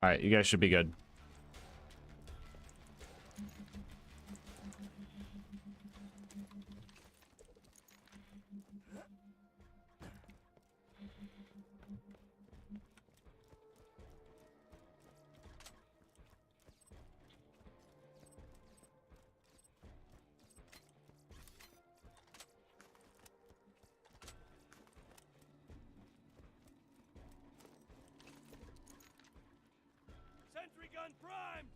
All right, you guys should be good. Sentry gun primed!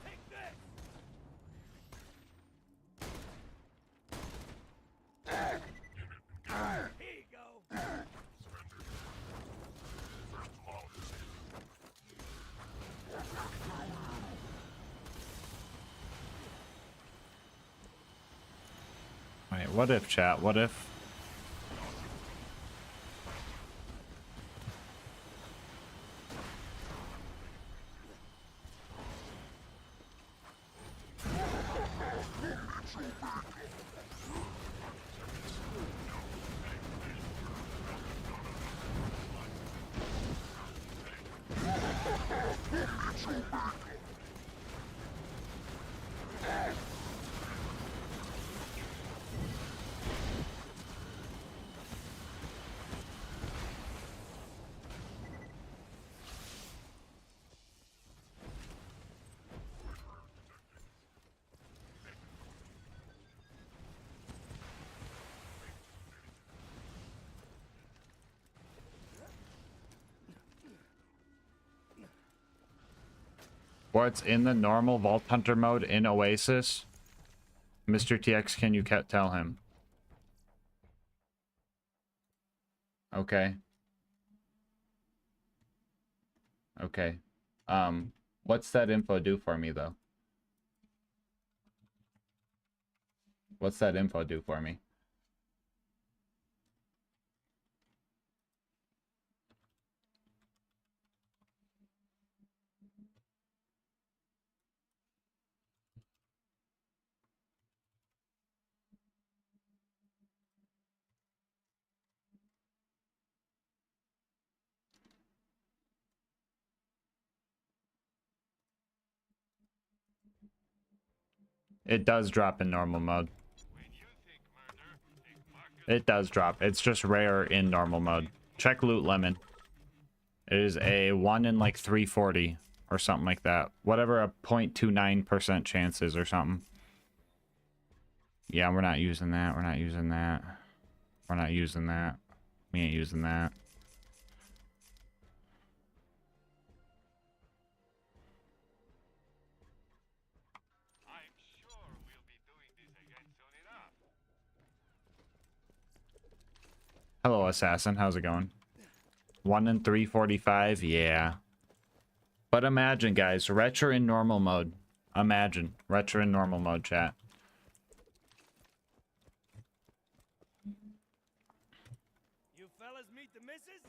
Take this! Here you go! Wait, what if, chat? What if? What's in the normal Vault Hunter mode in Oasis? Mr. TX, can you tell him? Okay. Okay. What's that info do for me, though? What's that info do for me? It does drop in normal mode. It does drop. It's just rare in normal mode. Check Loot Lemon. It is a 1 in like 340 or something like that. Whatever a 0.29% chance is or something. Yeah, we're not using that. We're not using that. We're not using that. We ain't using that. I'm sure we'll be doing this again soon enough. Hello, Assassin. How's it going? 1 in 345? Yeah. But imagine, guys. Retro in normal mode. Imagine. Retro in normal mode, chat. You fellas meet the missus?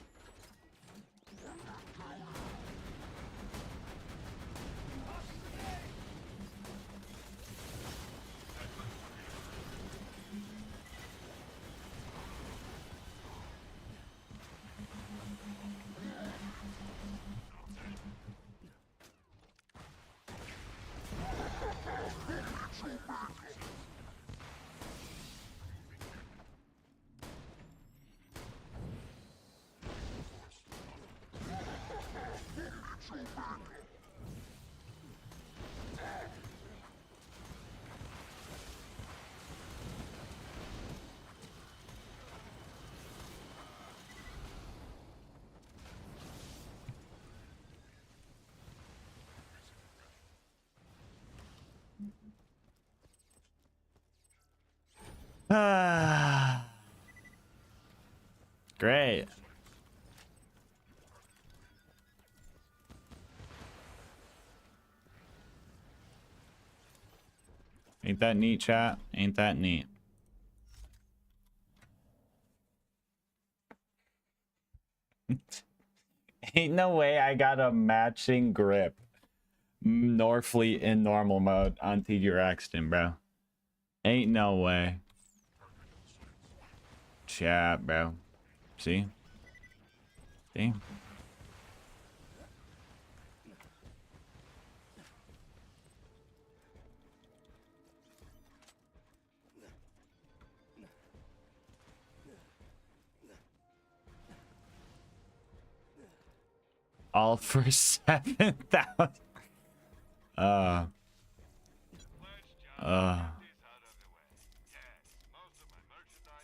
Ah. Great. Ain't that neat, chat? Ain't that neat? Ain't no way I got a matching grip. Norfleet in normal mode on TD Axton, bro. Ain't no way. Chat, bro. See? See? All for 7,000.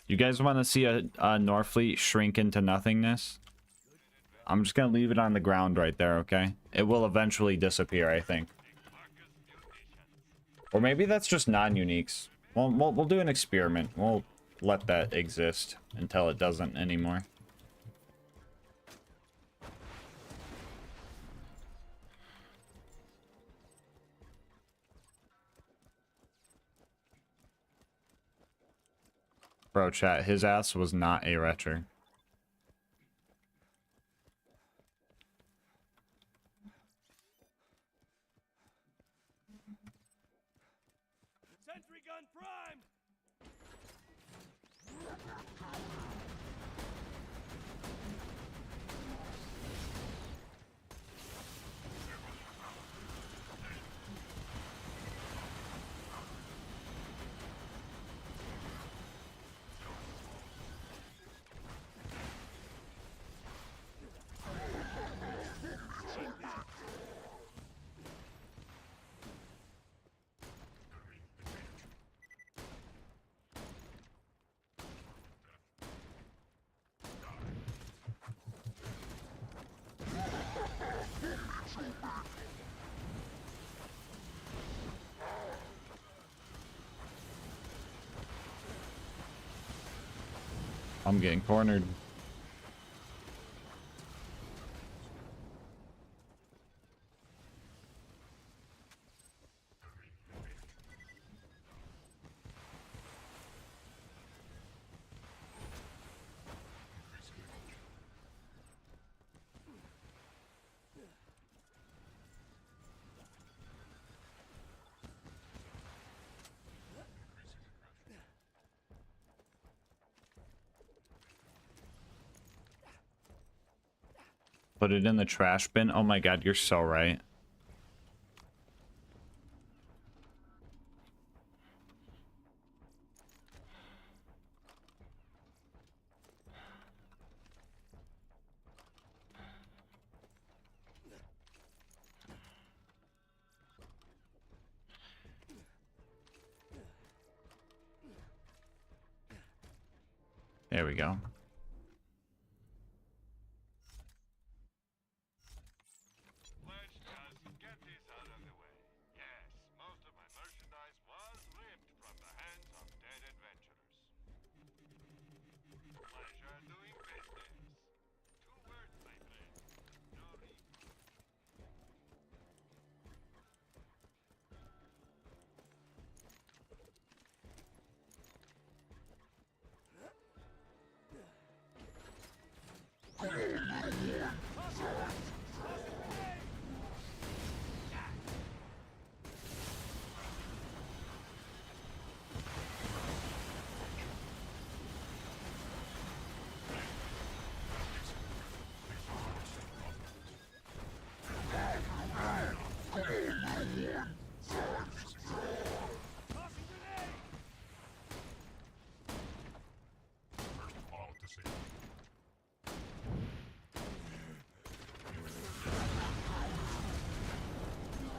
You guys want to see a Norfleet shrink into nothingness? I'm just gonna leave it on the ground right there, okay? It will eventually disappear, I think. Or maybe that's just non-uniques. We'll do an experiment. We'll let that exist until it doesn't anymore. Bro, chat, his ass was not a retcher. Sentry gun primed! I'm getting cornered. Put it in the trash bin. Oh my god, you're so right. There we go. Let's just get this out of the way. Yes, most of my merchandise was ripped from the hands of dead adventurers. Pleasure doing business. Two words, my friend. No refund.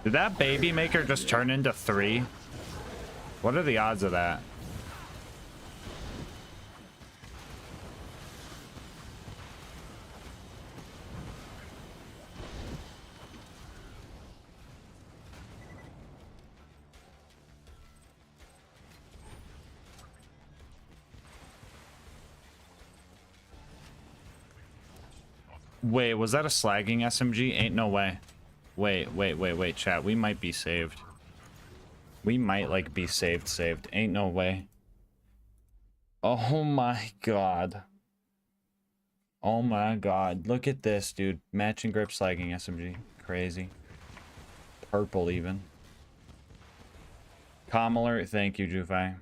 Did that baby maker just turn into 3? What are the odds of that? Wait, was that a slagging SMG? Ain't no way. Wait, chat. We might be saved. We might like be saved. Ain't no way. Oh my god. Oh my god. Look at this, dude. Matching grip slagging SMG. Crazy. Purple even. Comm alert. Thank you, Jufai.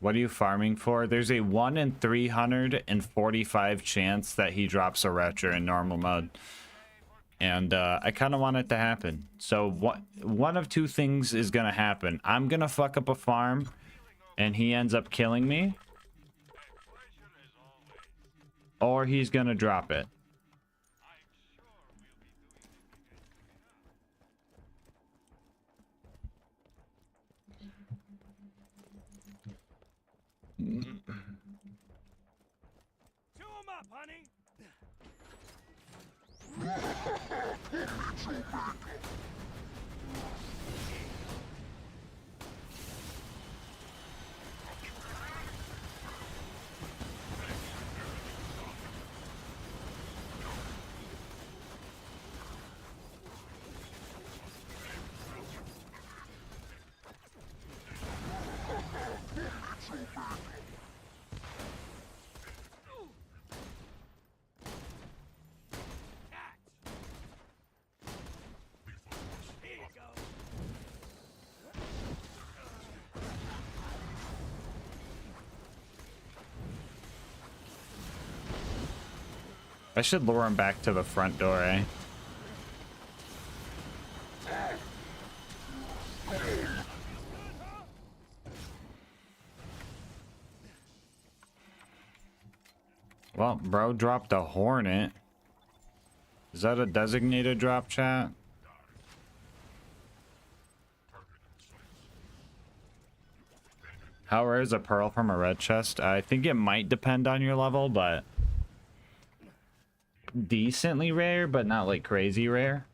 What are you farming for? There's a 1 in 345 chance that he drops a retro in normal mode. And I kind of want it to happen. So one of two things is going to happen. I'm going to fuck up a farm and he ends up killing me. Or he's going to drop it. Chew 'em up, honey. I should lure him back to the front door, eh? Well, bro dropped a Hornet. Is that a designated drop, chat? How rare is a pearl from a red chest? I think it might depend on your level, but decently rare, but not like crazy rare.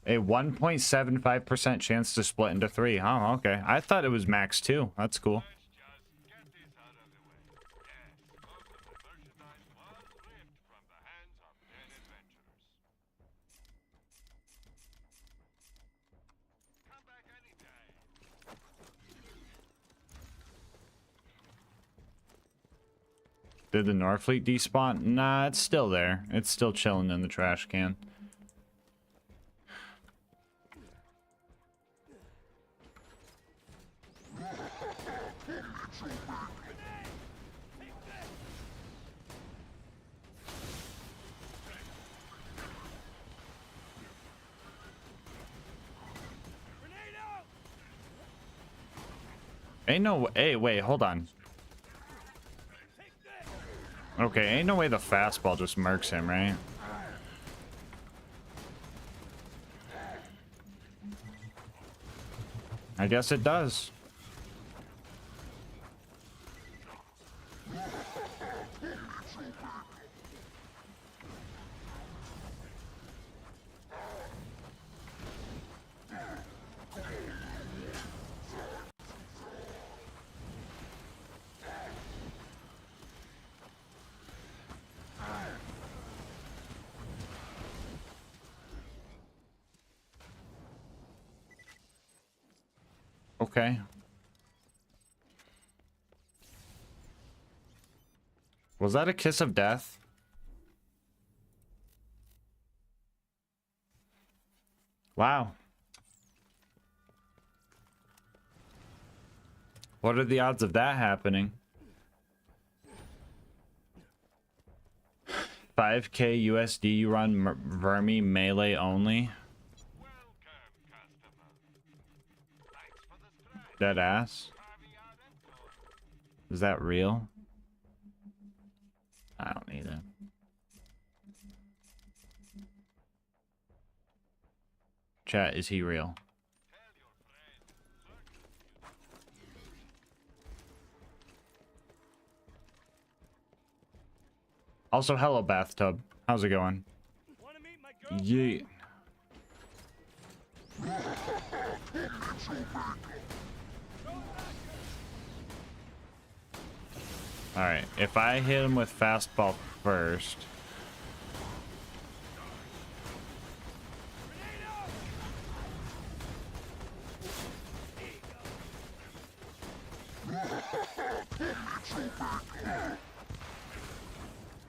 A 1.75% chance to split into 3. Oh, okay. I thought it was max 2. That's cool. Did the Norfleet despawn? Nah, it's still there. It's still chilling in the trash can. Ain't no... Hey, wait, hold on. Okay, ain't no way the fastball just murks him, right? I guess it does. Okay. Was that a kiss of death? Wow. What are the odds of that happening? 5k USD, you run Vermi melee only? Dead ass? Is that real? I don't need it. Chat, is he real? Also, hello, bathtub. How's it going? Yeah. Alright, if I hit him with fastball first.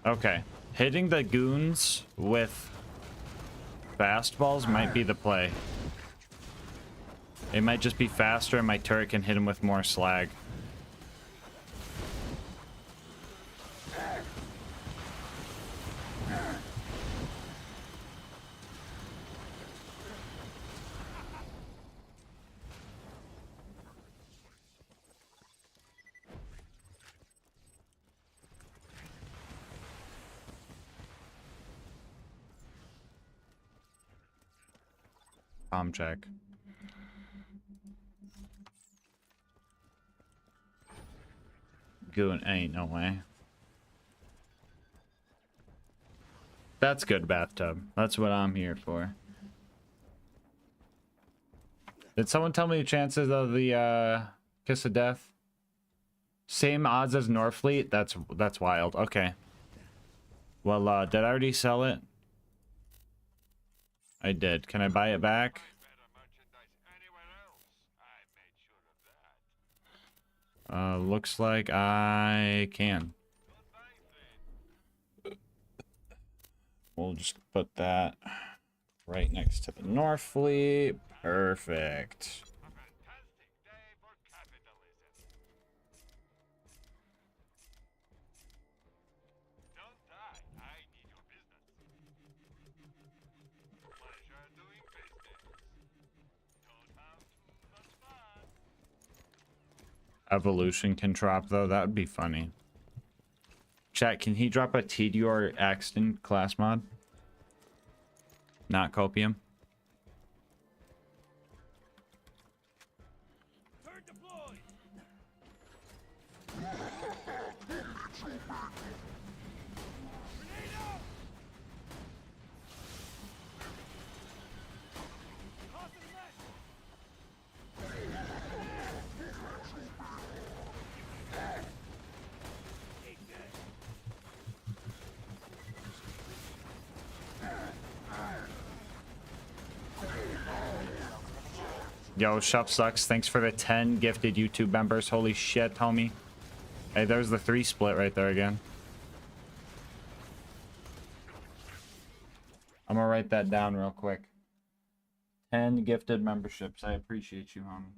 Okay, hitting the goons with fastballs might be the play. It might just be faster and my turret can hit him with more slag. Check. Goon, ain't no way. That's good, bathtub. That's what I'm here for. Did someone tell me the chances of the Kiss of Death? Same odds as Norfleet? That's wild. Okay. Well, did I already sell it? I did. Can I buy it back? Looks like I can. We'll just put that right next to the Norfleet. Perfect. Evolution can drop though, that would be funny. Chat, can he drop a TDR Axton class mod? Not Copium? Yo, Shuff Sucks, thanks for the 10 gifted YouTube members. Holy shit, homie. Hey, there's the 3 split right there again. I'm gonna write that down real quick. 10 gifted memberships. I appreciate you, homie.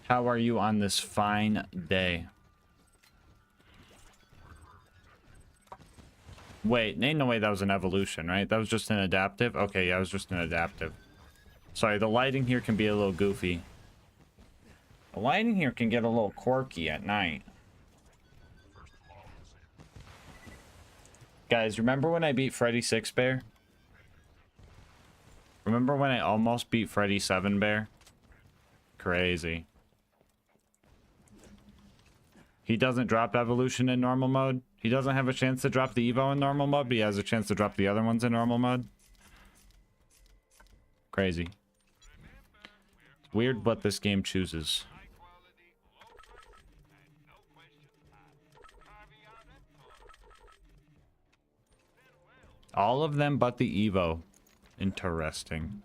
How are you on this fine day? Wait, ain't no way that was an evolution, right? That was just an adaptive? Okay, yeah, it was just an adaptive. Sorry, the lighting here can be a little goofy. The lighting here can get a little quirky at night. Guys, remember when I beat Freddy 6 Bear? Remember when I almost beat Freddy 7 Bear? Crazy. He doesn't drop evolution in normal mode. He doesn't have a chance to drop the Evo in normal mode, but he has a chance to drop the other ones in normal mode. Crazy. It's weird what this game chooses. All of them but the Evo. Interesting.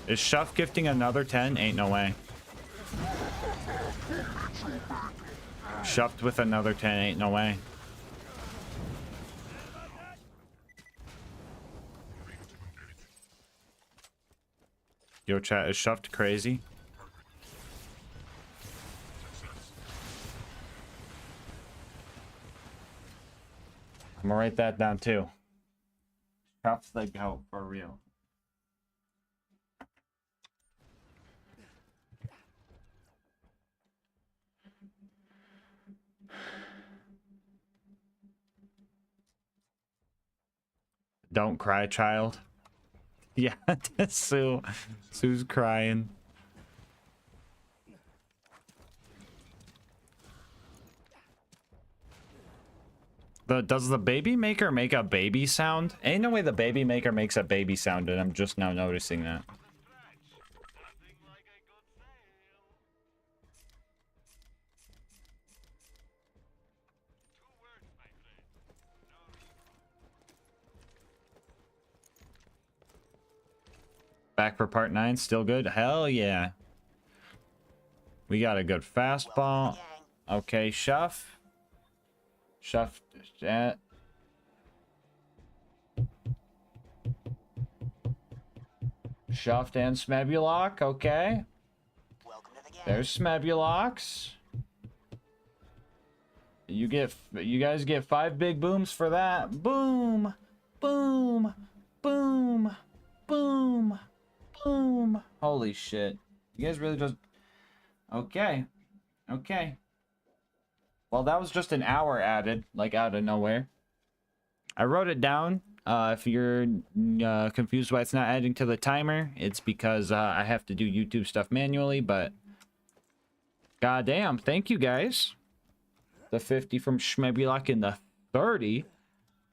Is Shuff gifting another 10? Ain't no way. Shuffed with another 10, ain't no way. Yo, chat, is Shuffed crazy? I'm gonna write that down too. Shuff's the goat for real. Don't cry, child. Yeah, Sue. Sue's crying. Does the baby maker make a baby sound? Ain't no way the baby maker makes a baby sound, and I'm just now noticing that. Nothing like a good sale. 2 words, my friend. No refund. Back for part 9, still good? Hell yeah. We got a good fastball. Okay, Shuff. Shuff. Shuffed and Smebulock, okay. There's Smebulox. You guys get 5 big booms for that. Boom, boom, boom, boom, boom. Holy shit. You guys really just... Okay. Okay. Well, that was just an hour added, like out of nowhere. I wrote it down. If you're confused why it's not adding to the timer, it's because I have to do YouTube stuff manually, but goddamn, thank you guys. The 50 from Schmebulak and the 30.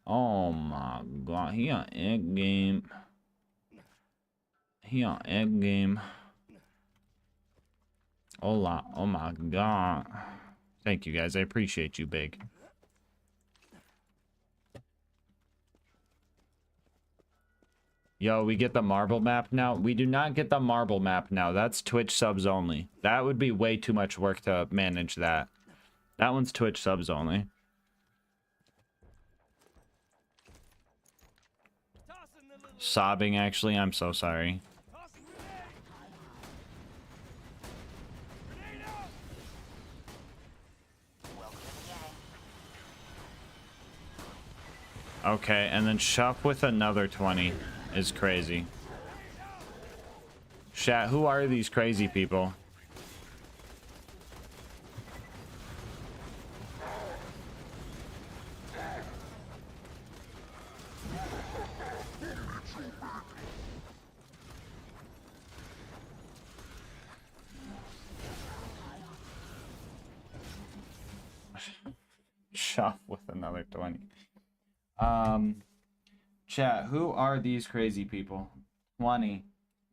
Oh my god, he on egg game. He on egg game. Hola, oh my god. Thank you guys, I appreciate you, big. Yo, we get the marble map now? We do not get the marble map now. That's Twitch subs only. That would be way too much work to manage that. That one's Twitch subs only. Sobbing, actually. I'm so sorry. Okay, and then shop with another 20 is crazy. Chat, who are these crazy people? Shop with another 20. Chat, who are these crazy people? 20.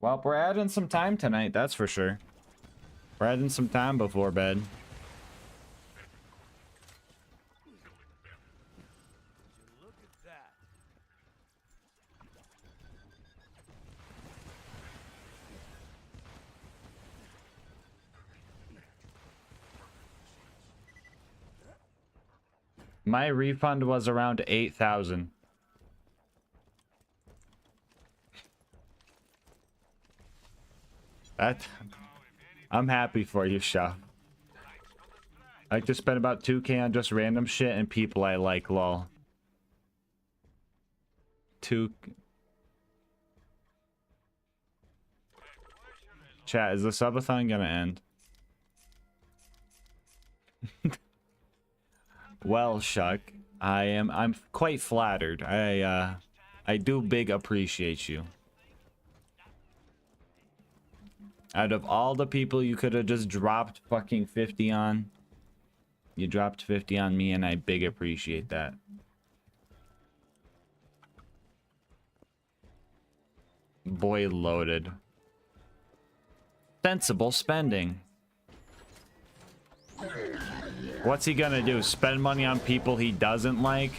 Well, we're adding some time tonight, that's for sure. We're adding some time before bed. Look at that. My refund was around 8,000. I'm happy for you, Shaw. I like to spend about 2K on just random shit and people I like, lol. 2... Chat, is the subathon gonna end? Well, Shuck, I'm quite flattered. I do big appreciate you. Out of all the people you could have just dropped fucking 50 on, you dropped 50 on me, and I big appreciate that. Boy loaded. Sensible spending. What's he gonna do? Spend money on people he doesn't like?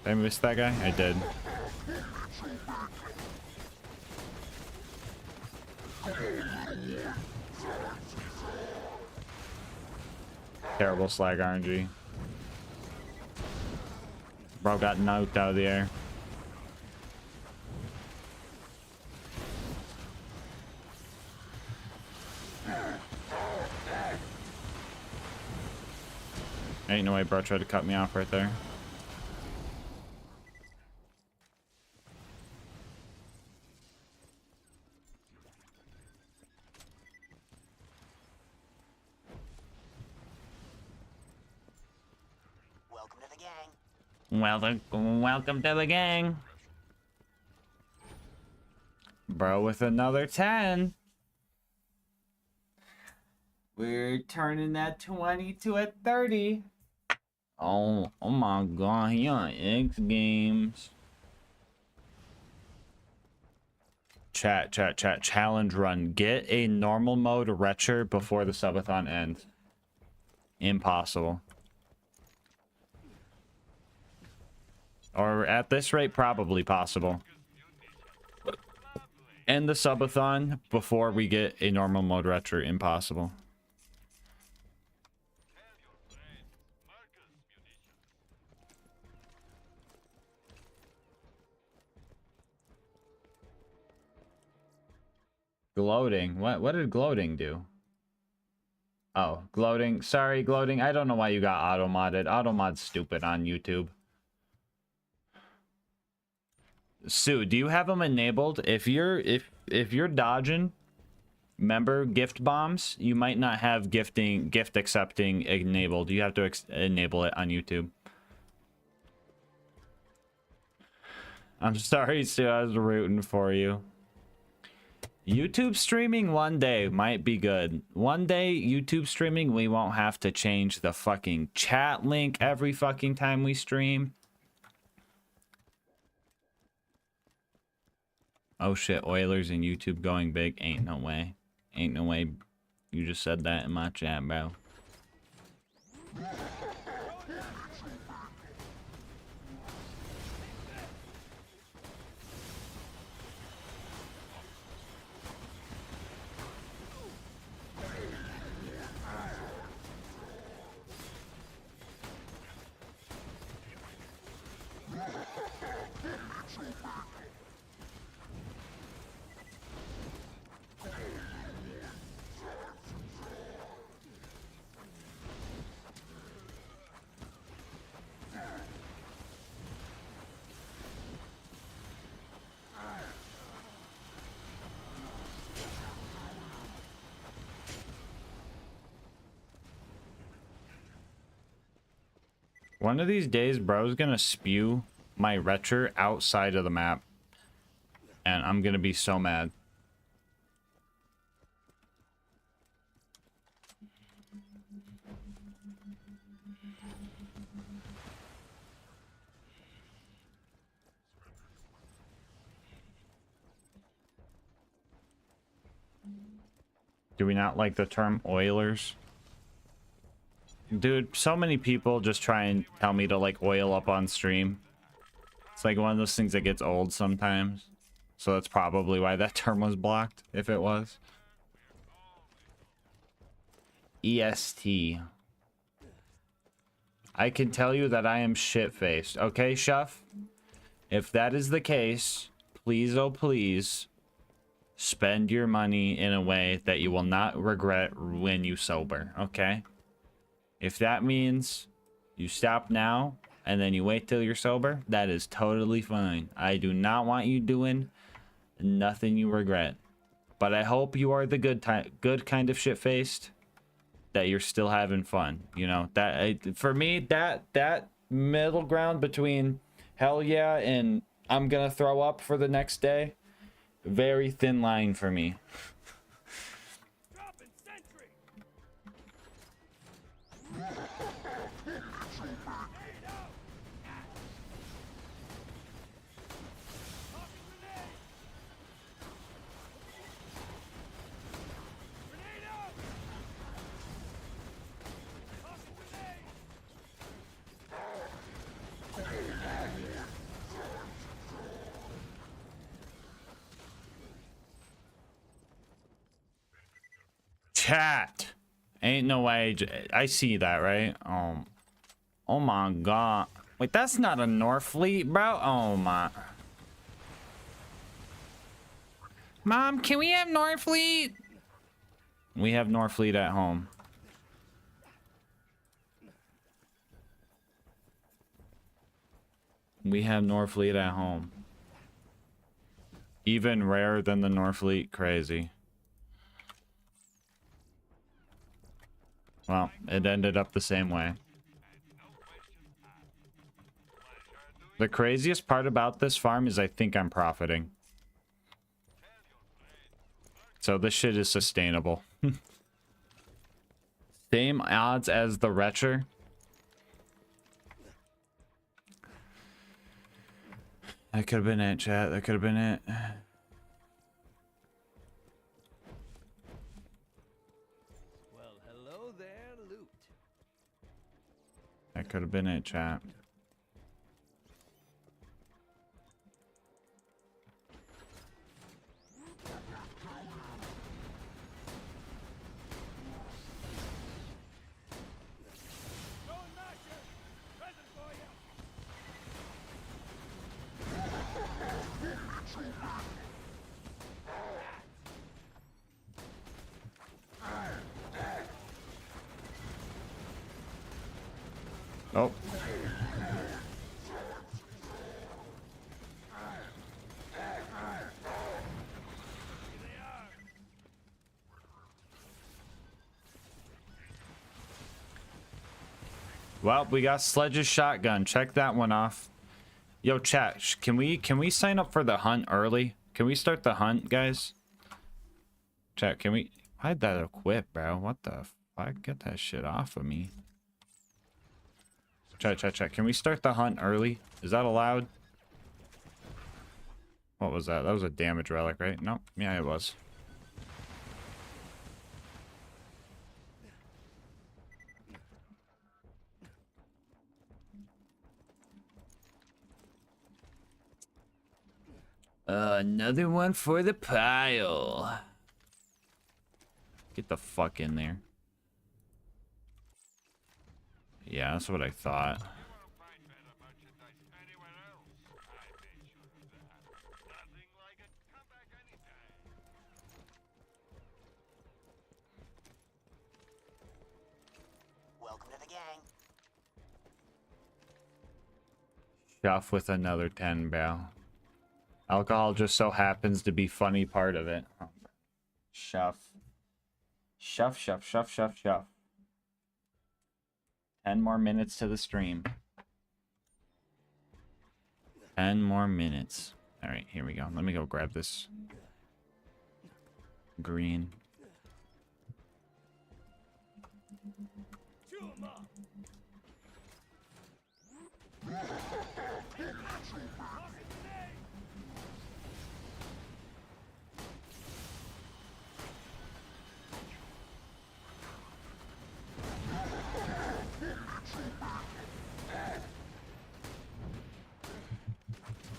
Did I miss that guy? I did. Terrible slag RNG. Bro got knocked out of the air. Ain't no way bro tried to cut me off right there. Welcome to the gang. Bro with another 10. We're turning that 20 to a 30. Oh my god, he on X Games. Chat. Challenge run. Get a normal mode retcher before the subathon ends. Impossible. Or at this rate, probably possible. End the subathon before we get a normal mode retcher. Impossible. Gloating. What did gloating do? Oh, gloating. Sorry, gloating. I don't know why you got auto-modded. Auto-mod's stupid on YouTube. Sue, do you have them enabled? If you're dodging member gift bombs, you might not have gift accepting enabled. You have to enable it on YouTube. I'm sorry, Sue. I was rooting for you. YouTube streaming one day might be good. One day, YouTube streaming, we won't have to change the fucking chat link every fucking time we stream. Oh shit, Oilers and YouTube going big. Ain't no way. Ain't no way you just said that in my chat, bro. One of these days, bro's gonna spew my retcher outside of the map. And I'm gonna be so mad. Do we not like the term Oilers? Dude, so many people just try and tell me to like oil up on stream. It's like one of those things that gets old sometimes. So that's probably why that term was blocked, if it was. EST. I can tell you that I am shit-faced. Okay, Shuff? If that is the case, please, oh please, spend your money in a way that you will not regret when you sober, okay? If that means you stop now and then you wait till you're sober, that is totally fine. I do not want you doing nothing you regret. But I hope you are the good kind of shit-faced, that you're still having fun. You know, that for me, that middle ground between hell yeah and I'm gonna throw up for the next day, very thin line for me. Chat. Ain't no way. I see that, right? Oh my god. Wait, that's not a Norfleet, bro. Oh my. Mom, can we have Norfleet? We have Norfleet at home. We have Norfleet at home. Even rarer than the Norfleet. Crazy. Well, it ended up the same way. The craziest part about this farm is I think I'm profiting. So this shit is sustainable. Same odds as the Retcher. That could have been it, chat. That could have been it. Well, hello there, loot. That could have been it, chat. Oh. Well, we got Sledge's shotgun. Check that one off. Yo, chat, can we sign up for the hunt early? Can we start the hunt, guys? Chat, can we... Why'd that equip, bro? What the fuck? Get that shit off of me. Chat. Can we start the hunt early? Is that allowed? What was that? That was a damage relic, right? Nope. Yeah, it was. Another one for the pile. Get the fuck in there. Yeah, that's what I thought. Welcome to the gang. Shuff with another 10 bow. Alcohol just so happens to be funny part of it. Shuff. Shuff. 10 more minutes to the stream. 10 more minutes. All right, here we go. Let me go grab this green.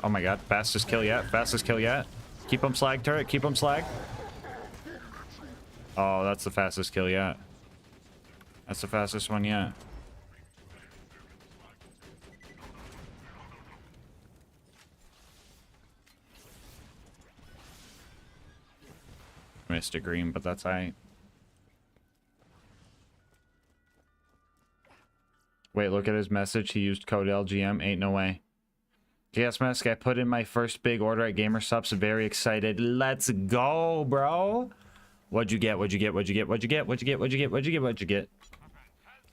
Oh my god, fastest kill yet, fastest kill yet. Keep him slag, turret, keep him slag. Oh, that's the fastest kill yet. That's the fastest one yet. Missed a green, but that's alright. Wait, look at his message. He used code LGM. Ain't no way. LilGasmask, I put in my first big order at GamerSupps. Very excited. Let's go, bro. What'd you get? What'd you get? What'd you get? What'd you get? What'd you get? What'd you get? What'd you get? What'd you get?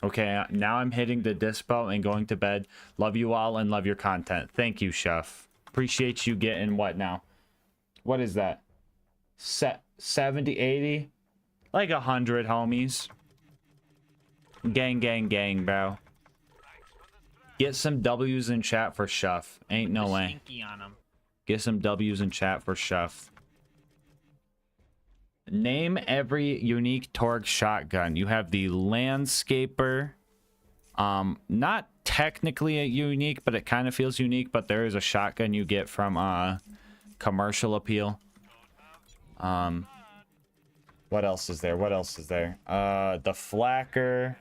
Okay, now I'm hitting the dispo and going to bed. Love you all and love your content. Thank you, Chef. Appreciate you getting what now? What is that? 70, 80? Like 100, homies. Gang, bro. Get some W's in chat for Chef. Ain't no way. On him. Get some W's in chat for Chef. Name every unique Torgue shotgun. You have the Landscaper. Not technically a unique, but it kind of feels unique. But there is a shotgun you get from Commercial Appeal. What else is there? What else is there? The Flacker.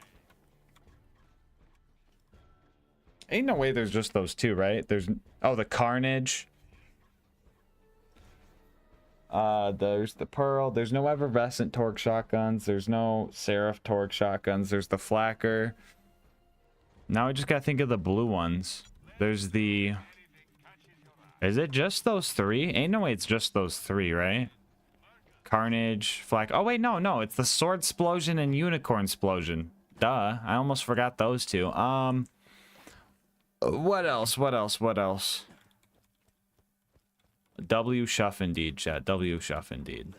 Ain't no way there's just those two, right? There's... Oh, the Carnage. There's the Pearl. There's no Effervescent Torque shotguns. There's no Seraph Torque shotguns. There's the Flacker. Now I just gotta think of the blue ones. There's the... Is it just those three? Ain't no way it's just those three, right? Carnage, Flak... Oh, wait, no. It's the Sword Explosion and Unicorn Explosion. Duh. I almost forgot those two. What else? What else? What else? W Shuff indeed, chat. W Shuff indeed.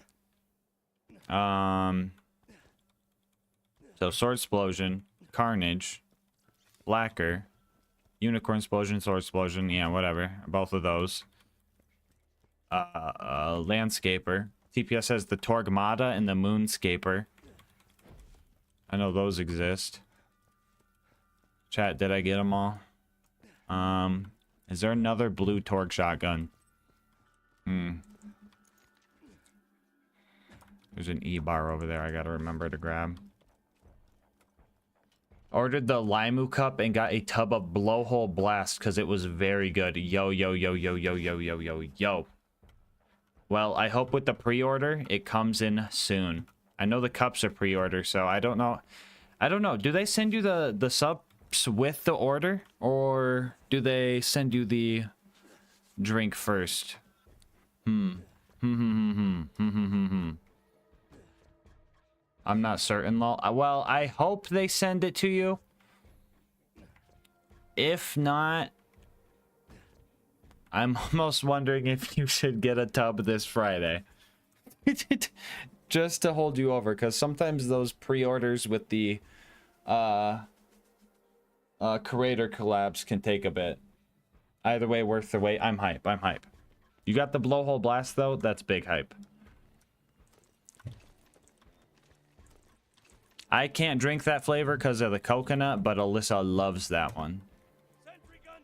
So Sword Explosion, Carnage, Lacquer, Unicorn Explosion, Sword Explosion, yeah, whatever. Both of those. Landscaper. TPS has the Torgmata and the Moonscaper. I know those exist. Chat, did I get them all? Is there another blue Torg shotgun? There's an E-bar over there I gotta remember to grab. Ordered the Limu cup and got a tub of Blowhole Blast because it was very good. Yo, yo, yo, yo, yo, yo, yo, yo, yo. Well, I hope with the pre-order, it comes in soon. I know the cups are pre-order, so I don't know. I don't know. Do they send you the subs with the order? Or do they send you the drink first? I'm not certain, lol. Well, I hope they send it to you. If not, I'm almost wondering if you should get a tub this Friday. Just to hold you over, because sometimes those pre-orders with the creator collabs can take a bit. Either way, worth the wait. I'm hype. I'm hype. You got the Blowhole Blast, though? That's big hype. I can't drink that flavor because of the coconut, but Alyssa loves that one. Sentry gun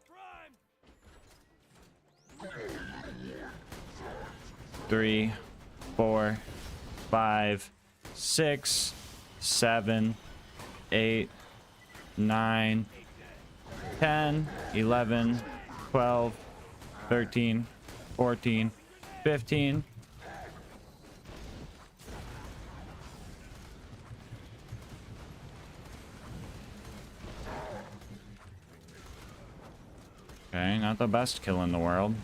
prime. 3, 4, 5, 6, 7, 8, 9, 10, 11, 12, 13, 14, 15. Okay, not the best kill in the world.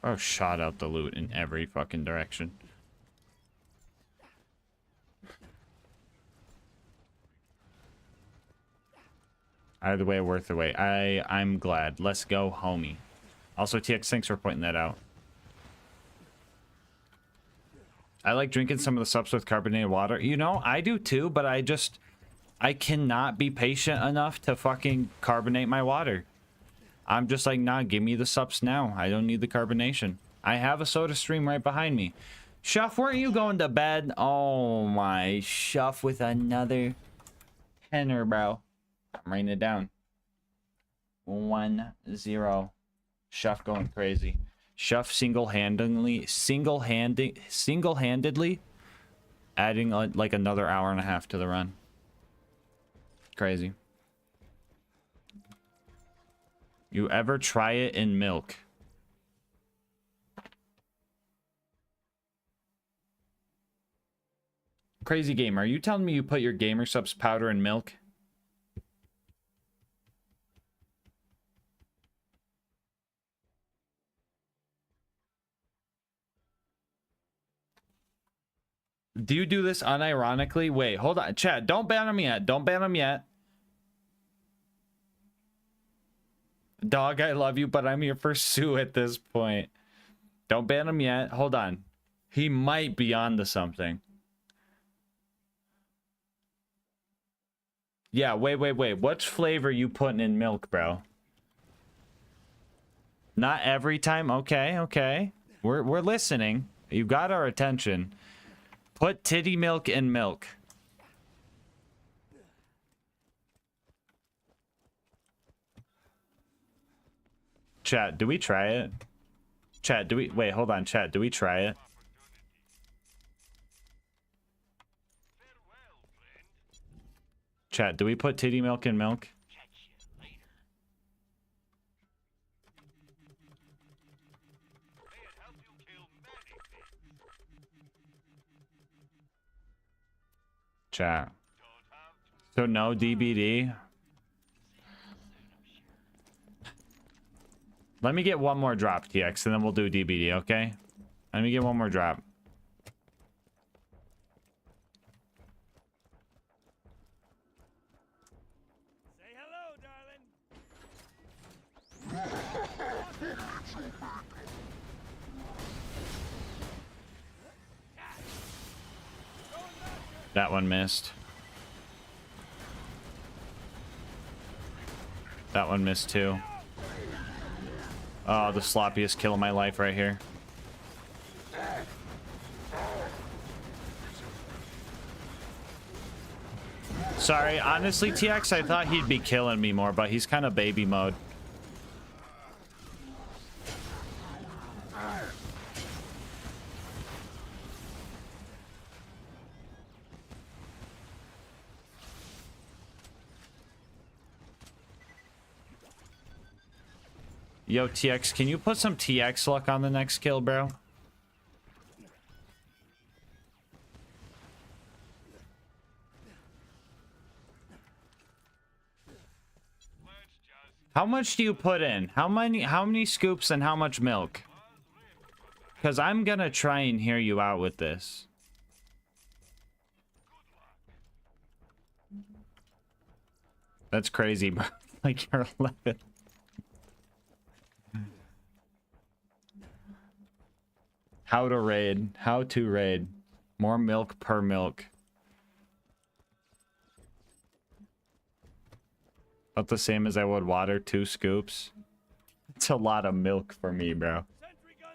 Oh, shot out the loot in every fucking direction. Either way, worth the wait. I'm glad. Let's go, homie. Also, TX, thanks for pointing that out. I like drinking some of the subs with carbonated water. You know, I do too, but I cannot be patient enough to fucking carbonate my water. I'm just like, nah, give me the subs now. I don't need the carbonation. I have a soda stream right behind me. Shuff, weren't you going to bed? Oh my, Shuff with another tenner, bro. I'm writing it down. 1-0. Shuff going crazy. Shuff single-handedly adding like another hour and a half to the run. Crazy. You ever try it in milk? Crazy Gamer, are you telling me you put your gamer subs powder in milk? Do you do this unironically? Wait, hold on. Chat, don't ban him yet. Don't ban him yet. Dog, I love you, but I'm your first Sue at this point. Don't ban him yet. Hold on. He might be onto something. Yeah, wait. What flavor you putting in milk, bro? Not every time? Okay. We're listening. You got our attention. Put titty milk in milk. Chat, do we try it? Chat, do we... Wait, hold on, chat. Do we try it? Chat, do we put titty milk in milk? Chat. So no DBD? Let me get one more drop, TX, and then we'll do DBD, okay? Let me get one more drop. That one missed. That one missed too. Oh, the sloppiest kill of my life right here. Sorry, honestly, TX, I thought he'd be killing me more, but he's kind of baby mode. Yo, TX, can you put some TX luck on the next kill, bro? How much do you put in? How many scoops and how much milk? Because I'm gonna try and hear you out with this. That's crazy, bro. Like, you're 11. How to raid. How to raid. More milk per milk. About the same as I would water, 2 scoops. It's a lot of milk for me, bro.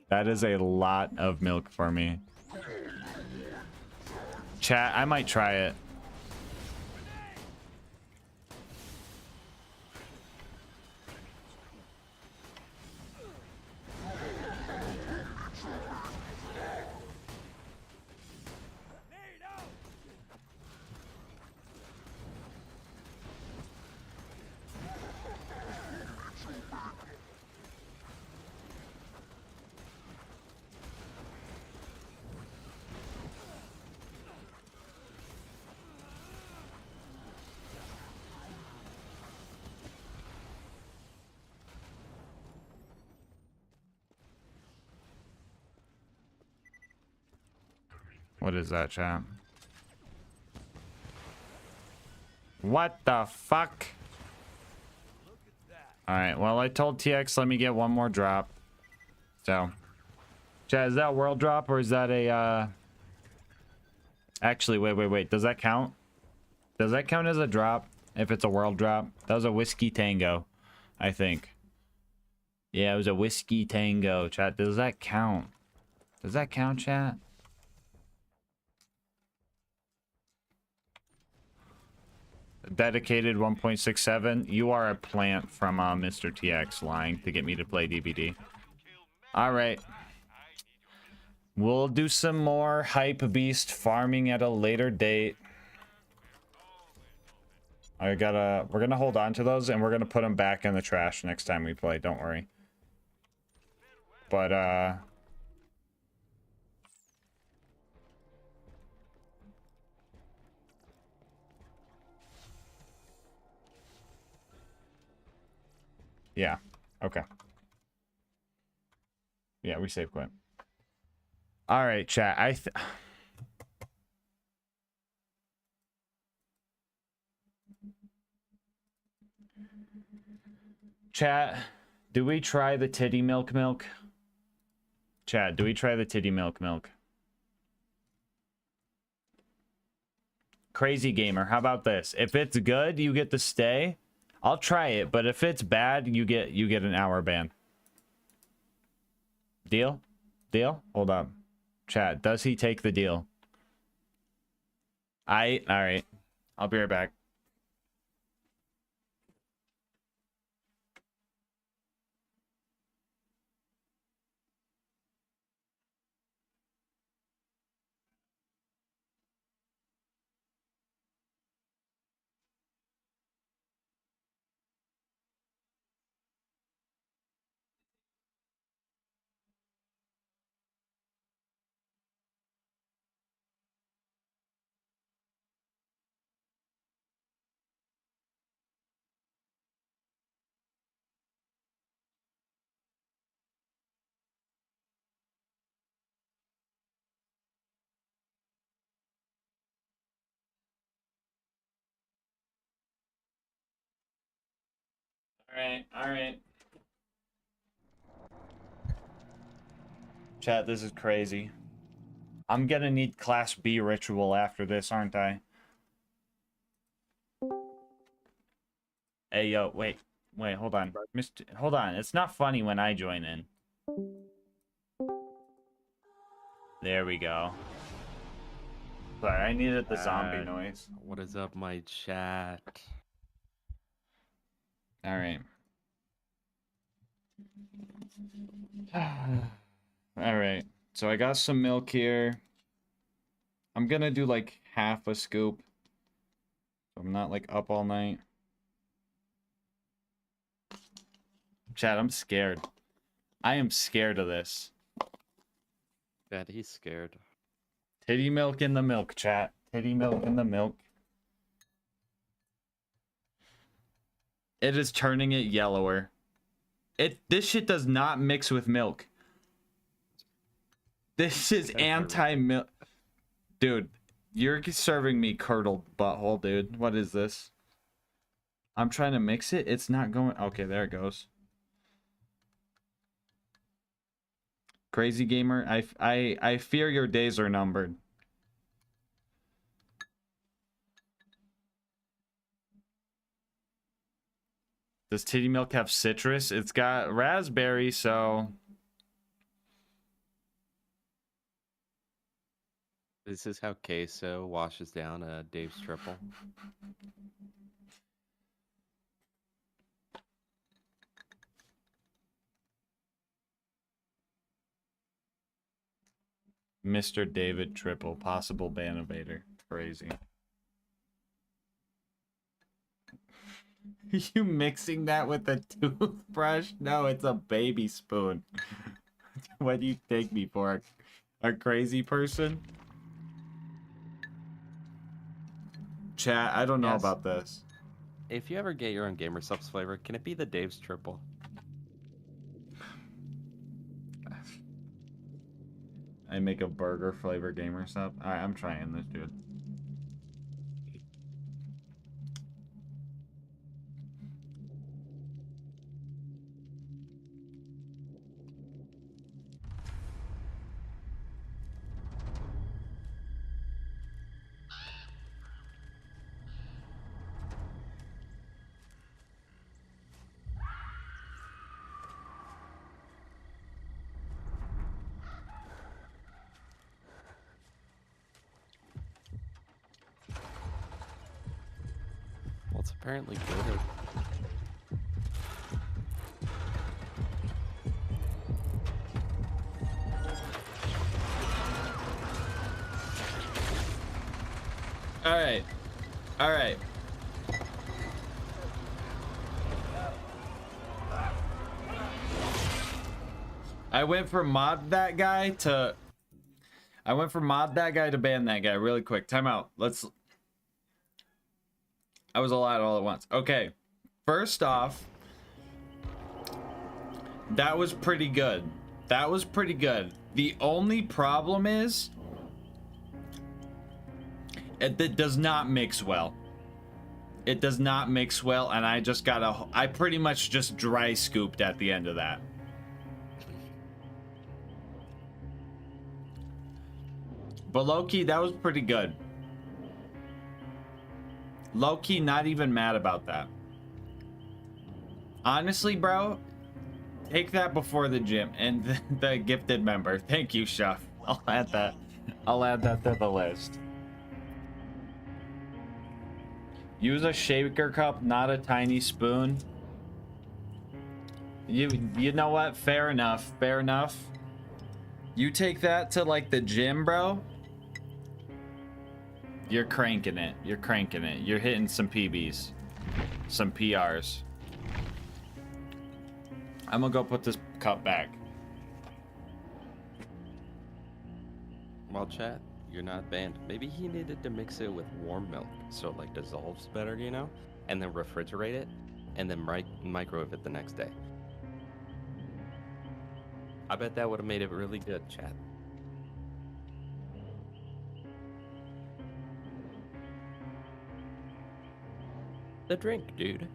That is a lot of milk for me. Chat, I might try it. What is that, chat? What the fuck? Alright, well, I told TX let me get one more drop. So, chat, is that a world drop or is that a, Actually, wait. Does that count? Does that count as a drop if it's a world drop? That was a whiskey tango, I think. Yeah, it was a whiskey tango, chat. Does that count? Does that count, chat? Dedicated 1.67. You are a plant from Mr. TX lying to get me to play DVD. All right. We'll do some more hype beast farming at a later date. We're gonna hold on to those and we're gonna put them back in the trash next time we play. Don't worry. But yeah. Okay. Yeah, we save quit. All right, chat. Chat, do we try the titty milk? Chat, do we try the titty milk? Crazy gamer, how about this? If it's good, you get to stay. I'll try it, but if it's bad, you get an hour ban. Deal? Deal? Hold up. Chat, does he take the deal? All right. I'll be right back. All right. Chat, this is crazy. I'm gonna need Class B ritual after this, aren't I? Hey, yo, wait. Wait, hold on. Hold on. It's not funny when I join in. There we go. Sorry, I needed the zombie noise. What is up, my chat? All right. All right. So I got some milk here. I'm gonna do like half a scoop. So I'm not like up all night. Chat, I'm scared. I am scared of this. Bet he's scared. Titty milk in the milk, chat. Titty milk in the milk. It is turning it yellower. This shit does not mix with milk. This is anti-milk. Dude, you're serving me curdled butthole, dude. What is this? I'm trying to mix it. It's not going. Okay, there it goes. Crazy gamer, I fear your days are numbered. Does titty milk have citrus? It's got raspberry, so... This is how queso washes down Dave's triple. Mr. David Triple, possible ban evader. Crazy. You mixing that with a toothbrush? No, it's a baby spoon. What do you take me for? A crazy person? Chat, I don't know Yes. about this. If you ever get your own Gamer Subs flavor, can it be the Dave's triple? I make a burger flavor gamer sub. Alright, I'm trying this, dude. Well, it's apparently good. Alright. Alright. I went from mod that guy to ban that guy really quick. Time out. I was a lot all at once. Okay. First off, that was pretty good. That was pretty good. The only problem is it does not mix well. It does not mix well, and I pretty much just dry scooped at the end of that. But low-key, that was pretty good. Low-key, not even mad about that. Honestly, bro, take that before the gym and the gifted member. Thank you, Chef. I'll add that to the list. Use a shaker cup, not a tiny spoon. You know what? Fair enough. Fair enough. You take that to like the gym, bro. You're cranking it. You're cranking it. You're hitting some PBs. Some PRs. I'm gonna go put this cup back. Well, chat, you're not banned. Maybe he needed to mix it with warm milk so it like dissolves better, you know? And then refrigerate it, and then microwave it the next day. I bet that would have made it really good, chat. The drink, dude.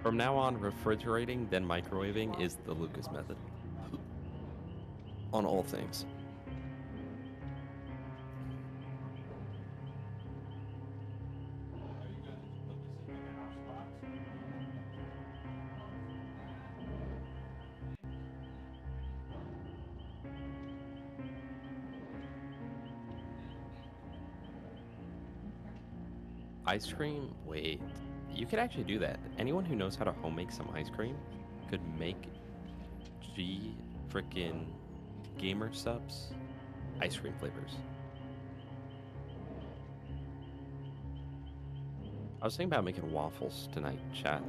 From now on, refrigerating then microwaving is the Lucas method. On all things. Ice cream? Wait. You could actually do that. Anyone who knows how to home make some ice cream could make frickin' gamer subs ice cream flavors. I was thinking about making waffles tonight, chat.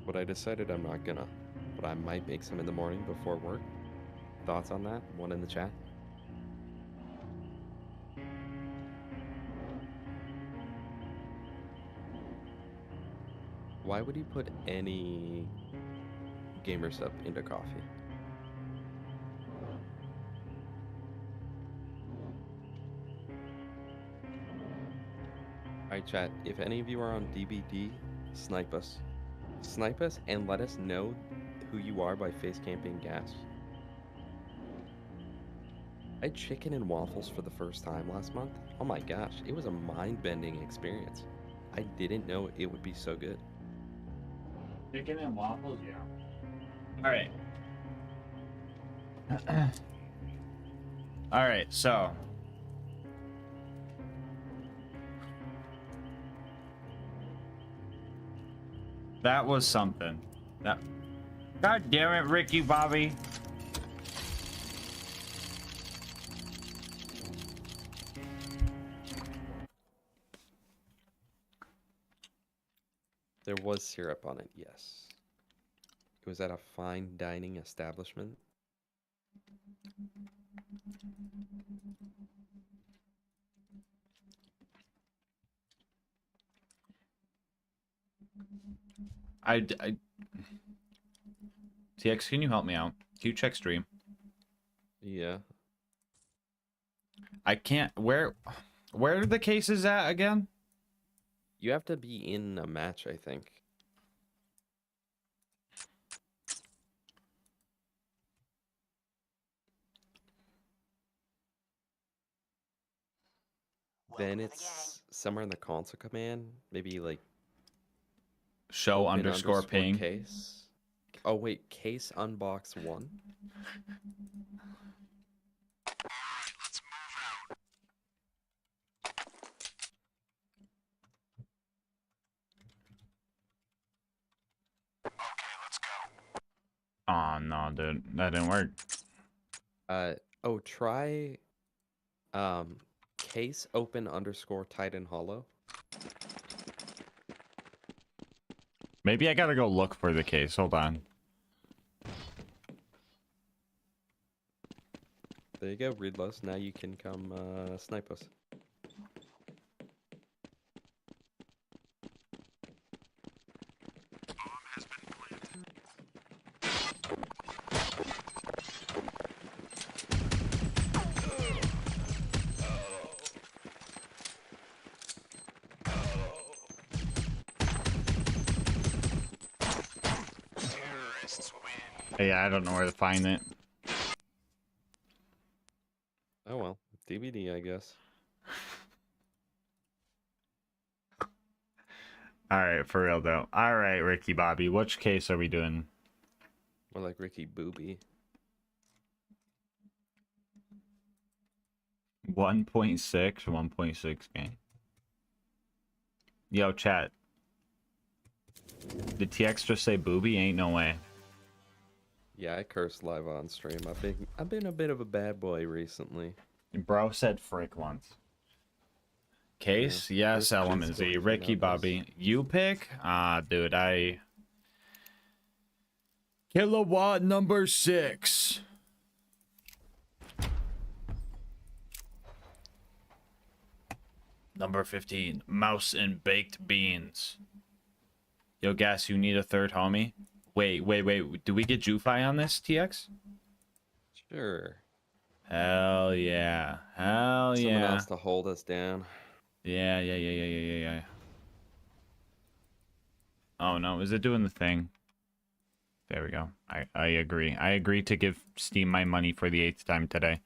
But I decided I'm not gonna. But I might make some in the morning before work. Thoughts on that? One in the chat. Why would you put any gamer sub into coffee? Alright, chat. If any of you are on DBD, snipe us. Snipe us and let us know who you are by face camping gas. I had chicken and waffles for the first time last month. Oh my gosh, it was a mind-bending experience. I didn't know it would be so good. Chicken and waffles, yeah. All right. All right, so that was something. That, God damn it, Ricky Bobby. There was syrup on it, yes. It was at a fine dining establishment. TX, can you help me out? Can you check stream? Yeah. I can't. Where are the cases at again? You have to be in a match, I think. Then Welcome to the gang. it's somewhere in the console command. Maybe like Show open underscore ping. case. Oh wait, case unbox 1. Oh no, dude, that didn't work. Oh, try case open underscore Titan Hollow. Maybe I gotta go look for the case. Hold on. There you go, Readless. Now you can come snipe us. Yeah, I don't know where to find it. Oh well, DVD, I guess. All right, for real though. All right, Ricky Bobby, which case are we doing? More like Ricky Booby. 1.6, 1.6 game. Yo, chat. Did TX just say booby? Ain't no way. Yeah, I cursed live on stream. I've been a bit of a bad boy recently. Bro said frick once. Case? Yeah, Yes, first Element story Z. from Ricky Outpost. Bobby. You pick? Dude, Kilowatt number 6. Number 15. Mouse and baked beans. Yo, Gas, you need a third homie? Wait. Do we get Jufi on this, TX? Sure. Hell yeah. Hell Someone yeah. else to hold us down. Yeah. Oh no, is it doing the thing? There we go. I agree. I agree to give Steam my money for the 8th time today.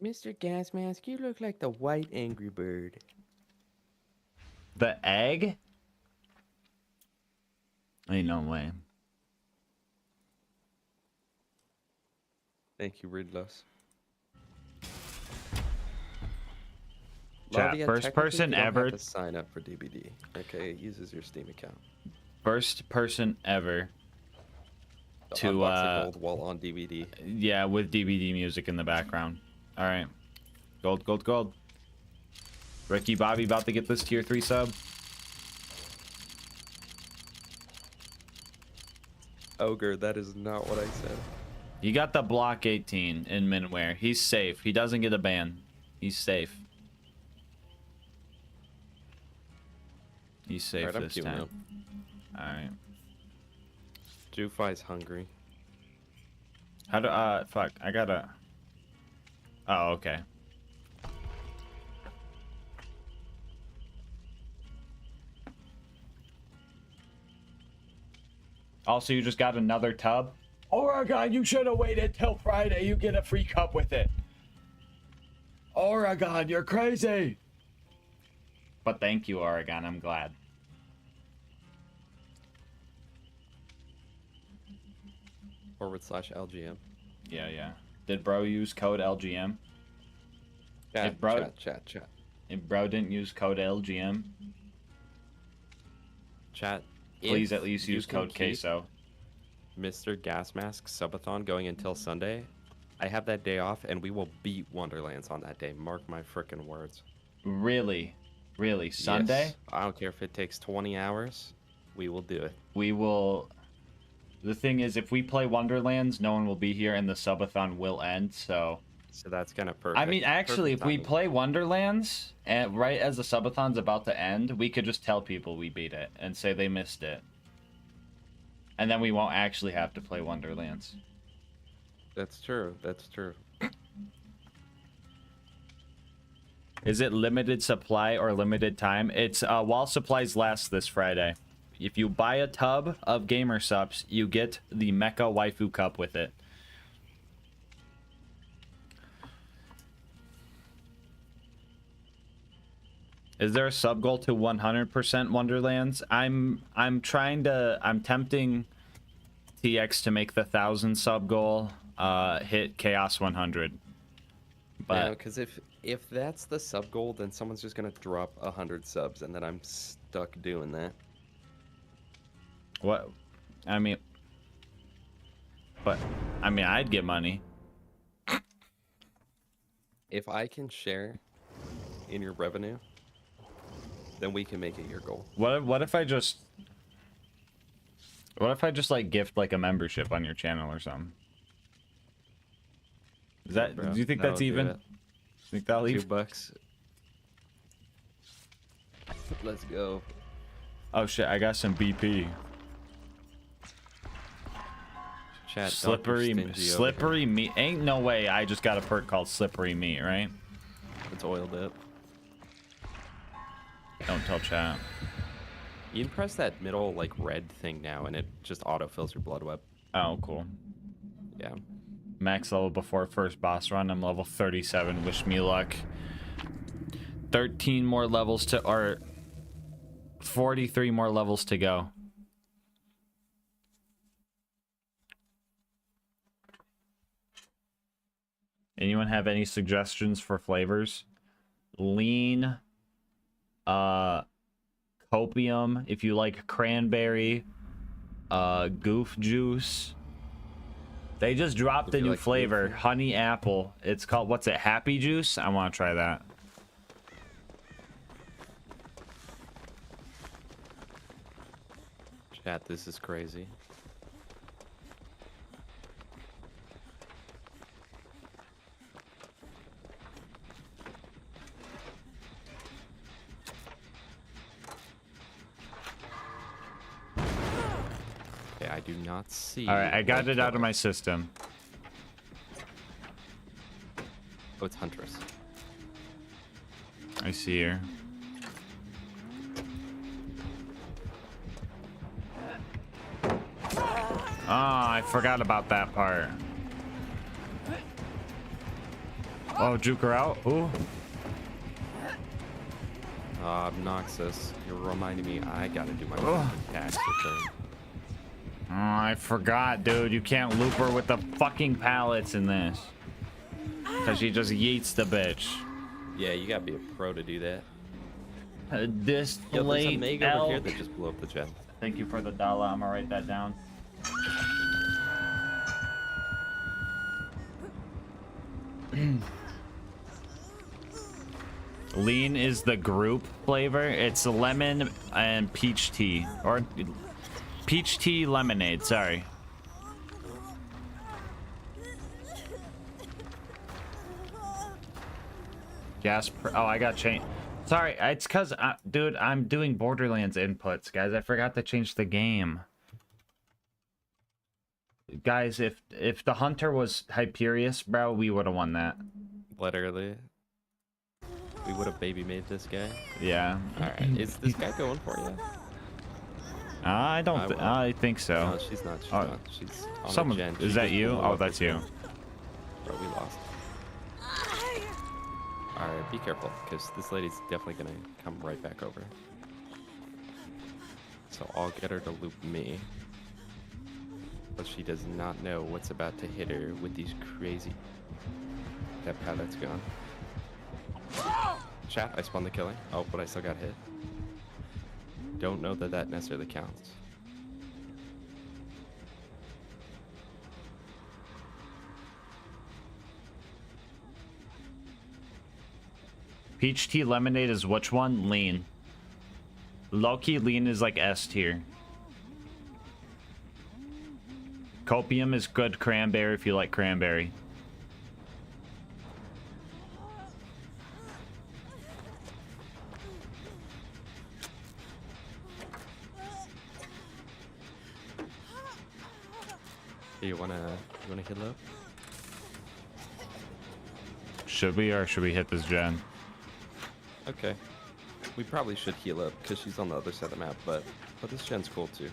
Mr. Gasmask, you look like the white Angry Bird. The egg? Ain't no way. Thank you, Ridlos. Chat, Lavia, first technically, person you don't ever- have to sign up for DBD. Okay, it uses your Steam account. First person ever to Unbox the gold while on DVD. yeah, with DVD music in the background. All right. Gold. Ricky Bobby about to get this tier 3 sub. Ogre, that is not what I said. You got the block 18 in Minware. He's safe. He doesn't get a ban. He's safe. He's safe Alright, I'm this queuing time. up. Alright. Jufai's hungry. How do fuck, I gotta. Oh, okay. Also, you just got another tub? Oregon, you should have waited till Friday. You get a free cup with it. Oregon, you're crazy. But thank you, Oregon. I'm glad. /LGM. Yeah. Did bro use code LGM? Chat. If bro didn't use code LGM, Chat. please if at least you use can code keep queso. Mr. Gasmask Subathon going until Sunday. I have that day off, and we will beat Wonderlands on that day. Mark my frickin' words. Really? Sunday? Yes. I don't care if it takes 20 hours. We will do it. We will. The thing is, if we play Wonderlands, no one will be here, and the subathon will end. So that's kind of perfect. I mean, actually, Perfect if we timing. play Wonderlands, and right as the subathon's about to end, we could just tell people we beat it and say they missed it, and then we won't actually have to play Wonderlands. That's true. Is it limited supply or limited time? It's while supplies last this Friday. If you buy a tub of Gamer Sups, you get the Mecha Waifu Cup with it. Is there a sub goal to 100% Wonderlands? I'm tempting TX to make the 1,000 sub goal hit Chaos 100. But because if that's the sub goal, then someone's just gonna drop 100 subs, and then I'm stuck doing that. what? I mean, I'd get money. If I can share in your revenue, then we can make it your goal. What if I just like gift like a membership on your channel or something? Is that? Bro, Do you think that'll that's do even? it. Think that'll even? $2. Let's go. Oh shit! I got some BP. Chat, don't be stingy over Slippery meat. Ain't no way. I just got a perk called slippery meat, right? here. It's oiled up. Don't tell chat. You can press that middle like red thing now, and it just autofills your blood web. Oh, cool. Yeah. Max level before first boss run. I'm level 37. Wish me luck. 13 more levels to, or 43 more levels to go. Anyone have any suggestions for flavors? Lean, copium, if you like cranberry, goof juice. They just dropped a you new like flavor, Goofy. honey apple. It's called, what's it, Happy Juice? I want to try that. Chat, this is crazy. Okay, I do not see. All right, I got what it out of color. my system. So it's Huntress. I see her. Oh, I forgot about that part. Oh, juke her out. Ooh. Obnoxious. You're reminding me I gotta do my Ugh. tax return. Oh, I forgot, dude. You can't loop her with the fucking pallets in this. Because she just yeets the bitch. Yeah, you gotta be a pro to do that. This Yo, there's a late Meg over here elk. that just blew up the gen. Thank you for the dollar. I'm gonna write that down. Lean is the group flavor. It's lemon and peach tea. Or peach tea lemonade, sorry. Gas oh, I got changed. Sorry, it's because, dude, I'm doing Borderlands inputs, guys. I forgot to change the game. Guys, if the hunter was Hyperius, bro, we would have won that. Literally. We would have baby made this guy. Yeah. Alright, is this guy going for you? I don't. I think so. No, she's not. She's Oh. not. She's on Someone a gen. is She that just you? blew Oh, up that's the you. gen. Bro, we lost. Alright, be careful, because this lady's definitely gonna come right back over. So I'll get her to loop me. But she does not know what's about to hit her with these crazy... That pallet's gone. Chat, I spun the killing. Oh, but I still got hit. Don't know that that necessarily counts. Peach tea lemonade is which one? Lean. Low-key lean is like S tier. Copium is good cranberry if you like cranberry. You wanna heal up? Should we, or should we hit this gen? Okay. We probably should heal up because she's on the other side of the map, but this gen's cool too.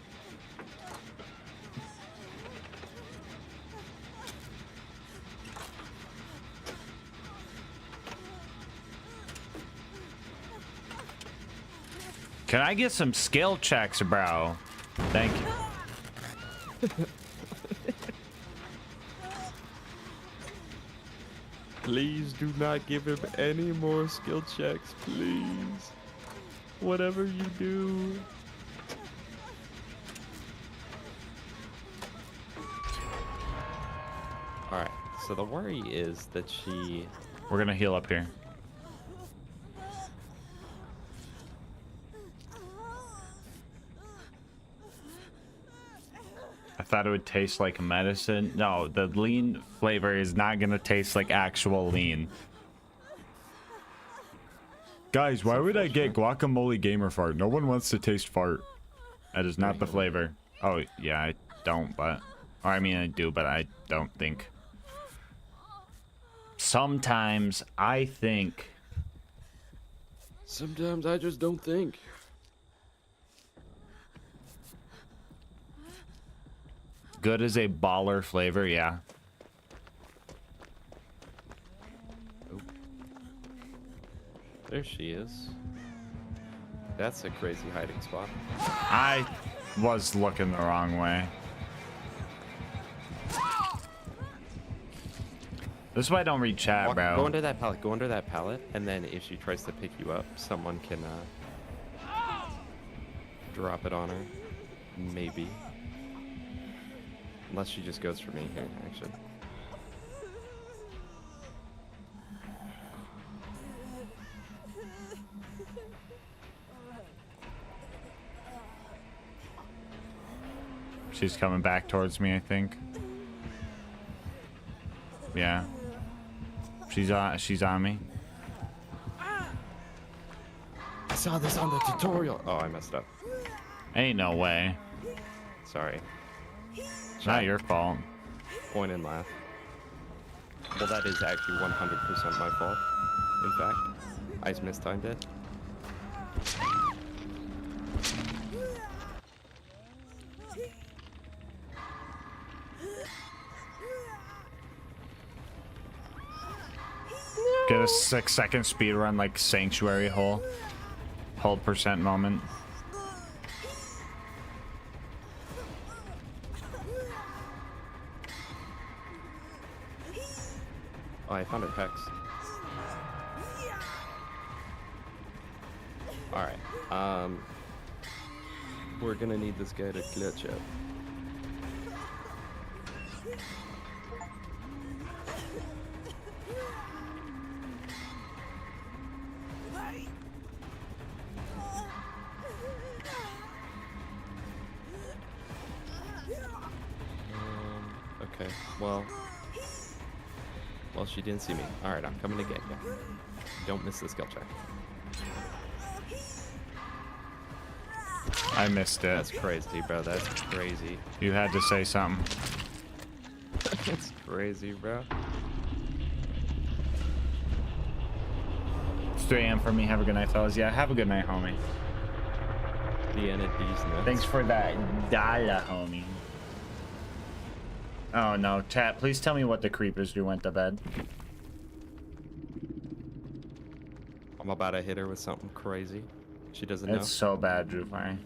Can I get some skill checks, bro? Thank you. Please do not give him any more skill checks, please. Whatever you do. Alright, so the worry is that she... We're gonna heal up here. I thought it would taste like medicine. No, the lean flavor is not gonna taste like actual lean. Guys, why would I get guacamole gamer fart? No one wants to taste fart. That is not the flavor. Oh, yeah, I don't, but... Or, I mean, I do, but I don't think. Sometimes I think... Sometimes I just don't think. Good as a baller flavor, yeah. There she is. That's a crazy hiding spot. I was looking the wrong way. This is why I don't read chat, bro. Go under that pallet. Go under that pallet, and then if she tries to pick you up, someone can drop it on her. Maybe. Unless she just goes for me here, actually. She's coming back towards me, I think. Yeah. She's on me. I saw this on the tutorial. Oh, I messed up. Ain't no way. Sorry. It's not your fault. Point and laugh. Well, that is actually 100% my fault. In fact, I mistimed it. Get a 6-second speed run like Sanctuary Hole. Hold percent moment. Oh, I found a hex. Alright, we're gonna need this guy to glitch out. Okay, well, she didn't see me. Alright, I'm coming to get you. Don't miss the skill check. I missed it. That's crazy, bro. That's crazy. You had to say something. That's crazy, bro. It's 3 a.m. for me. Have a good night, fellas. Yeah, have a good night, homie. Deanna D's nuts. Thanks for that dollar, homie. Oh no, chat, please tell me what the creepers do went to bed. I'm about to hit her with something crazy. She doesn't know. It's so bad, Drew Fire.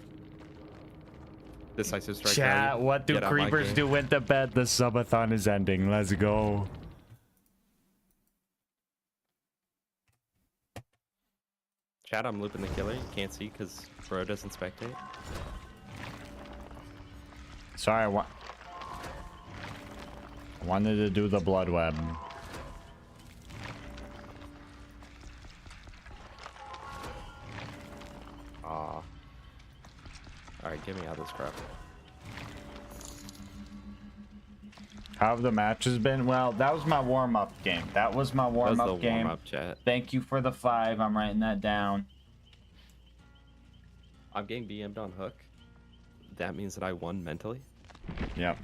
Decisive strike. Chat, value. what do Get on my creepers game. do went to bed? The subathon is ending. Let's go. Chat, I'm looping the killer. You can't see because bro doesn't spectate. Sorry, I wanted to do the blood web. Aw. Alright, get me out of this crap. How have the matches been? Well, that was my warm-up game. That was my warm-up the game. warm-up, chat. Thank you for the 5. I'm writing that down. I'm getting BM'd on hook. That means that I won mentally. Yep.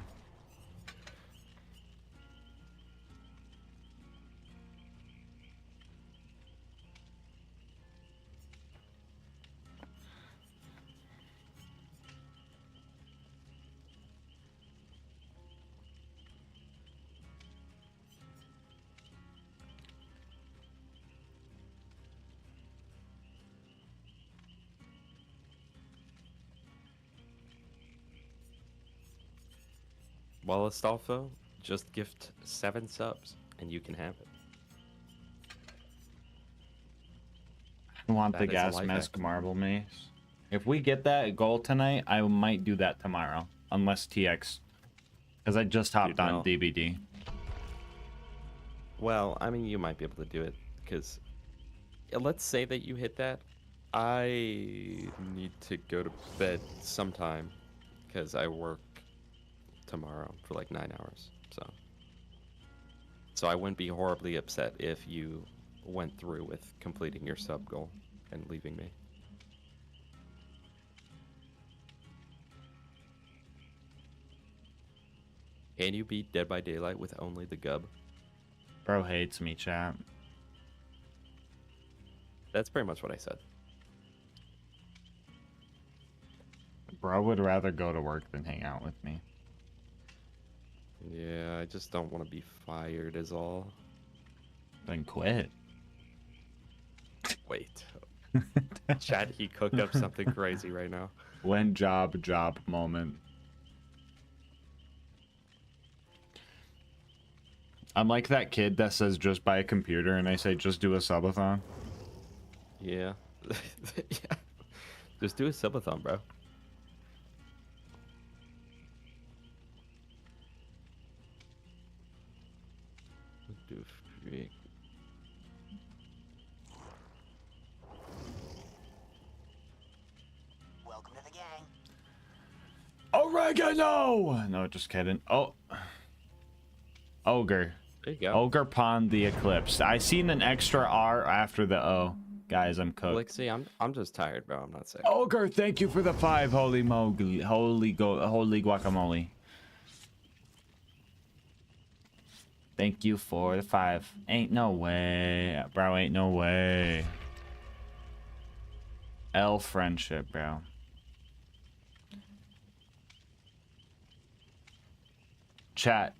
Well, Astolfo, just gift 7 subs and you can have it. I want the That is a gas life mask hack. marble maze. If we get that goal tonight, I might do that tomorrow. Unless TX. Because I just hopped Dude, on no. DBD. Well, I mean, you might be able to do it because let's say that you hit that. I need to go to bed sometime because I work tomorrow for like 9 hours. So I wouldn't be horribly upset if you went through with completing your sub goal and leaving me. Can you beat Dead by Daylight with only the gub? Bro hates me, chat. That's pretty much what I said. Bro would rather go to work than hang out with me. Yeah, I just don't want to be fired is all. Then quit. Wait. Chad, he cooked up something crazy right now. When job moment. I'm like that kid that says just buy a computer and I say just do a subathon. Yeah. Yeah. Just do a subathon, bro. Do freak. Welcome to the gang. Oregano! No, just kidding. Oh. Ogre. There you go. Ogre Pond the Eclipse. I seen an extra R after the O. Guys, I'm cooked. Lexi, I'm just tired, bro. I'm not sick. Ogre, thank you for the 5. Holy moly. Holy guacamole. Thank you for the 5. Ain't no way, bro. Ain't no way. L friendship, bro. Chat.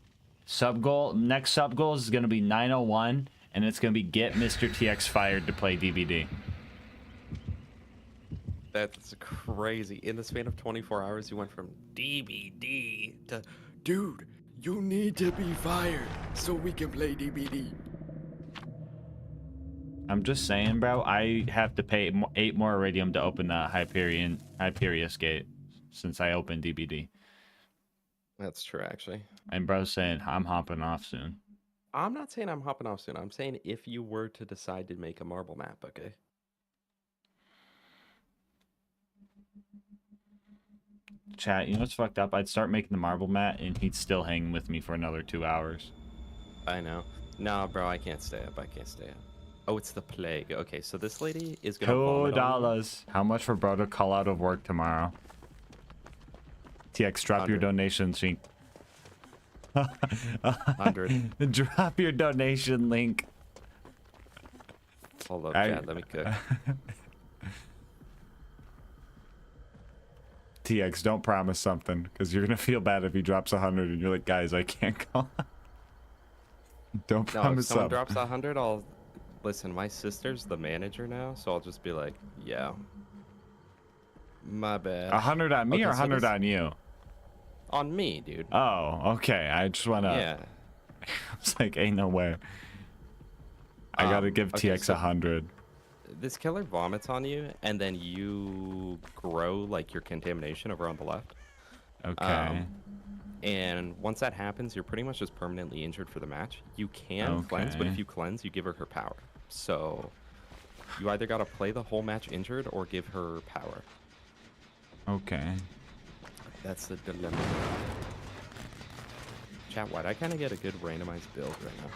Sub goal. Next sub goal is gonna be 901, and it's gonna be get Mr. TX fired to play DBD. That's crazy. In the span of 24 hours, you went from DBD to, dude, you need to be fired so we can play DBD. I'm just saying, bro. I have to pay 8 more iridium to open the Hyperius gate since I opened DBD. That's true, actually. And bro's saying I'm hopping off soon. I'm not saying I'm hopping off soon. I'm saying if you were to decide to make a marble map, okay? Chat, you know what's fucked up? I'd start making the marble mat and he'd still hang with me for another 2 hours. I know. No, bro, I can't stay up. I can't stay up. Oh, it's the plague. Okay, so this lady is gonna vomit on you. $2. How much for bro to call out of work tomorrow? TX, drop your 100. donation link. 100. Drop your donation link. Hold up, Chad. Let me cook. TX, don't promise something, because you're gonna feel bad if he drops 100 and you're like, guys, I can't call. Don't No, if promise someone something. drops 100, I'll listen. My sister's the manager now, so I'll just be like, yeah, my bad. 100 on me Okay, or so 100 this- on you? On me, dude. Oh, okay. I just wanna. Yeah. I was like, ain't no way. I gotta give okay, TX so 100. This killer vomits on you, and then you grow like your contamination over on the left. Okay. And once that happens, you're pretty much just permanently injured for the match. You can cleanse, but Okay. if you cleanse, you give her power. So you either gotta play the whole match injured or give her power. Okay. That's the dilemma. Chat, why'd I kind of get a good randomized build right now?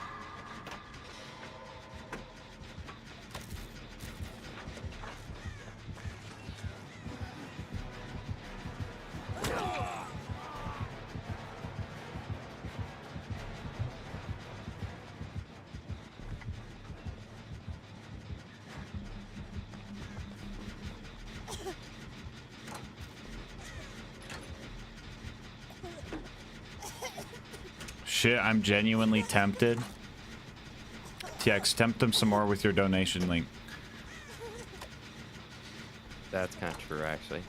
Shit, I'm genuinely tempted. TX, tempt them some more with your donation link. That's kind of true, actually.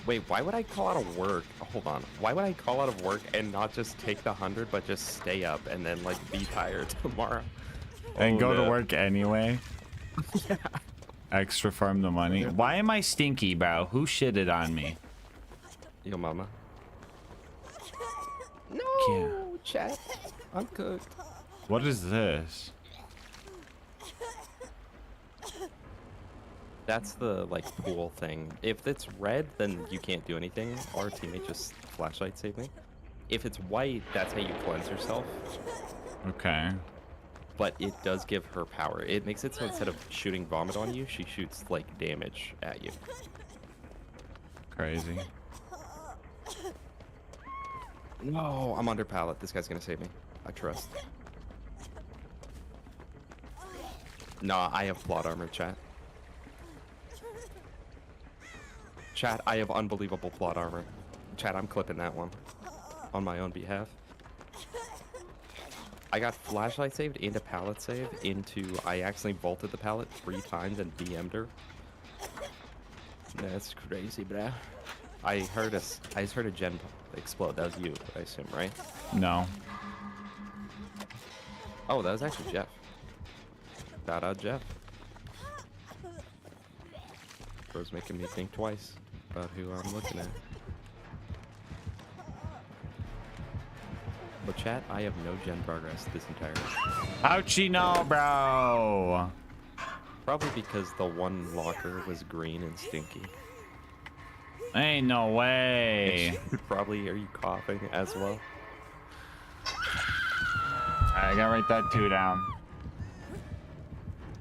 Wait, why would I call out of work? Hold on. Why would I call out of work and not just take the 100, but just stay up and then, like, be tired tomorrow? And Oh, go to no. work anyway? Yeah. Extra farm the money. Why am I stinky, bro? Who shitted on me? Yo, mama. No, Yeah. chat. I'm cooked. What is this? That's the, like, pool thing. If it's red, then you can't do anything. Our teammate just flashlight saved me. If it's white, that's how you cleanse yourself. Okay. But it does give her power. It makes it so instead of shooting vomit on you, she shoots, like, damage at you. Crazy. No, I'm under pallet. This guy's gonna save me. I trust. Nah, I have plot armor, chat. Chat, I have unbelievable plot armor. Chat, I'm clipping that one. On my own behalf. I got flashlight saved into pallet save into... I accidentally vaulted the pallet 3 times and BM'd her. That's crazy, bruh. I just heard a gen explode. That was you, I assume, right? No. Oh, that was actually Jeff. Shout out Jeff. Bro's making me think twice about who I'm looking at. But chat, I have no gen progress this entire How'd you know, bro? Probably because the one locker was green and stinky. Ain't no way. Probably hear you coughing as well. I gotta write that 2 down.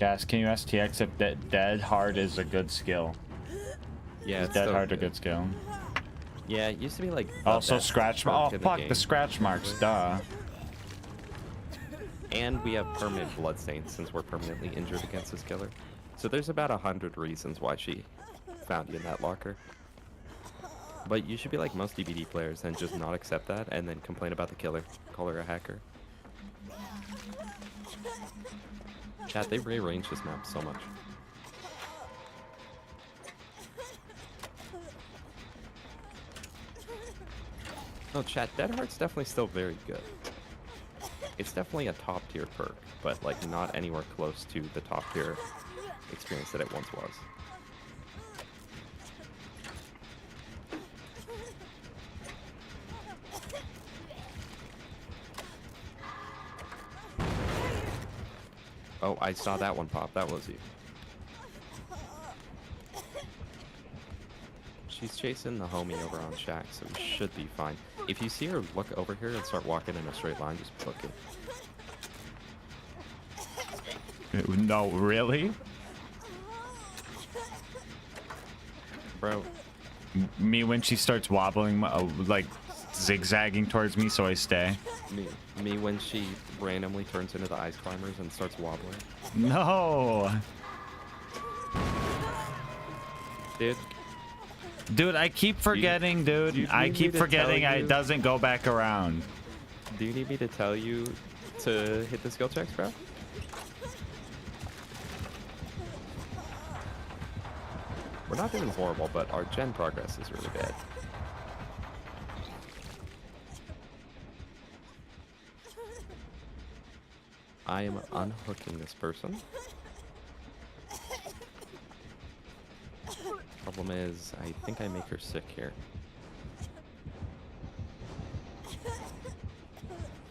Gas, can you ask TX if dead hard is a good skill? Yeah, Is it's dead so hard a good. good skill? Yeah, it used to be like the Also best scratch. perk Oh in the fuck, game. the scratch marks. Duh. And we have permanent bloodstains since we're permanently injured against this killer. So there's about 100 reasons why she found you in that locker. But you should be like most DBD players and just not accept that and then complain about the killer. Call her a hacker. Chat, they rearranged this map so much. No, chat, Dead Heart's definitely still very good. It's definitely a top tier perk, but like not anywhere close to the top tier experience that it once was. Oh, I saw that one pop. That was you. She's chasing the homie over on Shack, so we should be fine. If you see her look over here and start walking in a straight line, just book it. No, really? Bro, Me when she starts wobbling, like zigzagging towards me, so I stay. me when she randomly turns into the ice climbers and starts wobbling. No. Dude, I keep forgetting, do dude. you I need keep me to tell forgetting you? it doesn't go back around. Do you need me to tell you to hit the skill checks, bro? We're not doing horrible, but our gen progress is really bad. I am unhooking this person. Problem is, I think I make her sick here.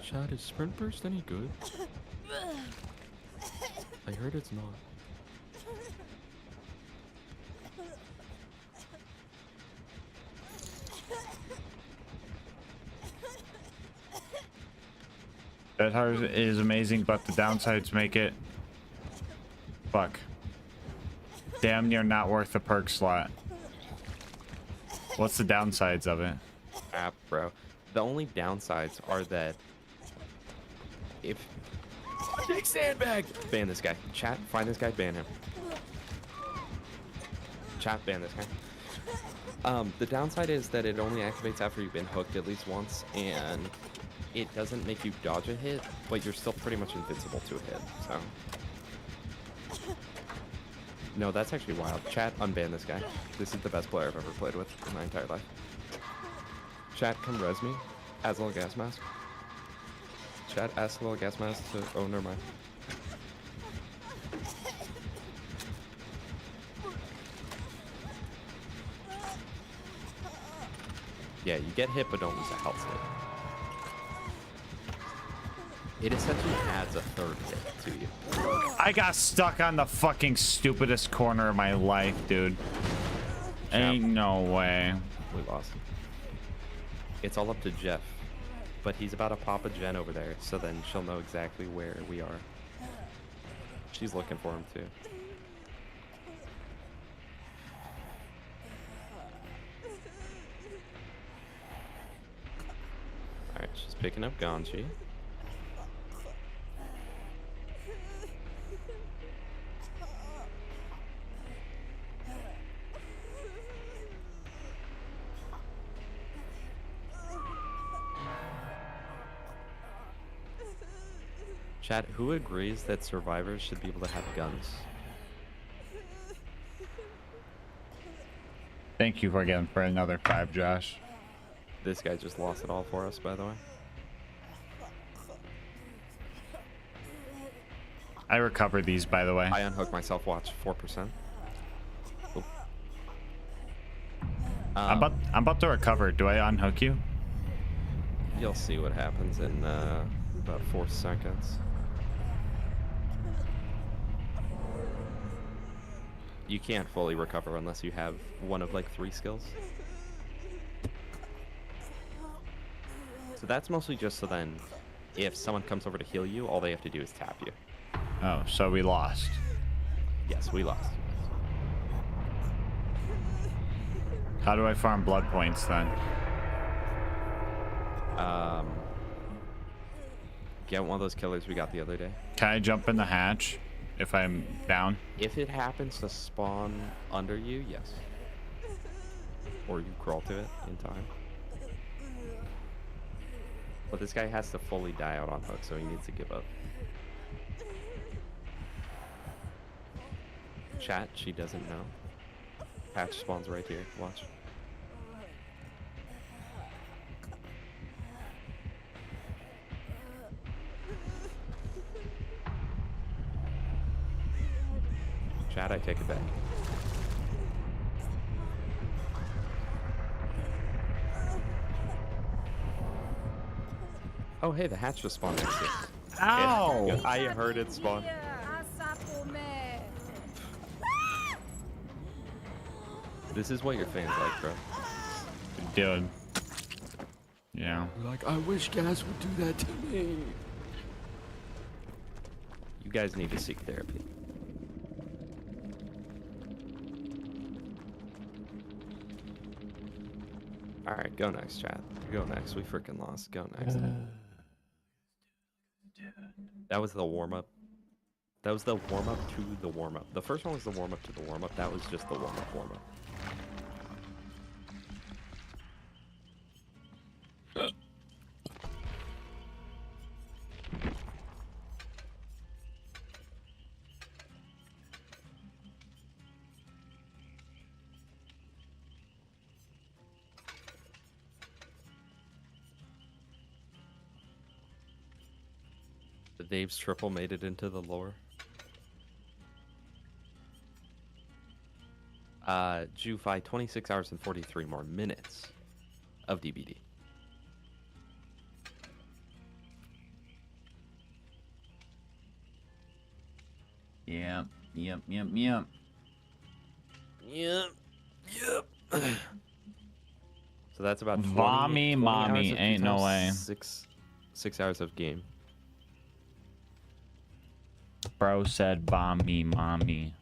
Chad, is sprint burst any good? I heard it's not. That heart is amazing, but the downsides make it fuck. Damn near not worth the perk slot. What's the downsides of it? App, bro. The only downsides are that if big sandbag, ban this guy. Chat, find this guy, ban him. Chat, ban this guy. The downside is that it only activates after you've been hooked at least once, and it doesn't make you dodge a hit, but you're still pretty much invincible to a hit. So, no, that's actually wild. Chat, unban this guy. This is the best player I've ever played with in my entire life. Chat, come res me. As LilGasmask. Chat, ask LilGasmask to. Oh, never mind. Yeah, you get hit, but don't lose a health hit. It essentially adds a third hit to you. I got stuck on the fucking stupidest corner of my life, dude. Ain't no way. We lost. It's all up to Jeff, but he's about to pop a gen over there, so then she'll know exactly where we are. She's looking for him too. Alright, she's picking up Ganji. Chat, who agrees that survivors should be able to have guns? Thank you again for another 5, Josh. This guy just lost it all for us, by the way. I recovered these, by the way. I unhooked myself, watch, 4%. Oop. I'm about to recover. Do I unhook you? You'll see what happens in about 4 seconds. You can't fully recover unless you have one of like 3 skills. So that's mostly just so then if someone comes over to heal you, all they have to do is tap you. Oh, so we lost. Yes, we lost. How do I farm blood points then? get one of those killers we got the other day. Can I jump in the hatch if I'm down? If it happens to spawn under you, yes. Or you crawl to it in time. But this guy has to fully die out on hook, so he needs to give up. Chat, she doesn't know. Hatch spawns right here. Watch. Chat, I take it back. Oh, hey, the hatch just spawned next to it. Ow! I heard it spawn. This is what your fans like, bro. Dude. Yeah. Like, I wish Gas would do that to me. You guys need to seek therapy. Alright, go next, chat. Go next. We freaking lost. Go next. That was the warm-up. That was the warm-up to the warm-up. The first one was the warm-up to the warm-up. That was just the warm-up warm-up. The Dave's triple made it into the lore. Jufi, 26 hours and 43 more minutes of DBD. Yep. Yep. So that's about 20, Vommy 20 mommy, hours of ain't no way. Six hours of game. Bro said bomb me, mommy.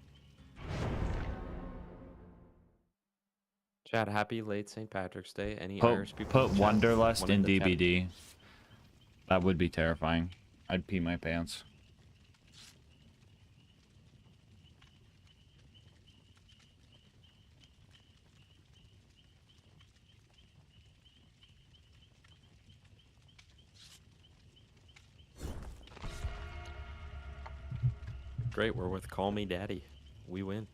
Chad, happy late St. Patrick's Day. Any Irish people? Put in chat? Wonderlust One in the chat. DBD. That would be terrifying. I'd pee my pants. Great, we're with Call Me Daddy. We win.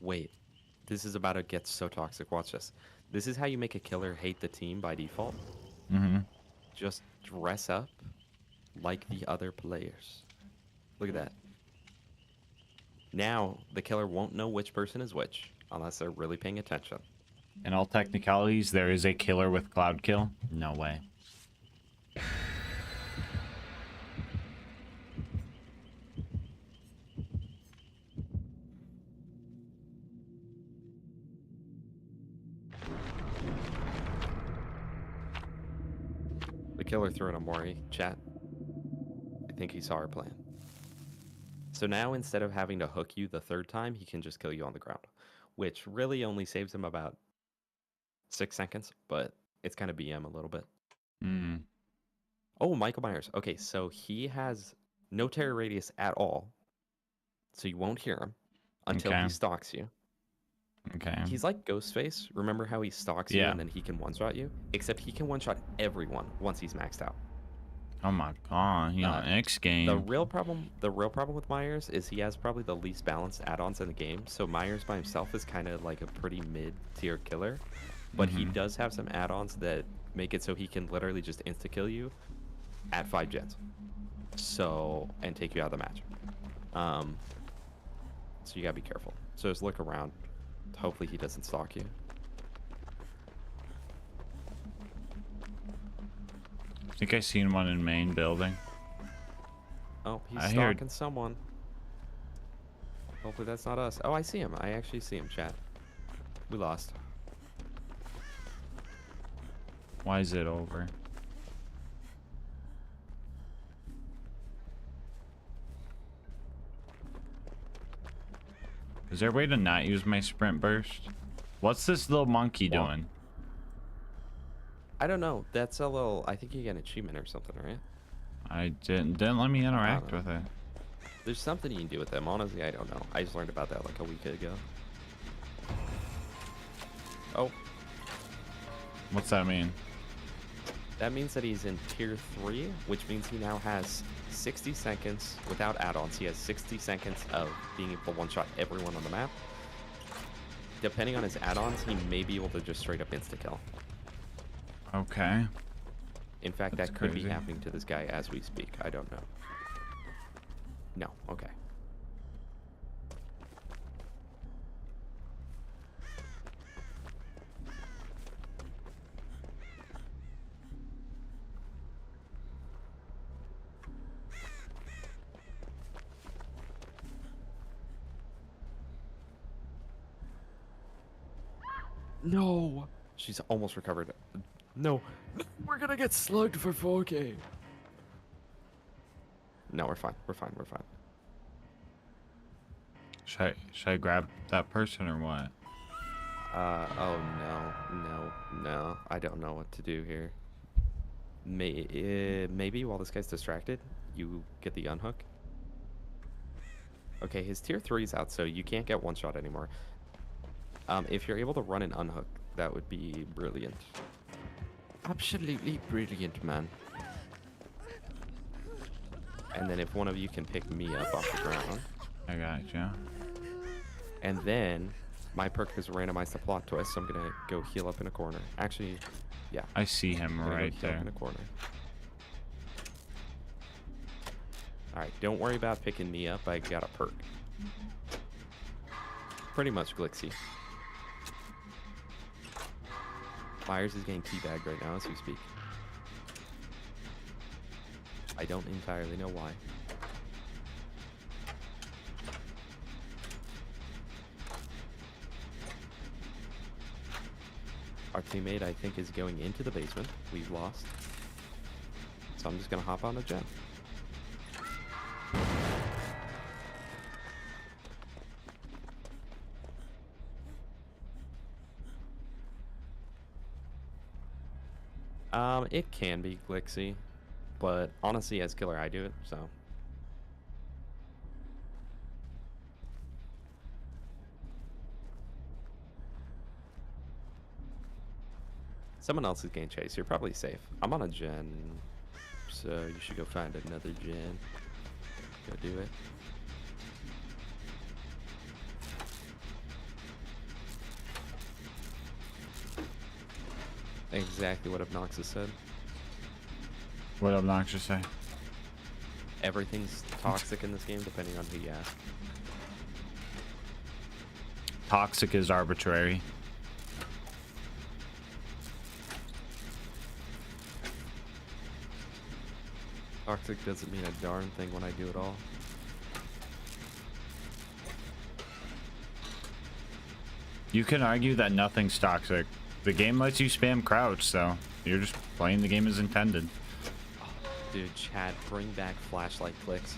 Wait, this is about to get so toxic. Watch this. This is how you make a killer hate the team by default. Mm-hmm. Just dress up like the other players. Look at that. Now, the killer won't know which person is which, unless they're really paying attention. In all technicalities, there is a killer with cloud kill. No way. The killer threw in a Mori. Chat. I think he saw our plan. So now, instead of having to hook you the third time, he can just kill you on the ground. Which really only saves him about 6 seconds, but it's kind of BM a little bit. Mm. Oh, Michael Myers. Okay, so he has no terror radius at all. So you won't hear him until Okay. he stalks you. Okay. He's like Ghostface. Remember how he stalks you Yeah. and then he can one-shot you? Except he can one-shot everyone once he's maxed out. Oh my god, he on X game. The real problem with Myers is he has probably the least balanced add-ons in the game. So Myers by himself is kind of like a pretty mid-tier killer, but he does have some add-ons that make it so he can literally just insta-kill you at 5 gens. So, and take you out of the match. So you gotta be careful. So just look around. Hopefully he doesn't stalk you. I think I seen one in main building. Oh, he's I stalking heard- someone. Hopefully that's not us. Oh, I see him. I actually see him, chat. We lost. Why is it over? Is there a way to not use my sprint burst? What's this little monkey Well, doing? I don't know. That's a little. I think you get an achievement or something, right? I didn't let me interact know. with it. There's something you can do with them. Honestly, I don't know. I just learned about that like a week ago. Oh, What's that mean? that means that he's in tier 3, which means he now has 60 seconds without add-ons. He has 60 seconds of being able to one-shot everyone on the map. Depending on his add-ons, he may be able to just straight up insta-kill. Okay. In fact, That's that could be crazy. happening to this guy as we speak. I don't know. No, okay. No! She's almost recovered. No. We're gonna get slugged for 4K. No, we're fine. We're fine. We're fine. Should I grab that person or what? Oh no. I don't know what to do here. Maybe while this guy's distracted, you get the unhook. Okay, his tier 3 is out, so you can't get one shot anymore. If you're able to run an unhook, that would be brilliant. Absolutely brilliant, man. And then if one of you can pick me up off the ground, I got you. and then my perk has randomized the plot twist, so I'm gonna go heal up in a corner. Actually, yeah, I see him I'm gonna right go heal up there. in a corner. All right, don't worry about picking me up. I got a perk. Pretty much glitzy. Myers is getting teabagged right now as we speak. I don't entirely know why. Our teammate, I think, is going into the basement. We've lost. So I'm just going to hop on a gen. It can be glitzy, but honestly, as killer, I do it, so. Someone else is getting chased. You're probably safe. I'm on a gen, so you should go find another gen. Go do it. Exactly what Obnoxious said. What Obnoxious say? Everything's toxic in this game, depending on who you ask. Toxic is arbitrary. Toxic doesn't mean a darn thing when I do it all. You can argue that nothing's toxic. The game lets you spam crouch, so you're just playing the game as intended. Dude, Chad, bring back flashlight clicks.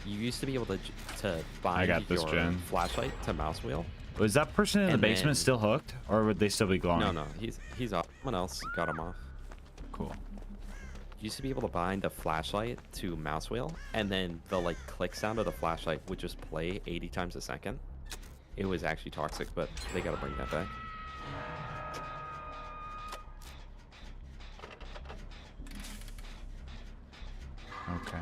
You used to be able to bind got this, your Jen. flashlight to mouse wheel. Was that person in the And basement then- still hooked, or would they still be glowing? No, he's off. Someone else got him off. Cool. You used to be able to bind the flashlight to mouse wheel, and then the like click sound of the flashlight would just play 80 times a second. It was actually toxic, but they gotta bring that back. Okay.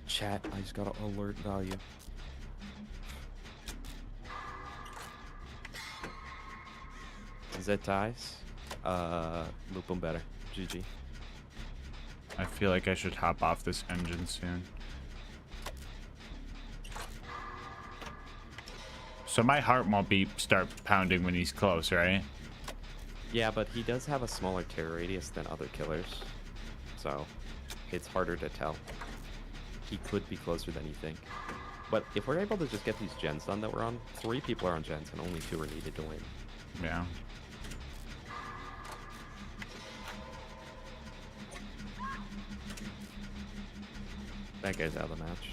Chat, I just got an alert value. Is that ties? Loop them better. GG. I feel like I should hop off this engine soon. So my heart won't start pounding when he's close, right? Yeah, but he does have a smaller tear radius than other killers, so it's harder to tell. He could be closer than you think. But if we're able to just get these gens done that we're on, 3 people are on gens and only 2 are needed to win. Yeah. That guy's out of the match.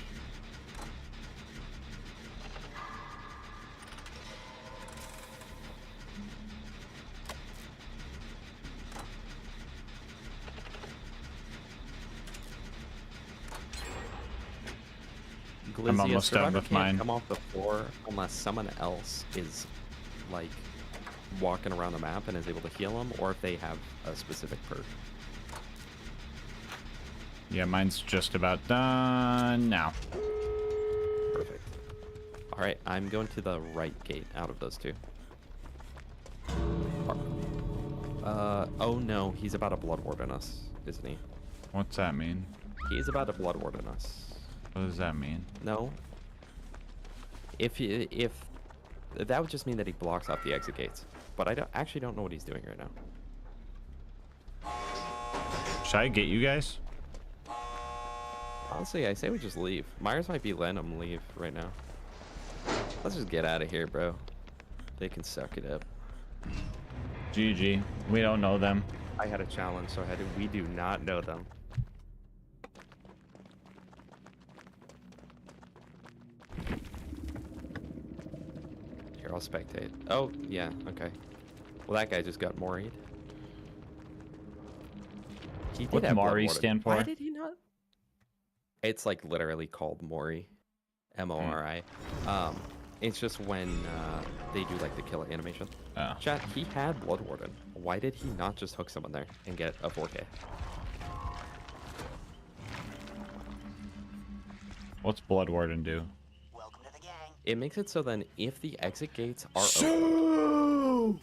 Glizzy, almost done with can't mine. come off the floor unless someone else is like walking around the map and is able to heal them, or if they have a specific perk. Yeah, mine's just about done now. Perfect. All right, I'm going to the right gate out of those two. Oh no, he's about to blood warden us, isn't he? What's that mean? He's about to blood warden us. What does that mean? No. If that would just mean that he blocks off the exit gates, but I actually don't know what he's doing right now. Should I get you guys? Honestly, I say we just leave. Myers might be letting him leave right now. Let's just get out of here, bro. They can suck it up. GG. We don't know them. I had a challenge, so we do not know them. Here, I'll spectate. Oh, yeah, okay. Well, that guy just got moried. He did What's have blood Mori warden. stand for? Why did he not? It's like literally called Mori. M-O-R-I. It's just when they do like the kill animation. Oh. Chat, he had blood warden. Why did he not just hook someone there and get a 4K? What's Blood Warden do? Welcome to the gang. It makes it so then if the exit gates are open, So,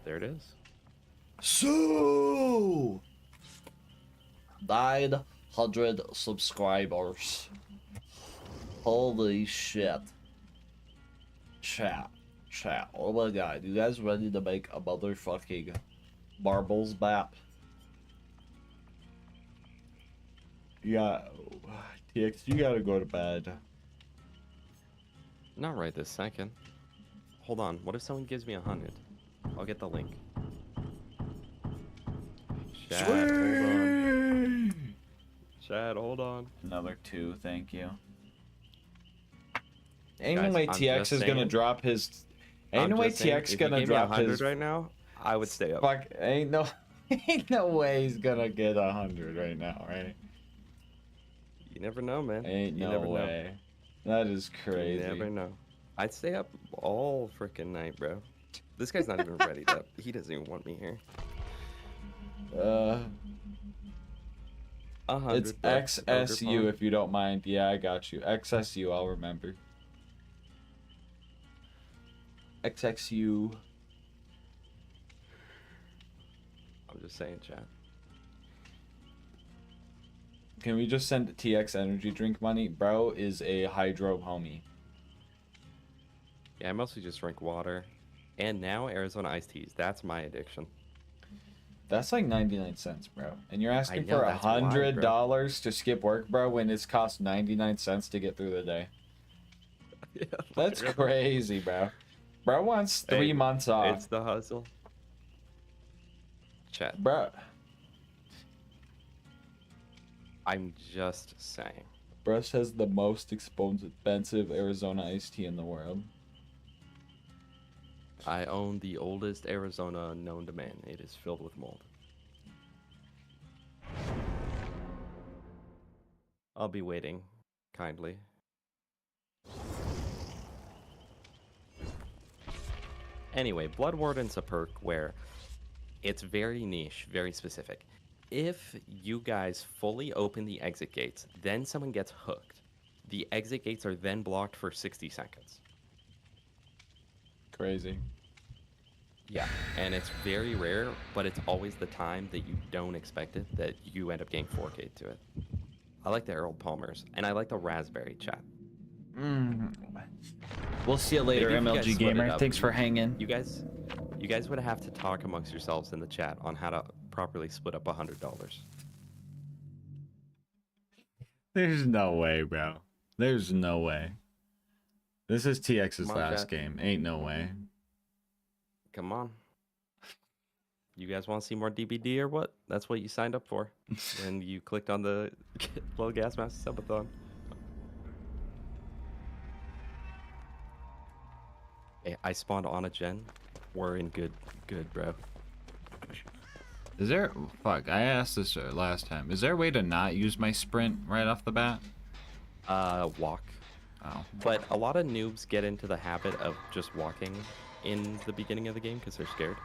there it is. so 900 subscribers. Holy shit. Chat. Oh my god, you guys ready to make a motherfucking marbles map? Yeah. TX, you gotta go to bed. Not right this second. Hold on. What if someone gives me 100? I'll get the link. Chat, hold on. Chat, hold on. Another 2, thank you. Guys, Anyway, I'm TX just is gonna saying- drop his. I'm Anyway, just saying, TX if you gonna gave me drop 100 his. right now, I would stay up. Fuck, ain't no way he's gonna get 100 right now, right? You never know, man. Ain't you no never way. That is Know. crazy. You never know. I'd stay up all freaking night, bro. This guy's not even ready to. He doesn't even want me here. 100. It's bro. XSU Ogre if you don't mind. Yeah, I got you. XSU, I'll remember. XXU. I'm just saying, chat. Can we just send TX energy drink money? Bro is a hydro homie. Yeah, I mostly just drink water. And now Arizona iced teas. That's my addiction. That's like 99 cents, bro. And you're asking know, for that's why, $100 to skip work, bro, when it's cost 99 cents to get through the day. Yeah, That's crazy, bro. Bro wants 3 Hey, months off. It's the hustle. Chat. Bro. I'm just saying. Bro has the most expensive Arizona iced tea in the world. I own the oldest Arizona known to man. It is filled with mold. I'll be waiting, kindly. Anyway, Blood Warden's a perk where it's very niche, very specific. If you guys fully open the exit gates, then someone gets hooked. The exit gates are then blocked for 60 seconds. Crazy. Yeah, and it's very rare, but it's always the time that you don't expect it that you end up getting 4K to it. I like the Harold Palmers, and I like the Raspberry chat. We'll see you later, Maybe if you guys MLG split it Gamer. up, Thanks for hanging. You guys would have to talk amongst yourselves in the chat on how to properly split up $100. There's no way, bro. There's no way. This is TX's Come on, last chat. game. Ain't no way. Come on. You guys want to see more DBD or what? That's what you signed up for. And you clicked on the LilGasmask Subathon. Hey, I spawned on a gen. We're in good, bro. Is there... Fuck, I asked this last time. Is there a way to not use my sprint right off the bat? Walk. Oh. But a lot of noobs get into the habit of just walking in the beginning of the game because they're scared.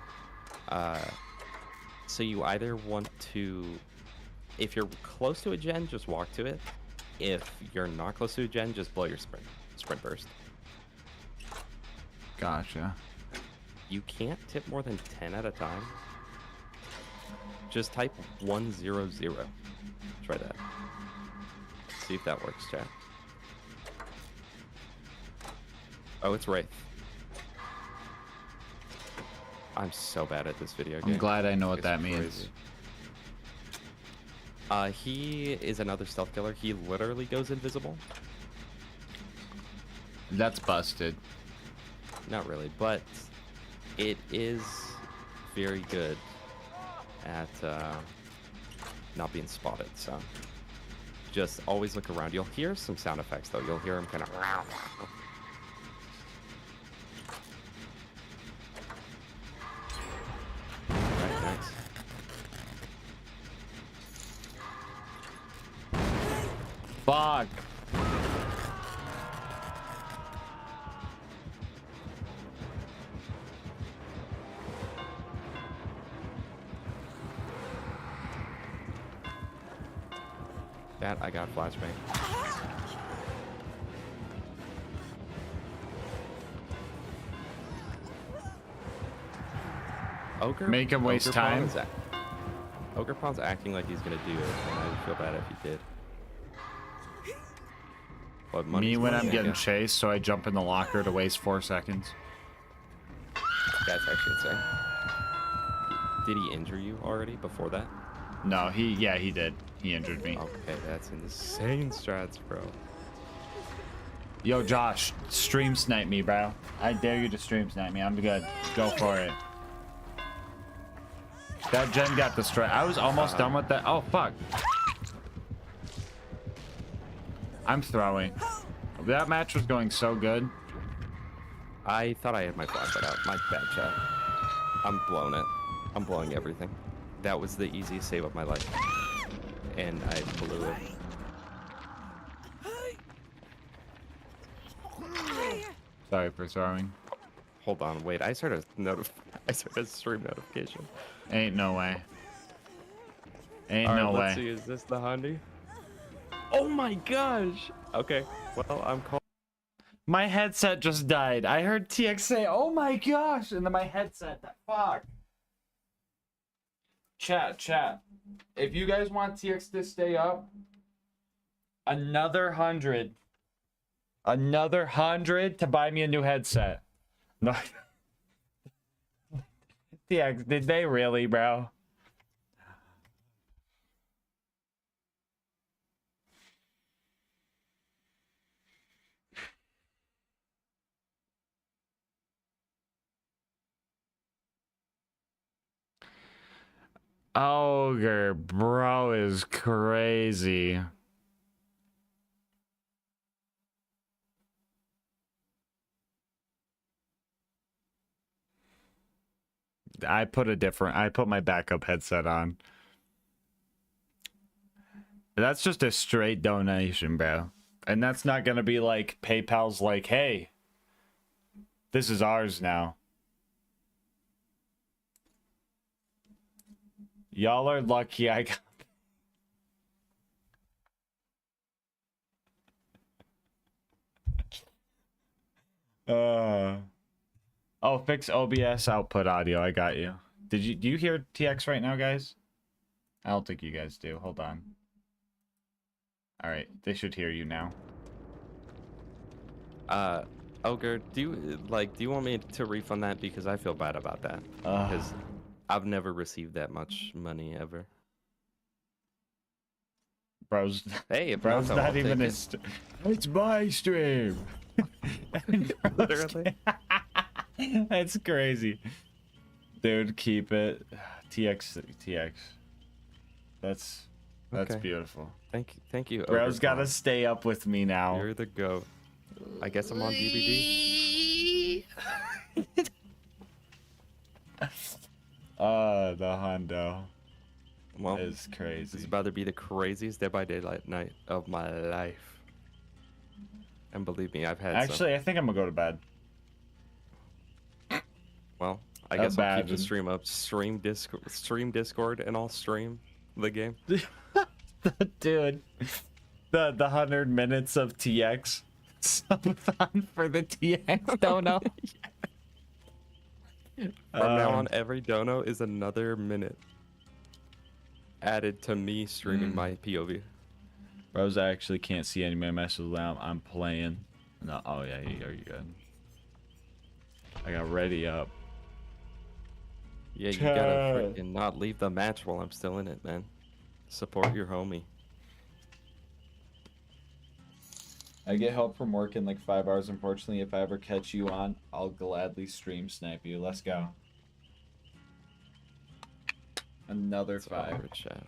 So you either want to, if you're close to a gen, just walk to it. If you're not close to a gen, just blow your sprint burst. Gotcha. You can't tip more than 10 at a time. Just type 100. Try that. See if that works, chat. Oh, it's Wraith. I'm so bad at this video game. I'm glad I know what It's that means. crazy. He is another stealth killer. He literally goes invisible. That's busted. Not really, but it is very good at not being spotted. So just always look around. You'll hear some sound effects though. You'll hear him kind of. Right, nice. Fuck. That I got flashbang. Ogre. Make him waste time. Ogre Pawn's acting like he's gonna do it, and I would feel bad if he did. But Me money's when money, I'm I getting guess. chased, so I jump in the locker to waste 4 seconds. That's actually insane. Did he injure you already before that? No, he did. He injured me. Okay, that's insane strats, bro. Yo, Josh, stream snipe me, bro. I dare you to stream snipe me. I'm good. Go for it. That gen got destroyed. I was almost done with that. Oh, fuck. I'm throwing. That match was going so good. I thought I had my flashlight out. My bad, chat. I'm blowing it. I'm blowing everything. That was the easiest save of my life. And I blew it. Sorry for throwing. Hold on, wait. I started a stream notification. Ain't no way. Ain't All right, no let's way. see. Is this the Hyundai? Oh my gosh. Okay. Well, I'm calling. My headset just died. I heard TX say, "Oh my gosh," and then my headset. Fuck. Chat. If you guys want TX to stay up, another 100. Another 100 to buy me a new headset. No. TX, did they really, bro? Ogre, bro, is crazy. I put my backup headset on. That's just a straight donation, bro. And that's not gonna be like PayPal's like, hey, this is ours now. Y'all are lucky I got. Oh, fix OBS output audio. I got you. Do you hear TX right now, guys? I don't think you guys do. Hold on. All right, they should hear you now. Ogre, do you want me to refund that, because I feel bad about that, because I've never received that much money ever. Bro's Hey, if bro's not, not I'll even take a it's my stream. Literally. That's crazy. Dude, keep it. TX. That's Okay. beautiful. Thank you. Bro's Ogre gotta Pawn. stay up with me now. You're the goat. I guess I'm on DVD. The Hondo Well, is this is crazy. about to be the craziest Dead by Daylight night of my life. And believe me, I've had Actually, I think I'm gonna go to bed. some. Well, I guess I'll keep the Imagine. stream up. Stream Discord, and I'll stream the game. Dude, the 100 minutes of TX subathon for the TX dono. From now on, every dono is another minute added to me streaming my POV. Bros, I actually can't see any of my messages now. I'm playing. No, oh yeah, you're good. I got ready up. Yeah, you gotta freaking not leave the match while I'm still in it, man. Support your homie. I get help from work in like 5 hours. Unfortunately, if I ever catch you on, I'll gladly stream snipe you. Let's go. Another It's all 5. over chat.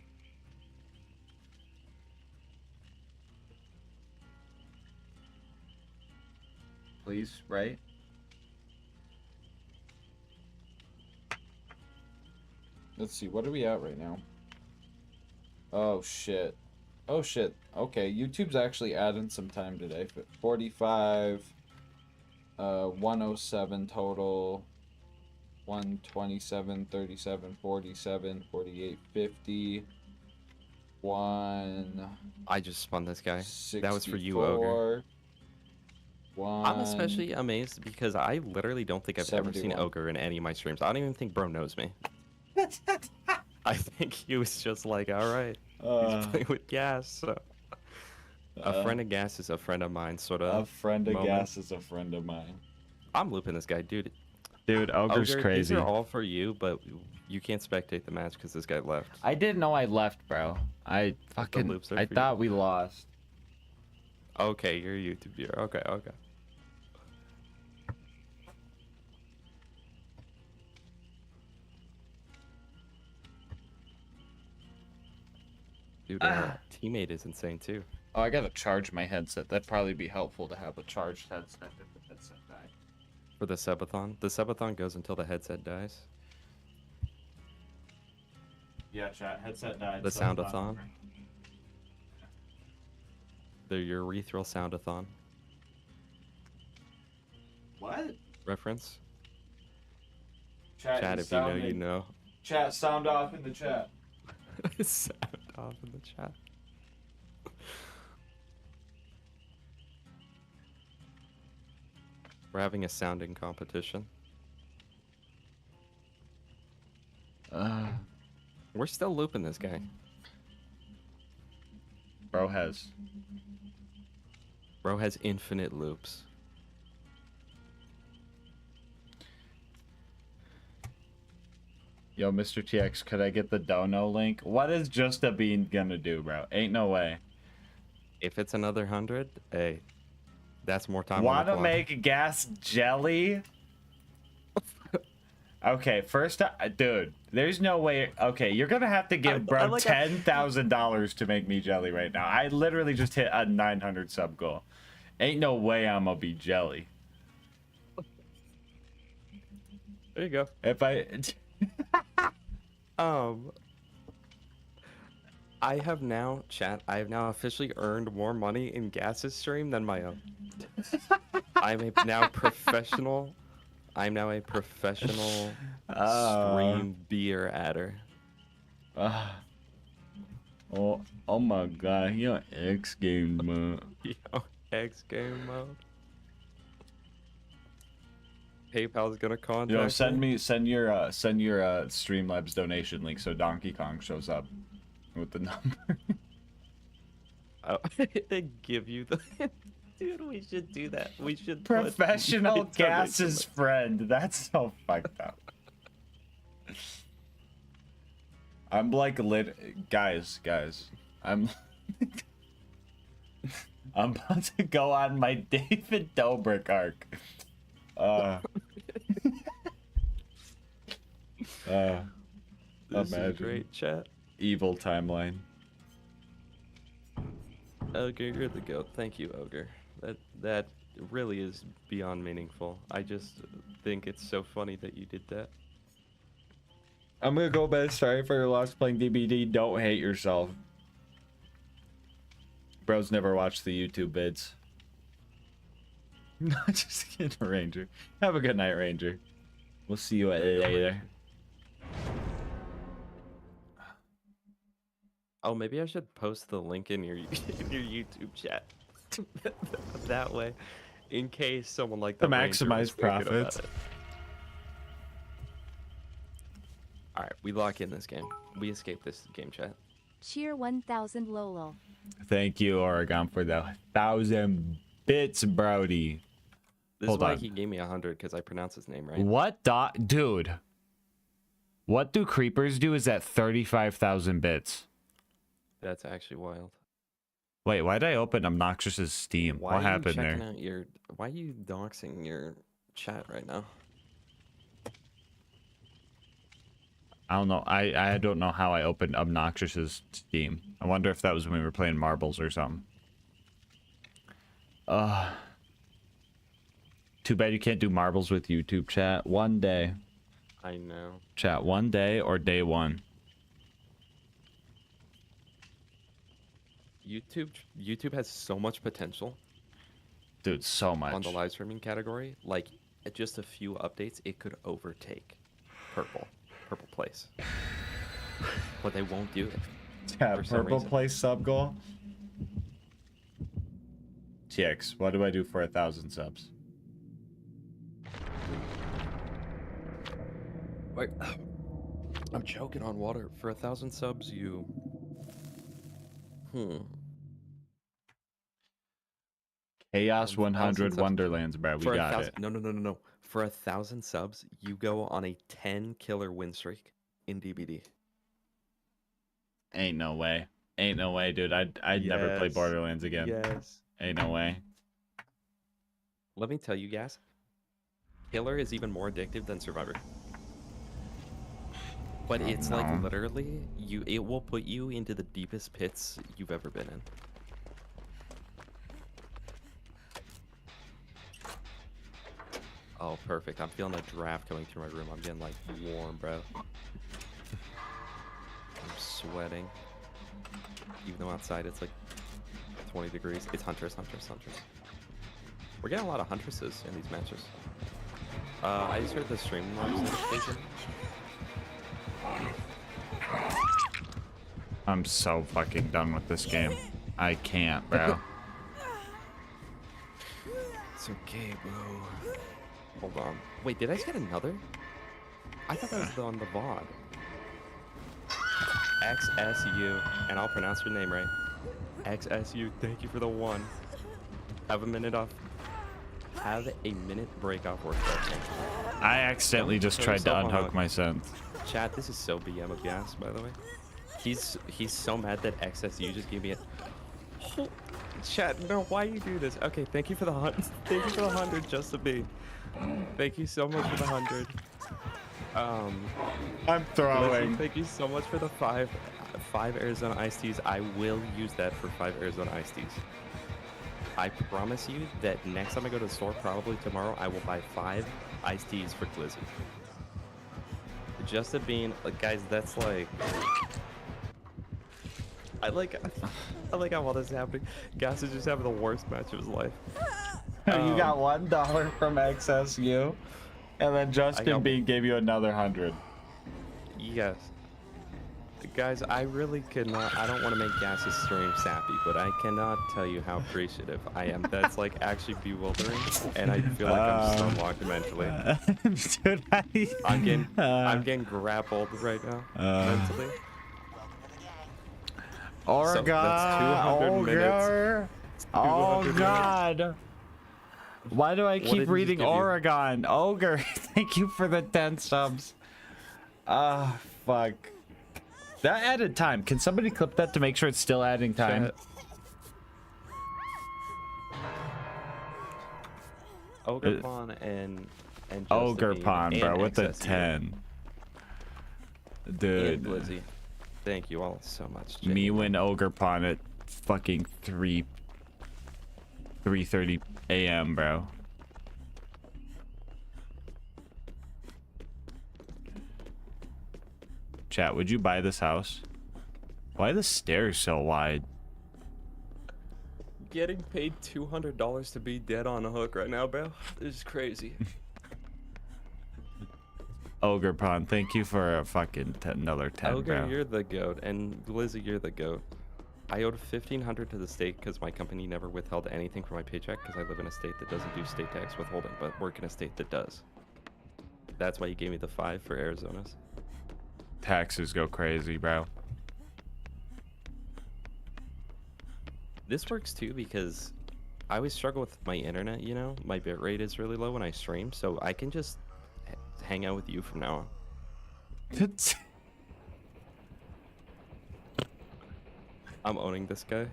Please, right? Let's see, what are we at right now? Oh shit. Oh shit. Okay, YouTube's actually adding some time today. 45, 107 total, 127, 37, 47, 48, 50, 1. I just spun this guy. 64, That was for you, Ogre. 1. I'm especially amazed because I literally don't think I've ever seen 71. Ogre in any of my streams. I don't even think bro knows me. I think he was just like, all right, he's playing with gas. So. A friend of gas is a friend of mine, sort of. A friend of moment. gas is a friend of mine. I'm looping this guy, dude. Dude, Ogre's Ogre, crazy. These are all for you, but you can't spectate the match because this guy left. I didn't know I left, bro. I fucking. loops are I for you. thought we lost. Okay, you're a YouTube viewer. Okay, okay. Dude, our teammate is insane too. Oh, I gotta charge my headset. That'd probably be helpful to have a charged headset if the headset died. For the Subathon. The Subathon goes until the headset dies. Yeah, chat. Headset died. The Soundathon. The urethral Soundathon. What? Reference? Chat, If you know, you know. Chat, sound off in the chat. Sound off in the chat. We're having a sounding competition. We're still looping this guy. Bro has. Bro has infinite loops. Yo, Mr. TX, could I get the dono link? What is Just a Bean gonna do, bro? Ain't no way. If it's another 100, hey, that's more time. Wanna on the clock. make gas jelly? Okay, first, dude, there's no way. Okay, you're gonna have to give bro like $10,000 to make me jelly right now. I literally just hit a 900 sub goal. Ain't no way I'm gonna be jelly. There you go. If I, I have now, chat. I have now officially earned more money in Gas's stream than my own. I'm a now professional. I'm now a professional stream beer adder. oh my god, you're X Games mode. Yo, X game mode. PayPal's gonna contact Yo, send your Streamlabs donation link so Donkey Kong shows up with the number. I'll give you the. Dude, we should do that. We should. Professional put Gas's friend. That's so fucked up. I'm like guys. I'm about to go on my David Dobrik arc. This is Imagine. great, chat. Evil timeline. Ogre, you're the goat. Thank you, Ogre. That really is beyond meaningful. I just think it's so funny that you did that. I'm gonna go bed. Sorry for your loss playing DBD. Don't hate yourself. Bros never watch the YouTube vids. Just kidding, Ranger. Have a good night, Ranger. We'll see you later. Oh, maybe I should post the link in your in your YouTube chat. That way, in case someone like To the Ranger maximize was thinking about profits. it. All right, we lock in this game. We escape this game chat. Cheer 1000 Lolo. Thank you, Oregon, for the 1,000 bits, Brody. This Hold is why on. he gave me 100 because I pronounced his name right. What dude? What do creepers do is at 35,000 bits? That's actually wild. Wait, why did I open Obnoxious's Steam? Why What are you happened checking there? out your? Why are you doxing your chat right now? I don't know. I don't know how I opened Obnoxious's Steam. I wonder if that was when we were playing marbles or something. Too bad you can't do marbles with YouTube chat. One day. I know. Chat, one day or day one. YouTube has so much potential Dude, so much. on the live streaming category. Like, at just a few updates, it could overtake purple place. But they won't do it. Yeah, for some purple reason. play sub goal. TX, what do I do for 1,000 subs? Wait, I'm choking on water. For 1,000 subs, you. Chaos 1,000 100 subs. Wonderlands, bro. We For got 1,000 it. No. For 1,000 subs, you go on a 10 killer win streak in DBD. Ain't no way. Ain't no way, dude. I'd never play Yes. Borderlands again. Yes. Ain't no way. Let me tell you guys, Killer is even more addictive than Survivor. But it's like no. literally, it will put you into the deepest pits you've ever been in. Oh, perfect. I'm feeling a draft coming through my room. I'm getting like warm, bro. I'm sweating. Even though outside it's like 20 degrees. It's Huntress. We're getting a lot of Huntresses in these matches. I just heard the stream notification. I'm so fucking done with this game. I can't, bro. It's okay, bro. Hold on. Wait, did I just get another? I thought that was on the VOD. XSU, and I'll pronounce your name right. XSU, thank you for the one. Have a minute off. Have a minute break off work. I accidentally Don't just throw tried to yourself on unhook hook. my synth. Chat, this is so BM of gas, by the way. He's so mad that XSU just gave me a. Oh, chat, no, why you do this? Okay, thank you for the thank you for the 100, just to be. Thank you so much for the 100. I'm Listen, throwing. thank you so much for the five Arizona iced teas. I will use that for 5 Arizona iced teas. I promise you that next time I go to the store, probably tomorrow, I will buy 5 iced teas for Glizzy. Just a bean, like, guys, that's like. I like how all this is happening. Gas is just having the worst match of his life. You got $1 from XSU, and then Justin got- Bean gave you another 100. Yes. Guys, I really could not. I don't want to make Gas's stream sappy, but I cannot tell you how appreciative I am. That's like actually bewildering, and I feel like I'm stonewalked mentally. Dude, I'm getting grappled right now mentally. Oregon. that's 200 minutes. Ogre. Oh 200 God. Why do I did he keep just reading give you? Oregon? Ogre, thank you for the 10 subs. Ah, fuck. That added time. Can somebody clip that to make sure it's still adding time? Chat. Ogrepon and Justin Ogre Bean Pond, bro, and with the XSU 10. and Dude. Blizzy. Thank you all so much. Me genuinely. win Ogre Pond at fucking 3:30 a.m., bro. Chat, would you buy this house? Why are the stairs so wide? getting paid $200 to be dead on a hook right now, bro. This is crazy. Ogre Pond, thank you for a fucking another 10, Ogre, bro. you're the goat, and Glizzy, you're the goat. I owed $1,500 to the state because my company never withheld anything from my paycheck because I live in a state that doesn't do state tax withholding, but work in a state that does. That's why you gave me the 5 for Arizona's. Taxes go crazy, bro. This works too because I always struggle with my internet, you know? My bitrate is really low when I stream, so I can just hang out with you from now on. I'm owning this guy.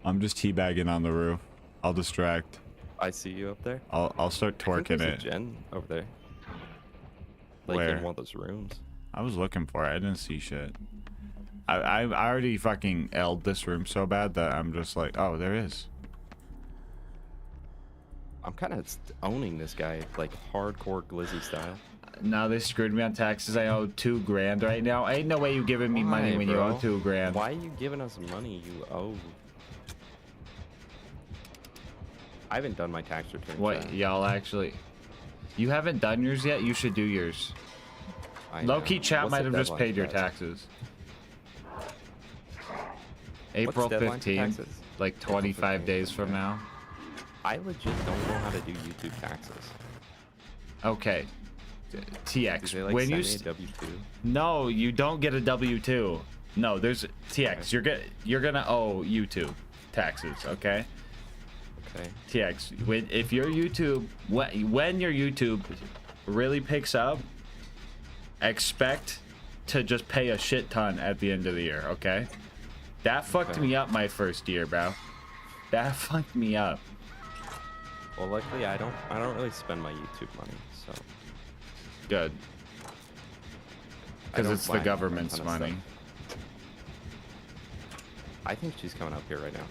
I'm just teabagging on the roof. I'll distract. I see you up there. I'll start I think twerking there's it. a gen over there. Like Where? in one of those rooms. I was looking for it. I didn't see shit. I already fucking L'd this room so bad that I'm just like, oh, there is. I'm kind of owning this guy, like hardcore Glizzy style. Now they screwed me on taxes. I owe $2 grand right now. Ain't no way you giving me money Why, when you bro? owe $2 grand. Why are you giving us money you owe? I haven't done my tax return. What, Chat. y'all actually? You haven't done yours yet? You should do yours. I know. Low-key chat What's might the have just deadline paid for your guys? taxes. April What's the deadline for 15th, taxes? like April 25 15th, days from okay. now. I legit don't know how to do YouTube taxes. Okay. Do TX, they like when send you me a W-2? no, you don't get a W2. No, there's TX. You're gonna owe YouTube taxes, okay? Okay. TX, if your YouTube when your YouTube really picks up, expect to just pay a shit ton at the end of the year, okay? That fucked Okay. me up my first year, bro. That fucked me up. Well, luckily I don't really spend my YouTube money, so Good. I Because don't it's the buy a government's ton of money. stuff. I think she's coming up here right now.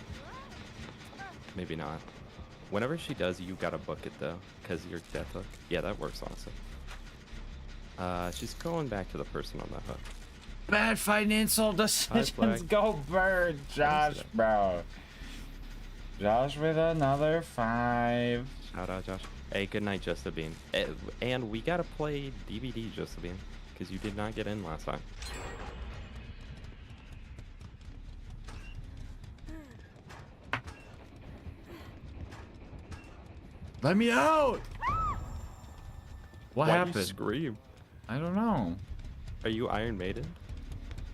Maybe not. Whenever she does, you gotta book it though, because you're death hook. Yeah, that works honestly. She's going back to the person on that hook. Bad financial decisions. Flag. Go bird, Josh, bro. Josh with another 5. Shout out, Josh. Hey, good night, Just a Bean. And we gotta play DVD, Just a Bean, because you did not get in last time. Let me out! What Why'd happened? You scream. I don't know. Are you Iron Maiden?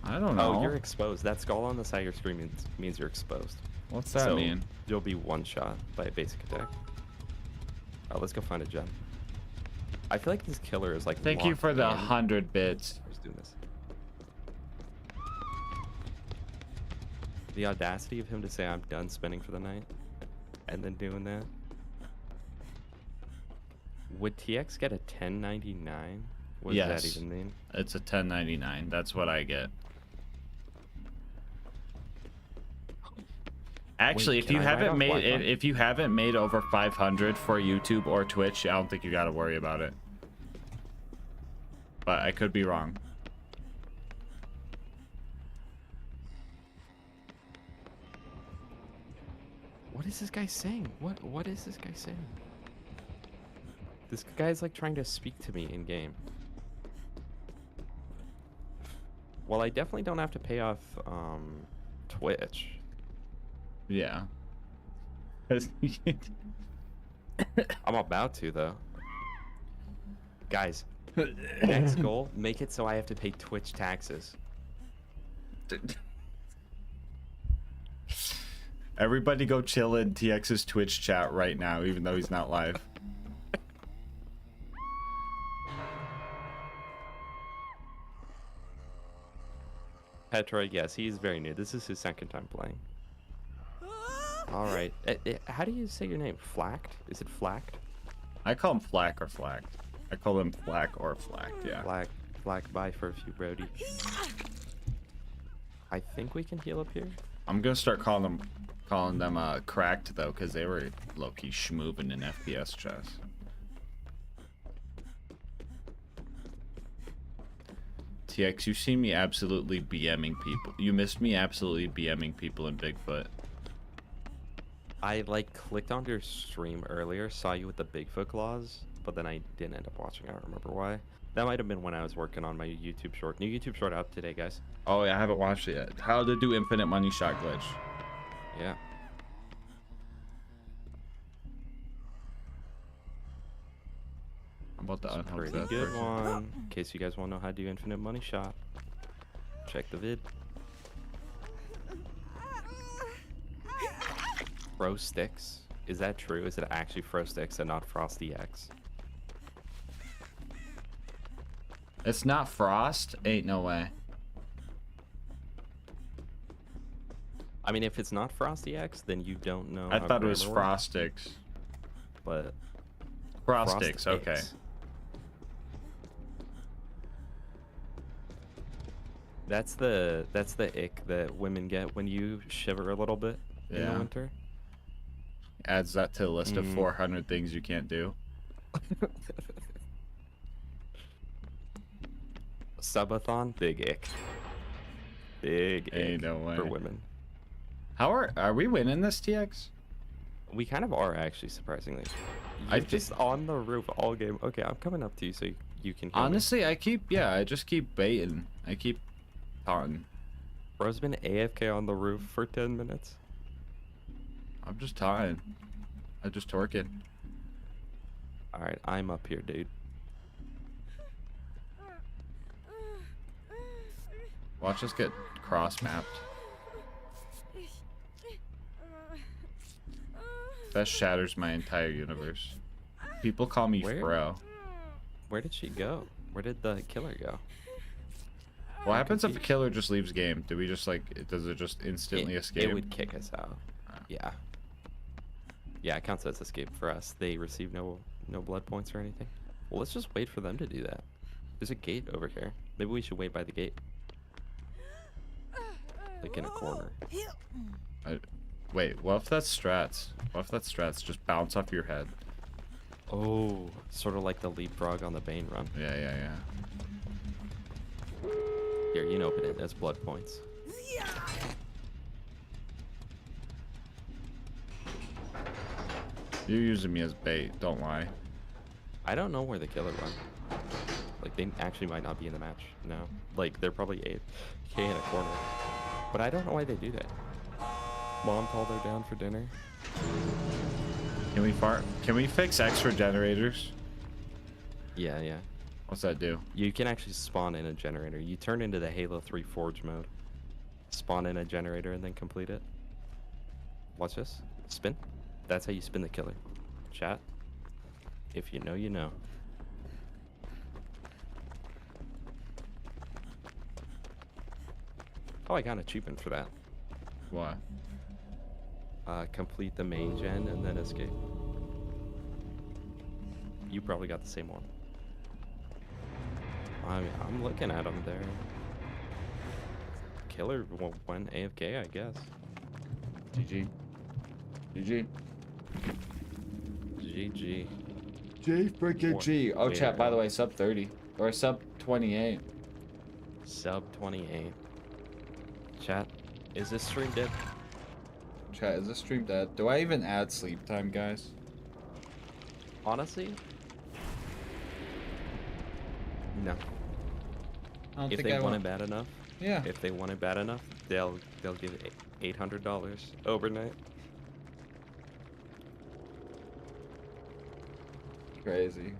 I don't know. Oh, you're exposed. That skull on the side of your screen means you're exposed. What's that so mean? You'll be one shot by a basic attack. Oh, let's go find a gem. I feel like this killer is like. Thank you locked for the in. 100 bits. Let's do this. The audacity of him to say I'm done spending for the night, and then doing that. Would TX get a 1099? What does Yes. that even mean? It's a 1099. That's what I get. Actually, Wait, if can you I write haven't off made Wi-Fi? if you haven't made over 500 for YouTube or Twitch, I don't think you got to worry about it. But I could be wrong. What is this guy saying? What is this guy saying? This guy's like trying to speak to me in game. Well, I definitely don't have to pay off Twitch. Yeah. I'm about to though. Guys, next goal, make it so I have to pay Twitch taxes. Everybody go chill in TX's Twitch chat right now, even though he's not live. Petra, yes, he is very new. This is his second time playing. All right. How do you say your name? Flacked? Is it Flacked? I call him Flack or Flacked. I call him Flack or Flacked, yeah. Flack, bye for a few, Brody. I think we can heal up here. I'm gonna start calling them cracked though, because they were low-key schmooving in FPS chess. TX, you see me absolutely BMing people. You missed me absolutely BMing people in Bigfoot. I like clicked onto your stream earlier, saw you with the Bigfoot claws, but then I didn't end up watching. I don't remember why. That might have been when I was working on my YouTube short. New YouTube short out today, guys. Oh yeah, I haven't watched it yet. How to do infinite money shot glitch. Yeah. I'm about to unhook Pretty that good person. one. In case you guys want to know how to do infinite money shot, check the vid. Fro sticks. Is that true? Is it actually Fro sticks and not Frosty X? It's not Frost. Ain't no way. I mean, if it's not Frosty X, then you don't know. I how thought it was grammar works, Frostix. but Frostix. Okay. X. That's the ick that women get when you shiver a little bit in the Yeah. winter. Adds that to the list of 400 things you can't do. Subathon, big ick. Big Ain't ick no way. for women. How are we winning this, TX? We kind of are actually, surprisingly. I You're thi- just on the roof all game. Okay, I'm coming up to you so you can hear me. Honestly, I just keep baiting. I keep taunting. Bro's been AFK on the roof for 10 minutes. I'm just taunting. I just torquing. Alright, I'm up here, dude. Watch us get cross-mapped. That shatters my entire universe. People call me Where? Fro. Where did she go? Where did the killer go? What happens if a confused. killer just leaves game? Do we just does it just instantly escape? It would kick us out. Yeah. Yeah, it counts as escape for us. They receive no blood points or anything. Well, let's just wait for them to do that. There's a gate over here. Maybe we should wait by the gate. Like in a corner. Wait, what if that's strats? What if that's strats? Just bounce off your head. Oh, sort of like the leapfrog on the Bane run. Yeah. Here, you can open it. That's blood points. You're using me as bait, don't lie. I don't know where the killer went. Like, they actually might not be in the match. No. Like, they're probably AFK in a corner. But I don't know why they do that. Mom called her down for dinner. Can we fart? Can we fix extra generators? Yeah. What's that do? You can actually spawn in a generator. You turn into the Halo 3 Forge mode. Spawn in a generator and then complete it. Watch this. Spin. That's how you spin the killer. Chat. If you know, you know. Oh, I got an achievement for that. What? Complete the main gen and then escape. You probably got the same one. I mean, I'm looking at them there. Killer went AFK, I guess. GG. GG. GG. G freaking G. Oh, chat, by the way, sub 30. Or sub 28. Sub 28. Chat, is this stream dead? Chat, is this stream dead? Do I even add sleep time, guys? Honestly, no. I don't If think they I want will. it bad enough, Yeah. if they want it bad enough, they'll give it $800 overnight. Crazy.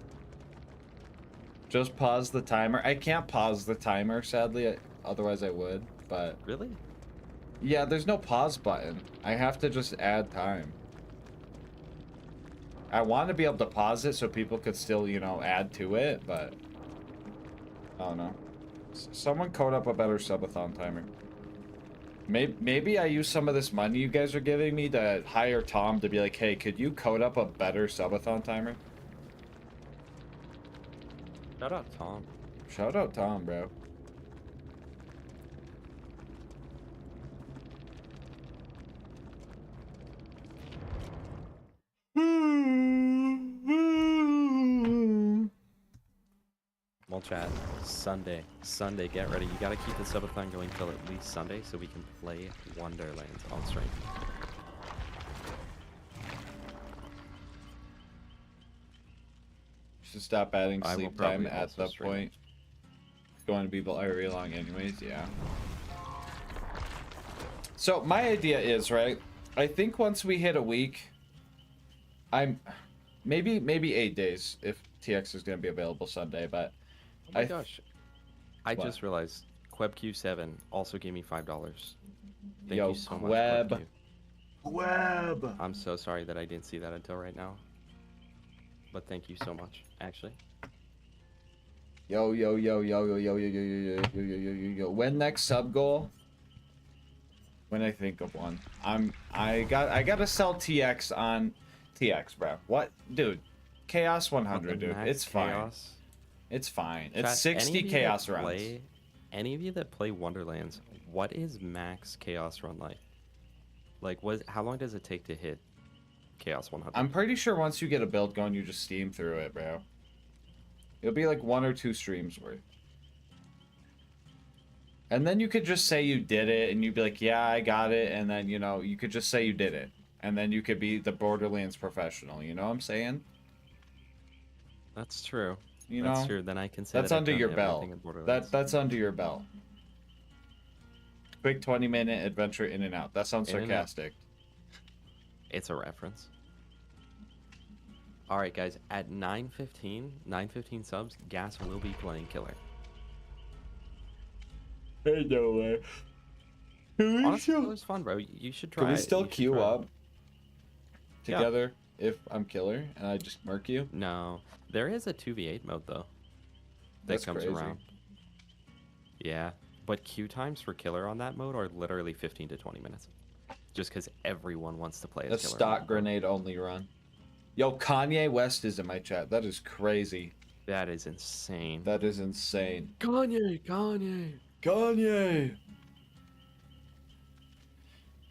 Just pause the timer. I can't pause the timer, sadly. Otherwise, I would. But Really? yeah, there's no pause button. I have to just add time. I want to be able to pause it so people could still, you know, add to it, but I don't know. Someone code up a better subathon timer. Maybe I use some of this money you guys are giving me to hire Tom to be like, hey, could you code up a better subathon timer? Shout out Tom. Shout out Tom, bro. Well, chat, Sunday, get ready. You gotta keep the subathon going till at least Sunday so we can play Wonderlands on stream. Should stop adding I will sleep time probably at also the stream. point. It's going to be very long anyways, yeah. So my idea is, right, I think once we hit a week, I'm maybe 8 days if TX is going to be available Sunday, but Oh my I gosh. I What? just realized QuebQ7 also gave me $5. Thank Yo, you so much, Queb. QuebQ. Web. I'm so sorry that I didn't see that until right now. But thank you so much, actually. Yo. When next sub goal? When I think of one. I gotta sell TX on TX, bro. What, dude? Chaos 100, dude. Max It's fine. Chaos. It's fine. Chat, It's 60 chaos runs. Any of you that play Wonderlands, what is max chaos run like? Like, how long does it take to hit chaos 100? I'm pretty sure once you get a build going, you just steam through it, bro. It'll be like 1 or 2 streams worth. And then you could just say you did it, and you'd be like, yeah, I got it, and then, you know, you could just say you did it. And then you could be the Borderlands professional, you know what I'm saying? That's true. You That's know? true. Then I can say That's that I've under done your everything belt. in Borderlands. That's under your belt. Quick 20-minute adventure in and out. That sounds In and out. sarcastic. It's a reference. All right, guys. At 9:15 subs, Gas will be playing Killer. Hey, no way. Honestly, Killer's fun, bro. You should try Can we it. still You should queue try it. up together if I'm killer and I just murk you? No, there is a 2v8 mode though. That That's comes crazy. around. Yeah, but queue times for Killer on that mode are literally 15 to 20 minutes. Just because everyone wants to play as That's Killer. on stock that mode. grenade only run. Yo, Kanye West is in my chat. That is crazy. That is insane. That is insane. Kanye. Kanye!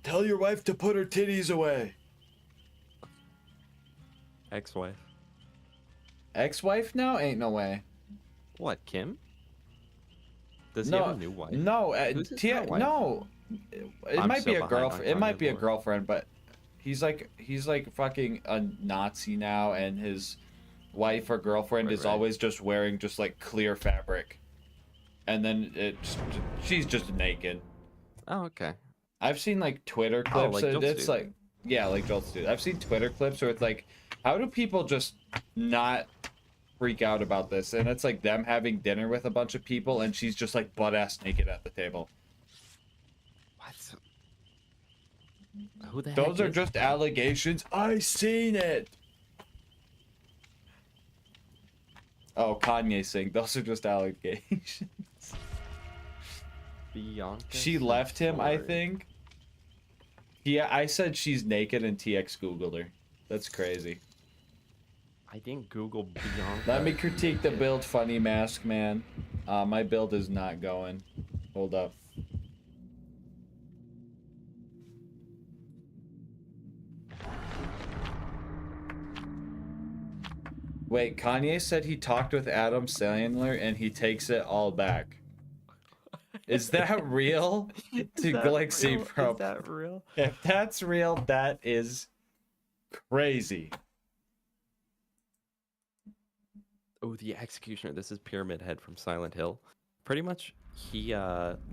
Tell your wife to put her titties away. Ex-wife. Ex-wife now? Ain't no way. What, Kim? Does he No, have a new wife? no, Who's his Tia, real wife? no. It I'm might so be a behind on girlfriend. It might Kanye be a lore. girlfriend, but he's like fucking a Nazi now, and his wife or girlfriend Right, is right. always just wearing just like clear fabric, and then she's just naked. Oh, okay. I've seen like Twitter Oh, clips. like and Jolt's it's dude. like, yeah, like Jolt's dude. I've seen Twitter clips where it's like, how do people just not freak out about this? And it's like them having dinner with a bunch of people, and she's just like butt ass naked at the table. What? Who the heck Those are is just this? allegations. I seen it. Oh, Kanye saying those are just allegations. Bianca She left him, I Sartori. think. Yeah, I said she's naked and TX Googled her. That's crazy. I didn't Google Bianca. Let me critique the build, funny mask man. My build is not going. Hold up. Wait, Kanye said he talked with Adam Sandler and he takes it all back. Is that real? To Galaxy Pro. Is that real? If that's real, that is crazy. Oh, the Executioner. This is Pyramid Head from Silent Hill. Pretty much, he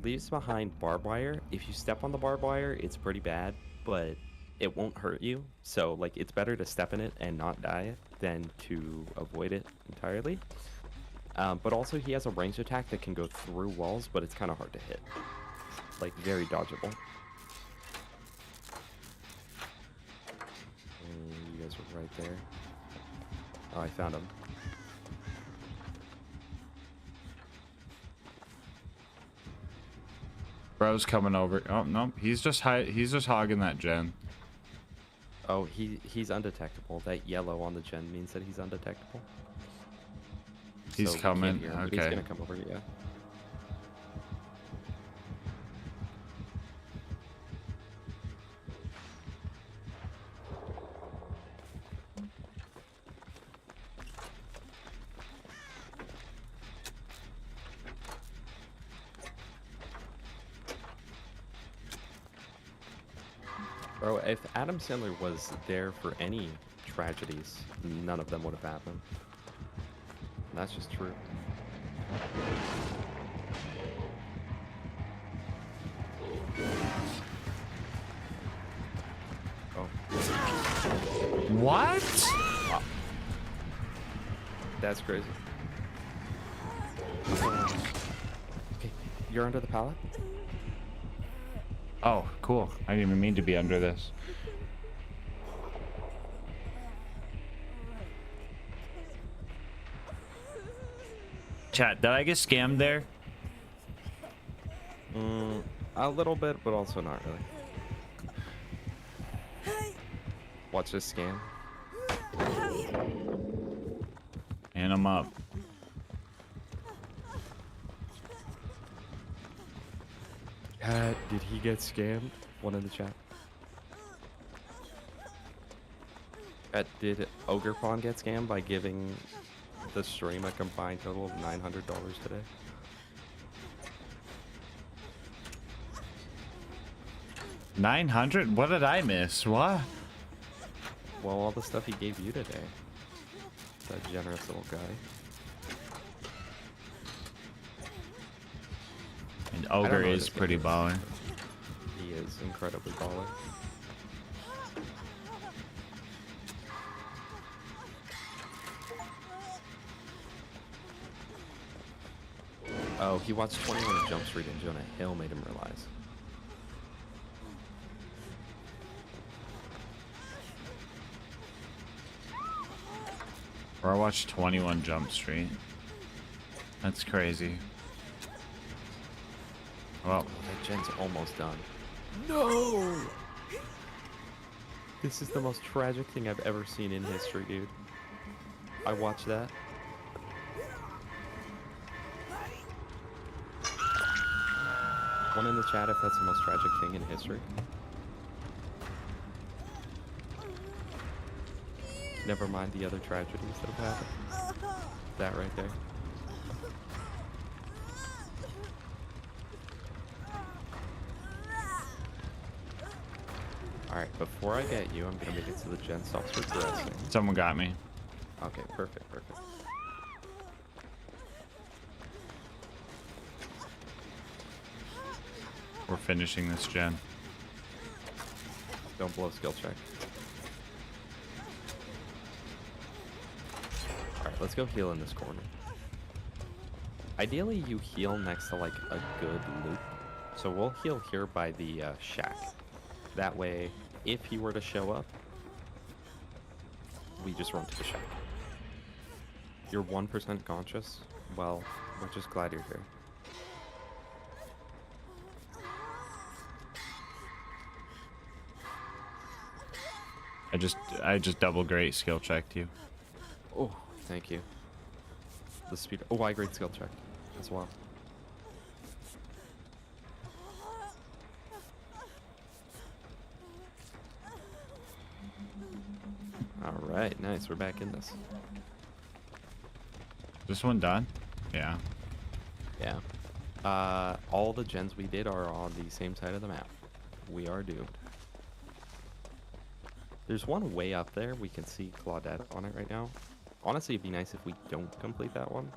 leaves behind barbed wire. If you step on the barbed wire, it's pretty bad, but it won't hurt you. So, like, it's better to step in it and not die than to avoid it entirely. But also, he has a ranged attack that can go through walls, but it's kind of hard to hit. Like, very dodgeable. You guys are right there. Oh, I found him. Bro's coming over. Oh no, he's just hogging that gen. Oh, he's undetectable. That yellow on the gen means that he's undetectable. He's So we can't coming, hear him, but He's okay. gonna come over here. Bro, if Adam Sandler was there for any tragedies, none of them would have happened. That's just true. Oh, What? that's crazy. Okay, you're under the pallet? Oh, cool. I didn't even mean to be under this. Chat, did I get scammed there? A little bit, but also not really. Watch this scam. And I'm up. Did he get scammed? One in the chat. Did Ogre Pawn get scammed by giving the stream a combined total of $900 today? $900? What did I miss? What? Well, all the stuff he gave you today. That generous little guy. And I don't Ogre know is the thing pretty is- baller. He is incredibly baller. Oh, he watched 21 Jump Street and Jonah Hill made him realize. Or I watched 21 Jump Street. That's crazy. Well, That gen's almost done. No! This is the most tragic thing I've ever seen in history, dude. I watched that. One in the chat if that's the most tragic thing in history. Never mind the other tragedies that have happened. That right there. Alright, before I get you, I'm gonna make it so the gen stops regressing. someone got me. Okay, perfect, perfect. We're finishing this gen. Don't blow skill check. Alright, let's go heal in this corner. Ideally, you heal next to like a good loop. So we'll heal here by the shack. That way, if he were to show up, we just run to the shack. You're 1% conscious? Well, we're just glad you're here. I just double great skill checked you. Oh, thank you. The speed. Oh, I great skill check as well. All right, nice. We're back in this. This one done? Yeah. Yeah. All the gens we did are on the same side of the map. We are doomed. There's one way up there. We can see Claudette on it right now. Honestly, it'd be nice if we don't complete that one.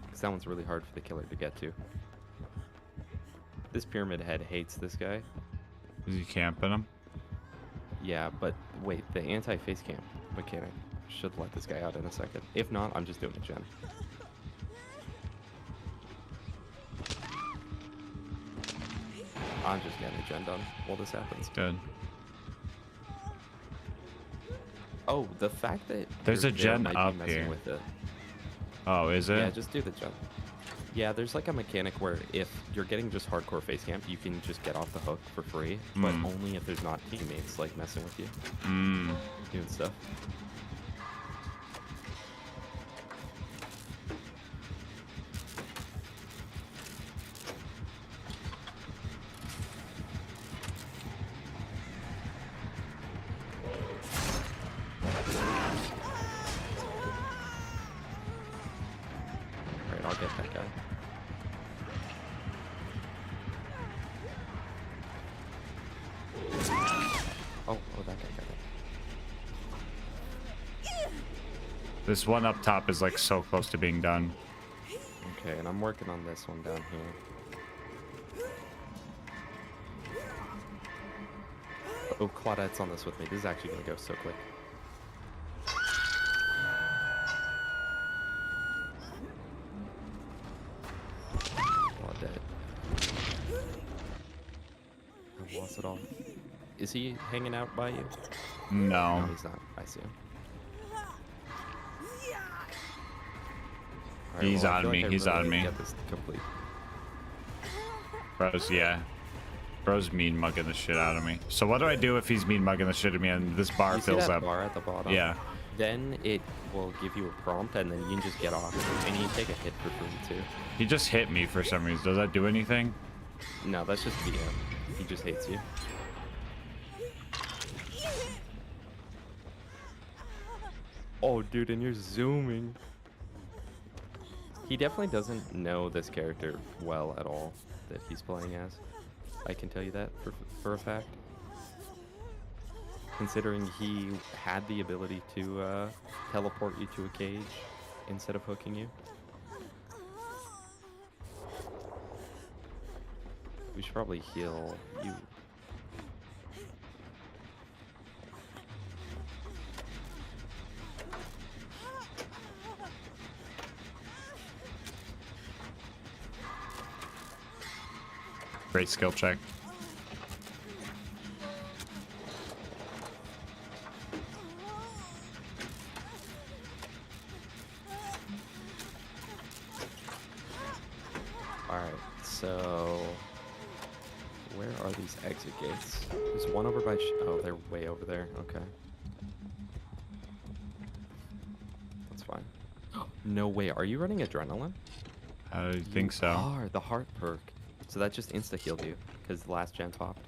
Because that one's really hard for the killer to get to. This pyramid head hates this guy. Is he camping him? Yeah, but wait, the anti-face cam mechanic should let this guy out in a second. If not, I'm just doing a gen. I'm just getting a gen done while this happens. Good. Oh, the fact that There's your a gen might be up messing here. with it. Oh, is it? Yeah, just do the jump. Yeah, there's like a mechanic where if you're getting just hardcore face camp, you can just get off the hook for free, but only if there's not teammates like messing with you, doing stuff. Alright, I'll get that guy. Oh, that guy got it. This one up top is like so close to being done. Okay, and I'm working on this one down here. Oh, Claudette's on this with me. This is actually gonna go so quick. Claudette. I lost it all. Is he hanging out by you? No. No, he's not. I see him. Alright, He's well, I on feel me, like I he's really on need to me. Get this complete. Bro's, yeah. Bro's mean mugging the shit out of me. So what do I do if he's mean mugging the shit out of me and this bar You see fills that up? bar at the bottom? Yeah. Then it will give you a prompt, and then you can just get off. And you can take a hit for free too. He just hit me for some reason. Does that do anything? No, that's just BM. He just hates you. Oh, dude, and you're zooming. He definitely doesn't know this character well at all that he's playing as. I can tell you that for a fact. Considering he had the ability to teleport you to a cage instead of hooking you. We should probably heal you. Great skill check. Alright, so where are these exit gates? There's one over by oh, they're way over there. Okay. That's fine. No way. Are you running adrenaline? I think so. Are the heart perk. So that just insta healed you because the last gen popped.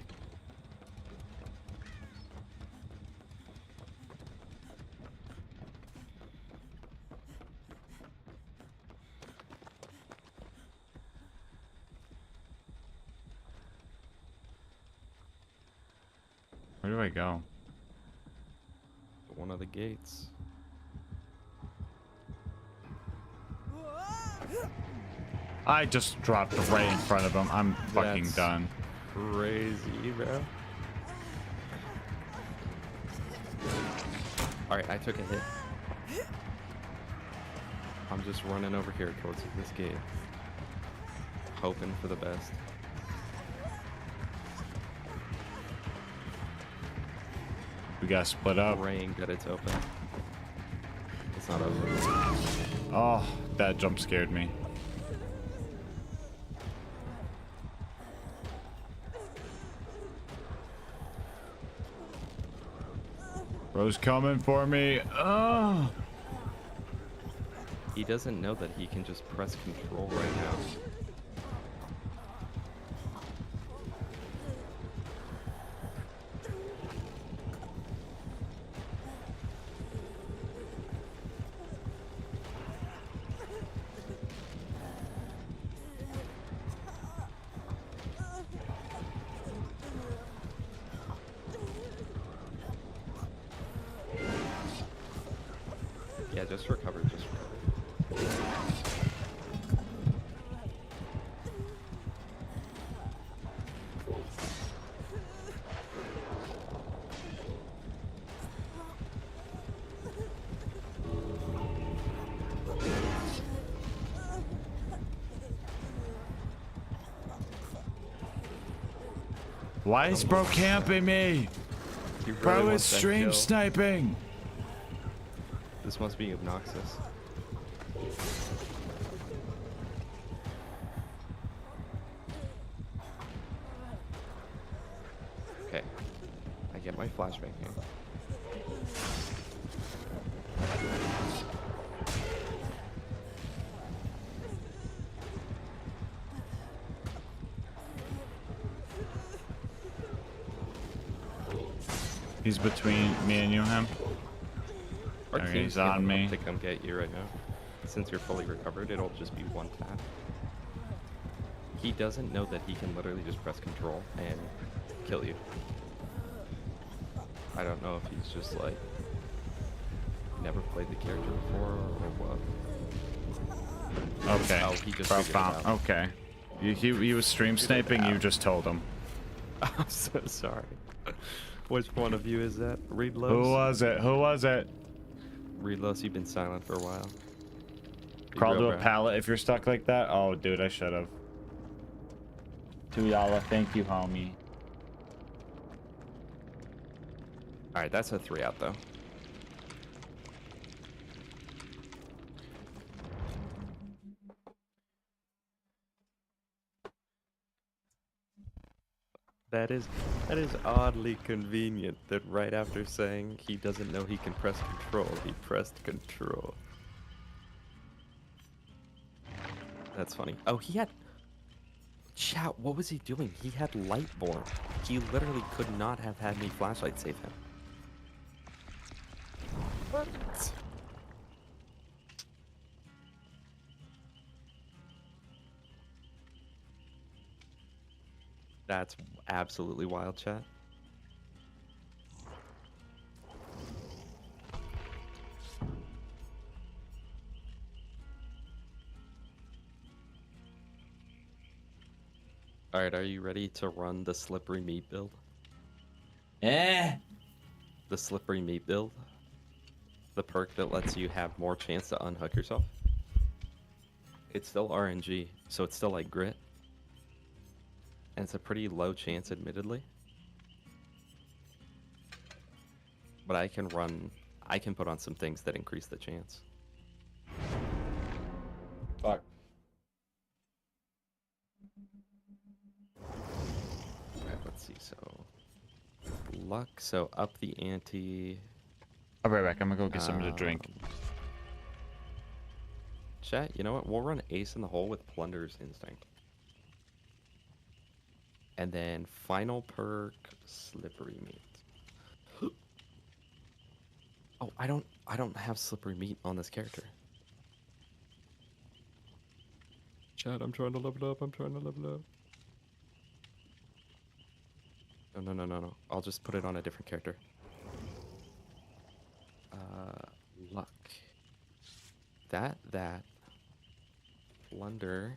Where do I go? One of the gates. I just dropped right in front of him. I'm fucking That's done. Crazy, bro. Alright, I took a hit. I'm just running over here towards this gate. Hoping for the best. We gotta split up. Praying that it's open. It's not open. Oh, that jump scared me. Bro's coming for me. Oh. He doesn't know that he can just press control right now. Yeah, just recover, just recover. Why is bro camping me? He really Bro is wants that stream kill. sniping. This must be obnoxious. Okay. I get my flashbang here. He's between me and you, him. Our Okay, team's he's on healing me. up to come get you right now. Since you're fully recovered, it'll just be one tap. He doesn't know that he can literally just press control and kill you. I don't know if he's just like never played the character before or what? Okay. Oh, he just Bro figured it found- out. Okay. He was stream sniping. You just told him. I'm so sorry. Which one of you is that? Reedlos? Who was it? Who was it? Reedlos, you've been silent for a while. Be Crawl real, to a bro. pallet if you're stuck like that. Oh, dude, I should have. $2. Thank you, homie. Alright, that's a 3 out though. That is oddly convenient that right after saying he doesn't know he can press control, he pressed control. That's funny. Oh, he had... Chat, what was he doing? He had Lightborn. He literally could not have had any flashlight save him. What? That's absolutely wild, chat. Alright, are you ready to run the slippery meat build? Eh. The slippery meat build? The perk that lets you have more chance to unhook yourself? It's still RNG, so it's still like grit. And it's a pretty low chance, admittedly. But I can put on some things that increase the chance. Fuck. Alright, let's see, so... Luck, so up the ante... I'll be right back. I'm gonna go get something to drink. Chat, you know what? We'll run Ace in the Hole with Plunder's Instinct. And then final perk, Slippery Meat. Oh, I don't have Slippery Meat on this character. Chat, I'm trying to level up. I'm trying to level up. No. I'll just put it on a different character. Luck. That. Plunder.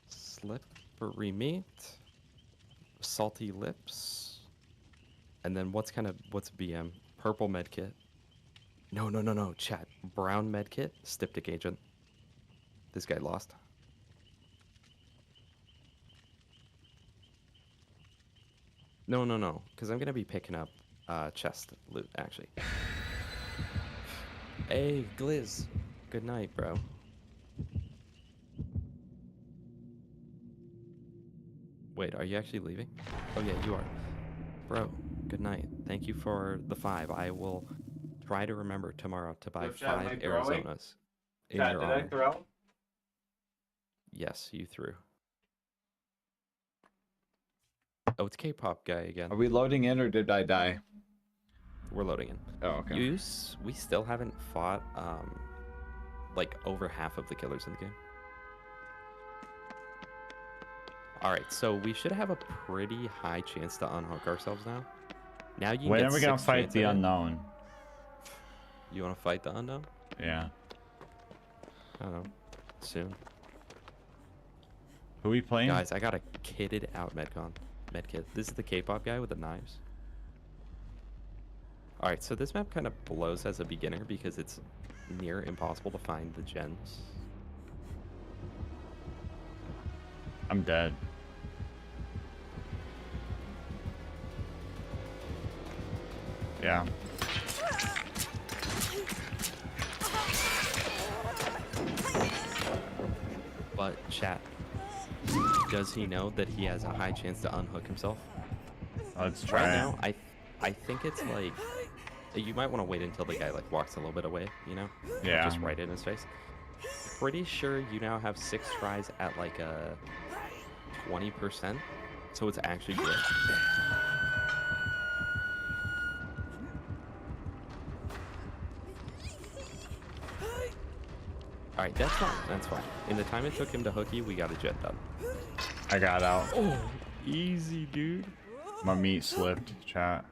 Slippery Meat. Salty Lips. And then what's BM? Purple Medkit. No, chat. Brown Medkit, Styptic Agent. This guy lost. No, because I'm gonna be picking up chest loot, actually. Hey, Glizz. Good night, bro. Wait, are you actually leaving? Oh yeah, you are. Bro, good night. Thank you for the 5. I will try to remember tomorrow to buy 5 Arizonas. In your honor. Did I throw? Yes, you threw. Oh, it's K-pop guy again. Are we loading in or did I die? We're loading in. Oh, okay. We still haven't fought like over half of the killers in the game. Alright, so we should have a pretty high chance to unhook ourselves now. Now you can When get are we gonna 6 fight chance the at it. unknown? You wanna fight the unknown? Yeah. I don't know. Soon. Who we playing? Guys, I got a kitted out medkit. This is the K-pop guy with the knives. Alright, so this map kind of blows as a beginner because it's near impossible to find the gens. I'm dead. Yeah. But chat, does he know that he has a high chance to unhook himself? Let's try Right it. now, I think it's like you might want to wait until the guy like walks a little bit away, you know? Yeah. Just right in his face. Pretty sure you now have 6 tries at like a 20%, so it's actually good. Alright, that's fine. That's fine. In the time it took him to hook you, we got a jet done. I got out. Oh, easy, dude. My meat slipped, chat.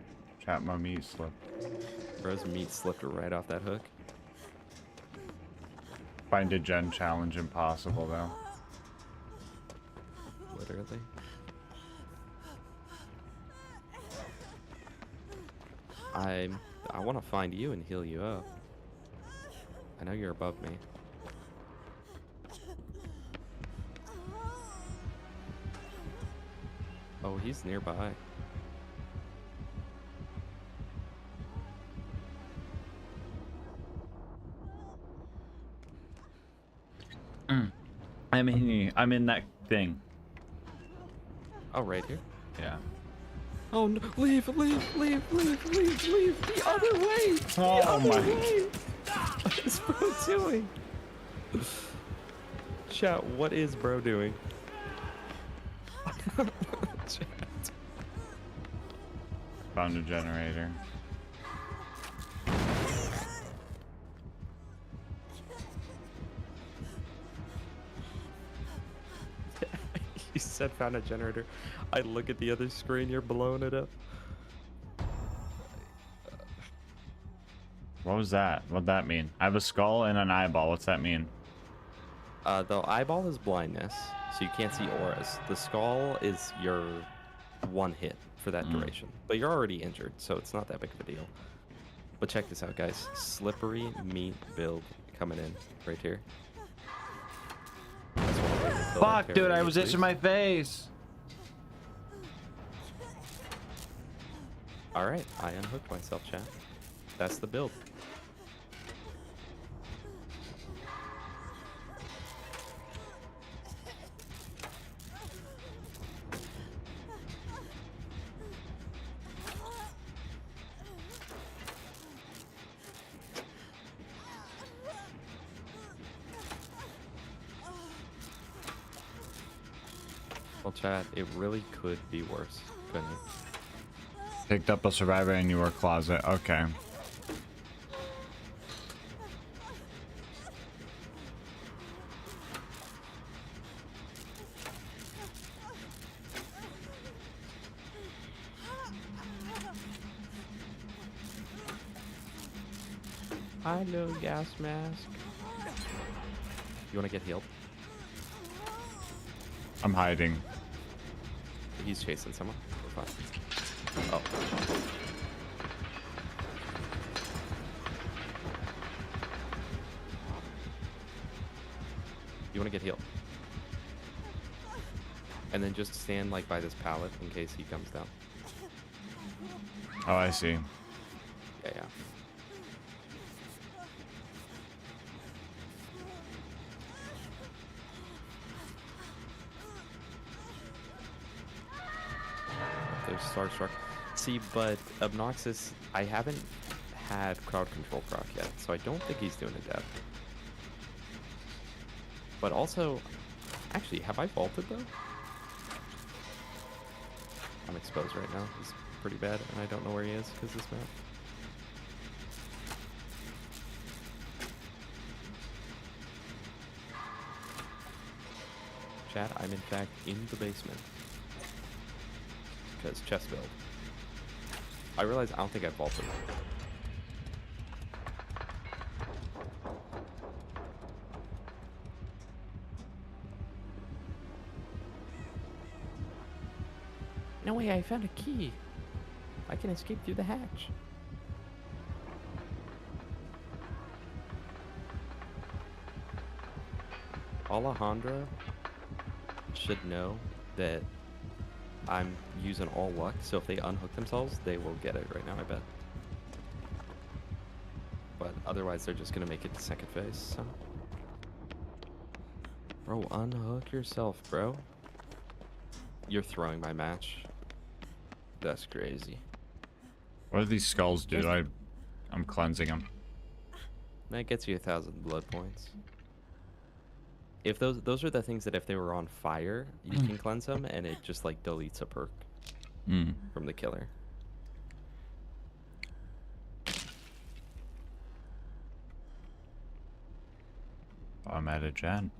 Chat, my meat slipped. Bro's meat slipped right off that hook. Find a gen challenge impossible, though. Literally. I want to find you and heal you up. I know you're above me. Oh, he's nearby. I'm in that thing. Oh, right here. Yeah. Oh no! Leave! Leave! Leave! Leave! Leave! Leave! The other way! Oh The other my. way! What is bro doing? Chat, what is bro doing? Chat. Found a generator. You said found a generator. I look at the other screen, you're blowing it up. What was that? What'd that mean? I have a skull and an eyeball. What's that mean? The eyeball is blindness, so you can't see auras. The skull is your one hit for that duration. But you're already injured, so it's not that big of a deal. But check this out, guys. Slippery meat build coming in right here. That's what I'm waiting until that Fuck, dude, I carrier was itching leaves. my face. Alright, I unhooked myself, chat. That's the build. Well, chat, it really could be worse, couldn't it? Picked up a survivor in your closet. Okay. Hi, LilGasmask. You want to get healed? I'm hiding. He's chasing someone. We're fine. Oh. You want to get healed? And then just stand like by this pallet in case he comes down. Oh, I see. Yeah, yeah. There's Starstruck. See, but Obnoxious, I haven't had crowd control proc yet, so I don't think he's doing a death. But also, actually, have I vaulted though? I'm exposed right now. He's pretty bad, and I don't know where he is because this map. Chat, I'm in fact in the basement. Because chest build. I realize I don't think I vaulted. No way, I found a key. I can escape through the hatch. Alejandro should know that I'm using all luck, so if they unhook themselves, they will get it right now, I bet. But otherwise, they're just gonna make it to second phase, so. Bro, unhook yourself, bro. You're throwing my match. That's crazy. What do these skulls do? I'm cleansing them. That gets you 1,000 blood points. If those are the things that if they were on fire, you can cleanse them, and it just like deletes a perk from the killer. I'm at a gen.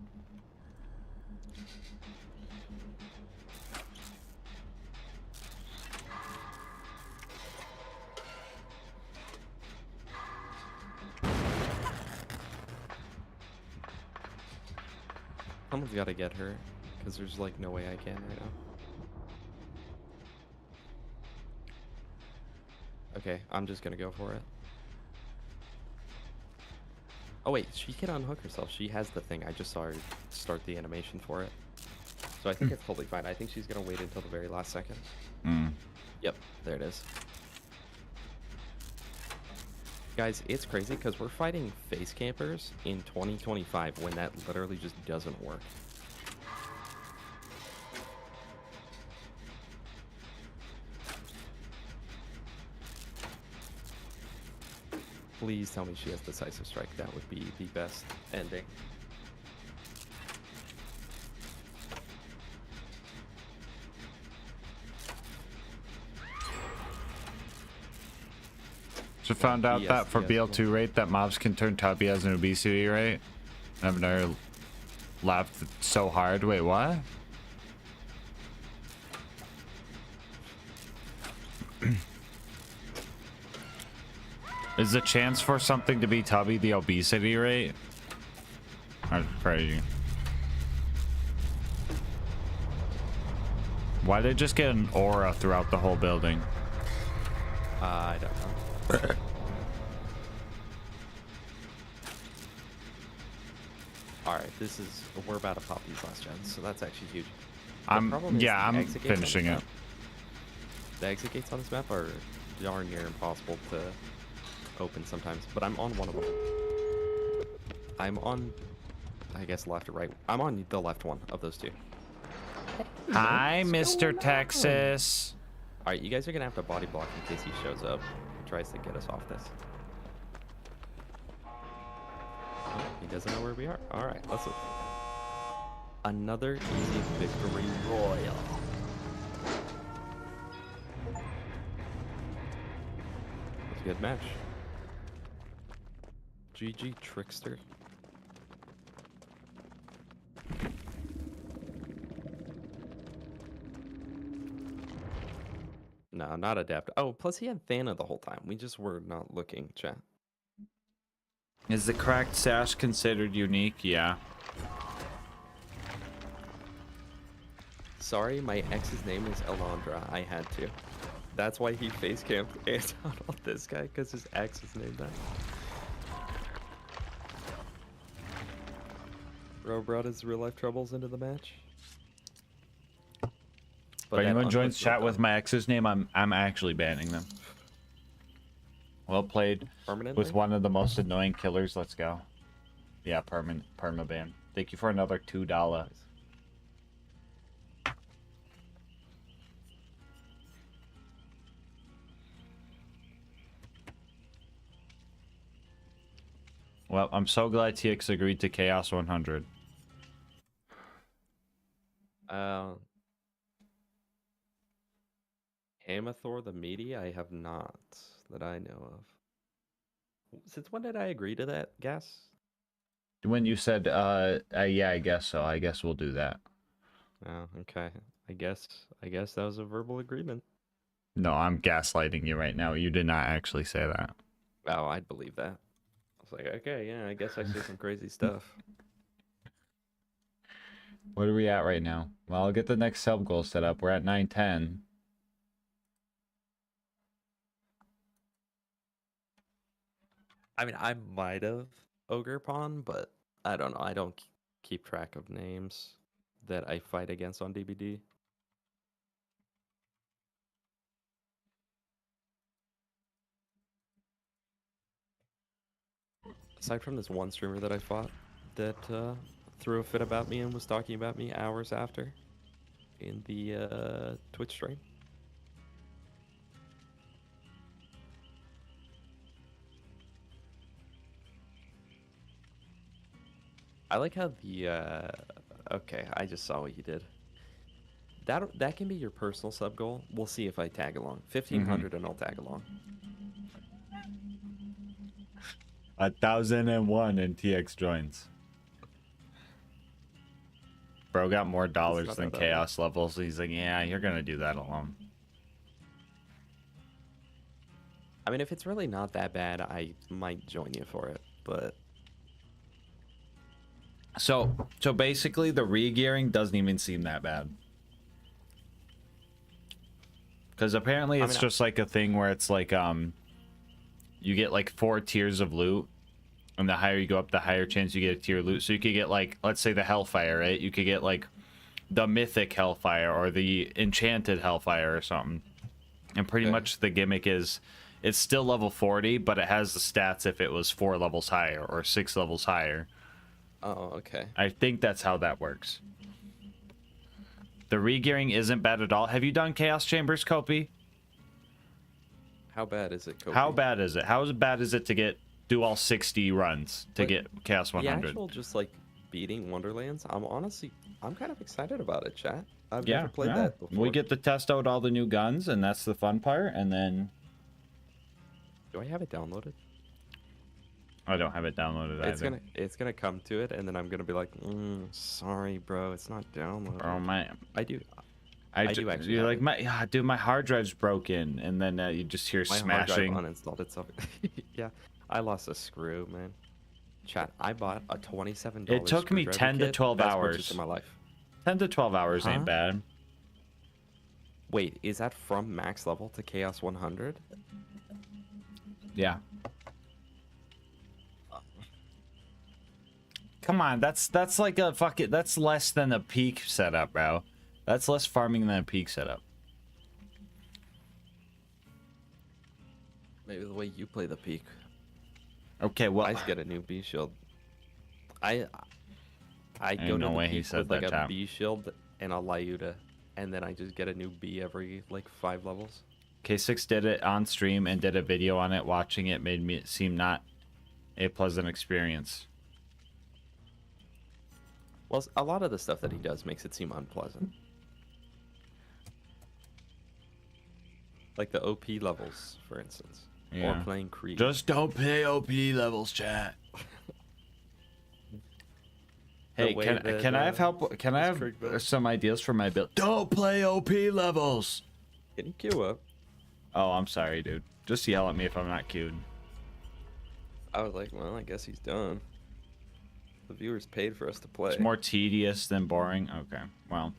Someone's got to get her, because there's like no way I can right now. Okay, I'm just gonna go for it. Oh wait, she can unhook herself. She has the thing. I just saw her start the animation for it. So I think it's totally fine. I think she's gonna wait until the very last second. Mm. Yep, there it is. Guys, it's crazy because we're fighting face campers in 2025 when that literally just doesn't work. Please tell me she has decisive strike. That would be the best ending. So found out Yes, that for yes, BL2 rate that mobs can turn Tubby as an obesity rate. I've never laughed so hard. Wait, what? Is the chance for something to be Tubby the obesity rate? That's crazy. Why did it just get an aura throughout the whole building? I don't know. Alright, we're about to pop these last gens, so that's actually huge. I'm exit gates on finishing this it. map- The exit gates on this map are darn near impossible to open sometimes, but I'm on one of them. I'm on, I guess, left or right. I'm on the left one of those two. Hi, Mr. Texas. Alright, you guys are gonna have to body block in case he shows up and tries to get us off this. Oh, he doesn't know where we are. Alright, let's look. Another easy victory royal. That's a good match. GG Trickster. No, not adapt. Oh, plus he had Thana the whole time. We just were not looking, chat. Is the cracked sash considered unique? Yeah. Sorry, my ex's name is Alondra. I had to. That's why he face camped and on this guy, because his ex is named that. Bro brought his real life troubles into the match. If that anyone joins unhooked chat no with gun. my ex's name, I'm actually banning them. Well played Permanently? with one of the most annoying killers. Let's go. Yeah, perma ban. Thank you for another $2. Well, I'm so glad TX agreed to Chaos 100. Hamathor the Meaty, I have not, that I know of. Since when did I agree to that, Gas? When you said, yeah, I guess so. I guess we'll do that. Oh, okay. I guess that was a verbal agreement. No, I'm gaslighting you right now. You did not actually say that. Oh, I'd believe that. I was like, okay, yeah, I guess I say some crazy stuff. What are we at right now? Well, I'll get the next sub goal set up. We're at 910. I mean, I might have Ogre Pawn, but I don't know. I don't keep track of names that I fight against on DBD. Aside from this one streamer that I fought that threw a fit about me and was talking about me hours after in the Twitch stream. I like how the okay, I just saw what you did. That can be your personal sub goal. We'll see if I tag along. 1500 and I'll tag along. 1,001 and TX joins. Bro got more dollars not than that chaos levels. He's like, yeah, you're gonna do that alone. I mean, if it's really not that bad, I might join you for it, but So basically the re-gearing doesn't even seem that bad. Because apparently it's just like a thing where it's like you get like 4 tiers of loot, and the higher you go up, the higher chance you get a tier of loot. So you could get like, let's say the Hellfire, right? You could get like the Mythic Hellfire or the Enchanted Hellfire or something. And pretty much the gimmick is it's still level 40, but it has the stats if it was 4 levels higher or 6 levels higher. Oh, okay. I think that's how that works. The re-gearing isn't bad at all. Have you done Chaos Chambers, Kopi? How bad is it, Kobe? How bad is it? How bad is it to do all 60 runs to But get Chaos 100? The actual just like beating Wonderlands, I'm kind of excited about it, chat. I've Yeah, never played yeah. that before. We get to test out all the new guns, and that's the fun part. And then Do I have it downloaded? I don't have it downloaded either. It's gonna come to it, and then I'm gonna be like, sorry, bro, it's not downloaded. Oh man, I do actually. You're have like, it. dude, my hard drive's broken, and then you just hear My smashing. hard drive uninstalled itself. Yeah, I lost a screw, man. Chat, I bought a $27. It took me 10 to 12 hours. in my life. 10 to 12 hours Huh? ain't bad. Wait, is that from max level to Chaos 100? Yeah. Come on, that's like a fucking, that's less than a peak setup, bro. That's less farming than a peak setup. Maybe the way you play the peak. Okay, well, I just get a new B shield. I Ain't go to no the way he peak said with like that, a chap. B shield and a Lyuda, and then I just get a new B every like 5 levels. K6 did it on stream and did a video on it. Watching it made me seem not a pleasant experience. Well, a lot of the stuff that he does makes it seem unpleasant. Like the OP levels, for instance. Yeah. Or playing Creed. Just don't pay OP levels, chat. Hey, way can that, I have help? Can I have Krieg built. some ideas for my build? Don't play OP levels. Can you queue up? Oh, I'm sorry, dude. Just yell at me if I'm not queued. I was like, well, I guess he's done. The viewers paid for us to play. It's more tedious than boring. Okay, well.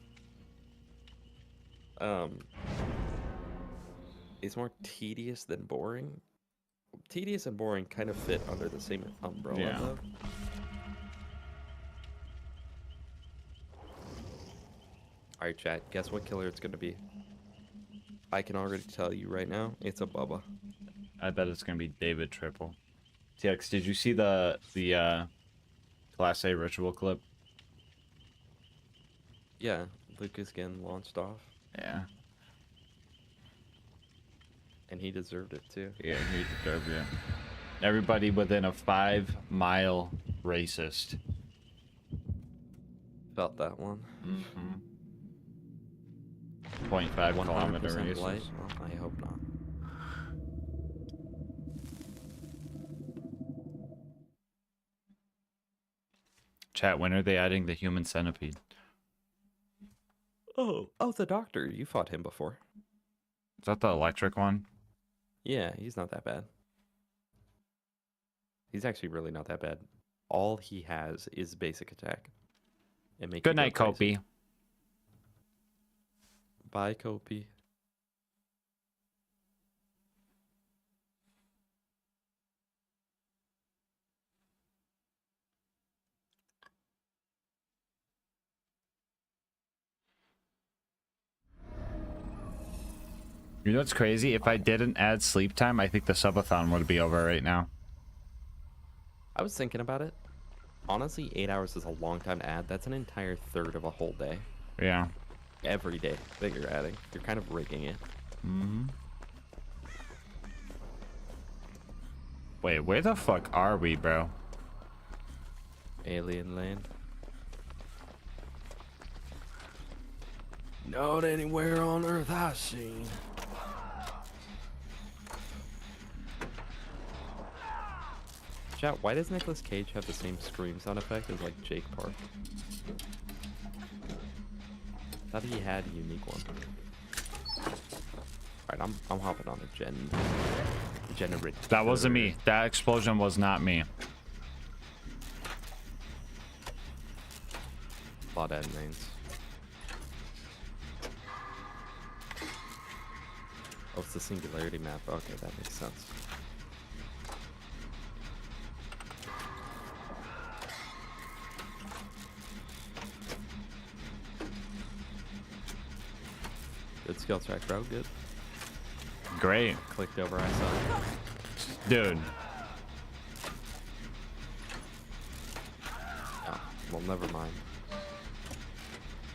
It's more tedious than boring. Tedious and boring kind of fit under the same umbrella, Yeah. though. Alright, chat, guess what killer it's gonna be? I can already tell you right now, it's a Bubba. I bet it's gonna be David Triple. TX, did you see the Class A ritual clip? Yeah, Lucas getting launched off, Yeah. and he deserved it too. Yeah, he deserved it. Everybody within a 5-mile racist. Felt that one. 0.5 kilometer 100% light? racist. Well, I hope not. Chat, when are they adding the human centipede? Oh, the doctor. You fought him before. Is that the electric one? Yeah, he's not that bad. He's actually really not that bad. All he has is basic attack. It makes you Good go night, crazy. Kopi. Bye, Kopi. You know what's crazy? If I didn't add sleep time, I think the subathon would be over right now. I was thinking about it. Honestly, 8 hours is a long time to add. That's an entire third of a whole day. Yeah. Every day that you're adding. You're kind of rigging it. Wait, where the fuck are we, bro? Alien land. Not anywhere on Earth I've seen. Chat, why does Nicolas Cage have the same scream sound effect as like Jake Park? Thought he had a unique one. Alright, I'm hopping on a generator. That wasn't me. That explosion was not me. Claudette mains. Oh, it's the singularity map. Okay, that makes sense. Good skill track, bro. Good. Great. Clicked over, I saw it. Dude. Oh, well, never mind.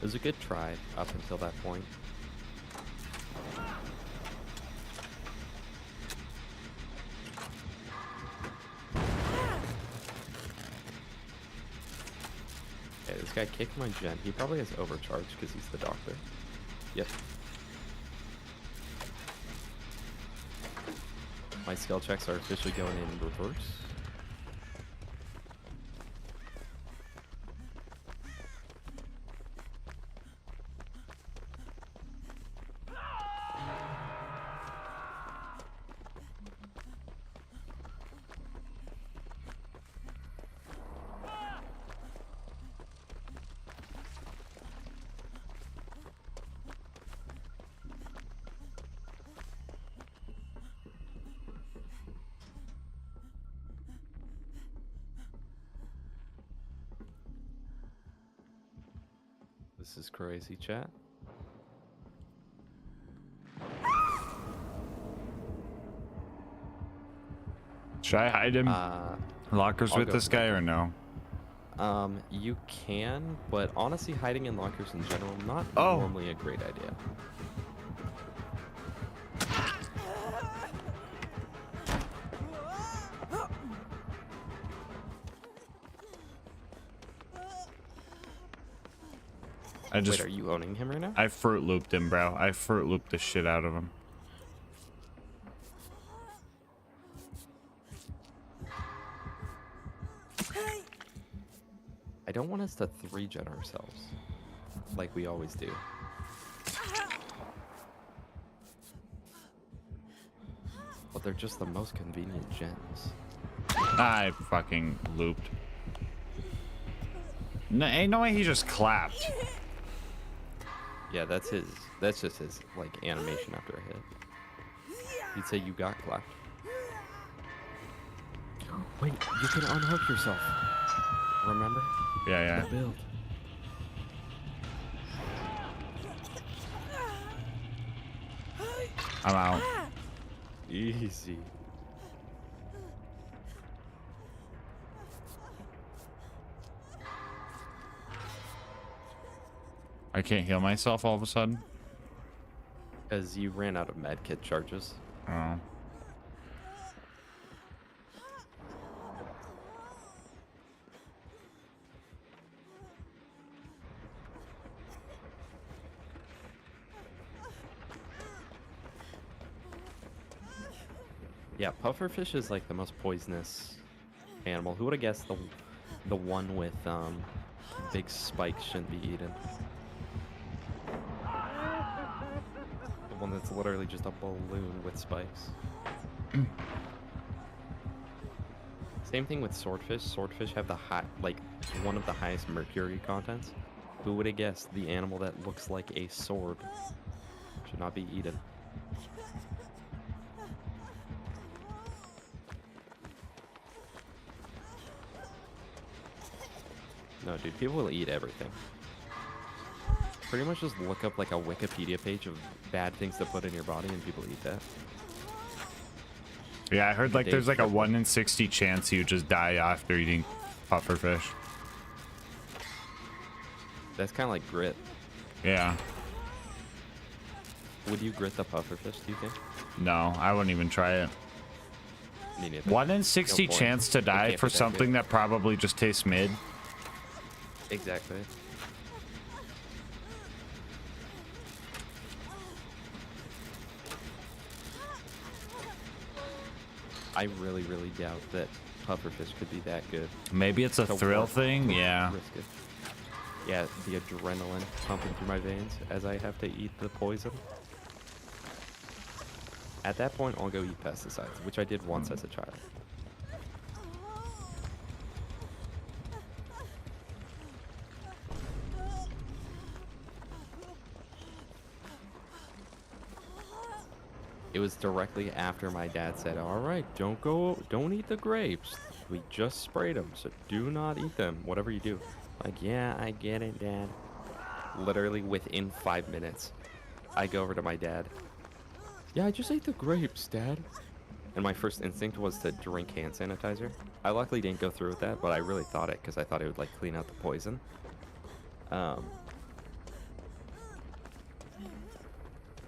It was a good try up until that point. Okay, this guy kicked my gen. He probably has overcharge because he's the doctor. Yep. My skill checks are officially going in reverse. This is crazy, chat. Should I hide him? Lockers I'll with go this for guy that. or no? You can, but honestly, hiding in lockers in general, not Oh. normally a great idea. I just Wait, are you owning him right now? I Fruit Looped him, bro. I Fruit Looped the shit out of him. I don't want us to 3-gen ourselves, like we always do. But they're just the most convenient gens. I fucking looped. No, ain't no way he just clapped. Yeah, that's just his, like, animation after a hit. He'd say you got clapped. Wait, you can unhook yourself. Remember? Yeah, The build. I'm out. Easy. I can't heal myself all of a sudden. Because you ran out of medkit charges. Oh. Yeah, pufferfish is like the most poisonous animal. Who would have guessed the one with big spikes shouldn't be eaten? The one that's literally just a balloon with spikes. Same thing with swordfish. Swordfish have the one of the highest mercury contents. Who would have guessed the animal that looks like a sword should not be eaten? No, dude, people will eat everything. Pretty much just look up like a Wikipedia page of bad things to put in your body and people eat that. Yeah, I heard like Dave there's like a Triple. 1 in 60 chance you just die after eating pufferfish. That's kind of like grit. Yeah. Would you grit the pufferfish, do you think? No, I wouldn't even try it. Me neither. 1 in 60 No point. chance to It die can't for be that something good. that probably just tastes mid. Exactly. I really, really doubt that pufferfish could be that good. Maybe it's a to thrill warrant- thing. to Yeah. risk it. Yeah, the adrenaline pumping through my veins as I have to eat the poison. At that point, I'll go eat pesticides, which I did once as a child. It was directly after my dad said, "All right, don't eat the grapes. We just sprayed them, so do not eat them. Whatever you do." Like, yeah, I get it, Dad. Literally within 5 minutes, I go over to my dad. Yeah, I just ate the grapes, Dad. And my first instinct was to drink hand sanitizer. I luckily didn't go through with that, but I really thought it because I thought it would like clean out the poison.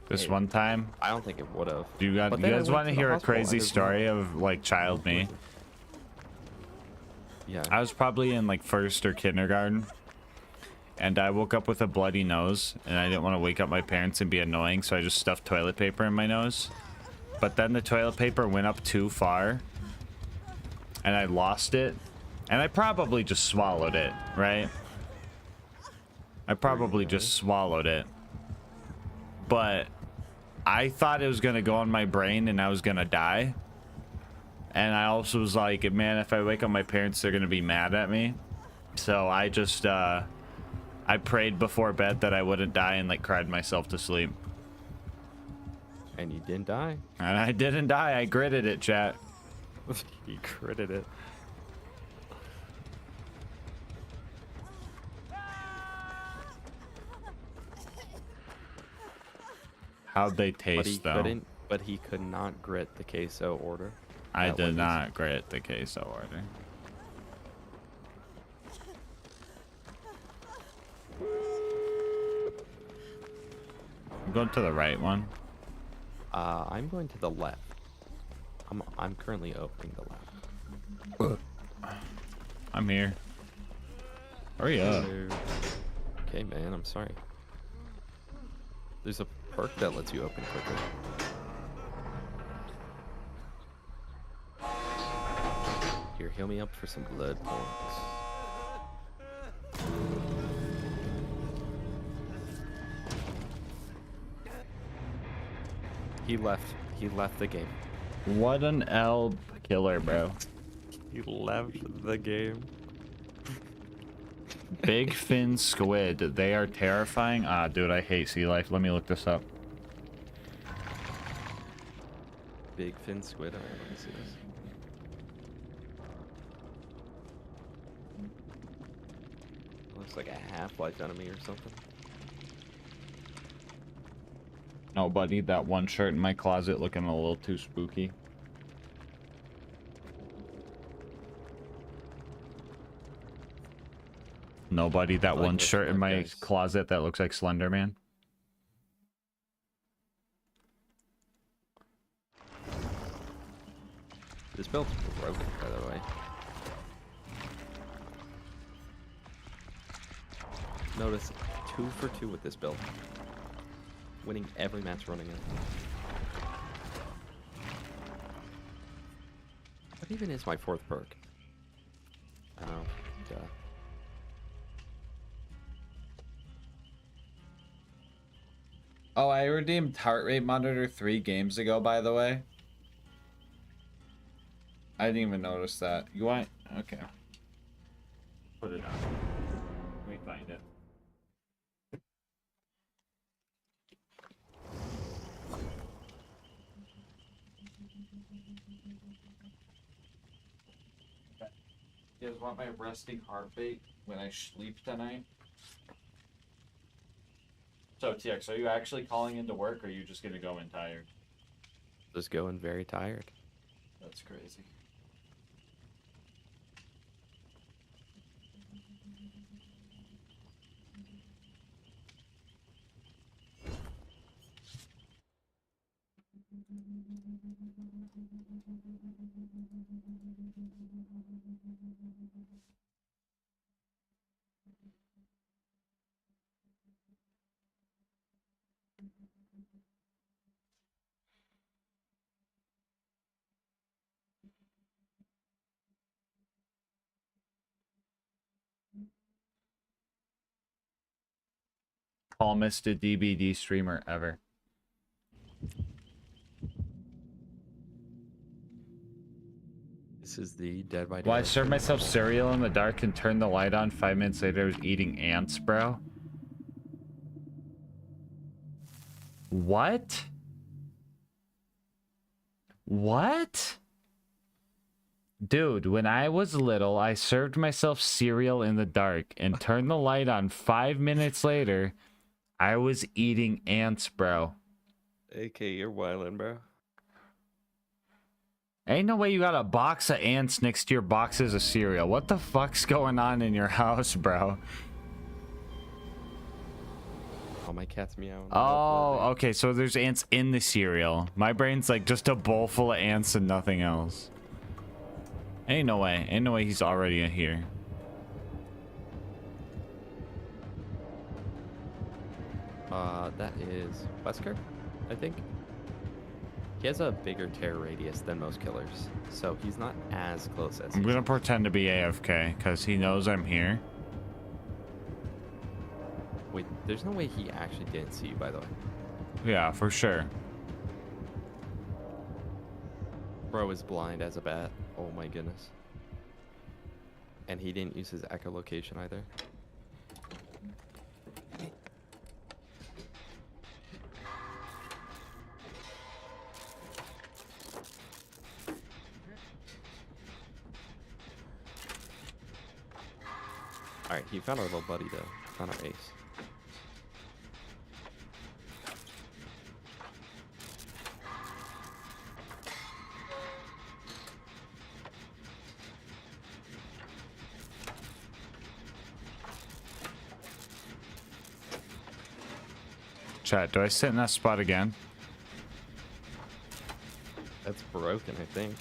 This one time, I don't think it would have. do you guys want to hear a crazy story of like child me? Yeah. I was probably in like first or kindergarten, and I woke up with a bloody nose, and I didn't want to wake up my parents and be annoying, so I just stuffed toilet paper in my nose. But then the toilet paper went up too far, and I lost it, and I probably just swallowed it, right? I probably just swallowed it. But I thought it was going to go in my brain and I was going to die. And I also was like, man, if I wake up my parents, they're going to be mad at me. So I just, I prayed before bed that I wouldn't die and like cried myself to sleep. And you didn't die. And I didn't die. I gritted it, chat. You critted it. How'd they taste, though? But he could not grit the queso order. I That did was- not grit the queso order. I'm going to the right one. I'm going to the left. I'm currently opening the left. I'm here. Hurry up. Hello. Okay, man, I'm sorry. There's a perk that lets you open quickly. Here, heal me up for some blood points. He left the game. What an L killer, bro. He left the game. Big fin squid. They are terrifying. Ah, dude, I hate sea life. Let me look this up. Big fin squid. I don't want to see this. Looks like a Half-Life enemy or something. No, buddy, that one shirt in my closet looking a little too spooky. Nobody, that I like one this shirt in one, my guys. closet that looks like Slender Man. This build's broken, by the way. Notice 2 for 2 with this build. Winning every match running it. What even is my 4th perk? Oh, duh. Oh, I redeemed heart rate monitor 3 games ago, by the way. I didn't even notice that. You want? Okay. Put it on. Let me find it. You guys want my resting heart rate when I sleep tonight? So, TX, are you actually calling into work, or are you just gonna go in tired? Just going very tired. That's crazy. Calmest DBD streamer ever. This is the Dead by Daylight. Well, I served myself cereal in the dark and turned the light on. 5 minutes later, I was eating ants, bro. What? What? Dude, when I was little, I served myself cereal in the dark and turned the light on 5 minutes later. I was eating ants, bro. AK, you're wildin', bro. Ain't no way you got a box of ants next to your boxes of cereal. What the fuck's going on in your house, bro? Oh, my cat's meowing. Oh, okay, so there's ants in the cereal. My brain's like just a bowl full of ants and nothing else. Ain't no way. Ain't no way he's already in here. That is Wesker, I think. He has a bigger tear radius than most killers, so he's not as close as I'm gonna pretend to be AFK because he knows I'm here. Wait, there's no way he actually didn't see you, by the way. Yeah, for sure. Bro is blind as a bat. Oh my goodness. And he didn't use his echolocation either. Alright, he found our little buddy though. Found our ace. Chat, do I sit in that spot again? That's broken, I think.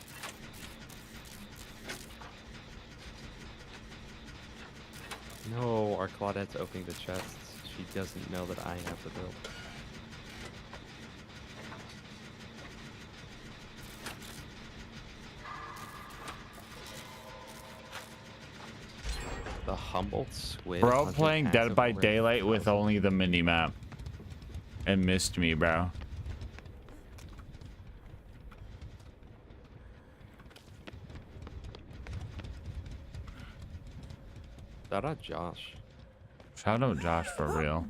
No, our Claudette's opening the chests. She doesn't know that I have the build. The humbled squid. Bro hunted playing Dead passive by over Daylight with 1,000. only the mini-map. And missed me, bro. Shout out Josh. Shout out Josh for real.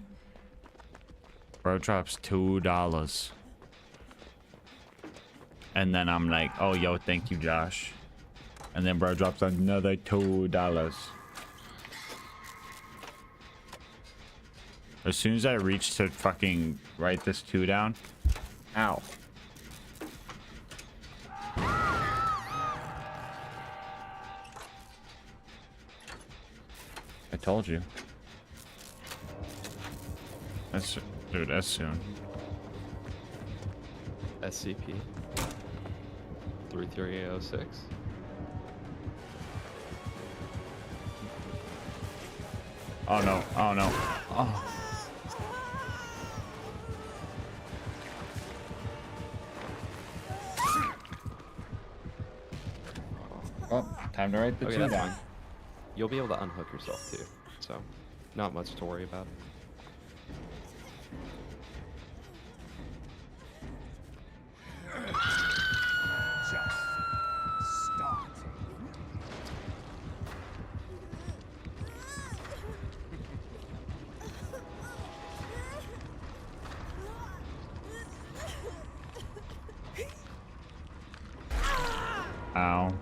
Bro drops $2. And then I'm like, oh, yo, thank you, Josh. And then bro drops another $2. As soon as I reach to fucking write this 2 down. Ow. I told you. That's, dude, that's soon. SCP 33806. Oh no, oh no. Oh. Well, time to write the Okay, 2 that's down. fine. You'll be able to unhook yourself too, so not much to worry about. Ow.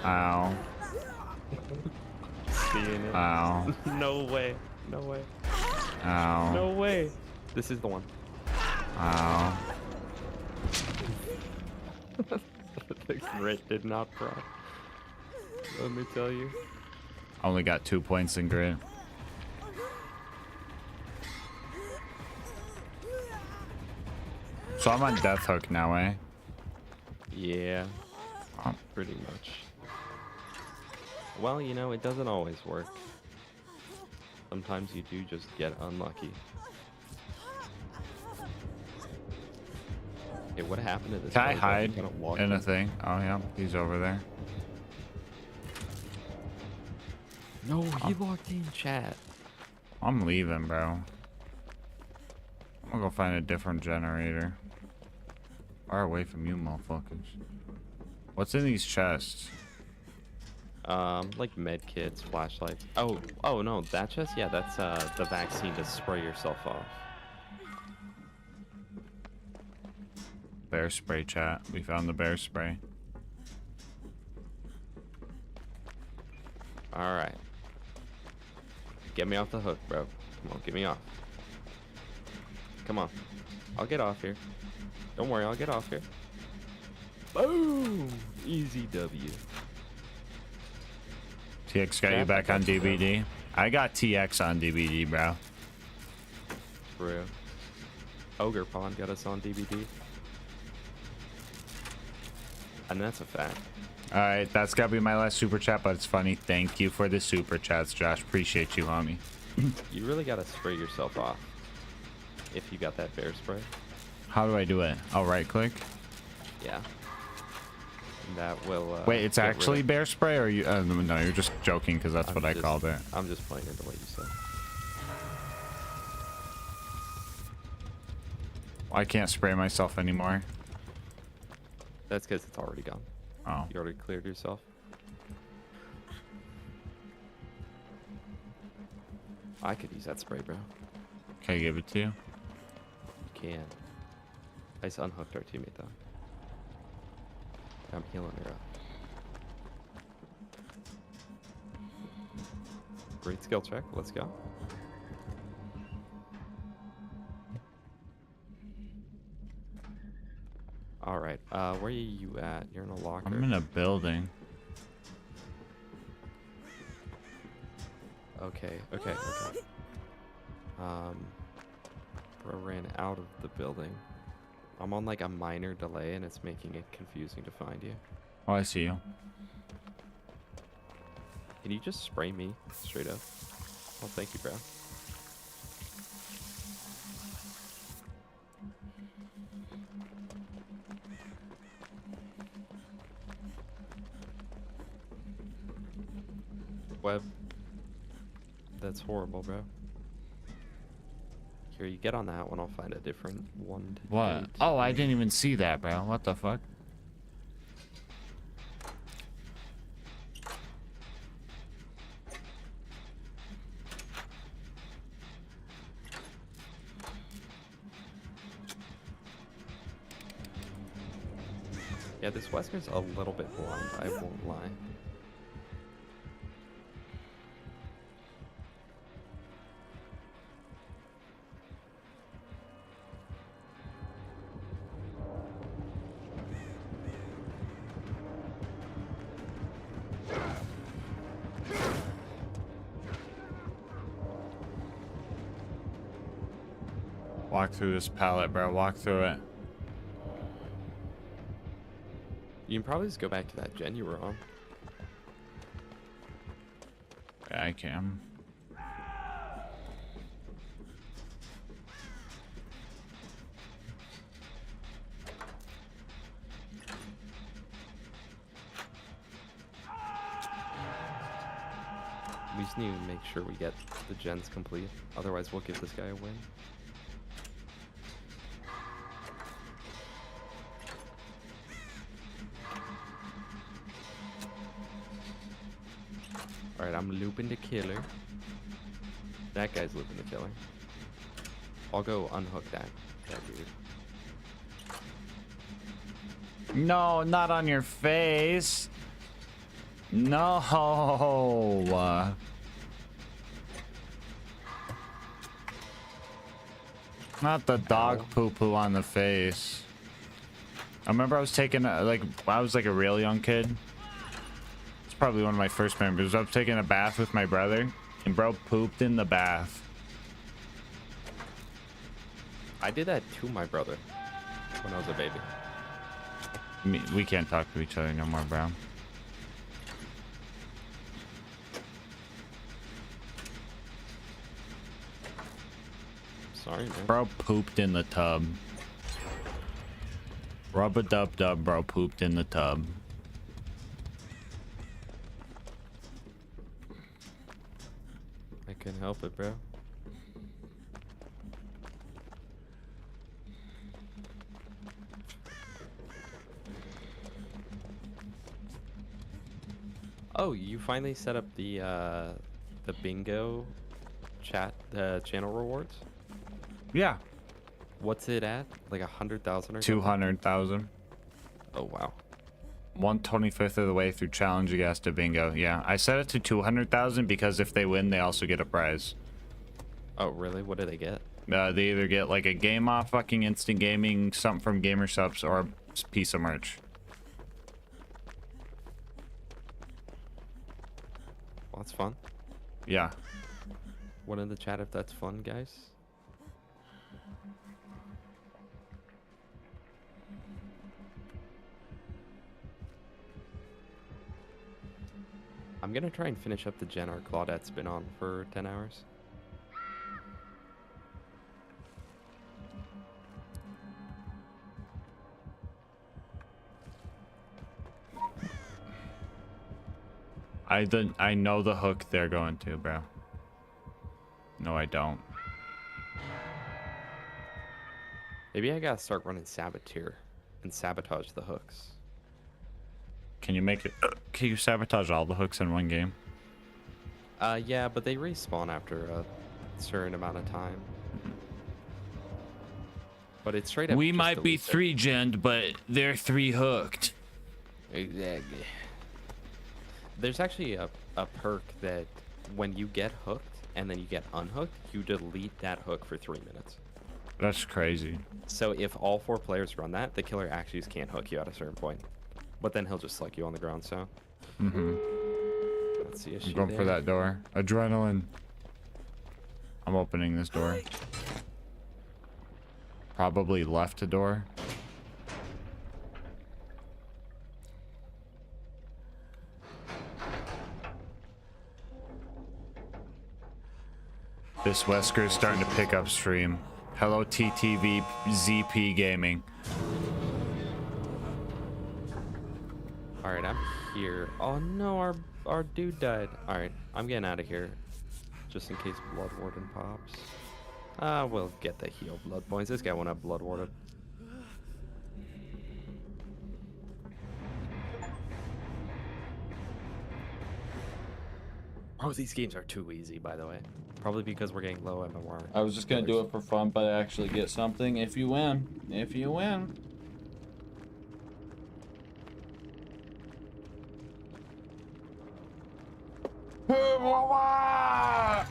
Ow. Seeing it. Ow. No way. No way. Ow. No way. This is the one. Ow. The grit did not proc. Let me tell you. Only got 2 points in grit. So I'm on Death Hook now, eh? Yeah. Oh. Pretty much. Well, you know, it doesn't always work. Sometimes you do just get unlucky. Hey, what happened to this Can I guy? hide Kinda walked in a in. thing? Oh yeah, he's over there. No, he locked in chat. I'm leaving, bro. I'm gonna go find a different generator. Far away from you, motherfuckers. What's in these chests? Like med kits, flashlights. Oh no, that chest? Yeah, that's the vaccine to spray yourself off. Bear spray, chat. We found the bear spray. All right. Get me off the hook, bro. Come on, get me off. Come on. I'll get off here. Don't worry, I'll get off here. Boom! Easy W. TX got you back on DVD. I got TX on DVD, bro. Bro. Ogre Pond got us on DVD. And that's a fact. All right, that's gotta be my last super chat, but it's funny. Thank you for the super chats, Josh. Appreciate you, homie. You really gotta spray yourself off. If you got that bear spray. How do I do it? I'll right click. Yeah. And that will. Wait, it's get rid actually of- bear spray, or you? No, you're just joking because that's I'm what I just- called it. I'm just playing into what you said. I can't spray myself anymore. That's because it's already gone. Oh, You already cleared yourself. I could use that spray, bro. can I give it to you? You can. I just unhooked our teammate though. I'm healing her up. Great skill check. Let's go. All right. Where are you at? You're in a locker. I'm in a building. Okay. Bro ran out of the building. I'm on like a minor delay and it's making it confusing to find you. Oh, I see you. Can you just spray me straight up? Oh, thank you, bro. Web. That's horrible, bro. Here, you get on that one. I'll find a different one. To What? date. Oh, I didn't even see that, bro. What the fuck? Yeah, this Wesker's a little bit blind. I won't lie. Walk through this pallet, bro. Walk through it. You can probably just go back to that gen you were on. Yeah, I can. We just need to make sure we get the gens complete. Otherwise, we'll give this guy a win. Alright, I'm looping the killer. That guy's looping the killer. I'll go unhook that dude. No, not on your face. No. Not the dog poo-poo on the face. I remember I was taking, I was like a real young kid. It's probably one of my first memories. I was taking a bath with my brother, and bro pooped in the bath. I did that to my brother when I was a baby. We can't talk to each other no more, bro. Sorry, man. Bro pooped in the tub. Rub-a-dub-dub, bro pooped in the tub. I couldn't help it, bro. Oh, you finally set up the bingo chat, the channel rewards? Yeah. What's it at? Like 100,000 or something? 200,000. Oh wow. 1/25th of the way through challenge you guys to bingo. Yeah, I set it to 200,000 because if they win, they also get a prize. Oh really? What do they get? They either get like a game off fucking instant gaming, something from Gamer Subs, or a piece of merch. Well, that's fun. Yeah. One in the chat if that's fun, guys. I'm gonna try and finish up the gen our Claudette's been on for 10 hours. I know the hook they're going to, bro. No, I don't. Maybe I gotta start running Saboteur and sabotage the hooks. Can you make it? Can you sabotage all the hooks in one game? Yeah, but they respawn after a certain amount of time. But it's straight up. We just might be delete it. 3-gened, but they're 3 hooked. Exactly. There's actually a perk that when you get hooked and then you get unhooked, you delete that hook for 3 minutes. That's crazy. So if all 4 players run that, the killer actually just can't hook you at a certain point. But then he'll just slug you on the ground, so. Let's see if I'm she going for that door. Adrenaline. I'm opening this door. Probably left a door. This Wesker's starting to pick up stream. Hello TTV ZP Gaming. Alright, I'm here. Oh no, our dude died. Alright, I'm getting out of here. Just in case Blood Warden pops. We'll get the heal blood points. This guy won't have Blood Warden. Oh, these games are too easy, by the way. Probably because we're getting low MMR. I was just gonna do it for fun, but I actually get something if you win. If you win.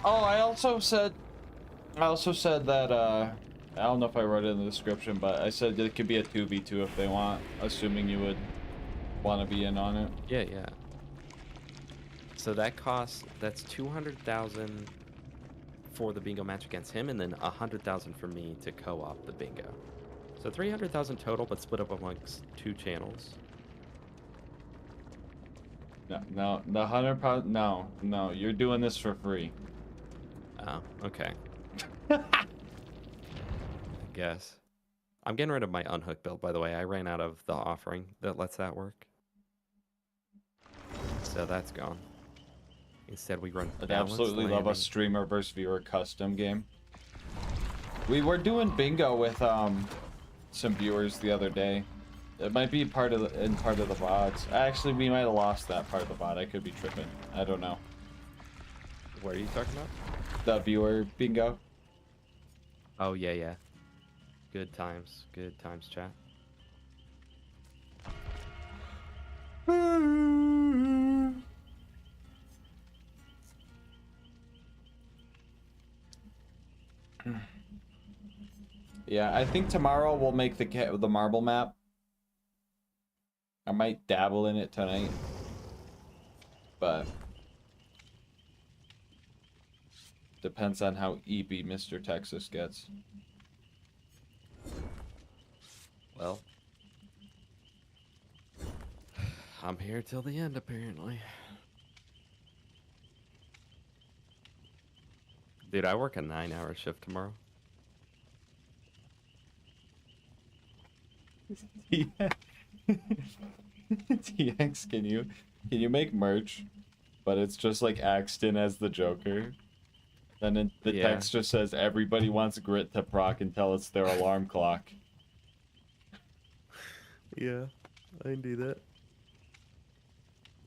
Oh, I also said that I don't know if I wrote it in the description, but I said it could be a 2v2 if they want, assuming you would want to be in on it. Yeah, yeah. So that's 200,000 for the bingo match against him, and then 100,000 for me to co-op the bingo. So 300,000 total, but split up amongst 2 channels. No, the 100 no, you're doing this for free. Oh, okay. I guess. I'm getting rid of my unhook build, by the way. I ran out of the offering that lets that work. So that's gone. Instead, we run I'd balanced absolutely love a landing. streamer versus viewer custom game. We were doing bingo with some viewers the other day. It might be part of the VODs. Actually, we might have lost that part of the VOD. I could be tripping. I don't know. What are you talking about? The viewer bingo. Oh, yeah, yeah. Good times, chat. Yeah, I think tomorrow we'll make the marble map. I might dabble in it tonight, but depends on how EP Mr. Texas gets. Well, I'm here till the end, apparently. Dude, I work a 9-hour shift tomorrow. Yeah. TX, can you make merch, but it's just like Axton as the Joker? Then the Yeah. text just says everybody wants grit to proc until it's their alarm clock. Yeah, I can do that.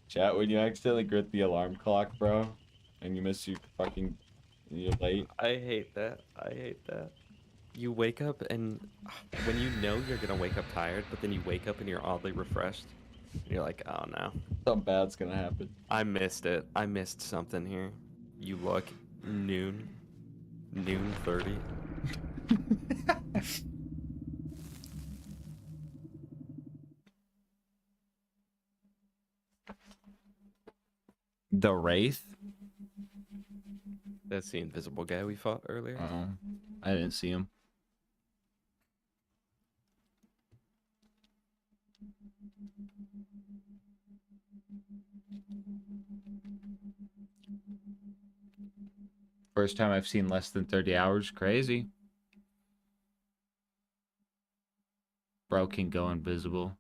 Chat, when you accidentally grit the alarm clock, bro, and you miss you're late. I hate that. I hate that. you wake up and when you know you're gonna wake up tired, but then you wake up and you're oddly refreshed. You're like, oh no, Something bad's gonna happen. I missed it. I missed something here. You look, noon 30. The Wraith? That's the invisible guy we fought earlier. Oh, I didn't see him. First time I've seen less than 30 hours. Crazy. Bro can go invisible.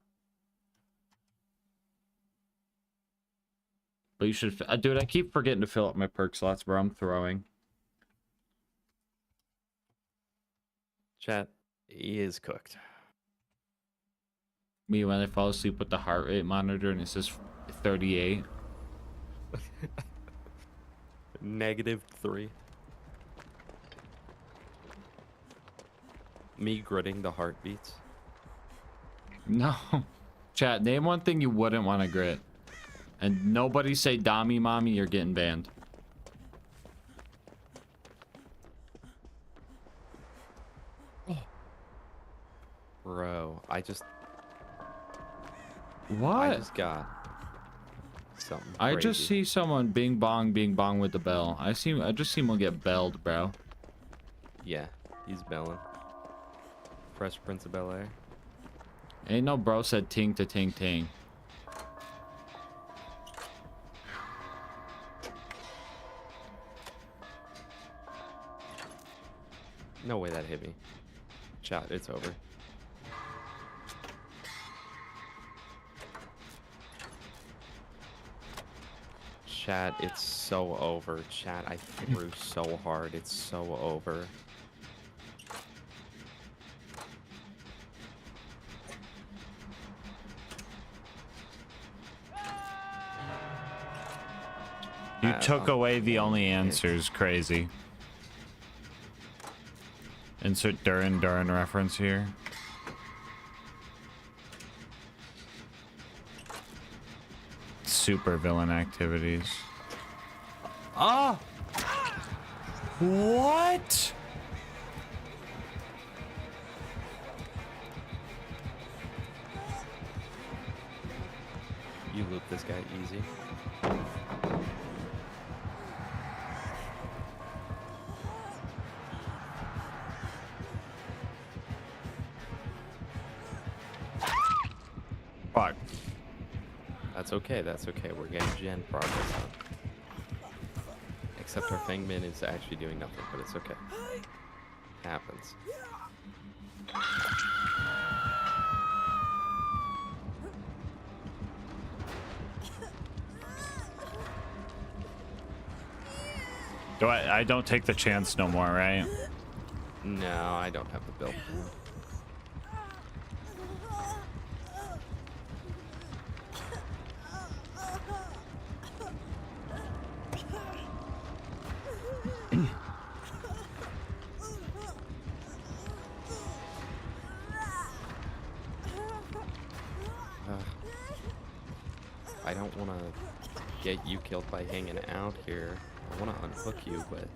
But you should... dude, I keep forgetting to fill up my perk slots, bro. I'm throwing. Chat, he is cooked. Me when I fall asleep with the heart rate monitor and it says 38. -3. Me gritting the heartbeats. No. Chat, name one thing you wouldn't want to grit. And nobody say Dami Mommy, you're getting banned. Bro, I just What? got something I just crazy. see someone bing bong with the bell. I just see one get belled, bro. Yeah, he's belling. Fresh Prince of Bel-Air. Ain't no bro said ting to ting ting. No way that hit me. Chat, it's over. Chat, it's so over. Chat, I threw so hard. It's so over. You took away the only answers. Crazy. Insert Durin reference here. Super villain activities. Ah! What? You loop this guy easy. Fuck. That's okay, that's okay. We're getting gen progress on. Except our Fangman is actually doing nothing, but it's okay. Happens. I don't take the chance no more, right? No, I don't have the build. I don't want to get you killed by hanging out here. I want to unhook you, but...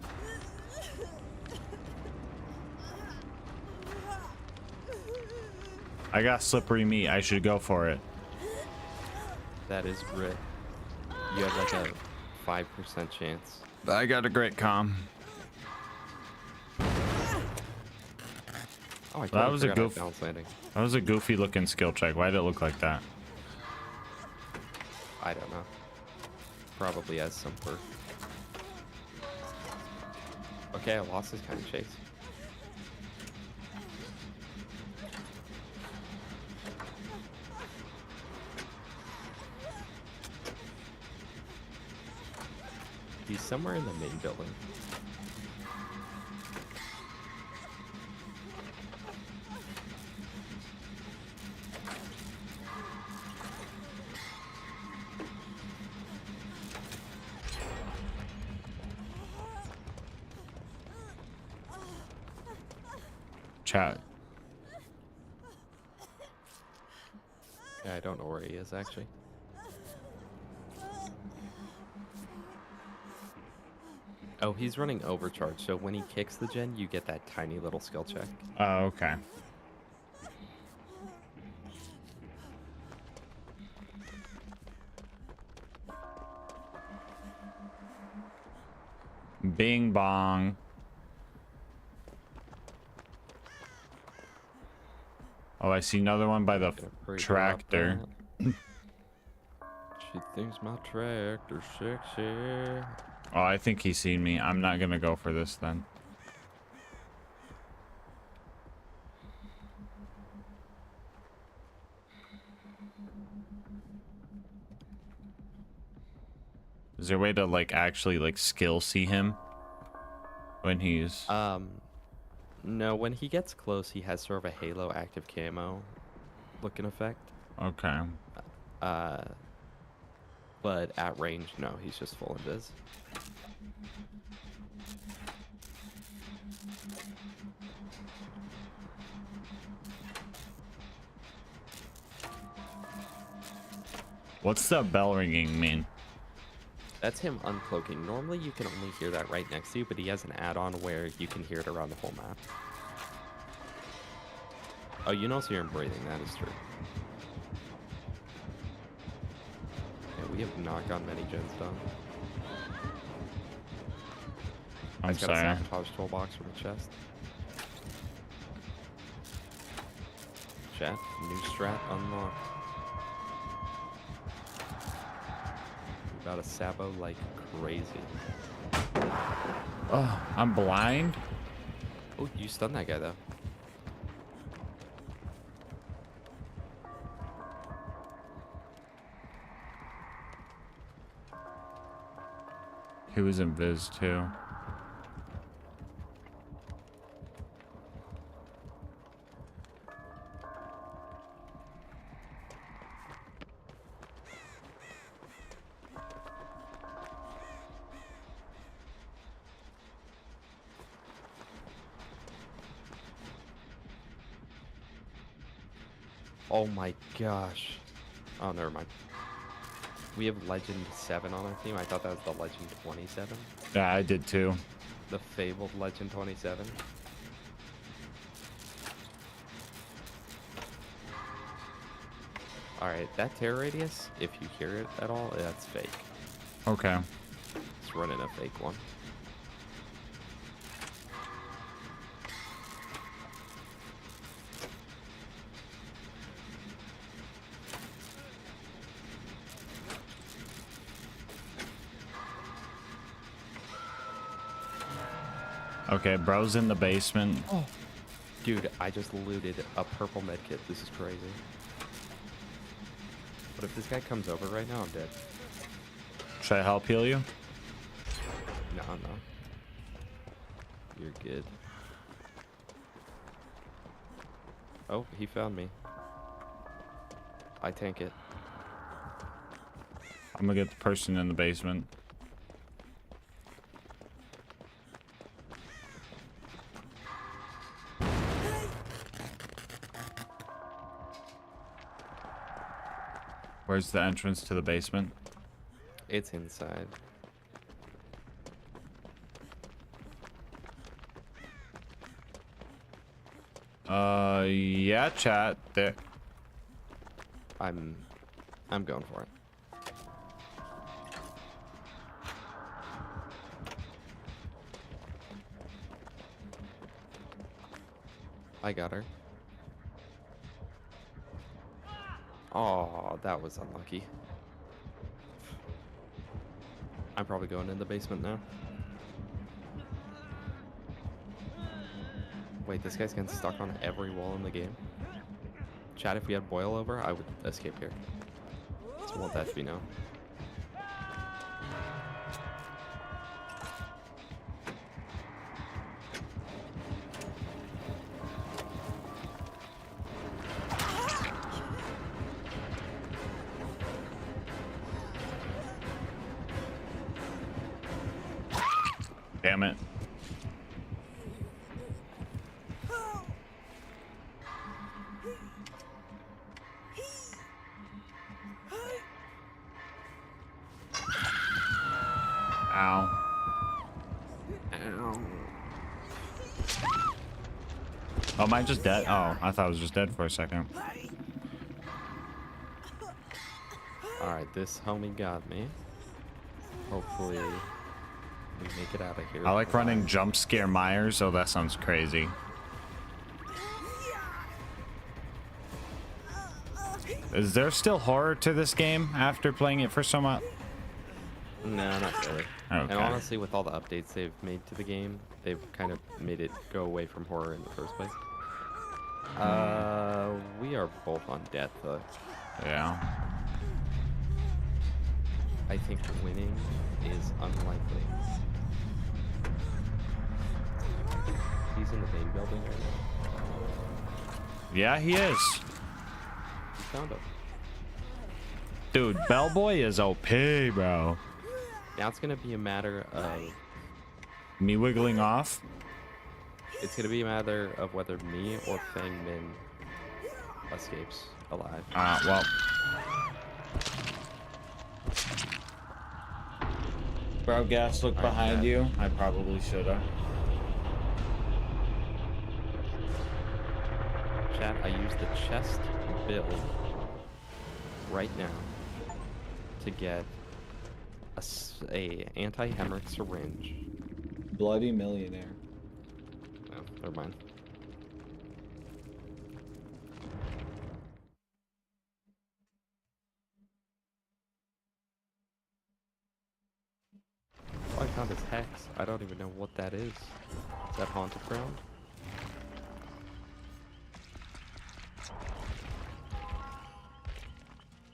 I got slippery meat. I should go for it. That is grit. You have like a 5% chance. I got a great comm. Oh, I That was a forgot I had goof. balance landing. That was a goofy looking skill check. Why did it look like that? I don't know. Probably has some perk. Okay, I lost this kind of chase. He's somewhere in the main building. chat. Yeah, I don't know where he is actually. Oh, he's running overcharge, so when he kicks the gen, you get that tiny little skill check. Oh, okay. Bing bong. Oh, I see another one by the Gonna pre-drop tractor. that. She thinks my tractor's sexy. Oh, I think he's seen me. I'm not gonna go for this then. Is there a way to like actually like skill see him when he's No, when he gets close, he has sort of a halo active camo looking effect. okay? But at range, no, he's just full invis. What's the bell ringing mean? That's him uncloaking. Normally, you can only hear that right next to you, but he has an add-on where you can hear it around the whole map. Oh, you can also hear him breathing. That is true. Yeah, we have not gotten many gens done. I I'm just got a sorry. sabotage toolbox from the chest. Chat, new strat unlocked. We got a sabo like crazy. Oh, I'm blind. Oh, you stunned that guy though. He was in Viz too. Oh my gosh. Oh, never mind. We have Legend 7 on our team. I thought that was the Legend 27. Yeah, I did too. The fabled Legend 27. Alright, that tear radius, if you hear it at all, that's fake. Okay. It's running a fake one. Okay, bro's in the basement. Oh, dude, I just looted a purple medkit. This is crazy. But if this guy comes over right now, I'm dead. Should I help heal you? No, no. You're good. Oh, he found me. I tank it. I'm gonna get the person in the basement. Where's the entrance to the basement? It's inside. Yeah, chat. There. I'm going for it. I got her. Oh, that was unlucky. I'm probably going in the basement now. Wait, this guy's getting stuck on every wall in the game. Chat, if we had boil over, I would escape here. So won't that be no? Damn it. Ow. Ow. Oh, am I just dead? Oh, I thought I was just dead for a second. Alright, this homie got me. Hopefully, we make it out of here. I like running alive. jump scare Myers, so that sounds crazy. Is there still horror to this game after playing it for so much? No, not really. Okay. And honestly, with all the updates they've made to the game, they've kind of made it go away from horror in the first place. We are both on death, though. Yeah. I think winning is unlikely. He's in the main building right now. Yeah, he is. We found him. Dude, Bellboy is OP, bro. Now it's gonna be a matter of Me wiggling off. whether me or Fang Min escapes alive. Well. Bro, Gas, look Alright, behind yeah. you. I probably should have. Chat, I use the chest build right now to get a anti-hemorrhage syringe. Bloody millionaire. Oh, never mind. Oh, I found this hex. I don't even know what that is. Is that haunted ground?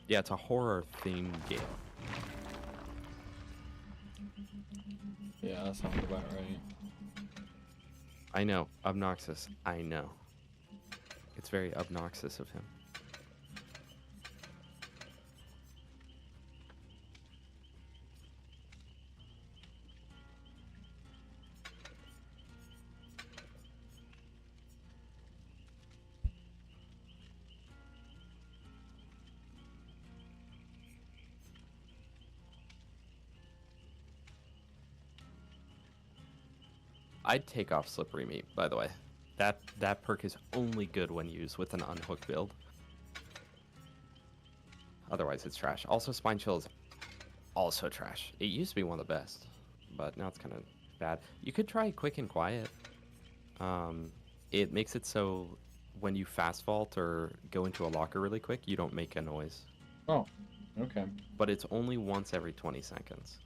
Yeah, it's a horror themed game. Yeah, that sounds about right. I know, obnoxious. I know. It's very obnoxious of him. I'd take off Slippery Meat, by the way. That perk is only good when used with an unhooked build. Otherwise, it's trash. Also, Spine Chill is also trash. It used to be one of the best, but now it's kind of bad. You could try Quick and Quiet. It makes it so when you fast vault or go into a locker really quick, you don't make a noise. Oh, okay. But it's only once every 20 seconds.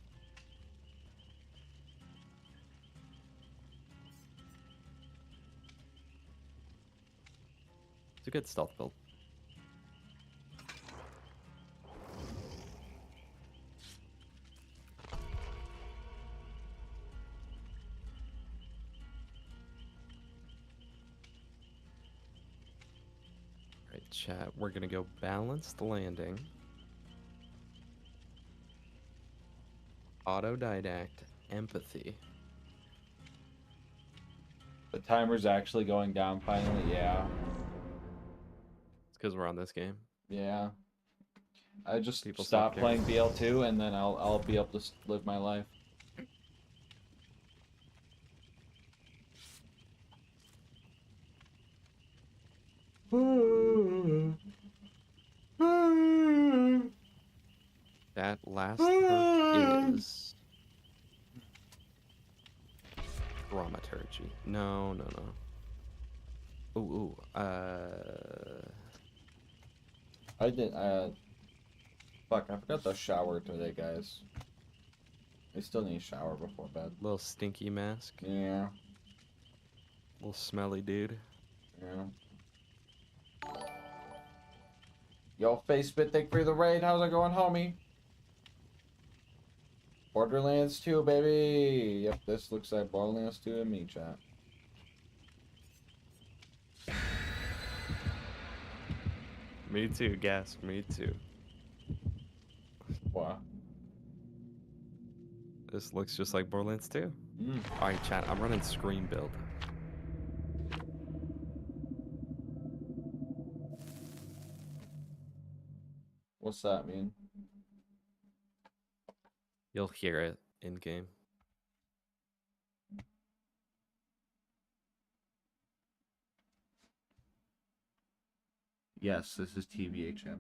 It's a good stealth build. Alright, chat. We're gonna go balanced landing. Autodidact, empathy. The timer's actually going down finally. Yeah. It's because we're on this game. Yeah. I just People stop stop playing BL2 and then I'll be able to live my life. That last perk is dramaturgy. No. Ooh. I did. Fuck! I forgot to shower today, guys. I still need a shower before bed. Little stinky mask. Yeah. Little smelly dude. Yeah. Yo, Facebit, thank you for the raid. How's it going, homie? Borderlands 2, baby. Yep, this looks like Borderlands 2 to me, chat. Me too, Gas. Me too. Wow. This looks just like Borderlands 2. Mm. Alright, chat. I'm running Scream build. What's that mean? You'll hear it in game. Yes, this is TVHM.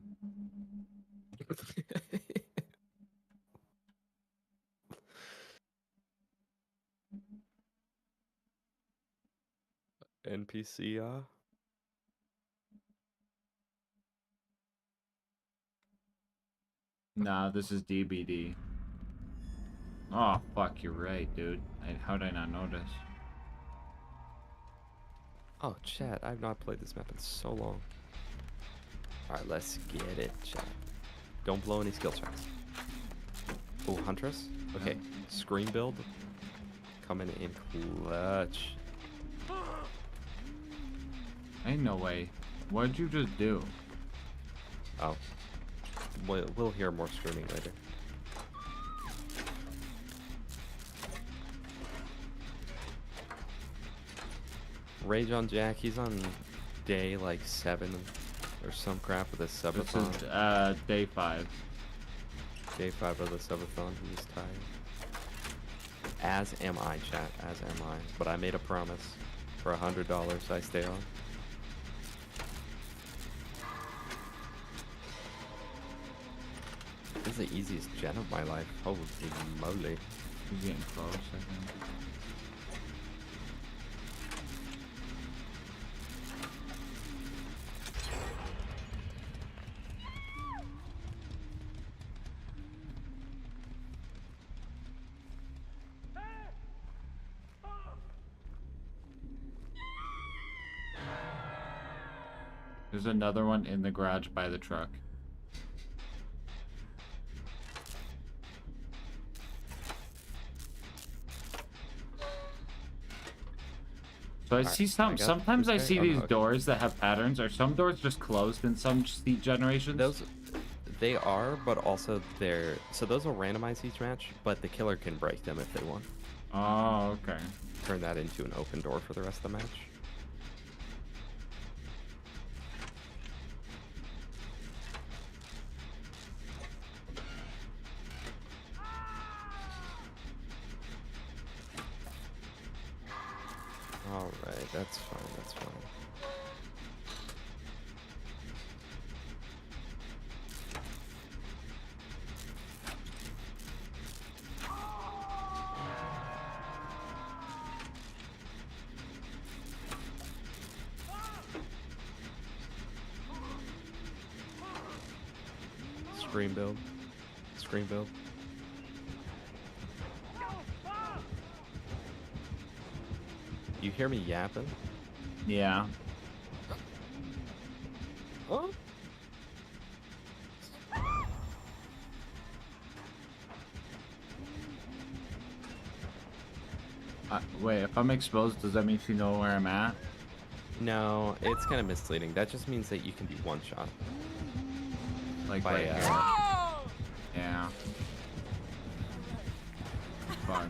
NPC, Nah, this is DBD. Oh, fuck, you're right, dude. How did I not notice? Oh, chat, I've not played this map in so long. Alright, let's get it, chat. Don't blow any skill checks. Oh, Huntress? Okay, screen build. Coming in clutch. Ain't no way. What'd you just do? Oh. We'll hear more screaming later. Rage on Jack, he's on day like 7 or some crap with a This subathon. is day 5. Day 5 of the subathon, he's tired. As am I, chat, as am I. But I made a promise. For $100, I stay on. This is the easiest gen of my life. Holy moly. He's getting close, I think. There's another one in the garage by the truck. So I Alright, see I got sometimes I this guy see these unhooked. doors that have patterns. Are some doors just closed in some generations? They are, but also they're... So those will randomize each match, but the killer can break them if they want. Oh, okay. Turn that into an open door for the rest of the match. Alright, that's fine, that's fine. Screen build. Screen build. You hear me yapping? Yeah. Huh? Wait, if I'm exposed, does that mean you know where I'm at? No, it's kind of misleading. That just means that you can be one shot. Like By, right here. Yeah. Fuck.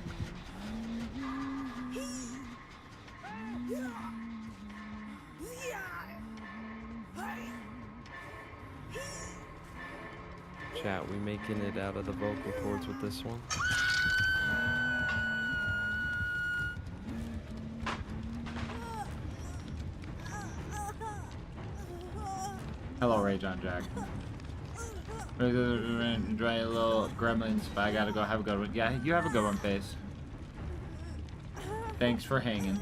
Chat, we making it out of the vocal cords with this one? Hello, Ray John Jack. Enjoy a little gremlins, but I gotta go. Have a good one. Yeah, you have a good one, Face. Thanks for hanging.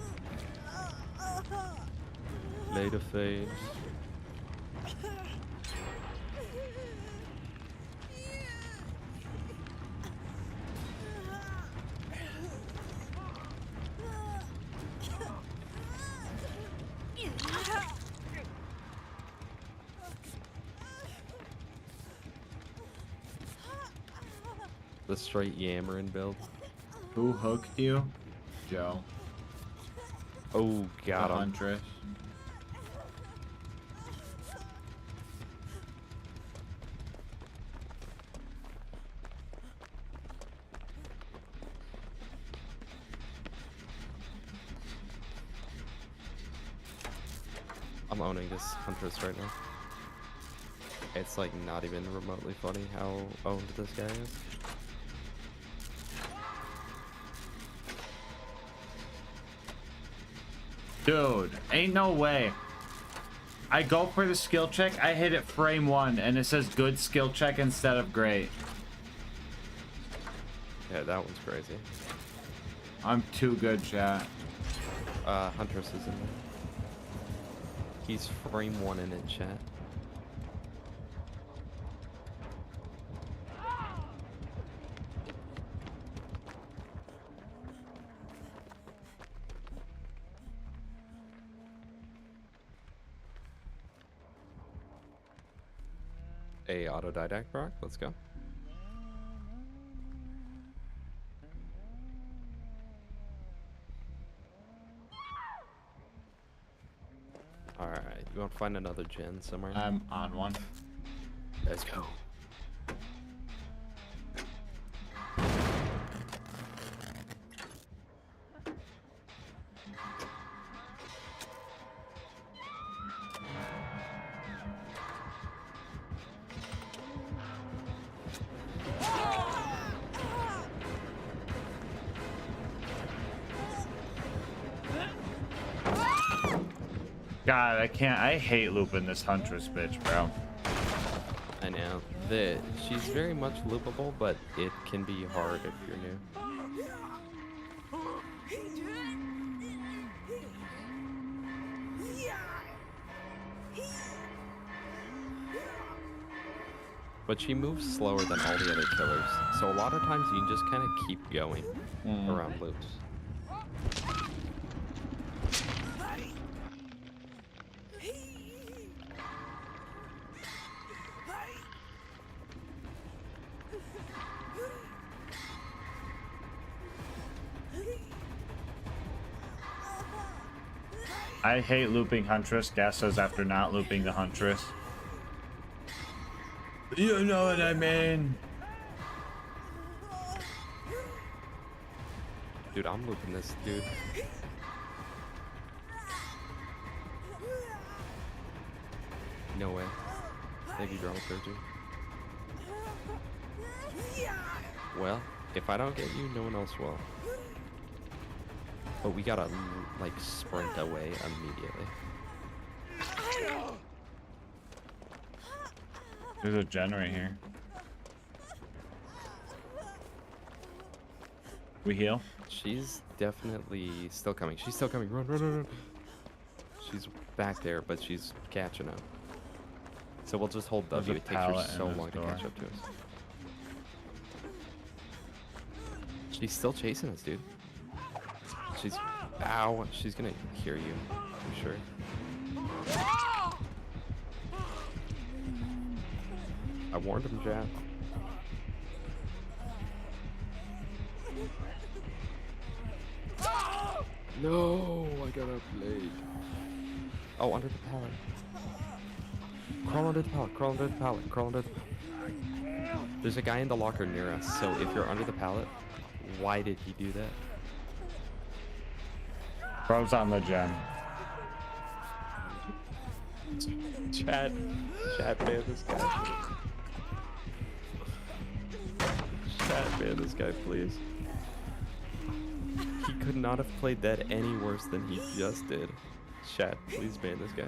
Later, Face. The straight yammering build. Who hooked you? Joe. Oh, got The him. Huntress. I'm owning this Huntress right now. It's like not even remotely funny how owned this guy is. Dude, ain't no way. I go for the skill check, I hit it frame 1, and it says good skill check instead of great. Yeah, that one's crazy. I'm too good, chat. Huntress is in there. He's frame 1 in it, chat. A autodidact rock, let's go. Alright, you want to find another gen somewhere? I'm on one. Let's go. God, I can't. I hate looping this Huntress bitch, bro. I know. She's very much loopable, but it can be hard if you're new. But she moves slower than all the other killers, so a lot of times you can just kind of keep going around loops. I hate looping Huntress. Gas says after not looping the Huntress. You know what I mean? Dude, I'm looping this dude. No way. Thank you, drama surgery. Well, if I don't get you, no one else will. But we gotta, like, sprint away immediately. There's a gen right here. We heal? She's definitely still coming. She's still coming. Run, run, run, run. She's back there, but she's catching up. So we'll just hold There's W. a It takes her pallet so in this long to door. catch up to us. She's still chasing us, dude. She's... Ow. She's gonna hear you. I'm sure. I warned him, Jack. No, I got outplayed. Oh, under the pallet. Crawl under the pallet, crawl under the pallet, crawl under the... There's a guy in the locker near us, so if you're under the pallet, why did he do that? Bro's on the gen. Chat ban this guy. Chat ban this guy, please. He could not have played that any worse than he just did. Chat, please ban this guy.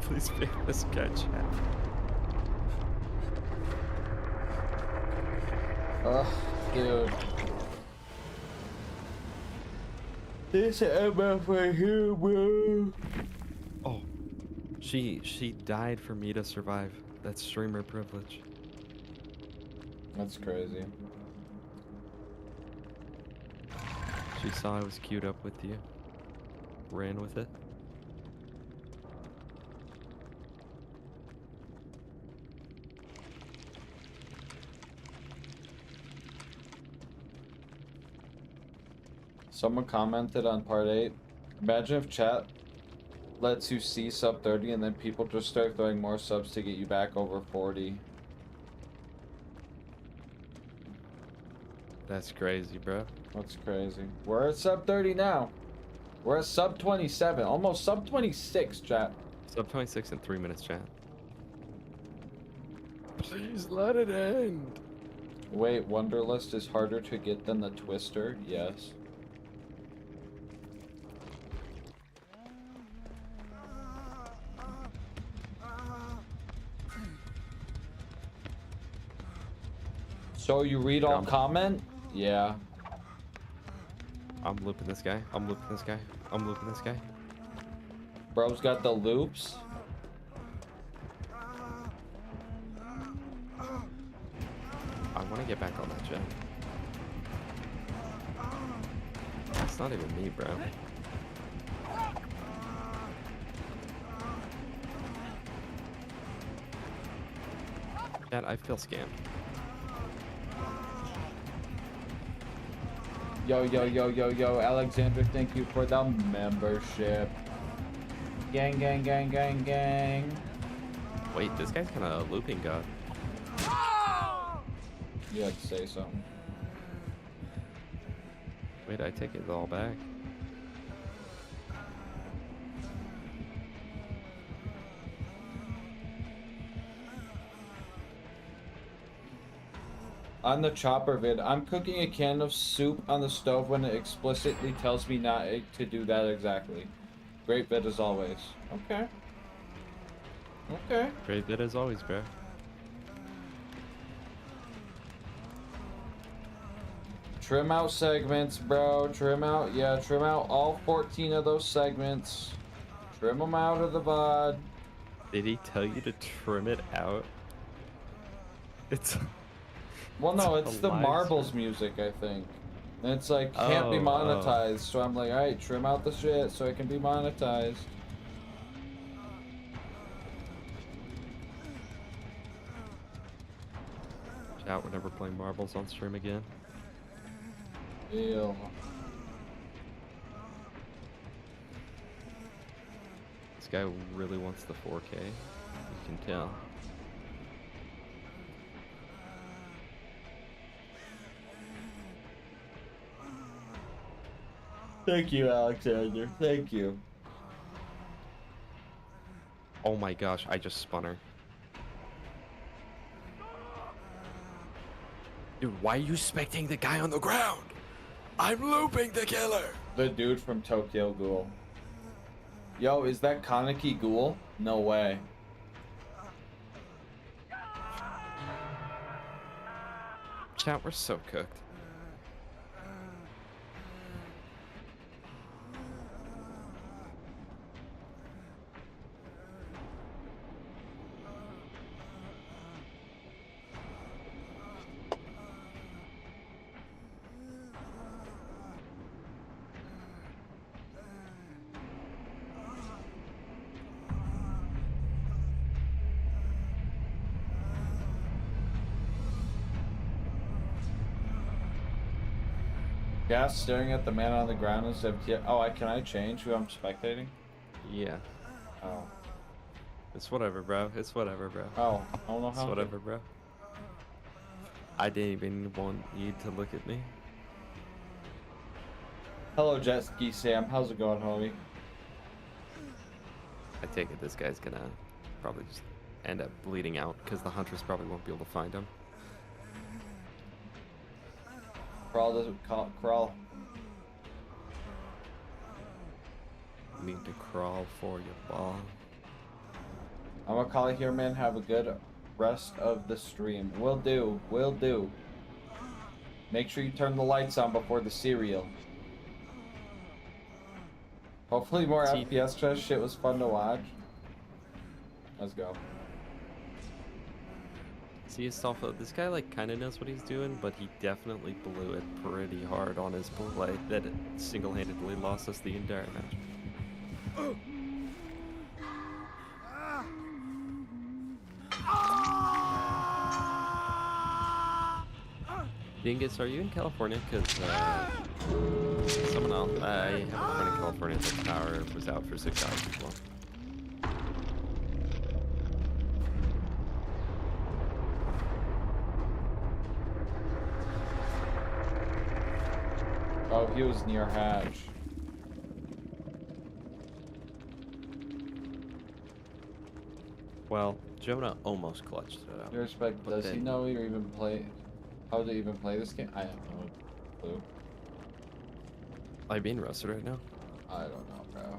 Please ban this guy, chat. Ugh, dude. This MF right here, bro. Oh, she died for me to survive. That's streamer privilege. That's crazy. She saw I was queued up with you. Ran with it. Someone commented on part 8. Imagine if chat lets you see sub 30 and then people just start throwing more subs to get you back over 40. That's crazy, bro. That's crazy. We're at sub 30 now. We're at sub 27, almost sub 26, chat. Sub 26 in 3 minutes, chat. Please let it end. Wait, Wonderlist is harder to get than the Twister? Yes. So you read all comment? Yeah. I'm looping this guy. I'm looping this guy. I'm looping this guy. Bro's got the loops. I want to get back on that jet. It's not even me, bro. Chat, I feel scammed. Yo, yo, yo, yo, yo, Alexander, thank you for the membership. Gang, gang, gang, gang, gang. Wait, this guy's kind of looping god. You had to say something. Wait, I take it all back. On the chopper vid, I'm cooking a can of soup on the stove when it explicitly tells me not to do that exactly. Great vid as always. Okay. Okay. Great bit as always, bro. Trim out segments, bro. Trim out, yeah, trim out all 14 of those segments. Trim them out of the VOD. Did he tell you to trim it out? It's... Well, no, It's it's a the live marbles stream. music, I think. And it's like, can't be Oh, monetized. So I'm like, alright, trim out the shit so it can be monetized. Chat, we're never playing marbles on stream again. Ew. This guy really wants the 4K. You can tell. Thank you, Alexander. Thank you. Oh my gosh, I just spun her. Dude, why are you spectating the guy on the ground? I'm looping the killer! The dude from Tokyo Ghoul. Yo, is that Kaneki Ghoul? No way. Chat, we're so cooked. Gas staring at the man on the ground instead of oh, can I change who I'm spectating? Yeah. Oh. It's whatever, bro. It's whatever, bro. Oh, I don't know It's how. whatever, bro. I didn't even want you to look at me. Hello, Jet Ski Sam. How's it going, homie? I take it this guy's gonna probably just end up bleeding out because the hunters probably won't be able to find him. Crawl doesn't crawl. Need to crawl for your ball. I'm gonna call it here, man. Have a good rest of the stream. Will do. Will do. Make sure you turn the lights on before the cereal. Hopefully more See- FPS trash shit was fun to watch. Let's go. See, Astolfo, this guy like kind of knows what he's doing, but he definitely blew it pretty hard on his play that it single-handedly lost us the entire match. Dingus, are you in California? Because someone else, I have a friend in California that power was out for 6 hours as well. Oh, he was near hatch. Well, Jonah almost clutched it out. Your respect, But does he then- know you even play? How to even play this game? I have no clue. I'm being roasted right now. I don't know, bro.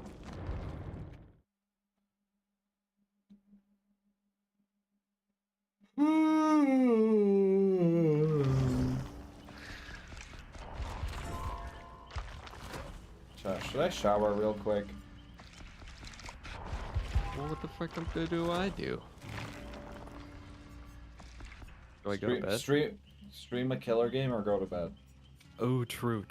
Should I shower real quick? Well, what the fuck do I do? Do I go to bed? Stream a killer game or go to bed? Oh, true.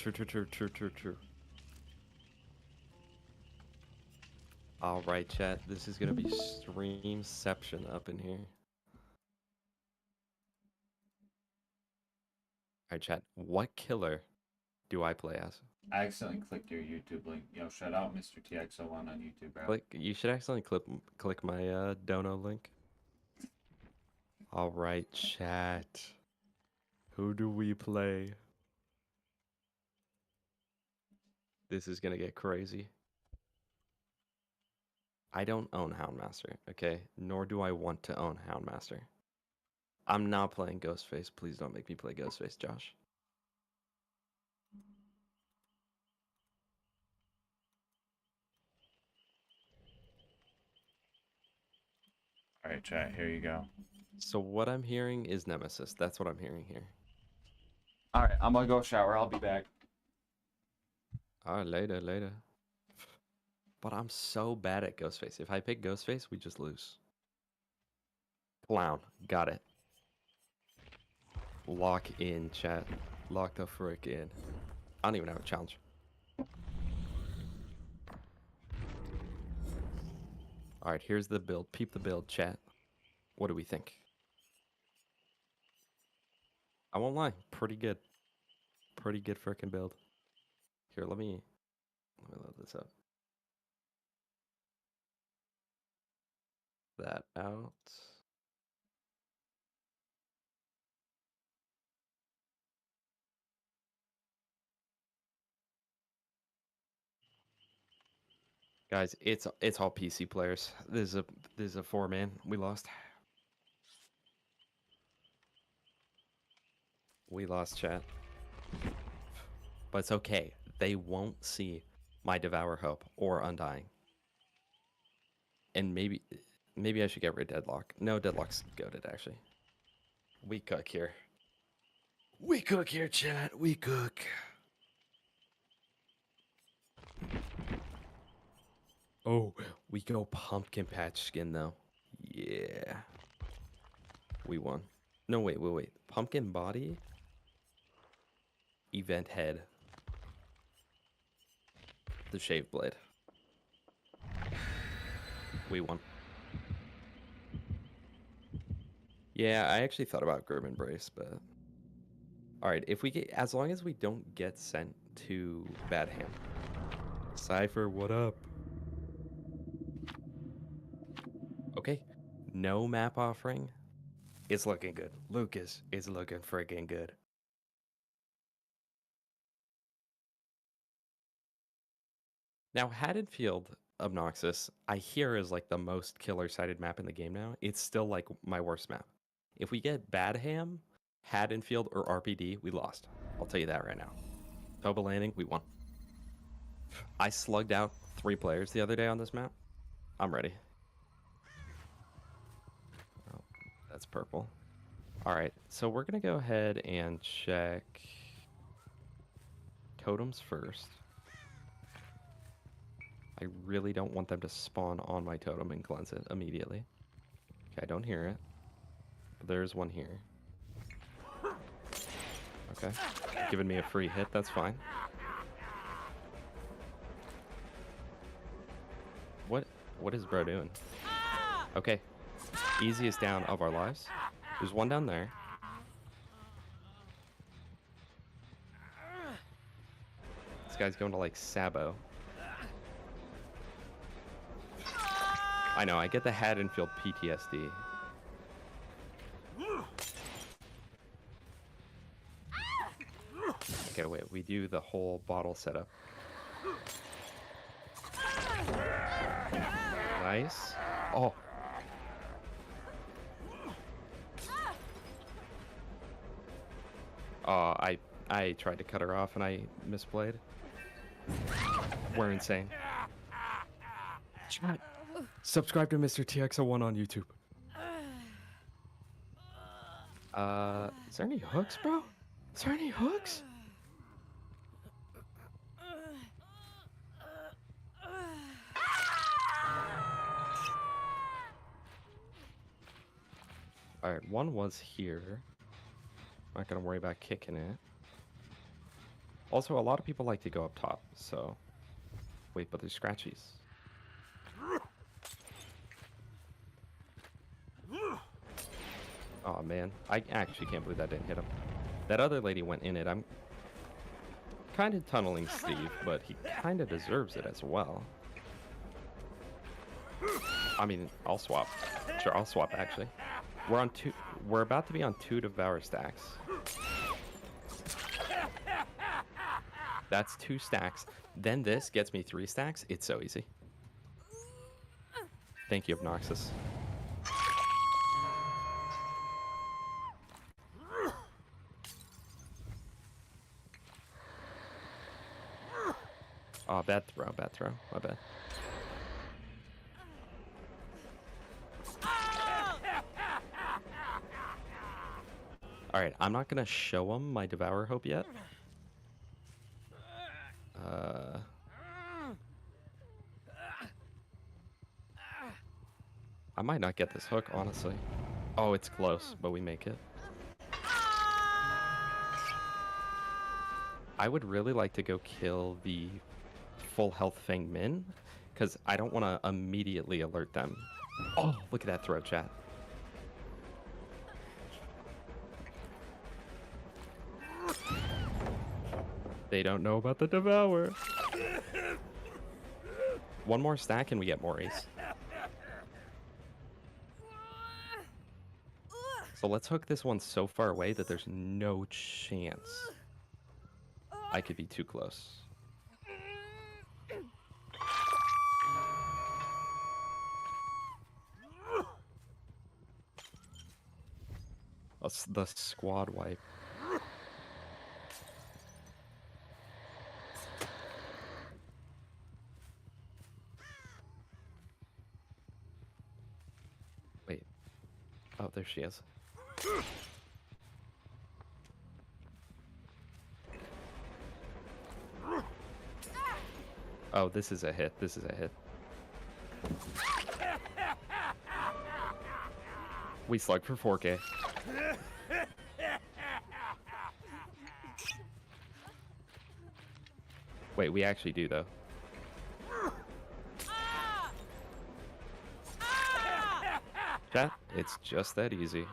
All right, chat. This is gonna be streamception up in here. All right, chat. What killer do I play as? I accidentally clicked your YouTube link. Yo, shout out Mr. TX01 on YouTube, bro. Click. You should accidentally click my dono link. All right, chat. Who do we play? This is gonna get crazy. I don't own Houndmaster, okay? Nor do I want to own Houndmaster. I'm not playing Ghostface. Please don't make me play Ghostface, Josh. Alright, chat, here you go. So what I'm hearing is Nemesis. That's what I'm hearing here. Alright, I'm gonna go shower. I'll be back. All right, later. But I'm so bad at Ghostface. If I pick Ghostface, we just lose. Clown. Got it. Lock in, chat. Lock the frick in. I don't even have a challenge. Alright, here's the build. Peep the build, chat. What do we think? I won't lie. Pretty good. Pretty good frickin' build. Here, let me load this up. That out. Guys, it's all PC players. This is a 4-man. We lost. We lost, chat. But it's okay. They won't see my Devour Hope or Undying. And maybe I should get rid of Deadlock. No, Deadlock's goated, actually. We cook here. We cook here, chat. We cook. Oh, we go pumpkin patch skin, though. Yeah. We won. No, wait. Pumpkin body? Event head. The shave blade. We won. Yeah, I actually thought about Grim Embrace, but... Alright, if we get... As long as we don't get sent to Bad Ham. Cypher, what up? Okay. No map offering. It's looking good. Lucas is looking freaking good. Now, Haddonfield Obnoxious, I hear is like the most killer-sided map in the game now. It's still like my worst map. If we get Badham, Haddonfield, or RPD, we lost. I'll tell you that right now. Toba Landing, we won. I slugged out 3 players the other day on this map. I'm ready. Oh, that's purple. All right, so we're going to go ahead and check totems first. I really don't want them to spawn on my totem and cleanse it immediately. Okay, I don't hear it. But there's one here. Okay. Giving me a free hit, that's fine. What is bro doing? Okay. Easiest down of our lives. There's one down there. This guy's going to like Sabo. I know, I get the Haddonfield PTSD. Okay, wait. We do the whole bottle setup. Nice. Oh. Oh, I tried to cut her off and I misplayed. We're insane. Chat. Subscribe to Mr. TX01 on YouTube. Is there any hooks, bro? Is there any hooks? Alright, one was here. Not gonna worry about kicking it. Also, a lot of people like to go up top, so... Wait, but there's scratchies. Oh man, I actually can't believe that didn't hit him. That other lady went in it. I'm kind of tunneling Steve, but he kind of deserves it as well. I mean, I'll swap. Sure, I'll swap actually. We're on two. We're about to be on 2 Devour stacks. That's 2 stacks. Then this gets me 3 stacks. It's so easy. Thank you, Obnoxious. Oh, bad throw, my bad. Alright, I'm not gonna show him my Devour Hope yet. I might not get this hook, honestly. Oh, it's close, but we make it. I would really like to go kill the full health Fang Min, because I don't want to immediately alert them. Oh, look at that throw, chat. They don't know about the Devour. One more stack and we get Maury's. So let's hook this one so far away that there's no chance I could be too close. The squad wipe. Wait. Oh, there she is. Oh, this is a hit. This is a hit. We slug for 4K. Wait, we actually do, though. Chat, it's just that easy.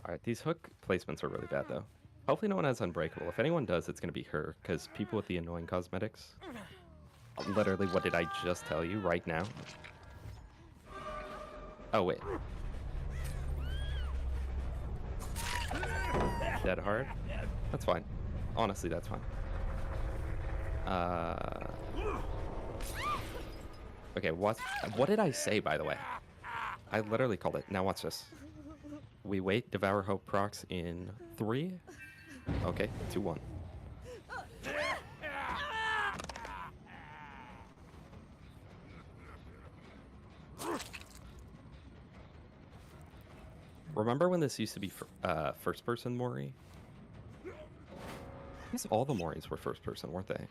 Alright, these hook placements are really bad, though. Hopefully no one has Unbreakable. If anyone does, it's going to be her, because people with the annoying cosmetics... Literally, what did I just tell you right now? Oh, wait. Dead hard? That's fine. Honestly, that's fine. Okay, what did I say, by the way? I literally called it. Now watch this. We wait, Devour Hope procs in 3. Okay, 2, 1. Remember when this used to be first person Mori? I guess all the Moris were first person, weren't they?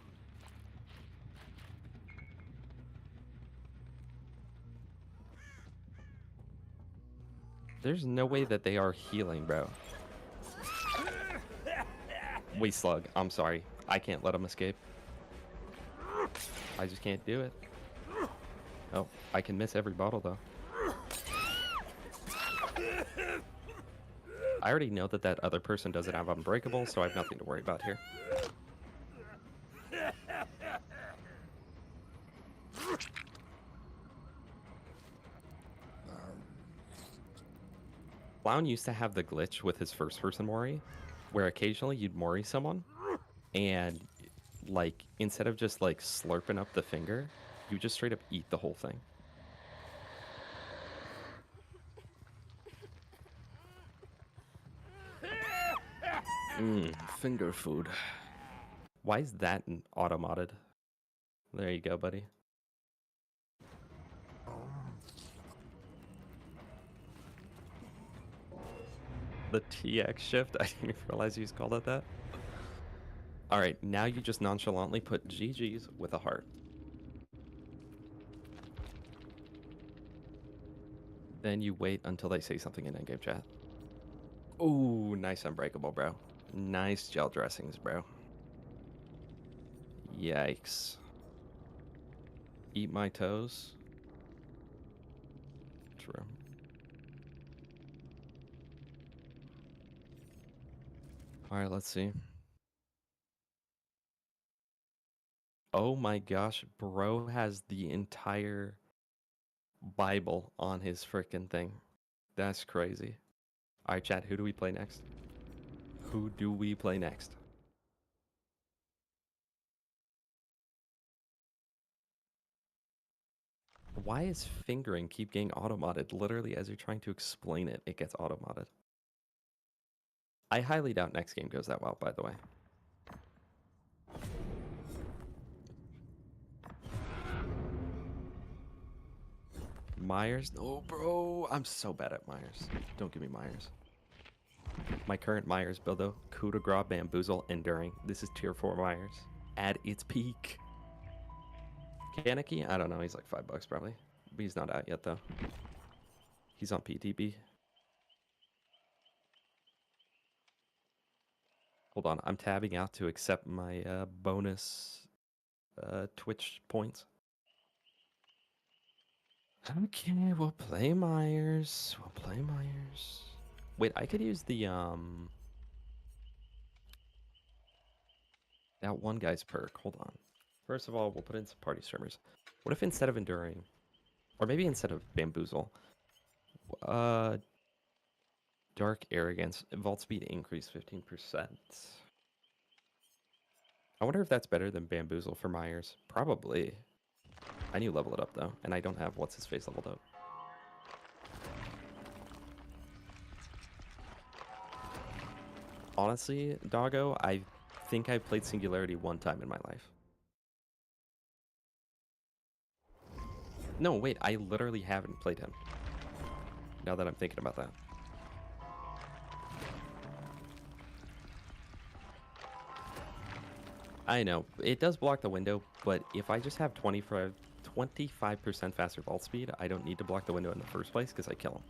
There's no way that they are healing, bro. We slug. I'm sorry. I can't let them escape. I just can't do it. Oh, I can miss every bottle, though. I already know that that other person doesn't have Unbreakable, so I have nothing to worry about here. Clown used to have the glitch with his first-person Mori, where occasionally you'd Mori someone, and like instead of just like slurping up the finger, you just straight up eat the whole thing. Finger food. Why is that auto-modded? There you go, buddy. The TX shift? I didn't even realize you called it that. Alright, now you just nonchalantly put GG's with a heart. Then you wait until they say something in in-game chat. Ooh, nice unbreakable, bro. Nice gel dressings, bro. Yikes. Eat my toes? True. Alright, let's see. Oh my gosh, bro has the entire Bible on his frickin' thing. That's crazy. Alright, chat, who do we play next? Who do we play next? Why is fingering keep getting auto-modded? Literally, as you're trying to explain it, it gets auto-modded. I highly doubt next game goes that well, by the way. Myers? Oh, bro, I'm so bad at Myers. Don't give me Myers. My current Myers build, though, coup de grace, bamboozle, enduring. This is tier 4 Myers. At its peak. Kaneki? I don't know, he's like $5 probably. But he's not out yet, though. He's on PTB. Hold on, I'm tabbing out to accept my bonus Twitch points. Okay, we'll play Myers. We'll play Myers. Wait, I could use the that one guy's perk. Hold on. First of all, we'll put in some party streamers. What if instead of enduring, or maybe instead of bamboozle, dark arrogance, vault speed increase 15%. I wonder if that's better than bamboozle for Myers. Probably. I need to level it up though, and I don't have what's his face leveled up. Honestly, doggo, I think I played Singularity one time in my life. No, wait, I literally haven't played him. Now that I'm thinking about that. I know, it does block the window, but if I just have 25% faster vault speed, I don't need to block the window in the first place because I kill him.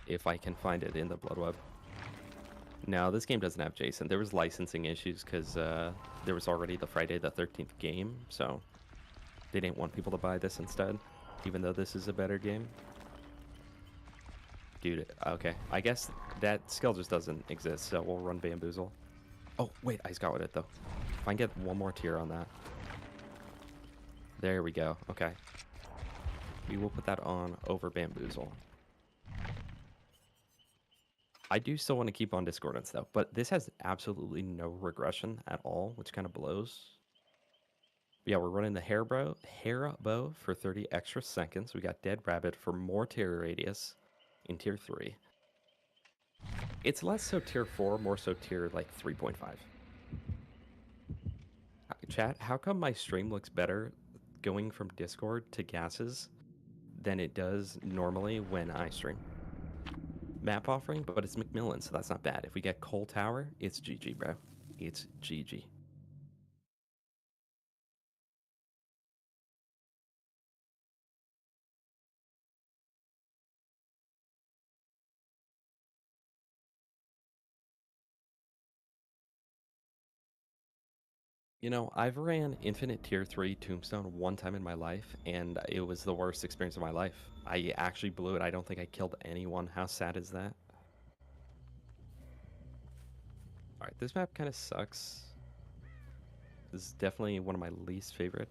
If I can find it in the blood web. No, this game doesn't have Jason. There was licensing issues because there was already the Friday the 13th game, so they didn't want people to buy this instead, even though this is a better game. Dude, okay. I guess that skill just doesn't exist, so we'll run Bamboozle. Oh, wait, I just got with it, though. If I can get one more tier on that. There we go. Okay. We will put that on over Bamboozle. I do still want to keep on Discordance, though, but this has absolutely no regression at all, which kind of blows. But yeah, we're running the hair bow for 30 extra seconds. We got Dead Rabbit for more tier radius in tier 3. It's less so tier 4, more so tier like 3.5. Chat, how come my stream looks better going from Discord to gases than it does normally when I stream? Map offering, but it's Macmillan, so that's not bad. If we get Coal Tower, it's GG, bro. It's GG. You know, I've ran Infinite Tier 3 Tombstone one time in my life, and it was the worst experience of my life. I actually blew it. I don't think I killed anyone. How sad is that? Alright, this map kind of sucks. This is definitely one of my least favorite.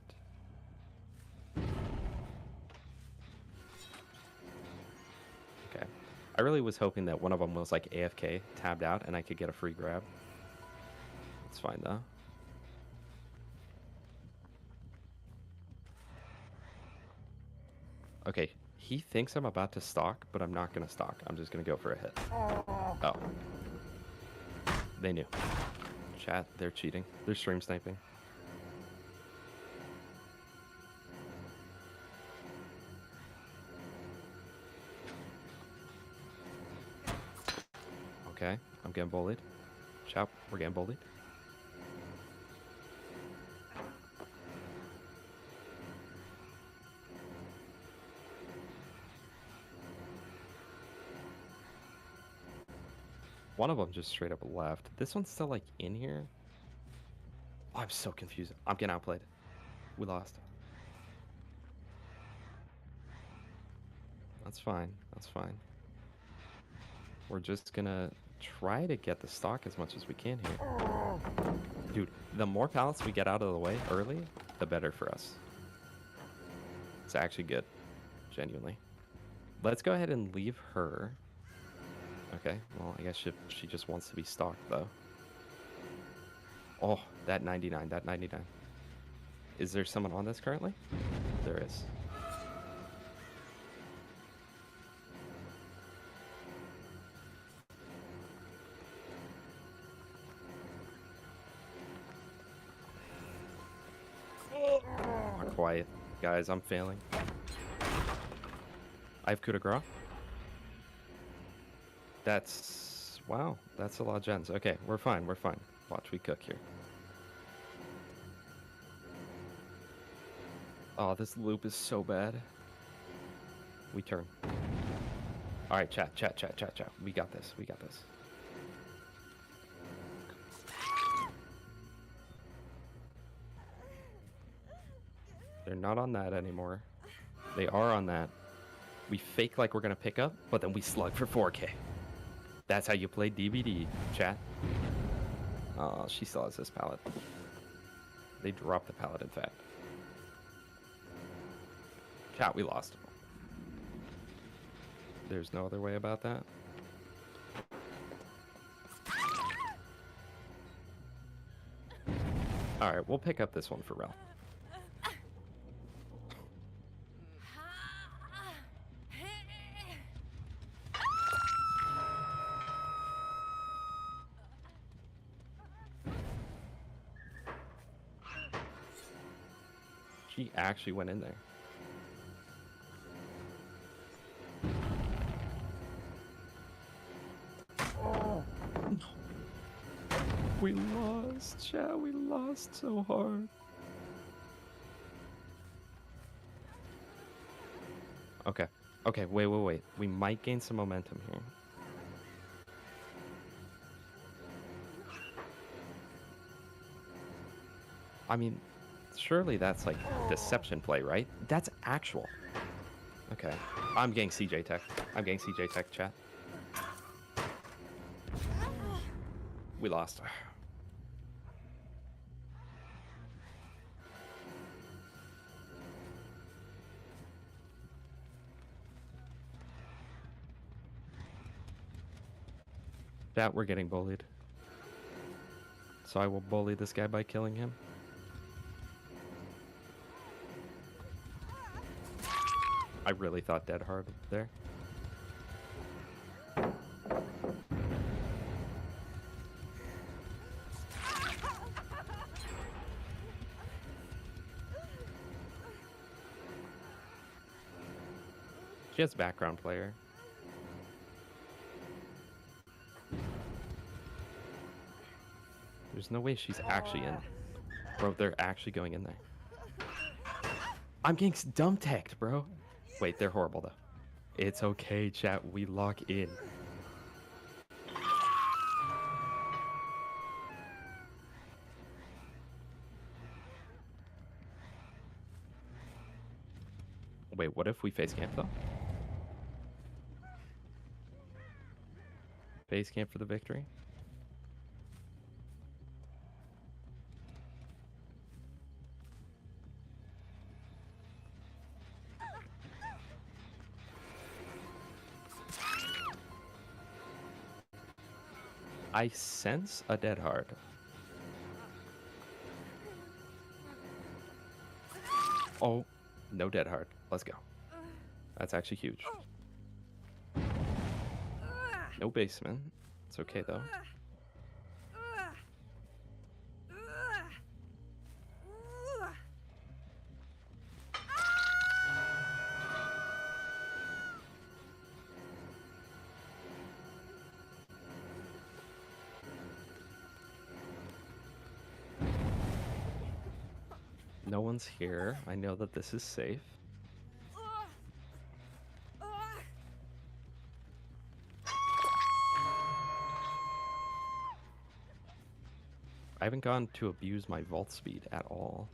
Okay. I really was hoping that one of them was like AFK, tabbed out, and I could get a free grab. It's fine though. Okay, he thinks I'm about to stalk, but I'm not gonna stalk. I'm just gonna go for a hit. Oh. They knew. Chat, they're cheating. They're stream sniping. Okay, I'm getting bullied. Chat, we're getting bullied. One of them just straight up left. This one's still like in here. Oh, I'm so confused. I'm getting outplayed. We lost. That's fine. That's fine. We're just gonna try to get the stock as much as we can here. Dude, the more pallets we get out of the way early, the better for us. It's actually good. Genuinely. Let's go ahead and leave her. Okay, well, I guess she just wants to be stalked, though. Oh, that 99, that 99. Is there someone on this currently? There is. Oh, quiet. Guys, I'm failing. I have coup de grace. That's... Wow, that's a lot of gens. Okay, we're fine, we're fine. Watch, we cook here. Oh, this loop is so bad. We turn. Alright, chat. We got this, we got this. They're not on that anymore. They are on that. We fake like we're gonna pick up, but then we slug for 4K. That's how you play DBD, chat. Oh, she still has this pallet. They dropped the pallet, in fact. Chat, we lost. There's no other way about that. Alright, we'll pick up this one for Rel. She actually went in there. Oh, no. We lost, chat. We lost so hard. Okay. Okay, wait. We might gain some momentum here. I mean, surely that's like deception play, right? That's actual. Okay. I'm getting CJ Tech. I'm getting CJ Tech, chat. We lost. Chat, we're getting bullied. So I will bully this guy by killing him. I really thought dead hard there. She has background player. There's no way she's actually in. Bro, they're actually going in there. I'm getting dumb teched, bro. Wait, they're horrible though. It's okay, chat. We lock in. Wait, what if we face camp though? Face camp for the victory? I sense a dead hard. Oh, no dead hard. Let's go. That's actually huge. No basement. It's okay though. No one's here. I know that this is safe. I haven't gone to abuse my vault speed at all.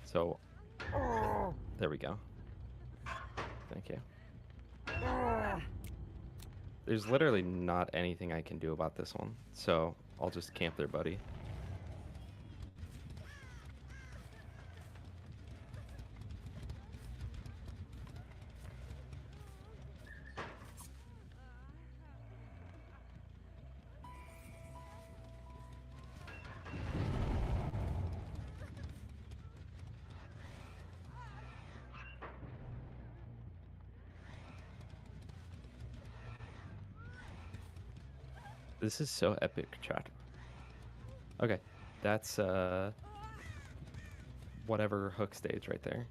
So, there we go. Thank you. There's literally not anything I can do about this one, so I'll just camp there, buddy. This is so epic, chat. Okay, that's whatever hook stage right there.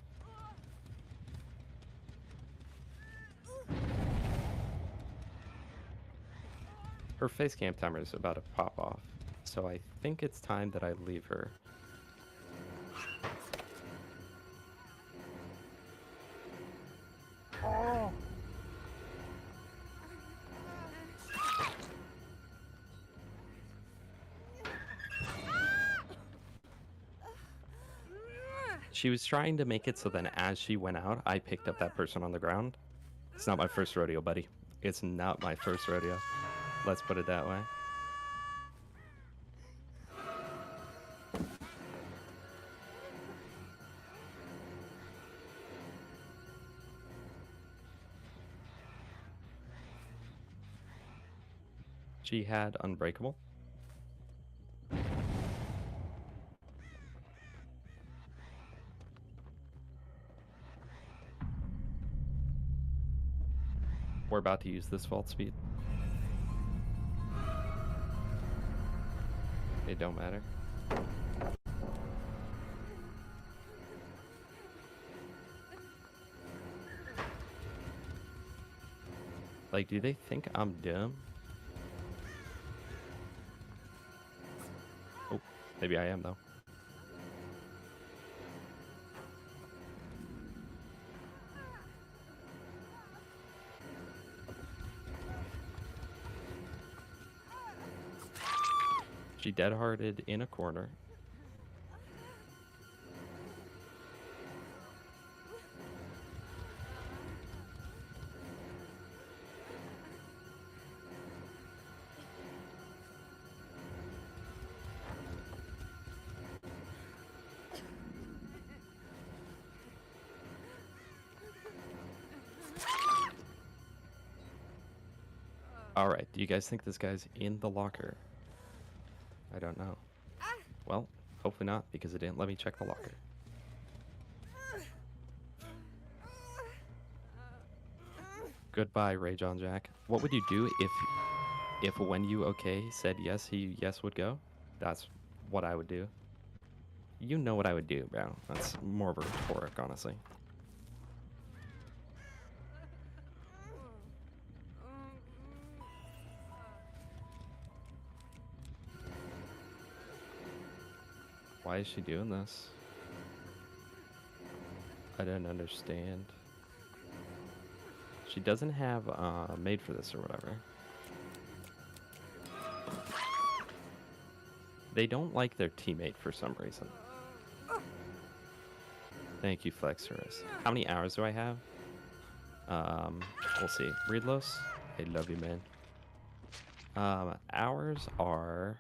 Her face cam timer is about to pop off, so I think it's time that I leave her. She was trying to make it so then as she went out, I picked up that person on the ground. It's not my first rodeo, buddy. It's not my first rodeo. Let's put it that way. She had Unbreakable. We're about to use this vault speed. It don't matter. Like, do they think I'm dumb? Oh, maybe I am though. She dead-hearted in a corner. Alright, do you guys think this guy's in the locker? I don't know. Well, hopefully not, because it didn't let me check the locker. Goodbye, Ray John Jack. What would you do if when you okay said yes, yes would go? That's what I would do. You know what I would do, bro. That's more of a rhetoric, honestly. Why is she doing this? I don't understand. She doesn't have made for this or whatever. They don't like their teammate for some reason. Thank you, Flexorus. How many hours do I have? We'll see. Readlos, I love you, man. Hours are...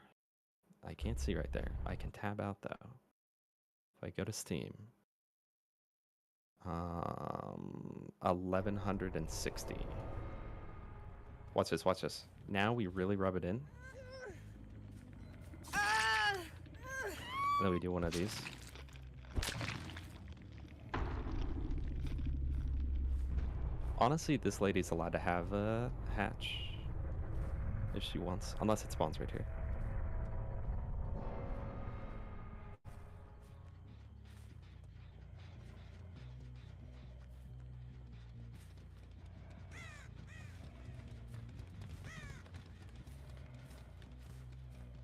I can't see right there. I can tab out, though. If I go to Steam, 1160. Watch this, watch this. Now we really rub it in. And then we do one of these. Honestly, this lady's allowed to have a hatch if she wants, unless it spawns right here.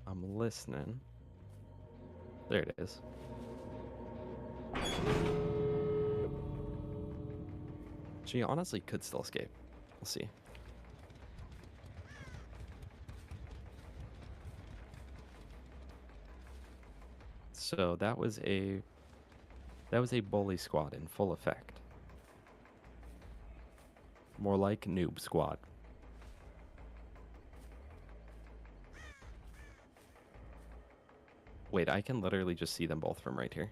I'm listening. There it is. She honestly could still escape. We'll see. So that was a bully squad in full effect. More like noob squad. Wait, I can literally just see them both from right here.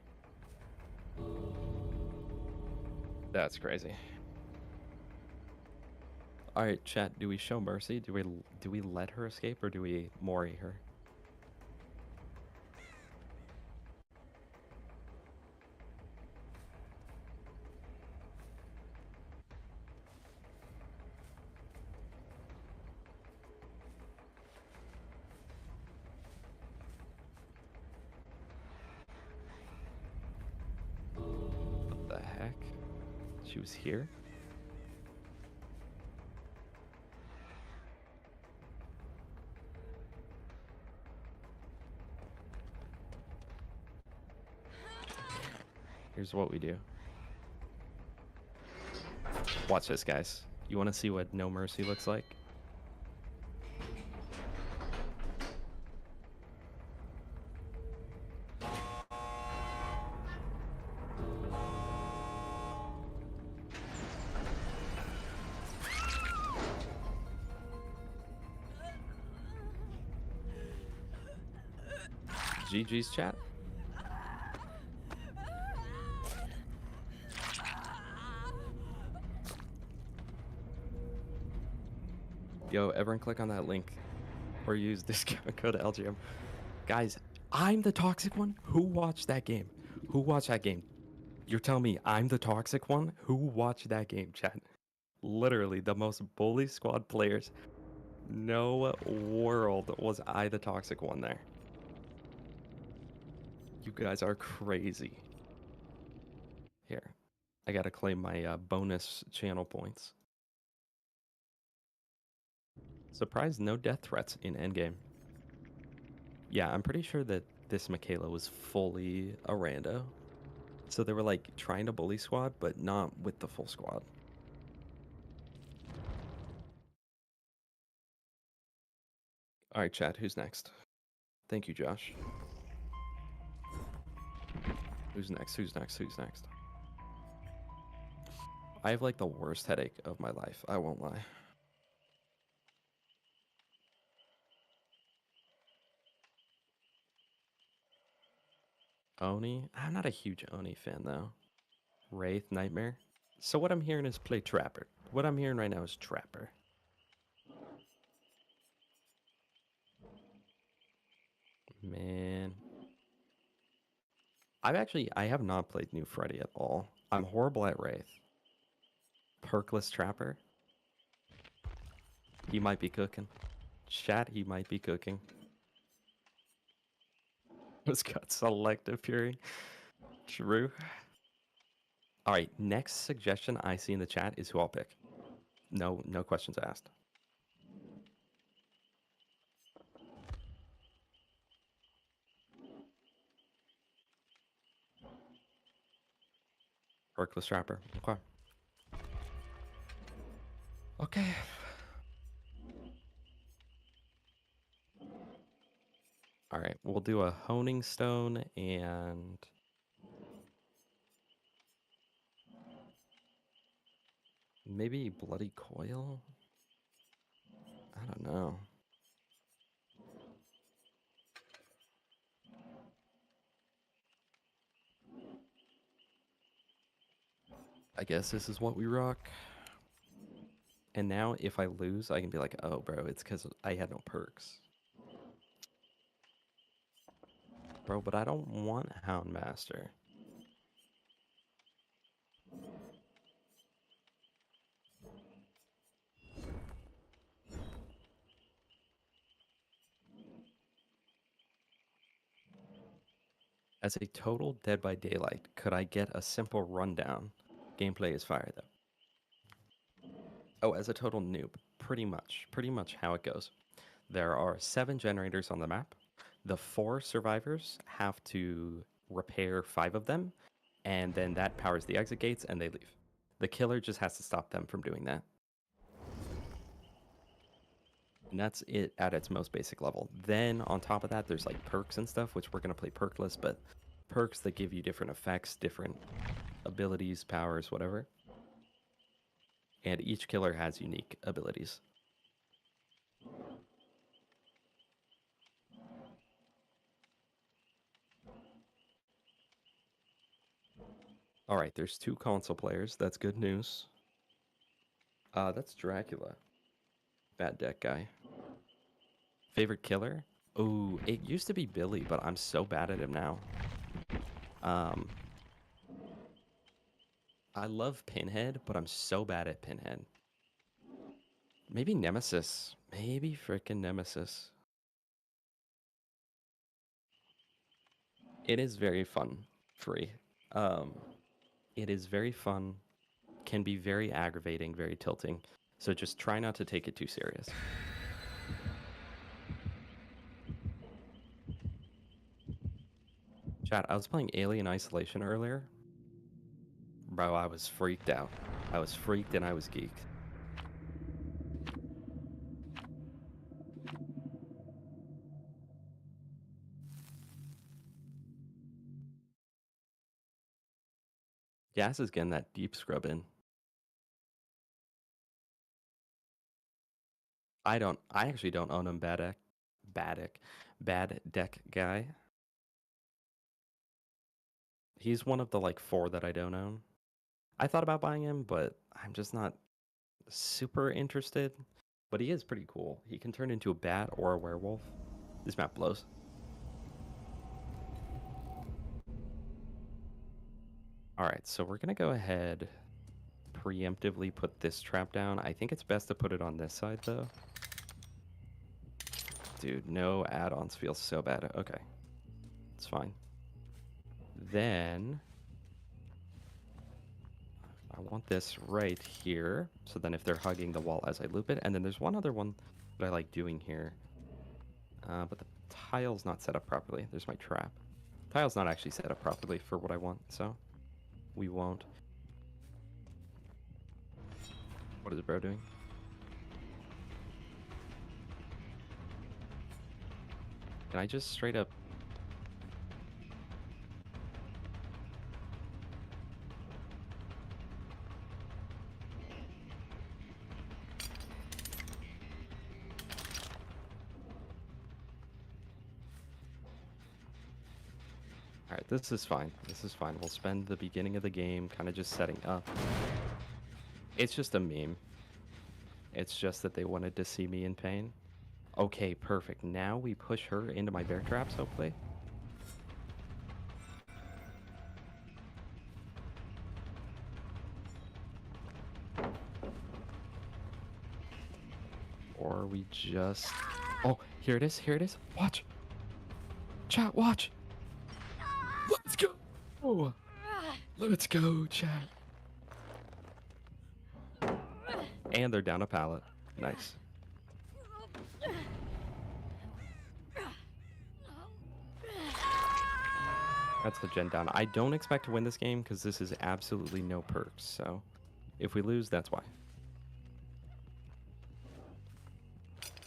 That's crazy. All right, chat, do we show mercy? Do we let her escape or do we mori her? What the heck? She was here? Here's what we do. Watch this, guys. You want to see what no mercy looks like? GG's, chat. Yo, everyone click on that link or use discount code LGM. Guys, I'm the toxic one? Who watched that game? Who watched that game? You're telling me I'm the toxic one? Who watched that game, chat? Literally, the most bully squad players. No world was I the toxic one there. You guys are crazy. Here, I gotta claim my bonus channel points. Surprised no death threats in endgame. Yeah, I'm pretty sure that this Michaela was fully a rando. So they were like trying to bully squad, but not with the full squad. All right, chat, who's next? Thank you, Josh. Who's next? Who's next? Who's next? I have like the worst headache of my life. I won't lie. Oni? I'm not a huge Oni fan though. Wraith, Nightmare. So what I'm hearing is play Trapper. What I'm hearing right now is Trapper. Man. I have not played New Freddy at all. I'm horrible at Wraith. Perkless Trapper. He might be cooking. Chat, he might be cooking. It's got selective fury. True. All right, next suggestion I see in the chat is who I'll pick. No questions asked. Perkless Trapper. Okay. Okay. All right, we'll do a honing stone and maybe bloody coil. I don't know. I guess this is what we rock. And now if I lose, I can be like, oh, bro, it's because I had no perks. Bro, but I don't want Houndmaster. As a total Dead by Daylight, could I get a simple rundown? Gameplay is fire, though. Oh, as a total noob, pretty much how it goes. There are 7 generators on the map. The 4 survivors have to repair 5 of them, and then that powers the exit gates, and they leave. The killer just has to stop them from doing that. And that's it at its most basic level. Then on top of that, there's like perks and stuff, which we're going to play perkless, but perks that give you different effects, different abilities, powers, whatever. And each killer has unique abilities. All right, there's 2 console players. That's good news. That's Dracula. Bad deck guy. Favorite killer? Ooh, it used to be Billy, but I'm so bad at him now. I love Pinhead, but I'm so bad at Pinhead. Maybe Nemesis. Maybe frickin' Nemesis. It is very fun. Free. It is very fun. Can be very aggravating, very tilting. So just try not to take it too serious. Chat, I was playing Alien Isolation earlier. Bro, I was freaked out. I was freaked and I was geeked. Gas is getting that deep scrub in. I actually don't own him, bad deck guy. He's one of the like 4 that I don't own. I thought about buying him, but I'm just not super interested. But he is pretty cool. He can turn into a bat or a werewolf. This map blows. Alright, so we're gonna go ahead, preemptively put this trap down. I think it's best to put it on this side though. Dude, no add-ons feels so bad. Okay. It's fine. Then I want this right here. So then if they're hugging the wall as I loop it. And then there's one other one that I like doing here. But the tile's not set up properly. There's my trap. Tile's not actually set up properly for what I want, so we won't. What is bro doing? Can I just straight up... Alright, this is fine. This is fine. We'll spend the beginning of the game kind of just setting up. It's just a meme. It's just that they wanted to see me in pain. Okay, perfect. Now we push her into my bear traps, hopefully. Or we just... Oh, here it is. Here it is. Watch. Chat, watch. Let's go. Oh, let's go, chat. And they're down a pallet. Nice. That's the gen down. I don't expect to win this game because this is absolutely no perks. So if we lose, that's why.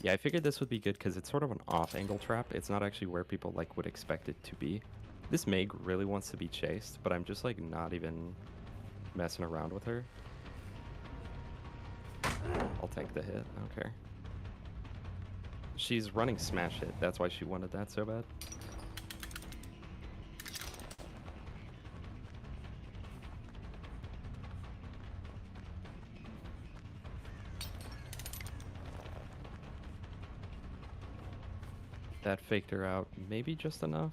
Yeah, I figured this would be good because it's sort of an off-angle trap. It's not actually where people like would expect it to be. This Meg really wants to be chased, but I'm just like not even messing around with her. I'll tank the hit. I don't care. She's running smash hit. That's why she wanted that so bad. That faked her out, maybe just enough.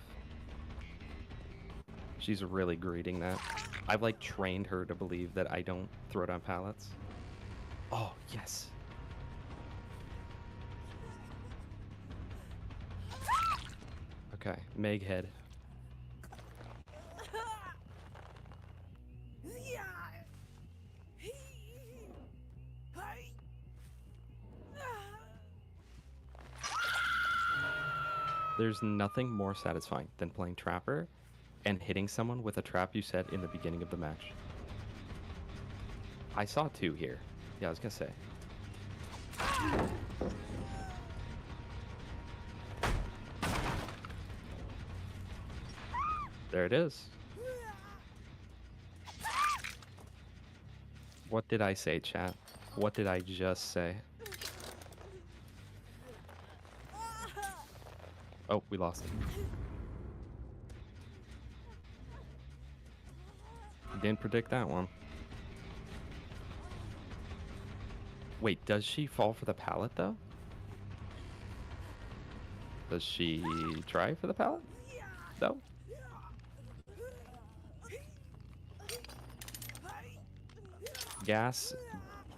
She's really greeting that. I've like trained her to believe that I don't throw down pallets. Oh, yes. Okay, Meg head. There's nothing more satisfying than playing Trapper and hitting someone with a trap you set in the beginning of the match. I saw 2 here. Yeah, I was gonna say. There it is. What did I say, chat? What did I just say? Oh, we lost it. Didn't predict that one. Wait, does she fall for the pallet, though? Does she try for the pallet? No? Gas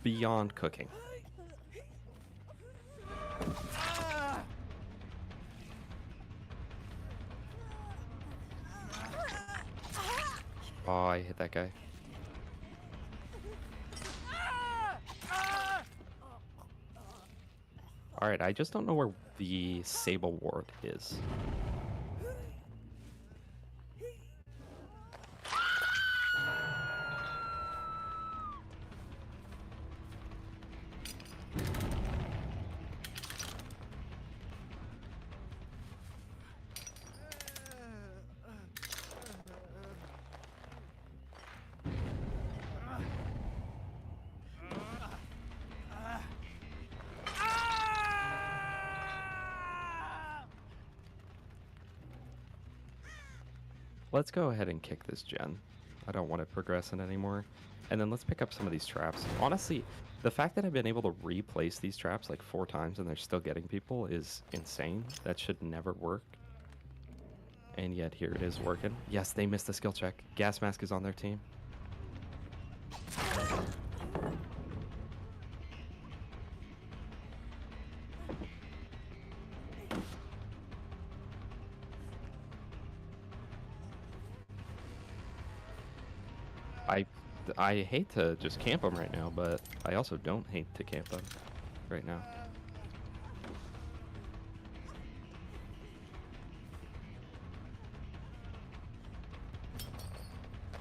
beyond cooking. Oh, I hit that guy. Alright, I just don't know where the Sable Ward is. Let's go ahead and kick this gen. I don't want it progressing anymore. And then let's pick up some of these traps. Honestly, the fact that I've been able to replace these traps like 4 times and they're still getting people is insane. That should never work. And yet here it is working. Yes, they missed the skill check. Gasmask is on their team. I hate to just camp them right now, but I also don't hate to camp them right now.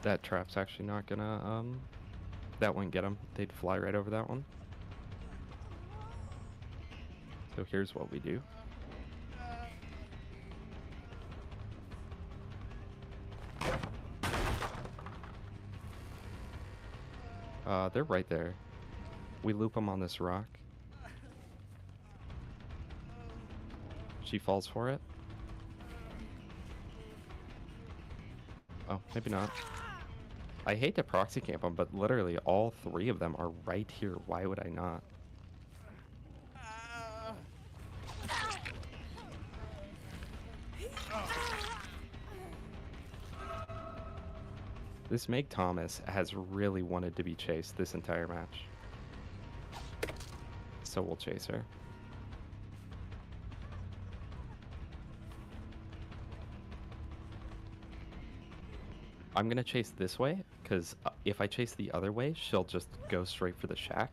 That trap's actually not gonna, that wouldn't get them. They'd fly right over that one. So here's what we do. They're right there. We loop them on this rock. She falls for it. Oh, maybe not. I hate to proxy camp them, but literally all 3 of them are right here. Why would I not? This Meg Thomas has really wanted to be chased this entire match. So we'll chase her. I'm gonna chase this way, because if I chase the other way, she'll just go straight for the shack.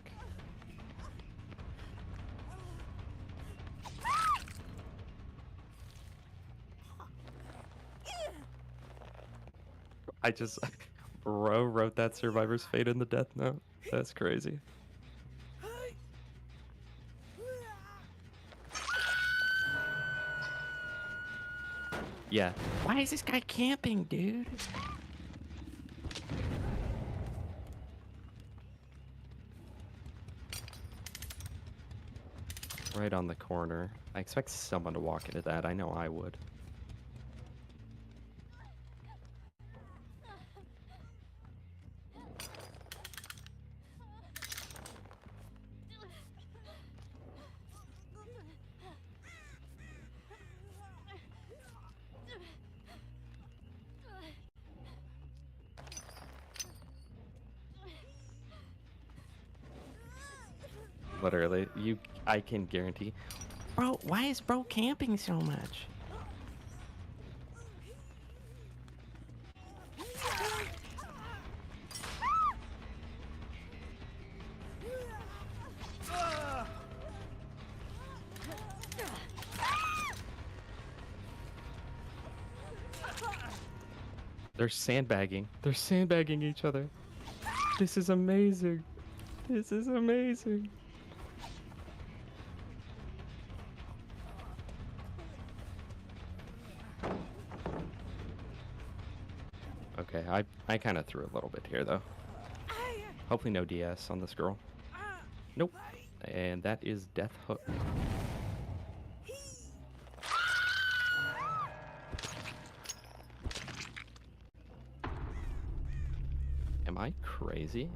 I just... Bro wrote that survivor's fate in the death note. That's crazy. Yeah. Why is this guy camping, dude? Right on the corner. I expect someone to walk into that. I know I would. Literally, I can guarantee. Bro, why is bro camping so much? They're sandbagging. They're sandbagging each other. This is amazing. This is amazing. Okay, I kind of threw a little bit here, though. Hopefully no DS on this girl. Nope. And that is Death Hook. Am I crazy?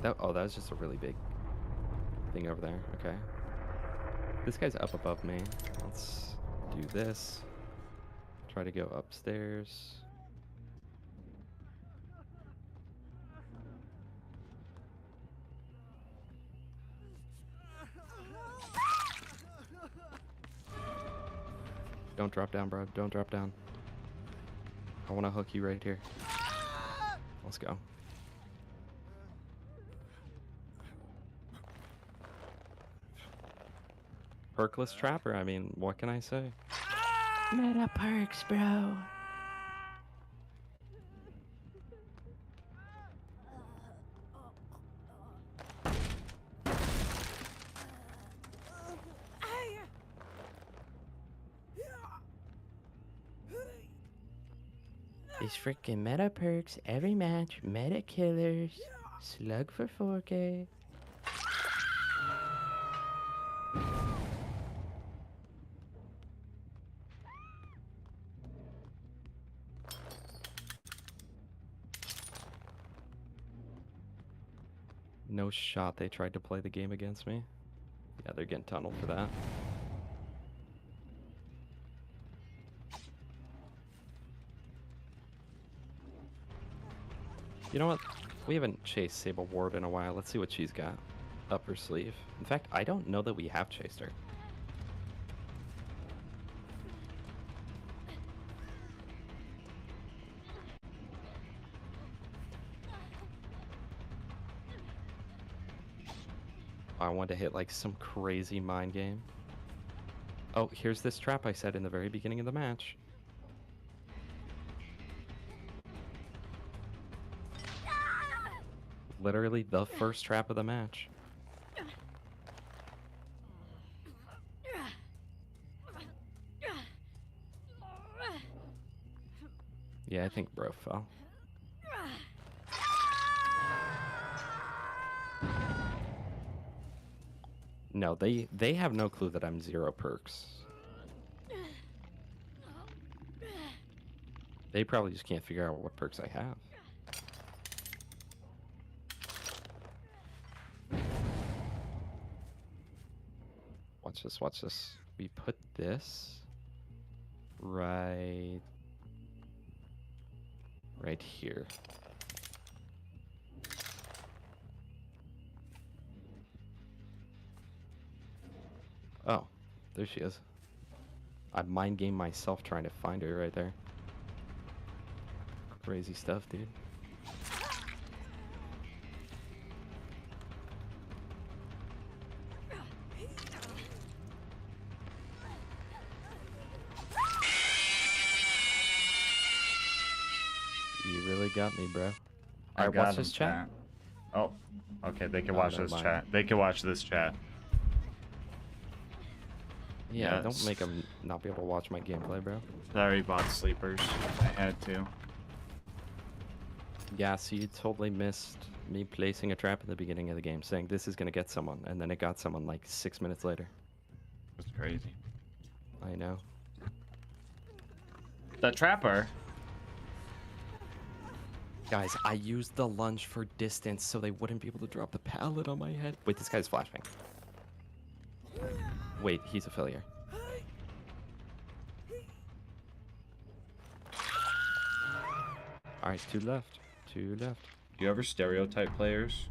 That was just a really big thing over there. Okay. This guy's up above me. Let's do this. Try to go upstairs. Don't drop down, bro. Don't drop down. I want to hook you right here. Let's go. Perkless Trapper, I mean, what can I say? Meta perks, bro. These freaking meta perks, every match, meta killers, slug for 4K. No shot they tried to play the game against me. Yeah, they're getting tunneled for that. You know what? We haven't chased Sable Ward in a while. Let's see what she's got up her sleeve. In fact, I don't know that we have chased her. I want to hit like some crazy mind game. Oh, here's this trap I said in the very beginning of the match. Literally the first trap of the match. Yeah, I think bro fell. No, they have no clue that I'm 0 perks. They probably just can't figure out what perks I have. Watch this, watch this. We put this right here. Oh, there she is. I mind game myself trying to find her right there. Crazy stuff, dude. You really got me, bro. I Alright, got watch this him, chat. Oh, okay. They can Oh, watch never this mind. chat. They can watch this chat. Yeah, Yes. don't make them not be able to watch my gameplay, bro. Sorry, bot sleepers. I had to. Yeah, so you totally missed me placing a trap at the beginning of the game, saying this is gonna get someone, and then it got someone like 6 minutes later. It's crazy. I know. The trapper. Guys, I used the lunge for distance so they wouldn't be able to drop the pallet on my head. Wait, this guy's flashbang. Wait, he's a failure. Alright, 2 left. 2 left. Do you ever stereotype players?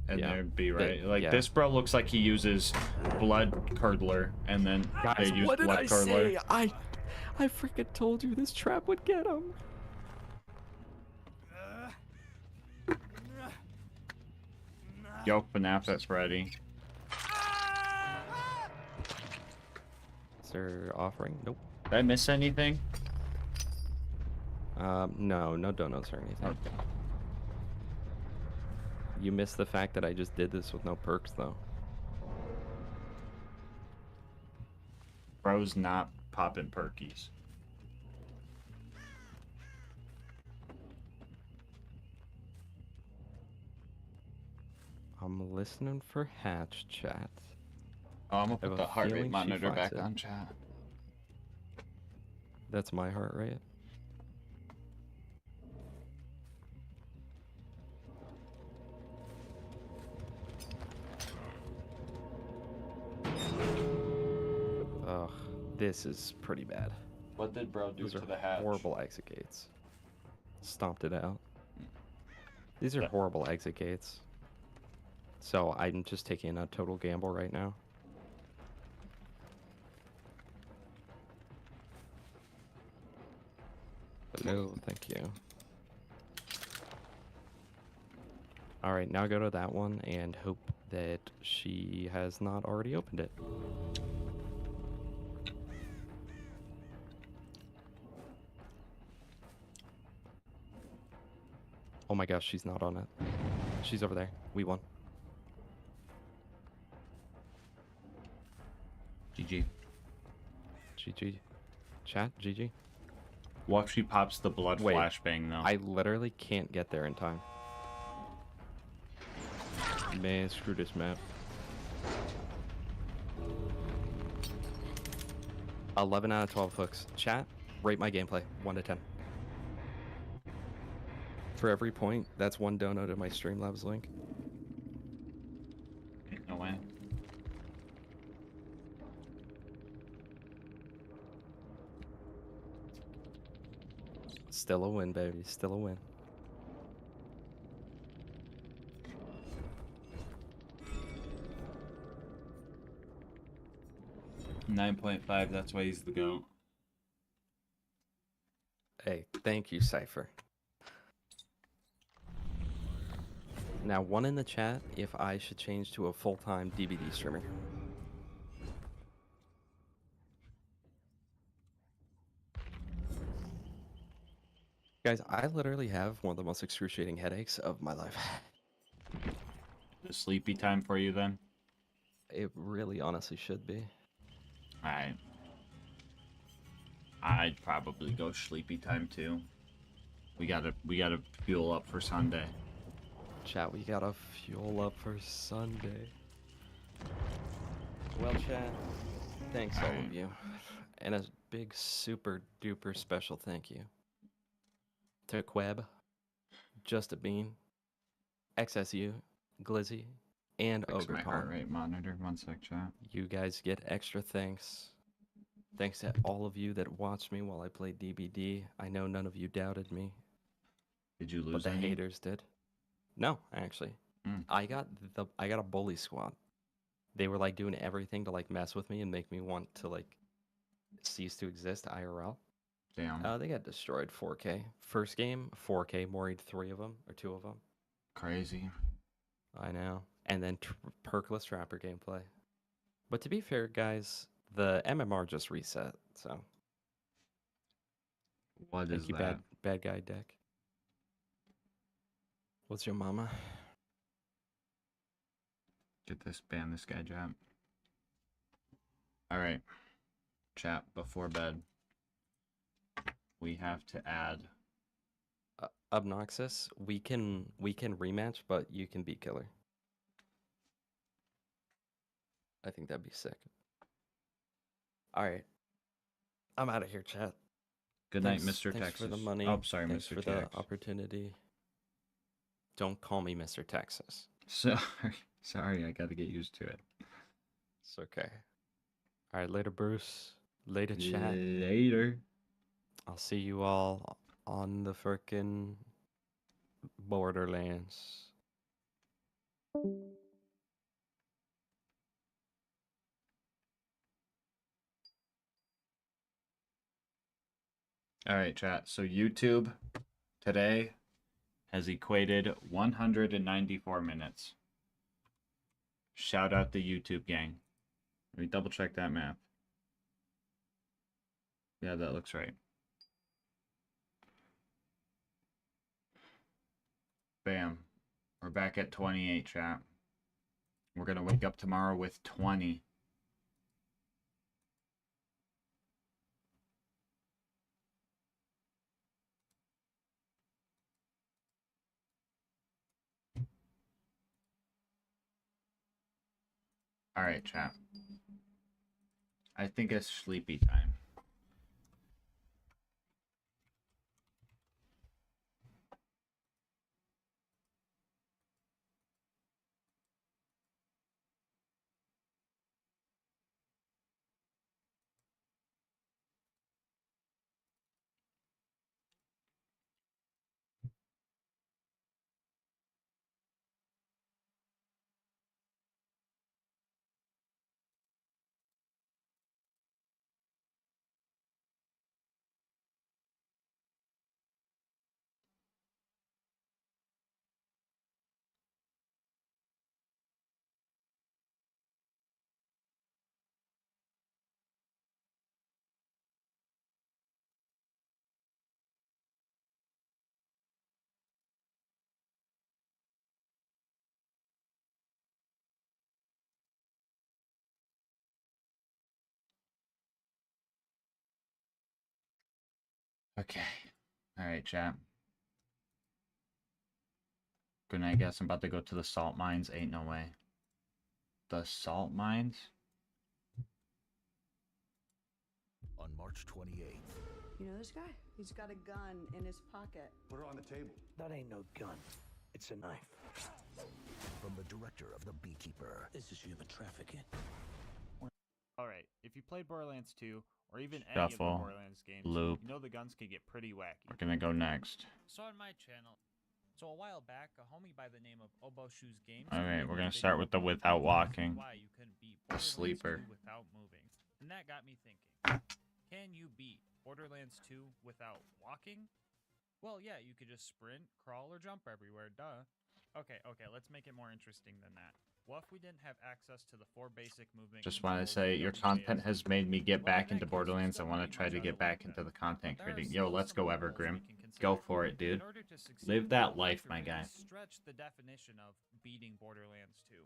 and Yeah. they'd be right. They- Like yeah. this bro looks like he uses blood curdler, and then Guys, they use what did blood I curdler. say? I freaking told you this trap would get him. Yo, FNAF, that's ready. Is there offering? Nope. Did I miss anything? No, no donuts or anything. Okay. You missed the fact that I just did this with no perks, though. Bro's not popping perkies. I'm listening for Hatch chat. Oh, I'm gonna I have put a the heart rate feeling she monitor finds back it. on chat. That's my heart rate. Ugh, this is pretty bad. What did bro do These to are the hatch? horrible exit gates. Stomped it out. These are Yeah. horrible exit gates. So I'm just taking a total gamble right now. Hello, thank you. Alright, now go to that one and hope that she has not already opened it. Oh my gosh, she's not on it. She's over there. We won. GG. GG. Chat, GG. What if she pops the blood Wait, flashbang though? I literally can't get there in time. Man, screw this map. 11 out of 12 hooks. Chat, rate my gameplay. 1 to 10. For every point, that's 1 donut in my Streamlabs link. No way. Still a win, baby. Still a win. $9.5. That's why he's the GOAT. Hey, thank you, Cypher. Now, one in the chat if I should change to a full-time DVD streamer. Guys, I literally have one of the most excruciating headaches of my life. The sleepy time for you then? It really honestly should be. Alright. I'd probably go sleepy time too. We gotta fuel up for Sunday. Chat, we gotta fuel up for Sunday. Well, chat, thanks all of you. And a big super duper special thank you to Queb, Just a Bean, XSU, Glizzy, and Fix my heart Ogreton. rate monitor. 1 sec, chat. You guys get extra thanks. Thanks to all of you that watched me while I played DBD. I know none of you doubted me, Did you but lose the any? haters did. No, actually. I got a bully squad. They were like doing everything to like mess with me and make me want to like cease to exist IRL. Damn. They got destroyed 4K. First game, 4K, moried 3 of them or 2 of them. Crazy. I know. And then perkless trapper gameplay. But to be fair, guys, the MMR just reset, so What thank is you, that? bad guy deck. What's your mama? Get this, ban this guy, chat. Alright. Chat, before bed. We have to add. Obnoxious. We can rematch, but you can beat Killer. I think that'd be sick. All right, I'm out of here, chat. Good Thanks, night, Mr. thanks Texas. for the money. Oh, sorry, Thanks Mr. for Tex. the opportunity. Don't call me Mr. Texas. Sorry, I gotta get used to it. It's okay. All right, later, Bruce. Later, chat. Later. I'll see you all on the frickin' Borderlands. All right, chat. So YouTube today has equated 194 minutes. Shout out the YouTube gang. Let me double check that math. Yeah, that looks right. Bam. We're back at 28, chat. We're going to wake up tomorrow with 20. All right, chat. I think it's sleepy time. Okay. All right, chat. Good night, guess. I'm about to go to the salt mines. Ain't no way. The salt mines? On March 28th. You know this guy? He's got a gun in his pocket. Put it on the table. That ain't no gun. It's a knife. From the director of The Beekeeper. This is human trafficking. Alright, if you played Borderlands 2, or even any Shuffle, of the Borderlands games, loop. you know the guns can get pretty wacky. We're gonna go next. So on my channel, so a while back, a homie by the name of Obo Shoes Games. Alright, we're gonna start with the without walking. Why you couldn't beat The Borderlands sleeper. 2 without moving, and that got me thinking: can you beat Borderlands 2 without walking? Well, yeah, you could just sprint, crawl, or jump everywhere. Duh. Okay, let's make it more interesting than that. What if we didn't have access to the 4 basic movement Just want to controls say, your of content WASD? has made me get Well, back in into that case, we Borderlands. I still want to pretty try much to get back underwent into that. the content There are creating. Yo, still let's some go, loopholes we Evergrim. can consider. Go for it, dude. In order to succeed, Live that we'll have life, to my really guy. Stretch the definition of beating Borderlands 2.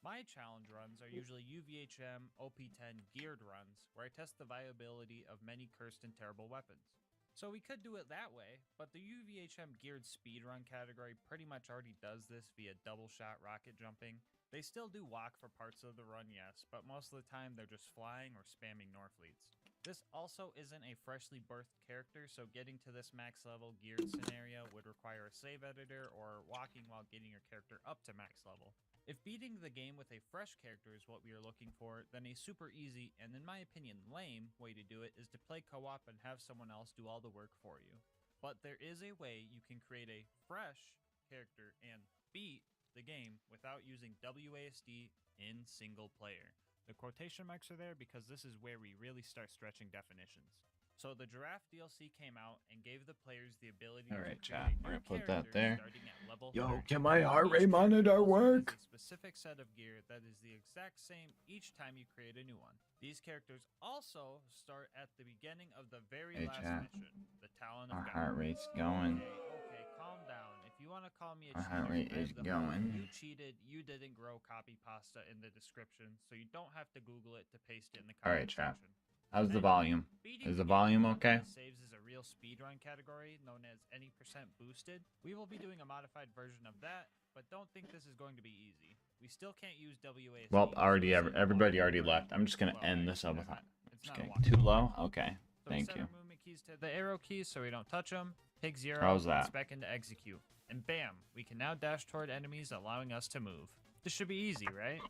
My challenge runs are usually UVHM OP10 geared runs, where I test the viability of many cursed and terrible weapons. So we could do it that way, but the UVHM geared speedrun category pretty much already does this via double shot rocket jumping. They still do walk for parts of the run, yes, but most of the time they're just flying or spamming Norfleets. This also isn't a freshly birthed character, so getting to this max level geared scenario would require a save editor or walking while getting your character up to max level. If beating the game with a fresh character is what we are looking for, then a super easy, and in my opinion lame, way to do it is to play co-op and have someone else do all the work for you. But there is a way you can create a fresh character and beat the game without using WASD in single player. The quotation marks are there because this is where we really start stretching definitions. So the Giraffe DLC came out and gave the players the ability Alright, to chat. create We're new gonna put that characters there. starting at level Yo, 30. can my heart Each rate character monitor also has work? a specific set of gear that is the exact same each time you create a new one. These characters also start at the beginning of the very Hey, last chat. mission, the Talon of Our God. heart rate's going. Okay, calm down. If you want to call me a Our cheater, heart rate I have is the proof. going. You cheated. You didn't grow copy pasta in the description, so you don't have to Google it to paste it in the Alright, comment chat. section. How's the Then, volume? beating Is the game volume with okay? unlimited Saves is a real speedrun category known as any percent boosted. We will be doing a modified version of that, but don't think this is going to be easy. We still can't use WASD. Well, already so this ain't a everybody walking already right? left. I'm just gonna Well, end right, this never Subathon. mind. It's Just not a kidding. walking Too right. low? Okay. So we Thank set you. our movement keys to the arrow keys so we don't touch them. Pick 0, How's that? spec into execute. And bam, we can now dash toward enemies, allowing us to move. This should be easy, right?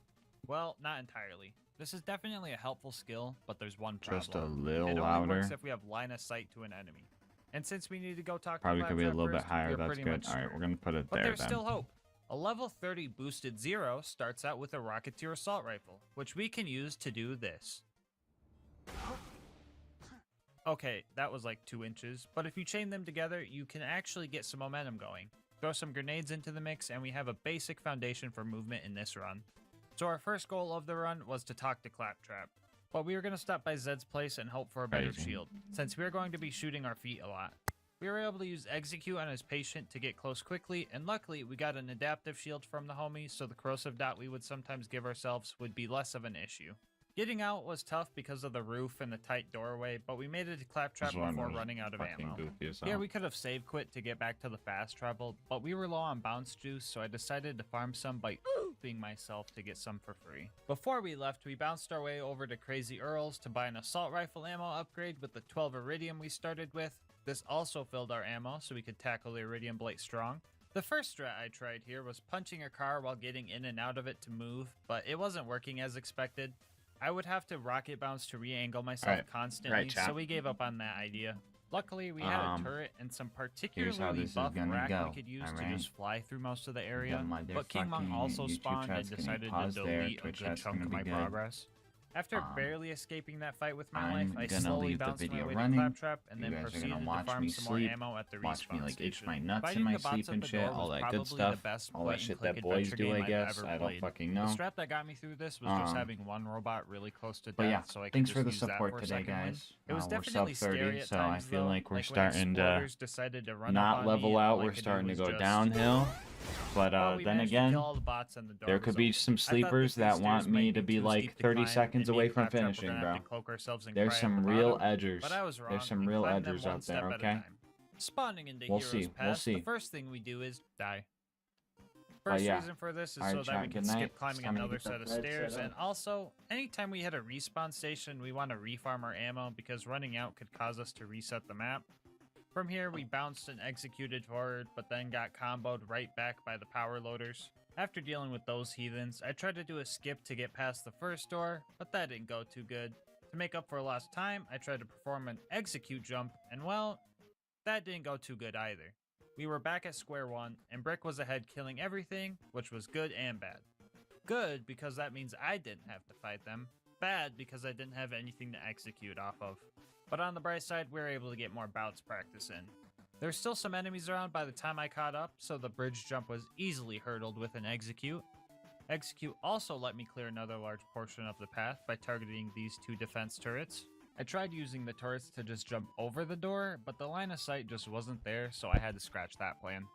Well, not entirely. This is definitely a helpful skill, but there's one problem. Just a little it only louder. works if we have line of sight to an enemy. And since we need to go talk Probably to could be a Claptrap little bit first, higher. we are That's pretty good. much All right, screwed. we're gonna put it But there there's then. still hope. A level 30 boosted Zero starts out with a Rocketeer assault rifle, which we can use to do this. Okay, that was like 2 inches, but if you chain them together, you can actually get some momentum going. Throw some grenades into the mix, and we have a basic foundation for movement in this run. So our first goal of the run was to talk to Claptrap, but we were going to stop by Zed's place and hope for a better Crazy. shield, since we were going to be shooting our feet a lot. We were able to use Execute on his patient to get close quickly, and luckily we got an adaptive shield from the homie, so the corrosive dot we would sometimes give ourselves would be less of an issue. Getting out was tough because of the roof and the tight doorway, but we made it to Claptrap This one before was running out of fucking ammo. goofy as Here hell. we could have save quit to get back to the fast travel, but we were low on bounce juice, so I decided to farm some by oofing myself to get some for free. Before we left, we bounced our way over to Crazy Earl's to buy an assault rifle ammo upgrade with the 12 Iridium we started with. This also filled our ammo so we could tackle the Iridium Blight strong. The first strat I tried here was punching a car while getting in and out of it to move, but it wasn't working as expected. I would have to rocket bounce to re-angle myself Alright. constantly, Right, chat. so we gave up on that idea. Luckily, we had a turret and some here's how particularly this is buff gonna rack go, we could use to alright? just fly through most of the area, The but King Mong motherfucking also YouTube spawned and chat's gonna decided to pause there, delete a Twitch good chat's chunk gonna of be my good. progress. After Um, barely escaping that fight with my I'm life, I gonna slowly leave the bounced my video way running. to Claptrap and You then guys are proceeded gonna to watch farm me some more sleep, ammo at the watch me respawn like itch station. my nuts in Fighting my the bots sleep at and the shit, door all was that good probably stuff, the best all that point-and-click shit that boys adventure do, game I I've guess. ever I don't played. fucking know. The strat that got me through this was just having one robot really close to But death, yeah, so I could thanks just for the use that support for a today, second win. guys. It was We're definitely sub 30, scary at so I times, feel though, like we're when starting to explorers decided to run up not on level me and out. all I We're could do starting to was go just- downhill. But Well, we then managed to again, kill all the bots and the door there was could be open. some I thought sleepers the that stairs want might me to be too like steep to 30 climb, seconds and away me and from Claptrap were finishing, gonna bro. have to cloak ourselves and There's cry at some the real bottom, edgers. but I was wrong. There's some We real climbed them edgers one out step there, at a okay? time. Spawning into We'll Heroes see, Pass, we'll the see. first thing we do is die. First yeah. reason for this is Alright, so that chat, we can good night. skip It's climbing time to another get the set of bed stairs, set and up. also, anytime we hit a respawn station, we want to refarm our ammo because running out could cause us to reset the map. From here, we bounced and executed forward, but then got comboed right back by the power loaders. After dealing with those heathens, I tried to do a skip to get past the first door, but that didn't go too good. To make up for lost time, I tried to perform an execute jump, and well, that didn't go too good either. We were back at square one, and Brick was ahead killing everything, which was good and bad. Good because that means I didn't have to fight them. Bad because I didn't have anything to execute off of. But on the bright side, we were able to get more bouts practice in. There's still some enemies around by the time I caught up, so the bridge jump was easily hurdled with an execute. Execute also let me clear another large portion of the path by targeting these two defense turrets. I tried using the turrets to just jump over the door, but the line of sight just wasn't there, so I had to scratch that plan.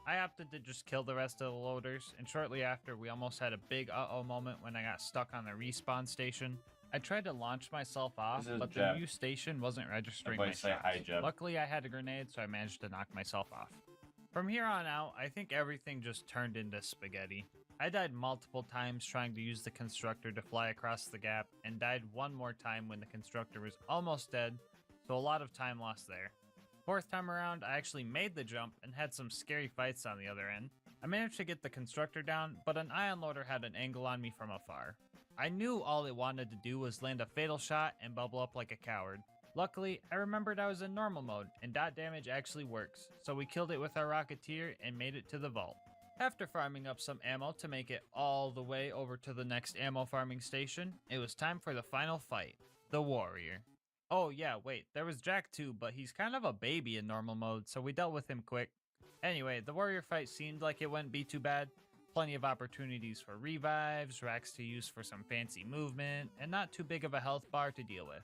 I opted to just kill the rest of the loaders, and shortly after, we almost had a big uh-oh moment when I got stuck on the respawn station. I tried to launch myself off, This is but Jeb. the new station wasn't registering Everybody my say shots. hi, Jeb. Luckily, I had a grenade, so I managed to knock myself off. From here on out, I think everything just turned into spaghetti. I died multiple times trying to use the constructor to fly across the gap, and died one more time when the constructor was almost dead, so a lot of time lost there. Fourth time around, I actually made the jump and had some scary fights on the other end. I managed to get the constructor down, but an ion loader had an angle on me from afar. I knew all it wanted to do was land a fatal shot and bubble up like a coward. Luckily, I remembered I was in normal mode, and dot damage actually works, so we killed it with our Rocketeer and made it to the vault. After farming up some ammo to make it all the way over to the next ammo farming station, it was time for the final fight, the Warrior. Oh yeah, wait, there was Jack too, but he's kind of a baby in normal mode, so we dealt with him quick. Anyway, the Warrior fight seemed like it wouldn't be too bad. Plenty of opportunities for revives, racks to use for some fancy movement, and not too big of a health bar to deal with.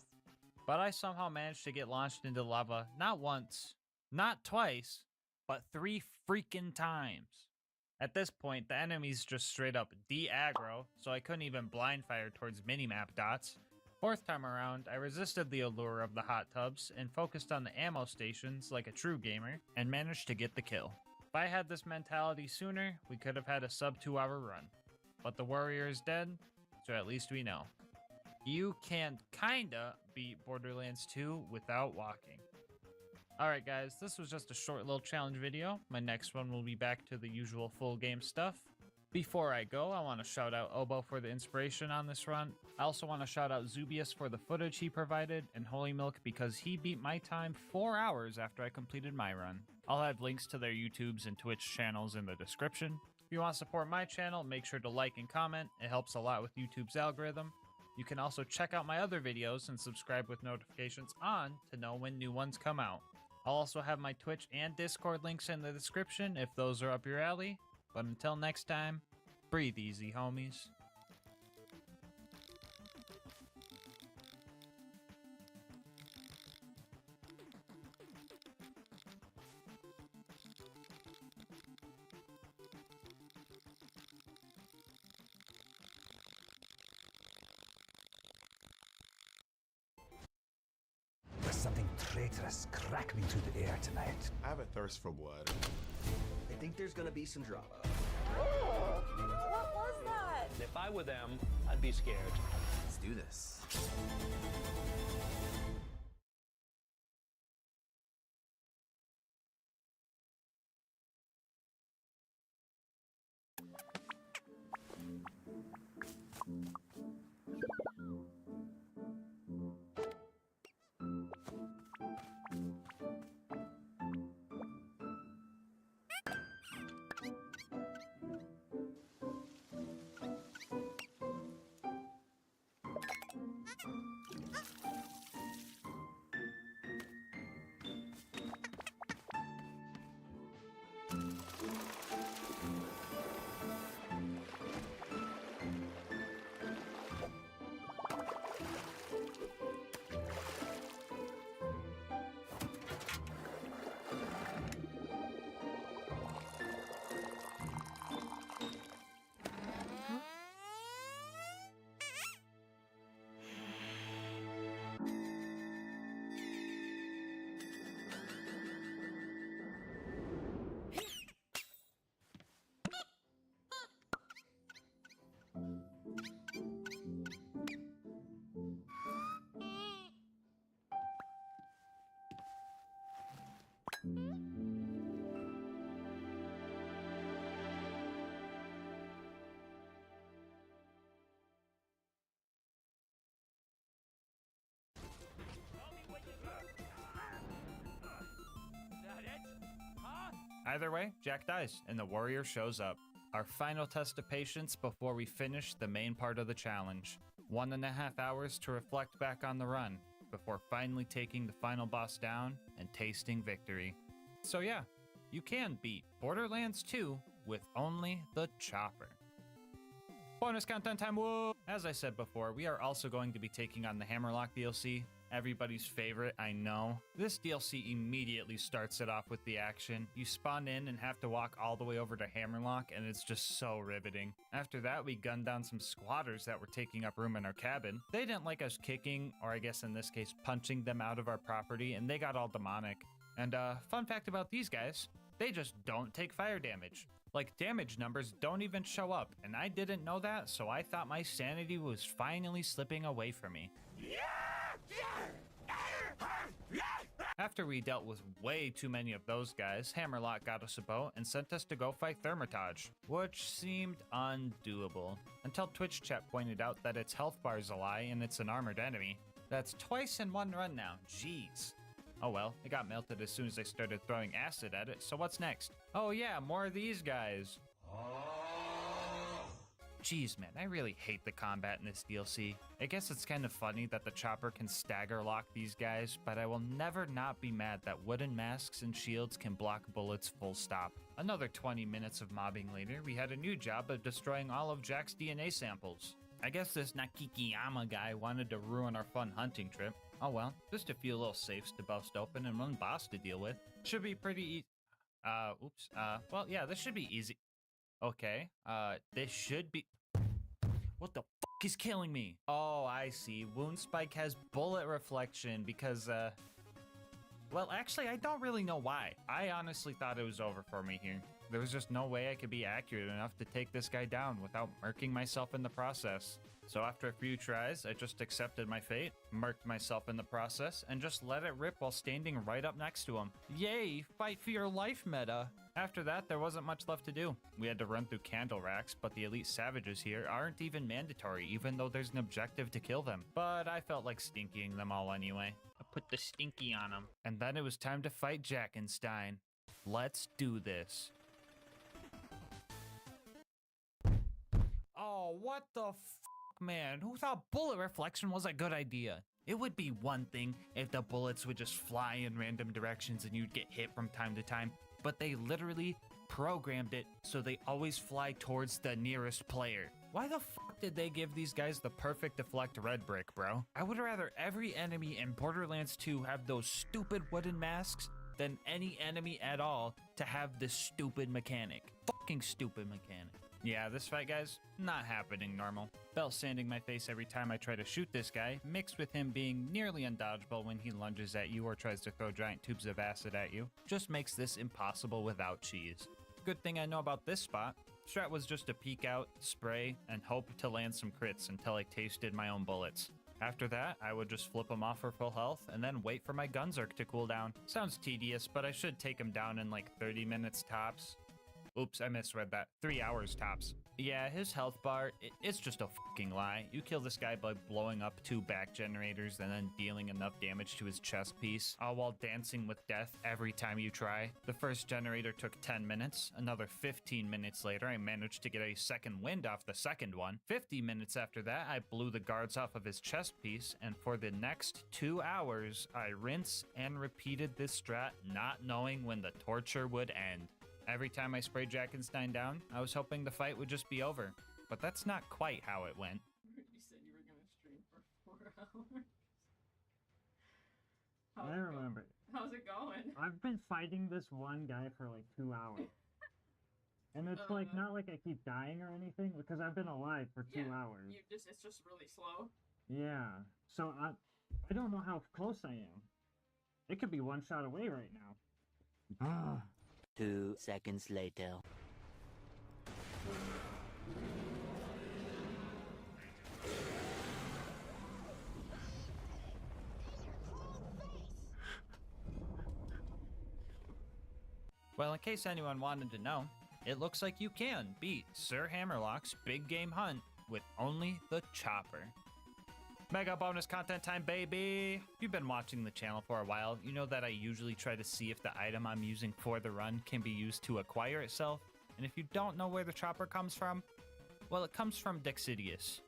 But I somehow managed to get launched into lava not once, not twice, but 3 freaking times. At this point, the enemies just straight up de-aggro, so I couldn't even blind fire towards minimap dots. Fourth time around, I resisted the allure of the hot tubs and focused on the ammo stations like a true gamer, and managed to get the kill. If I had this mentality sooner, we could have had a sub 2-hour run. But the Warrior is dead, so at least we know. You can kinda beat Borderlands 2 without walking. Alright guys, this was just a short little challenge video. My next one will be back to the usual full game stuff. Before I go, I want to shout out Obo for the inspiration on this run. I also want to shout out Zubius for the footage he provided, and Holy Milk because he beat my time 4 hours after I completed my run. I'll have links to their YouTubes and Twitch channels in the description. If you want to support my channel, make sure to like and comment. It helps a lot with YouTube's algorithm. You can also check out my other videos and subscribe with notifications on to know when new ones come out. I'll also have my Twitch and Discord links in the description if those are up your alley. But until next time, breathe easy, homies. There's something traitorous crackling through the air tonight. I have a thirst for blood. I think there's gonna be some drama. What was that? If I were them, I'd be scared. Let's do this. Either way, Jack dies, and the warrior shows up. Our final test of patience before we finish the main part of the challenge. 1.5 hours to reflect back on the run, before finally taking the final boss down and tasting victory. So yeah, you can beat Borderlands 2 with only the chopper. Bonus content time, whoa! As I said before, we are also going to be taking on the Hammerlock DLC. Everybody's favorite, I know. This DLC immediately starts it off with the action. You spawn in and have to walk all the way over to Hammerlock, and it's just so riveting. After that, we gunned down some squatters that were taking up room in our cabin. They didn't like us kicking, or I guess in this case, punching them out of our property, and they got all demonic. And fun fact about these guys, they just don't take fire damage. Like, damage numbers don't even show up, and I didn't know that, so I thought my sanity was finally slipping away from me. After we dealt with way too many of those guys, Hammerlock got us a boat and sent us to go fight Thermitage, which seemed undoable, until Twitch chat pointed out that its health bar's a lie and it's an armored enemy. That's twice in one run now, jeez. Oh well, it got melted as soon as I started throwing acid at it, so what's next? Oh yeah, more of these guys. Jeez man, I really hate the combat in this DLC. I guess it's kind of funny that the chopper can stagger lock these guys, but I will never not be mad that wooden masks and shields can block bullets full stop. Another 20 minutes of mobbing later, we had a new job of destroying all of Jack's DNA samples. I guess this Nakikiyama guy wanted to ruin our fun hunting trip. Oh well, just a few little safes to bust open and one boss to deal with. Should be pretty easy. Well yeah, this should be easy. Okay, this should be... What the fuck is killing me? Oh, I see. Wound Spike has bullet reflection because, well, actually, I don't really know why. I honestly thought it was over for me here. There was just no way I could be accurate enough to take this guy down without murking myself in the process. So after a few tries, I just accepted my fate, murked myself in the process, and just let it rip while standing right up next to him. Yay, fight for your life meta. After that, there wasn't much left to do. We had to run through candle racks, but the elite savages here aren't even mandatory, even though there's an objective to kill them. But I felt like stinkying them all anyway. I put the stinky on them. And then it was time to fight Jackenstein. Let's do this. Oh, what the f, man? Who thought bullet reflection was a good idea? It would be one thing if the bullets would just fly in random directions and you'd get hit from time to time, but they literally programmed it so they always fly towards the nearest player. Why the fuck did they give these guys the perfect deflect red brick, bro? I would rather every enemy in Borderlands 2 have those stupid wooden masks than any enemy at all to have this stupid mechanic. Fucking stupid mechanic. Yeah, this fight, guys, not happening normal. Belt sanding my face every time I try to shoot this guy, mixed with him being nearly undodgeable when he lunges at you or tries to throw giant tubes of acid at you, just makes this impossible without cheese. Good thing I know about this spot. Strat was just to peek out, spray, and hope to land some crits until I tasted my own bullets. After that, I would just flip him off for full health and then wait for my Gunzerk to cool down. Sounds tedious, but I should take him down in like 30 minutes tops. Oops, I misread that. 3 hours tops. Yeah, his health bar, it's just a fucking lie. You kill this guy by blowing up 2 back generators and then dealing enough damage to his chest piece, all while dancing with death every time you try. The first generator took 10 minutes. Another 15 minutes later, I managed to get a second wind off the second one. 50 minutes after that, I blew the guards off of his chest piece, and for the next 2 hours, I rinsed and repeated this strat, not knowing when the torture would end. Every time I sprayed Jackenstein down, I was hoping the fight would just be over. But that's not quite how it went. You said you were gonna stream for 4 hours. I remember. How's it going? I've been fighting this one guy for like 2 hours. And it's like, not like I keep dying or anything, because I've been alive for 2 hours. It's just really slow. Yeah. So I don't know how close I am. It could be one shot away right now. 2 seconds later. Well, in case anyone wanted to know, it looks like you can beat Sir Hammerlock's Big Game Hunt with only the chopper. Mega bonus content time, baby! If you've been watching the channel for a while, you know that I usually try to see if the item I'm using for the run can be used to acquire itself. And if you don't know where the chopper comes from, well, it comes from Dexidius,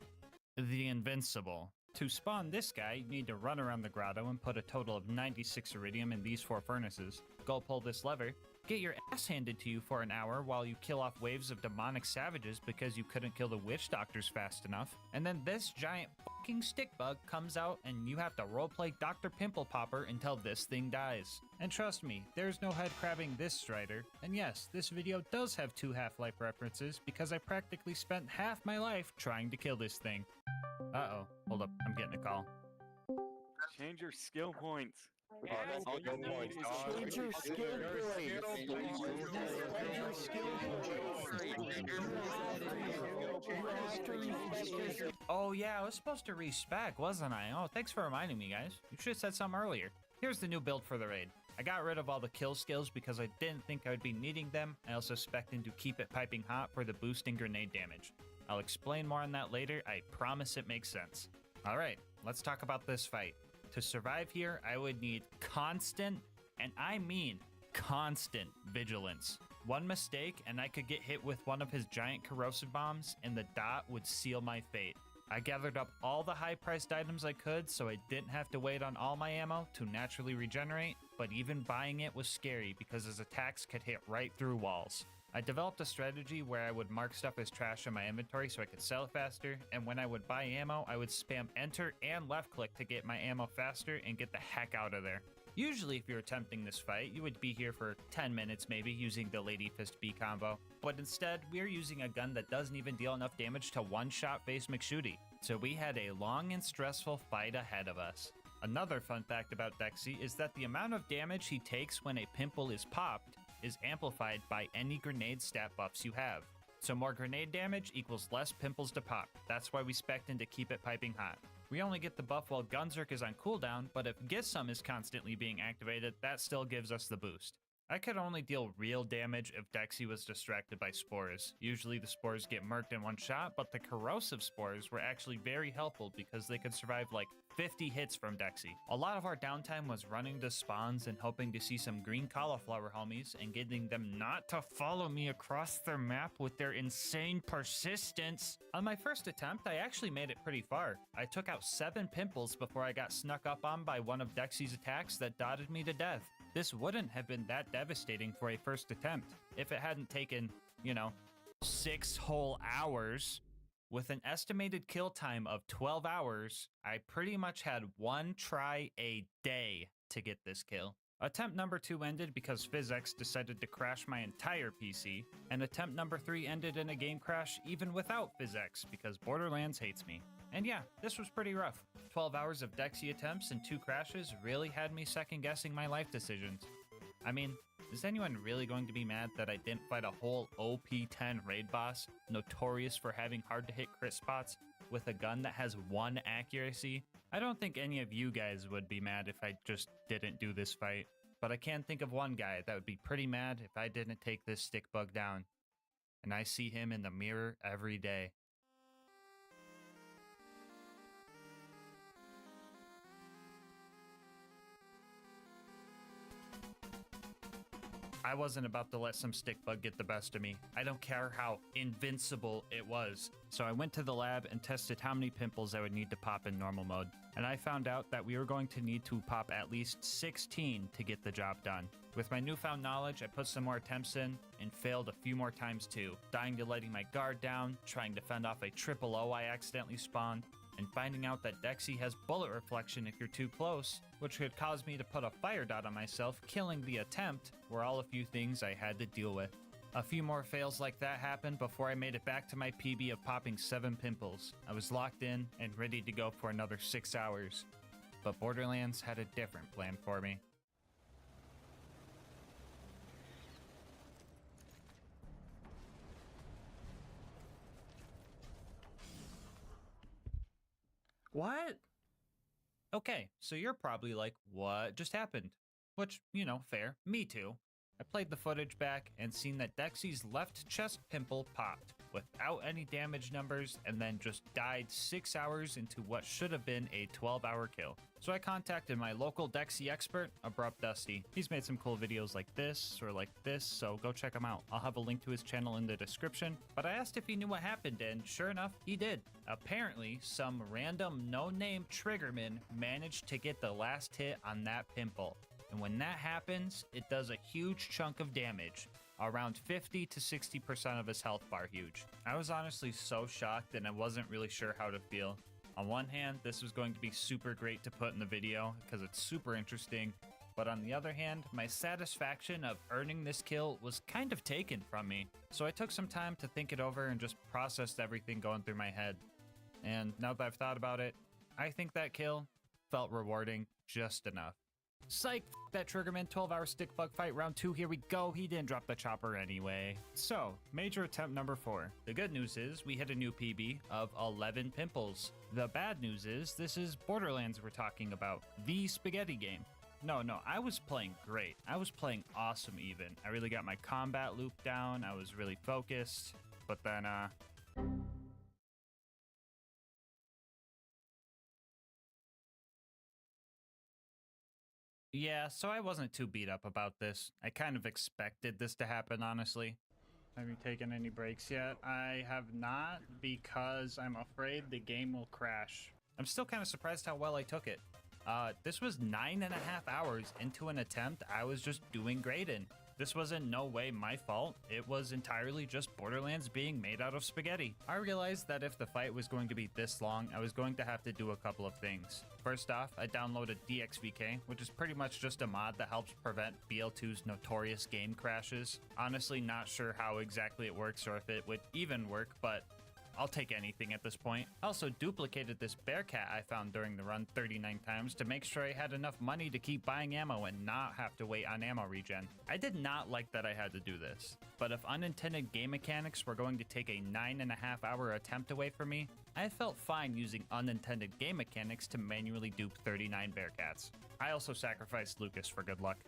the Invincible. To spawn this guy, you need to run around the grotto and put a total of 96 iridium in these 4 furnaces. Go pull this lever, get your ass handed to you for an hour while you kill off waves of demonic savages because you couldn't kill the witch doctors fast enough. And then this giant fucking stick bug comes out and you have to roleplay Dr. Pimple Popper until this thing dies. And trust me, there's no head crabbing this Strider. And yes, this video does have 2 Half-Life references because I practically spent half my life trying to kill this thing. Uh-oh, hold up, I'm getting a call. Change your skill points. Oh yeah, I was supposed to respec, wasn't I? Oh, thanks for reminding me, guys. You should have said something earlier. Here's the new build for the raid. I got rid of all the kill skills because I didn't think I would be needing them. I also spec'd in to keep it piping hot for the boosting grenade damage. I'll explain more on that later. I promise it makes sense. All right, let's talk about this fight. To survive here, I would need constant, and I mean constant, vigilance. One mistake and I could get hit with one of his giant corrosive bombs and the dot would seal my fate. I gathered up all the high-priced items I could so I didn't have to wait on all my ammo to naturally regenerate, but even buying it was scary because his attacks could hit right through walls. I developed a strategy where I would mark stuff as trash in my inventory so I could sell it faster, and when I would buy ammo, I would spam enter and left click to get my ammo faster and get the heck out of there. Usually if you're attempting this fight, you would be here for 10 minutes maybe using the Lady Fist B combo, but instead we're using a gun that doesn't even deal enough damage to one-shot face McShooty, so we had a long and stressful fight ahead of us. Another fun fact about Dexy is that the amount of damage he takes when a pimple is popped is amplified by any grenade stat buffs you have. So more grenade damage equals less pimples to pop. That's why we spec'd in to keep it piping hot. We only get the buff while Gunzerk is on cooldown, but if Get Some is constantly being activated, that still gives us the boost. I could only deal real damage if Dexy was distracted by spores. Usually the spores get murked in one shot, but the corrosive spores were actually very helpful because they could survive like 50 hits from Dexy. A lot of our downtime was running to spawns and hoping to see some green cauliflower homies and getting them not to follow me across their map with their insane persistence. On my first attempt, I actually made it pretty far. I took out 7 pimples before I got snuck up on by one of Dexy's attacks that dotted me to death. This wouldn't have been that devastating for a first attempt if it hadn't taken, 6 whole hours. With an estimated kill time of 12 hours, I pretty much had 1 try a day to get this kill. Attempt number 2 ended because PhysX decided to crash my entire PC, and attempt number 3 ended in a game crash even without PhysX because Borderlands hates me. And yeah, this was pretty rough. 12 hours of Dexy attempts and 2 crashes really had me second guessing my life decisions. I mean, is anyone really going to be mad that I didn't fight a whole OP10 raid boss, notorious for having hard to hit crit spots, with a gun that has 1 accuracy? I don't think any of you guys would be mad if I just didn't do this fight, but I can think of one guy that would be pretty mad if I didn't take this stick bug down. And I see him in the mirror every day. I wasn't about to let some stick bug get the best of me. I don't care how invincible it was. So I went to the lab and tested how many pimples I would need to pop in normal mode. And I found out that we were going to need to pop at least 16 to get the job done. With my newfound knowledge, I put some more attempts in and failed a few more times too, dying to letting my guard down, trying to fend off a triple O I accidentally spawned, and finding out that Dexy has bullet reflection if you're too close, which could cause me to put a fire dot on myself, killing the attempt, were all a few things I had to deal with. A few more fails like that happened before I made it back to my PB of popping 7 pimples. I was locked in and ready to go for another 6 hours. But Borderlands had a different plan for me. What? Okay, so you're probably like, what just happened? Which, fair. Me too. I played the footage back and seen that Dexy's left chest pimple popped without any damage numbers and then just died 6 hours into what should have been a 12-hour kill. So I contacted my local Dexy expert, Abrupt Dusty. He's made some cool videos like this or like this, so go check him out. I'll have a link to his channel in the description, but I asked if he knew what happened and sure enough, he did. Apparently, some random no-name triggerman managed to get the last hit on that pimple. And when that happens, it does a huge chunk of damage, around 50 to 60% of his health bar huge. I was honestly so shocked and I wasn't really sure how to feel. On one hand, this was going to be super great to put in the video because it's super interesting, but on the other hand, my satisfaction of earning this kill was kind of taken from me. So I took some time to think it over and just processed everything going through my head. And now that I've thought about it, I think that kill felt rewarding just enough. Psych, that Triggerman 12-hour stick bug fight round 2, here we go. He didn't drop the chopper anyway. So, major attempt number 4. The good news is we hit a new PB of 11 pimples. The bad news is this is Borderlands we're talking about, the spaghetti game. No, I was playing great. I was playing awesome even. I really got my combat loop down. I was really focused, but then yeah, so I wasn't too beat up about this. I kind of expected this to happen, honestly. Have you taken any breaks yet? I have not because I'm afraid the game will crash. I'm still kind of surprised how well I took it. This was 9.5 hours into an attempt I was just doing great in. This was in no way my fault. It was entirely just Borderlands being made out of spaghetti. I realized that if the fight was going to be this long, I was going to have to do a couple of things. First off, I downloaded DXVK, which is pretty much just a mod that helps prevent BL2's notorious game crashes. Honestly, not sure how exactly it works or if it would even work, but I'll take anything at this point. I also duplicated this Bearcat I found during the run 39 times to make sure I had enough money to keep buying ammo and not have to wait on ammo regen. I did not like that I had to do this, but if unintended game mechanics were going to take a 9.5 hour attempt away from me, I felt fine using unintended game mechanics to manually dupe 39 Bearcats. I also sacrificed Lucas for good luck.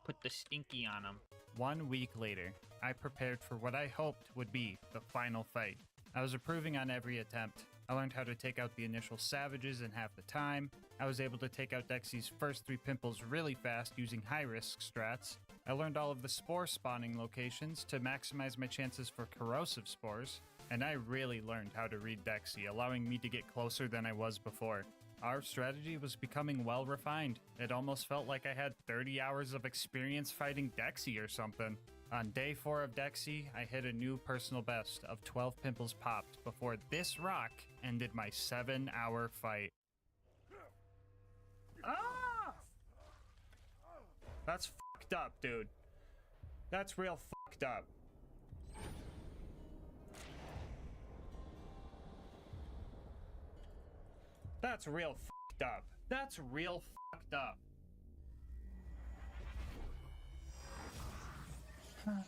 Put the stinky on him. 1 week later, I prepared for what I hoped would be the final fight. I was improving on every attempt. I learned how to take out the initial savages in half the time. I was able to take out Dexy's first 3 pimples really fast using high-risk strats. I learned all of the spore spawning locations to maximize my chances for corrosive spores. And I really learned how to read Dexy, allowing me to get closer than I was before. Our strategy was becoming well refined. It almost felt like I had 30 hours of experience fighting Dexy or something. On day 4 of Dexy, I hit a new personal best of 12 pimples popped before this rock ended my 7-hour fight. Ah! That's fucked up, dude. That's real fucked up. That's real fucked up. That's real fucked up. Don't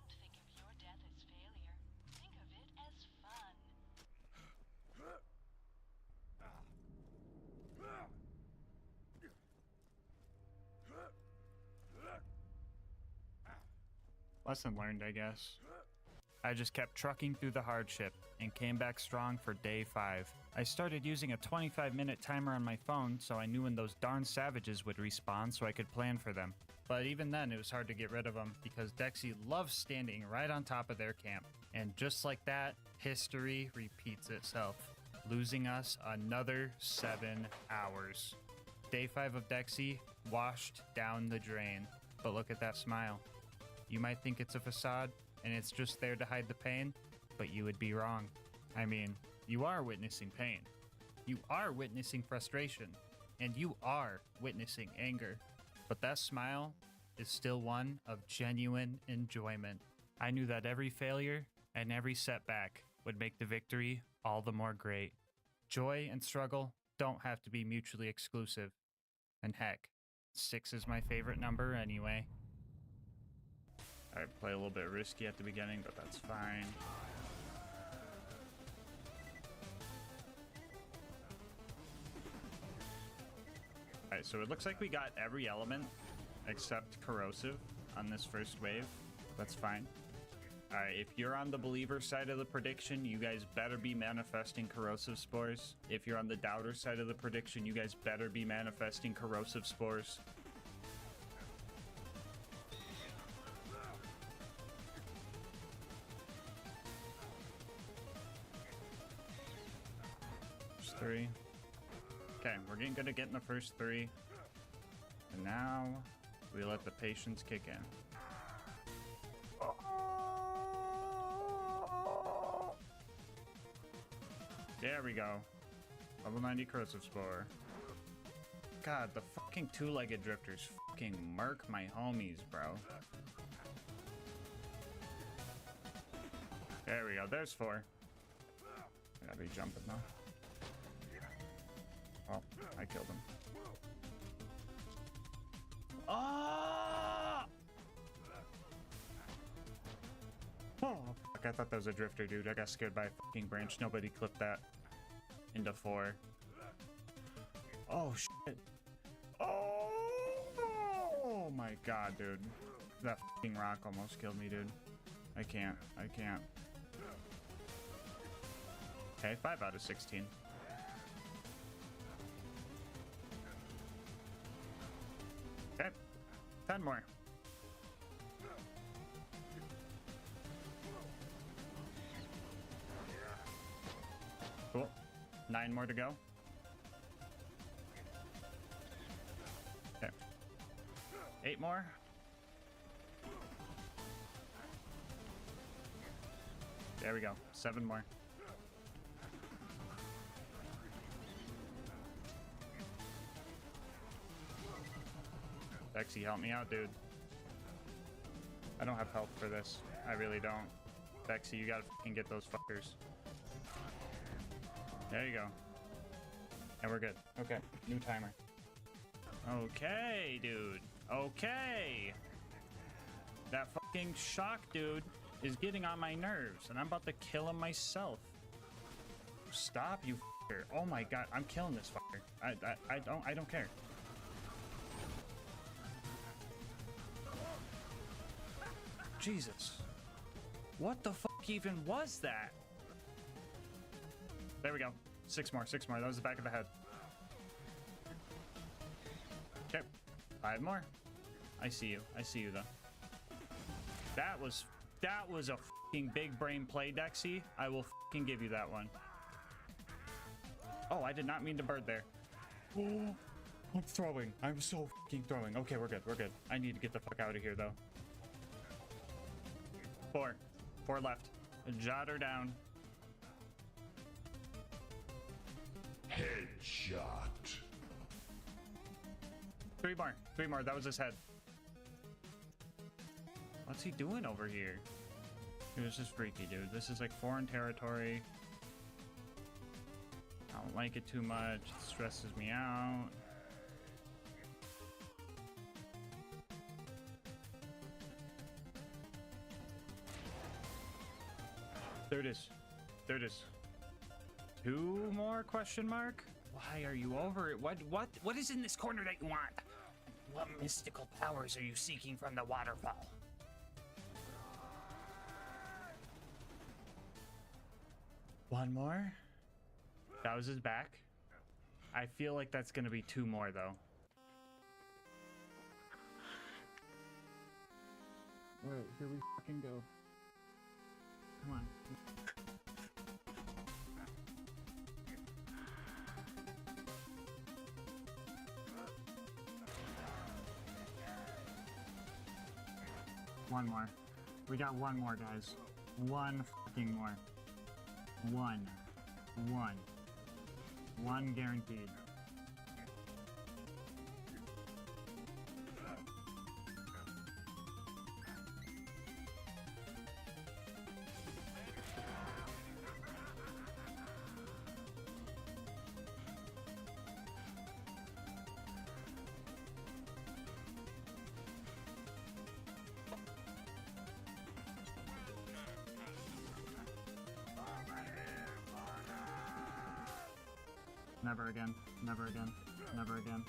think of your death as failure. Think of it as fun. Lesson learned, I guess. I just kept trucking through the hardship and came back strong for day 5. I started using a 25-minute timer on my phone so I knew when those darn savages would respawn so I could plan for them. But even then, it was hard to get rid of them because Dexy loves standing right on top of their camp. And just like that, history repeats itself, losing us another 7 hours. Day 5 of Dexy washed down the drain. But look at that smile. You might think it's a facade, and it's just there to hide the pain, but you would be wrong. I mean, you are witnessing pain. You are witnessing frustration. And you are witnessing anger. But that smile is still one of genuine enjoyment. I knew that every failure and every setback would make the victory all the more great. Joy and struggle don't have to be mutually exclusive. And heck, 6 is my favorite number anyway. Alright, play a little bit risky at the beginning, but that's fine. Alright, so it looks like we got every element except corrosive on this first wave. That's fine. Alright, if you're on the believer side of the prediction, you guys better be manifesting corrosive spores. If you're on the doubter side of the prediction, you guys better be manifesting corrosive spores. There's 3. Okay, we're getting good at getting the first 3. And now we let the patience kick in. There we go. Level 90 corrosive spore. God, the fucking 2-legged drifters fucking murk my homies, bro. There we go. There's 4. I gotta be jumping though. Oh, I killed him. Ah! Oh, fuck, I thought that was a drifter, dude. I got scared by a fucking branch. Nobody clipped that into 4. Oh, shit. Oh my god, dude. That fucking rock almost killed me, dude. I can't. I can't. Okay, 5 out of 16. Okay, 10 more. Cool. 9 more to go. Okay. 8 more. There we go. 7 more. Dexy, help me out, dude. I don't have health for this. I really don't. Dexy, you gotta fucking get those fuckers. There you go. And we're good. Okay, new timer. Okay, dude. Okay. That fucking shock, dude, is getting on my nerves, and I'm about to kill him myself. Stop, you fucker. Oh my god, I'm killing this fucker. I don't care. Jesus. What the fuck even was that? There we go. Six more. That was the back of the head. Okay. 5 more. I see you though. That was a fucking big brain play, Dexy. I will fucking give you that one. Oh, I did not mean to bird there. Oh, I'm throwing. I'm so fucking throwing. Okay, we're good. I need to get the fuck out of here though. 4 left. Jot her down. Headshot. 3 more. That was his head. What's he doing over here? Dude, this is freaky, dude. This is like foreign territory. I don't like it too much. It stresses me out. There it is. 2 more question mark? Why are you over it? What is in this corner that you want? What mystical powers are you seeking from the waterfall? One more. That was his back. I feel like that's gonna be 2 more though. Alright, here we fucking go. Come on. One more. We got 1 more, guys. 1 fucking more. 1 guaranteed. Never again.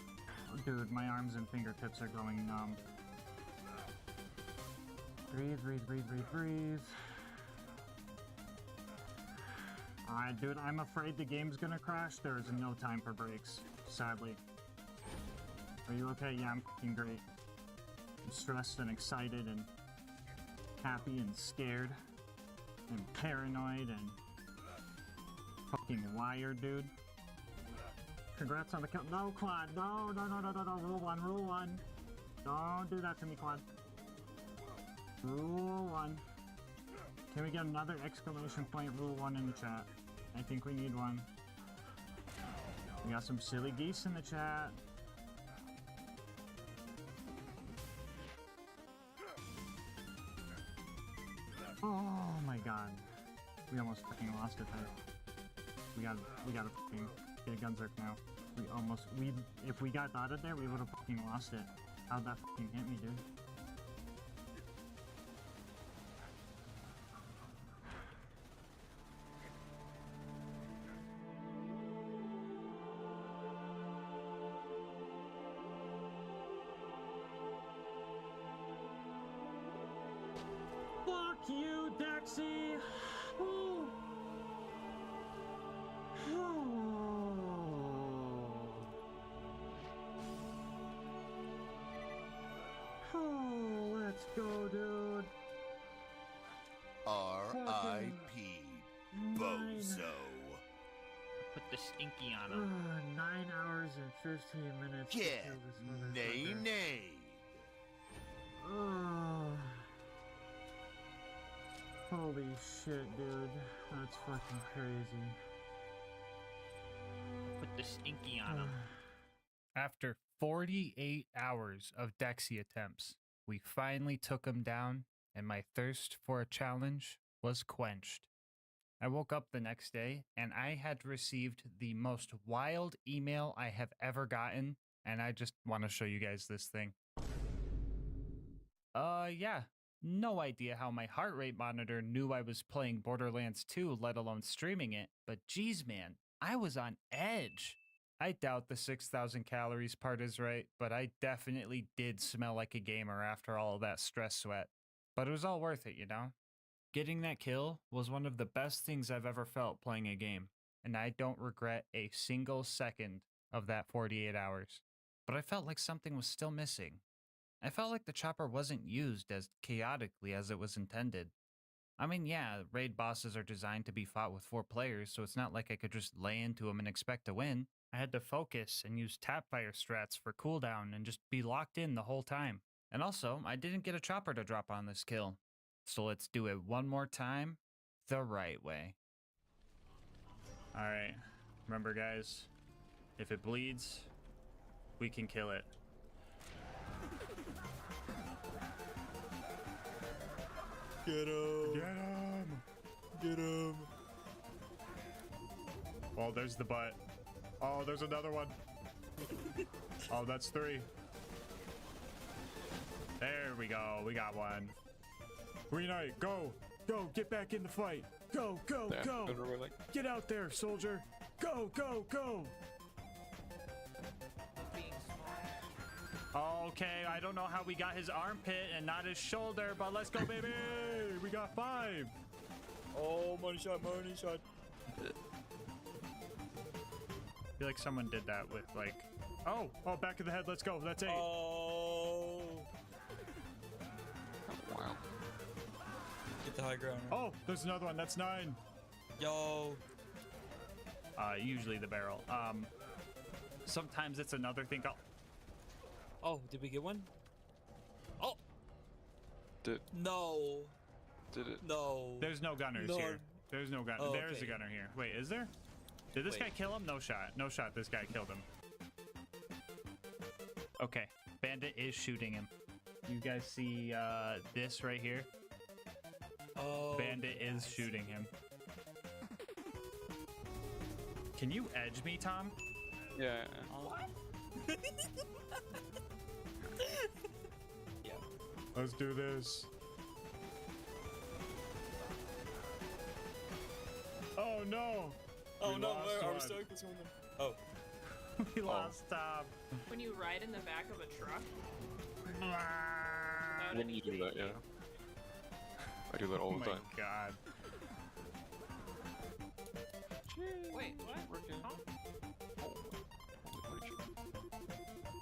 Oh, dude, my arms and fingertips are going numb. Breathe. Alright, dude, I'm afraid the game's gonna crash. There is no time for breaks, sadly. Are you okay? Yeah, I'm fucking great. I'm stressed and excited and happy and scared and paranoid and fucking wired, dude. Congrats on the kill. No, Quad. No. Rule one. Don't do that to me, Quad. Rule 1. Can we get another exclamation point rule 1 in the chat? I think we need one. We got some silly geese in the chat. Oh my god. We almost fucking lost it there. We gotta fucking get a Gunzerk now. If we got dotted there, we would have fucking lost it. How'd that fucking hit me, dude? Fuck you, Dexy! Ooh. Oh, let's go, dude. R.I.P. Bozo. Put the stinky on him. 9 hours and 15 minutes. to Get kill this motherfucker. nay. Oh. Holy shit, dude. That's fucking crazy. Put the stinky on him. After 48 hours of Dexy attempts, we finally took him down, and my thirst for a challenge was quenched. I woke up the next day, and I had received the most wild email I have ever gotten, and I just want to show you guys this thing. Yeah. No idea how my heart rate monitor knew I was playing Borderlands 2, let alone streaming it, but geez, man, I was on edge. I doubt the 6,000 calories part is right, but I definitely did smell like a gamer after all of that stress sweat. But it was all worth it, you know? Getting that kill was one of the best things I've ever felt playing a game, and I don't regret a single second of that 48 hours. But I felt like something was still missing. I felt like the chopper wasn't used as chaotically as it was intended. I mean, yeah, raid bosses are designed to be fought with 4 players, so it's not like I could just lay into them and expect to win. I had to focus and use tapfire strats for cooldown and just be locked in the whole time. And also, I didn't get a chopper to drop on this kill. So let's do it one more time, the right way. Alright, remember guys, if it bleeds, we can kill it. Get him! Get him! Get him! Oh, there's the butt. Oh, there's another one. Oh, that's 3. There we go. We got one. Green Knight, go! Go! Get back in the fight! Go! Go! Yeah, Go! literally. Get out there, soldier! Go! Go! Go! Okay, I don't know how we got his armpit and not his shoulder, but let's go, baby! We got 5! Oh, money shot, money shot. I feel like someone did that with, like... Oh! Oh, back of the head, let's go. That's 8. Oh. Wow. Get the high ground. Oh, there's another one. That's 9. Yo. Usually the barrel. Sometimes it's another thing. Oh, did we get one? Oh. Did No. it? No. There's no gunners No. here. There's no gun. Oh, There's a okay. gunner here. Wait, is there? Did this Wait. guy kill him? No shot. No shot. This guy killed him. Okay. Bandit is shooting him. You guys see this right here? Oh. Bandit is shooting him. Can you edge me, Tom? Yeah. What? Yeah. Let's do this. Oh no! Oh We no, lost our one. stoic was one of them. Oh. We lost Tom. When you ride in the back of a truck Ah. without any do that, yeah. I do that all Oh the my time. god. Wait, what? Huh?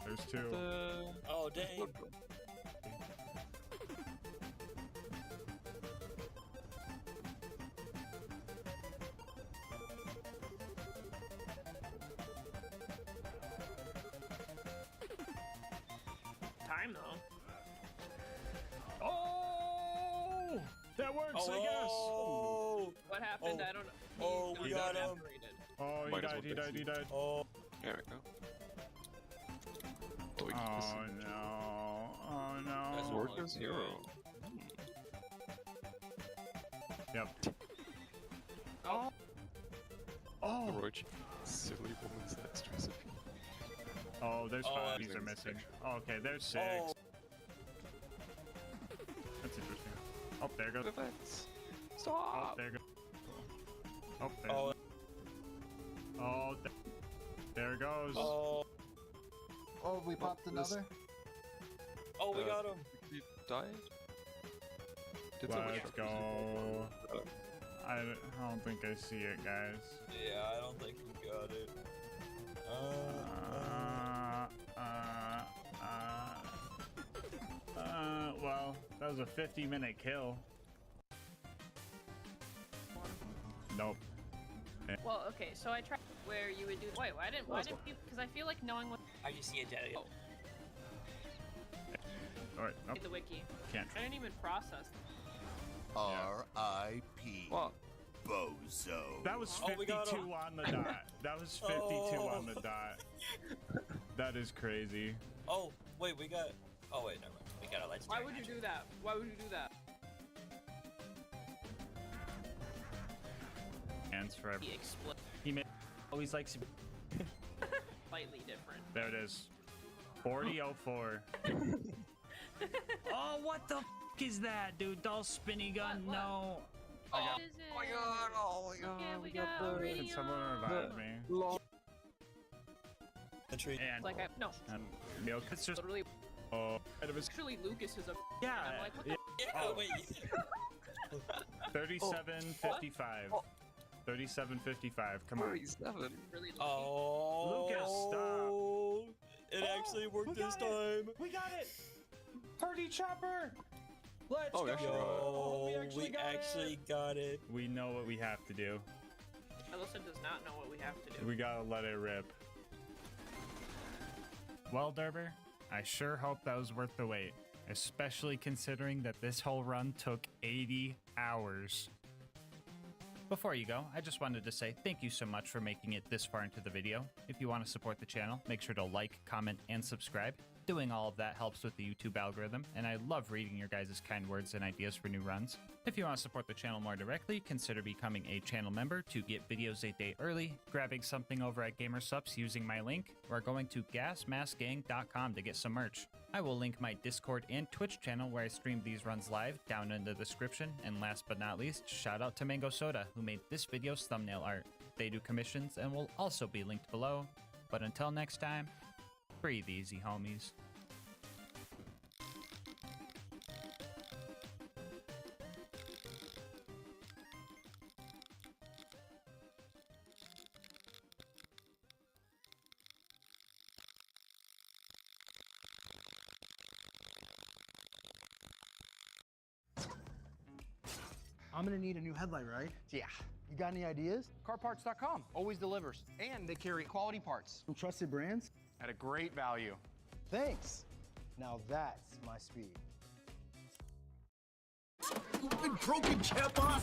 There's 2. Oh dang. Time though. Oh! That works, Oh. I guess. What happened? Oh. I don't know. Oh, we got him. evaporated. Oh, he Might as died, well he died, fix he died. Oh. There we go. Oh no. Oh That's no. Work as hero. Yep. Oh. Oh! Roach. Silly woman's that stress. Oh, there's 5. Oh, These are that's missing. Oh, okay, there's 6. Oh. That's interesting. Oh, there goes. Defense. Oh, Stop. there goes. Oh, there. Oh. Oh, there it goes. Oh. Oh, we popped another? Oh, we got him. He died? Did someone Let's shoot go. us? I don't think I see it, guys. Yeah, I don't think we got it. Well, that was a 50-minute kill. Nope. Well, okay, so I tried where you would do. Wait, why didn't you? Because I feel like knowing what I just see a dead. Oh. Alright, nope. the wiki. Can't. I didn't even process. R.I.P. Well, Bozo. that was Oh, we 52 got him. on the dot. That was 52 on the dot. That is crazy. Oh, wait, we got. Oh wait, never mind. We got a legendary. Why would you do that? Why would you do that? Hands forever. He explode. He always likes. Slightly different. There it is. 4004. Oh, what the? is that, dude? Doll spinny gun? What? No. What is it? Oh my god! Oh my god! Okay, we got Can radio. someone revive me? And Like no, milk. It's just. literally. Oh. Actually, Lucas is a. Yeah. I'm like, what the? Oh. wait. 37.55. 37.55. Come on. 37. Really Oh. Lucas, stop. It actually worked this time. We got it. Party chopper. Let's Oh, we go. actually got it. Oh, we actually got it. We know what we have to do. Alyssa does not know what we have to do. We gotta let it rip. Well, Derber, I sure hope that was worth the wait, especially considering that this whole run took 80 hours. Before you go, I just wanted to say thank you so much for making it this far into the video. If you want to support the channel, make sure to like, comment, and subscribe. Doing all of that helps with the YouTube algorithm, and I love reading your guys' kind words and ideas for new runs. If you want to support the channel more directly, consider becoming a channel member to get videos a day early, grabbing something over at GamerSupps using my link, or going to gasmaskgang.com to get some merch. I will link my Discord and Twitch channel where I stream these runs live down in the description, and last but not least, shout out to Mango Soda who made this video's thumbnail art. They do commissions and will also be linked below. But until next time, breathe easy, homies. I'm gonna need a new headlight, right? Yeah. You got any ideas? CarParts.com always delivers, and they carry quality parts Some trusted brands? at a great value. Thanks. Now that's my speed. You've been broken, Champa!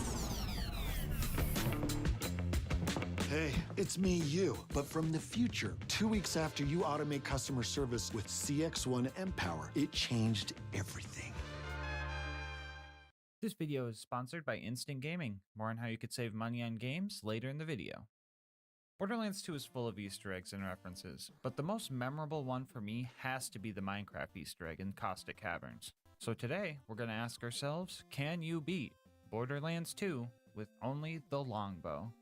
Hey, it's me, you, but from the future. 2 weeks after you automate customer service with CX1 Empower, it changed everything. This video is sponsored by Instant Gaming. More on how you could save money on games later in the video. Borderlands 2 is full of Easter eggs and references, but the most memorable one for me has to be the Minecraft Easter egg in Caustic Caverns. So today, we're going to ask ourselves, can you beat Borderlands 2 with only the longbow?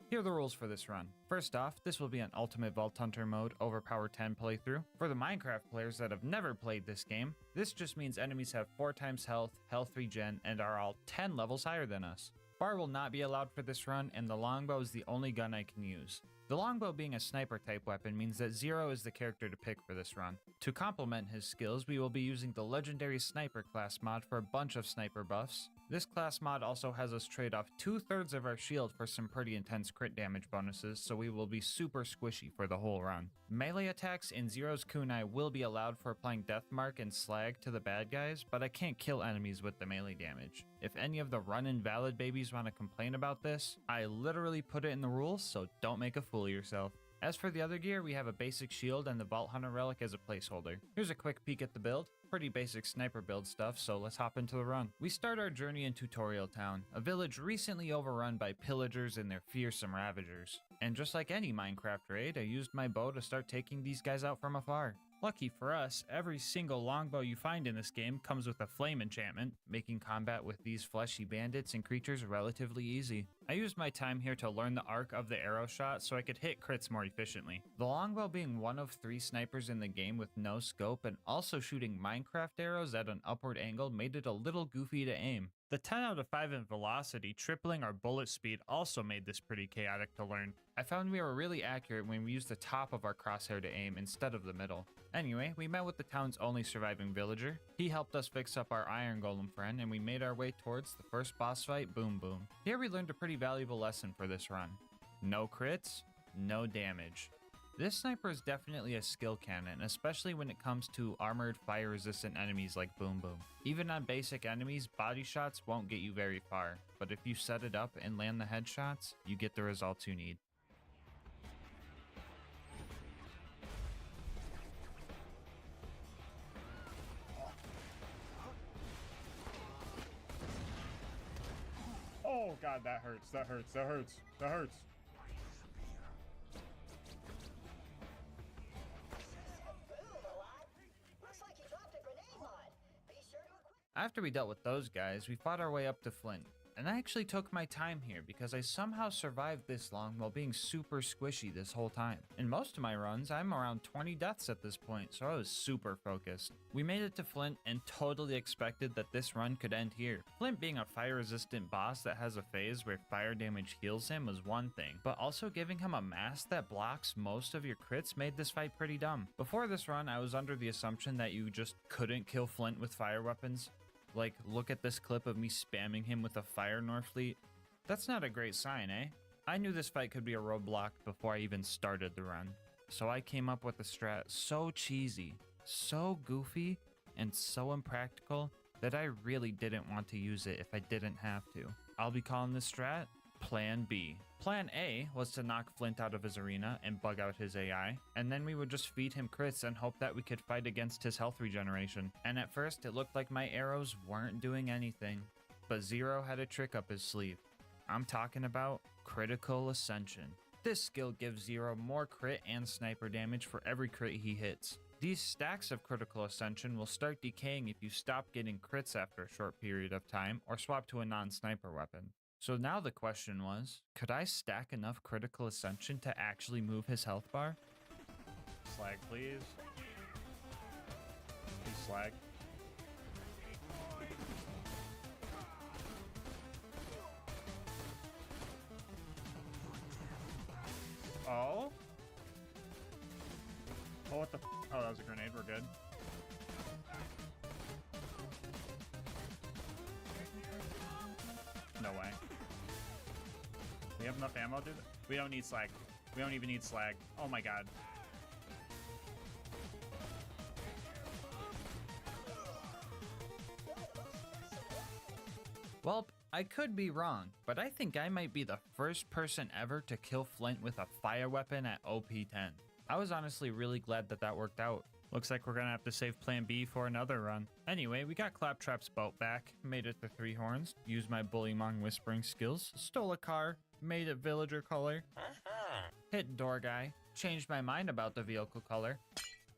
Here are the rules for this run. First off, this will be an Ultimate Vault Hunter mode Overpower 10 playthrough. For the Minecraft players that have never played this game, this just means enemies have 4 times health, health regen, and are all 10 levels higher than us. Bar will not be allowed for this run, and the longbow is the only gun I can use. The longbow being a sniper type weapon means that Zero is the character to pick for this run. To complement his skills, we will be using the legendary sniper class mod for a bunch of sniper buffs. This class mod also has us trade off 2/3 of our shield for some pretty intense crit damage bonuses, so we will be super squishy for the whole run. Melee attacks in Zero's kunai will be allowed for applying Deathmark and Slag to the bad guys, but I can't kill enemies with the melee damage. If any of the run invalid babies want to complain about this, I literally put it in the rules, so don't make a fool of yourself. As for the other gear, we have a basic shield and the Vault Hunter relic as a placeholder. Here's a quick peek at the build. Pretty basic sniper build stuff, so let's hop into the run. We start our journey in Tutorial Town, a village recently overrun by pillagers and their fearsome ravagers. And just like any Minecraft raid, I used my bow to start taking these guys out from afar. Lucky for us, every single longbow you find in this game comes with a flame enchantment, making combat with these fleshy bandits and creatures relatively easy. I used my time here to learn the arc of the arrow shot so I could hit crits more efficiently. The longbow being one of 3 snipers in the game with no scope and also shooting Minecraft arrows at an upward angle made it a little goofy to aim. The 10 out of 5 in velocity, tripling our bullet speed, also made this pretty chaotic to learn. I found we were really accurate when we used the top of our crosshair to aim instead of the middle. Anyway, we met with the town's only surviving villager. He helped us fix up our iron golem friend, and we made our way towards the first boss fight, Boom Boom. Here we learned a pretty valuable lesson for this run. No crits, no damage. This sniper is definitely a skill cannon, especially when it comes to armored fire resistant enemies like Boom Boom. Even on basic enemies, body shots won't get you very far, but if you set it up and land the headshots, you get the results you need. Oh god, that hurts, that hurts, that hurts, that hurts. After we dealt with those guys, we fought our way up to Flint. And I actually took my time here because I somehow survived this long while being super squishy this whole time. In most of my runs, I'm around 20 deaths at this point, so I was super focused. We made it to Flint and totally expected that this run could end here. Flint being a fire resistant boss that has a phase where fire damage heals him was one thing, but also giving him a mask that blocks most of your crits made this fight pretty dumb. Before this run, I was under the assumption that you just couldn't kill Flint with fire weapons. Like, look at this clip of me spamming him with a fire Norfleet. That's not a great sign, eh? I knew this fight could be a roadblock before I even started the run. So I came up with a strat so cheesy, so goofy, and so impractical that I really didn't want to use it if I didn't have to. I'll be calling this strat Plan B. Plan A was to knock Flint out of his arena and bug out his AI, and then we would just feed him crits and hope that we could fight against his health regeneration. And at first, it looked like my arrows weren't doing anything, but Zero had a trick up his sleeve. I'm talking about Critical Ascension. This skill gives Zero more crit and sniper damage for every crit he hits. These stacks of Critical Ascension will start decaying if you stop getting crits after a short period of time or swap to a non-sniper weapon. So now the question was, could I stack enough Critical Ascension to actually move his health bar? Slag, please. Please slag. Oh? Oh, what the f? Oh, that was a grenade. We're good. No way. We have enough ammo, dude? We don't need slag. We don't even need slag. Oh my god. Well, I could be wrong, but I think I might be the first person ever to kill Flint with a fire weapon at OP10. I was honestly really glad that that worked out. Looks like we're gonna have to save Plan B for another run. Anyway, we got Claptrap's boat back, made it to Three Horns, used my Bullymong whispering skills, stole a car, made it villager color, hit door guy, changed my mind about the vehicle color,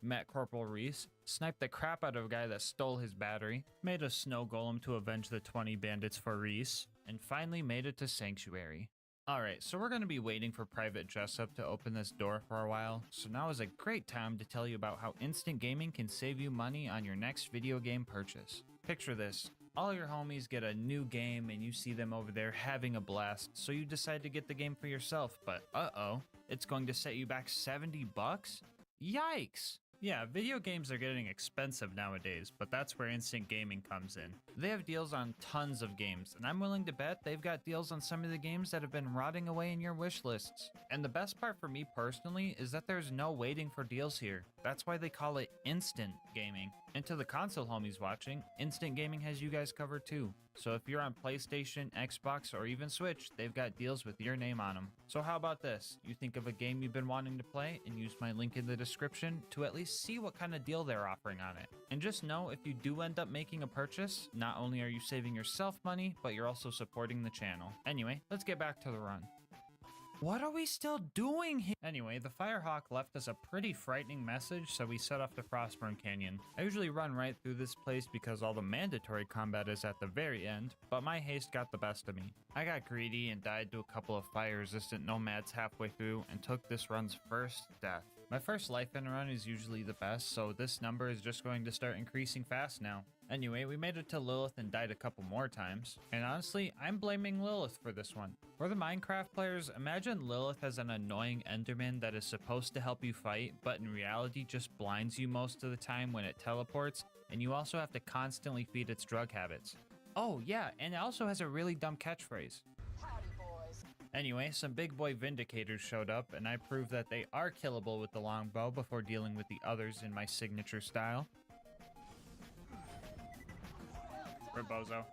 met Corporal Reese, sniped the crap out of a guy that stole his battery, made a snow golem to avenge the 20 bandits for Reese, and finally made it to Sanctuary. Alright, so we're going to be waiting for Private Jessup to open this door for a while, so now is a great time to tell you about how instant gaming can save you money on your next video game purchase. Picture this. All your homies get a new game and you see them over there having a blast, so you decide to get the game for yourself, but uh-oh, it's going to set you back $70? Yikes! Yeah, video games are getting expensive nowadays, but that's where instant gaming comes in. They have deals on tons of games, and I'm willing to bet they've got deals on some of the games that have been rotting away in your wish lists. And the best part for me personally is that there's no waiting for deals here. That's why they call it instant gaming. And to the console homies watching, instant gaming has you guys covered too. So if you're on PlayStation, Xbox, or even Switch, they've got deals with your name on them. So how about this? You think of a game you've been wanting to play and use my link in the description to at least see what kind of deal they're offering on it. And just know if you do end up making a purchase, not only are you saving yourself money, but you're also supporting the channel. Anyway, let's get back to the run. What are we still doing here? Anyway, the Firehawk left us a pretty frightening message, so we set off to Frostburn Canyon. I usually run right through this place because all the mandatory combat is at the very end, but my haste got the best of me. I got greedy and died to a couple of fire-resistant nomads halfway through and took this run's first death. My first life in a run is usually the best, so this number is just going to start increasing fast now. Anyway, we made it to Lilith and died a couple more times, and honestly, I'm blaming Lilith for this one. For the Minecraft players, imagine Lilith as an annoying Enderman that is supposed to help you fight, but in reality just blinds you most of the time when it teleports, and you also have to constantly feed its drug habits. Oh yeah, and it also has a really dumb catchphrase. Anyway, some big boy Vindicators showed up, and I proved that they are killable with the longbow before dealing with the others in my signature style. Rebozo.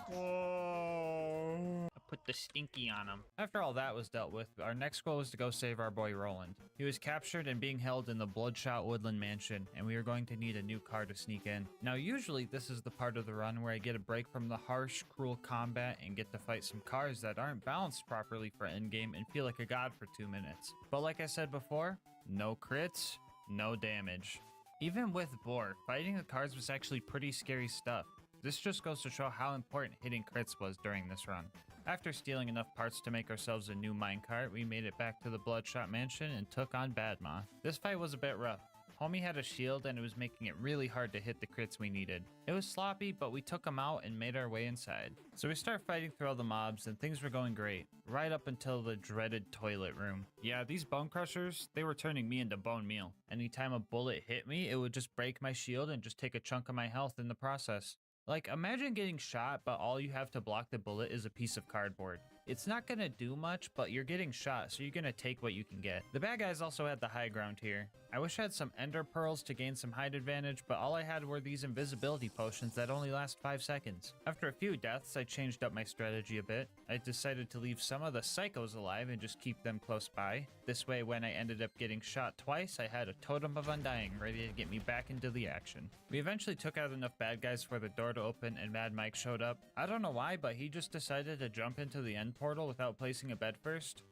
Whoa. I put the stinky on him. After all that was dealt with, our next goal was to go save our boy Roland. He was captured and being held in the Bloodshot Woodland Mansion, and we were going to need a new car to sneak in. Now usually this is the part of the run where I get a break from the harsh, cruel combat and get to fight some cars that aren't balanced properly for endgame and feel like a god for 2 minutes. But like I said before, no crits, no damage. Even with Boar, fighting the cards was actually pretty scary stuff. This just goes to show how important hitting crits was during this run. After stealing enough parts to make ourselves a new minecart, we made it back to the Bloodshot Mansion and took on Badma. This fight was a bit rough. Homie had a shield and it was making it really hard to hit the crits we needed. It was sloppy, but we took him out and made our way inside. So we start fighting through all the mobs and things were going great, right up until the dreaded toilet room. Yeah, these bone crushers, they were turning me into bone meal. Anytime a bullet hit me, it would just break my shield and just take a chunk of my health in the process. Like, imagine getting shot, but all you have to block the bullet is a piece of cardboard. It's not gonna do much, but you're getting shot, so you're gonna take what you can get. The bad guys also had the high ground here. I wish I had some ender pearls to gain some height advantage, but all I had were these invisibility potions that only last 5 seconds. After a few deaths, I changed up my strategy a bit. I decided to leave some of the psychos alive and just keep them close by. This way, when I ended up getting shot twice, I had a totem of undying ready to get me back into the action. We eventually took out enough bad guys for the door to open and Mad Mike showed up. I don't know why, but he just decided to jump into the end portal without placing a bed first.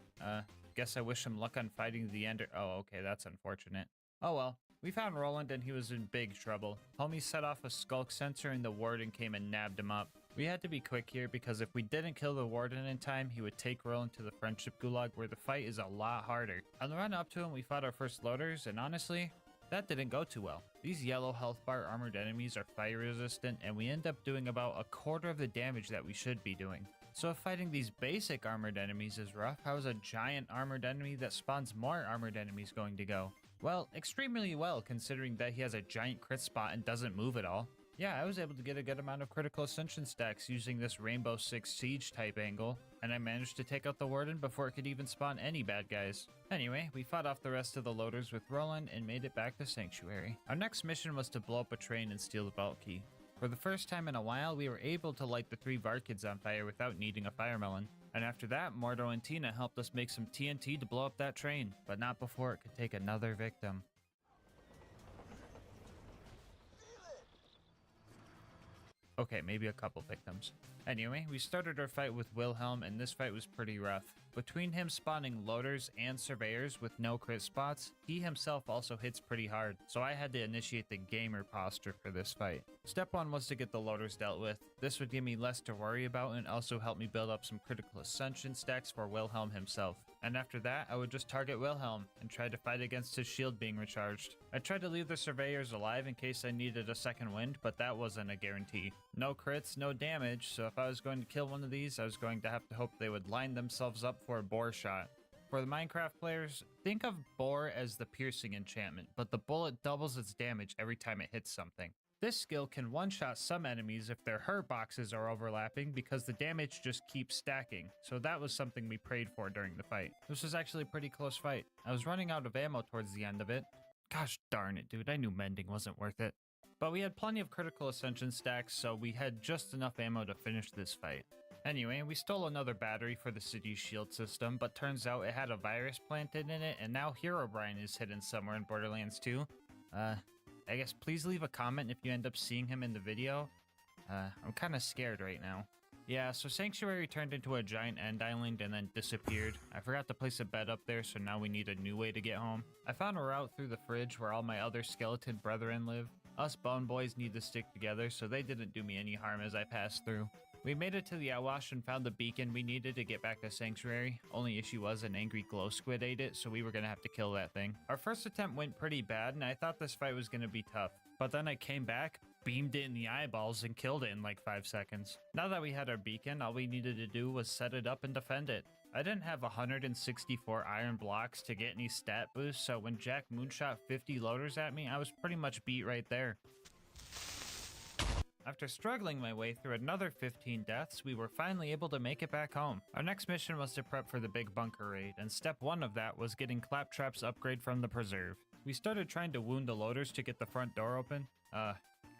Guess I wish him luck on fighting the ender. Oh, okay, that's unfortunate. Oh well. We found Roland and he was in big trouble. Homie set off a skulk sensor and the warden came and nabbed him up. We had to be quick here because if we didn't kill the warden in time, he would take Roland to the friendship gulag where the fight is a lot harder. On the run up to him, we fought our first loaders and honestly, that didn't go too well. These yellow health bar armored enemies are fire resistant and we end up doing about a quarter of the damage that we should be doing. So if fighting these basic armored enemies is rough, how is a giant armored enemy that spawns more armored enemies going to go? Well, extremely well considering that he has a giant crit spot and doesn't move at all. Yeah, I was able to get a good amount of critical ascension stacks using this Rainbow Six Siege type angle, and I managed to take out the warden before it could even spawn any bad guys. Anyway, we fought off the rest of the loaders with Roland and made it back to Sanctuary. Our next mission was to blow up a train and steal the vault key. For the first time in a while, we were able to light the 3 Varkids on fire without needing a fire melon. And after that, Mordo and Tina helped us make some TNT to blow up that train, but not before it could take another victim. Okay, maybe a couple victims. Anyway, we started our fight with Wilhelm and this fight was pretty rough. Between him spawning loaders and surveyors with no crit spots, he himself also hits pretty hard, so I had to initiate the gamer posture for this fight. Step 1 was to get the loaders dealt with. This would give me less to worry about and also help me build up some critical ascension stacks for Wilhelm himself. And after that, I would just target Wilhelm and try to fight against his shield being recharged. I tried to leave the surveyors alive in case I needed a second wind, but that wasn't a guarantee. No crits, no damage, so if I was going to kill one of these, I was going to have to hope they would line themselves up for a boar shot. For the Minecraft players, think of boar as the piercing enchantment, but the bullet doubles its damage every time it hits something. This skill can one-shot some enemies if their hurt boxes are overlapping because the damage just keeps stacking, so that was something we prayed for during the fight. This was actually a pretty close fight. I was running out of ammo towards the end of it. Gosh darn it, dude, I knew mending wasn't worth it. But we had plenty of critical ascension stacks, so we had just enough ammo to finish this fight. Anyway, we stole another battery for the city's shield system, but turns out it had a virus planted in it, and now Herobrine is hidden somewhere in Borderlands 2. I guess please leave a comment if you end up seeing him in the video. I'm kind of scared right now. Yeah, so Sanctuary turned into a giant end island and then disappeared. I forgot to place a bed up there, so now we need a new way to get home. I found a route through the fridge where all my other skeleton brethren live. Us bone boys need to stick together, so they didn't do me any harm as I passed through. We made it to the Outwash and found the beacon we needed to get back to Sanctuary. Only issue was an angry glow squid ate it, so we were gonna have to kill that thing. Our first attempt went pretty bad, and I thought this fight was gonna be tough. But then I came back, beamed it in the eyeballs, and killed it in like 5 seconds. Now that we had our beacon, all we needed to do was set it up and defend it. I didn't have 164 iron blocks to get any stat boosts, so when Jack moonshot 50 loaders at me, I was pretty much beat right there. After struggling my way through another 15 deaths, we were finally able to make it back home. Our next mission was to prep for the big bunker raid, and step 1 of that was getting Claptrap's upgrade from the preserve. We started trying to wound the loaders to get the front door open.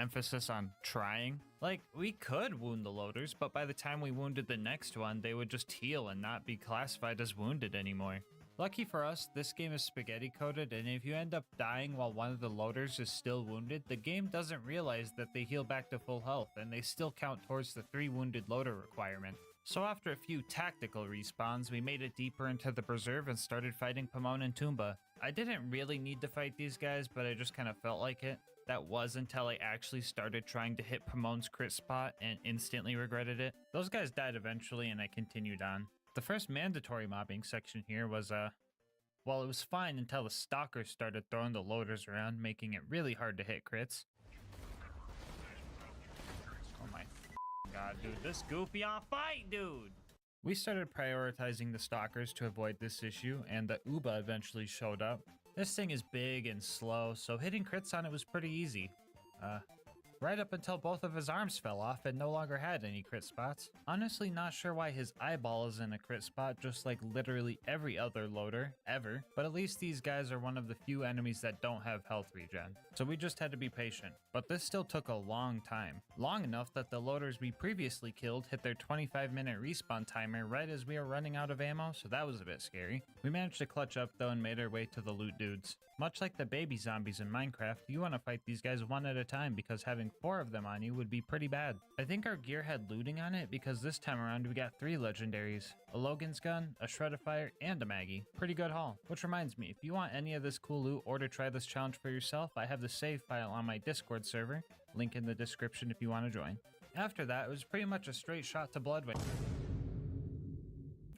Emphasis on trying. Like, we could wound the loaders, but by the time we wounded the next one, they would just heal and not be classified as wounded anymore. Lucky for us, this game is spaghetti coded, and if you end up dying while one of the loaders is still wounded, the game doesn't realize that they heal back to full health, and they still count towards the 3 wounded loader requirement. So after a few tactical respawns, we made it deeper into the preserve and started fighting Pomone and Toomba. I didn't really need to fight these guys, but I just kind of felt like it. That was until I actually started trying to hit Pomone's crit spot and instantly regretted it. Those guys died eventually and I continued on. The first mandatory mobbing section here was, well, it was fine until the stalkers started throwing the loaders around, making it really hard to hit crits. Oh my god, dude, this goofy on fight, dude! We started prioritizing the stalkers to avoid this issue, and the Uba eventually showed up. This thing is big and slow, so hitting crits on it was pretty easy. Right up until both of his arms fell off and no longer had any crit spots. Honestly not sure why his eyeball is in a crit spot just like literally every other loader, ever. But at least these guys are one of the few enemies that don't have health regen. So we just had to be patient. But this still took a long time. Long enough that the loaders we previously killed hit their 25-minute respawn timer right as we were running out of ammo, so that was a bit scary. We managed to clutch up though and made our way to the loot dudes. Much like the baby zombies in Minecraft, you want to fight these guys one at a time because having 4 of them on you would be pretty bad. I think our gear had looting on it because this time around we got 3 legendaries. A Logan's gun, a Shred-a-Fire, and a Maggie. Pretty good haul. Which reminds me, if you want any of this cool loot or to try this challenge for yourself, I have the save file on my Discord server. Link in the description if you want to join. After that, it was pretty much a straight shot to Bloodwing.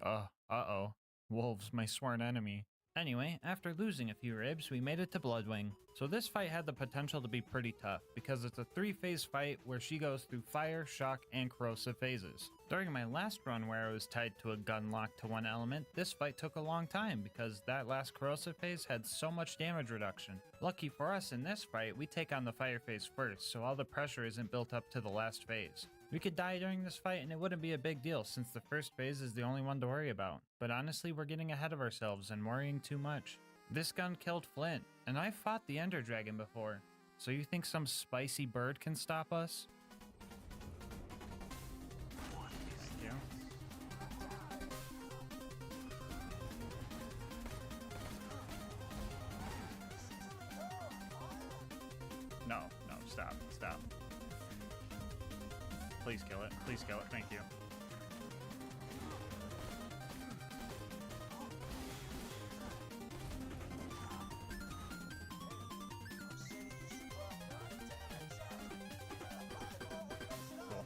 Uh-oh. Wolves, my sworn enemy. Anyway, after losing a few ribs, we made it to Bloodwing. So this fight had the potential to be pretty tough, because it's a 3-phase fight where she goes through fire, shock, and corrosive phases. During my last run where I was tied to a gun lock to one element, this fight took a long time because that last corrosive phase had so much damage reduction. Lucky for us in this fight, we take on the fire phase first, so all the pressure isn't built up to the last phase. We could die during this fight and it wouldn't be a big deal since the first phase is the only one to worry about. But honestly, we're getting ahead of ourselves and worrying too much. This gun killed Flint, and I fought the Ender Dragon before. So you think some spicy bird can stop us? Thank you. No, stop. Please kill it. Thank you. Cool.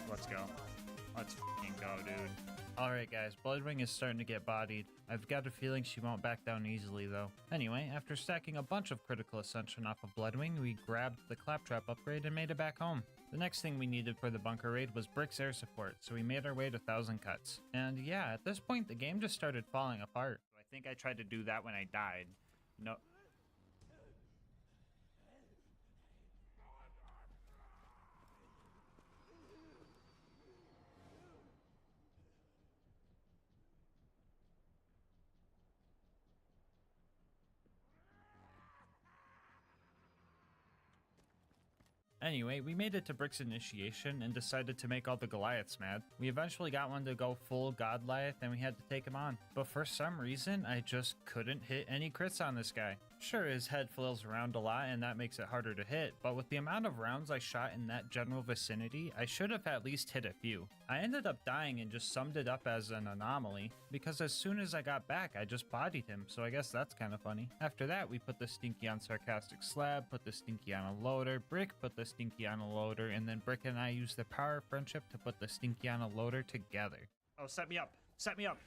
Let's go. Let's f***ing go, dude. Alright guys, Bloodwing is starting to get bodied. I've got a feeling she won't back down easily though. Anyway, after stacking a bunch of critical ascension off of Bloodwing, we grabbed the Claptrap upgrade and made it back home. The next thing we needed for the bunker raid was Brick's air support, so we made our way to 1000 Cuts. And yeah, at this point the game just started falling apart. I think I tried to do that when I died. No. Anyway, we made it to Brick's initiation and decided to make all the Goliaths mad. We eventually got one to go full Godliath and we had to take him on. But for some reason, I just couldn't hit any crits on this guy. Sure, his head flails around a lot and that makes it harder to hit, but with the amount of rounds I shot in that general vicinity, I should have at least hit a few. I ended up dying and just summed it up as an anomaly, because as soon as I got back, I just bodied him, so I guess that's kind of funny. After that, we put the Stinky on Sarcastic Slab, put the Stinky on a loader, Brick put the Stinky on a loader, and then Brick and I used the power of friendship to put the Stinky on a loader together. Oh, set me up! Set me up!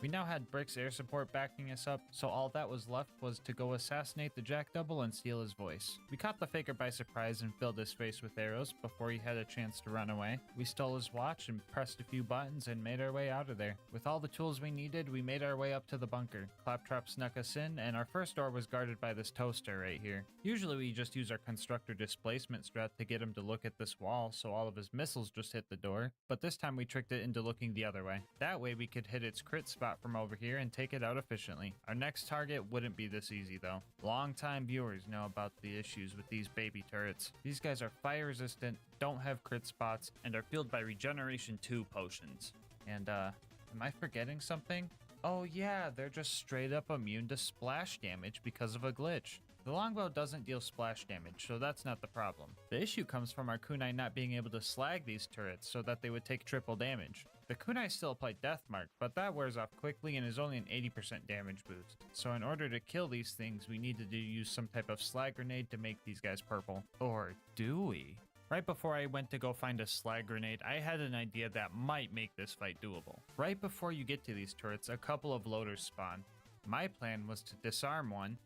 We now had Brick's air support backing us up, so all that was left was to go assassinate the Jack Double and steal his voice. We caught the Faker by surprise and filled his face with arrows before he had a chance to run away. We stole his watch and pressed a few buttons and made our way out of there. With all the tools we needed, we made our way up to the bunker. Claptrap snuck us in, and our first door was guarded by this toaster right here. Usually we just use our constructor displacement strat to get him to look at this wall so all of his missiles just hit the door, but this time we tricked it into looking the other way. That way we could hit its crit spot from over here and take it out efficiently. Our next target wouldn't be this easy though. Long-time viewers know about the issues with these baby turrets. These guys are fire resistant, don't have crit spots, and are fueled by Regeneration 2 potions. And am I forgetting something? Oh yeah, they're just straight up immune to splash damage because of a glitch. The longbow doesn't deal splash damage, so that's not the problem. The issue comes from our kunai not being able to slag these turrets so that they would take triple damage. The kunai still apply death mark, but that wears off quickly and is only an 80% damage boost. So in order to kill these things, we needed to use some type of slag grenade to make these guys purple. Or do we? Right before I went to go find a slag grenade, I had an idea that might make this fight doable. Right before you get to these turrets, a couple of loaders spawn. My plan was to disarm one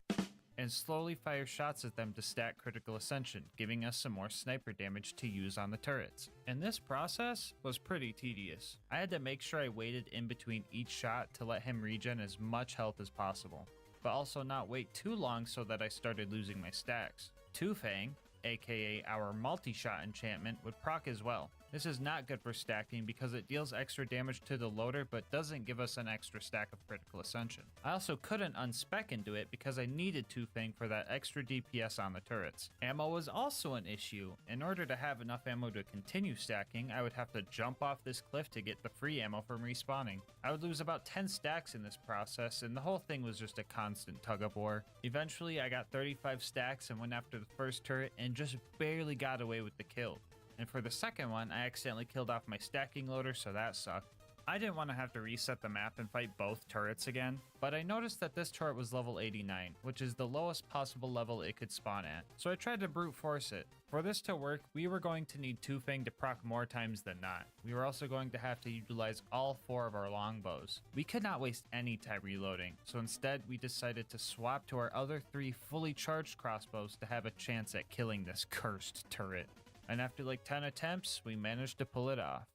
and slowly fire shots at them to stack critical ascension, giving us some more sniper damage to use on the turrets. And this process was pretty tedious. I had to make sure I waited in between each shot to let him regen as much health as possible, but also not wait too long so that I started losing my stacks. Two-Fang, aka our multi-shot enchantment, would proc as well. This is not good for stacking because it deals extra damage to the loader but doesn't give us an extra stack of critical ascension. I also couldn't unspec into it because I needed Two-Fang for that extra DPS on the turrets. Ammo was also an issue. In order to have enough ammo to continue stacking, I would have to jump off this cliff to get the free ammo from respawning. I would lose about 10 stacks in this process, and the whole thing was just a constant tug of war. Eventually I got 35 stacks and went after the first turret and just barely got away with the kill. And for the second one, I accidentally killed off my stacking loader, so that sucked. I didn't want to have to reset the map and fight both turrets again, but I noticed that this turret was level 89, which is the lowest possible level it could spawn at, so I tried to brute force it. For this to work, we were going to need Two-Fang to proc more times than not. We were also going to have to utilize all 4 of our longbows. We could not waste any time reloading, so instead we decided to swap to our other 3 fully charged crossbows to have a chance at killing this cursed turret. And after like 10 attempts, we managed to pull it off.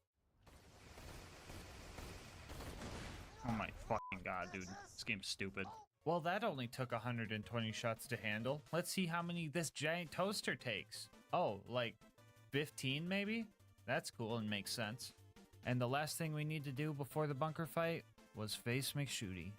Oh my fucking god, dude. This game's stupid. Well, that only took 120 shots to handle. Let's see how many this giant toaster takes. Oh, like 15 maybe? That's cool and makes sense. And the last thing we need to do before the bunker fight was face McShooty.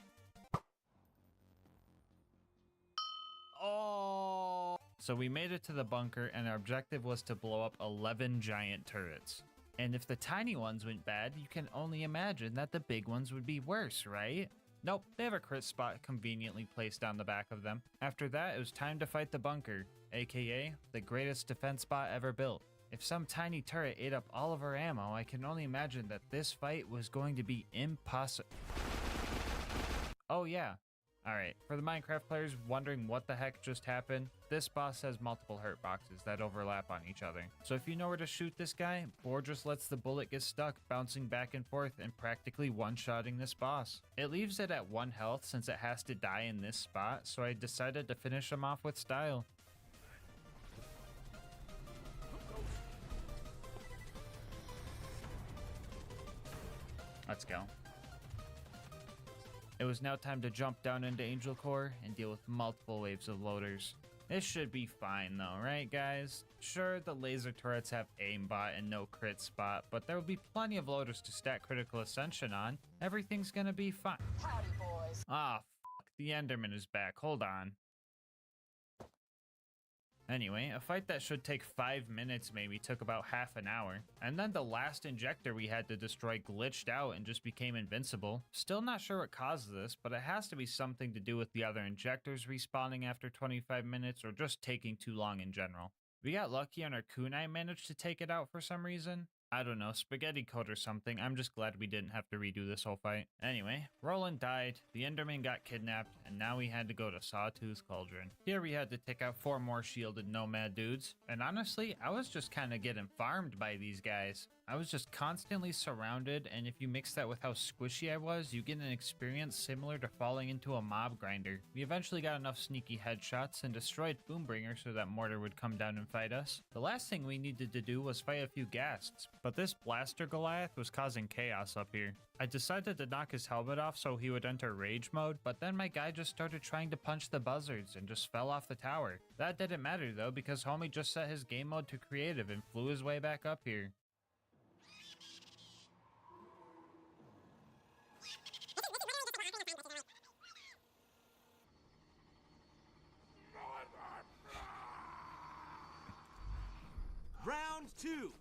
Oh! So we made it to the bunker and our objective was to blow up 11 giant turrets. And if the tiny ones went bad, you can only imagine that the big ones would be worse, right? Nope, they have a crit spot conveniently placed on the back of them. After that, it was time to fight the bunker, aka the greatest defense spot ever built. If some tiny turret ate up all of our ammo, I can only imagine that this fight was going to be impossible. Oh yeah. Alright, for the Minecraft players wondering what the heck just happened, this boss has multiple hurt boxes that overlap on each other. So if you know where to shoot this guy, Boar just lets the bullet get stuck, bouncing back and forth and practically one-shotting this boss. It leaves it at 1 health since it has to die in this spot, so I decided to finish him off with style. Let's go. It was now time to jump down into Angel Core and deal with multiple waves of loaders. This should be fine though, right guys? Sure, the laser turrets have aimbot and no crit spot, but there will be plenty of loaders to stack critical ascension on. Everything's gonna be fine. Howdy, boys. Ah, fuck, the Enderman is back, hold on. Anyway, a fight that should take 5 minutes maybe took about half an hour. And then the last injector we had to destroy glitched out and just became invincible. Still not sure what caused this, but it has to be something to do with the other injectors respawning after 25 minutes or just taking too long in general. We got lucky and our kunai managed to take it out for some reason. I don't know, spaghetti code or something. I'm just glad we didn't have to redo this whole fight. Anyway, Roland died, the Enderman got kidnapped, and now we had to go to Sawtooth Cauldron. Here we had to take out 4 more shielded nomad dudes, and honestly, I was just kind of getting farmed by these guys. I was just constantly surrounded, and if you mix that with how squishy I was, you get an experience similar to falling into a mob grinder. We eventually got enough sneaky headshots and destroyed Boombringer so that Mortar would come down and fight us. The last thing we needed to do was fight a few ghasts, but this blaster Goliath was causing chaos up here. I decided to knock his helmet off so he would enter rage mode, but then my guy just started trying to punch the buzzards and just fell off the tower. That didn't matter though, because homie just set his game mode to creative and flew his way back up here. Round 2.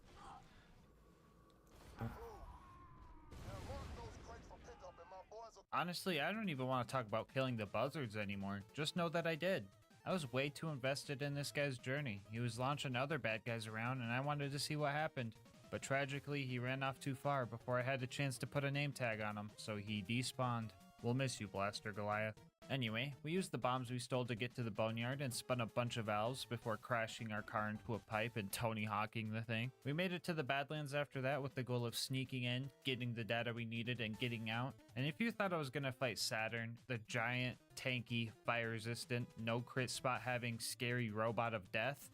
Honestly, I don't even want to talk about killing the buzzards anymore. Just know that I did. I was way too invested in this guy's journey. He was launching other bad guys around and I wanted to see what happened. But tragically, he ran off too far before I had a chance to put a name tag on him, so he despawned. We'll miss you, Blaster Goliath. Anyway, we used the bombs we stole to get to the boneyard and spun a bunch of valves before crashing our car into a pipe and Tony Hawking the thing. We made it to the Badlands after that with the goal of sneaking in, getting the data we needed, and getting out. And if you thought I was gonna fight Saturn, the giant, tanky, fire-resistant, no crit spot having scary robot of death,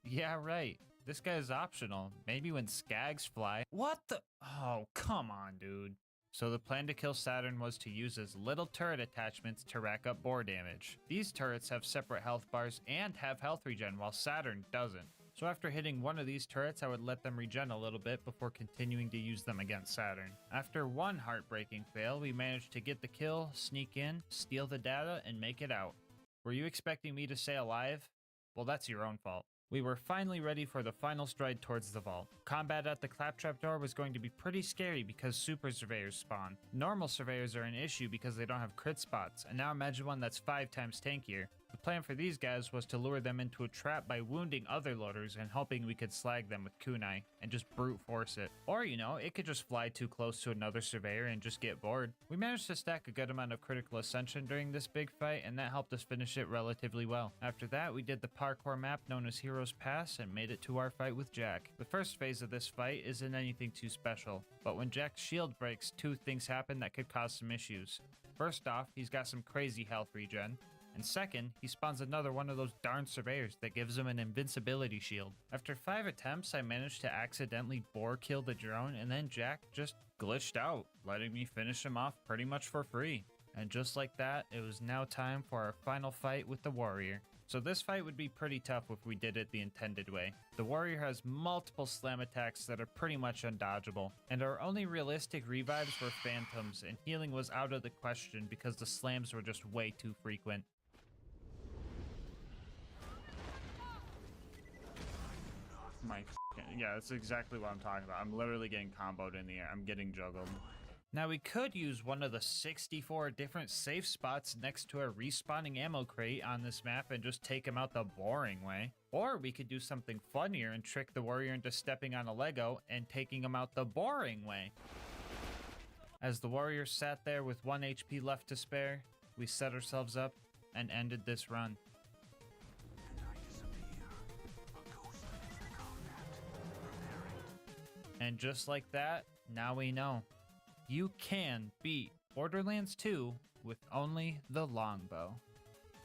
yeah, right. This guy's optional. Maybe when skags fly. What the? Oh, come on, dude. So the plan to kill Saturn was to use his little turret attachments to rack up bore damage. These turrets have separate health bars and have health regen, while Saturn doesn't. So after hitting one of these turrets, I would let them regen a little bit before continuing to use them against Saturn. After one heartbreaking fail, we managed to get the kill, sneak in, steal the data, and make it out. Were you expecting me to stay alive? Well, that's your own fault. We were finally ready for the final stride towards the vault. Combat at the claptrap door was going to be pretty scary because super surveyors spawn. Normal surveyors are an issue because they don't have crit spots, and now imagine one that's 5 times tankier. The plan for these guys was to lure them into a trap by wounding other loaders and hoping we could slag them with kunai and just brute force it. Or, you know, it could just fly too close to another surveyor and just get bored. We managed to stack a good amount of critical ascension during this big fight, and that helped us finish it relatively well. After that, we did the parkour map known as Heroes Pass and made it to our fight with Jack. The first phase of this fight isn't anything too special, but when Jack's shield breaks, 2 things happen that could cause some issues. First off, he's got some crazy health regen. And second, he spawns another one of those darn surveyors that gives him an invincibility shield. After 5 attempts, I managed to accidentally bore kill the drone, and then Jack just glitched out, letting me finish him off pretty much for free. And just like that, it was now time for our final fight with the warrior. So this fight would be pretty tough if we did it the intended way. The warrior has multiple slam attacks that are pretty much undodgeable, and our only realistic revives were phantoms, and healing was out of the question because the slams were just way too frequent. Yeah, that's exactly what I'm talking about. I'm literally getting comboed in the air. I'm getting juggled. Now we could use one of the 64 different safe spots next to a respawning ammo crate on this map and just take him out the boring way. Or we could do something funnier and trick the warrior into stepping on a Lego and taking him out the boring way. As the warrior sat there with 1 HP left to spare, we set ourselves up and ended this run. And just like that, now we know. You can beat Borderlands 2 with only the longbow.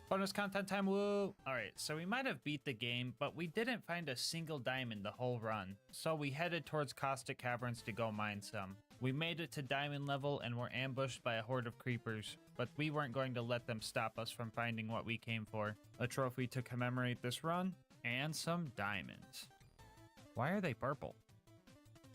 Bonus content time, woo! Alright, so we might have beat the game, but we didn't find a single diamond the whole run. So we headed towards Caustic Caverns to go mine some. We made it to diamond level and were ambushed by a horde of creepers, but we weren't going to let them stop us from finding what we came for. A trophy to commemorate this run, and some diamonds. Why are they purple?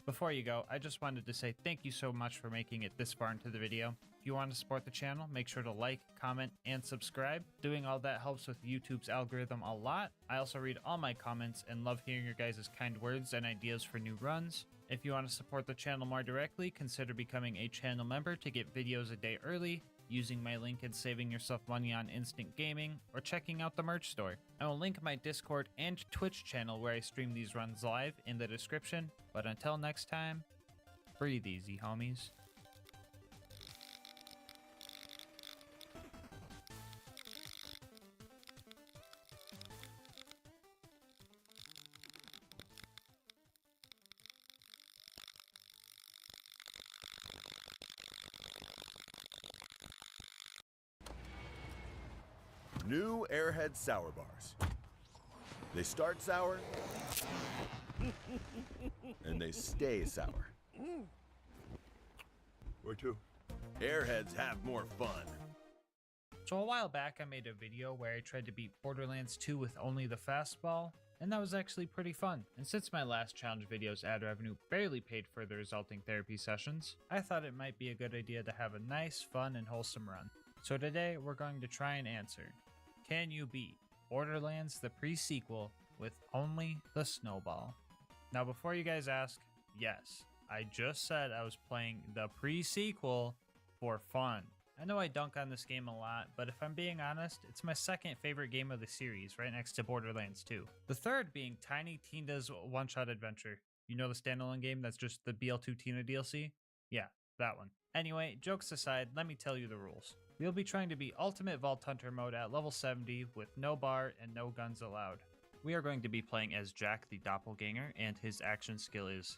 Before you go, I just wanted to say thank you so much for making it this far into the video. If you want to support the channel, make sure to like, comment, and subscribe. Doing all that helps with YouTube's algorithm a lot. I also read all my comments and love hearing your guys' kind words and ideas for new runs. If you want to support the channel more directly, consider becoming a channel member to get videos a day early, using my link and saving yourself money on instant gaming, or checking out the merch store. I will link my Discord and Twitch channel where I stream these runs live in the description. But until next time, breathe easy, homies. New Airhead Sour Bars. They start sour, and they stay sour. Where to? Airheads have more fun. So a while back I made a video where I tried to beat Borderlands 2 with only the fastball, and that was actually pretty fun. And since my last challenge video's ad revenue barely paid for the resulting therapy sessions, I thought it might be a good idea to have a nice, fun, and wholesome run. So today we're going to try and answer, can you beat Borderlands the pre-sequel with only the snowball? Now before you guys ask, yes, I just said I was playing the pre-sequel for fun. I know I dunk on this game a lot, but if I'm being honest, it's my second favorite game of the series, right next to Borderlands 2. The third being Tiny Tina's One Shot Adventure. You know the standalone game that's just the BL2 Tina DLC? Yeah, that one. Anyway, jokes aside, let me tell you the rules. We'll be trying to be Ultimate Vault Hunter mode at level 70 with no bar and no guns allowed. We are going to be playing as Jack the Doppelganger, and his action skill is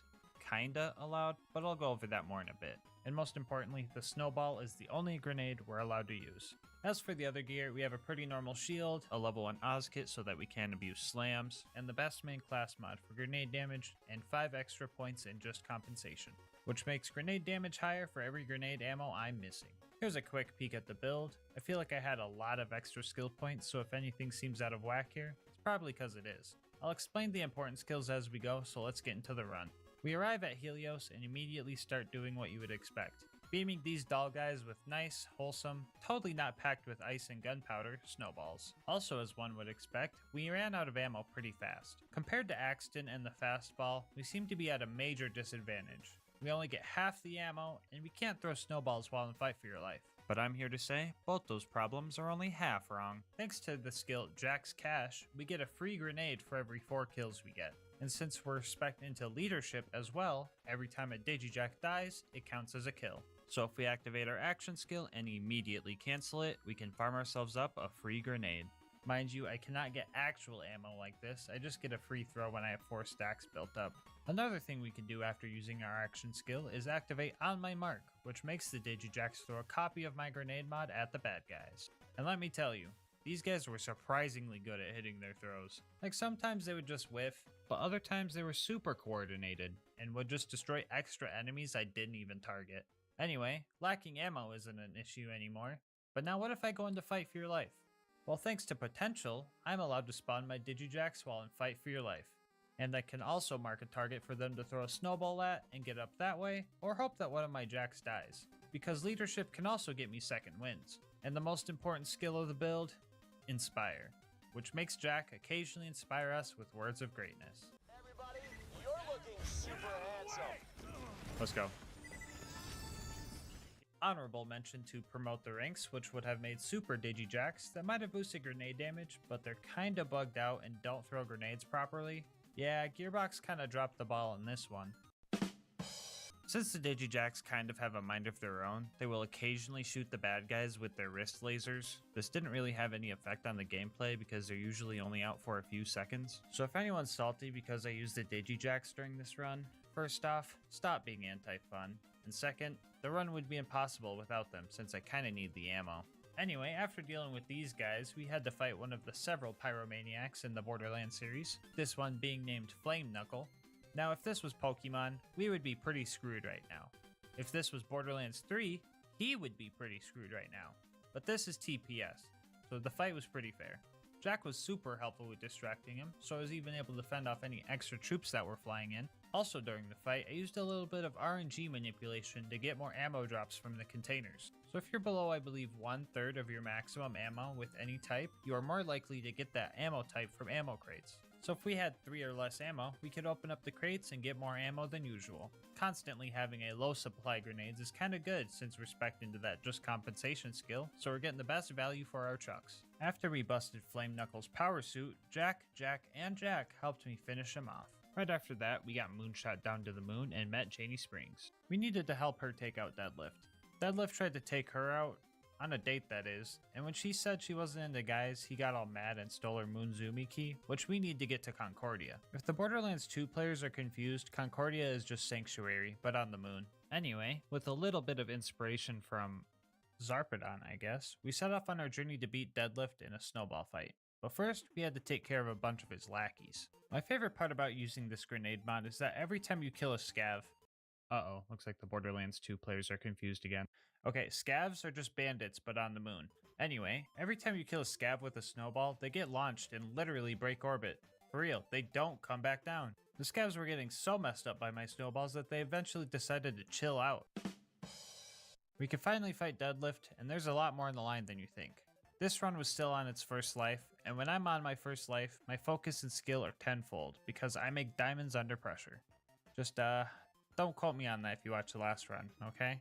kinda allowed, but I'll go over that more in a bit. And most importantly, the snowball is the only grenade we're allowed to use. As for the other gear, we have a pretty normal shield, a level 1 Oz kit so that we can abuse slams, and the best main class mod for grenade damage, and 5 extra points in just compensation, which makes grenade damage higher for every grenade ammo I'm missing. Here's a quick peek at the build. I feel like I had a lot of extra skill points, so if anything seems out of whack here, it's probably because it is. I'll explain the important skills as we go, so let's get into the run. We arrive at Helios and immediately start doing what you would expect. Beaming these doll guys with nice, wholesome, totally not packed with ice and gunpowder, snowballs. Also, as one would expect, we ran out of ammo pretty fast. Compared to Axton and the fastball, we seem to be at a major disadvantage. We only get half the ammo, and we can't throw snowballs while in fight for your life. But I'm here to say, both those problems are only half wrong. Thanks to the skill Jack's Cash, we get a free grenade for every 4 kills we get. And since we're spec'd into leadership as well, every time a Digijack dies, it counts as a kill. So if we activate our action skill and immediately cancel it, we can farm ourselves up a free grenade. Mind you, I cannot get actual ammo like this, I just get a free throw when I have 4 stacks built up. Another thing we can do after using our action skill is activate On My Mark, which makes the Digijacks throw a copy of my grenade mod at the bad guys. And let me tell you, these guys were surprisingly good at hitting their throws. Like sometimes they would just whiff, but other times they were super coordinated and would just destroy extra enemies I didn't even target. Anyway, lacking ammo isn't an issue anymore. But now what if I go into fight for your life? Well, thanks to potential, I'm allowed to spawn my Digijacks while in fight for your life. And I can also mark a target for them to throw a snowball at and get up that way, or hope that one of my jacks dies. Because leadership can also get me second wins. And the most important skill of the build, Inspire, which makes Jack occasionally inspire us with words of greatness. Everybody, you're looking super handsome. Let's go. Honorable mention to promote the ranks, which would have made super Digijacks that might have boosted grenade damage, but they're kinda bugged out and don't throw grenades properly. Yeah, Gearbox kinda dropped the ball in this one. Since the Digijacks kind of have a mind of their own, they will occasionally shoot the bad guys with their wrist lasers. This didn't really have any effect on the gameplay because they're usually only out for a few seconds. So if anyone's salty because I used the Digijacks during this run, first off, stop being anti-fun. And second, the run would be impossible without them since I kinda need the ammo. Anyway, after dealing with these guys, we had to fight one of the several pyromaniacs in the Borderlands series, this one being named Flame Knuckle. Now if this was Pokemon, we would be pretty screwed right now. If this was Borderlands 3, he would be pretty screwed right now. But this is TPS, so the fight was pretty fair. Jack was super helpful with distracting him, so I was even able to fend off any extra troops that were flying in. Also during the fight, I used a little bit of RNG manipulation to get more ammo drops from the containers. So if you're below, I believe, 1/3 of your maximum ammo with any type, you are more likely to get that ammo type from ammo crates. So if we had 3 or less ammo, we could open up the crates and get more ammo than usual. Constantly having a low supply grenades is kinda good since we're spec'd into that just compensation skill, so we're getting the best value for our chucks. After we busted Flame Knuckles' power suit, Jack, and Jack helped me finish him off. Right after that, we got moonshot down to the moon and met Janie Springs. We needed to help her take out Deadlift. Deadlift tried to take her out, on a date that is, and when she said she wasn't into guys, he got all mad and stole her Moonzumi key, which we need to get to Concordia. If the Borderlands 2 players are confused, Concordia is just Sanctuary, but on the moon. Anyway, with a little bit of inspiration from Zarpedon, I guess, we set off on our journey to beat Deadlift in a snowball fight. But first, we had to take care of a bunch of his lackeys. My favorite part about using this grenade mod is that every time you kill a scav... Uh-oh, looks like the Borderlands 2 players are confused again. Okay, scavs are just bandits, but on the moon. Anyway, every time you kill a scav with a snowball, they get launched and literally break orbit. For real, they don't come back down. The scavs were getting so messed up by my snowballs that they eventually decided to chill out. We can finally fight Deadlift, and there's a lot more on the line than you think. This run was still on its first life, and when I'm on my first life, my focus and skill are tenfold, because I make diamonds under pressure. Just, don't quote me on that if you watch the last run, okay?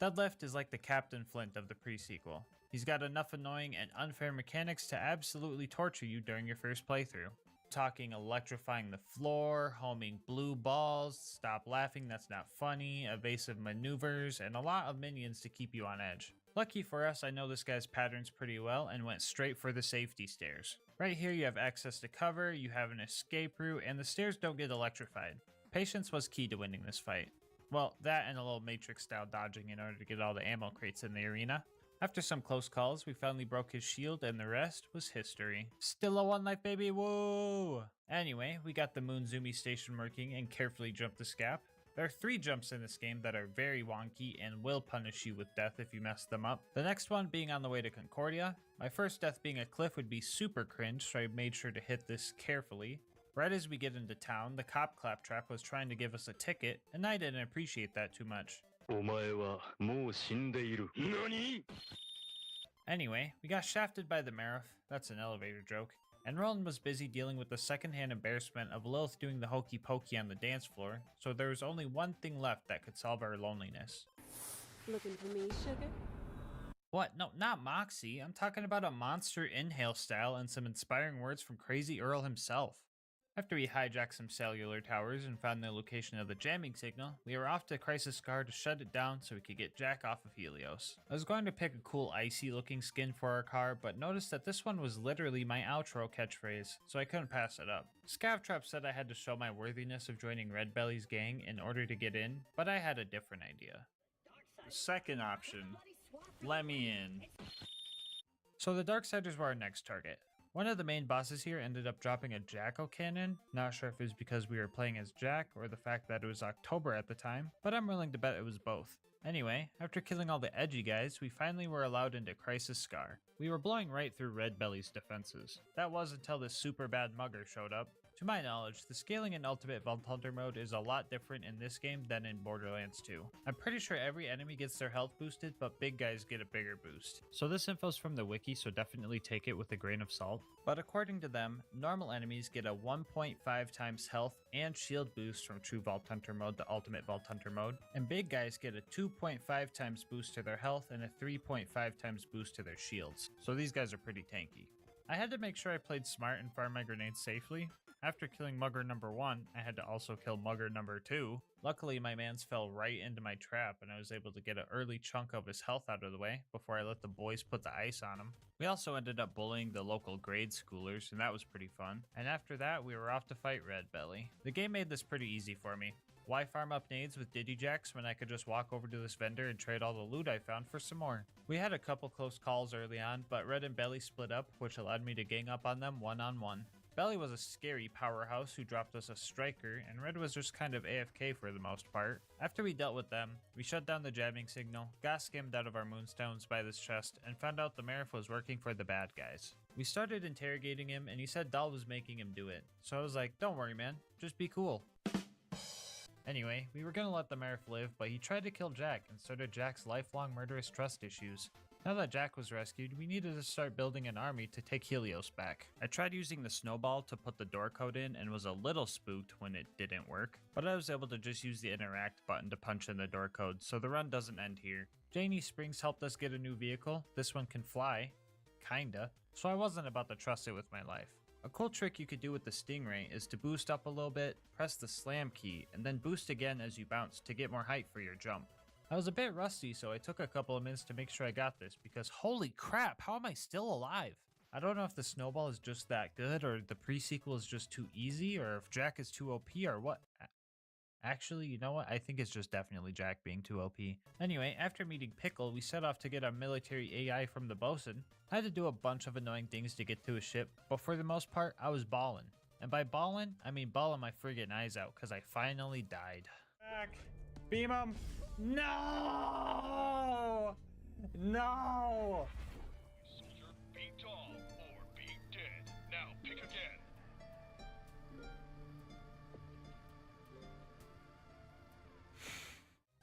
Deadlift is like the Captain Flint of the pre-sequel. He's got enough annoying and unfair mechanics to absolutely torture you during your first playthrough. Talking electrifying the floor, homing blue balls, stop laughing that's not funny, evasive maneuvers, and a lot of minions to keep you on edge. Lucky for us, I know this guy's patterns pretty well and went straight for the safety stairs. Right here you have access to cover, you have an escape route, and the stairs don't get electrified. Patience was key to winning this fight. Well, that and a little Matrix style dodging in order to get all the ammo crates in the arena. After some close calls, we finally broke his shield and the rest was history. Still a one life, baby, woo! Anyway, we got the Moonzumi station working and carefully jumped the scap. There are 3 jumps in this game that are very wonky and will punish you with death if you mess them up. The next one being on the way to Concordia. My first death being a cliff would be super cringe, so I made sure to hit this carefully. Right as we get into town, the cop claptrap was trying to give us a ticket, and I didn't appreciate that too much. Anyway, we got shafted by the Marif, that's an elevator joke, and Roland was busy dealing with the secondhand embarrassment of Lilith doing the hokey pokey on the dance floor, so there was only one thing left that could solve our loneliness. Looking for me, sugar? What? No, not Moxie. I'm talking about a monster inhale style and some inspiring words from Crazy Earl himself. After we hijacked some cellular towers and found the location of the jamming signal, we were off to Crisis Scar to shut it down so we could get Jack off of Helios. I was going to pick a cool icy looking skin for our car, but noticed that this one was literally my outro catchphrase, so I couldn't pass it up. Scavtrap said I had to show my worthiness of joining Red Belly's gang in order to get in, but I had a different idea. Second option, let me in. So the Darksiders were our next target. One of the main bosses here ended up dropping a Jackal cannon. Not sure if it was because we were playing as Jack or the fact that it was October at the time, but I'm willing to bet it was both. Anyway, after killing all the edgy guys, we finally were allowed into Crisis Scar. We were blowing right through Red Belly's defenses. That was until this super bad mugger showed up. To my knowledge, the scaling in Ultimate Vault Hunter mode is a lot different in this game than in Borderlands 2. I'm pretty sure every enemy gets their health boosted, but big guys get a bigger boost. So this info's from the wiki, so definitely take it with a grain of salt. But according to them, normal enemies get a 1.5 times health and shield boost from True Vault Hunter mode to Ultimate Vault Hunter mode, and big guys get a 2.5 times boost to their health and a 3.5 times boost to their shields. So these guys are pretty tanky. I had to make sure I played smart and farmed my grenades safely. After killing Mugger number 1, I had to also kill Mugger number 2. Luckily, my mans fell right into my trap and I was able to get an early chunk of his health out of the way before I let the boys put the ice on him. We also ended up bullying the local grade schoolers, and that was pretty fun. And after that, we were off to fight Red Belly. The game made this pretty easy for me. Why farm up nades with Digijacks when I could just walk over to this vendor and trade all the loot I found for some more? We had a couple close calls early on, but Red and Belly split up, which allowed me to gang up on them one-on-one. Belly was a scary powerhouse who dropped us a striker, and Red was just kind of AFK for the most part. After we dealt with them, we shut down the jamming signal, got skimmed out of our moonstones by this chest, and found out the Marif was working for the bad guys. We started interrogating him, and he said Dahl was making him do it. So I was like, don't worry man, just be cool. Anyway, we were gonna let the Marif live, but he tried to kill Jack and started Jack's lifelong murderous trust issues. Now that Jack was rescued, we needed to start building an army to take Helios back. I tried using the snowball to put the door code in and was a little spooked when it didn't work, but I was able to just use the interact button to punch in the door code, so the run doesn't end here. Janie Springs helped us get a new vehicle. This one can fly. Kinda. So I wasn't about to trust it with my life. A cool trick you could do with the Stingray is to boost up a little bit, press the slam key, and then boost again as you bounce to get more height for your jump. I was a bit rusty, so I took a couple of minutes to make sure I got this, because holy crap, how am I still alive? I don't know if the snowball is just that good, or the pre-sequel is just too easy, or if Jack is too OP, or what. Actually, you know what? I think it's just definitely Jack being too OP. Anyway, after meeting Pickle, we set off to get a military AI from the bosun. I had to do a bunch of annoying things to get to his ship, but for the most part, I was ballin'. And by ballin', I mean bawling my friggin' eyes out, because I finally died. Back. Beam him. No! No! Soldier, be tall or be dead. Now pick again.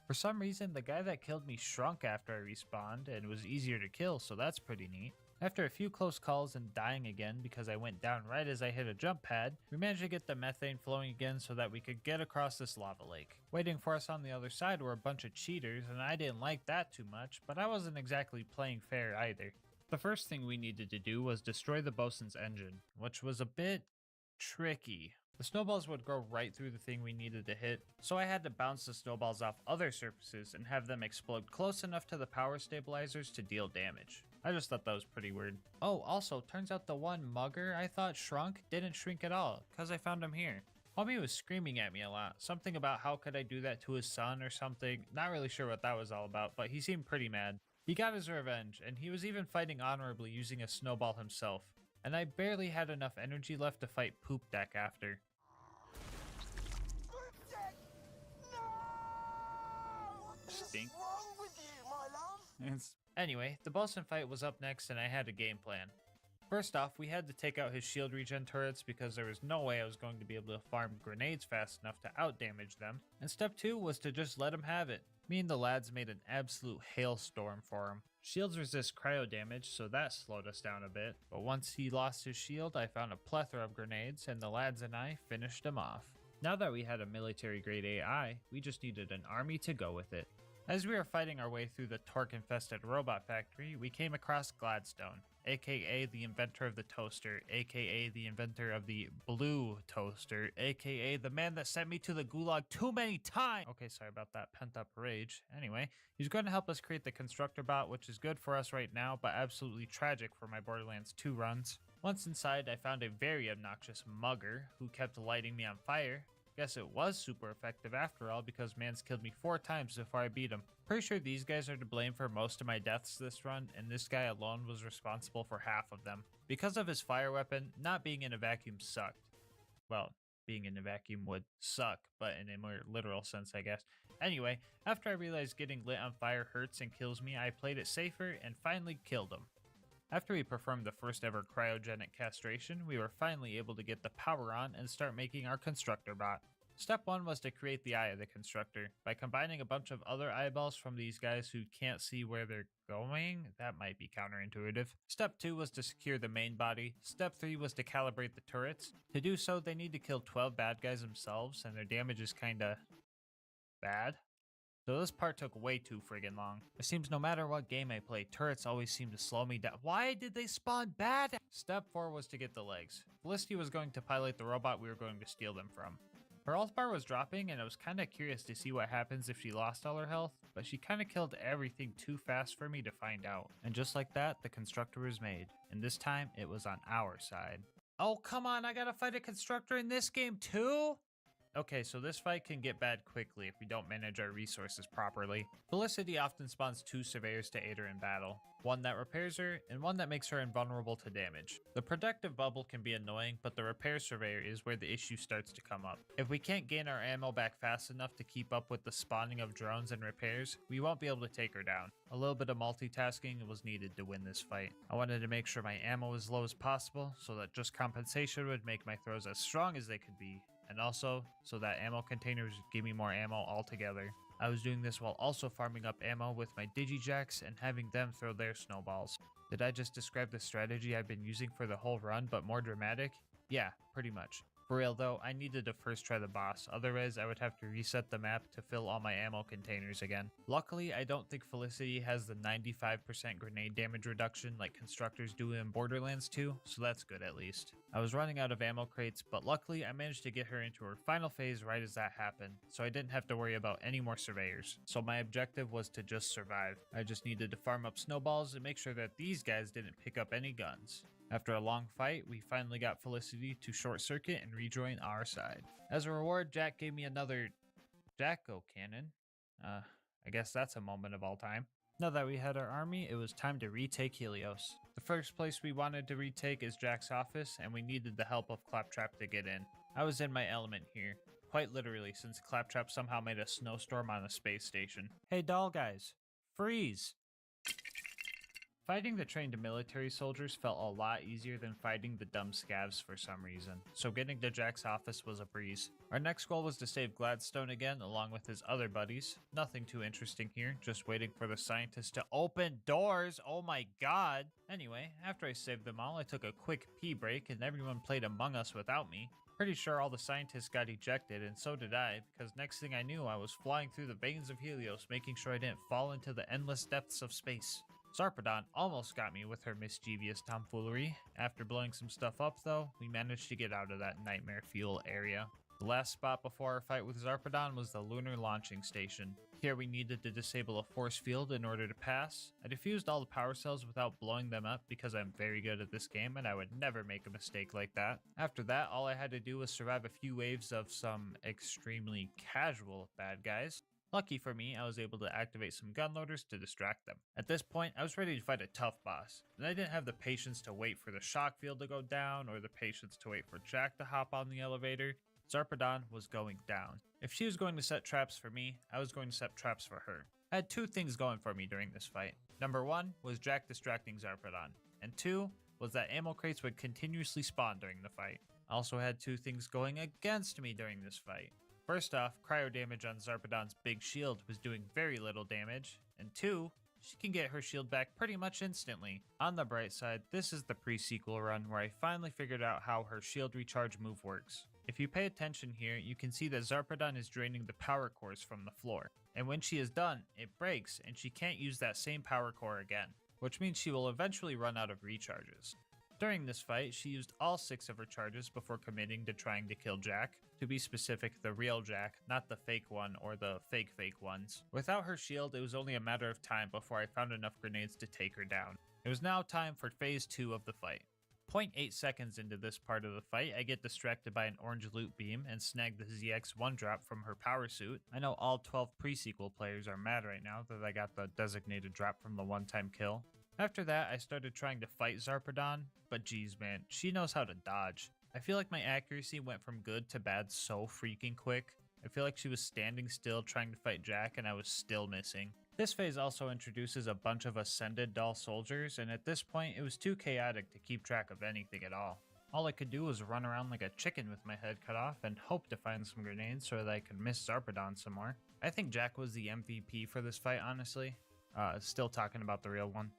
For some reason, the guy that killed me shrunk after I respawned and was easier to kill, so that's pretty neat. After a few close calls and dying again because I went down right as I hit a jump pad, we managed to get the methane flowing again so that we could get across this lava lake. Waiting for us on the other side were a bunch of cheaters, and I didn't like that too much, but I wasn't exactly playing fair either. The first thing we needed to do was destroy the bosun's engine, which was a bit tricky. The snowballs would go right through the thing we needed to hit, so I had to bounce the snowballs off other surfaces and have them explode close enough to the power stabilizers to deal damage. I just thought that was pretty weird. Oh, also, turns out the one mugger I thought shrunk didn't shrink at all, cause I found him here. Homie was screaming at me a lot, something about how could I do that to his son or something, not really sure what that was all about, but he seemed pretty mad. He got his revenge, and he was even fighting honorably using a snowball himself, and I barely had enough energy left to fight Poop Deck after. Stink. Anyway, the bosun fight was up next and I had a game plan. First off, we had to take out his shield regen turrets because there was no way I was going to be able to farm grenades fast enough to outdamage them, and step 2 was to just let him have it. Me and the lads made an absolute hailstorm for him. Shields resist cryo damage, so that slowed us down a bit, but once he lost his shield, I found a plethora of grenades, and the lads and I finished him off. Now that we had a military grade AI, we just needed an army to go with it. As we were fighting our way through the torque-infested robot factory, we came across Gladstone, aka the inventor of the toaster, aka the inventor of the blue toaster, aka the man that sent me to the gulag too many times! Okay, sorry about that pent-up rage. Anyway, he's going to help us create the constructor bot, which is good for us right now, but absolutely tragic for my Borderlands 2 runs. Once inside, I found a very obnoxious mugger who kept lighting me on fire. Guess it was super effective after all because man's killed me 4 times before I beat him. Pretty sure these guys are to blame for most of my deaths this run, and this guy alone was responsible for half of them. Because of his fire weapon, not being in a vacuum sucked. Well, being in a vacuum would suck, but in a more literal sense, I guess. Anyway, after I realized getting lit on fire hurts and kills me, I played it safer and finally killed him. After we performed the first ever cryogenic castration, we were finally able to get the power on and start making our constructor bot. Step 1 was to create the eye of the constructor. By combining a bunch of other eyeballs from these guys who can't see where they're going, that might be counterintuitive. Step 2 was to secure the main body. Step 3 was to calibrate the turrets. To do so, they need to kill 12 bad guys themselves, and their damage is kinda bad. So this part took way too friggin' long. It seems no matter what game I play, turrets always seem to slow me down. Why did they spawn bad? Step 4 was to get the legs. Felicity was going to pilot the robot we were going to steal them from. Her health bar was dropping, and I was kinda curious to see what happens if she lost all her health, but she kinda killed everything too fast for me to find out. And just like that, the constructor was made. And this time, it was on our side. Oh, come on, I gotta fight a constructor in this game too? Okay, so this fight can get bad quickly if we don't manage our resources properly. Felicity often spawns 2 surveyors to aid her in battle. One that repairs her, and one that makes her invulnerable to damage. The protective bubble can be annoying, but the repair surveyor is where the issue starts to come up. If we can't gain our ammo back fast enough to keep up with the spawning of drones and repairs, we won't be able to take her down. A little bit of multitasking was needed to win this fight. I wanted to make sure my ammo was as low as possible, so that just compensation would make my throws as strong as they could be, and also so that ammo containers would give me more ammo altogether. I was doing this while also farming up ammo with my digijacks and having them throw their snowballs. Did I just describe the strategy I've been using for the whole run but more dramatic? Yeah, pretty much. For real though, I needed to first try the boss, otherwise I would have to reset the map to fill all my ammo containers again. Luckily, I don't think Felicity has the 95% grenade damage reduction like constructors do in Borderlands 2, so that's good at least. I was running out of ammo crates, but luckily I managed to get her into her final phase right as that happened, so I didn't have to worry about any more surveyors. So my objective was to just survive. I just needed to farm up snowballs and make sure that these guys didn't pick up any guns. After a long fight, we finally got Felicity to short circuit and rejoin our side. As a reward, Jack gave me another Jacko cannon. I guess that's a moment of all time. Now that we had our army, it was time to retake Helios. The first place we wanted to retake is Jack's office, and we needed the help of Claptrap to get in. I was in my element here, quite literally, since Claptrap somehow made a snowstorm on a space station. Hey doll guys, freeze! Fighting the trained military soldiers felt a lot easier than fighting the dumb scavs for some reason, so getting to Jack's office was a breeze. Our next goal was to save Gladstone again along with his other buddies. Nothing too interesting here, just waiting for the scientists to open doors, oh my god! Anyway, after I saved them all, I took a quick pee break and everyone played Among Us without me. Pretty sure all the scientists got ejected, and so did I, because next thing I knew I was flying through the veins of Helios, making sure I didn't fall into the endless depths of space. Zarpedon almost got me with her mischievous tomfoolery. After blowing some stuff up though, we managed to get out of that nightmare fuel area. The last spot before our fight with Zarpedon was the lunar launching station. Here we needed to disable a force field in order to pass. I defused all the power cells without blowing them up because I'm very good at this game and I would never make a mistake like that. After that, all I had to do was survive a few waves of some extremely casual bad guys. Lucky for me, I was able to activate some gun loaders to distract them. At this point, I was ready to fight a tough boss, and I didn't have the patience to wait for the shock field to go down or the patience to wait for Jack to hop on the elevator. Zarpedon was going down. If she was going to set traps for me, I was going to set traps for her. I had two things going for me during this fight. Number one was Jack distracting Zarpedon, and two was that ammo crates would continuously spawn during the fight. I also had two things going against me during this fight. First off, cryo damage on Zarpedon's big shield was doing very little damage, and two, she can get her shield back pretty much instantly. On the bright side, this is the pre-sequel run where I finally figured out how her shield recharge move works. If you pay attention here, you can see that Zarpedon is draining the power cores from the floor, and when she is done, it breaks and she can't use that same power core again, which means she will eventually run out of recharges. During this fight, she used all 6 of her charges before committing to trying to kill Jack. To be specific, the real Jack, not the fake one or the fake ones. Without her shield, it was only a matter of time before I found enough grenades to take her down. It was now time for phase 2 of the fight. 0.8 seconds into this part of the fight, I get distracted by an orange loot beam and snag the ZX-1 drop from her power suit. I know all 12 pre-sequel players are mad right now that I got the designated drop from the one-time kill. After that, I started trying to fight Zarpedon, but geez man, she knows how to dodge. I feel like my accuracy went from good to bad so freaking quick. I feel like she was standing still trying to fight Jack and I was still missing. This phase also introduces a bunch of ascended doll soldiers, and at this point it was too chaotic to keep track of anything at all. All I could do was run around like a chicken with my head cut off and hope to find some grenades so that I could miss Zarpedon some more. I think Jack was the MVP for this fight, honestly. Still talking about the real one.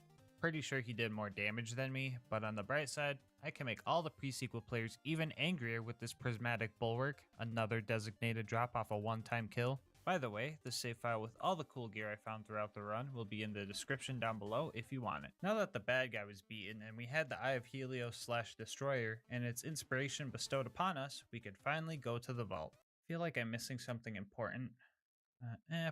Pretty sure he did more damage than me, but on the bright side, I can make all the pre-sequel players even angrier with this prismatic bulwark, another designated drop off a one-time kill. By the way, the save file with all the cool gear I found throughout the run will be in the description down below if you want it. Now that the bad guy was beaten and we had the Eye of Helios / Destroyer and its inspiration bestowed upon us, we could finally go to the vault. Feel like I'm missing something important?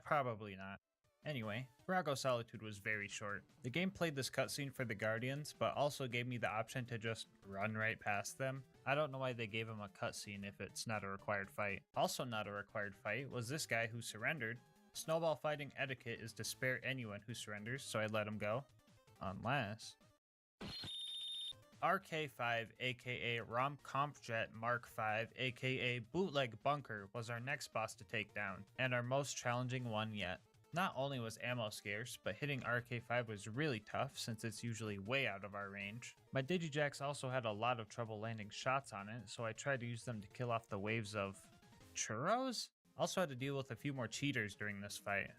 Probably not. Anyway, Virago Solitude was very short. The game played this cutscene for the Guardians, but also gave me the option to just run right past them. I don't know why they gave him a cutscene if it's not a required fight. Also not a required fight was this guy who surrendered. Snowball fighting etiquette is to spare anyone who surrenders, so I let him go. Unless... RK5 aka Romkampfjet Mark V aka Bootleg Bunker was our next boss to take down, and our most challenging one yet. Not only was ammo scarce, but hitting RK5 was really tough since it's usually way out of our range. My Digijacks also had a lot of trouble landing shots on it, so I tried to use them to kill off the waves of churros? Also had to deal with a few more cheaters during this fight.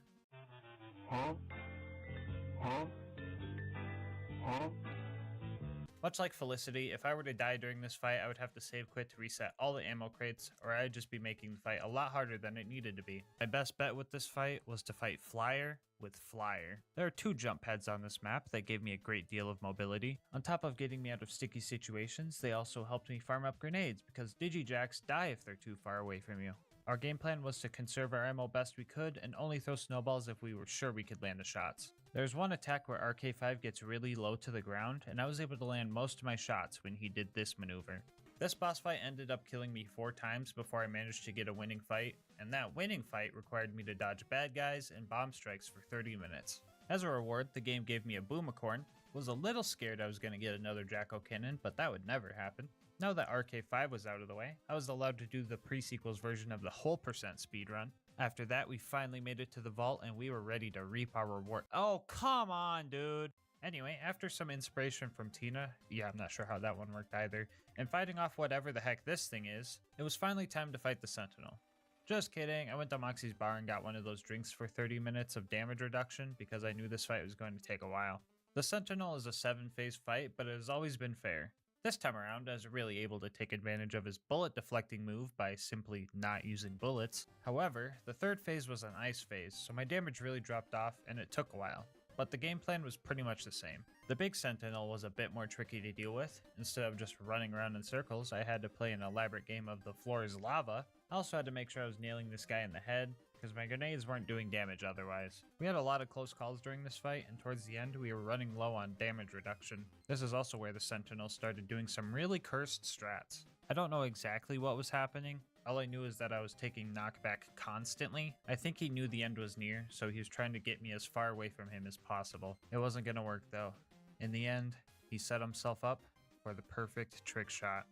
Much like Felicity, if I were to die during this fight, I would have to save quit to reset all the ammo crates, or I'd just be making the fight a lot harder than it needed to be. My best bet with this fight was to fight Flyer with Flyer. There are 2 jump pads on this map that gave me a great deal of mobility. On top of getting me out of sticky situations, they also helped me farm up grenades, because Digijacks die if they're too far away from you. Our game plan was to conserve our ammo best we could and only throw snowballs if we were sure we could land the shots. There's one attack where RK5 gets really low to the ground, and I was able to land most of my shots when he did this maneuver. This boss fight ended up killing me 4 times before I managed to get a winning fight, and that winning fight required me to dodge bad guys and bomb strikes for 30 minutes. As a reward, the game gave me a Boomacorn. Was a little scared I was going to get another Jacko Cannon, but that would never happen. Now that RK5 was out of the way, I was allowed to do the pre-sequels version of the whole percent speedrun. After that, we finally made it to the vault and we were ready to reap our reward. Oh, come on, dude! Anyway, after some inspiration from Tina, yeah, I'm not sure how that one worked either, and fighting off whatever the heck this thing is, it was finally time to fight the Sentinel. Just kidding, I went to Moxie's bar and got one of those drinks for 30 minutes of damage reduction because I knew this fight was going to take a while. The Sentinel is a 7-phase fight, but it has always been fair. This time around, I was really able to take advantage of his bullet deflecting move by simply not using bullets. However, the third phase was an ice phase, so my damage really dropped off and it took a while. But the game plan was pretty much the same. The big Sentinel was a bit more tricky to deal with. Instead of just running around in circles, I had to play an elaborate game of the floor is lava. I also had to make sure I was nailing this guy in the head, because my grenades weren't doing damage otherwise. We had a lot of close calls during this fight, and towards the end we were running low on damage reduction. This is also where the Sentinel started doing some really cursed strats. I don't know exactly what was happening. All I knew is that I was taking knockback constantly. I think he knew the end was near, so he was trying to get me as far away from him as possible. It wasn't gonna work though. In the end, he set himself up for the perfect trick shot,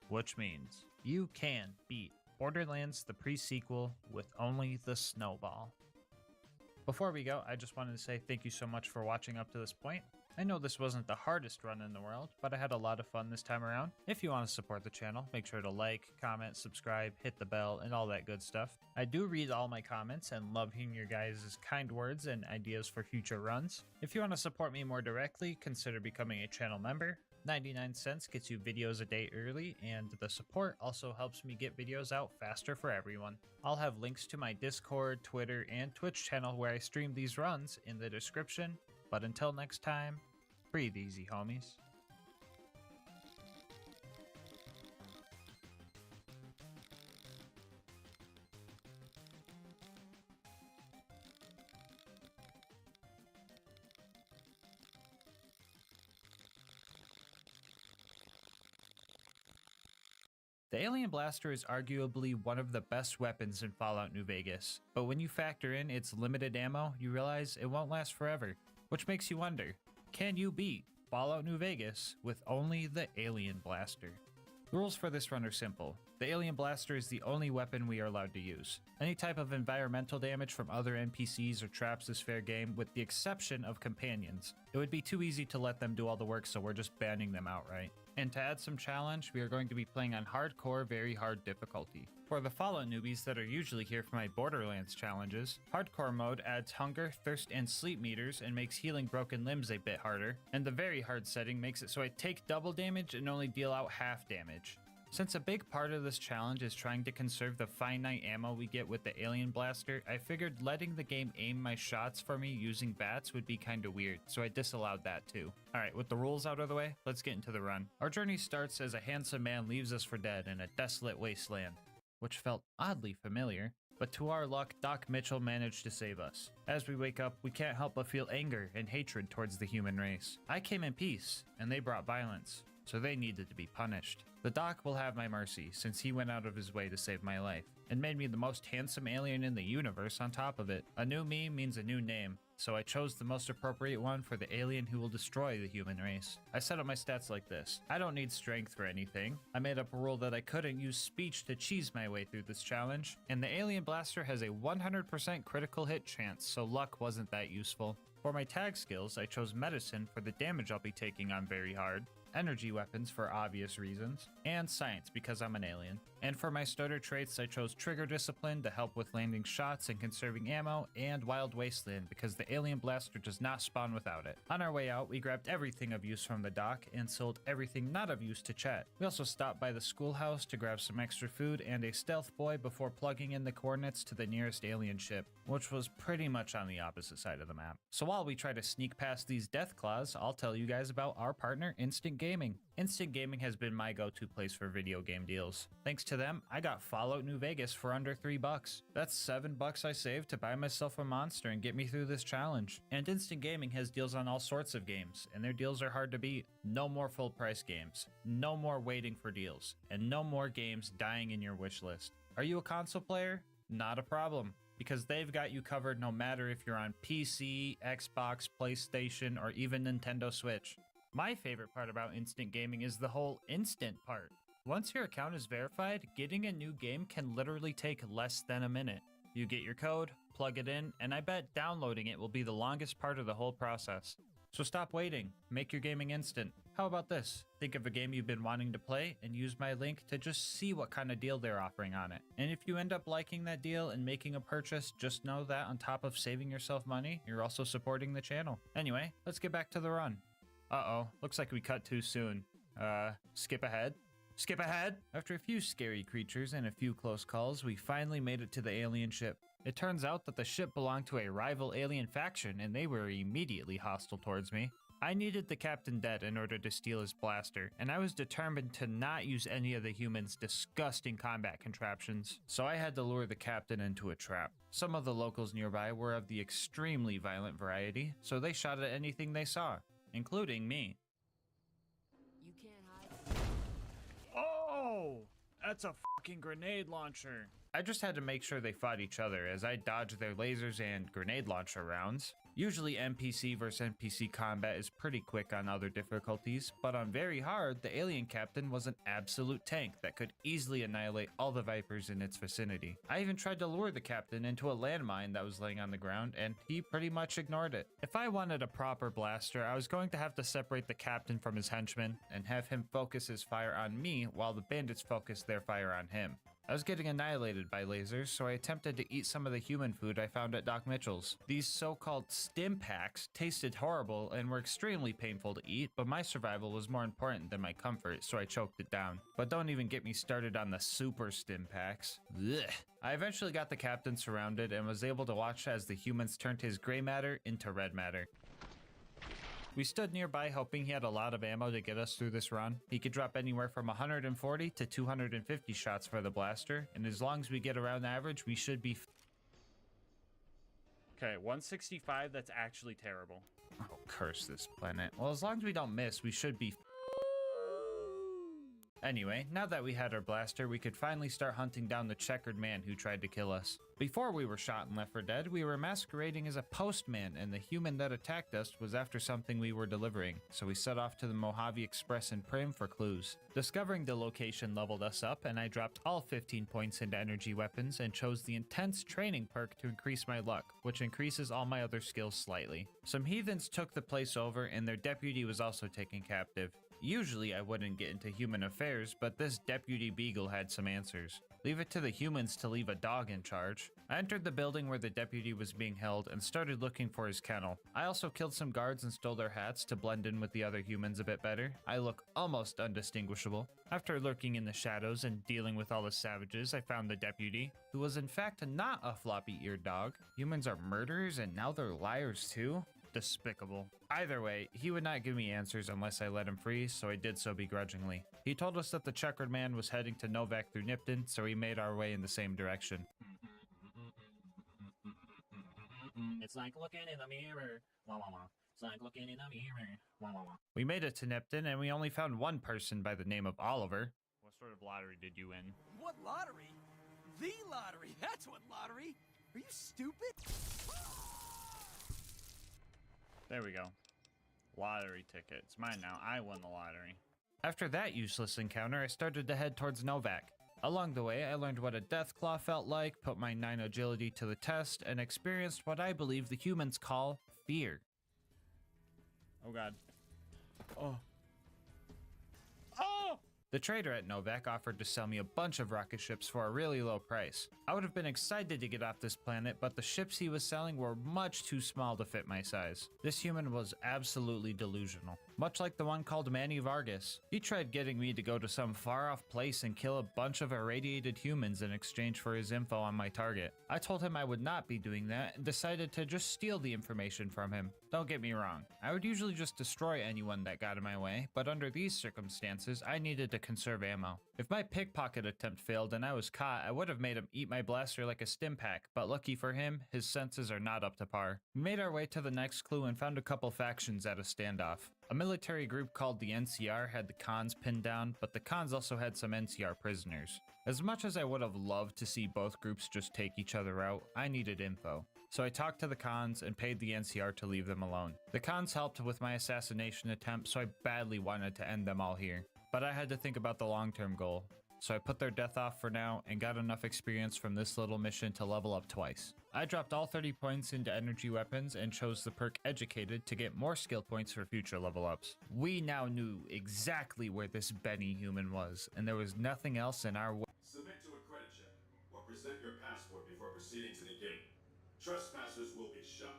which means you can beat Borderlands the pre-sequel with only the snowball. Before we go, I just wanted to say thank you so much for watching up to this point. I know this wasn't the hardest run in the world, but I had a lot of fun this time around. If you want to support the channel, make sure to like, comment, subscribe, hit the bell, and all that good stuff. I do read all my comments and love hearing your guys' kind words and ideas for future runs. If you want to support me more directly, consider becoming a channel member. 99 cents gets you videos a day early, and the support also helps me get videos out faster for everyone. I'll have links to my Discord, Twitter, and Twitch channel where I stream these runs in the description. But until next time, breathe easy, homies. The Alien Blaster is arguably one of the best weapons in Fallout New Vegas, but when you factor in its limited ammo, you realize it won't last forever, which makes you wonder, can you beat Fallout New Vegas with only the Alien Blaster? The rules for this run are simple. The Alien Blaster is the only weapon we are allowed to use. Any type of environmental damage from other NPCs or traps is fair game, with the exception of companions. It would be too easy to let them do all the work, so we're just banning them outright. And to add some challenge, we are going to be playing on hardcore, very hard difficulty. For the Fallout newbies that are usually here for my Borderlands challenges, hardcore mode adds hunger, thirst, and sleep meters and makes healing broken limbs a bit harder, and the very hard setting makes it so I take double damage and only deal out half damage. Since a big part of this challenge is trying to conserve the finite ammo we get with the Alien Blaster, I figured letting the game aim my shots for me using bats would be kinda weird, so I disallowed that too. Alright, with the rules out of the way, let's get into the run. Our journey starts as a handsome man leaves us for dead in a desolate wasteland, which felt oddly familiar, but to our luck, Doc Mitchell managed to save us. As we wake up, we can't help but feel anger and hatred towards the human race. I came in peace, and they brought violence, so they needed to be punished. The Doc will have my mercy, since he went out of his way to save my life, and made me the most handsome alien in the universe on top of it. A new me means a new name, so I chose the most appropriate one for the alien who will destroy the human race. I set up my stats like this. I don't need strength for anything. I made up a rule that I couldn't use speech to cheese my way through this challenge, and the Alien Blaster has a 100% critical hit chance, so luck wasn't that useful. For my tag skills, I chose medicine for the damage I'll be taking on very hard, energy weapons for obvious reasons, and science because I'm an alien. And for my starter traits, I chose trigger discipline to help with landing shots and conserving ammo, and wild wasteland because the Alien Blaster does not spawn without it. On our way out, we grabbed everything of use from the dock and sold everything not of use to Chet. We also stopped by the schoolhouse to grab some extra food and a stealth boy before plugging in the coordinates to the nearest alien ship, which was pretty much on the opposite side of the map. So while we try to sneak past these death claws, I'll tell you guys about our partner, Instant Gaming. Instant Gaming has been my go-to place for video game deals. Thanks to them, I got Fallout New Vegas for under $3. That's $7 I saved to buy myself a monster and get me through this challenge. And Instant Gaming has deals on all sorts of games, and their deals are hard to beat. No more full price games, no more waiting for deals, and no more games dying in your wish list. Are you a console player? Not a problem, because they've got you covered no matter if you're on PC, Xbox, PlayStation, or even Nintendo Switch. My favorite part about Instant Gaming is the whole instant part. Once your account is verified, getting a new game can literally take less than a minute. You get your code, plug it in, and I bet downloading it will be the longest part of the whole process. So stop waiting. Make your gaming instant. How about this? Think of a game you've been wanting to play and use my link to just see what kind of deal they're offering on it. And if you end up liking that deal and making a purchase, just know that on top of saving yourself money, you're also supporting the channel. Anyway, let's get back to the run. Uh-oh, looks like we cut too soon. Skip ahead? Skip ahead! After a few scary creatures and a few close calls, we finally made it to the alien ship. It turns out that the ship belonged to a rival alien faction and they were immediately hostile towards me. I needed the captain dead in order to steal his blaster, and I was determined to not use any of the humans' disgusting combat contraptions, so I had to lure the captain into a trap. Some of the locals nearby were of the extremely violent variety, so they shot at anything they saw, including me. You can't hide. Oh! That's a fucking grenade launcher. I just had to make sure they fought each other as I dodged their lasers and grenade launcher rounds. Usually NPC versus NPC combat is pretty quick on other difficulties, but on very hard, the alien captain was an absolute tank that could easily annihilate all the Vipers in its vicinity. I even tried to lure the captain into a landmine that was laying on the ground, and he pretty much ignored it. If I wanted a proper blaster, I was going to have to separate the captain from his henchmen and have him focus his fire on me while the bandits focused their fire on him. I was getting annihilated by lasers, so I attempted to eat some of the human food I found at Doc Mitchell's. These so-called stim packs tasted horrible and were extremely painful to eat, but my survival was more important than my comfort, so I choked it down. But don't even get me started on the super stim packs. Ugh. I eventually got the captain surrounded and was able to watch as the humans turned his gray matter into red matter. We stood nearby hoping he had a lot of ammo to get us through this run. He could drop anywhere from 140 to 250 shots for the blaster, and as long as we get around average, we should be Okay, 165, that's actually terrible. Oh, curse this planet. Well, as long as we don't miss, we should be Anyway, now that we had our blaster, we could finally start hunting down the checkered man who tried to kill us. Before we were shot and left for dead, we were masquerading as a postman, and the human that attacked us was after something we were delivering, so we set off to the Mojave Express in Prim for clues. Discovering the location leveled us up, and I dropped all 15 points into energy weapons and chose the intense training perk to increase my luck, which increases all my other skills slightly. Some heathens took the place over, and their deputy was also taken captive. Usually I wouldn't get into human affairs, but this deputy beagle had some answers. Leave it to the humans to leave a dog in charge. I entered the building where the deputy was being held and started looking for his kennel. I also killed some guards and stole their hats to blend in with the other humans a bit better. I look almost undistinguishable. After lurking in the shadows and dealing with all the savages, I found the deputy, who was in fact not a floppy-eared dog. Humans are murderers and now they're liars too? Despicable. Either way, he would not give me answers unless I let him free, so I did so begrudgingly. He told us that the checkered man was heading to Novak through Nipton, so we made our way in the same direction. It's like looking in the mirror. Wah, wah, wah. It's like looking in the mirror. Wah, wah, wah. We made it to Nipton, and we only found one person by the name of Oliver. What sort of lottery did you win? What lottery? The lottery. That's what lottery. Are you stupid? There we go. Lottery ticket. It's mine now. I won the lottery. After that useless encounter, I started to head towards Novak. Along the way, I learned what a Deathclaw felt like, put my 9 agility to the test, and experienced what I believe the humans call fear. Oh god. Oh. Oh! The trader at Novak offered to sell me a bunch of rocket ships for a really low price. I would have been excited to get off this planet, but the ships he was selling were much too small to fit my size. This human was absolutely delusional, much like the one called Manny Vargas. He tried getting me to go to some far-off place and kill a bunch of irradiated humans in exchange for his info on my target. I told him I would not be doing that and decided to just steal the information from him. Don't get me wrong, I would usually just destroy anyone that got in my way, but under these circumstances, I needed to conserve ammo. If my pickpocket attempt failed and I was caught, I would have made him eat my blaster like a stim pack, but lucky for him, his senses are not up to par. We made our way to the next clue and found a couple factions at a standoff. A military group called the NCR had the cons pinned down, but the cons also had some NCR prisoners. As much as I would have loved to see both groups just take each other out, I needed info. So I talked to the cons and paid the NCR to leave them alone. The cons helped with my assassination attempt, so I badly wanted to end them all here. But I had to think about the long-term goal. so I put their death off for now and got enough experience from this little mission to level up twice. I dropped all 30 points into energy weapons and chose the perk Educated to get more skill points for future level ups. We now knew exactly where this Benny human was, and there was nothing else in our way. Submit to a credit check or present your passport before proceeding to the gate. Trespassers will be shot.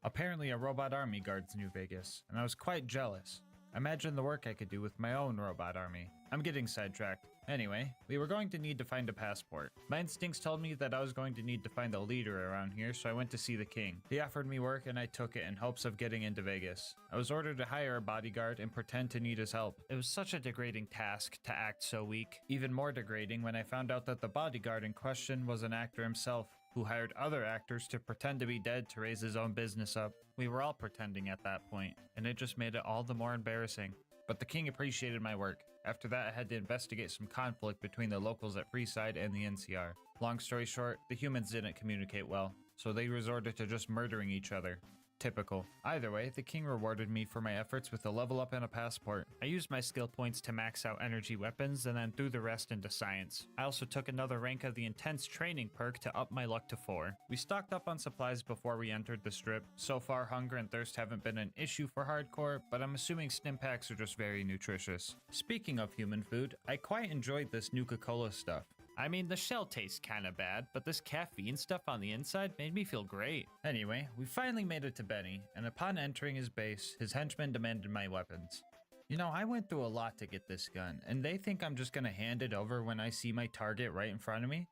Apparently a robot army guards New Vegas, and I was quite jealous. Imagine the work I could do with my own robot army. I'm getting sidetracked. Anyway, we were going to need to find a passport. My instincts told me that I was going to need to find a leader around here, so I went to see the king. He offered me work and I took it in hopes of getting into Vegas. I was ordered to hire a bodyguard and pretend to need his help. It was such a degrading task to act so weak. Even more degrading when I found out that the bodyguard in question was an actor himself, who hired other actors to pretend to be dead to raise his own business up. We were all pretending at that point, and it just made it all the more embarrassing. But the king appreciated my work. After that, I had to investigate some conflict between the locals at Freeside and the NCR. Long story short, the humans didn't communicate well, so they resorted to just murdering each other. Typical. Either way, the king rewarded me for my efforts with a level up and a passport. I used my skill points to max out energy weapons and then threw the rest into science. I also took another rank of the intense training perk to up my luck to 4. We stocked up on supplies before we entered the strip. So far, hunger and thirst haven't been an issue for hardcore, but I'm assuming stim packs are just very nutritious. Speaking of human food, I quite enjoyed this Nuka-Cola stuff. I mean, the shell tastes kinda bad, but this caffeine stuff on the inside made me feel great. Anyway, we finally made it to Benny, and upon entering his base, his henchmen demanded my weapons. You know, I went through a lot to get this gun, and they think I'm just gonna hand it over when I see my target right in front of me?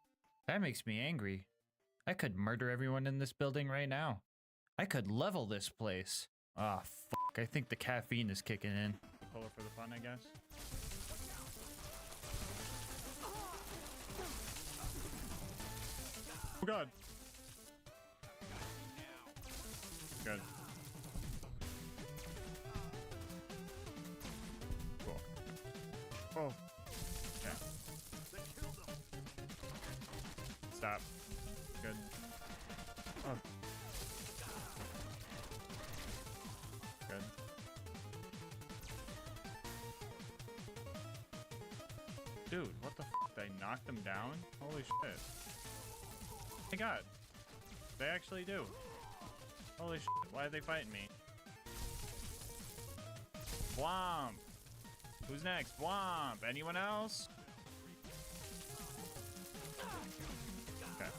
That makes me angry. I could murder everyone in this building right now. I could level this place. Ah, fuck, I think the caffeine is kicking in. Cola for the fun, I guess. Oh god. Good. Cool. Oh. Okay. Stop. Good. Oh. Good. Dude, what the f***? They knocked them down? Holy shit. Oh my god. They actually do. Holy shit, why are they fighting me? Womp! Who's next? Womp! Anyone else? Okay.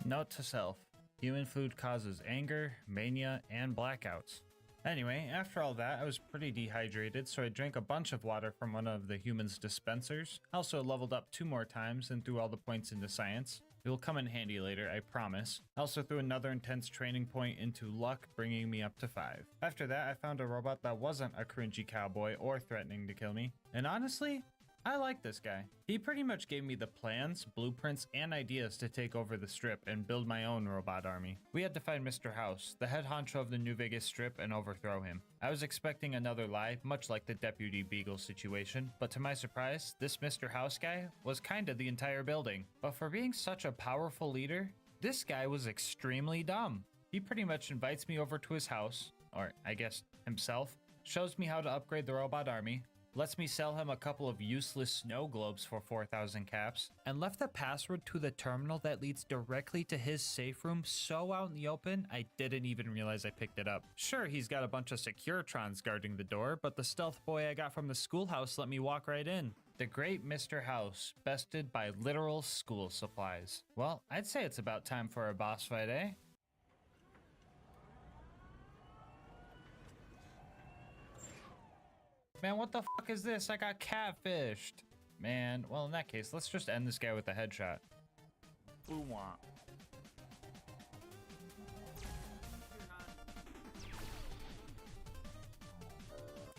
Note to self. Human food causes anger, mania, and blackouts. Anyway, after all that, I was pretty dehydrated, so I drank a bunch of water from one of the humans' dispensers. I also leveled up 2 more times and threw all the points into science. It will come in handy later, I promise. I also threw another intense training point into luck, bringing me up to 5. After that, I found a robot that wasn't a cringy cowboy or threatening to kill me. And honestly, I like this guy. He pretty much gave me the plans, blueprints, and ideas to take over the strip and build my own robot army. We had to find Mr. House, the head honcho of the New Vegas strip, and overthrow him. I was expecting another lie, much like the Deputy Beagle situation, but to my surprise, this Mr. House guy was kinda the entire building. But for being such a powerful leader, this guy was extremely dumb. He pretty much invites me over to his house, or I guess himself, shows me how to upgrade the robot army, lets me sell him a couple of useless snow globes for 4,000 caps, and left the password to the terminal that leads directly to his safe room so out in the open, I didn't even realize I picked it up. Sure, he's got a bunch of Securitrons guarding the door, but the stealth boy I got from the schoolhouse let me walk right in. The great Mr. House, bested by literal school supplies. Well, I'd say it's about time for a boss fight, eh? Man, what the fuck is this? I got catfished. Man, well, in that case, let's just end this guy with a headshot. Boo-wah.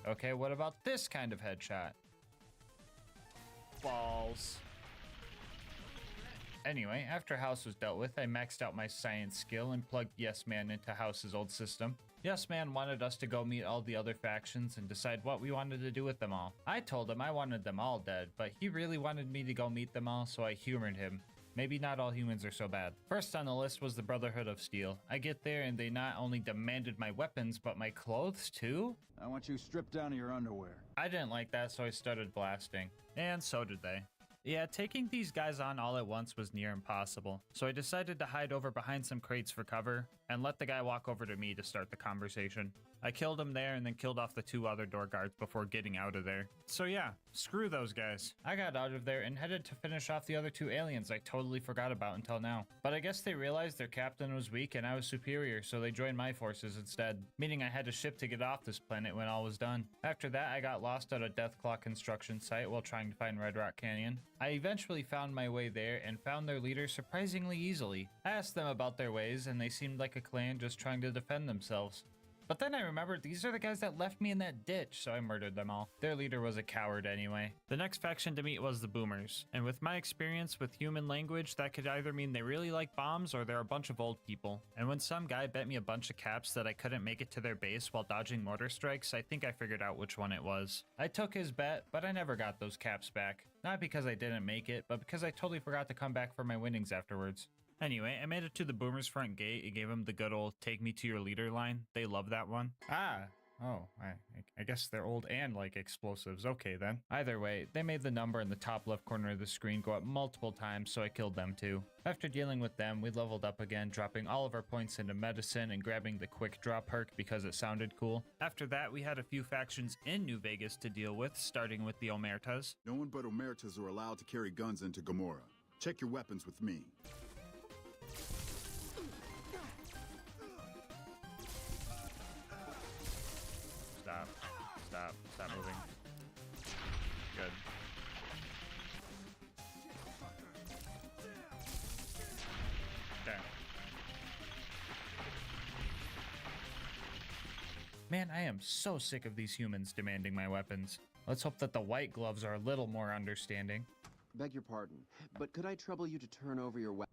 Okay, what about this kind of headshot? Balls. Anyway, after House was dealt with, I maxed out my science skill and plugged Yes Man into House's old system. Yes Man wanted us to go meet all the other factions and decide what we wanted to do with them all. I told him I wanted them all dead, but he really wanted me to go meet them all, so I humored him. maybe not all humans are so bad. First on the list was the Brotherhood of Steel. I get there and they not only demanded my weapons, but my clothes too? I want you stripped down to your underwear. I didn't like that, so I started blasting. And so did they. Yeah, taking these guys on all at once was near impossible, so I decided to hide over behind some crates for cover and let the guy walk over to me to start the conversation. I killed him there and then killed off the 2 other door guards before getting out of there. So yeah, screw those guys. I got out of there and headed to finish off the other 2 aliens I totally forgot about until now. But I guess they realized their captain was weak and I was superior, so they joined my forces instead, meaning I had a ship to get off this planet when all was done. After that, I got lost at a Deathclaw construction site while trying to find Red Rock Canyon. I eventually found my way there and found their leader surprisingly easily. I asked them about their ways and they seemed like a clan just trying to defend themselves. But then I remembered these are the guys that left me in that ditch, so I murdered them all. Their leader was a coward anyway. The next faction to meet was the Boomers, and with my experience with human language, that could either mean they really like bombs or they're a bunch of old people. And when some guy bet me a bunch of caps that I couldn't make it to their base while dodging mortar strikes, I think I figured out which one it was. I took his bet, but I never got those caps back. Not because I didn't make it, but because I totally forgot to come back for my winnings afterwards. Anyway, I made it to the Boomers' front gate and gave them the good old "take me to your leader" line. They love that one. I guess they're old and like explosives. Okay then. Either way, they made the number in the top left corner of the screen go up multiple times, so I killed them too. After dealing with them, we leveled up again, dropping all of our points into medicine and grabbing the quick draw perk because it sounded cool. After that, we had a few factions in New Vegas to deal with, starting with the Omertas. No one but Omertas are allowed to carry guns into Gomorrah. Check your weapons with me. Stop moving. Good. Okay. Man, I am so sick of these humans demanding my weapons. Let's hope that the white gloves are a little more understanding. Beg your pardon, but could I trouble you to turn over your weapon?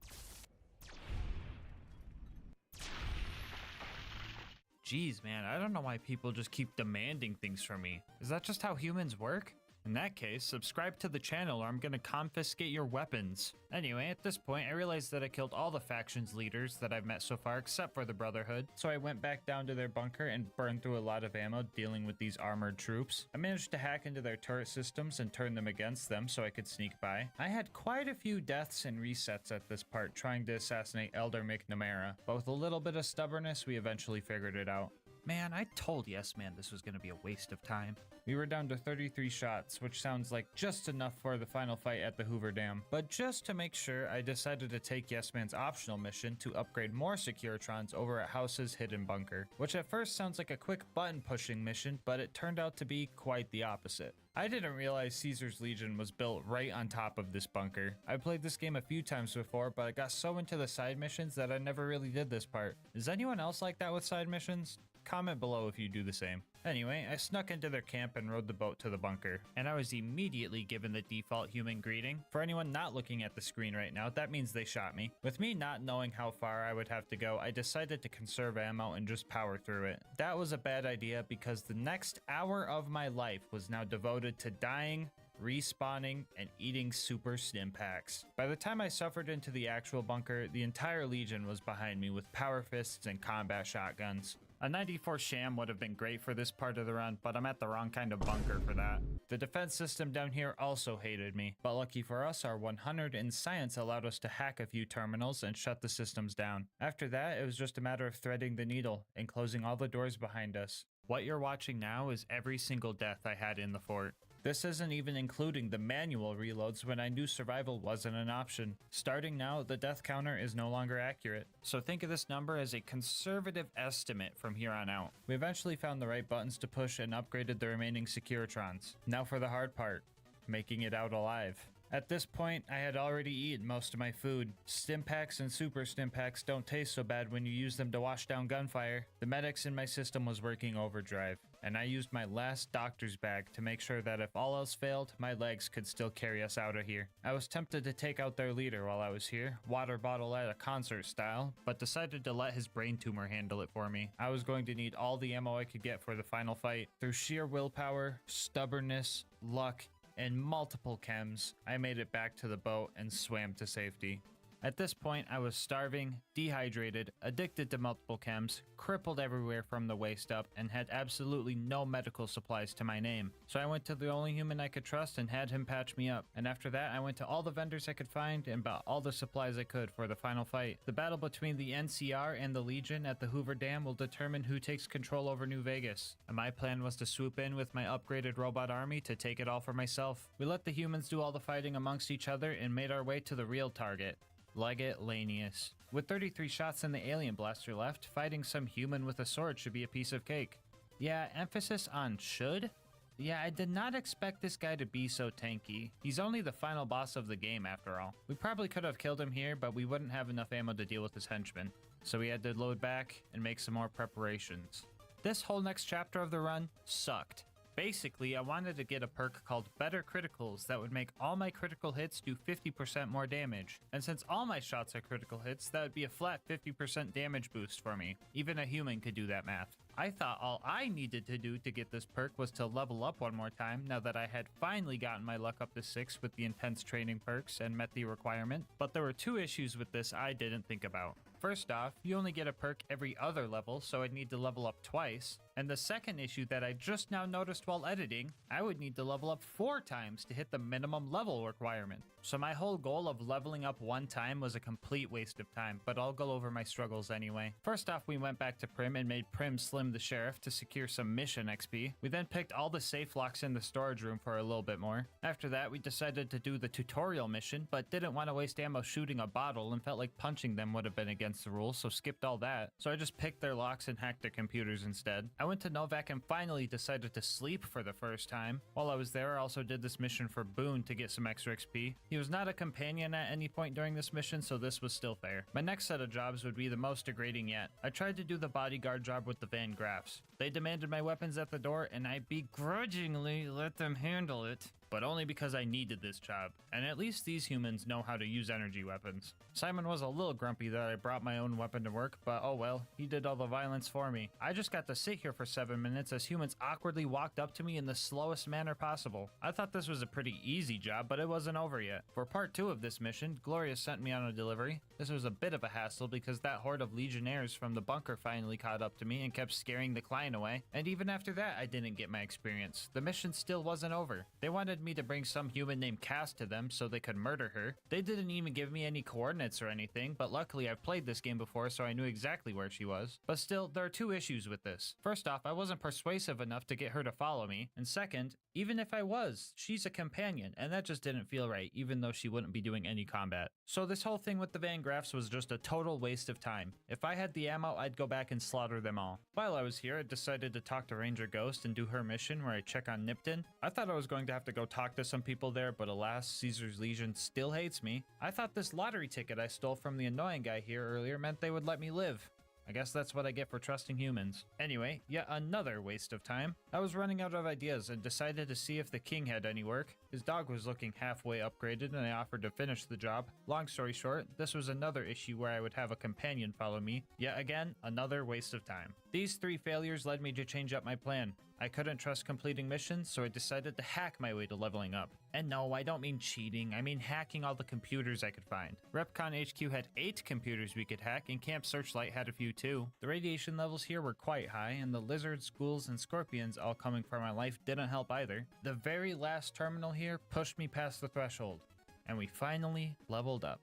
Jeez, man, I don't know why people just keep demanding things from me. Is that just how humans work? In that case, subscribe to the channel or I'm gonna confiscate your weapons. Anyway, at this point, I realized that I killed all the factions leaders that I've met so far except for the Brotherhood, so I went back down to their bunker and burned through a lot of ammo dealing with these armored troops. I managed to hack into their turret systems and turn them against them so I could sneak by. I had quite a few deaths and resets at this part trying to assassinate Elder McNamara, but with a little bit of stubbornness, we eventually figured it out. Man, I told Yes Man this was going to be a waste of time. We were down to 33 shots, which sounds like just enough for the final fight at the Hoover Dam. But just to make sure, I decided to take Yes Man's optional mission to upgrade more Securitrons over at House's hidden bunker, which at first sounds like a quick button-pushing mission, but it turned out to be quite the opposite. I didn't realize Caesar's Legion was built right on top of this bunker. I played this game a few times before, but I got so into the side missions that I never really did this part. Is anyone else like that with side missions? Comment below if you do the same. Anyway, I snuck into their camp and rode the boat to the bunker, and I was immediately given the default human greeting. For anyone not looking at the screen right now, that means they shot me. With me not knowing how far I would have to go, I decided to conserve ammo and just power through it. That was a bad idea because the next hour of my life was now devoted to dying, respawning, and eating super stim packs. By the time I suffered into the actual bunker, the entire Legion was behind me with power fists and combat shotguns. A 94 sham would have been great for this part of the run, but I'm at the wrong kind of bunker for that. The defense system down here also hated me, but lucky for us, our 100 in science allowed us to hack a few terminals and shut the systems down. After that, it was just a matter of threading the needle and closing all the doors behind us. What you're watching now is every single death I had in the fort. This isn't even including the manual reloads when I knew survival wasn't an option. Starting now, the death counter is no longer accurate, so think of this number as a conservative estimate from here on out. We eventually found the right buttons to push and upgraded the remaining Securitrons. Now for the hard part, making it out alive. At this point, I had already eaten most of my food. Stim packs and super stim packs don't taste so bad when you use them to wash down gunfire. The medics in my system was working overdrive, and I used my last doctor's bag to make sure that if all else failed, my legs could still carry us out of here. I was tempted to take out their leader while I was here, water bottle at a concert style, but decided to let his brain tumor handle it for me. I was going to need all the ammo I could get for the final fight. Through sheer willpower, stubbornness, luck, and multiple chems, I made it back to the boat and swam to safety. At this point, I was starving, dehydrated, addicted to multiple chems, crippled everywhere from the waist up, and had absolutely no medical supplies to my name. So I went to the only human I could trust and had him patch me up. And after that, I went to all the vendors I could find and bought all the supplies I could for the final fight. The battle between the NCR and the Legion at the Hoover Dam will determine who takes control over New Vegas. And my plan was to swoop in with my upgraded robot army to take it all for myself. We let the humans do all the fighting amongst each other and made our way to the real target. Legate Lanius. With 33 shots in the alien blaster left, fighting some human with a sword should be a piece of cake. Yeah, emphasis on should? Yeah, I did not expect this guy to be so tanky. He's only the final boss of the game after all. We probably could have killed him here, but we wouldn't have enough ammo to deal with his henchmen. So we had to load back and make some more preparations. This whole next chapter of the run sucked. Basically, I wanted to get a perk called Better Criticals that would make all my critical hits do 50% more damage. And since all my shots are critical hits, that would be a flat 50% damage boost for me. Even a human could do that math. I thought all I needed to do to get this perk was to level up one more time now that I had finally gotten my luck up to 6 with the intense training perks and met the requirement. But there were two issues with this I didn't think about. First off, you only get a perk every other level, so I'd need to level up twice. And the second issue that I just now noticed while editing, I would need to level up 4 times to hit the minimum level requirement. So my whole goal of leveling up 1 time was a complete waste of time, but I'll go over my struggles anyway. First off, we went back to Prim and made Prim slim the sheriff to secure some mission XP. We then picked all the safe locks in the storage room for a little bit more. After that, we decided to do the tutorial mission, but didn't want to waste ammo shooting a bottle and felt like punching them would have been against the rules, so skipped all that. So I just picked their locks and hacked their computers instead. I went to Novak and finally decided to sleep for the first time. While I was there, I also did this mission for Boone to get some extra XP. He was not a companion at any point during this mission, so this was still fair. My next set of jobs would be the most degrading yet. I tried to do the bodyguard job with the Van Graffs. They demanded my weapons at the door, and I begrudgingly let them handle it. But only because I needed this job, and at least these humans know how to use energy weapons. Simon was a little grumpy that I brought my own weapon to work, but oh well, he did all the violence for me. I just got to sit here for 7 minutes as humans awkwardly walked up to me in the slowest manner possible. I thought this was a pretty easy job, but it wasn't over yet. For part 2 of this mission, Gloria sent me on a delivery. This was a bit of a hassle because that horde of legionnaires from the bunker finally caught up to me and kept scaring the client away, and even after that I didn't get my experience. The mission still wasn't over. They wanted me to bring some human named Cass to them so they could murder her. They didn't even give me any coordinates or anything, but luckily I've played this game before so I knew exactly where she was. But still, there are 2 issues with this. First off, I wasn't persuasive enough to get her to follow me, and second, even if I was, she's a companion, and that just didn't feel right, even though she wouldn't be doing any combat. So this whole thing with the Van Graffs was just a total waste of time. If I had the ammo, I'd go back and slaughter them all. While I was here, I decided to talk to Ranger Ghost and do her mission where I check on Nipton. I thought I was going to have to go talk to some people there, but alas, Caesar's Legion still hates me. I thought this lottery ticket I stole from the annoying guy here earlier meant they would let me live. I guess that's what I get for trusting humans. Anyway, yet another waste of time. I was running out of ideas and decided to see if the king had any work. His dog was looking halfway upgraded and I offered to finish the job. Long story short, this was another issue where I would have a companion follow me. Yet again, another waste of time. These 3 failures led me to change up my plan. I couldn't trust completing missions, so I decided to hack my way to leveling up. And no, I don't mean cheating, I mean hacking all the computers I could find. Repcon HQ had 8 computers we could hack, and Camp Searchlight had a few too. The radiation levels here were quite high, and the lizards, ghouls, and scorpions all coming for my life didn't help either. The very last terminal here pushed me past the threshold, and we finally leveled up.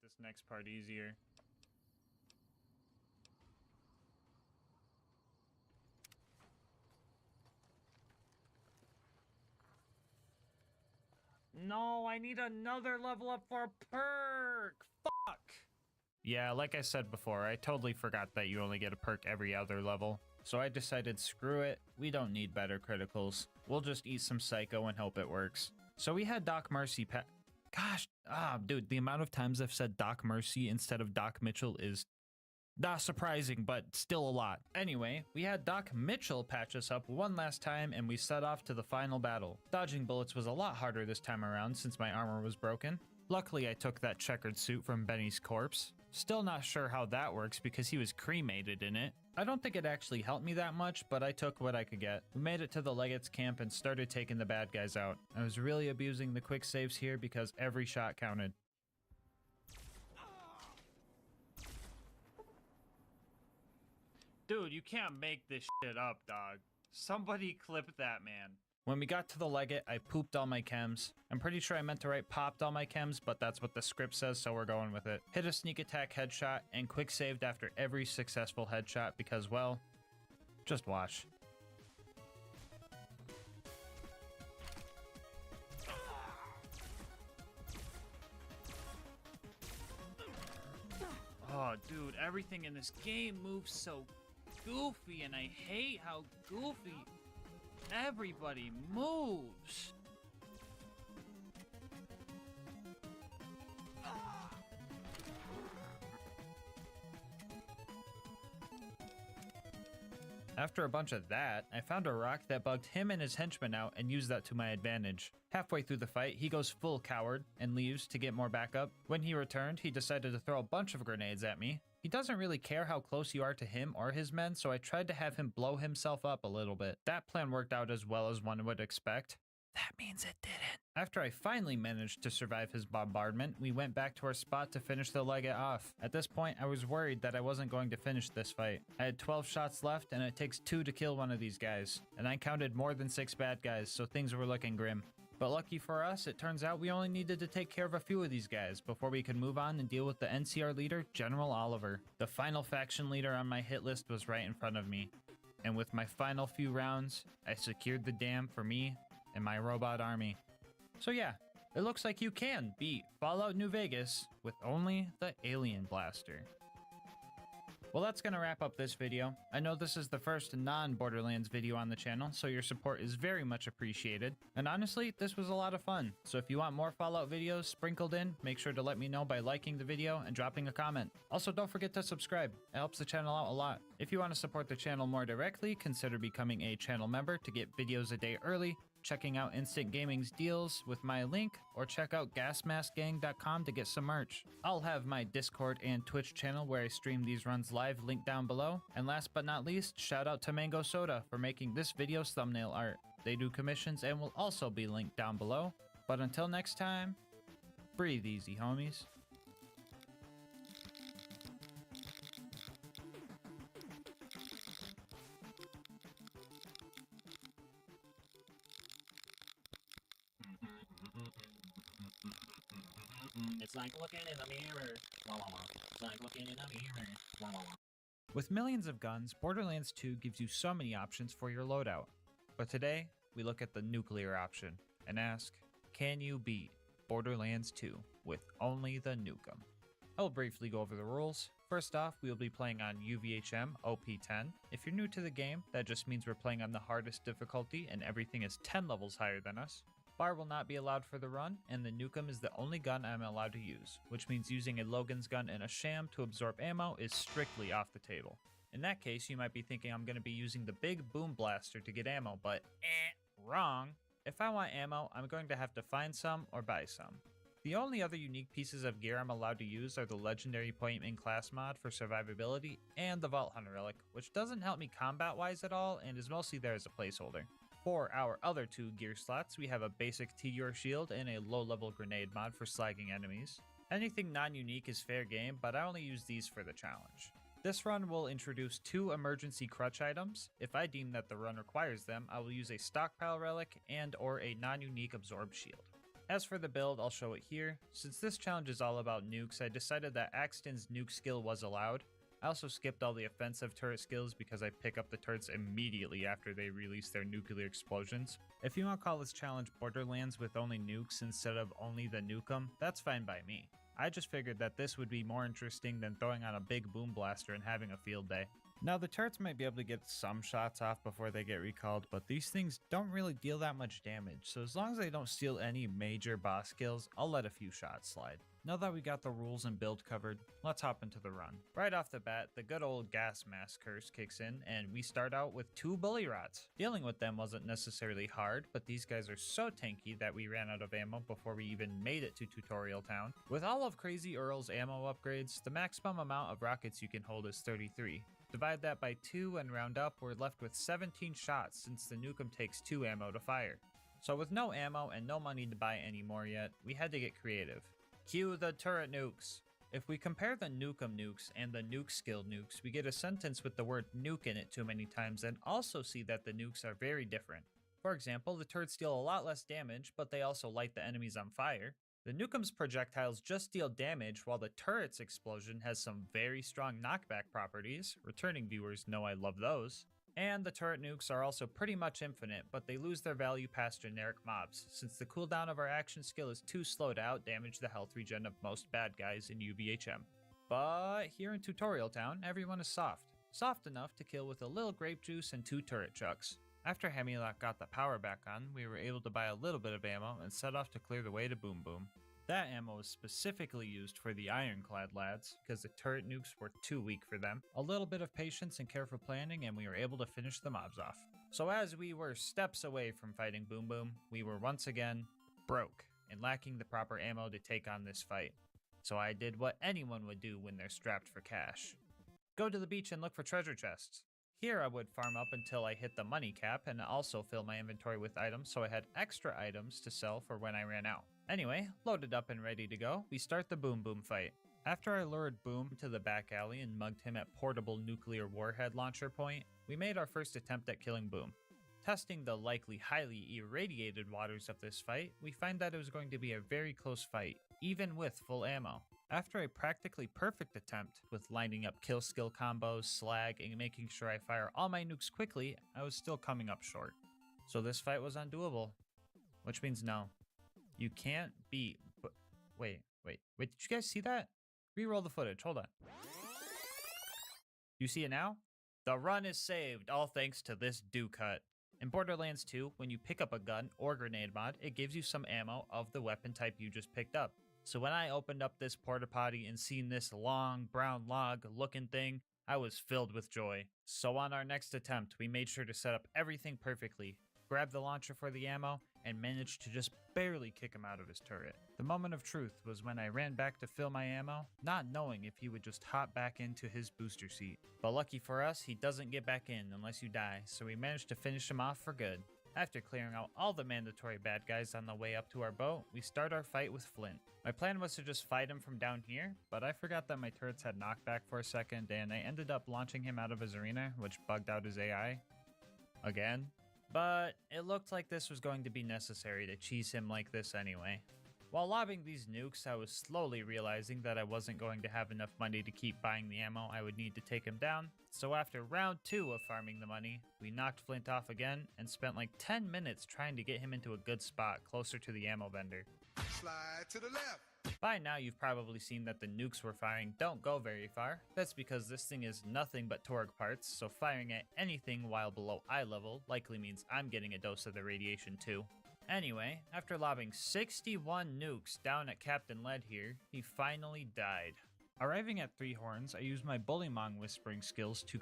Make this next part easier. No, I need another level up for a perk! Fuck! Yeah, like I said before, I totally forgot that you only get a perk every other level. So I decided screw it, we don't need better criticals. We'll just eat some Psycho and hope it works. So we had Doc Mercy Gosh, dude, the amount of times I've said Doc Mercy instead of Doc Mitchell is not surprising, but still a lot. Anyway, we had Doc Mitchell patch us up one last time and we set off to the final battle. Dodging bullets was a lot harder this time around since my armor was broken. Luckily, I took that checkered suit from Benny's corpse. Still not sure how that works because he was cremated in it. I don't think it actually helped me that much, but I took what I could get. We made it to the Legates camp and started taking the bad guys out. I was really abusing the quick saves here because every shot counted. Dude, you can't make this shit up, dog. Somebody clip that, man. When we got to the Legate, I pooped all my chems. I'm pretty sure I meant to write popped all my chems, but that's what the script says, so we're going with it. Hit a sneak attack headshot and quick saved after every successful headshot because, well, just watch. Oh, dude, everything in this game moves so goofy, and I hate how goofy everybody moves. After a bunch of that, I found a rock that bugged him and his henchmen out and used that to my advantage. Halfway through the fight, he goes full coward and leaves to get more backup. When he returned, he decided to throw a bunch of grenades at me. He doesn't really care how close you are to him or his men, so I tried to have him blow himself up a little bit. That plan worked out as well as one would expect. That means it didn't. After I finally managed to survive his bombardment, we went back to our spot to finish the Legate off. At this point, I was worried that I wasn't going to finish this fight. I had 12 shots left, and it takes 2 to kill one of these guys. And I counted more than 6 bad guys, so things were looking grim. But lucky for us, it turns out we only needed to take care of a few of these guys before we could move on and deal with the NCR leader, General Oliver. The final faction leader on my hit list was right in front of me. And with my final few rounds, I secured the dam for me and my robot army. So yeah, it looks like you can beat Fallout New Vegas with only the Alien Blaster. Well, that's gonna wrap up this video. I know this is the first non-Borderlands video on the channel, so your support is very much appreciated. And honestly, this was a lot of fun. So if you want more Fallout videos sprinkled in, make sure to let me know by liking the video and dropping a comment. Also, don't forget to subscribe. It helps the channel out a lot. If you want to support the channel more directly, consider becoming a channel member to get videos a day early, checking out Instant Gaming's deals with my link, or check out gasmaskgang.com to get some merch. I'll have my Discord and Twitch channel where I stream these runs live linked down below. And last but not least, shout out to Mango Soda for making this video's thumbnail art. They do commissions and will also be linked down below. But until next time, breathe easy, homies. It's like looking in the mirror. Wah, wah, wah. It's like looking in the mirror. Wah, wah, wah. With millions of guns, Borderlands 2 gives you so many options for your loadout. But today, we look at the nuclear option and ask, can you beat Borderlands 2 with only the nukem? I'll briefly go over the rules. First off, we will be playing on UVHM OP10. If you're new to the game, that just means we're playing on the hardest difficulty and everything is 10 levels higher than us. Bar will not be allowed for the run, and the nukem is the only gun I'm allowed to use, which means using a Logan's gun and a sham to absorb ammo is strictly off the table. In that case, you might be thinking I'm going to be using the big boom blaster to get ammo, but wrong. If I want ammo, I'm going to have to find some or buy some. The only other unique pieces of gear I'm allowed to use are the legendary point in class mod for survivability and the Vault Hunter relic, which doesn't help me combat wise at all and is mostly there as a placeholder. For our other 2 gear slots, we have a basic T-Yor shield and a low-level grenade mod for slagging enemies. Anything non-unique is fair game, but I only use these for the challenge. This run will introduce 2 emergency crutch items. If I deem that the run requires them, I will use a stockpile relic and or a non-unique absorb shield. As for the build, I'll show it here. Since this challenge is all about nukes, I decided that Axton's nuke skill was allowed. I also skipped all the offensive turret skills because I pick up the turrets immediately after they release their nuclear explosions. If you want to call this challenge Borderlands with only nukes instead of only the nukem, that's fine by me. I just figured that this would be more interesting than throwing on a big boom blaster and having a field day. Now the turrets might be able to get some shots off before they get recalled, but these things don't really deal that much damage, so as long as they don't steal any major boss kills, I'll let a few shots slide. Now that we got the rules and build covered, let's hop into the run. Right off the bat, the good old gas mask curse kicks in, and we start out with 2 bully rods. Dealing with them wasn't necessarily hard, but these guys are so tanky that we ran out of ammo before we even made it to Tutorial Town. With all of Crazy Earl's ammo upgrades, the maximum amount of rockets you can hold is 33. Divide that by 2 and round up, we're left with 17 shots since the Nukem takes 2 ammo to fire. So with no ammo and no money to buy any more yet, we had to get creative. Cue the turret nukes! If we compare the Nukem nukes and the nuke skill nukes, we get a sentence with the word nuke in it too many times and also see that the nukes are very different. For example, the turrets deal a lot less damage, but they also light the enemies on fire. The Nukem's projectiles just deal damage, while the turret's explosion has some very strong knockback properties. Returning viewers know I love those. And the turret nukes are also pretty much infinite, but they lose their value past generic mobs, since the cooldown of our action skill is too slow to outdamage the health regen of most bad guys in UVHM. But here in Tutorial Town, everyone is soft. Soft enough to kill with a little grape juice and 2 turret chucks. After Hemlock got the power back on, we were able to buy a little bit of ammo and set off to clear the way to Boom Boom. That ammo was specifically used for the Ironclad lads, because the turret nukes were too weak for them. A little bit of patience and careful planning and we were able to finish the mobs off. So as we were steps away from fighting Boom Boom, we were once again broke and lacking the proper ammo to take on this fight. So I did what anyone would do when they're strapped for cash. Go to the beach and look for treasure chests. Here I would farm up until I hit the money cap and also fill my inventory with items so I had extra items to sell for when I ran out. Anyway, loaded up and ready to go, we start the Boom Boom fight. After I lured Boom to the back alley and mugged him at portable nuclear warhead launcher point, we made our first attempt at killing Boom. Testing the likely highly irradiated waters of this fight, we find that it was going to be a very close fight, even with full ammo. After a practically perfect attempt with lining up kill skill combos, slag, and making sure I fire all my nukes quickly, I was still coming up short. So this fight was undoable. Which means no. You can't beat... But wait, did you guys see that? Reroll the footage, hold on. You see it now? The run is saved, all thanks to this do cut. In Borderlands 2, when you pick up a gun or grenade mod, it gives you some ammo of the weapon type you just picked up. So when I opened up this porta potty and seen this long brown log looking thing, I was filled with joy. So on our next attempt, we made sure to set up everything perfectly, grabbed the launcher for the ammo, and managed to just barely kick him out of his turret. The moment of truth was when I ran back to fill my ammo, not knowing if he would just hop back into his booster seat. But lucky for us, he doesn't get back in unless you die, so we managed to finish him off for good. After clearing out all the mandatory bad guys on the way up to our boat, we start our fight with Flint. My plan was to just fight him from down here, but I forgot that my turrets had knockback for a second and I ended up launching him out of his arena, which bugged out his AI. Again. But it looked like this was going to be necessary to cheese him like this anyway. While lobbing these nukes, I was slowly realizing that I wasn't going to have enough money to keep buying the ammo I would need to take him down, so after round 2 of farming the money, we knocked Flint off again and spent like 10 minutes trying to get him into a good spot closer to the ammo vendor. Slide to the left. By now you've probably seen that the nukes we're firing don't go very far. That's because this thing is nothing but Torg parts, so firing at anything while below eye level likely means I'm getting a dose of the radiation too. Anyway, after lobbing 61 nukes down at Captain Lead here, he finally died. Arriving at Three Horns, I used my Bullymong whispering skills to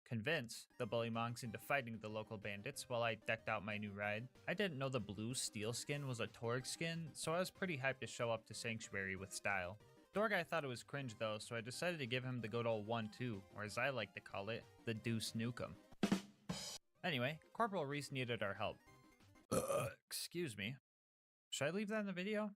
convince the Bullymongs into fighting the local bandits while I decked out my new ride. I didn't know the blue steel skin was a Torg skin, so I was pretty hyped to show up to Sanctuary with style. Dorguy thought it was cringe though, so I decided to give him the good old 1-2, or as I like to call it, the Deuce Nukem. Anyway, Corporal Reese needed our help. Excuse me. Should I leave that in the video?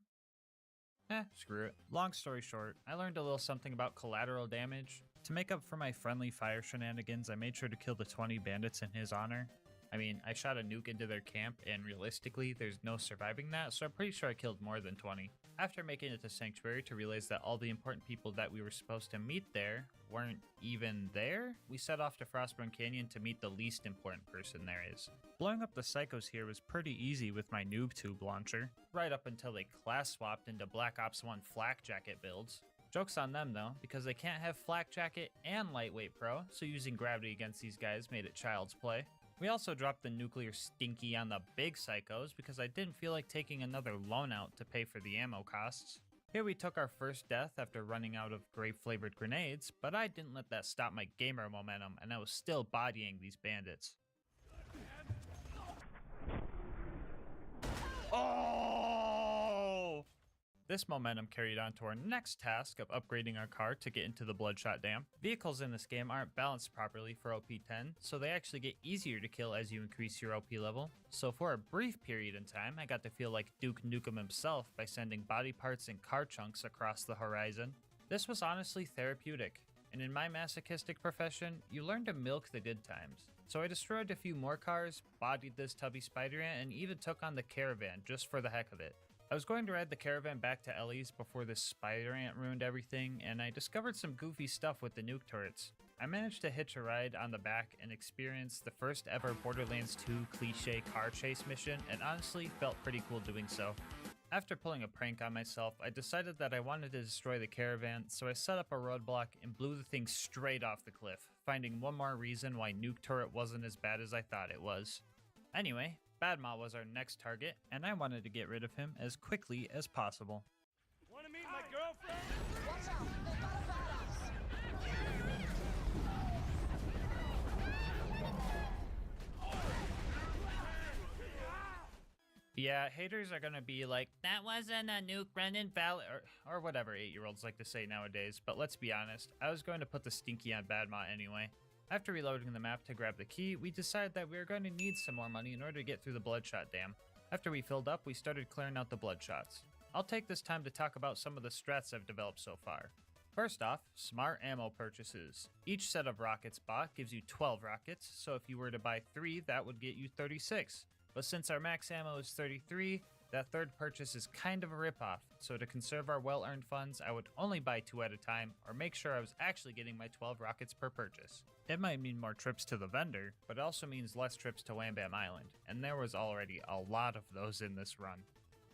Screw it. Long story short, I learned a little something about collateral damage. To make up for my friendly fire shenanigans, I made sure to kill the 20 bandits in his honor. I shot a nuke into their camp, and realistically, there's no surviving that, so I'm pretty sure I killed more than 20. After making it to Sanctuary to realize that all the important people that we were supposed to meet there weren't even there, we set off to Frostburn Canyon to meet the least important person there is. Blowing up the psychos here was pretty easy with my noob tube launcher, right up until they class swapped into Black Ops 1 flak jacket builds. Joke's on them though, because they can't have flak jacket and lightweight pro, so using gravity against these guys made it child's play. We also dropped the nuclear stinky on the big psychos because I didn't feel like taking another loan out to pay for the ammo costs. Here we took our first death after running out of grape-flavored grenades, but I didn't let that stop my gamer momentum and I was still bodying these bandits. Oh! This momentum carried on to our next task of upgrading our car to get into the Bloodshot Dam. Vehicles in this game aren't balanced properly for OP10, so they actually get easier to kill as you increase your OP level. So for a brief period in time, I got to feel like Duke Nukem himself by sending body parts and car chunks across the horizon. This was honestly therapeutic, and in my masochistic profession, you learn to milk the good times. So I destroyed a few more cars, bodied this tubby spider ant, and even took on the caravan just for the heck of it. I was going to ride the caravan back to Ellie's before this spider ant ruined everything, and I discovered some goofy stuff with the nuke turrets. I managed to hitch a ride on the back and experience the first ever Borderlands 2 cliche car chase mission, and honestly felt pretty cool doing so. After pulling a prank on myself, I decided that I wanted to destroy the caravan, so I set up a roadblock and blew the thing straight off the cliff, finding one more reason why nuke turret wasn't as bad as I thought it was. Anyway, Badma was our next target, and I wanted to get rid of him as quickly as possible. Wanna meet my girlfriend? Watch out! They got a badass! Yeah, haters are gonna be like, that wasn't a nuke, Brendan Val, or whatever 8-year-olds like to say nowadays, but let's be honest, I was going to put the stinky on Badma anyway. After reloading the map to grab the key, we decided that we were going to need some more money in order to get through the Bloodshot Dam. After we filled up, we started clearing out the Bloodshots. I'll take this time to talk about some of the strats I've developed so far. First off, smart ammo purchases. Each set of rockets bought gives you 12 rockets, so if you were to buy 3, that would get you 36. But since our max ammo is 33, that third purchase is kind of a ripoff, so to conserve our well-earned funds, I would only buy 2 at a time, or make sure I was actually getting my 12 rockets per purchase. It might mean more trips to the vendor, but it also means less trips to Wham Bam Island, and there was already a lot of those in this run.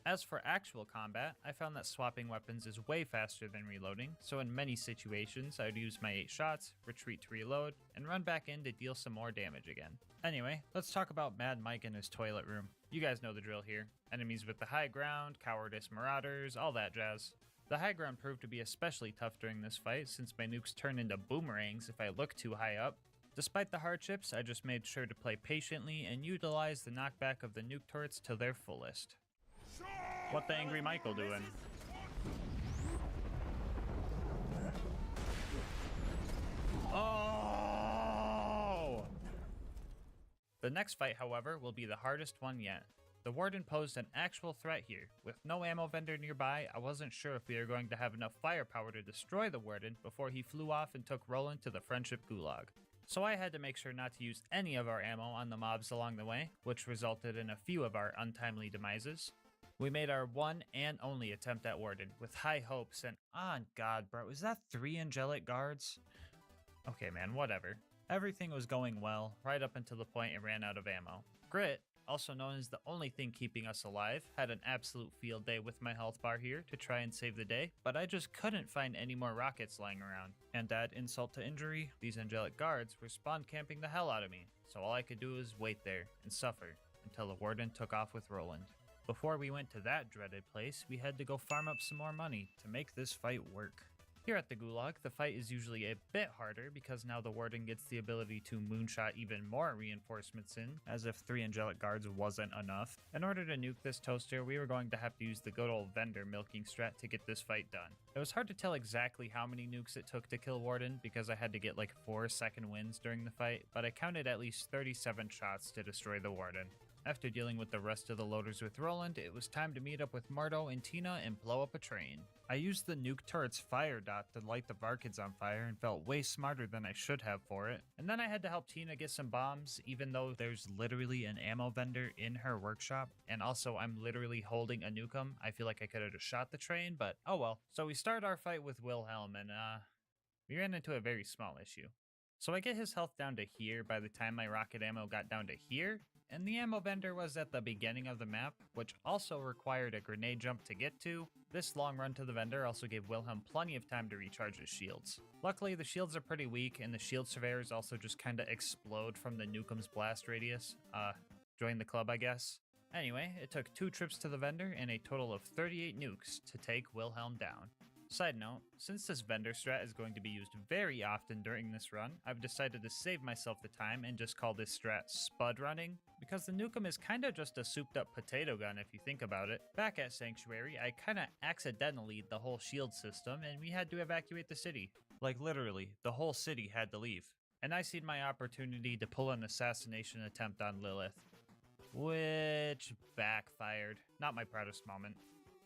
As for actual combat, I found that swapping weapons is way faster than reloading, so in many situations I would use my 8 shots, retreat to reload, and run back in to deal some more damage again. Anyway, let's talk about Mad Mike and his toilet room. You guys know the drill here. Enemies with the high ground, cowardice marauders, all that jazz. The high ground proved to be especially tough during this fight since my nukes turn into boomerangs if I look too high up. Despite the hardships, I just made sure to play patiently and utilize the knockback of the nuke turrets to their fullest. What the Angry Michael doing? Oh! The next fight, however, will be the hardest one yet. The Warden posed an actual threat here. With no ammo vendor nearby, I wasn't sure if we were going to have enough firepower to destroy the Warden before he flew off and took Roland to the Friendship Gulag. So I had to make sure not to use any of our ammo on the mobs along the way, which resulted in a few of our untimely demises. We made our one and only attempt at Warden, with high hopes, and on God, bro, is that 3 angelic guards? Okay man, whatever. Everything was going well, right up until the point it ran out of ammo. Grit, also known as the only thing keeping us alive, had an absolute field day with my health bar here to try and save the day, but I just couldn't find any more rockets lying around. And add insult to injury, these angelic guards were spawn camping the hell out of me, so all I could do was wait there and suffer until the Warden took off with Roland. Before we went to that dreaded place, we had to go farm up some more money to make this fight work. Here at the Gulag, the fight is usually a bit harder because now the Warden gets the ability to moonshot even more reinforcements in, as if 3 angelic guards wasn't enough. In order to nuke this toaster, we were going to have to use the good old vendor milking strat to get this fight done. It was hard to tell exactly how many nukes it took to kill Warden because I had to get like 4 second wins during the fight, but I counted at least 37 shots to destroy the Warden. After dealing with the rest of the loaders with Roland, it was time to meet up with Marto and Tina and blow up a train. I used the nuke turret's fire dot to light the Varkids on fire and felt way smarter than I should have for it. And then I had to help Tina get some bombs, even though there's literally an ammo vendor in her workshop, and also I'm literally holding a nukem. I feel like I could have just shot the train, but oh well. So we start our fight with Wilhelm, and we ran into a very small issue. So I get his health down to here by the time my rocket ammo got down to here, and the ammo vendor was at the beginning of the map, which also required a grenade jump to get to. This long run to the vendor also gave Wilhelm plenty of time to recharge his shields. Luckily, the shields are pretty weak, and the shield surveyors also just kinda explode from the nukem's blast radius. Join the club, I guess. Anyway, it took 2 trips to the vendor and a total of 38 nukes to take Wilhelm down. Side note, since this vendor strat is going to be used very often during this run, I've decided to save myself the time and just call this strat Spud Running, because the Nukem is kinda just a souped up potato gun if you think about it. Back at Sanctuary, I kinda accidentally the whole shield system and we had to evacuate the city. Like literally, the whole city had to leave. And I seen my opportunity to pull an assassination attempt on Lilith, which backfired. Not my proudest moment.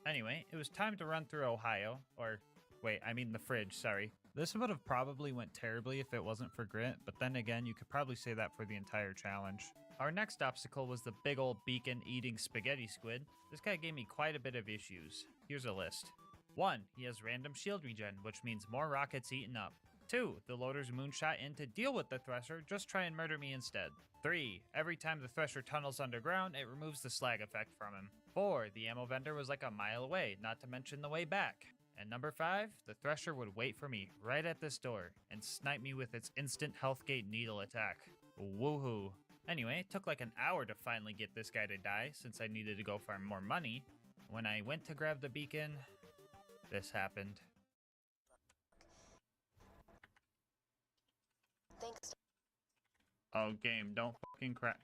Anyway, it was time to run through Ohio, or wait, I mean the fridge, sorry. This would have probably went terribly if it wasn't for Grit, but then again, you could probably say that for the entire challenge. Our next obstacle was the big old beacon eating spaghetti squid. This guy gave me quite a bit of issues. Here's a list. 1. He has random shield regen, which means more rockets eaten up. 2. The loader's moonshot in to deal with the Thresher, just try and murder me instead. 3. Every time the Thresher tunnels underground, it removes the slag effect from him. 4. The ammo vendor was like a mile away, not to mention the way back. And number 5, the Thresher would wait for me right at this door and snipe me with its instant health gate needle attack. Woohoo. Anyway, it took like an hour to finally get this guy to die since I needed to go farm more money. When I went to grab the beacon, this happened. Thanks. Oh, game, don't fucking crack.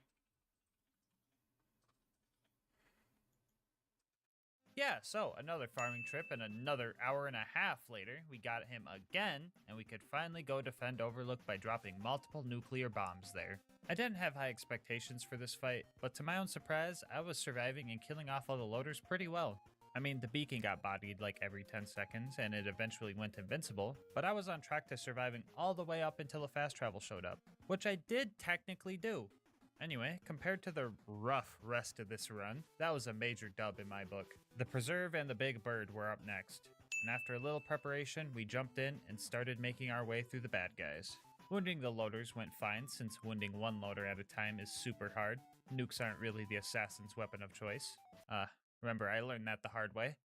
Yeah, so another farming trip and another hour and a half later, we got him again, and we could finally go defend Overlook by dropping multiple nuclear bombs there. I didn't have high expectations for this fight, but to my own surprise, I was surviving and killing off all the loaders pretty well. I mean, the beacon got bodied like every 10 seconds, and it eventually went invincible, but I was on track to surviving all the way up until the fast travel showed up, which I did technically do. Anyway, compared to the rough rest of this run, that was a major dub in my book. The Preserve and the Big Bird were up next, and after a little preparation, we jumped in and started making our way through the bad guys. Wounding the loaders went fine, since wounding one loader at a time is super hard. Nukes aren't really the assassin's weapon of choice. Remember, I learned that the hard way.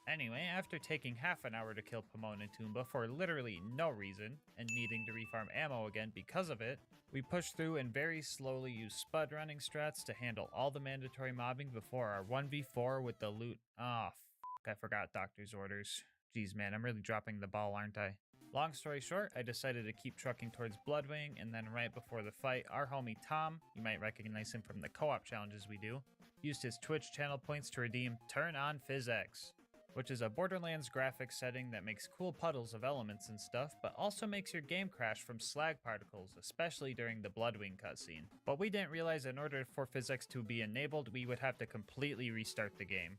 Anyway, after taking half an hour to kill Pomone and Toomba for literally no reason, and needing to refarm ammo again because of it, we pushed through and very slowly used spud running strats to handle all the mandatory mobbing before our 1v4 with the loot. Ah, I forgot doctor's orders. Jeez man, I'm really dropping the ball, aren't I? Long story short, I decided to keep trucking towards Bloodwing, and then right before the fight, our homie Tom, you might recognize him from the co-op challenges we do, used his Twitch channel points to redeem Turn On PhysX, which is a Borderlands graphics setting that makes cool puddles of elements and stuff, but also makes your game crash from slag particles, especially during the Bloodwing cutscene. But we didn't realize in order for PhysX to be enabled, we would have to completely restart the game.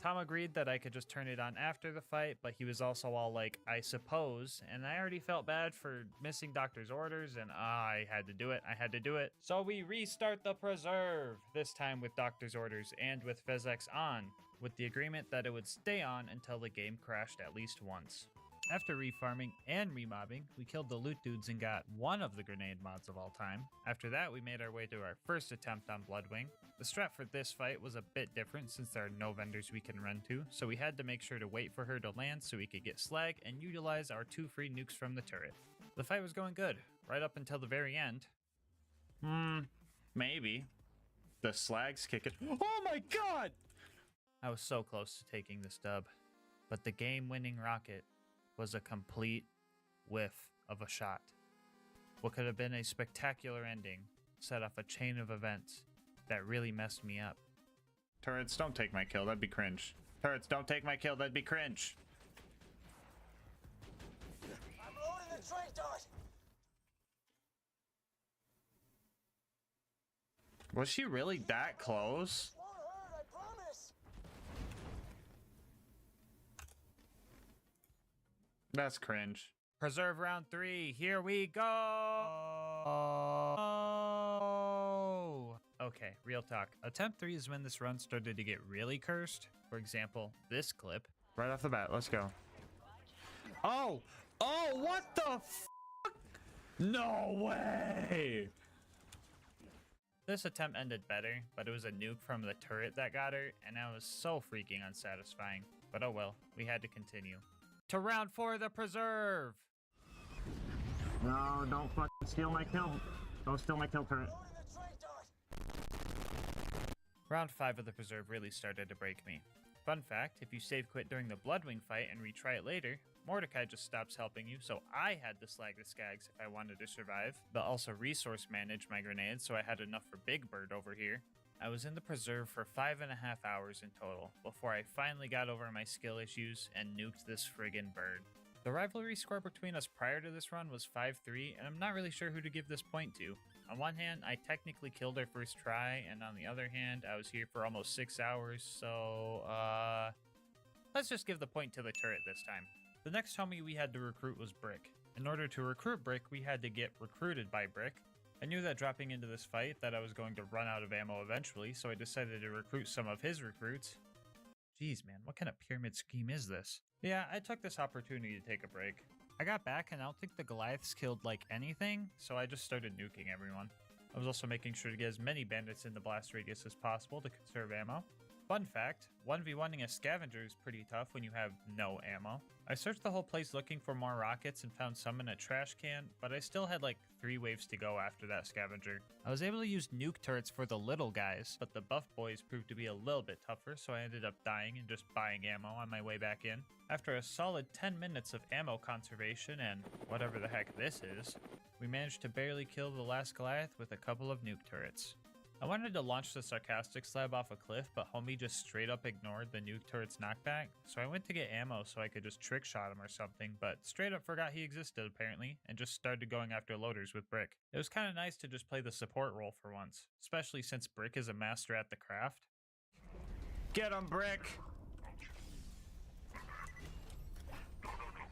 Tom agreed that I could just turn it on after the fight, but he was also all like, I suppose, and I already felt bad for missing doctor's orders, and I had to do it. So we restart the Preserve, this time with doctor's orders and with PhysX on, with the agreement that it would stay on until the game crashed at least once. After refarming and remobbing, we killed the loot dudes and got one of the grenade mods of all time. After that, we made our way to our first attempt on Bloodwing. The strat for this fight was a bit different since there are no vendors we can run to, so we had to make sure to wait for her to land so we could get slag and utilize our 2 free nukes from the turret. The fight was going good, right up until the very end. Maybe. The slag's kicking. Oh my god! I was so close to taking this dub, but the game-winning rocket was a complete whiff of a shot. What could have been a spectacular ending set off a chain of events that really messed me up. Turrets, don't take my kill, that'd be cringe. Turrets, don't take my kill, that'd be cringe. I'm loading the train dart. Was she really that close? Won't hurt, I promise. That's cringe. Preserve round 3, here we go! Okay, real talk. Attempt 3 is when this run started to get really cursed. For example, this clip. Right off the bat, let's go. Oh! Oh, what the f***? No way! This attempt ended better, but it was a nuke from the turret that got her, and that was so freaking unsatisfying. But oh well, we had to continue. To round 4, the Preserve! No, don't fucking steal my kill. Don't steal my kill, turret. Round 5 of the Preserve really started to break me. Fun fact, if you save quit during the Bloodwing fight and retry it later, Mordecai just stops helping you, so I had to slag the skags if I wanted to survive, but also resource manage my grenades so I had enough for Big Bird over here. I was in the preserve for 5.5 hours in total, before I finally got over my skill issues and nuked this friggin' bird. The rivalry score between us prior to this run was 5-3, and I'm not really sure who to give this point to. On one hand, I technically killed her first try, and on the other hand, I was here for almost 6 hours, so, let's just give the point to the turret this time. The next homie we had to recruit was Brick. In order to recruit Brick, we had to get recruited by Brick. I knew that dropping into this fight that I was going to run out of ammo eventually, so I decided to recruit some of his recruits. Jeez, man, what kind of pyramid scheme is this? Yeah, I took this opportunity to take a break. I got back and I don't think the Goliaths killed like anything, so I just started nuking everyone. I was also making sure to get as many bandits in the blast radius as possible to conserve ammo. Fun fact, 1v1ing a scavenger is pretty tough when you have no ammo. I searched the whole place looking for more rockets and found some in a trash can, but I still had like 3 waves to go after that scavenger. I was able to use nuke turrets for the little guys, but the buff boys proved to be a little bit tougher, so I ended up dying and just buying ammo on my way back in. After a solid 10 minutes of ammo conservation and whatever the heck this is, we managed to barely kill the last Goliath with a couple of nuke turrets. I wanted to launch the sarcastic slab off a cliff, but homie just straight up ignored the nuke turret's knockback, so I went to get ammo so I could just trick shot him or something, but straight up forgot he existed apparently, and just started going after loaders with Brick. It was kinda nice to just play the support role for once, especially since Brick is a master at the craft. Get him, Brick!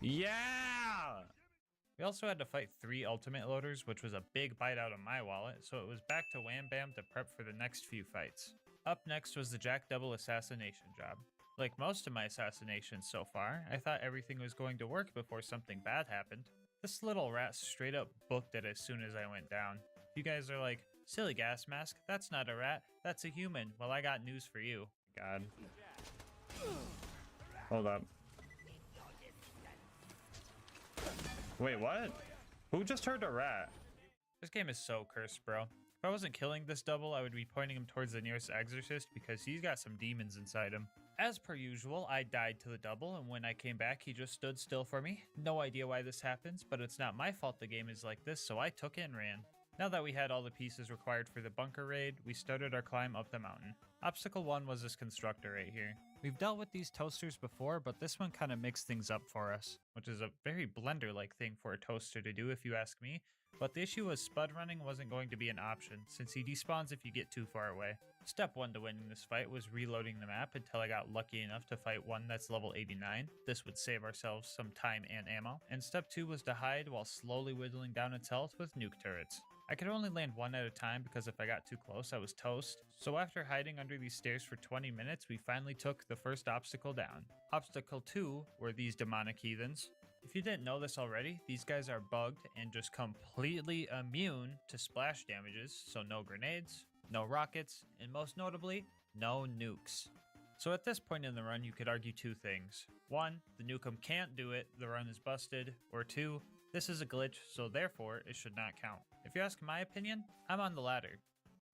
Yeah! We also had to fight 3 ultimate loaders, which was a big bite out of my wallet, so it was back to Wham Bam to prep for the next few fights. Up next was the Jack Double assassination job. Like most of my assassinations so far, I thought everything was going to work before something bad happened. This little rat straight up booked it as soon as I went down. If you guys are like, silly gas mask, that's not a rat, that's a human, well I got news for you. God. Hold up. Wait, what? Who just heard a rat? This game is so cursed, bro. If I wasn't killing this double, I would be pointing him towards the nearest exorcist because he's got some demons inside him. As per usual, I died to the double, and when I came back, he just stood still for me. No idea why this happens, but it's not my fault the game is like this, so I took it and ran. Now that we had all the pieces required for the bunker raid, we started our climb up the mountain. Obstacle 1 was this constructor right here. We've dealt with these toasters before, but this one kind of mixed things up for us, which is a very Blender-like thing for a toaster to do if you ask me. But the issue was spud running wasn't going to be an option, since he despawns if you get too far away. Step 1 to winning this fight was reloading the map until I got lucky enough to fight one that's level 89. This would save ourselves some time and ammo. And step 2 was to hide while slowly whittling down its health with nuke turrets. I could only land one at a time because if I got too close, I was toast. So after hiding under these stairs for 20 minutes, we finally took the first obstacle down. Obstacle 2 were these demonic heathens. If you didn't know this already, these guys are bugged and just completely immune to splash damages, so no grenades, no rockets, and most notably, no nukes. So at this point in the run, you could argue 2 things. 1, the nukem can't do it, the run is busted, or 2, this is a glitch, so therefore it should not count. If you ask my opinion, I'm on the ladder.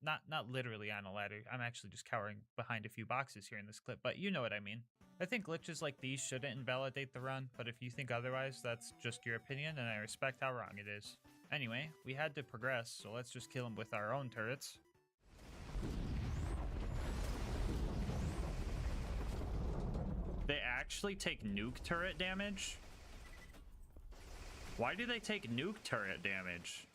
Not literally on a ladder, I'm actually just cowering behind a few boxes here in this clip, but you know what I mean. I think glitches like these shouldn't invalidate the run, but if you think otherwise, that's just your opinion and I respect how wrong it is. Anyway, we had to progress, so let's just kill him with our own turrets. They actually take nuke turret damage? Why do they take nuke turret damage?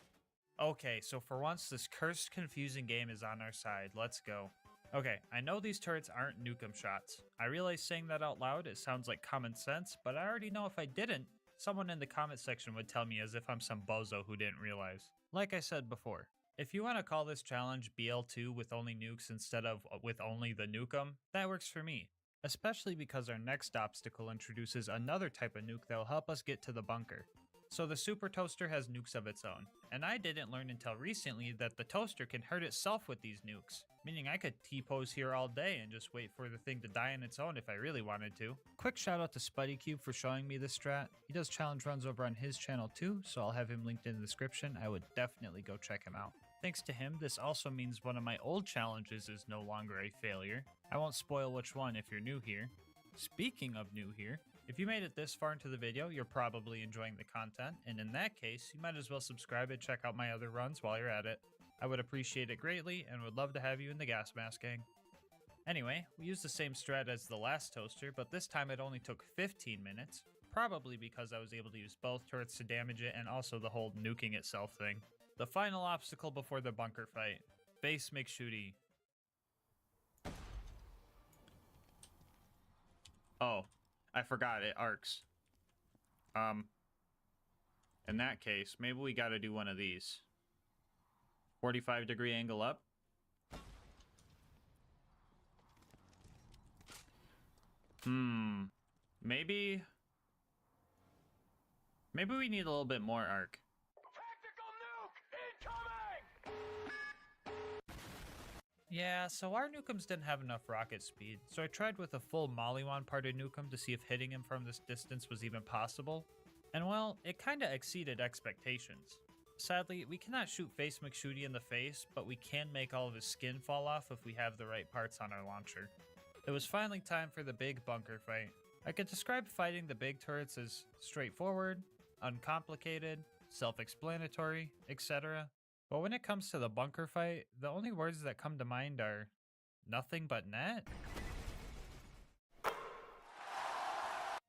Okay, so for once, this cursed, confusing game is on our side. Let's go. Okay, I know these turrets aren't nukem shots. I realize saying that out loud, it sounds like common sense, but I already know if I didn't, someone in the comment section would tell me as if I'm some bozo who didn't realize. Like I said before, if you want to call this challenge BL2 with only nukes instead of with only the nukem, that works for me. Especially because our next obstacle introduces another type of nuke that will help us get to the bunker. So the Super Toaster has nukes of its own, and I didn't learn until recently that the toaster can hurt itself with these nukes, meaning I could T-pose here all day and just wait for the thing to die on its own if I really wanted to. Quick shout out to SpuddyCube for showing me this strat. He does challenge runs over on his channel too, so I'll have him linked in the description. I would definitely go check him out. Thanks to him, this also means one of my old challenges is no longer a failure. I won't spoil which one if you're new here. Speaking of new here, If you made it this far into the video, you're probably enjoying the content, and in that case, you might as well subscribe and check out my other runs while you're at it. I would appreciate it greatly and would love to have you in the gas mask gang. Anyway, we used the same strat as the last toaster, but this time it only took 15 minutes, probably because I was able to use both turrets to damage it and also the whole nuking itself thing. The final obstacle before the bunker fight. Base McShooty. Oh, I forgot, it arcs. In that case, maybe we gotta do one of these. 45-degree angle up. Maybe we need a little bit more arc. Yeah, so our nukums didn't have enough rocket speed, so I tried with a full Mollywan parted nukem to see if hitting him from this distance was even possible. And well, it kinda exceeded expectations. Sadly, we cannot shoot Face McShooty in the face, but we can make all of his skin fall off if we have the right parts on our launcher. It was finally time for the big bunker fight. I could describe fighting the big turrets as straightforward, uncomplicated, self-explanatory, etc. But when it comes to the bunker fight, the only words that come to mind are nothing but net.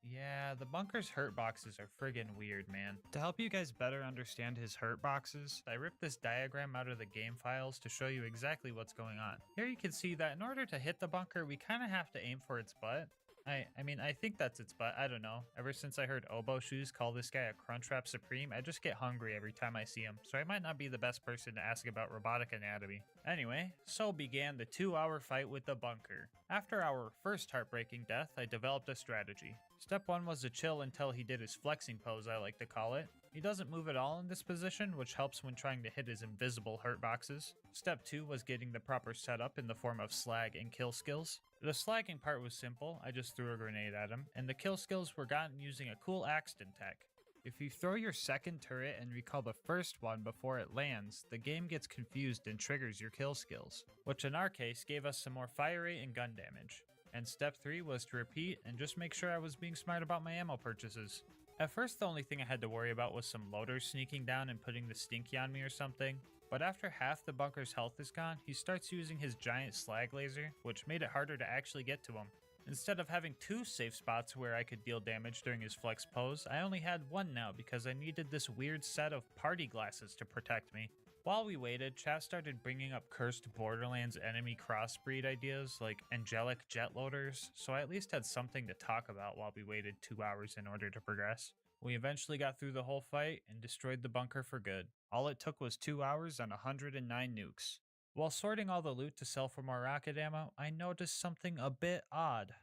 Yeah, the bunker's hurt boxes are friggin' weird, man. To help you guys better understand his hurt boxes, I ripped this diagram out of the game files to show you exactly what's going on. Here you can see that in order to hit the bunker, we kinda have to aim for its butt. I mean, I think that's its butt, I don't know. Ever since I heard Oboe Shoes call this guy a Crunchwrap Supreme, I just get hungry every time I see him, so I might not be the best person to ask about robotic anatomy. Anyway, so began the 2-hour fight with the bunker. After our first heartbreaking death, I developed a strategy. Step 1 was to chill until he did his flexing pose, I like to call it. He doesn't move at all in this position, which helps when trying to hit his invisible hurt boxes. Step 2 was getting the proper setup in the form of slag and kill skills. The slagging part was simple, I just threw a grenade at him, and the kill skills were gotten using a cool Axton tech. If you throw your second turret and recall the first one before it lands, the game gets confused and triggers your kill skills, which in our case gave us some more fire rate and gun damage. And step 3 was to repeat and just make sure I was being smart about my ammo purchases. At first the only thing I had to worry about was some loaders sneaking down and putting the stinky on me or something, but after half the bunker's health is gone, he starts using his giant slag laser, which made it harder to actually get to him. Instead of having 2 safe spots where I could deal damage during his flex pose, I only had 1 now because I needed this weird set of party glasses to protect me. While we waited, chat started bringing up cursed Borderlands enemy crossbreed ideas like angelic jet loaders, so I at least had something to talk about while we waited 2 hours in order to progress. We eventually got through the whole fight and destroyed the bunker for good. All it took was 2 hours and 109 nukes. While sorting all the loot to sell for more rocket ammo, I noticed something a bit odd.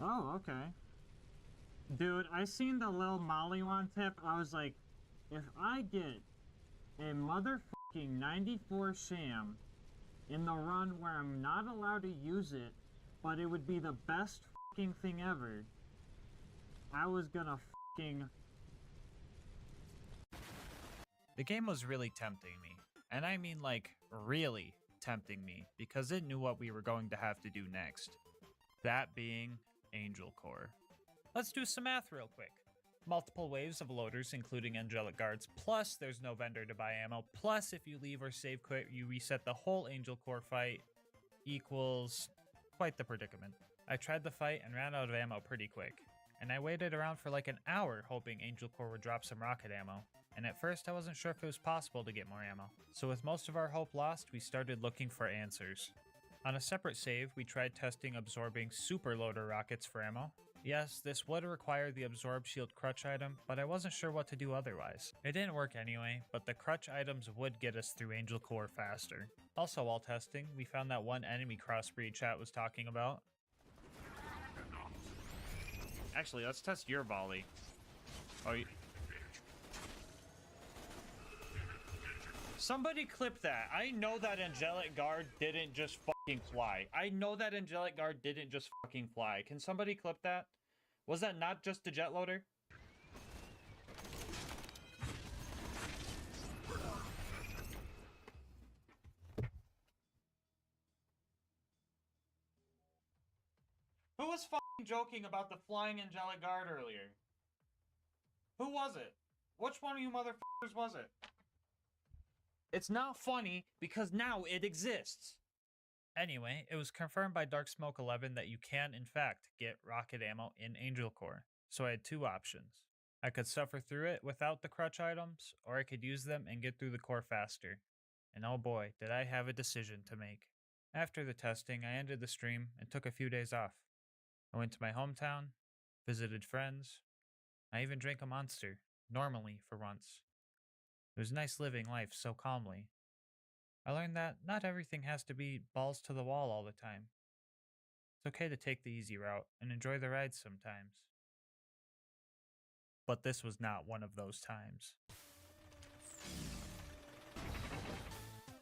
Oh, okay. Dude, I seen the Lil Mollywan tip. I was like, if I get a motherfucking 94 sham in the run where I'm not allowed to use it, but it would be the best fucking thing ever, I was gonna fucking... The game was really tempting me, and I mean like really tempting me, because it knew what we were going to have to do next. That being Angel Core. Let's do some math real quick. Multiple waves of loaders including angelic guards, plus there's no vendor to buy ammo, plus if you leave or save quit you reset the whole Angel Core fight, equals quite the predicament. I tried the fight and ran out of ammo pretty quick, and I waited around for like an hour hoping Angel Core would drop some rocket ammo, and at first I wasn't sure if it was possible to get more ammo. So with most of our hope lost, we started looking for answers. On a separate save, we tried testing absorbing super loader rockets for ammo. Yes, this would require the absorb shield crutch item, but I wasn't sure what to do otherwise. It didn't work anyway, but the crutch items would get us through Angel Core faster. Also while testing, we found that one enemy crossbreed chat was talking about. Actually, let's test your volley. Oh, somebody clip that. I know that angelic guard didn't just fucking fly. I know that angelic guard didn't just fucking fly. Can somebody clip that? Was that not just a jet loader? was fucking joking about the flying angelic guard earlier? Who was it? Which one of you motherfuckers was it? It's not funny because now it exists. Anyway, it was confirmed by Dark Smoke 11 that you can, in fact, get rocket ammo in Angel Core. So I had two options. I could suffer through it without the crutch items, or I could use them and get through the core faster. And oh boy, did I have a decision to make. After the testing, I ended the stream and took a few days off. I went to my hometown, visited friends. I even drank a Monster, normally for once. It was nice living life so calmly. I learned that not everything has to be balls to the wall all the time. It's okay to take the easy route and enjoy the ride sometimes. But this was not one of those times.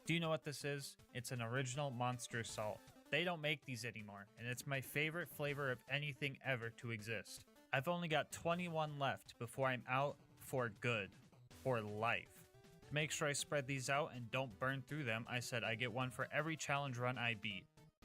Do you know what this is? It's an original Monster Assault. They don't make these anymore, and it's my favorite flavor of anything ever to exist. I've only got 21 left before I'm out for good. For life. To make sure I spread these out and don't burn through them, I said I get one for every challenge run I beat.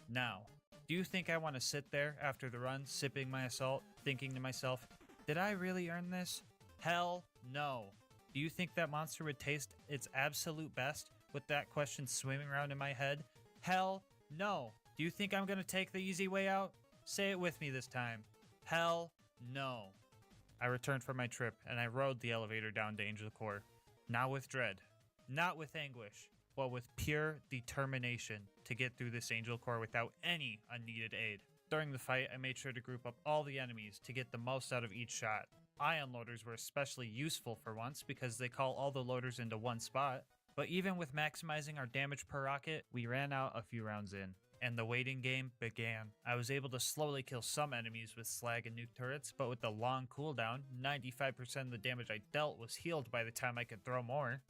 Now, do you think I want to sit there after the run, sipping my assault, thinking to myself, did I really earn this? Hell no. Do you think that monster would taste its absolute best with that question swimming around in my head? Hell no. Do you think I'm going to take the easy way out? Say it with me this time. Hell no. I returned from my trip and I rode the elevator down to Angel Core. Not with dread, not with anguish, but with pure determination to get through this Angel Core without any unneeded aid. During the fight, I made sure to group up all the enemies to get the most out of each shot. Ion loaders were especially useful for once because they call all the loaders into one spot. But even with maximizing our damage per rocket, we ran out a few rounds in, and the waiting game began. I was able to slowly kill some enemies with slag and nuke turrets, but with the long cooldown, 95% of the damage I dealt was healed by the time I could throw more.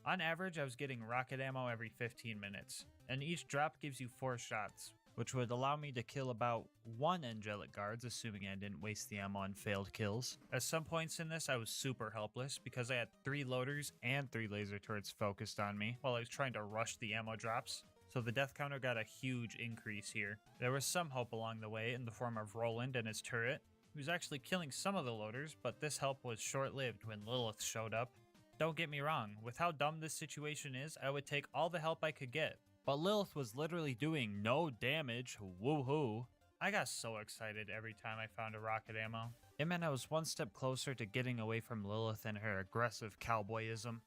On average, I was getting rocket ammo every 15 minutes, and each drop gives you 4 shots, which would allow me to kill about 1 angelic guards, assuming I didn't waste the ammo on failed kills. At some points in this, I was super helpless because I had 3 loaders and 3 laser turrets focused on me while I was trying to rush the ammo drops. So the death counter got a huge increase here. There was some hope along the way in the form of Roland and his turret. He was actually killing some of the loaders, but this help was short-lived when Lilith showed up. Don't get me wrong, with how dumb this situation is, I would take all the help I could get. But Lilith was literally doing no damage, woohoo. I got so excited every time I found a rocket ammo. It meant I was one step closer to getting away from Lilith and her aggressive cowboyism.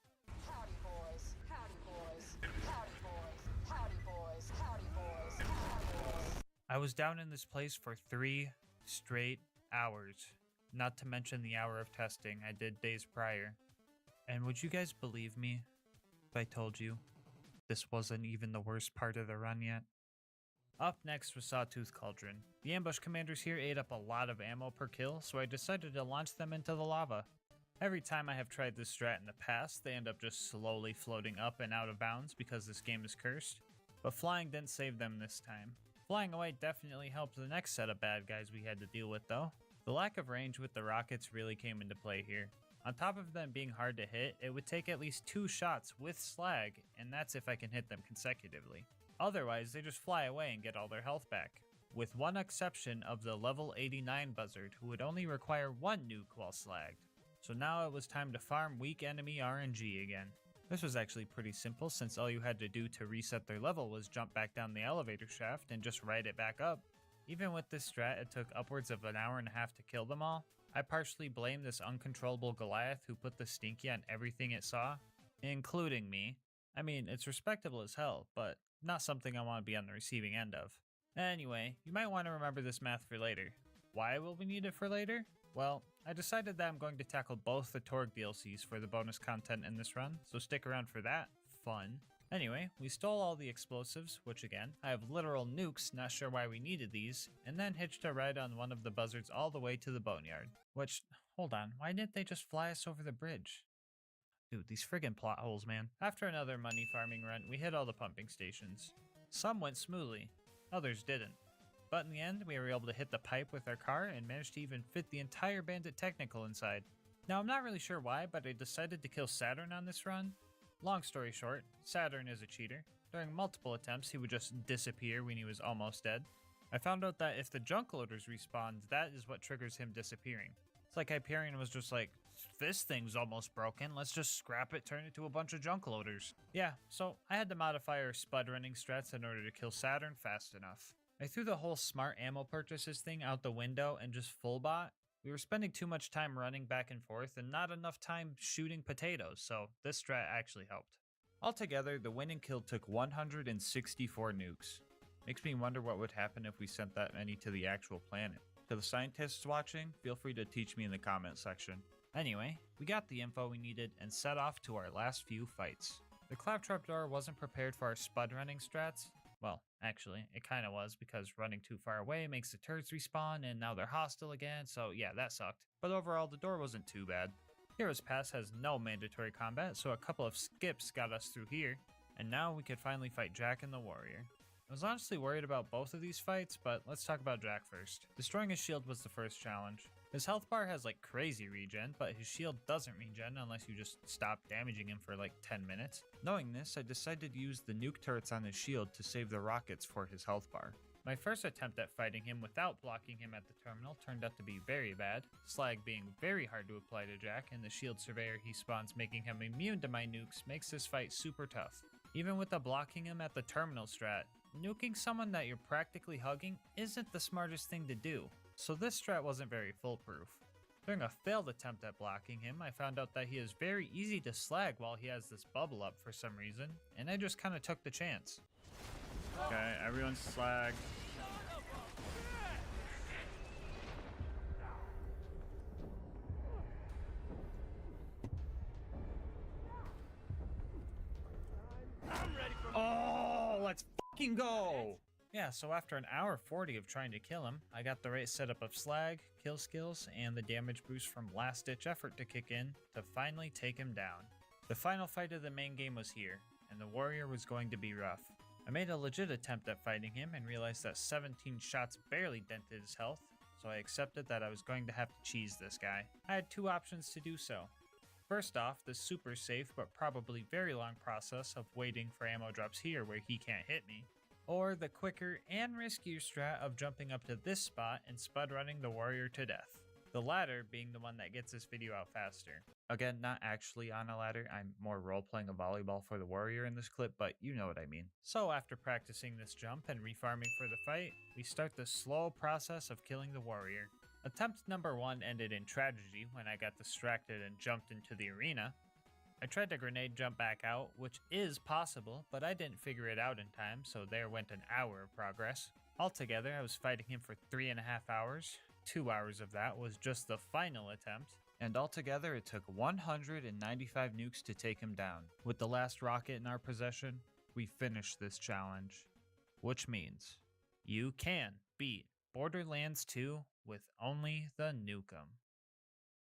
Howdy, boys. Howdy, boys. Howdy, boys. Howdy, boys. Howdy, boys. Howdy, boys. I was down in this place for 3 straight hours, not to mention the hour of testing I did days prior. And would you guys believe me if I told you this wasn't even the worst part of the run yet? Up next was Sawtooth Cauldron. The ambush commanders here ate up a lot of ammo per kill, so I decided to launch them into the lava. Every time I have tried this strat in the past, they end up just slowly floating up and out of bounds because this game is cursed. But flying didn't save them this time. Flying away definitely helped the next set of bad guys we had to deal with though. The lack of range with the rockets really came into play here. On top of them being hard to hit, it would take at least 2 shots with slag, and that's if I can hit them consecutively. Otherwise, they just fly away and get all their health back. With one exception of the level 89 buzzard, who would only require 1 nuke while slagged. So now it was time to farm weak enemy RNG again. This was actually pretty simple since all you had to do to reset their level was jump back down the elevator shaft and just ride it back up. Even with this strat, it took upwards of an hour and a half to kill them all. I partially blame this uncontrollable Goliath who put the stinky on everything it saw, including me. I mean, it's respectable as hell, but not something I want to be on the receiving end of. Anyway, you might want to remember this math for later. Why will we need it for later? Well, I decided that I'm going to tackle both the Torg DLCs for the bonus content in this run, so stick around for that. Fun. Anyway, we stole all the explosives, which again, I have literal nukes, not sure why we needed these, and then hitched a ride on one of the buzzards all the way to the boneyard. Which, hold on, why didn't they just fly us over the bridge? Dude, these friggin' plot holes, man. After another money farming run, we hit all the pumping stations. Some went smoothly, others didn't. But in the end, we were able to hit the pipe with our car and managed to even fit the entire Bandit Technical inside. Now, I'm not really sure why, but I decided to kill Saturn on this run. Long story short, Saturn is a cheater. During multiple attempts, he would just disappear when he was almost dead. I found out that if the junk loaders respawned, that is what triggers him disappearing. It's like Hyperion was just like, this thing's almost broken, let's just scrap it, turn it to a bunch of junk loaders. Yeah, so I had to modify our spud running strats in order to kill Saturn fast enough. I threw the whole smart ammo purchases thing out the window and just full bot. We were spending too much time running back and forth and not enough time shooting potatoes, so this strat actually helped. Altogether, the win and kill took 164 nukes. Makes me wonder what would happen if we sent that many to the actual planet. To the scientists watching, feel free to teach me in the comment section. Anyway, we got the info we needed and set off to our last few fights. The claptrap door wasn't prepared for our spud running strats. Well, actually, it kinda was, because running too far away makes the turrets respawn and now they're hostile again, so yeah, that sucked. But overall, the door wasn't too bad. Heroes Pass has no mandatory combat, so a couple of skips got us through here, and now we could finally fight Jack and the Warrior. I was honestly worried about both of these fights, but let's talk about Jack first. Destroying his shield was the first challenge. His health bar has like crazy regen, but his shield doesn't regen unless you just stop damaging him for like 10 minutes. Knowing this, I decided to use the nuke turrets on his shield to save the rockets for his health bar. My first attempt at fighting him without blocking him at the terminal turned out to be very bad, slag being very hard to apply to Jack, and the shield surveyor he spawns making him immune to my nukes makes this fight super tough. Even with the blocking him at the terminal strat, nuking someone that you're practically hugging isn't the smartest thing to do, so this strat wasn't very foolproof. During a failed attempt at blocking him, I found out that he is very easy to slag while he has this bubble up for some reason, and I just kinda took the chance. Okay, everyone's slag. Oh, let's fucking go! Yeah, so after an hour 40 of trying to kill him, I got the right setup of slag, kill skills, and the damage boost from last ditch effort to kick in to finally take him down. The final fight of the main game was here, and the warrior was going to be rough. I made a legit attempt at fighting him and realized that 17 shots barely dented his health, so I accepted that I was going to have to cheese this guy. I had two options to do so. First off, the super safe but probably very long process of waiting for ammo drops here where he can't hit me, or the quicker and riskier strat of jumping up to this spot and spud running the warrior to death. The latter being the one that gets this video out faster. Again, not actually on a ladder, I'm more role-playing a volleyball for the warrior in this clip, but you know what I mean. So after practicing this jump and refarming for the fight, we start the slow process of killing the warrior. Attempt number 1 ended in tragedy when I got distracted and jumped into the arena. I tried to grenade jump back out, which is possible, but I didn't figure it out in time, so there went an hour of progress. Altogether, I was fighting him for 3.5 hours. 2 hours of that was just the final attempt, and altogether it took 195 nukes to take him down. With the last rocket in our possession, we finished this challenge. Which means, you can beat Borderlands 2 with only the Nukem.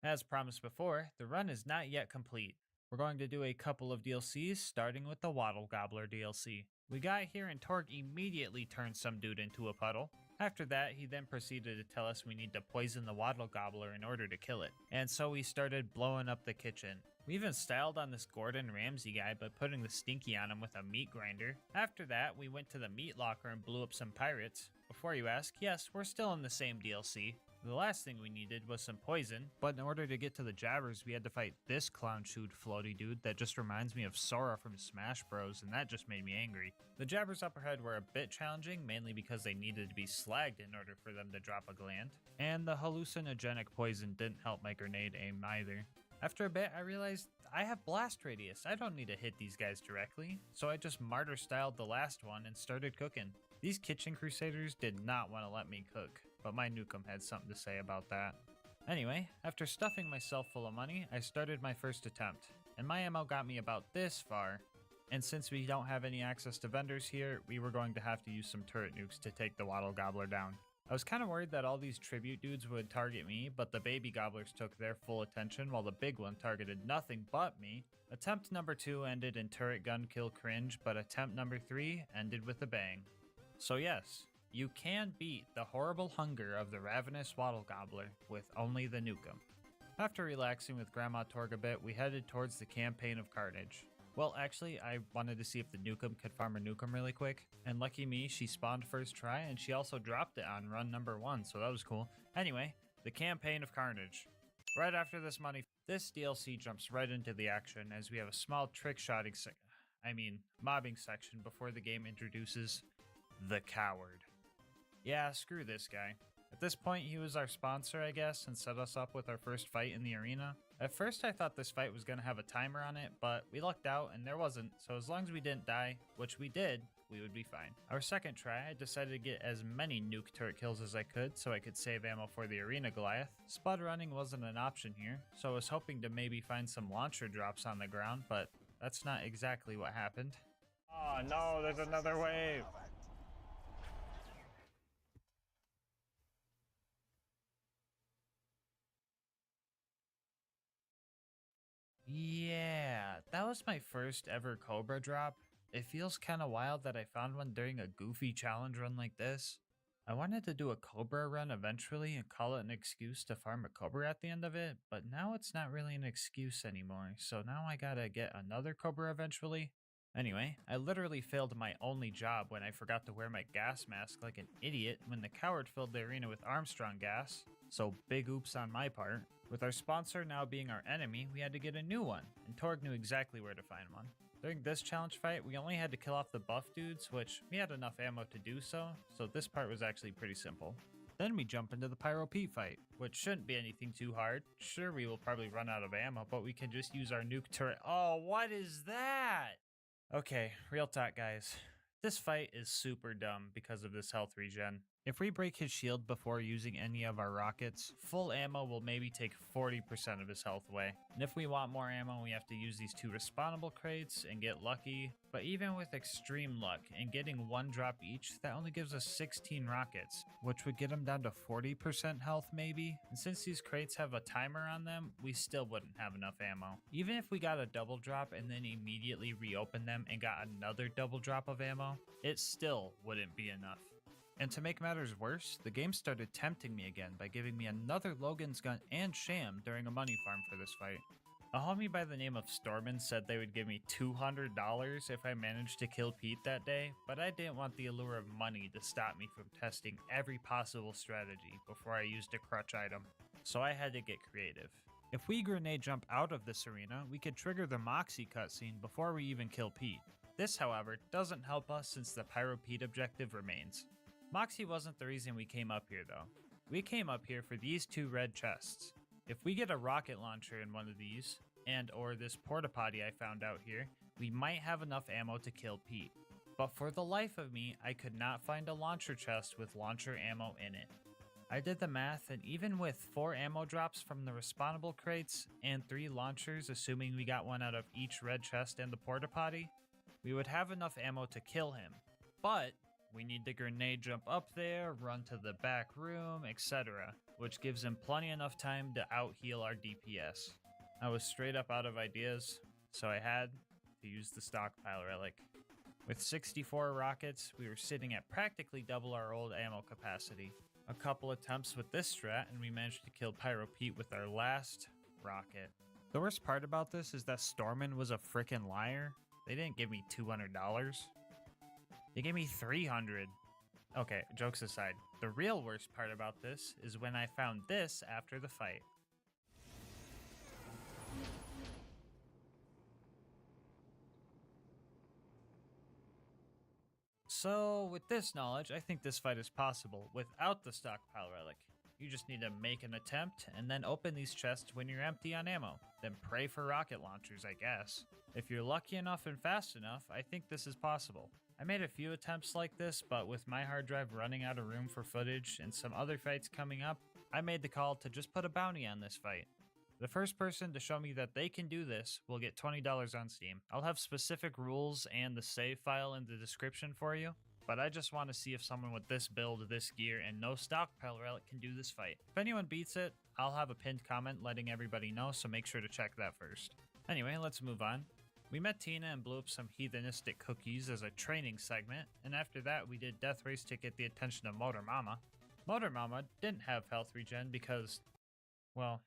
As promised before, the run is not yet complete. We're going to do a couple of DLCs, starting with the Waddle Gobbler DLC. We got here and Torg immediately turned some dude into a puddle. After that, he then proceeded to tell us we need to poison the Waddle Gobbler in order to kill it. And so we started blowing up the kitchen. We even styled on this Gordon Ramsay guy by putting the stinky on him with a meat grinder. After that, we went to the meat locker and blew up some pirates. Before you ask, yes, we're still in the same DLC. The last thing we needed was some poison, but in order to get to the jabbers, we had to fight this clown-shoed floaty dude that just reminds me of Sora from Smash Bros, and that just made me angry. The jabbers up ahead were a bit challenging, mainly because they needed to be slagged in order for them to drop a gland, and the hallucinogenic poison didn't help my grenade aim either. After a bit, I realized I have blast radius. I don't need to hit these guys directly, so I just martyr-styled the last one and started cooking. These kitchen crusaders did not want to let me cook, but my Nukem had something to say about that. Anyway, after stuffing myself full of money, I started my first attempt, and my ammo got me about this far, and since we don't have any access to vendors here, we were going to have to use some turret nukes to take the Waddle Gobbler down. I was kind of worried that all these tribute dudes would target me, but the baby gobblers took their full attention while the big one targeted nothing but me. Attempt number 2 ended in turret gun kill cringe, but attempt number 3 ended with a bang. So yes, you can beat the horrible hunger of the ravenous Waddle Gobbler with only the Nukem. After relaxing with Grandma Torg a bit, we headed towards the Campaign of Carnage. Well, actually, I wanted to see if the Nukem could farm a Nukem really quick, and lucky me, she spawned first try, and she also dropped it on run number 1, so that was cool. Anyway, the Campaign of Carnage. Right after this this DLC jumps right into the action, as we have a small mobbing section before the game introduces the Coward. Yeah, screw this guy. At this point, he was our sponsor, I guess, and set us up with our first fight in the arena. At first, I thought this fight was going to have a timer on it, but we lucked out and there wasn't, so as long as we didn't die, which we did, we would be fine. Our second try, I decided to get as many nuke turret kills as I could so I could save ammo for the arena Goliath. Spud running wasn't an option here, so I was hoping to maybe find some launcher drops on the ground, but that's not exactly what happened. Oh no, there's another wave! Yeah, that was my first ever Cobra drop. It feels kinda wild that I found one during a goofy challenge run like this. I wanted to do a Cobra run eventually and call it an excuse to farm a Cobra at the end of it, but now it's not really an excuse anymore, so now I gotta get another Cobra eventually. Anyway, I literally failed my only job when I forgot to wear my gas mask like an idiot when the Coward filled the arena with Armstrong gas, so big oops on my part. With our sponsor now being our enemy, we had to get a new one, and Torg knew exactly where to find one. During this challenge fight, we only had to kill off the buff dudes, which we had enough ammo to do so this part was actually pretty simple. Then we jump into the Pyro Pete fight, which shouldn't be anything too hard. Sure, we will probably run out of ammo, but we can just use our nuke turret. Oh, what is that? Okay, real talk guys. This fight is super dumb because of this health regen. If we break his shield before using any of our rockets, full ammo will maybe take 40% of his health away. And if we want more ammo, we have to use these 2 respawnable crates and get lucky. But even with extreme luck and getting 1 drop each, that only gives us 16 rockets, which would get him down to 40% health maybe. And since these crates have a timer on them, we still wouldn't have enough ammo. Even if we got a double drop and then immediately reopened them and got another double drop of ammo, it still wouldn't be enough. And to make matters worse, the game started tempting me again by giving me another Logan's gun and Sham during a money farm for this fight. A homie by the name of Stormin said they would give me $200 if I managed to kill Pete that day, but I didn't want the allure of money to stop me from testing every possible strategy before I used a crutch item, so I had to get creative. If we grenade jump out of this arena, we could trigger the Moxie cutscene before we even kill Pete. This, however, doesn't help us since the Pyro Pete objective remains. Moxie wasn't the reason we came up here though. We came up here for these 2 red chests. If we get a rocket launcher in one of these, and or this porta potty I found out here, we might have enough ammo to kill Pete. But for the life of me, I could not find a launcher chest with launcher ammo in it. I did the math, and even with 4 ammo drops from the respawnable crates and 3 launchers, assuming we got one out of each red chest and the porta potty, we would have enough ammo to kill him. But we need to grenade jump up there, run to the back room, etc., which gives him plenty enough time to out-heal our DPS. I was straight up out of ideas, so I had to use the stockpile relic. With 64 rockets, we were sitting at practically double our old ammo capacity. A couple attempts with this strat, and we managed to kill Pyro Pete with our last rocket. The worst part about this is that Stormin was a frickin' liar. They didn't give me $200. They gave me $300. Okay, jokes aside, the real worst part about this is when I found this after the fight. So, with this knowledge, I think this fight is possible without the stockpile relic. You just need to make an attempt and then open these chests when you're empty on ammo. Then pray for rocket launchers, I guess. If you're lucky enough and fast enough, I think this is possible. I made a few attempts like this, but with my hard drive running out of room for footage and some other fights coming up, I made the call to just put a bounty on this fight. The first person to show me that they can do this will get $20 on Steam. I'll have specific rules and the save file in the description for you, but I just want to see if someone with this build, this gear, and no stockpile relic can do this fight. If anyone beats it, I'll have a pinned comment letting everybody know, so make sure to check that first. Anyway, let's move on. We met Tina and blew up some heathenistic cookies as a training segment, and after that we did Death Race to get the attention of Motor Mama. Motor Mama didn't have health regen because, well,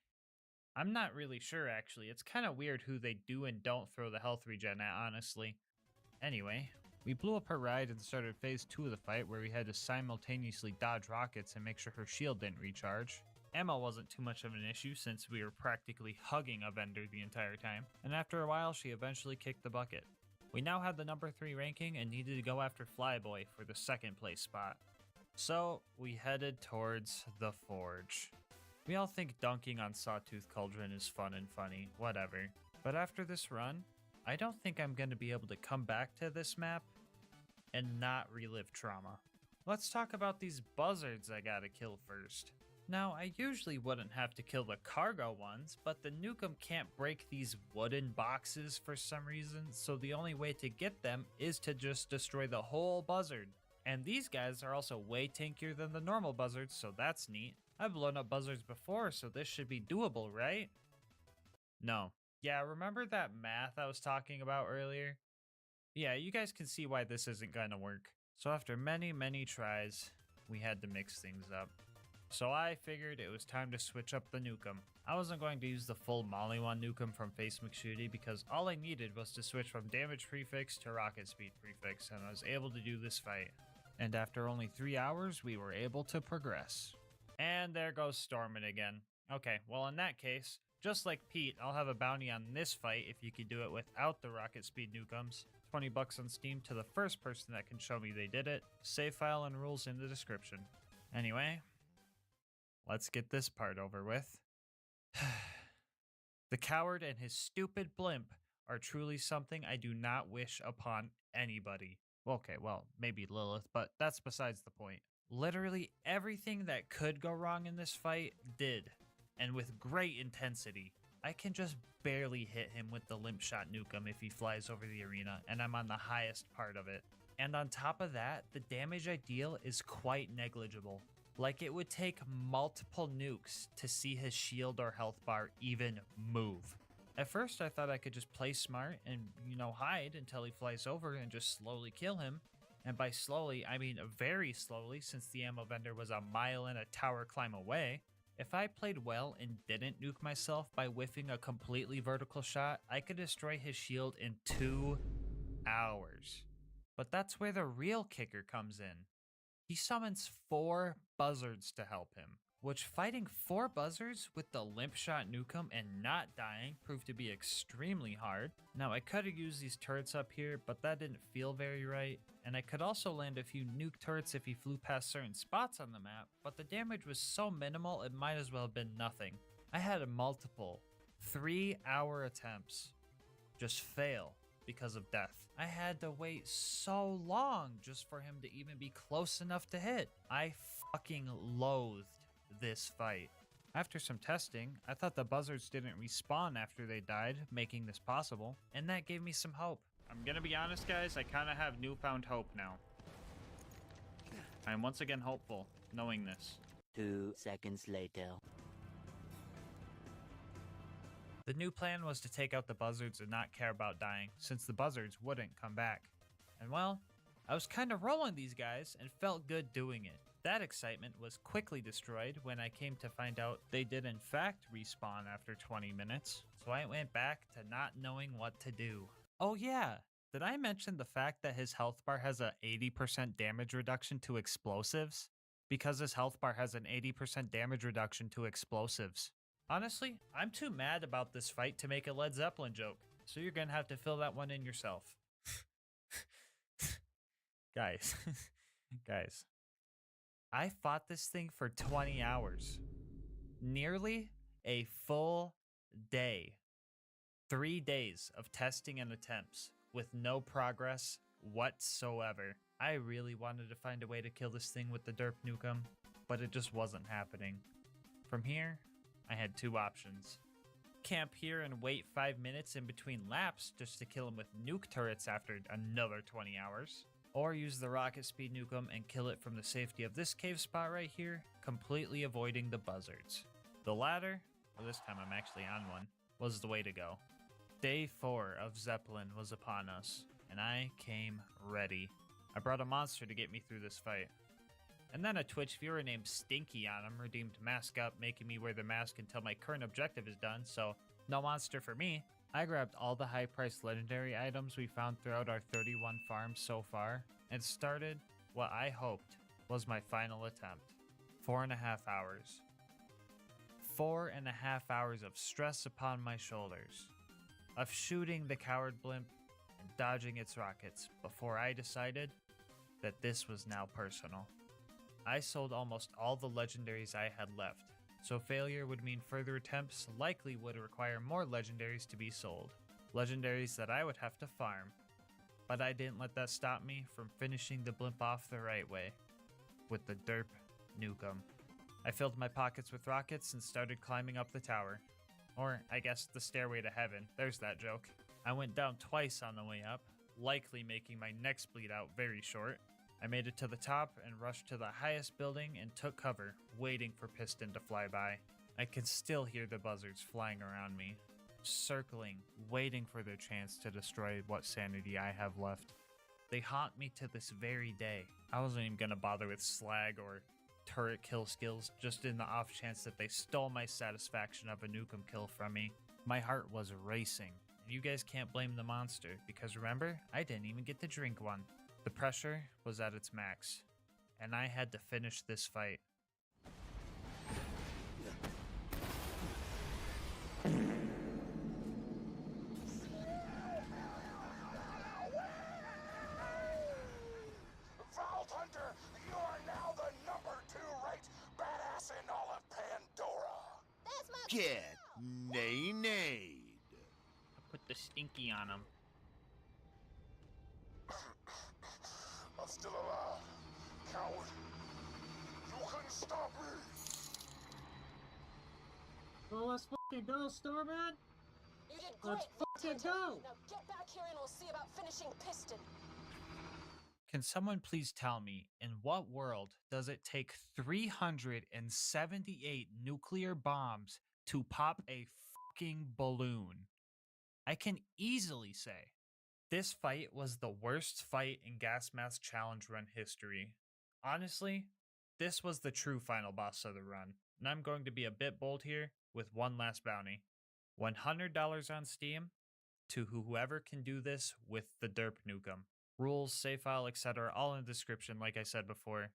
I'm not really sure, actually. It's kind of weird who they do and don't throw the health regen at, honestly. Anyway, we blew up her ride and started phase 2 of the fight, where we had to simultaneously dodge rockets and make sure her shield didn't recharge. Ammo wasn't too much of an issue since we were practically hugging a vendor the entire time, and after a while she eventually kicked the bucket. We now had the number 3 ranking and needed to go after Flyboy for the 2nd place spot. So we headed towards the Forge. We all think dunking on Sawtooth Cauldron is fun and funny, whatever. But after this run, I don't think I'm going to be able to come back to this map and not relive trauma. Let's talk about these buzzards I gotta kill first. Now, I usually wouldn't have to kill the cargo ones, but the Nukem can't break these wooden boxes for some reason, so the only way to get them is to just destroy the whole buzzard. And these guys are also way tankier than the normal buzzards, so that's neat. I've blown up buzzards before, so this should be doable, right? No. Yeah, remember that math I was talking about earlier? Yeah, you guys can see why this isn't gonna work. So after many, many tries, we had to mix things up. So I figured it was time to switch up the Nukem. I wasn't going to use the full Molly 1 Nukem from Face McShooty because all I needed was to switch from damage prefix to rocket speed prefix, and I was able to do this fight. And after only 3 hours, we were able to progress. And there goes Stormin again. Okay, well in that case, just like Pete, I'll have a bounty on this fight if you could do it without the rocket speed Nukums. $20 on Steam to the first person that can show me they did it. Save file and rules in the description. Anyway, let's get this part over with. The coward and his stupid blimp are truly something I do not wish upon anybody. Okay, well, maybe Lilith, but that's besides the point. Literally everything that could go wrong in this fight did, and with great intensity. I can just barely hit him with the limp shot Nukem if he flies over the arena, and I'm on the highest part of it. And on top of that, the damage I deal is quite negligible. Like it would take multiple nukes to see his shield or health bar even move. At first I thought I could just play smart and, hide until he flies over and just slowly kill him. And by slowly, I mean very slowly, since the ammo vendor was a mile and a tower climb away. If I played well and didn't nuke myself by whiffing a completely vertical shot, I could destroy his shield in 2 hours. But that's where the real kicker comes in. He summons 4 buzzards to help him, which fighting 4 buzzards with the limp shot Nukem and not dying proved to be extremely hard. Now I could have used these turrets up here, but that didn't feel very right. And I could also land a few nuke turrets if he flew past certain spots on the map, but the damage was so minimal it might as well have been nothing. I had multiple 3-hour attempts just fail because of death. I had to wait so long just for him to even be close enough to hit. I fucking loathed this fight. After some testing, I thought the buzzards didn't respawn after they died, making this possible, and that gave me some hope. I'm gonna be honest, guys, I kinda have newfound hope now. I am once again hopeful, knowing this. 2 seconds later. The new plan was to take out the buzzards and not care about dying, since the buzzards wouldn't come back. And well, I was kinda rolling these guys and felt good doing it. That excitement was quickly destroyed when I came to find out they did in fact respawn after 20 minutes, so I went back to not knowing what to do. Oh yeah, did I mention the fact that his health bar has a 80% damage reduction to explosives? Because his health bar has an 80% damage reduction to explosives. Honestly, I'm too mad about this fight to make a Led Zeppelin joke, so you're gonna have to fill that one in yourself. Guys, guys. I fought this thing for 20 hours. Nearly a full day. 3 days of testing and attempts with no progress whatsoever. I really wanted to find a way to kill this thing with the derp Nukem, but it just wasn't happening. From here, I had 2 options. Camp here and wait 5 minutes in between laps just to kill him with nuke turrets after another 20 hours. Or use the rocket speed Nukem and kill it from the safety of this cave spot right here, completely avoiding the buzzards. The latter, well this time I'm actually on one, was the way to go. Day 4 of Zeppelin was upon us, and I came ready. I brought a monster to get me through this fight. And then a Twitch viewer named Stinky on him redeemed Mask Up, making me wear the mask until my current objective is done, so no monster for me. I grabbed all the high-priced legendary items we found throughout our 31 farms so far, and started what I hoped was my final attempt. 4.5 hours. 4.5 hours of stress upon my shoulders, of shooting the coward blimp and dodging its rockets before I decided that this was now personal. I sold almost all the legendaries I had left, so failure would mean further attempts likely would require more legendaries to be sold. Legendaries that I would have to farm. But I didn't let that stop me from finishing the blimp off the right way, with the derp nukem. I filled my pockets with rockets and started climbing up the tower. Or, I guess, the stairway to heaven. There's that joke. I went down twice on the way up, likely making my next bleed out very short. I made it to the top and rushed to the highest building and took cover, waiting for Piston to fly by. I can still hear the buzzards flying around me, circling, waiting for their chance to destroy what sanity I have left. They haunt me to this very day. I wasn't even gonna bother with slag or turret kill skills, just in the off chance that they stole my satisfaction of a nukem kill from me. My heart was racing, and you guys can't blame the monster, because remember, I didn't even get to drink one. The pressure was at its max, and I had to finish this fight. Vault Hunter, you are now the #2 ranked badass in all of Pandora. That's my Get nay-nayed. I put the stinky on him. I'm still alive, coward. You couldn't stop me. Well, let's fucking go, Starman. You did great, Let's fucking Victanta. go. Now get back here and we'll see about finishing Piston. Can someone please tell me, in what world does it take 378 nuclear bombs to pop a fucking balloon? I can easily say this fight was the worst fight in GasMask Challenge Run history. Honestly, this was the true final boss of the run, and I'm going to be a bit bold here with one last bounty. $100 on Steam to whoever can do this with the derp nukem. Rules, save file, etc. all in the description like I said before.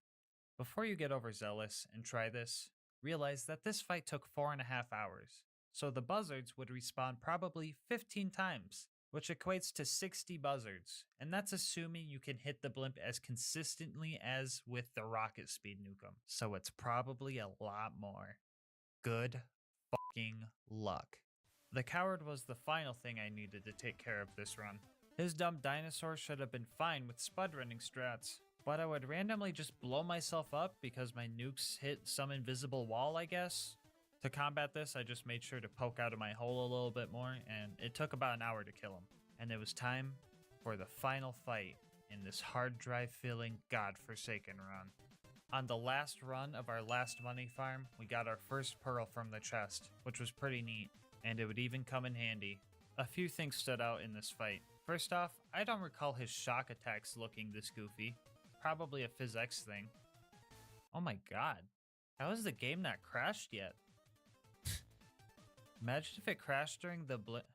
Before you get overzealous and try this, realize that this fight took 4.5 hours, so the buzzards would respawn probably 15 times, which equates to 60 buzzards, and that's assuming you can hit the blimp as consistently as with the rocket speed nukem, so it's probably a lot more. Good fucking luck. The coward was the final thing I needed to take care of this run. His dumb dinosaur should have been fine with spud running strats, but I would randomly just blow myself up because my nukes hit some invisible wall, I guess. To combat this, I just made sure to poke out of my hole a little bit more, and it took about an hour to kill him. And it was time for the final fight in this hard drive filling godforsaken run. On the last run of our last money farm, we got our first pearl from the chest, which was pretty neat, and it would even come in handy. A few things stood out in this fight. First off, I don't recall his shock attacks looking this goofy. Probably a PhysX thing. Oh my god. How is the game not crashed yet? Imagine if it crashed during the blip.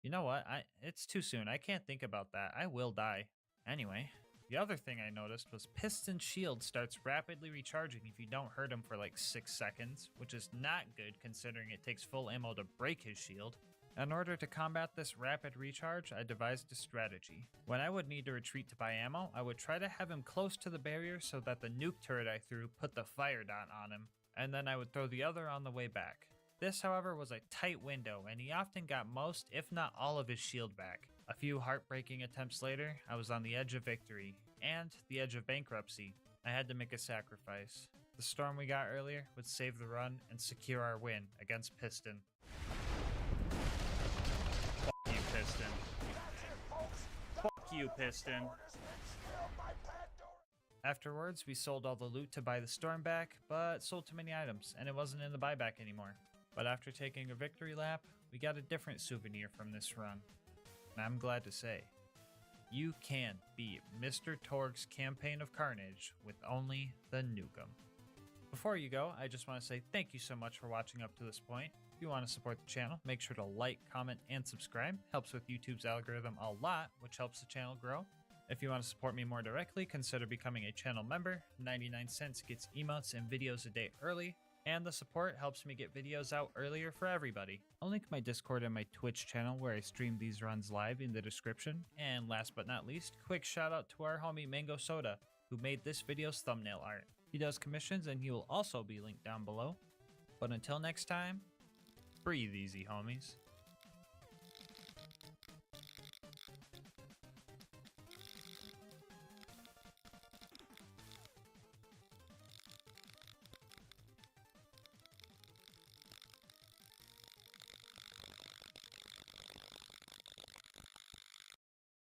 You know what? It's too soon. I can't think about that. I will die. Anyway, the other thing I noticed was Piston's shield starts rapidly recharging if you don't hurt him for like 6 seconds, which is not good considering it takes full ammo to break his shield. In order to combat this rapid recharge, I devised a strategy. When I would need to retreat to buy ammo, I would try to have him close to the barrier so that the nuke turret I threw put the fire dot on him, and then I would throw the other on the way back. This, however, was a tight window, and he often got most, if not all, of his shield back. A few heartbreaking attempts later, I was on the edge of victory, and the edge of bankruptcy. I had to make a sacrifice. The storm we got earlier would save the run and secure our win against Piston. Fuck you, Piston. Fuck you, Piston. Afterwards, we sold all the loot to buy the storm back, but sold too many items, and it wasn't in the buyback anymore. But after taking a victory lap, we got a different souvenir from this run. And I'm glad to say, you can beat Mr. Torg's campaign of carnage with only the Nukem. Before you go, I just want to say thank you so much for watching up to this point. If you want to support the channel, make sure to like, comment, and subscribe. Helps with YouTube's algorithm a lot, which helps the channel grow. If you want to support me more directly, consider becoming a channel member. 99 cents gets emotes and videos a day early, and the support helps me get videos out earlier for everybody. I'll link my Discord and my Twitch channel where I stream these runs live in the description. And last but not least, quick shout out to our homie Mango Soda, who made this video's thumbnail art. He does commissions and he will also be linked down below. But until next time, breathe easy, homies.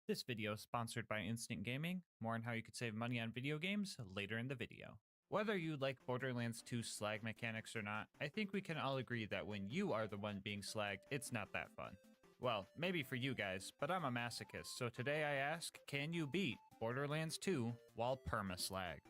This video is sponsored by Instant Gaming. More on how you could save money on video games later in the video. Whether you like Borderlands 2 slag mechanics or not, I think we can all agree that when you are the one being slagged, it's not that fun. Well, maybe for you guys, but I'm a masochist, so today I ask, can you beat Borderlands 2 while perma-slagged?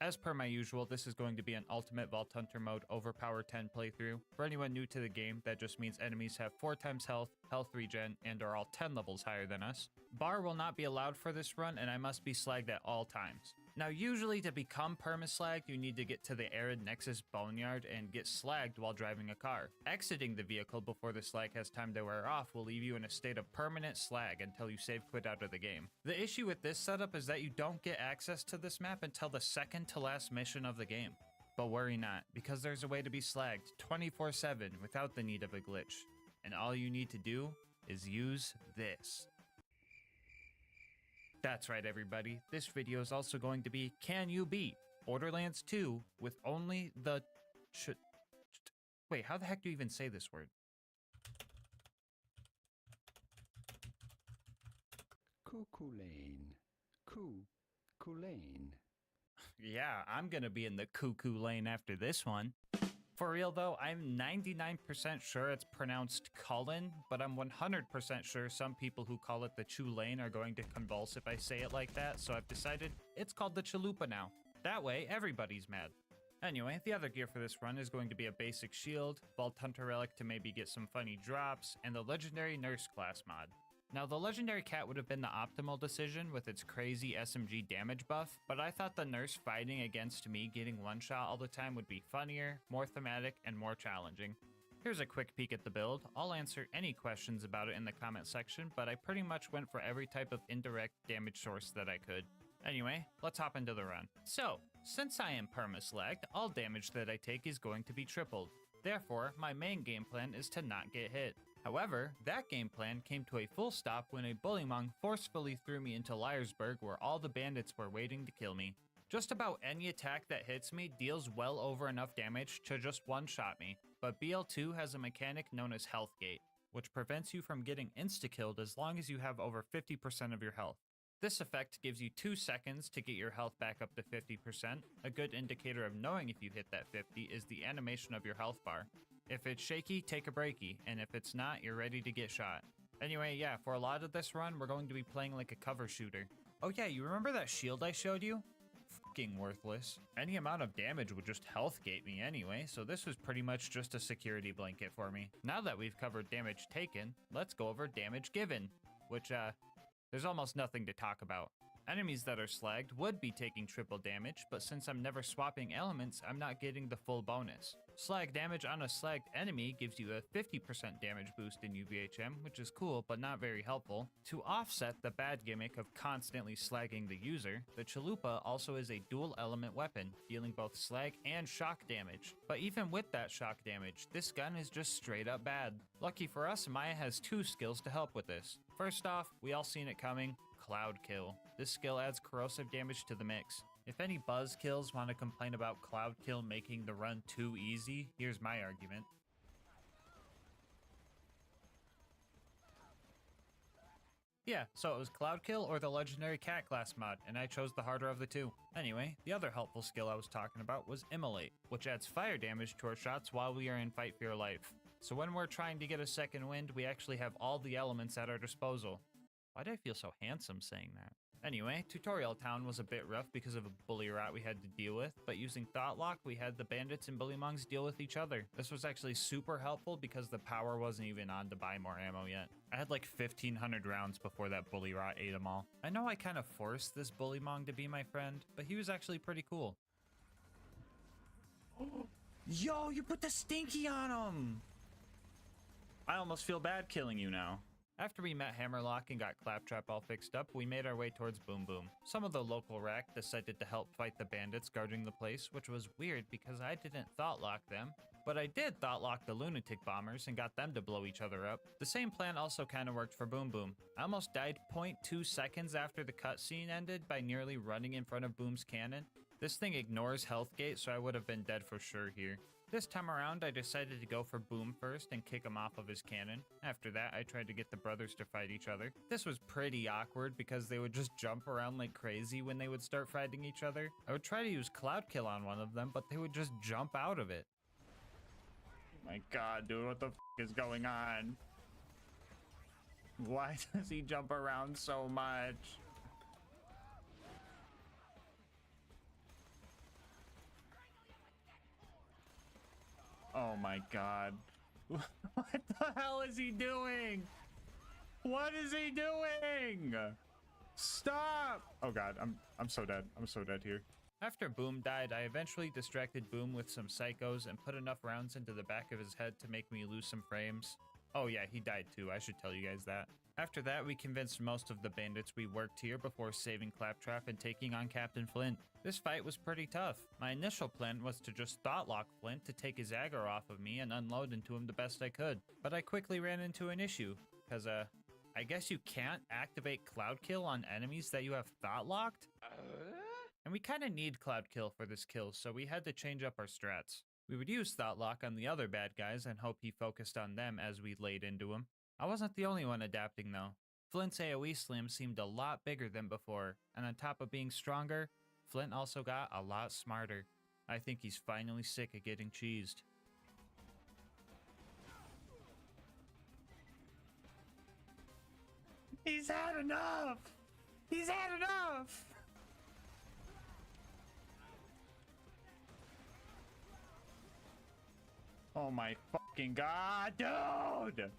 As per my usual, this is going to be an Ultimate Vault Hunter mode Overpower 10 playthrough. For anyone new to the game, that just means enemies have 4 times health, health regen, and are all 10 levels higher than us. Bar will not be allowed for this run, and I must be slagged at all times. Now usually to become perma-slagged, you need to get to the Arid Nexus Boneyard and get slagged while driving a car. Exiting the vehicle before the slag has time to wear off will leave you in a state of permanent slag until you save quit out of the game. The issue with this setup is that you don't get access to this map until the second to last mission of the game. But worry not, because there's a way to be slagged 24/7 without the need of a glitch. And all you need to do is use this. That's right, everybody. This video is also going to be, can you beat Borderlands 2 with only the wait, how the heck do you even say this word? Cuckoo Lane. Cuckoo Lane. Yeah, I'm gonna be in the cuckoo lane after this one. For real though, I'm 99% sure it's pronounced Cullen, but I'm 100% sure some people who call it the Chew Lane are going to convulse if I say it like that, so I've decided it's called the Chalupa now. That way, everybody's mad. Anyway, the other gear for this run is going to be a basic shield, Vault Hunter Relic to maybe get some funny drops, and the legendary Nurse class mod. Now, the legendary cat would have been the optimal decision with its crazy SMG damage buff, but I thought the nurse fighting against me getting one shot all the time would be funnier, more thematic, and more challenging. Here's a quick peek at the build. I'll answer any questions about it in the comment section, but I pretty much went for every type of indirect damage source that I could. Anyway, let's hop into the run. So, since I am perma-slagged, all damage that I take is going to be tripled. Therefore, my main game plan is to not get hit. However, that game plan came to a full stop when a bullymong forcefully threw me into Liarsburg where all the bandits were waiting to kill me. Just about any attack that hits me deals well over enough damage to just one-shot me, but BL2 has a mechanic known as Health Gate, which prevents you from getting insta-killed as long as you have over 50% of your health. This effect gives you 2 seconds to get your health back up to 50%. A good indicator of knowing if you hit that 50 is the animation of your health bar. If it's shaky, take a breaky, and if it's not, you're ready to get shot. Anyway, yeah, for a lot of this run, we're going to be playing like a cover shooter. Oh yeah, you remember that shield I showed you? Fucking worthless. Any amount of damage would just health gate me anyway, so this was pretty much just a security blanket for me. Now that we've covered damage taken, let's go over damage given, which, there's almost nothing to talk about. Enemies that are slagged would be taking triple damage, but since I'm never swapping elements, I'm not getting the full bonus. Slag damage on a slagged enemy gives you a 50% damage boost in UVHM, which is cool, but not very helpful. To offset the bad gimmick of constantly slagging the user, the Chalupa also is a dual element weapon, dealing both slag and shock damage. But even with that shock damage, this gun is just straight up bad. Lucky for us, Maya has 2 skills to help with this. First off, we all seen it coming, Cloud Kill. This skill adds corrosive damage to the mix. If any buzzkills want to complain about Cloud Kill making the run too easy, here's my argument. Yeah, so it was Cloud Kill or the legendary cat class mod, and I chose the harder of the two. Anyway, the other helpful skill I was talking about was Immolate, which adds fire damage to our shots while we are in fight for your life. So when we're trying to get a second wind, we actually have all the elements at our disposal. Why do I feel so handsome saying that? Anyway, Tutorial Town was a bit rough because of a bully rat we had to deal with, but using Thought Lock, we had the bandits and bullymongs deal with each other. This was actually super helpful because the power wasn't even on to buy more ammo yet. I had like 1,500 rounds before that bully rat ate them all. I know I kind of forced this bullymong to be my friend, but he was actually pretty cool. Yo, you put the stinky on him! I almost feel bad killing you now. After we met Hammerlock and got Claptrap all fixed up, we made our way towards Boom Boom. Some of the local rack decided to help fight the bandits guarding the place, which was weird because I didn't Thought Lock them. But I did Thought Lock the lunatic bombers and got them to blow each other up. The same plan also kind of worked for Boom Boom. I almost died 0.2 seconds after the cutscene ended by nearly running in front of Boom's cannon. This thing ignores health gate, so I would have been dead for sure here. This time around, I decided to go for Boom first and kick him off of his cannon. After that, I tried to get the brothers to fight each other. This was pretty awkward because they would just jump around like crazy when they would start fighting each other. I would try to use Cloud Kill on one of them, but they would just jump out of it. Oh my god, dude, what the f is going on? Why does he jump around so much? Oh my god. What the hell is he doing? What is he doing? Stop! Oh god, I'm so dead. I'm so dead here. After Boom died, I eventually distracted Boom with some psychos and put enough rounds into the back of his head to make me lose some frames. Oh yeah, he died too. I should tell you guys that. After that, we convinced most of the bandits we worked here before saving Claptrap and taking on Captain Flint. This fight was pretty tough. My initial plan was to just Thought Lock Flint to take his aggro off of me and unload into him the best I could. But I quickly ran into an issue, because I guess you can't activate Cloud Kill on enemies that you have Thought Locked? And we kinda need Cloud Kill for this kill, so we had to change up our strats. We would use Thought Lock on the other bad guys and hope he focused on them as we laid into him. I wasn't the only one adapting though. Flint's AoE slam seemed a lot bigger than before, and on top of being stronger, Flint also got a lot smarter. I think he's finally sick of getting cheesed. He's had enough! He's had enough! Oh my fucking god, dude!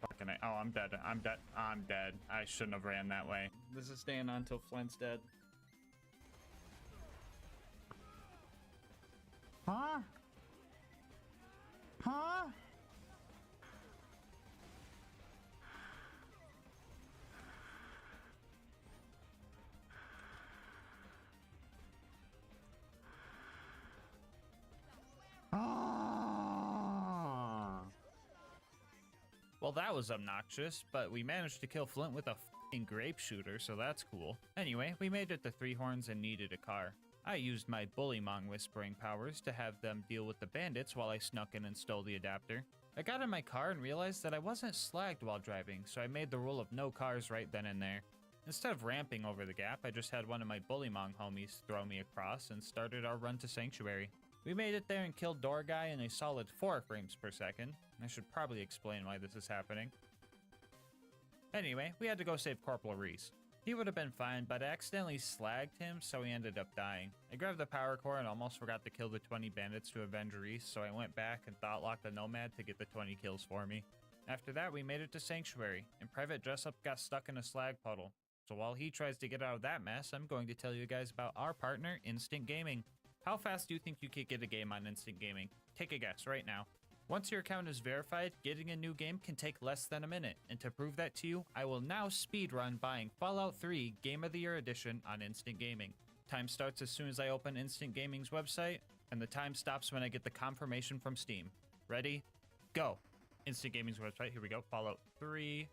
Fucking oh, I'm dead. I'm dead. I'm dead. I shouldn't have ran that way. This is staying on until Flint's dead. Huh? Huh? Well, that was obnoxious, but we managed to kill Flint with a f***ing grape shooter, so that's cool. Anyway, we made it to Three Horns and needed a car. I used my bullymong whispering powers to have them deal with the bandits while I snuck in and stole the adapter. I got in my car and realized that I wasn't slagged while driving, so I made the rule of no cars right then and there. Instead of ramping over the gap, I just had one of my bullymong homies throw me across and started our run to Sanctuary. We made it there and killed Door Guy in a solid 4 frames per second. I should probably explain why this is happening. Anyway, we had to go save Corporal Reese. He would have been fine, but I accidentally slagged him, so he ended up dying. I grabbed the power core and almost forgot to kill the 20 bandits to avenge Reese, so I went back and Thought Locked the Nomad to get the 20 kills for me. After that, we made it to Sanctuary, and Private Dressup got stuck in a slag puddle. So while he tries to get out of that mess, I'm going to tell you guys about our partner, Instant Gaming. How fast do you think you could get a game on Instant Gaming? Take a guess right now. Once your account is verified, getting a new game can take less than a minute, and to prove that to you, I will now speedrun buying Fallout 3 Game of the Year Edition on Instant Gaming. Time starts as soon as I open Instant Gaming's website, and the time stops when I get the confirmation from Steam. Ready? Go! Instant Gaming's website, here we go, Fallout 3,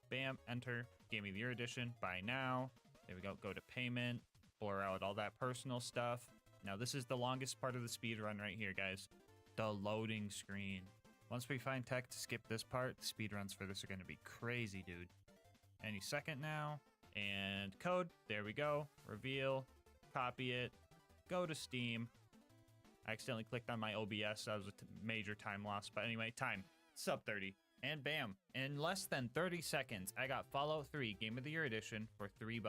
bam, enter, Game of the Year Edition, buy now, there we go, go to payment, blur out all that personal stuff. Now this is the longest part of the speedrun right here, guys. The loading screen. Once we find tech to skip this part, the speedruns for this are going to be crazy, dude. Any second now. And code. There we go. Reveal. Copy it. Go to Steam. I accidentally clicked on my OBS. That was a major time loss. But anyway, time. Sub 30. And bam, in less than 30 seconds, I got Fallout 3 Game of the Year Edition for $3.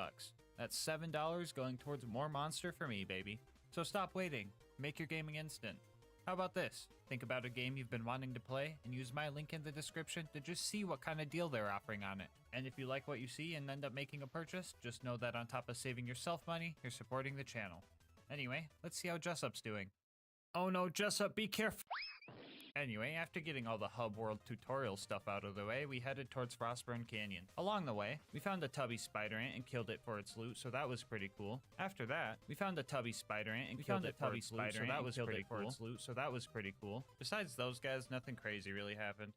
That's $7 going towards more monster for me, baby. So stop waiting. Make your gaming instant. How about this? Think about a game you've been wanting to play and use my link in the description to just see what kind of deal they're offering on it. And if you like what you see and end up making a purchase, just know that on top of saving yourself money, you're supporting the channel. Anyway, let's see how Jessup's doing. Oh no, Jessup, be careful! Anyway, after getting all the hub world tutorial stuff out of the way, we headed towards Frostburn Canyon. Along the way, we found a tubby spider ant and killed it for its loot, so that was pretty cool. After that, we found a tubby spider ant and killed it for its loot, so that was pretty cool. Besides those guys, nothing crazy really happened.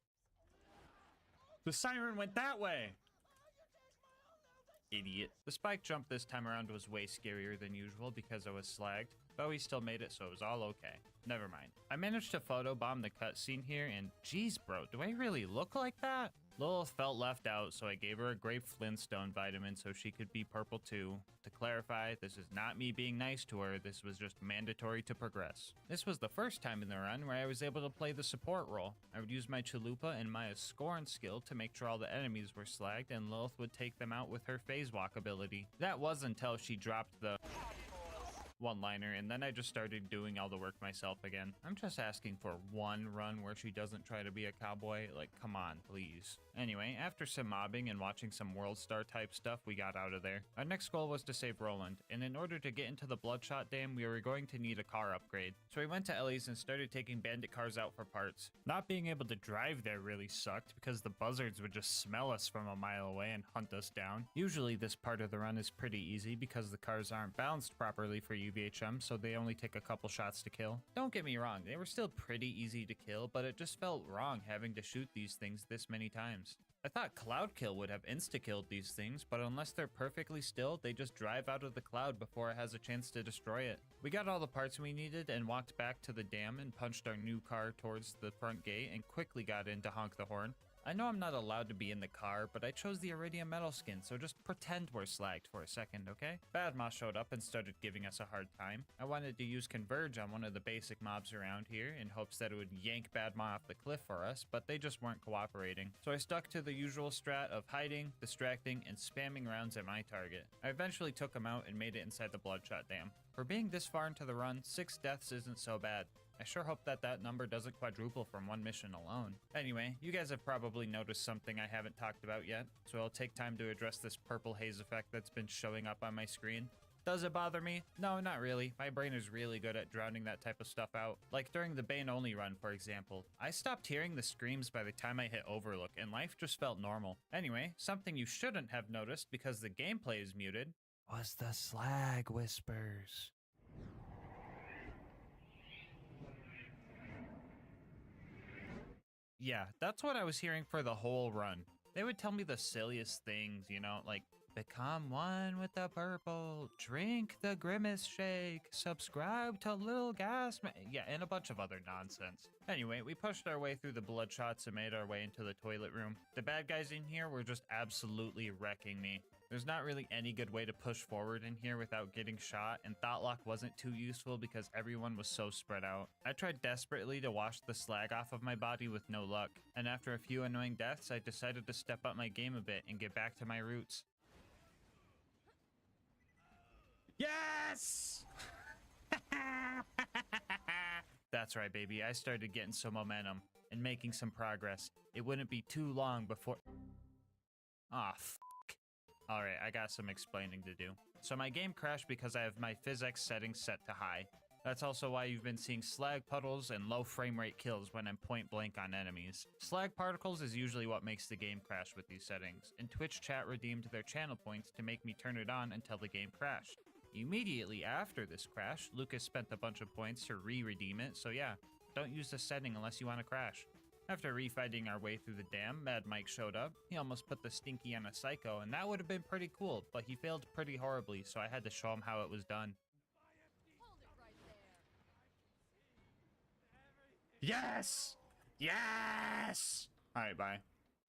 The siren went that way! Idiot. The spike jump this time around was way scarier than usual because I was slagged, but we still made it, so it was all okay. Never mind. I managed to photobomb the cutscene here, and geez bro, do I really look like that? Lilith felt left out, so I gave her a Grape Flintstone vitamin so she could be purple too. To clarify, this is not me being nice to her, this was just mandatory to progress. This was the first time in the run where I was able to play the support role. I would use my Chalupa and Maya's Scorn skill to make sure all the enemies were slagged, and Lilith would take them out with her phase walk ability. That was until she dropped the one-liner, and then I just started doing all the work myself again. I'm just asking for one run where she doesn't try to be a cowboy. Like, come on, please. Anyway, after some mobbing and watching some World Star type stuff, we got out of there. Our next goal was to save Roland, and in order to get into the Bloodshot Dam, we were going to need a car upgrade. So we went to Ellie's and started taking bandit cars out for parts. Not being able to drive there really sucked because the buzzards would just smell us from a mile away and hunt us down. Usually this part of the run is pretty easy because the cars aren't balanced properly for UVHM, so they only take a couple shots to kill. Don't get me wrong, they were still pretty easy to kill, but it just felt wrong having to shoot these things this many times. I thought Cloud Kill would have insta-killed these things, but unless they're perfectly still, they just drive out of the cloud before it has a chance to destroy it. We got all the parts we needed and walked back to the dam and punched our new car towards the front gate and quickly got in to honk the horn. I know I'm not allowed to be in the car, but I chose the Iridium metal skin, so just pretend we're slagged for a second, okay? Badma showed up and started giving us a hard time. I wanted to use Converge on one of the basic mobs around here in hopes that it would yank Badma off the cliff for us, but they just weren't cooperating. So I stuck to the usual strat of hiding, distracting, and spamming rounds at my target. I eventually took him out and made it inside the Bloodshot Dam. For being this far into the run, 6 deaths isn't so bad. I sure hope that that number doesn't quadruple from one mission alone. Anyway, you guys have probably noticed something I haven't talked about yet, so I'll take time to address this purple haze effect that's been showing up on my screen. Does it bother me? No, not really. My brain is really good at drowning that type of stuff out. Like during the Bane-only run, for example. I stopped hearing the screams by the time I hit Overlook, and life just felt normal. Anyway, something you shouldn't have noticed because the gameplay is muted was the slag whispers. Yeah, that's what I was hearing for the whole run. They would tell me the silliest things, you know, like, become one with the purple, drink the Grimace Shake, subscribe to LilGasmask, yeah, and a bunch of other nonsense. Anyway, we pushed our way through the Bloodshots and made our way into the toilet room. The bad guys in here were just absolutely wrecking me. There's not really any good way to push forward in here without getting shot, and Thought-Lock wasn't too useful because everyone was so spread out. I tried desperately to wash the slag off of my body with no luck, and after a few annoying deaths, I decided to step up my game a bit and get back to my roots. Yes! That's right, baby. I started getting some momentum and making some progress. It wouldn't be too long before... Aw, Alright, I got some explaining to do. So my game crashed because I have my physics settings set to high. That's also why you've been seeing slag puddles and low frame rate kills when I'm point blank on enemies. Slag particles is usually what makes the game crash with these settings, and Twitch chat redeemed their channel points to make me turn it on until the game crashed. Immediately after this crash, Lucas spent a bunch of points to re-redeem it, so yeah, don't use this setting unless you want to crash. After refighting our way through the dam, Mad Mike showed up. He almost put the Stinky on a Psycho, and that would have been pretty cool, but he failed pretty horribly, so I had to show him how it was done. Yes! Yes! Alright, bye.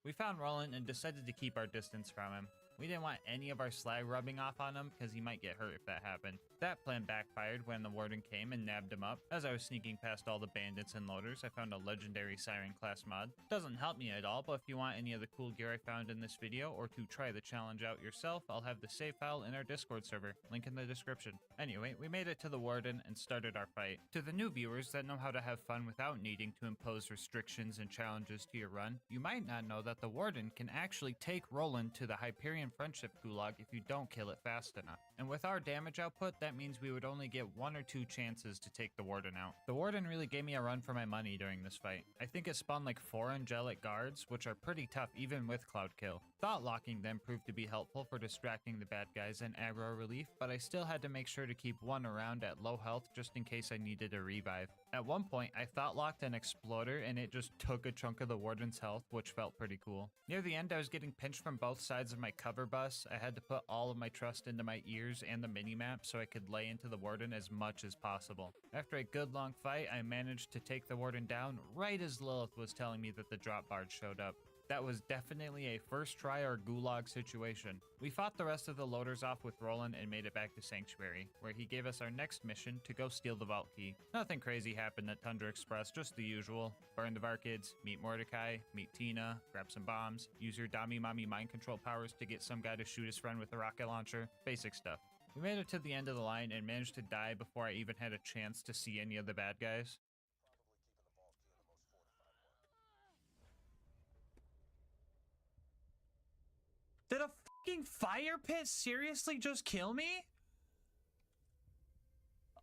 We found Roland and decided to keep our distance from him. We didn't want any of our slag rubbing off on him because he might get hurt if that happened. That plan backfired when the warden came and nabbed him up. As I was sneaking past all the bandits and loaders, I found a legendary siren class mod. Doesn't help me at all, but if you want any of the cool gear I found in this video or to try the challenge out yourself, I'll have the save file in our Discord server, link in the description. Anyway, we made it to the warden and started our fight. To the new viewers that know how to have fun without needing to impose restrictions and challenges to your run, you might not know that the warden can actually take Roland to the Hyperion Friendship Gulag if you don't kill it fast enough. And with our damage output, that means we would only get 1 or 2 chances to take the warden out. The warden really gave me a run for my money during this fight. I think it spawned like 4 angelic guards, which are pretty tough even with cloud kill. Thought locking them proved to be helpful for distracting the bad guys and aggro relief, but I still had to make sure to keep one around at low health just in case I needed a revive. At one point, I thought locked an exploder and it just took a chunk of the warden's health, which felt pretty cool. Near the end, I was getting pinched from both sides of my cover bus. I had to put all of my trust into my ears and the minimap so I could lay into the warden as much as possible. After a good long fight, I managed to take the warden down right as Lilith was telling me that the drop bard showed up. That was definitely a first try or gulag situation. We fought the rest of the loaders off with Roland and made it back to Sanctuary, where he gave us our next mission to go steal the vault key. Nothing crazy happened at Tundra Express, just the usual. Burn the Varkids, meet Mordecai, meet Tina, grab some bombs, use your Dami Mami mind control powers to get some guy to shoot his friend with a rocket launcher. Basic stuff. We made it to the end of the line and managed to die before I even had a chance to see any of the bad guys. Did a fucking fire pit seriously just kill me?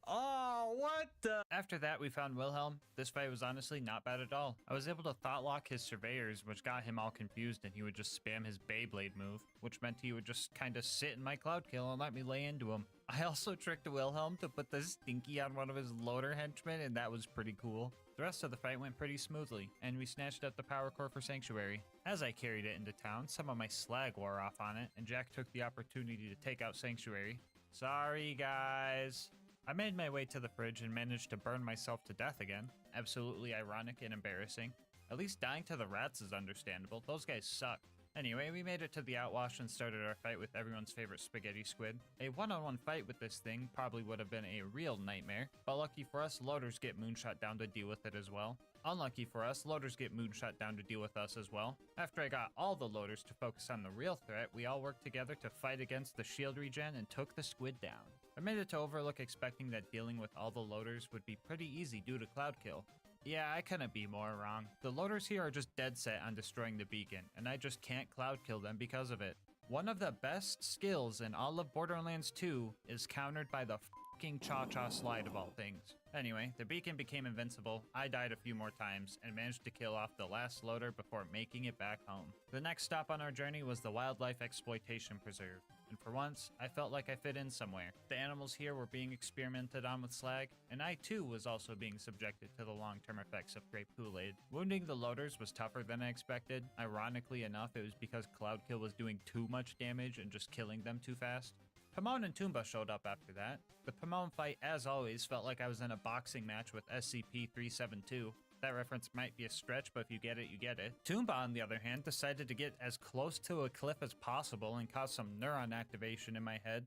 Oh, what the? After that, we found Wilhelm. This fight was honestly not bad at all. I was able to thought lock his surveyors, which got him all confused, and he would just spam his Beyblade move, which meant he would just kind of sit in my cloud kill and let me lay into him. I also tricked Wilhelm to put the stinky on one of his loader henchmen, and that was pretty cool. The rest of the fight went pretty smoothly, and we snatched up the power core for Sanctuary. As I carried it into town, some of my slag wore off on it, and Jack took the opportunity to take out Sanctuary. Sorry, guys. I made my way to the fridge and managed to burn myself to death again. Absolutely ironic and embarrassing. At least dying to the rats is understandable. Those guys suck. Anyway, we made it to the outwash and started our fight with everyone's favorite spaghetti squid. A one-on-one fight with this thing probably would have been a real nightmare, but lucky for us, loaders get moonshot down to deal with it as well. Unlucky for us, loaders get moonshot down to deal with us as well. After I got all the loaders to focus on the real threat, we all worked together to fight against the shield regen and took the squid down. I made it to Overlook expecting that dealing with all the loaders would be pretty easy due to cloud kill. Yeah, I couldn't be more wrong. The loaders here are just dead set on destroying the beacon, and I just can't cloud kill them because of it. One of the best skills in all of Borderlands 2 is countered by the fucking Cha-Cha slide of all things. Anyway, the beacon became invincible, I died a few more times, and managed to kill off the last loader before making it back home. The next stop on our journey was the Wildlife Exploitation Preserve, and for once, I felt like I fit in somewhere. The animals here were being experimented on with slag, and I too was also being subjected to the long-term effects of grape Kool-Aid. Wounding the loaders was tougher than I expected. Ironically enough, it was because Cloudkill was doing too much damage and just killing them too fast. Pomone and Toomba showed up after that. The Pomone fight, as always, felt like I was in a boxing match with SCP-372. That reference might be a stretch, but if you get it, you get it. Toomba, on the other hand, decided to get as close to a cliff as possible and cause some neuron activation in my head.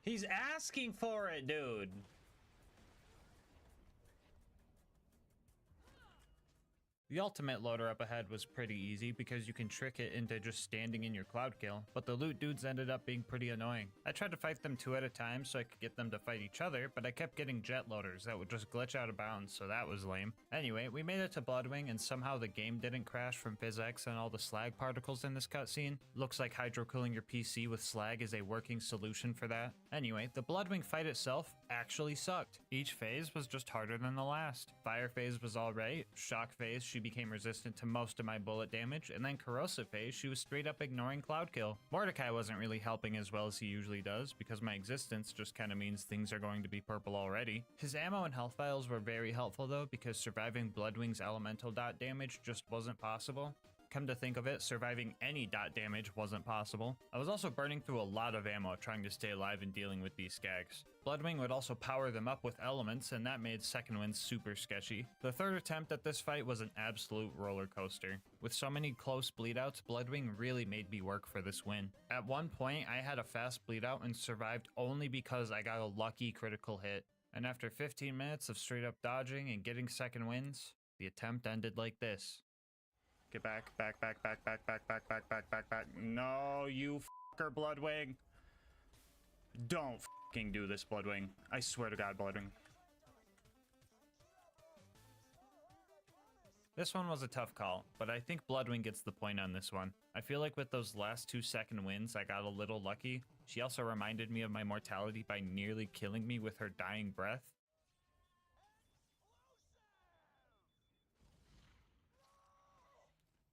He's asking for it, dude! The ultimate loader up ahead was pretty easy because you can trick it into just standing in your cloud kill, but the loot dudes ended up being pretty annoying. I tried to fight them 2 at a time so I could get them to fight each other, but I kept getting jet loaders that would just glitch out of bounds, so that was lame. Anyway, we made it to Bloodwing and somehow the game didn't crash from PhysX and all the slag particles in this cutscene. Looks like hydro-cooling your PC with slag is a working solution for that. Anyway, the Bloodwing fight itself actually sucked. Each phase was just harder than the last. Fire phase was alright, shock phase she became resistant to most of my bullet damage, and then corrosive phase she was straight up ignoring cloud kill. Mordecai wasn't really helping as well as he usually does, because my existence just kinda means things are going to be purple already. His ammo and health vials were very helpful though, because surviving Bloodwing's elemental dot damage just wasn't possible. Come to think of it, surviving any dot damage wasn't possible. I was also burning through a lot of ammo trying to stay alive and dealing with these skags. Bloodwing would also power them up with elements, and that made second wind super sketchy. The third attempt at this fight was an absolute roller coaster. With so many close bleedouts, Bloodwing really made me work for this win. At one point, I had a fast bleedout and survived only because I got a lucky critical hit. And after 15 minutes of straight up dodging and getting second wins, the attempt ended like this. Get back, back, back, back, back, back, back, back, back, back, back. No, you fucker, Bloodwing. Don't fucking do this, Bloodwing. I swear to God, Bloodwing. This one was a tough call, but I think Bloodwing gets the point on this one. I feel like with those last 2 second wins, I got a little lucky. She also reminded me of my mortality by nearly killing me with her dying breath.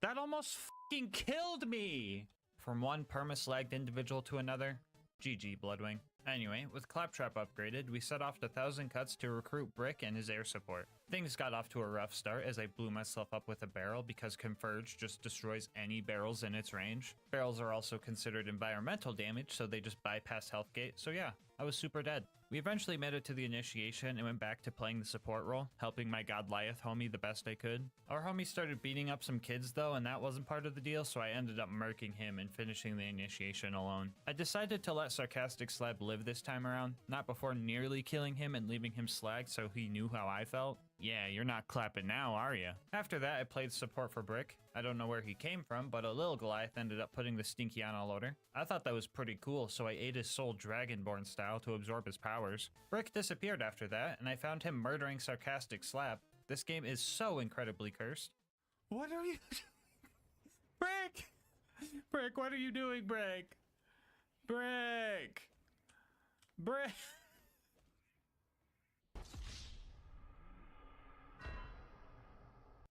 That almost fucking killed me! From one perma-slagged individual to another. GG, Bloodwing. Anyway, with Claptrap upgraded, we set off to 1000 Cuts to recruit Brick and his air support. Things got off to a rough start as I blew myself up with a barrel because Converge just destroys any barrels in its range. Barrels are also considered environmental damage, so they just bypass health gate, so yeah, I was super dead. We eventually made it to the initiation and went back to playing the support role, helping my Godliath homie the best I could. Our homie started beating up some kids though, and that wasn't part of the deal, so I ended up murking him and finishing the initiation alone. I decided to let Sarcastic Slab live this time around, not before nearly killing him and leaving him slagged so he knew how I felt. Yeah, you're not clapping now, are ya? After that, I played support for Brick. I don't know where he came from, but a little Goliath ended up putting the Stinky on a loader. I thought that was pretty cool, so I ate his soul Dragonborn style to absorb his powers. Brick disappeared after that, and I found him murdering Sarcastic Slab. This game is so incredibly cursed. What are you Brick! Brick, what are you doing, Brick? Brick! Brick!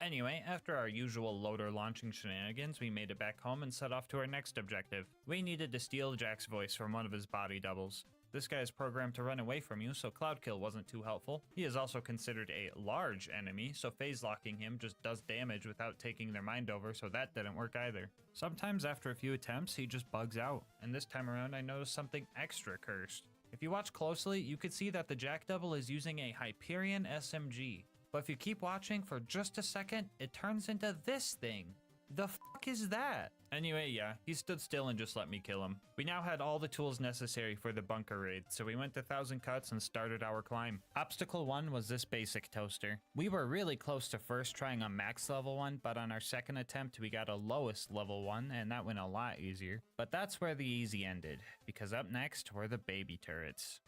Anyway, after our usual loader launching shenanigans, we made it back home and set off to our next objective. We needed to steal Jack's voice from one of his body doubles. This guy is programmed to run away from you, so Cloudkill wasn't too helpful. He is also considered a large enemy, so phase locking him just does damage without taking their mind over, so that didn't work either. Sometimes after a few attempts, he just bugs out, and this time around I noticed something extra cursed. If you watch closely, you could see that the Jack double is using a Hyperion SMG. But if you keep watching for just a second, it turns into this thing. The fuck is that? Anyway, yeah, he stood still and just let me kill him. We now had all the tools necessary for the bunker raid, so we went to 1000 Cuts and started our climb. Obstacle 1 was this basic toaster. We were really close to first trying a max level one, but on our second attempt we got a lowest level one, and that went a lot easier. But that's where the easy ended, because up next were the baby turrets.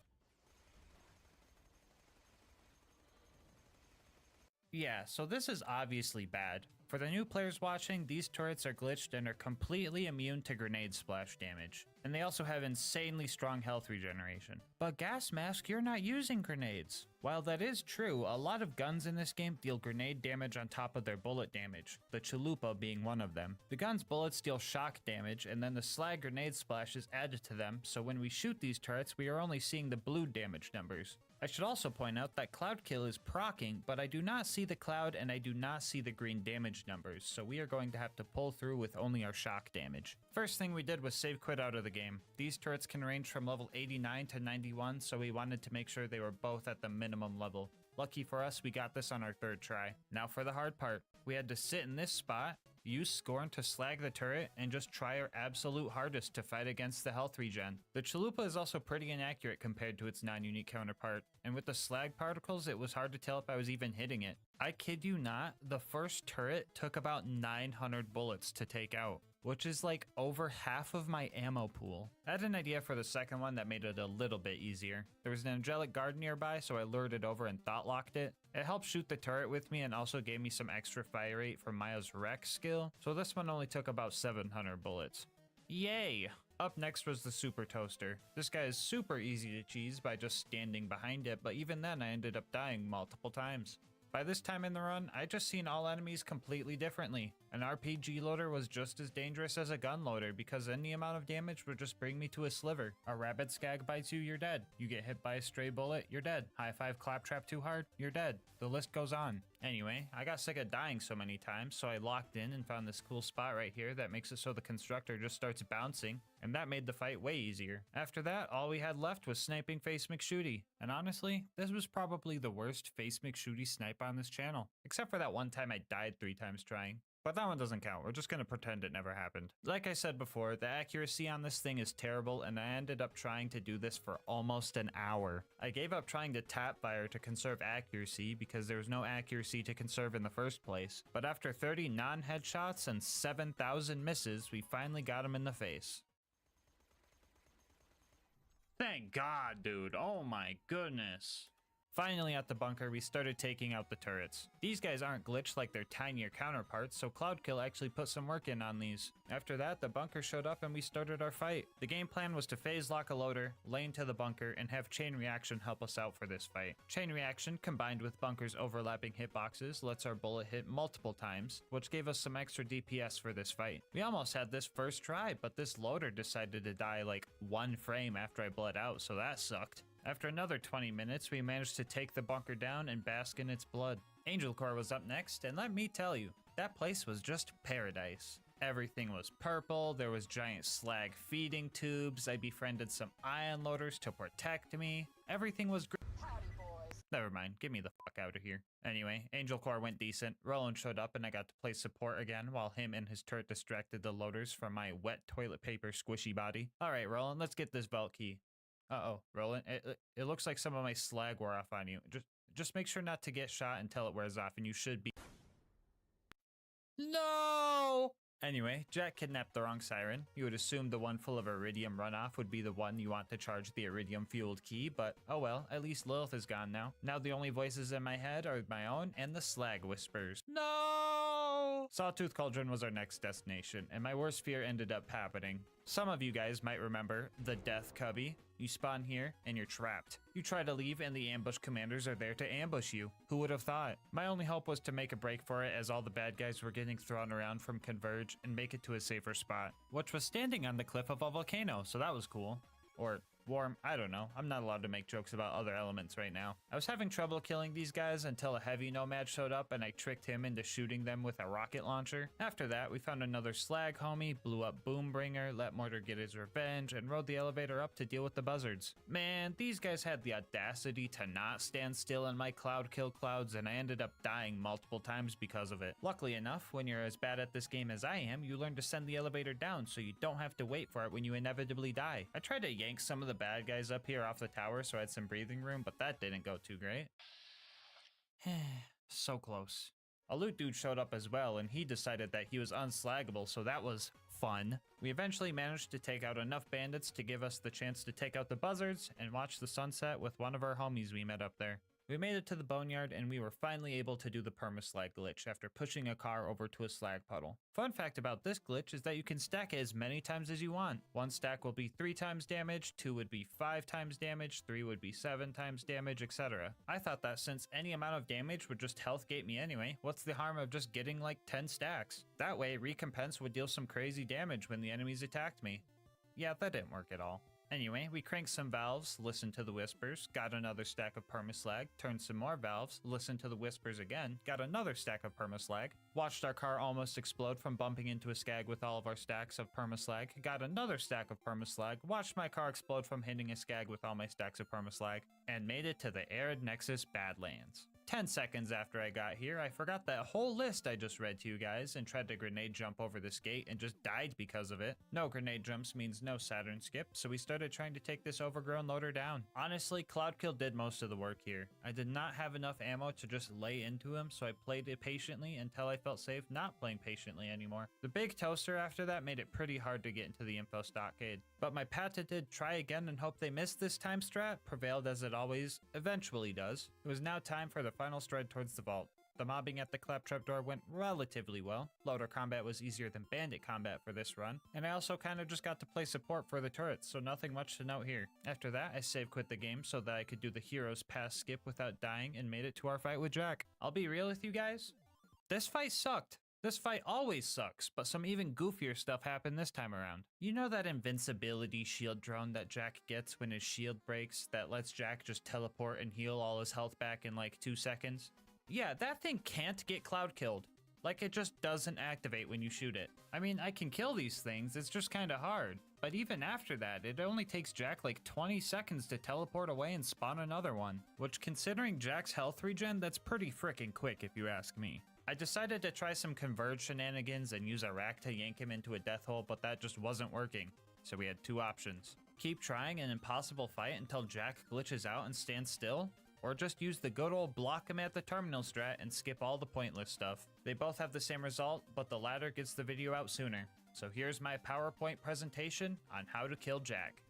Yeah, so this is obviously bad. For the new players watching, these turrets are glitched and are completely immune to grenade splash damage. And they also have insanely strong health regeneration. But Gasmask, you're not using grenades. While that is true, a lot of guns in this game deal grenade damage on top of their bullet damage, the Chalupa being one of them. The gun's bullets deal shock damage, and then the slag grenade splash is added to them, so when we shoot these turrets, we are only seeing the blue damage numbers. I should also point out that Cloudkill is proccing, but I do not see the cloud and I do not see the green damage numbers, so we are going to have to pull through with only our shock damage. First thing we did was save quit out of the game. These turrets can range from level 89 to 91, so we wanted to make sure they were both at the minimum level. Lucky for us, we got this on our third try. Now for the hard part. We had to sit in this spot, use Scorn to slag the turret, and just try our absolute hardest to fight against the health regen. The Chalupa is also pretty inaccurate compared to its non-unique counterpart, and with the slag particles it was hard to tell if I was even hitting it. I kid you not, the first turret took about 900 bullets to take out, which is like over half of my ammo pool. I had an idea for the second one that made it a little bit easier. There was an angelic guard nearby, so I lured it over and thought locked it. It helped shoot the turret with me and also gave me some extra fire rate from Maya's wreck skill, so this one only took about 700 bullets. Yay! Up next was the Super Toaster. This guy is super easy to cheese by just standing behind it, but even then I ended up dying multiple times. By this time in the run, I just seen all enemies completely differently. An RPG loader was just as dangerous as a gun loader because any amount of damage would just bring me to a sliver. A rabid skag bites you, you're dead. You get hit by a stray bullet, you're dead. High five claptrap too hard, you're dead. The list goes on. Anyway, I got sick of dying so many times, so I locked in and found this cool spot right here that makes it so the constructor just starts bouncing, and that made the fight way easier. After that, all we had left was sniping Face McShooty, and honestly, this was probably the worst Face McShooty snipe on this channel, except for that one time I died 3 times trying. But that one doesn't count, we're just gonna pretend it never happened. Like I said before, the accuracy on this thing is terrible, and I ended up trying to do this for almost an hour. I gave up trying to tap fire to conserve accuracy because there was no accuracy to conserve in the first place, but after 30 non-headshots and 7,000 misses, we finally got him in the face. Thank God, dude, oh my goodness. Finally at the bunker, we started taking out the turrets. These guys aren't glitched like their tinier counterparts, so Cloudkill actually put some work in on these. After that, the bunker showed up and we started our fight. The game plan was to phase lock a loader, lane to the bunker, and have chain reaction help us out for this fight. Chain reaction, combined with bunker's overlapping hitboxes, lets our bullet hit multiple times, which gave us some extra DPS for this fight. We almost had this first try, but this loader decided to die like 1 frame after I bled out, so that sucked. After another 20 minutes, we managed to take the bunker down and bask in its blood. Angel Core was up next, and let me tell you, that place was just paradise. Everything was purple, there was giant slag feeding tubes, I befriended some ion loaders to protect me. Everything was great. Never mind, get me the fuck out of here. Anyway, Angel Core went decent, Roland showed up and I got to play support again while him and his turret distracted the loaders from my wet toilet paper squishy body. Alright Roland, let's get this vault key. Uh-oh, Roland, it looks like some of my slag wore off on you. Just make sure not to get shot until it wears off, and you should be— No! Anyway, Jack kidnapped the wrong siren. You would assume the one full of iridium runoff would be the one you want to charge the iridium-fueled key, but oh well, at least Lilith is gone now. Now the only voices in my head are my own and the slag whispers. No! Sawtooth Cauldron was our next destination, and my worst fear ended up happening. Some of you guys might remember the Death Cubby. You spawn here, and you're trapped. You try to leave, and the ambush commanders are there to ambush you. Who would have thought? My only hope was to make a break for it as all the bad guys were getting thrown around from Converge and make it to a safer spot, which was standing on the cliff of a volcano, so that was cool. Or warm, I don't know. I'm not allowed to make jokes about other elements right now. I was having trouble killing these guys until a heavy nomad showed up and I tricked him into shooting them with a rocket launcher. After that, we found another slag homie, blew up Boombringer, let Mortar get his revenge, and rode the elevator up to deal with the buzzards. Man, these guys had the audacity to not stand still in my cloud kill clouds, and I ended up dying multiple times because of it. Luckily enough, when you're as bad at this game as I am, you learn to send the elevator down so you don't have to wait for it when you inevitably die. I tried to yank some of the bad guys up here off the tower so I had some breathing room, but that didn't go too great. So close. A loot dude showed up as well, and he decided that he was unslaggable, so that was fun. We eventually managed to take out enough bandits to give us the chance to take out the buzzards and watch the sunset with one of our homies we met up there. We made it to the boneyard and we were finally able to do the permaslag glitch after pushing a car over to a slag puddle. Fun fact about this glitch is that you can stack it as many times as you want. 1 stack will be 3 times damage, 2 would be 5 times damage, 3 would be 7 times damage, etc. I thought that since any amount of damage would just health gate me anyway, what's the harm of just getting like 10 stacks? That way, recompense would deal some crazy damage when the enemies attacked me. Yeah, that didn't work at all. Anyway, we cranked some valves, listened to the whispers, got another stack of permaslag, turned some more valves, listened to the whispers again, got another stack of permaslag, watched our car almost explode from bumping into a skag with all of our stacks of permaslag, got another stack of permaslag, watched my car explode from hitting a skag with all my stacks of permaslag, and made it to the Arid Nexus Badlands. 10 seconds after I got here, I forgot that whole list I just read to you guys and tried to grenade jump over this gate and just died because of it. No grenade jumps means no Saturn skip, so we started trying to take this overgrown loader down. Honestly, Cloudkill did most of the work here. I did not have enough ammo to just lay into him, so I played it patiently until I felt safe not playing patiently anymore. The big toaster after that made it pretty hard to get into the info stockade, but my patented try again and hope they miss this time strat prevailed as it always eventually does. It was now time for the final stride towards the vault. The mobbing at the claptrap door went relatively well. Loader combat was easier than bandit combat for this run, and I also kind of just got to play support for the turrets, so nothing much to note here. After that, I save quit the game so that I could do the hero's pass skip without dying and made it to our fight with Jack. I'll be real with you guys, this fight sucked. This fight always sucks, but some even goofier stuff happened this time around. You know that invincibility shield drone that Jack gets when his shield breaks that lets Jack just teleport and heal all his health back in like 2 seconds? Yeah, that thing can't get cloud killed. Like, it just doesn't activate when you shoot it. I mean, I can kill these things, it's just kinda hard. But even after that, it only takes Jack like 20 seconds to teleport away and spawn another one. Which, considering Jack's health regen, that's pretty frickin' quick if you ask me. I decided to try some converge shenanigans and use a rack to yank him into a death hole, but that just wasn't working. So we had 2 options. Keep trying an impossible fight until Jack glitches out and stands still, or just use the good old block him at the terminal strat and skip all the pointless stuff. They both have the same result, but the latter gets the video out sooner. So here's my PowerPoint presentation on how to kill Jack.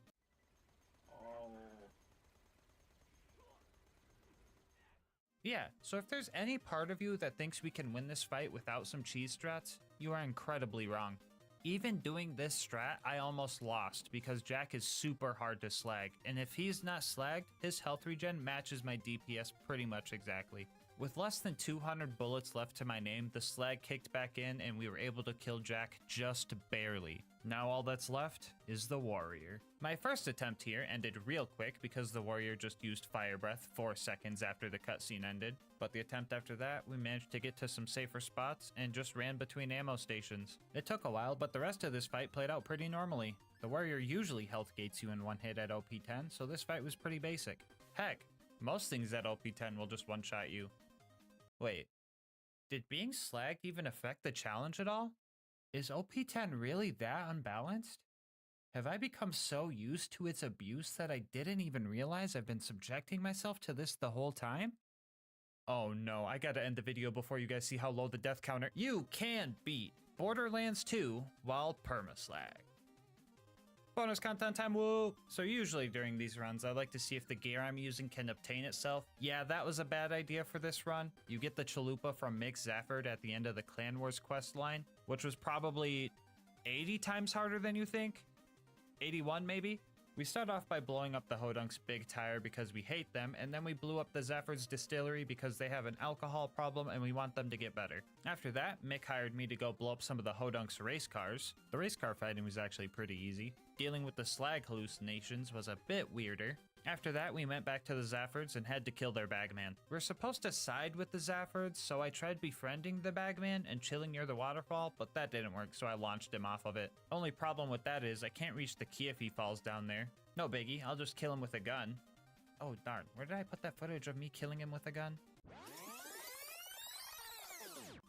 Yeah, so if there's any part of you that thinks we can win this fight without some cheese strats, you are incredibly wrong. Even doing this strat, I almost lost because Jack is super hard to slag, and if he's not slagged, his health regen matches my DPS pretty much exactly. With less than 200 bullets left to my name, the slag kicked back in and we were able to kill Jack just barely. Now all that's left is the warrior. My first attempt here ended real quick because the warrior just used fire breath 4 seconds after the cutscene ended, but the attempt after that, we managed to get to some safer spots and just ran between ammo stations. It took a while, but the rest of this fight played out pretty normally. The warrior usually health gates you in one hit at OP10, so this fight was pretty basic. Heck, most things at OP10 will just one-shot you. Wait, did being slagged even affect the challenge at all? Is OP10 really that unbalanced? Have I become so used to its abuse that I didn't even realize I've been subjecting myself to this the whole time? Oh no, I gotta end the video before you guys see how low the death counter— You can beat Borderlands 2 while permaslag. Bonus content time, woo! So usually during these runs, I like to see if the gear I'm using can obtain itself. Yeah, that was a bad idea for this run. You get the chalupa from Mick Zafford at the end of the Clan Wars quest line, which was probably 80 times harder than you think? 81 maybe? We start off by blowing up the Hodunk's big tire because we hate them, and then we blew up the Zafford's distillery because they have an alcohol problem and we want them to get better. After that, Mick hired me to go blow up some of the Hodunk's race cars. The race car fighting was actually pretty easy. Dealing with the slag hallucinations was a bit weirder. After that, we went back to the Zaffords and had to kill their bagman. We're supposed to side with the Zaffords, so I tried befriending the bagman and chilling near the waterfall, but that didn't work, so I launched him off of it. Only problem with that is I can't reach the key if he falls down there. No biggie, I'll just kill him with a gun. Oh darn, where did I put that footage of me killing him with a gun?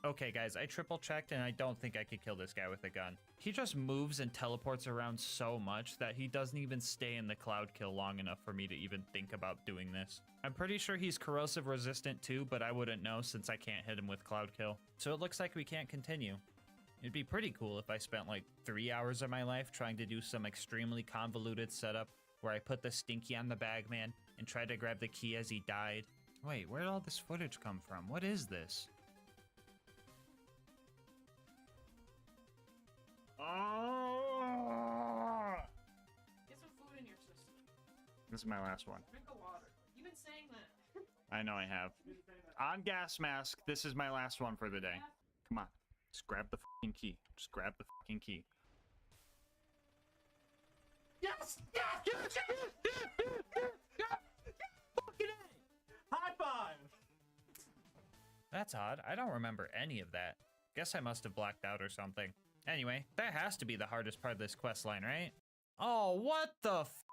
Okay guys, I triple checked and I don't think I could kill this guy with a gun. He just moves and teleports around so much that he doesn't even stay in the cloud kill long enough for me to even think about doing this. I'm pretty sure he's corrosive resistant too, but I wouldn't know since I can't hit him with cloud kill. So it looks like we can't continue. It'd be pretty cool if I spent like 3 hours of my life trying to do some extremely convoluted setup where I put the stinky on the bagman and tried to grab the key as he died. Wait, where did all this footage come from? What is this? Oh! Get some food in your system. This is my last one. Drink of water. You've been saying that. I know I have. On gas mask, this is my last one for the day. Come on. Just grab the fucking key. Just grab the fucking key. Yes! Yes! Yes! Yes! Yes! Yes! Yes! Fucking A! High five! That's odd. I don't remember any of that. Guess I must have blacked out or something. Anyway, that has to be the hardest part of this quest line, right? Oh, what the f—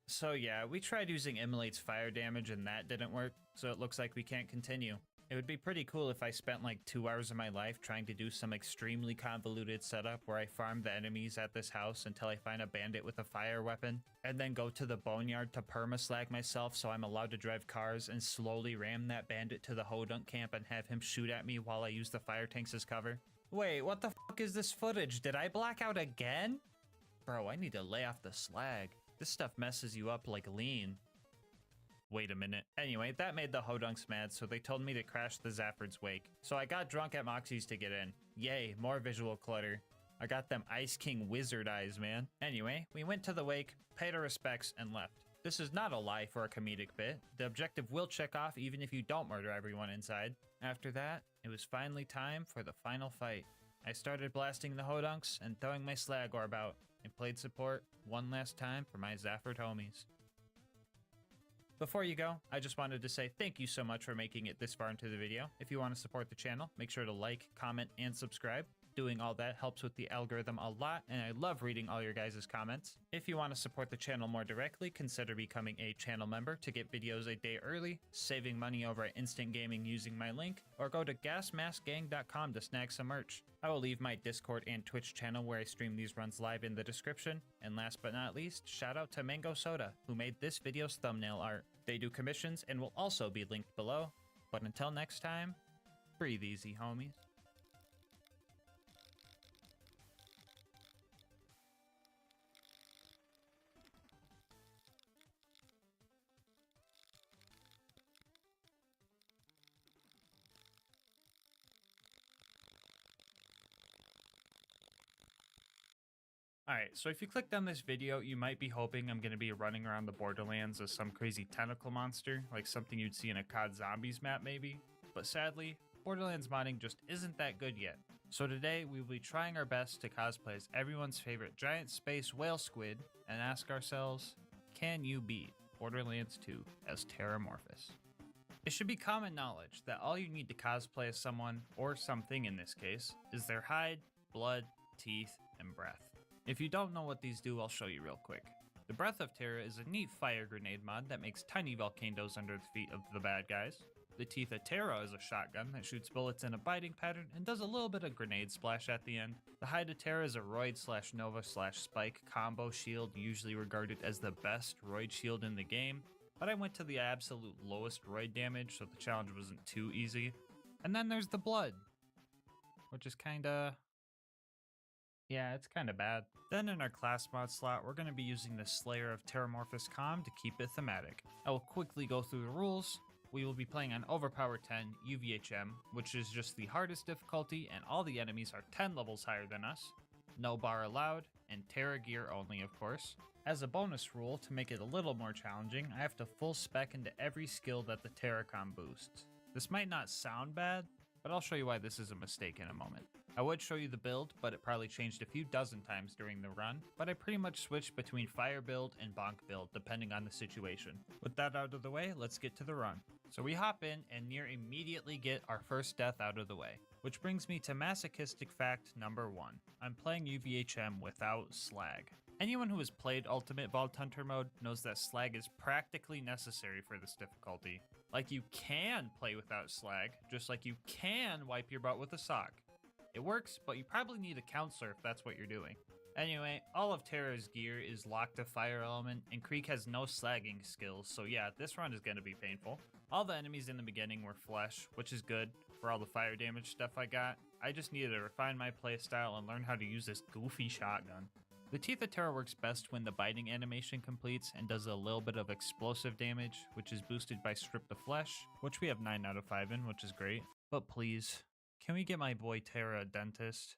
So yeah, we tried using Immolate's fire damage and that didn't work, so it looks like we can't continue. It would be pretty cool if I spent like 2 hours of my life trying to do some extremely convoluted setup where I farm the enemies at this house until I find a bandit with a fire weapon, and then go to the boneyard to permaslag myself so I'm allowed to drive cars and slowly ram that bandit to the Hodunk camp and have him shoot at me while I use the fire tanks as cover. Wait, what the fuck is this footage? Did I black out again? Bro, I need to lay off the slag. This stuff messes you up like lean. Wait a minute. Anyway, that made the Hodunks mad, so they told me to crash the Zafford's wake. So I got drunk at Moxie's to get in. Yay, more visual clutter. I got them Ice King wizard eyes, man. Anyway, we went to the wake, paid our respects, and left. This is not a lie for a comedic bit. The objective will check off even if you don't murder everyone inside. After that, it was finally time for the final fight. I started blasting the hodunks and throwing my slag orb out, and played support one last time for my Zafford homies. Before you go, I just wanted to say thank you so much for making it this far into the video. If you want to support the channel, make sure to like, comment, and subscribe. Doing all that helps with the algorithm a lot, and I love reading all your guys' comments. If you want to support the channel more directly, consider becoming a channel member to get videos a day early, saving money over at Instant Gaming using my link, or go to gasmaskgang.com to snag some merch. I will leave my Discord and Twitch channel where I stream these runs live in the description. And last but not least, shout out to Mango Soda, who made this video's thumbnail art. They do commissions and will also be linked below. But until next time, breathe easy, homies. Alright, so if you clicked on this video, you might be hoping I'm going to be running around the Borderlands as some crazy tentacle monster, like something you'd see in a COD Zombies map maybe. But sadly, Borderlands modding just isn't that good yet. So today, we will be trying our best to cosplay as everyone's favorite giant space whale squid, and ask ourselves, can you beat Borderlands 2 as Terramorphous? It should be common knowledge that all you need to cosplay as someone, or something in this case, is their hide, blood, teeth, and breath. If you don't know what these do, I'll show you real quick. The Breath of Terra is a neat fire grenade mod that makes tiny volcanoes under the feet of the bad guys. The Teeth of Terra is a shotgun that shoots bullets in a biting pattern and does a little bit of grenade splash at the end. The Hide of Terra is a Roid/Nova/Spike combo shield, usually regarded as the best Roid shield in the game, but I went to the absolute lowest Roid damage, so the challenge wasn't too easy. And then there's the Blood, which is kinda... yeah, it's kinda bad. Then in our class mod slot, we're gonna be using the Slayer of Terramorphous Com to keep it thematic. I will quickly go through the rules. We will be playing on Overpower 10 UVHM, which is just the hardest difficulty, and all the enemies are 10 levels higher than us. No bar allowed, and Terra gear only, of course. As a bonus rule, to make it a little more challenging, I have to full spec into every skill that the Terracom boosts. This might not sound bad, but I'll show you why this is a mistake in a moment. I would show you the build, but it probably changed a few dozen times during the run, but I pretty much switched between fire build and bonk build depending on the situation. With that out of the way, let's get to the run. So we hop in and near immediately get our first death out of the way, which brings me to masochistic fact number 1. I'm playing UVHM without slag. Anyone who has played Ultimate Vault Hunter mode knows that slag is practically necessary for this difficulty. Like, you can play without slag, just like you can wipe your butt with a sock. It works, but you probably need a counselor if that's what you're doing. Anyway, all of Terra's gear is locked to fire element, and Creek has no slagging skills, so yeah, this run is going to be painful. All the enemies in the beginning were flesh, which is good for all the fire damage stuff I got. I just needed to refine my playstyle and learn how to use this goofy shotgun. The Teeth of Terra works best when the biting animation completes and does a little bit of explosive damage, which is boosted by Strip the Flesh, which we have 9 out of 5 in, which is great. But please, can we get my boy Terra a dentist?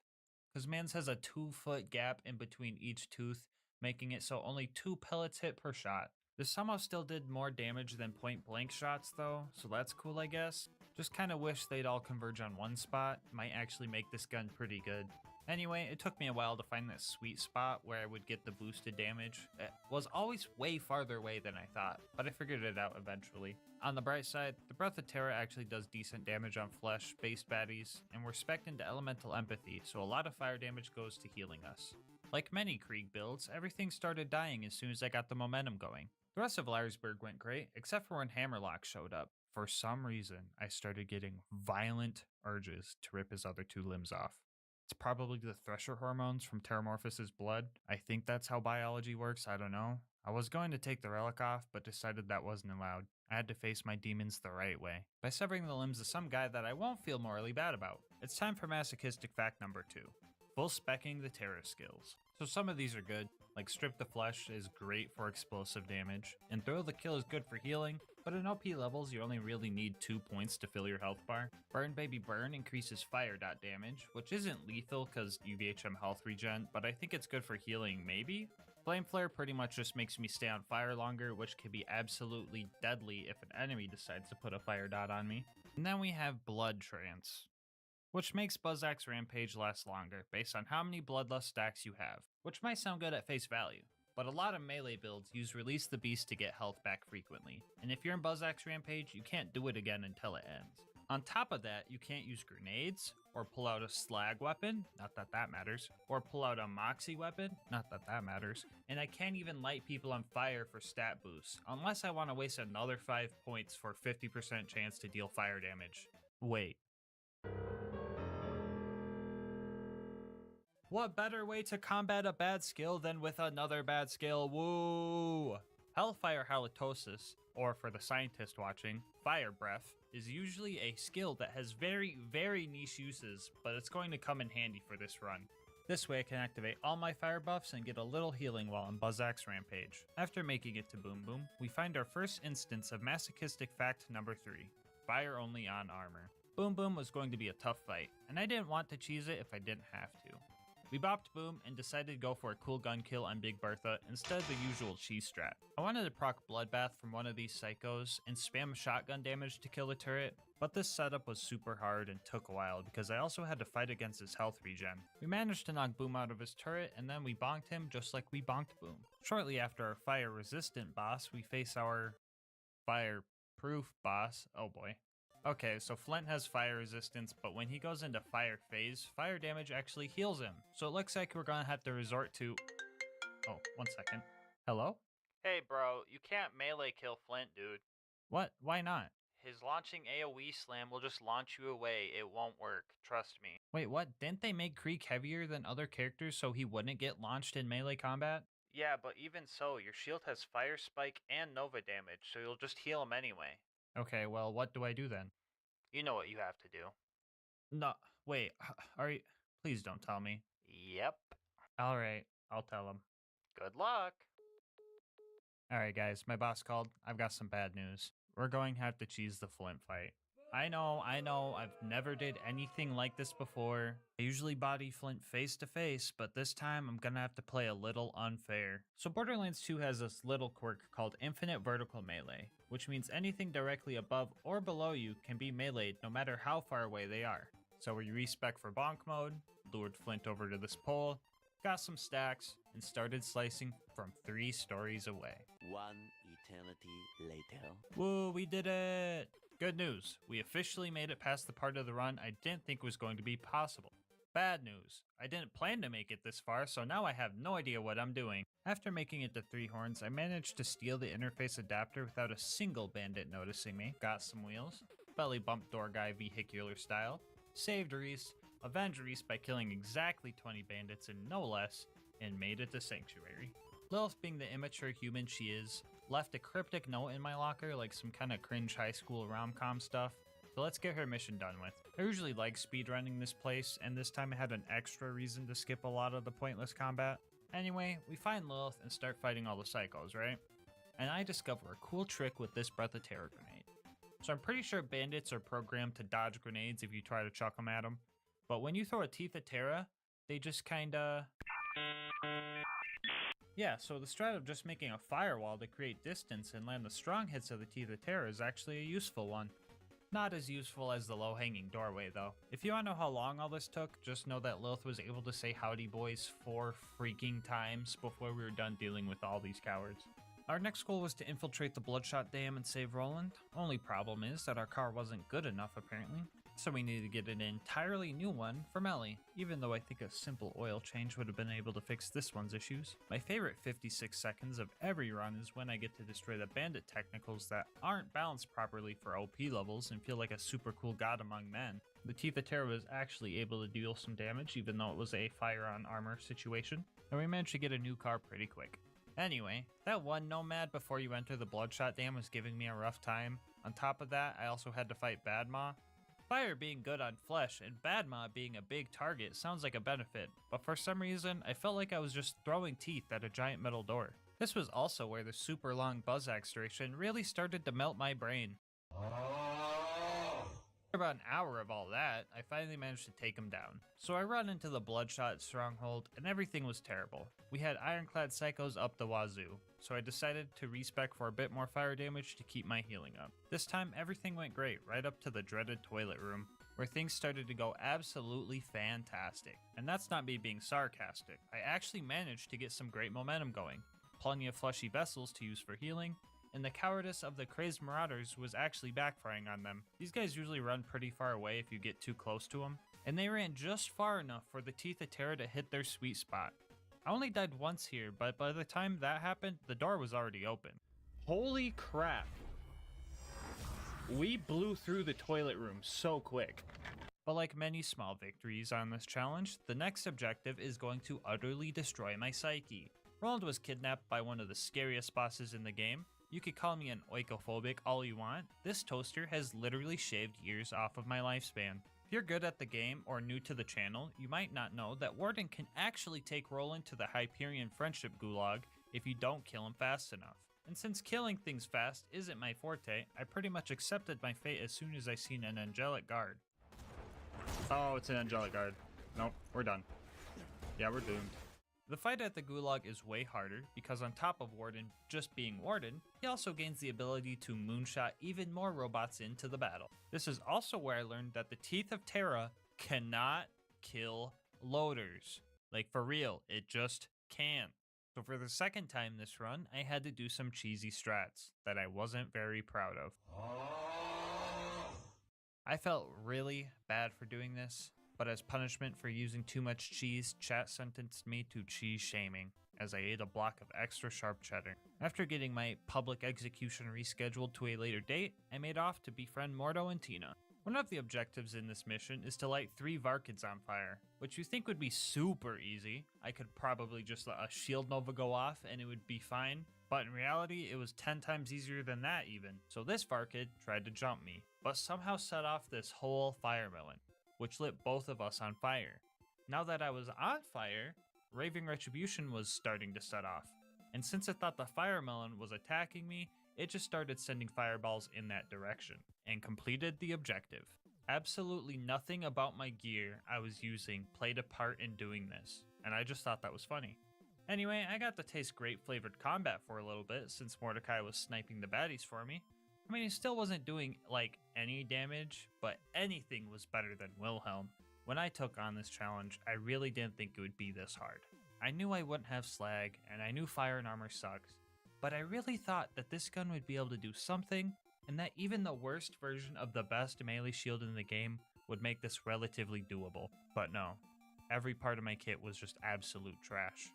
Cause mans has a 2-foot gap in between each tooth, making it so only 2 pellets hit per shot. This somehow still did more damage than point blank shots though, so that's cool I guess. Just kinda wish they'd all converge on one spot, might actually make this gun pretty good. Anyway, it took me a while to find that sweet spot where I would get the boosted damage. It was always way farther away than I thought, but I figured it out eventually. On the bright side, the Breath of Terra actually does decent damage on flesh-based baddies, and we're spec'd into Elemental Empathy, so a lot of fire damage goes to healing us. Like many Krieg builds, everything started dying as soon as I got the momentum going. The rest of Larisburg went great, except for when Hammerlock showed up. For some reason, I started getting violent urges to rip his other 2 limbs off. It's probably the Thresher hormones from Terramorphous's blood. I think that's how biology works, I don't know. I was going to take the relic off, but decided that wasn't allowed. I had to face my demons the right way, by severing the limbs of some guy that I won't feel morally bad about. It's time for masochistic fact number 2. Full specking the Terra skills. So some of these are good, like Strip the Flesh is great for explosive damage, and Thrill the Kill is good for healing, but in OP levels you only really need 2 points to fill your health bar. Burn Baby Burn increases fire dot damage, which isn't lethal cause UVHM health regen, but I think it's good for healing maybe? Flame Flare pretty much just makes me stay on fire longer, which can be absolutely deadly if an enemy decides to put a fire dot on me. And then we have Blood Trance, which makes Buzzax Rampage last longer based on how many Bloodlust stacks you have, which might sound good at face value. But a lot of melee builds use Release the Beast to get health back frequently, and if you're in Buzzax Rampage, you can't do it again until it ends. On top of that, you can't use grenades, or pull out a slag weapon, not that that matters, or pull out a moxie weapon, not that that matters, and I can't even light people on fire for stat boosts, unless I want to waste another 5 points for 50% chance to deal fire damage. Wait. What better way to combat a bad skill than with another bad skill? Woo! Hellfire Halitosis, or for the scientist watching, Fire Breath, is usually a skill that has very, very niche uses, but it's going to come in handy for this run. This way I can activate all my fire buffs and get a little healing while on Buzzax Rampage. After making it to Boom Boom, we find our first instance of masochistic fact number 3, fire only on armor. Boom Boom was going to be a tough fight, and I didn't want to cheese it if I didn't have to. We bopped Boom and decided to go for a cool gun kill on Big Bertha instead of the usual cheese strat. I wanted to proc Bloodbath from one of these psychos and spam shotgun damage to kill the turret, but this setup was super hard and took a while because I also had to fight against his health regen. We managed to knock Boom out of his turret and then we bonked him just like we bonked Boom. Shortly after our fire resistant boss, we face our fireproof boss. Oh boy. Okay, so Flint has fire resistance, but when he goes into fire phase, fire damage actually heals him. So it looks like we're gonna have to resort to... Oh, 1 second. Hello? Hey bro, you can't melee kill Flint, dude. What? Why not? His launching AoE slam will just launch you away. It won't work, trust me. Wait, what? Didn't they make Creek heavier than other characters so he wouldn't get launched in melee combat? Yeah, but even so, your shield has fire spike and nova damage, so you'll just heal him anyway. Okay, well, what do I do then? You know what you have to do. No, wait, are you... Please don't tell me. Yep. Alright, I'll tell him. Good luck. Alright guys, my boss called. I've got some bad news. We're going to have to cheese the Flint fight. I know, I've never did anything like this before. I usually body Flint face to face, but this time I'm gonna have to play a little unfair. So Borderlands 2 has this little quirk called Infinite Vertical Melee, which means anything directly above or below you can be meleeed no matter how far away they are. So we respec for bonk mode, lured Flint over to this pole, got some stacks, and started slicing from 3 stories away. 1 eternity later. Woo, we did it! Good news, we officially made it past the part of the run I didn't think was going to be possible. Bad news, I didn't plan to make it this far, so now I have no idea what I'm doing. After making it to 3 horns, I managed to steal the interface adapter without a single bandit noticing me. Got some wheels, belly bump door guy vehicular style, saved Reese, avenged Reese by killing exactly 20 bandits and no less, and made it to Sanctuary. Lilith, being the immature human she is, left a cryptic note in my locker like some kind of cringe high school rom-com stuff, so let's get her mission done with. I usually like speedrunning this place, and this time I had an extra reason to skip a lot of the pointless combat. Anyway, we find Lilith and start fighting all the psychos, right? And I discover a cool trick with this Breath of Terror grenade. So I'm pretty sure bandits are programmed to dodge grenades if you try to chuck them at them, but when you throw a Teeth of Terra, they just kinda... Yeah, so the strat of just making a firewall to create distance and land the strong hits of the Teeth of Terror is actually a useful one. Not as useful as the low-hanging doorway, though. If you want to know how long all this took, just know that Lilith was able to say howdy boys 4 freaking times before we were done dealing with all these cowards. Our next goal was to infiltrate the Bloodshot Dam and save Roland. Only problem is that our car wasn't good enough apparently, so we needed to get an entirely new one from Ellie, even though I think a simple oil change would have been able to fix this one's issues. My favorite 56 seconds of every run is when I get to destroy the bandit technicals that aren't balanced properly for OP levels and feel like a super cool god among men. The Teeth of Terror was actually able to deal some damage even though it was a fire on armor situation, and we managed to get a new car pretty quick. Anyway, that one nomad before you enter the Bloodshot Dam was giving me a rough time. On top of that, I also had to fight Badmaw. Fire being good on flesh and Badmaw being a big target sounds like a benefit, but for some reason I felt like I was just throwing teeth at a giant metal door. This was also where the super long Buzzax duration really started to melt my brain. After about an hour of all that, I finally managed to take him down. So I run into the Bloodshot stronghold, and everything was terrible. We had ironclad psychos up the wazoo, so I decided to respec for a bit more fire damage to keep my healing up. This time everything went great, right up to the dreaded toilet room, where things started to go absolutely fantastic. And that's not me being sarcastic. I actually managed to get some great momentum going. Plenty of fleshy vessels to use for healing, and the cowardice of the crazed marauders was actually backfiring on them. These guys usually run pretty far away if you get too close to them, and they ran just far enough for the Teeth of Terra to hit their sweet spot. I only died once here, but by the time that happened, the door was already open. Holy crap. We blew through the toilet room so quick. But like many small victories on this challenge, the next objective is going to utterly destroy my psyche. Roland was kidnapped by one of the scariest bosses in the game. You could call me an oikophobic all you want. This toaster has literally shaved years off of my lifespan. If you're good at the game or new to the channel, you might not know that Warden can actually take Roland to the Hyperion Friendship Gulag if you don't kill him fast enough. And since killing things fast isn't my forte, I pretty much accepted my fate as soon as I seen an angelic guard. Oh, it's an angelic guard. Nope, we're done. Yeah, we're doomed. The fight at the Gulag is way harder because on top of Warden just being Warden, he also gains the ability to moonshot even more robots into the battle. This is also where I learned that the Teeth of Terra cannot kill loaders. Like for real, it just can't. So for the second time this run, I had to do some cheesy strats that I wasn't very proud of. I felt really bad for doing this, but as punishment for using too much cheese, chat sentenced me to cheese shaming, as I ate a block of extra sharp cheddar. After getting my public execution rescheduled to a later date, I made off to befriend Mordo and Tina. One of the objectives in this mission is to light 3 Varkids on fire, which you think would be super easy. I could probably just let a shield nova go off and it would be fine, but in reality it was 10 times easier than that even. So this Varkid tried to jump me, but somehow set off this whole fire melon, which lit both of us on fire. Now that I was on fire, Raving Retribution was starting to set off, and since it thought the fire melon was attacking me, it just started sending fireballs in that direction, and completed the objective. Absolutely nothing about my gear I was using played a part in doing this, and I just thought that was funny. Anyway, I got to taste grape flavored combat for a little bit since Mordecai was sniping the baddies for me. I mean, he still wasn't doing, like, any damage, but anything was better than Wilhelm. When I took on this challenge, I really didn't think it would be this hard. I knew I wouldn't have slag, and I knew fire and armor sucks, but I really thought that this gun would be able to do something, and that even the worst version of the best melee shield in the game would make this relatively doable. But no, every part of my kit was just absolute trash.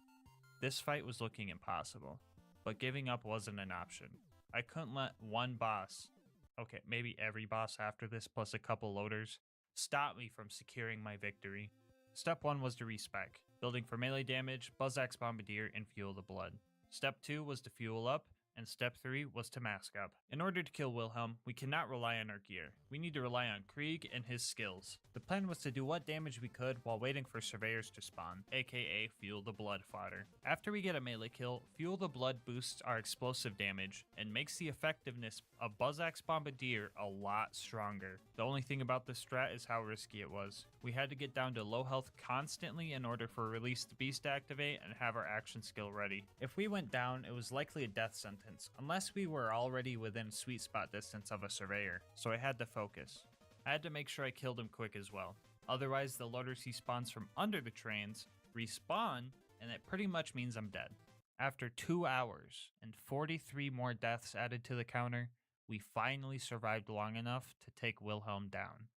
This fight was looking impossible, but giving up wasn't an option. I couldn't let one boss, okay, maybe every boss after this plus a couple loaders, stop me from securing my victory. Step 1 was to respec, building for melee damage, Buzzax Bombardier, and Fuel the Blood. Step 2 was to fuel up, and step 3 was to mask up. In order to kill Wilhelm, we cannot rely on our gear. We need to rely on Krieg and his skills. The plan was to do what damage we could while waiting for surveyors to spawn, aka Fuel the Blood fodder. After we get a melee kill, Fuel the Blood boosts our explosive damage and makes the effectiveness of Buzzax Bombardier a lot stronger. The only thing about this strat is how risky it was. We had to get down to low health constantly in order for Release the Beast to activate and have our action skill ready. If we went down, it was likely a death sentence, unless we were already within sweet spot distance of a surveyor, so I had to focus. I had to make sure I killed him quick as well. Otherwise, the loaders he spawns from under the trains respawn, and it pretty much means I'm dead. After 2 hours and 43 more deaths added to the counter, we finally survived long enough to take Wilhelm down.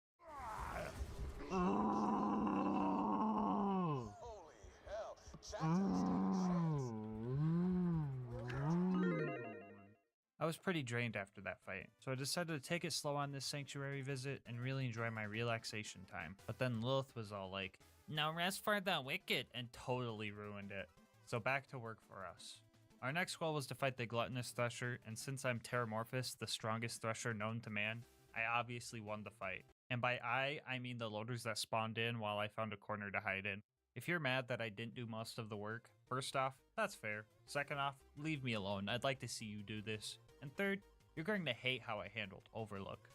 I was pretty drained after that fight, so I decided to take it slow on this sanctuary visit and really enjoy my relaxation time. But then Lilith was all like, "No rest for the wicked," and totally ruined it. So back to work for us. Our next goal was to fight the Gluttonous Thresher, and since I'm Terramorphous, the strongest Thresher known to man, I obviously won the fight. And by I mean the loaders that spawned in while I found a corner to hide in. If you're mad that I didn't do most of the work, first off, that's fair. Second off, leave me alone. I'd like to see you do this. And third, you're going to hate how I handled Overlook.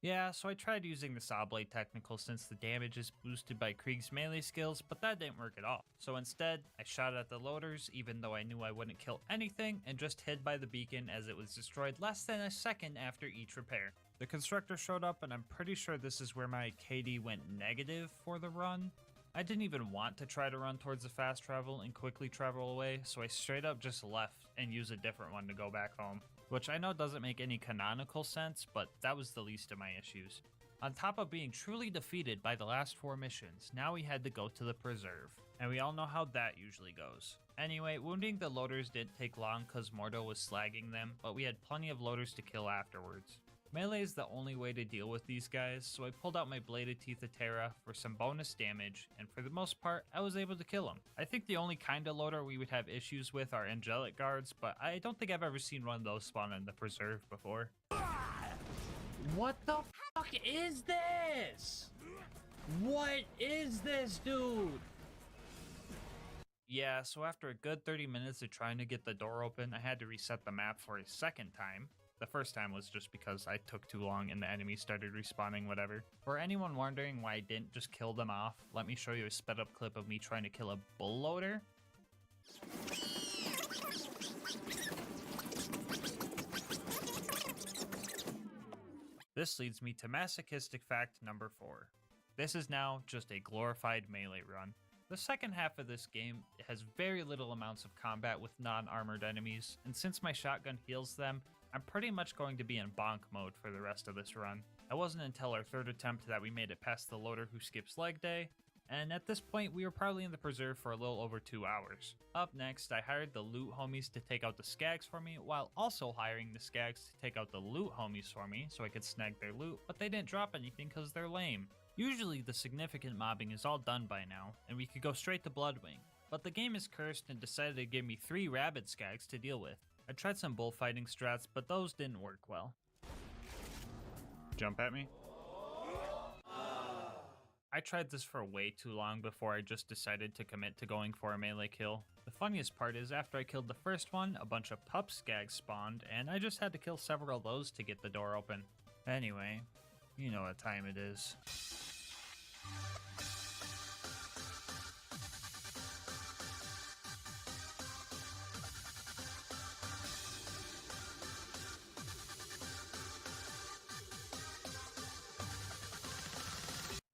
Yeah, so I tried using the Saw Blade technical since the damage is boosted by Krieg's melee skills, but that didn't work at all. So instead, I shot at the loaders even though I knew I wouldn't kill anything and just hid by the beacon as it was destroyed less than a second after each repair. The constructor showed up and I'm pretty sure this is where my KD went negative for the run. I didn't even want to try to run towards the fast travel and quickly travel away, so I straight up just left and used a different one to go back home. Which I know doesn't make any canonical sense, but that was the least of my issues. On top of being truly defeated by the last 4 missions, now we had to go to the preserve. And we all know how that usually goes. Anyway, wounding the loaders didn't take long cause Mordo was slagging them, but we had plenty of loaders to kill afterwards. Melee is the only way to deal with these guys, so I pulled out my Bladed Teeth of Terra for some bonus damage, and for the most part, I was able to kill him. I think the only kind of loader we would have issues with are Angelic Guards, but I don't think I've ever seen one of those spawn in the Preserve before. What the fuck is this? What is this, dude? Yeah, so after a good 30 minutes of trying to get the door open, I had to reset the map for a second time. The first time was just because I took too long and the enemies started respawning whatever. For anyone wondering why I didn't just kill them off, let me show you a sped up clip of me trying to kill a bull loader. This leads me to masochistic fact number 4. This is now just a glorified melee run. The second half of this game has very little amounts of combat with non-armored enemies, and since my shotgun heals them, I'm pretty much going to be in bonk mode for the rest of this run. It wasn't until our 3rd attempt that we made it past the loader who skips leg day, and at this point we were probably in the preserve for a little over 2 hours. Up next, I hired the loot homies to take out the skags for me, while also hiring the skags to take out the loot homies for me so I could snag their loot, but they didn't drop anything because they're lame. Usually the significant mobbing is all done by now, and we could go straight to Bloodwing, but the game is cursed and decided to give me 3 rabid skags to deal with. I tried some bullfighting strats, but those didn't work well. Jump at me? I tried this for way too long before I just decided to commit to going for a melee kill. The funniest part is after I killed the first one, a bunch of pup skags spawned, and I just had to kill several of those to get the door open. Anyway, you know what time it is.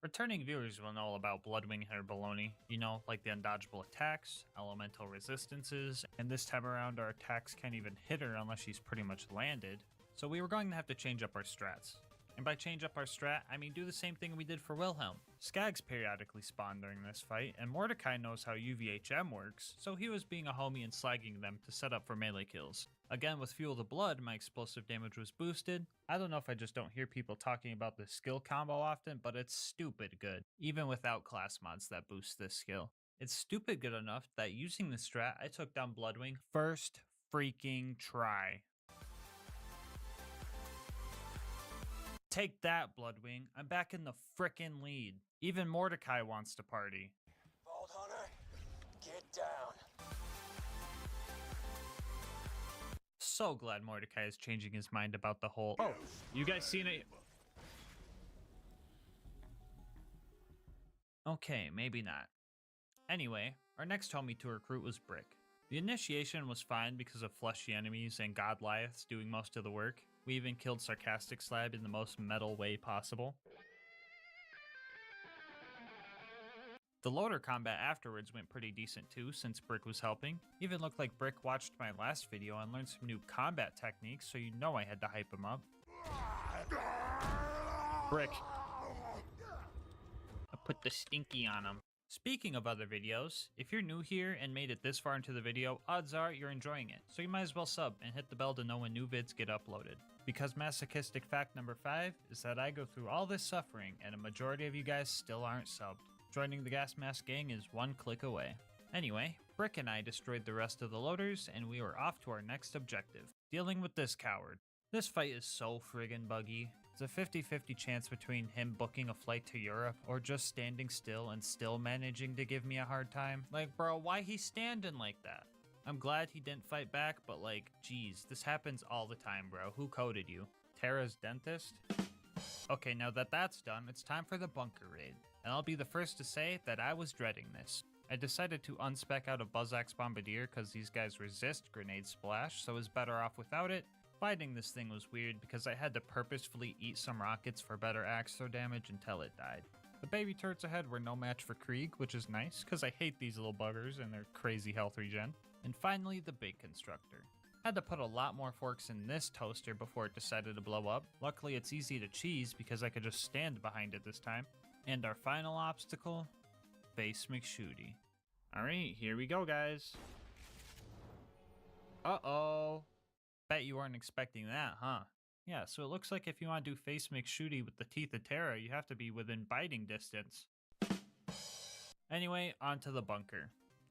Returning viewers will know about Bloodwing hair baloney, you know, like the undodgeable attacks, elemental resistances, and this time around our attacks can't even hit her unless she's pretty much landed, so we were going to have to change up our strats. And by change up our strat, I mean do the same thing we did for Wilhelm. Skags periodically spawn during this fight, and Mordecai knows how UVHM works, so he was being a homie and slagging them to set up for melee kills. Again, with Fuel the Blood, my explosive damage was boosted. I don't know if I just don't hear people talking about this skill combo often, but it's stupid good, even without class mods that boost this skill. It's stupid good enough that using the strat, I took down Bloodwing first freaking try. Take that, Bloodwing. I'm back in the frickin' lead. Even Mordecai wants to party. Vault Hunter, get down. So glad Mordecai is changing his mind about the whole, oh, you guys seen it? Okay, maybe not. Anyway, our next homie to recruit was Brick. The initiation was fine because of fleshy enemies and Godliaths doing most of the work. We even killed Sarcastic Slab in the most metal way possible. The loader combat afterwards went pretty decent too, since Brick was helping. Even looked like Brick watched my last video and learned some new combat techniques, so you know I had to hype him up. Brick. I put the stinky on him. Speaking of other videos, if you're new here and made it this far into the video, odds are you're enjoying it, so you might as well sub and hit the bell to know when new vids get uploaded. Because masochistic fact number 5 is that I go through all this suffering and a majority of you guys still aren't subbed. Joining the Gasmask gang is 1 click away. Anyway, Brick and I destroyed the rest of the loaders and we were off to our next objective, dealing with this coward. This fight is so friggin' buggy. It's a 50-50 chance between him booking a flight to Europe or just standing still and still managing to give me a hard time. Like, bro, why he standing like that? I'm glad he didn't fight back, but like, geez, this happens all the time, bro. Who coded you? Terra's dentist? Okay, now that that's done, it's time for the bunker raid. And I'll be the first to say that I was dreading this. I decided to unspec out a Buzzax Bombardier because these guys resist grenade splash, so I was better off without it. Fighting this thing was weird because I had to purposefully eat some rockets for better axe throw damage until it died. The baby turrets ahead were no match for Krieg, which is nice because I hate these little buggers and their crazy health regen. And finally, the big constructor. Had to put a lot more forks in this toaster before it decided to blow up. Luckily, it's easy to cheese because I could just stand behind it this time. And our final obstacle, Face McShooty. Alright, here we go, guys. Uh-oh. Bet you weren't expecting that, huh? Yeah, so it looks like if you want to do Face McShooty with the Teeth of Terra, you have to be within biting distance. Anyway, on to the bunker.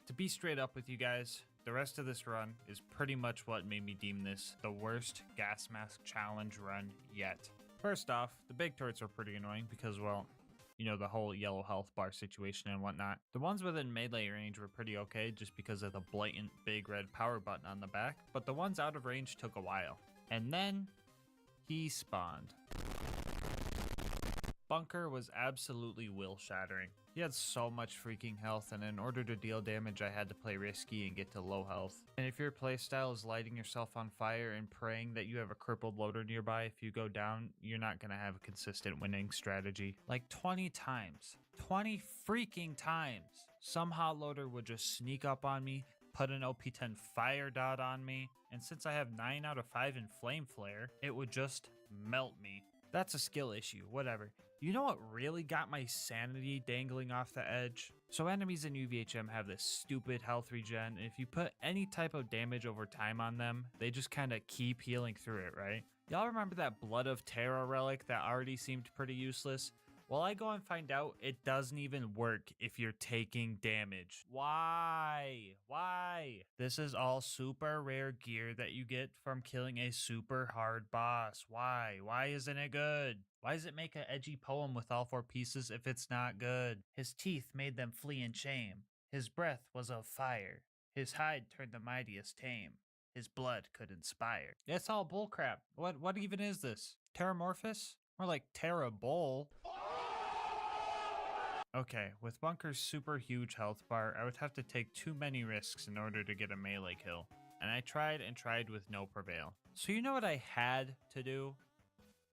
To be straight up with you guys, the rest of this run is pretty much what made me deem this the worst gas mask challenge run yet. First off, the big turrets are pretty annoying because, well, you know, the whole yellow health bar situation and whatnot. The ones within melee range were pretty okay just because of the blatant big red power button on the back, but the ones out of range took a while. And then he spawned. Bunker was absolutely will-shattering. He had so much freaking health, and in order to deal damage I had to play risky and get to low health. And if your playstyle is lighting yourself on fire and praying that you have a crippled loader nearby if you go down, you're not gonna have a consistent winning strategy. Like 20 times. 20 freaking times! Some hot loader would just sneak up on me, put an OP10 fire dot on me, and since I have 9 out of 5 in flame flare, it would just melt me. That's a skill issue, whatever. You know what really got my sanity dangling off the edge? So enemies in UVHM have this stupid health regen, and if you put any type of damage over time on them, they just kinda keep healing through it, right? Y'all remember that Blood of Terra relic that already seemed pretty useless? Well, I go and find out it doesn't even work if you're taking damage. Why? Why? This is all super rare gear that you get from killing a super hard boss. Why? Why isn't it good? Why does it make an edgy poem with all 4 pieces if it's not good? His teeth made them flee in shame. His breath was of fire. His hide turned the mightiest tame. His blood could inspire. It's all bullcrap. What even is this? Terramorphous? More like Terra Bull. Okay, with Bunker's super huge health bar, I would have to take too many risks in order to get a melee kill. And I tried and tried with no prevail. So you know what I had to do?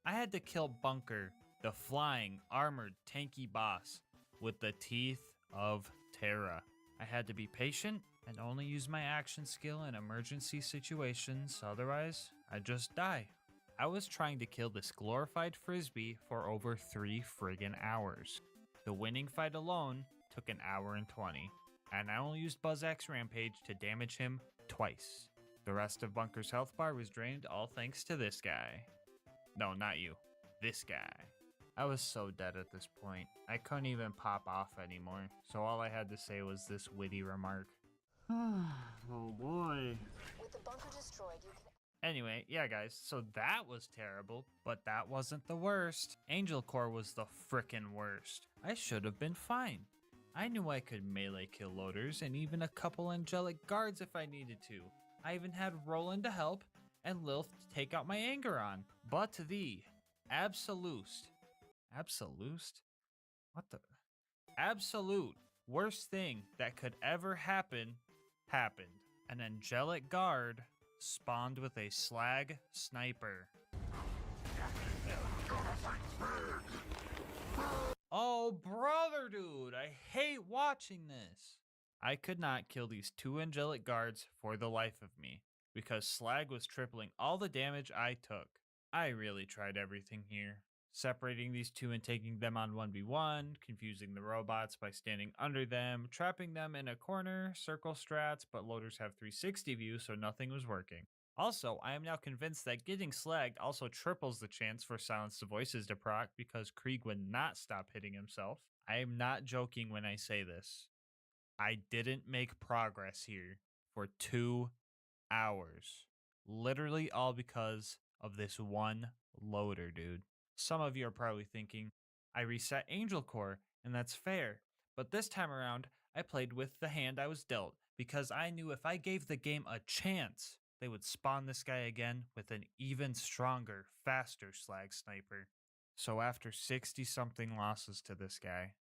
I had to kill Bunker, the flying, armored, tanky boss, with the Teeth of Terra. I had to be patient and only use my action skill in emergency situations, otherwise I'd just die. I was trying to kill this glorified frisbee for over 3 friggin' hours. The winning fight alone took an hour and 20, and I only used Buzzax Rampage to damage him twice. The rest of Bunker's health bar was drained all thanks to this guy. No, not you. This guy. I was so dead at this point. I couldn't even pop off anymore, so all I had to say was this witty remark. Oh boy. With the bunker destroyed, you can... Anyway, yeah guys, so that was terrible, but that wasn't the worst. Angel Core was the frickin' worst. I should have been fine. I knew I could melee kill loaders and even a couple angelic guards if I needed to. I even had Roland to help and Lilith to take out my anger on. But the absolute worst thing that could ever happen happened. An angelic guard spawned with a slag sniper. Oh brother dude, I hate watching this. I could not kill these 2 angelic guards for the life of me, because slag was tripling all the damage I took. I really tried everything here. Separating these 2 and taking them on 1v1, confusing the robots by standing under them, trapping them in a corner, circle strats, but loaders have 360 view so nothing was working. Also, I am now convinced that getting slagged also triples the chance for silenced voices to proc because Krieg would not stop hitting himself. I am not joking when I say this. I didn't make progress here for 2 hours. Literally all because of this one loader, dude. Some of you are probably thinking, I reset Angel Core, and that's fair. But this time around, I played with the hand I was dealt, because I knew if I gave the game a chance, they would spawn this guy again with an even stronger, faster slag sniper. So after 60 something losses to this guy,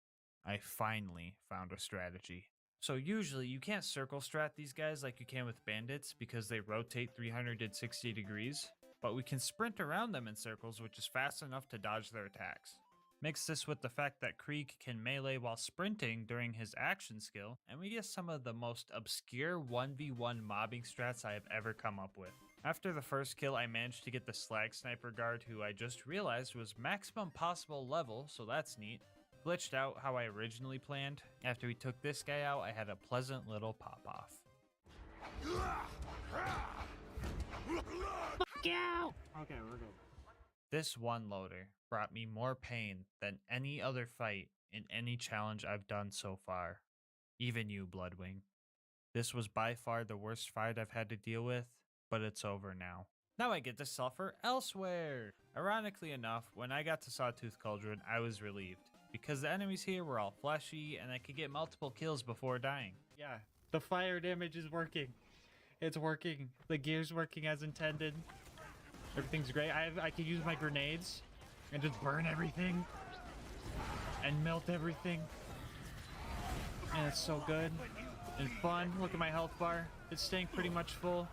I finally found a strategy. So usually you can't circle strat these guys like you can with bandits because they rotate 360 degrees, but we can sprint around them in circles, which is fast enough to dodge their attacks. Mix this with the fact that Krieg can melee while sprinting during his action skill, and we get some of the most obscure 1v1 mobbing strats I have ever come up with. After the first kill, I managed to get the slag sniper guard, who I just realized was maximum possible level, so that's neat. Glitched out how I originally planned. After we took this guy out, I had a pleasant little pop-off. Fuck you! Okay, we're good. This one loader brought me more pain than any other fight in any challenge I've done so far. Even you, Bloodwing. This was by far the worst fight I've had to deal with, but it's over now. Now I get to suffer elsewhere! Ironically enough, when I got to Sawtooth Cauldron, I was relieved, because the enemies here were all fleshy and I could get multiple kills before dying. Yeah, the fire damage is working. It's working. The gear's working as intended. Everything's great. I could use my grenades and just burn everything and melt everything. And it's so good and fun. Look at my health bar. It's staying pretty much full.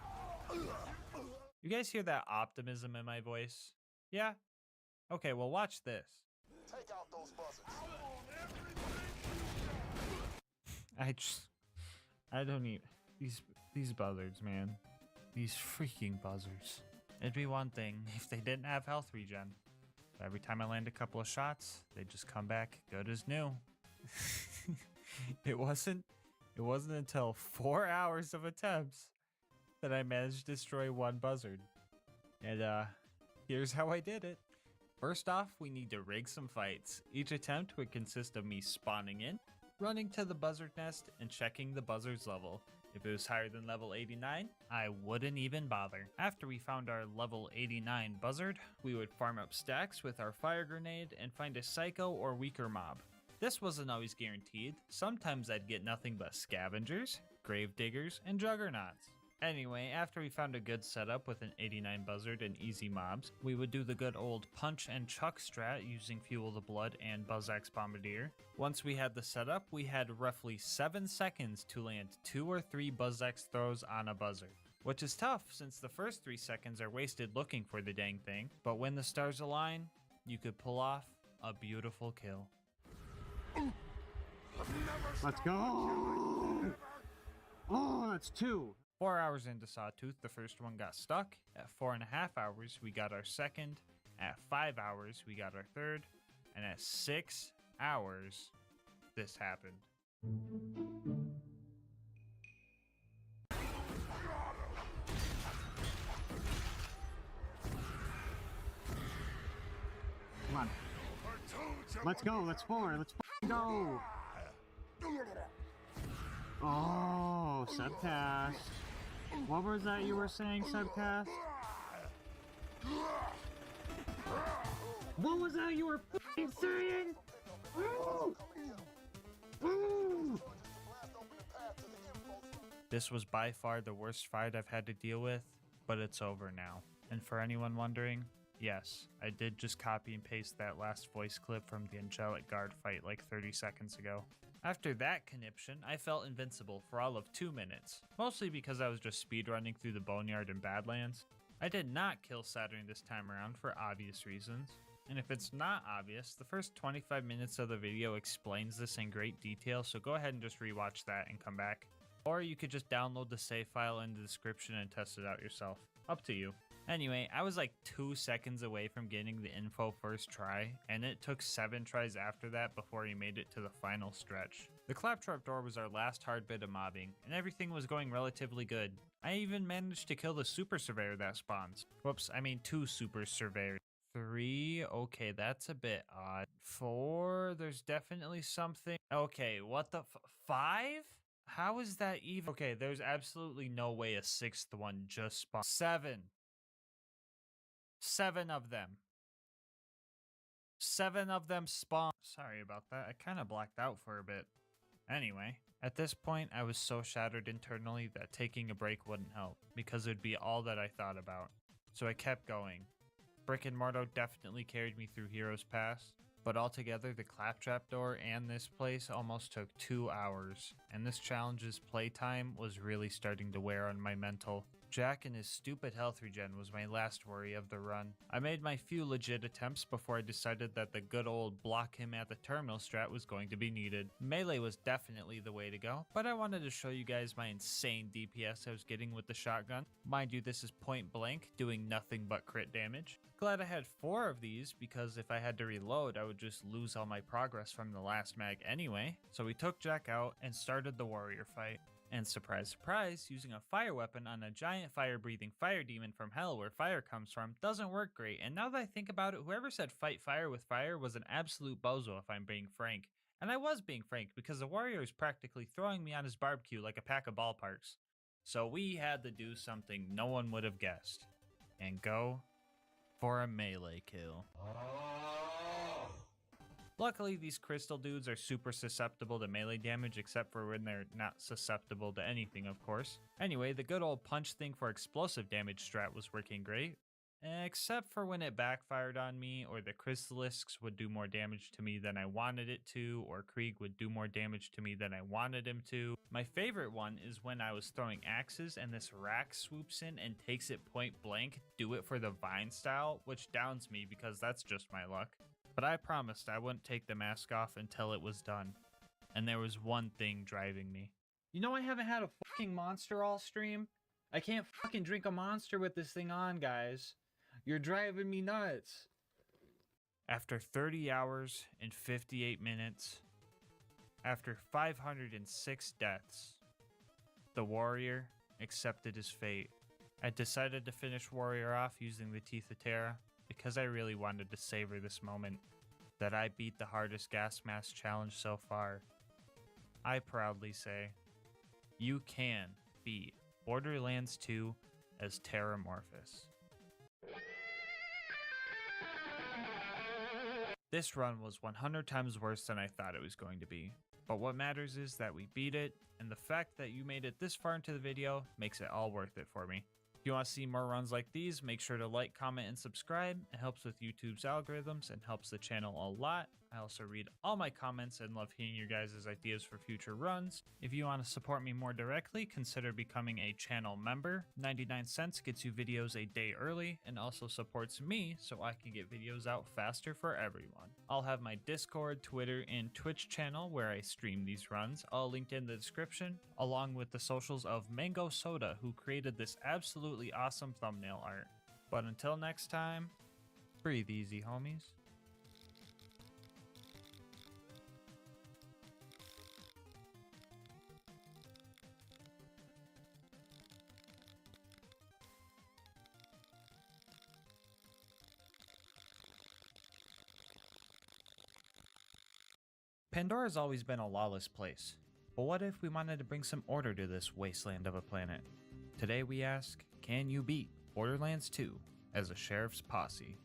You guys hear that optimism in my voice? Yeah? Okay, well watch this. Take out those buzzards. I don't need these buzzards, man. These freaking buzzards. It'd be one thing if they didn't have health regen. But every time I land a couple of shots, they just come back good as new. It wasn't until 4 hours of attempts that I managed to destroy one buzzard. And here's how I did it. First off, we need to rig some fights. Each attempt would consist of me spawning in, running to the buzzard nest, and checking the buzzard's level. If it was higher than level 89, I wouldn't even bother. After we found our level 89 buzzard, we would farm up stacks with our fire grenade and find a psycho or weaker mob. This wasn't always guaranteed. Sometimes I'd get nothing but scavengers, grave diggers, and juggernauts. Anyway, after we found a good setup with an 89 buzzard and easy mobs, we would do the good old punch and chuck strat using Fuel the Blood and Buzzax Bombardier. Once we had the setup, we had roughly 7 seconds to land 2 or 3 Buzzax throws on a buzzard. Which is tough since the first 3 seconds are wasted looking for the dang thing, but when the stars align, you could pull off a beautiful kill. Let's go! Oh, that's 2. 4 hours into Sawtooth, the first one got stuck. At 4.5 hours, we got our second. At 5 hours, we got our third. And at 6 hours, this happened. Come on. Let's go. Let's 4. Let's go. Oh, subcast. What was that you were saying, subcast? What was that you were f***ing saying? This was by far the worst fight I've had to deal with, but it's over now. And for anyone wondering, yes, I did just copy and paste that last voice clip from the Angelic Guard fight like 30 seconds ago. After that conniption, I felt invincible for all of 2 minutes, mostly because I was just speedrunning through the Boneyard and Badlands. I did not kill Saturn this time around for obvious reasons, and if it's not obvious, the first 25 minutes of the video explains this in great detail, so go ahead and just rewatch that and come back. Or you could just download the save file in the description and test it out yourself. Up to you. Anyway, I was like 2 seconds away from getting the info first try, and it took 7 tries after that before he made it to the final stretch. The claptrap door was our last hard bit of mobbing, and everything was going relatively good. I even managed to kill the super surveyor that spawns. Whoops, I mean 2 super surveyors. 3, okay, that's a bit odd. 4, there's definitely something. Okay, what the 5? How is that even? Okay, there's absolutely no way a 6th one just spawned. 7. 7 of them. 7 of them spawn. Sorry about that. I kind of blacked out for a bit. Anyway, at this point, I was so shattered internally that taking a break wouldn't help, because it would be all that I thought about. So I kept going. Brick and Mortar definitely carried me through Heroes Pass, but altogether the Claptrap door and this place almost took 2 hours, and this challenge's playtime was really starting to wear on my mental. Jack and his stupid health regen was my last worry of the run. I made my few legit attempts before I decided that the good old block him at the terminal strat was going to be needed. Melee was definitely the way to go, but I wanted to show you guys my insane DPS I was getting with the shotgun. Mind you, this is point blank, doing nothing but crit damage. Glad I had 4 of these, because if I had to reload, I would just lose all my progress from the last mag anyway. So we took Jack out and started the warrior fight. And surprise surprise, using a fire weapon on a giant fire breathing fire demon from hell where fire comes from doesn't work great, and now that I think about it, whoever said fight fire with fire was an absolute bozo if I'm being frank. And I was being frank, because the warrior is practically throwing me on his barbecue like a pack of ballparks. So we had to do something no one would have guessed, and go for a melee kill. Luckily, these crystal dudes are super susceptible to melee damage, except for when they're not susceptible to anything, of course. Anyway, the good old punch thing for explosive damage strat was working great, except for when it backfired on me, or the crystalisks would do more damage to me than I wanted it to, or Krieg would do more damage to me than I wanted him to. My favorite one is when I was throwing axes and this rack swoops in and takes it point blank, do it for the vine style, which downs me because that's just my luck. But I promised I wouldn't take the mask off until it was done. And there was one thing driving me. You know I haven't had a fucking monster all stream? I can't fucking drink a monster with this thing on, guys. You're driving me nuts. After 30 hours and 58 minutes, after 506 deaths, the warrior accepted his fate. I decided to finish warrior off using the Teeth of Terra, because I really wanted to savor this moment that I beat the hardest gas mask challenge so far. I proudly say, you can beat Borderlands 2 as Terramorphous. This run was 100 times worse than I thought it was going to be, but what matters is that we beat it, and the fact that you made it this far into the video makes it all worth it for me. If you want to see more runs like these, make sure to like, comment, and subscribe. It helps with YouTube's algorithms and helps the channel a lot. I also read all my comments and love hearing your guys' ideas for future runs. If you want to support me more directly, consider becoming a channel member. 99 cents gets you videos a day early and also supports me so I can get videos out faster for everyone. I'll have my Discord, Twitter, and Twitch channel where I stream these runs, all linked in the description, along with the socials of Mango Soda, who created this absolutely awesome thumbnail art. But until next time, breathe easy, homies. Pandora's always been a lawless place, but what if we wanted to bring some order to this wasteland of a planet? Today we ask, can you beat Borderlands 2 as a sheriff's posse?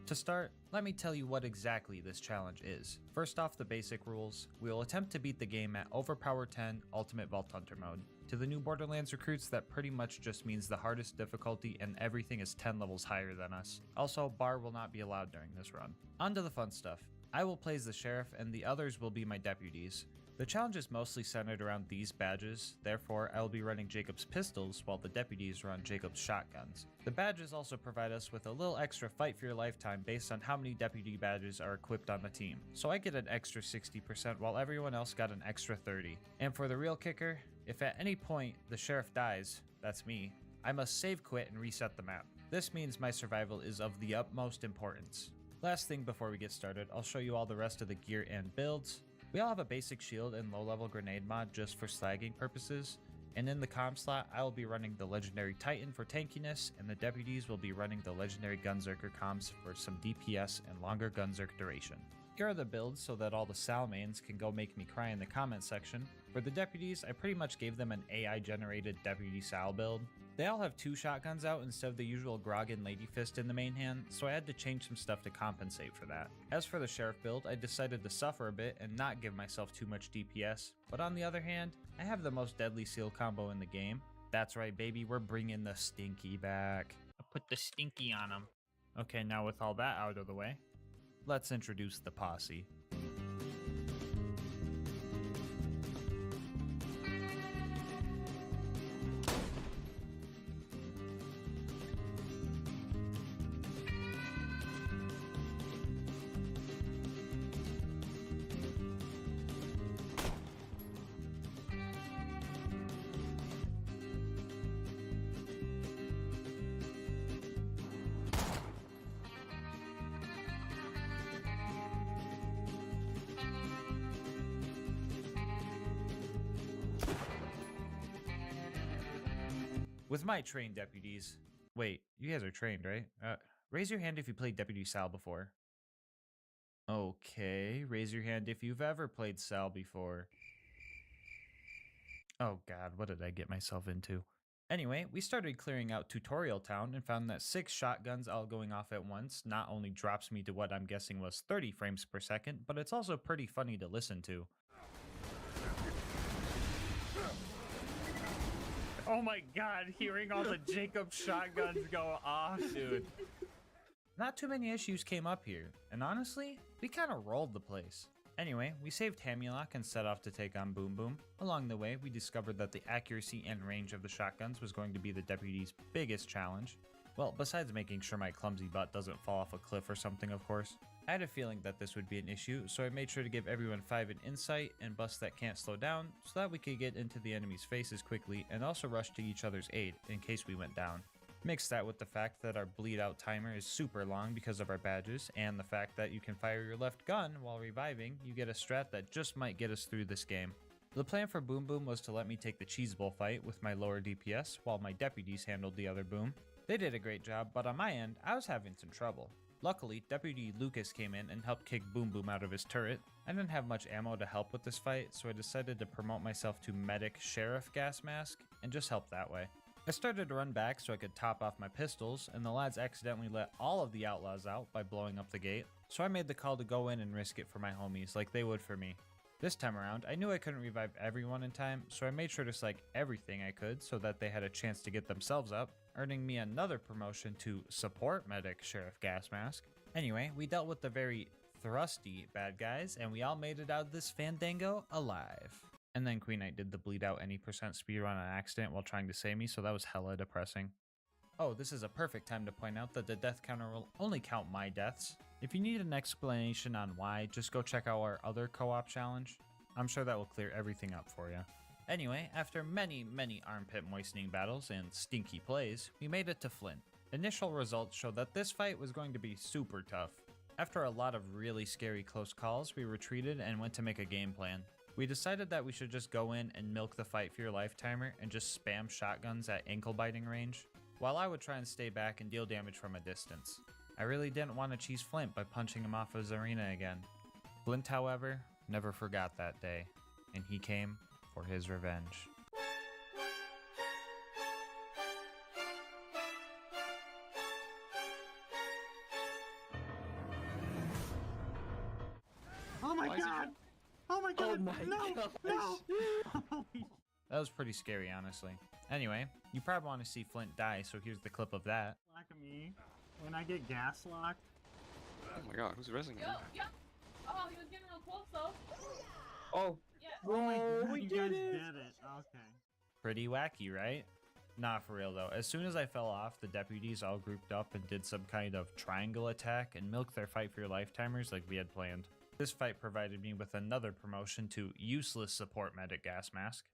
To start, let me tell you what exactly this challenge is. First off, the basic rules. We will attempt to beat the game at Overpower 10 Ultimate Vault Hunter mode. To the new Borderlands recruits, that pretty much just means the hardest difficulty and everything is 10 levels higher than us. Also, bar will not be allowed during this run. On to the fun stuff. I will play as the sheriff and the others will be my deputies. The challenge is mostly centered around these badges, therefore I will be running Jacob's pistols while the deputies run Jacob's shotguns. The badges also provide us with a little extra fight for your lifetime based on how many deputy badges are equipped on the team. So I get an extra 60% while everyone else got an extra 30. And for the real kicker, if at any point the sheriff dies, that's me, I must save quit and reset the map. This means my survival is of the utmost importance. Last thing before we get started, I'll show you all the rest of the gear and builds. We all have a basic shield and low level grenade mod just for slagging purposes, and in the comm slot I will be running the legendary Titan for tankiness, and the deputies will be running the legendary Gunzerker comms for some DPS and longer Gunzerk duration. Here are the builds so that all the Salmains can go make me cry in the comment section. For the deputies, I pretty much gave them an AI generated deputy Sal build. They all have 2 shotguns out instead of the usual Grog and Lady Fist in the main hand, so I had to change some stuff to compensate for that. As for the sheriff build, I decided to suffer a bit and not give myself too much DPS, but on the other hand, I have the most deadly seal combo in the game. That's right baby, we're bringing the stinky back. I put the stinky on him. Okay, now with all that out of the way, let's introduce the posse. With my trained deputies... Wait, you guys are trained, right? Raise your hand if you played Deputy Sal before. Okay, raise your hand if you've ever played Sal before. Oh god, what did I get myself into? Anyway, we started clearing out Tutorial Town and found that 6 shotguns all going off at once not only drops me to what I'm guessing was 30 frames per second, but it's also pretty funny to listen to. Oh my god, hearing all the Jacob shotguns go off, dude. Not too many issues came up here, and honestly, we kind of rolled the place. Anyway, we saved Hamulok and set off to take on Boom Boom. Along the way, we discovered that the accuracy and range of the shotguns was going to be the deputy's biggest challenge. Well, besides making sure my clumsy butt doesn't fall off a cliff or something, of course. I had a feeling that this would be an issue, so I made sure to give everyone 5 in insight and busts that can't slow down so that we could get into the enemy's faces quickly and also rush to each other's aid in case we went down. Mix that with the fact that our bleed out timer is super long because of our badges, and the fact that you can fire your left gun while reviving, you get a strat that just might get us through this game. The plan for Boom Boom was to let me take the cheese bowl fight with my lower DPS while my deputies handled the other boom. They did a great job, but on my end, I was having some trouble. Luckily, Deputy Lucas came in and helped kick Boom Boom out of his turret. I didn't have much ammo to help with this fight, so I decided to promote myself to Medic Sheriff Gas Mask and just help that way. I started to run back so I could top off my pistols, and the lads accidentally let all of the outlaws out by blowing up the gate, so I made the call to go in and risk it for my homies like they would for me. This time around, I knew I couldn't revive everyone in time, so I made sure to psych everything I could so that they had a chance to get themselves up, earning me another promotion to Support Medic Sheriff Gas Mask. Anyway, we dealt with the very thrusty bad guys, and we all made it out of this fandango alive. And then Queen Knight did the bleed out any percent speedrun on accident while trying to save me, so that was hella depressing. Oh, this is a perfect time to point out that the death counter will only count my deaths. If you need an explanation on why, just go check out our other co-op challenge. I'm sure that will clear everything up for you. Anyway, after many armpit moistening battles and stinky plays, we made it to Flint. Initial results showed that this fight was going to be super tough. After a lot of really scary close calls, we retreated and went to make a game plan. We decided that we should just go in and milk the fight for your life timer and just spam shotguns at ankle biting range, while I would try and stay back and deal damage from a distance. I really didn't want to cheese Flint by punching him off his arena again. Flint, however, never forgot that day, and he came for his revenge. Oh my god! Oh my god! No! That was pretty scary, honestly. Anyway, you probably want to see Flint die, so here's the clip of that. Lock of me when I get gas locked. Oh my god, who's resing him? Yo! Oh, he was getting real close though. Oh! Yeah. Oh my god, we you did guys it. did it. Okay. Pretty wacky, right? Nah, for real though. As soon as I fell off, the deputies all grouped up and did some kind of triangle attack and milked their fight for your life timers like we had planned. This fight provided me with another promotion to Useless Support Medic Gas Mask.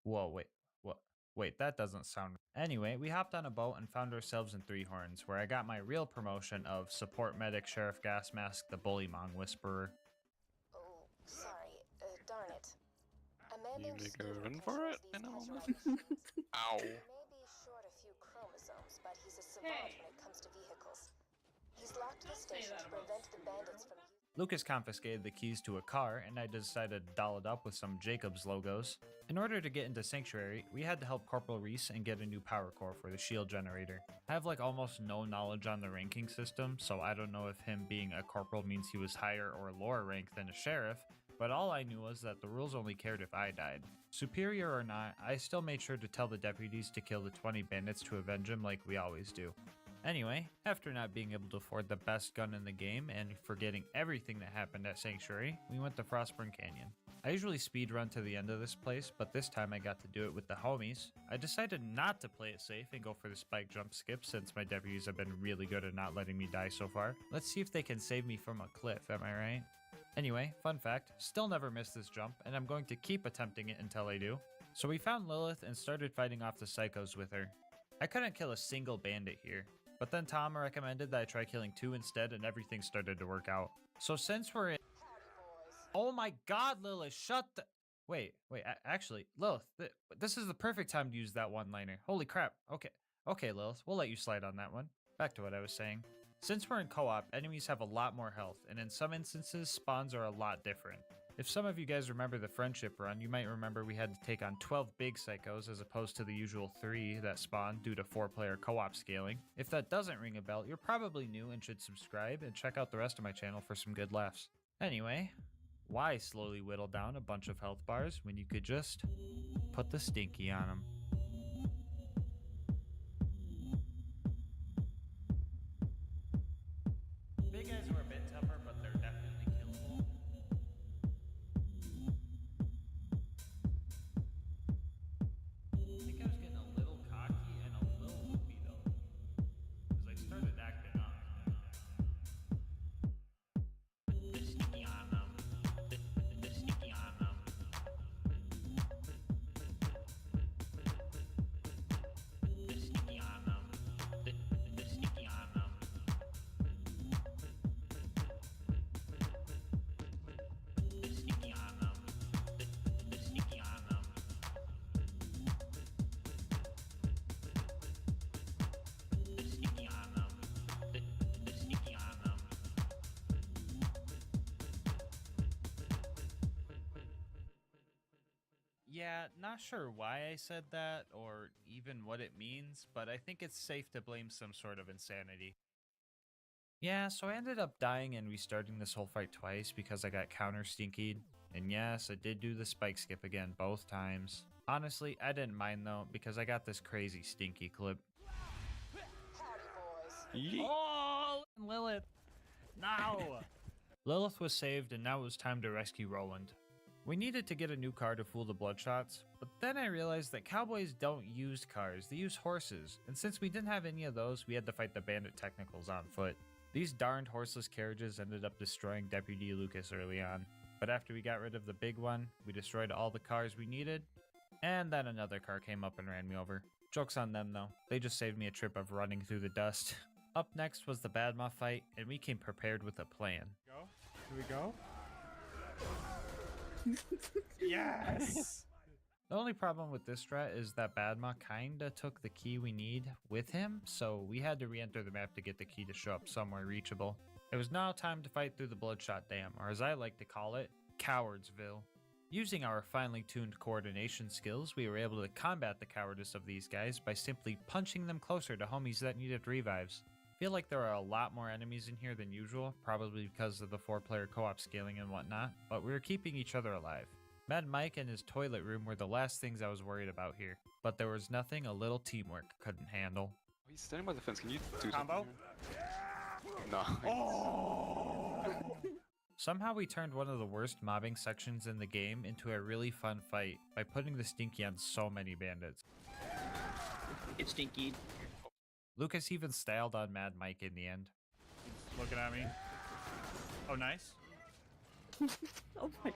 Whoa, wait, what? Wait, that doesn't sound... Anyway, we hopped on a boat and found ourselves in Three Horns, where I got my real promotion of Support Medic Sheriff Gas Mask, the Bullymong Whisperer. Oh, sorry. Darn it. A man You named make a Steven run for it controls in a these moment? casualties. Ow. He may be short a few chromosomes, but he's a savant when it comes to vehicles. He's locked the station to prevent the bandits from... Lucas confiscated the keys to a car, and I decided to doll it up with some Jacobs logos. In order to get into Sanctuary, we had to help Corporal Reese and get a new power core for the shield generator. I have like almost no knowledge on the ranking system, so I don't know if him being a corporal means he was higher or lower rank than a sheriff, but all I knew was that the rules only cared if I died. Superior or not, I still made sure to tell the deputies to kill the 20 bandits to avenge him like we always do. Anyway, after not being able to afford the best gun in the game and forgetting everything that happened at Sanctuary, we went to Frostburn Canyon. I usually speedrun to the end of this place, but this time I got to do it with the homies. I decided not to play it safe and go for the spike jump skip since my deputies have been really good at not letting me die so far. Let's see if they can save me from a cliff, am I right? Anyway, fun fact, still never missed this jump, and I'm going to keep attempting it until I do. So we found Lilith and started fighting off the psychos with her. I couldn't kill a single bandit here, but then Tom recommended that I try killing 2 instead and everything started to work out. So since we're in... Oh my god, Lilith, shut the... Wait, actually, Lilith, this is the perfect time to use that one-liner. Holy crap, okay, Lilith, we'll let you slide on that one. Back to what I was saying. Since we're in co-op, enemies have a lot more health, and in some instances, spawns are a lot different. If some of you guys remember the friendship run, you might remember we had to take on 12 big psychos as opposed to the usual 3 that spawn due to 4-player co-op scaling. If that doesn't ring a bell, you're probably new and should subscribe and check out the rest of my channel for some good laughs. Anyway, why slowly whittle down a bunch of health bars when you could just put the stinky on them? Big guys were a bit tougher, but they're definitely killable. I think I was getting a little cocky and a little loopy though, because I started acting up. The sneaky on them. The sneaky on them. The sneaky on them. The sneaky on them. The sneaky on them. The sneaky on them. The sneaky on them. The sneaky on them. Yeah, not sure why I said that or even what it means, but I think it's safe to blame some sort of insanity. Yeah, so I ended up dying and restarting this whole fight twice because I got counter stinkied. And yes, I did do the spike skip again both times. Honestly, I didn't mind though because I got this crazy stinky clip. Oh, Lilith! No! Lilith was saved and now it was time to rescue Roland. We needed to get a new car to fool the Bloodshots, but then I realized that cowboys don't use cars, they use horses, and since we didn't have any of those, we had to fight the bandit technicals on foot. These darned horseless carriages ended up destroying Deputy Lucas early on, but after we got rid of the big one, we destroyed all the cars we needed, and then another car came up and ran me over. Joke's on them though, they just saved me a trip of running through the dust. Up next was the Badma fight, and we came prepared with a plan. Go? Do we go? Yes! The only problem with this strat is that Badma kinda took the key we need with him, so we had to re-enter the map to get the key to show up somewhere reachable. It was now time to fight through the Bloodshot Dam, or as I like to call it, Cowardsville. Using our finely tuned coordination skills, we were able to combat the cowardice of these guys by simply punching them closer to homies that needed revives. I feel like there are a lot more enemies in here than usual, probably because of the 4-player co-op scaling and whatnot, but we were keeping each other alive. Mad Mike and his toilet room were the last things I was worried about here, but there was nothing a little teamwork couldn't handle. He's standing by the fence, can you do Combo? something? No. Oh! Somehow we turned one of the worst mobbing sections in the game into a really fun fight by putting the Stinky on so many bandits. It's Stinky. Lucas even styled on Mad Mike in the end. He's looking at me. Oh, nice. Oh my.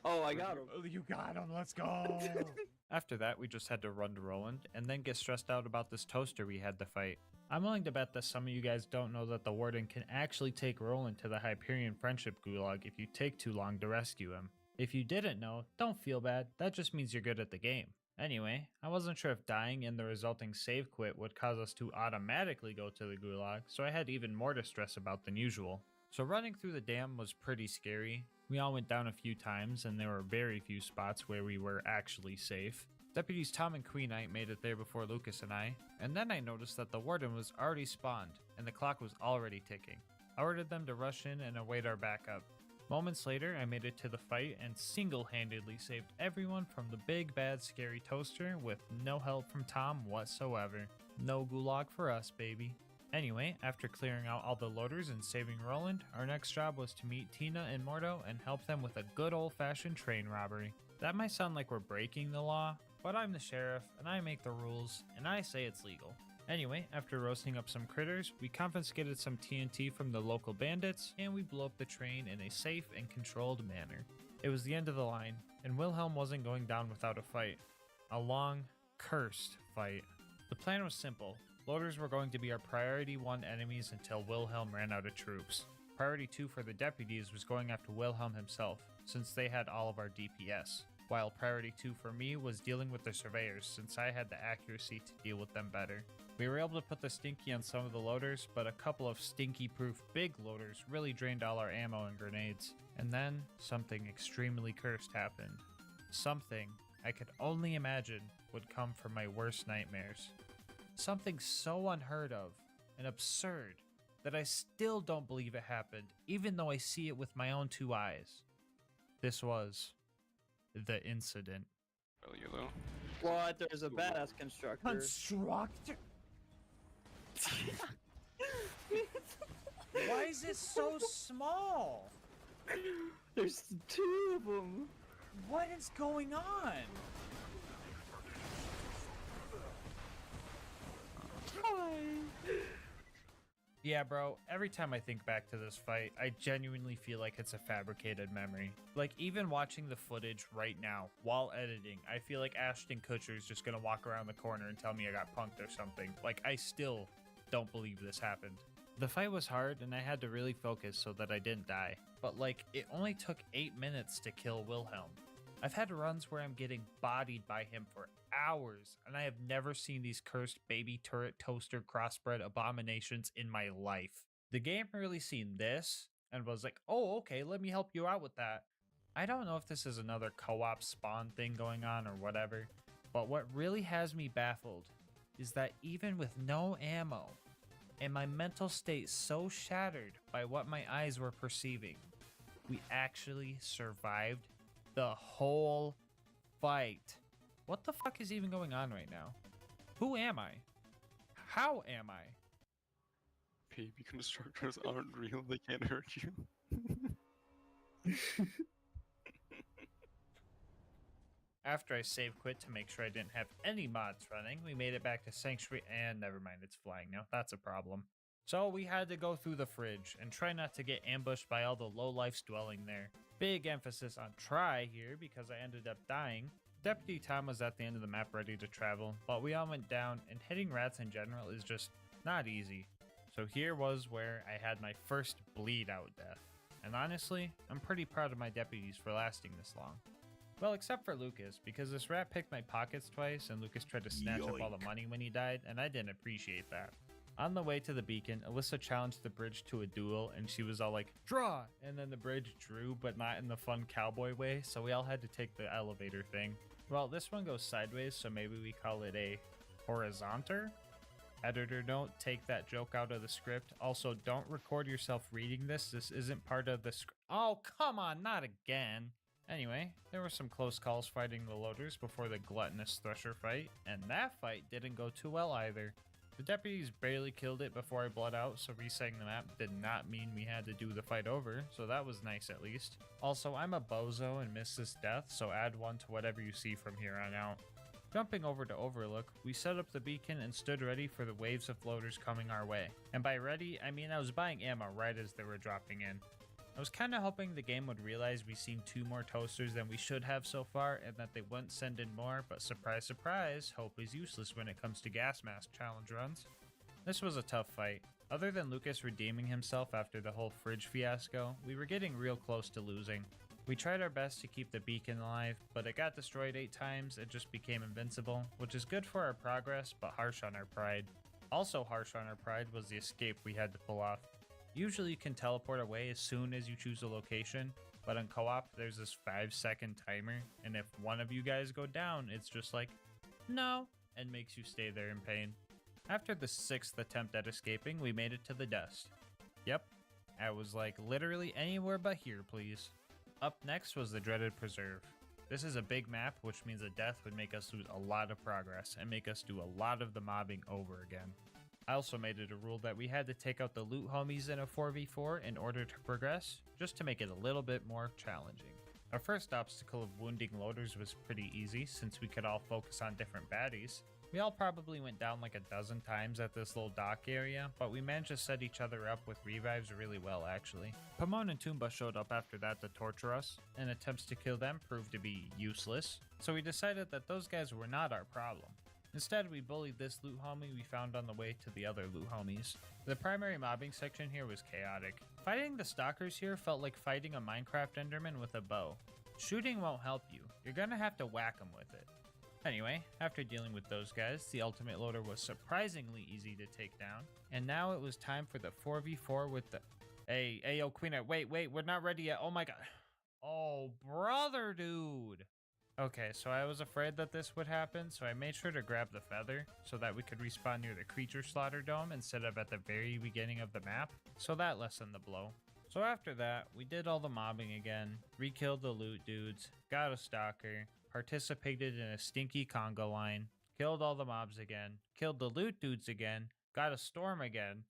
Oh, I got him. Oh, you got him. Let's go. After that, we just had to run to Roland and then get stressed out about this toaster we had to fight. I'm willing to bet that some of you guys don't know that the Warden can actually take Roland to the Hyperion Friendship Gulag if you take too long to rescue him. If you didn't know, don't feel bad, that just means you're good at the game. Anyway, I wasn't sure if dying and the resulting save quit would cause us to automatically go to the Gulag, so I had even more to stress about than usual. So running through the dam was pretty scary. We all went down a few times and there were very few spots where we were actually safe. Deputies Tom and Queen Knight made it there before Lucas and I, and then I noticed that the Warden was already spawned and the clock was already ticking. I ordered them to rush in and await our backup. Moments later, I made it to the fight and single-handedly saved everyone from the big bad scary toaster with no help from Tom whatsoever. No gulag for us, baby. Anyway, after clearing out all the loaders and saving Roland, our next job was to meet Tina and Mordo and help them with a good old-fashioned train robbery. That might sound like we're breaking the law, but I'm the sheriff, and I make the rules, and I say it's legal. Anyway, after roasting up some critters, we confiscated some TNT from the local bandits, and we blew up the train in a safe and controlled manner. It was the end of the line, and Wilhelm wasn't going down without a fight. A long, cursed fight. The plan was simple. Loaders were going to be our priority 1 enemies until Wilhelm ran out of troops. Priority 2 for the deputies was going after Wilhelm himself, since they had all of our DPS. While priority 2 for me was dealing with the surveyors, since I had the accuracy to deal with them better. We were able to put the stinky on some of the loaders, but a couple of stinky-proof big loaders really drained all our ammo and grenades. And then, something extremely cursed happened. Something I could only imagine would come from my worst nightmares. Something so unheard of and absurd that I still don't believe it happened, even though I see it with my own 2 eyes. This was the incident. Well, you know. What? There's a badass constructor. Constructor? Why is it so small? There's 2 of them. What is going on? Yeah, bro, every time I think back to this fight, I genuinely feel like it's a fabricated memory. Like, even watching the footage right now, while editing, I feel like Ashton Kutcher is just gonna walk around the corner and tell me I got punked or something. Like, I still don't believe this happened. The fight was hard, and I had to really focus so that I didn't die. But, like, it only took 8 minutes to kill Wilhelm. I've had runs where I'm getting bodied by him for hours, and I have never seen these cursed baby turret toaster crossbred abominations in my life. The game really seen this and was like, oh, okay, let me help you out with that. I don't know if this is another co-op spawn thing going on or whatever, but what really has me baffled is that even with no ammo, and my mental state so shattered by what my eyes were perceiving, we actually survived the whole fight. What the fuck is even going on right now? Who am I? How am I? Baby constructors aren't real, they can't hurt you. After I save quit to make sure I didn't have any mods running, we made it back to Sanctuary, and never mind, it's flying now. That's a problem. So we had to go through the fridge and try not to get ambushed by all the lowlifes dwelling there. Big emphasis on try here because I ended up dying. Deputy Tom was at the end of the map ready to travel, but we all went down, and hitting rats in general is just not easy. So here was where I had my first bleed out death. And honestly, I'm pretty proud of my deputies for lasting this long. Well, except for Lucas, because this rat picked my pockets twice and Lucas tried to snatch up all the money when he died, and I didn't appreciate that. On the way to the beacon, Alyssa challenged the bridge to a duel, and she was all like, draw! And then the bridge drew, but not in the fun cowboy way, so we all had to take the elevator thing. Well, this one goes sideways, so maybe we call it a horizontal? Editor, don't take that joke out of the script. Also, don't record yourself reading this. This isn't part of the script. Oh, come on, not again. Anyway, there were some close calls fighting the loaders before the gluttonous Thresher fight, and that fight didn't go too well either. The deputies barely killed it before I bled out, so resetting the map did not mean we had to do the fight over, so that was nice at least. Also, I'm a bozo and missed this death, so add 1 to whatever you see from here on out. Jumping over to Overlook, we set up the beacon and stood ready for the waves of loaders coming our way. And by ready, I mean I was buying ammo right as they were dropping in. I was kinda hoping the game would realize we seen 2 more toasters than we should have so far and that they wouldn't send in more, but surprise surprise, hope is useless when it comes to gas mask challenge runs. This was a tough fight. Other than Lucas redeeming himself after the whole fridge fiasco, we were getting real close to losing. We tried our best to keep the beacon alive, but it got destroyed 8 times and just became invincible, which is good for our progress, but harsh on our pride. Also harsh on our pride was the escape we had to pull off. Usually you can teleport away as soon as you choose a location, but in co-op there's this 5-second timer, and if one of you guys go down, it's just like, no, and makes you stay there in pain. After the 6th attempt at escaping, we made it to the dust. Yep, I was like, literally anywhere but here, please. Up next was the dreaded Preserve. This is a big map, which means a death would make us lose a lot of progress and make us do a lot of the mobbing over again. I also made it a rule that we had to take out the loot homies in a 4v4 in order to progress, just to make it a little bit more challenging. Our first obstacle of wounding loaders was pretty easy since we could all focus on different baddies. We all probably went down like a dozen times at this little dock area, but we managed to set each other up with revives really well actually. Pomone and Toomba showed up after that to torture us, and attempts to kill them proved to be useless, so we decided that those guys were not our problem. Instead, we bullied this loot homie we found on the way to the other loot homies. The primary mobbing section here was chaotic. Fighting the stalkers here felt like fighting a Minecraft Enderman with a bow. Shooting won't help you, you're gonna have to whack them with it. Anyway, after dealing with those guys, the ultimate loader was surprisingly easy to take down, and now it was time for the 4v4 with the... Hey, yo, Queen, wait, we're not ready yet, oh my god. Oh, brother, dude. Okay, so I was afraid that this would happen, so I made sure to grab the feather so that we could respawn near the creature slaughter dome instead of at the very beginning of the map, so that lessened the blow. So after that, we did all the mobbing again, re-killed the loot dudes, got a stalker, participated in a stinky conga line, killed all the mobs again, killed the loot dudes again, got a storm again.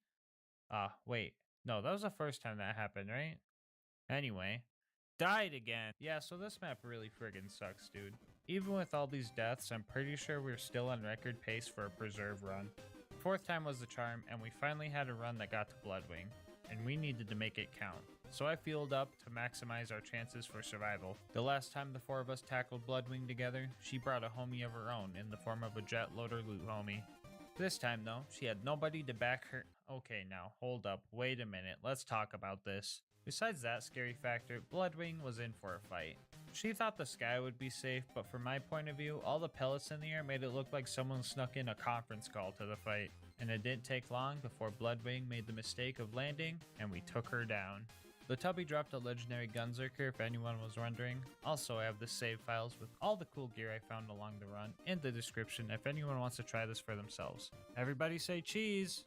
Wait, no, that was the first time that happened, right? Anyway. Died again. Yeah, so this map really friggin' sucks, dude. Even with all these deaths, I'm pretty sure we're still on record pace for a preserve run. Fourth time was the charm, and we finally had a run that got to Bloodwing, and we needed to make it count. So I fueled up to maximize our chances for survival. The last time the four of us tackled Bloodwing together, she brought a homie of her own in the form of a jet loader loot homie. This time though, she had nobody to back her. Okay, now, hold up, wait a minute, let's talk about this. Besides that scary factor, Bloodwing was in for a fight. She thought the sky would be safe, but from my point of view, all the pellets in the air made it look like someone snuck in a conference call to the fight. And it didn't take long before Bloodwing made the mistake of landing, and we took her down. The Tubby dropped a legendary Gunzerker if anyone was wondering. Also, I have the save files with all the cool gear I found along the run in the description if anyone wants to try this for themselves. Everybody say cheese!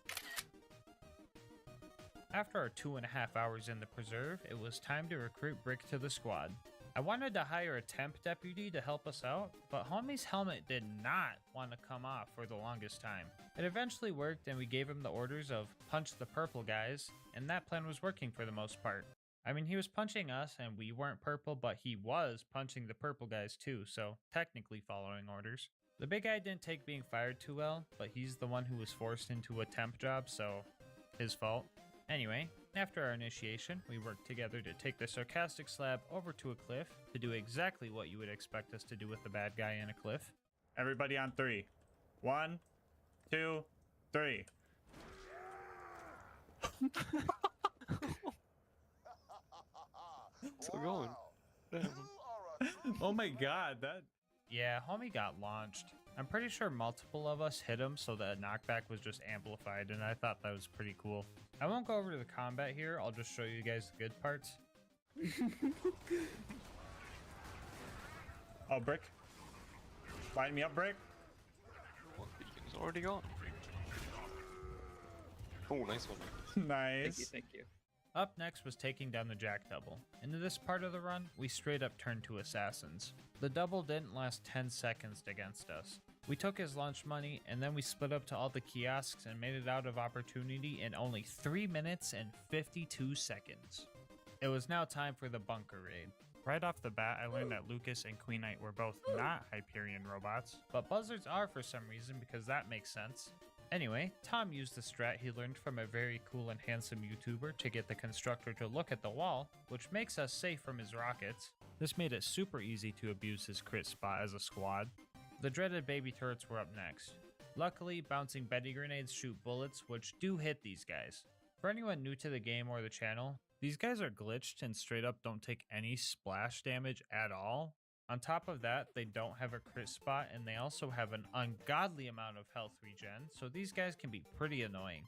After our 2.5 hours in the preserve, it was time to recruit Brick to the squad. I wanted to hire a temp deputy to help us out, but homie's helmet did not want to come off for the longest time. It eventually worked and we gave him the orders of punch the purple guys, and that plan was working for the most part. I mean, he was punching us and we weren't purple, but he was punching the purple guys too, so technically following orders. The big guy didn't take being fired too well, but he's the one who was forced into a temp job, so his fault. Anyway, after our initiation, we worked together to take the sarcastic slab over to a cliff to do exactly what you would expect us to do with the bad guy in a cliff. Everybody on 3. 1, 2, 3. Still going. Oh my god, that... Yeah, homie got launched. I'm pretty sure multiple of us hit him, so the knockback was just amplified, and I thought that was pretty cool. I won't go over to the combat here, I'll just show you guys the good parts. Oh, Brick. Line me up, Brick. One beacon's already gone. Oh, nice one. Nice. Thank you. Up next was taking down the Jack Double. Into this part of the run, we straight up turned to assassins. The double didn't last 10 seconds against us. We took his lunch money, and then we split up to all the kiosks and made it out of opportunity in only 3 minutes and 52 seconds. It was now time for the bunker raid. Right off the bat, I learned that Lucas and Queen Knight were both not Hyperion robots, but buzzards are for some reason because that makes sense. Anyway, Tom used the strat he learned from a very cool and handsome YouTuber to get the constructor to look at the wall, which makes us safe from his rockets. This made it super easy to abuse his crit spot as a squad. The dreaded baby turrets were up next. Luckily, bouncing Betty grenades shoot bullets, which do hit these guys. For anyone new to the game or the channel, these guys are glitched and straight up don't take any splash damage at all. On top of that, they don't have a crit spot and they also have an ungodly amount of health regen, so these guys can be pretty annoying.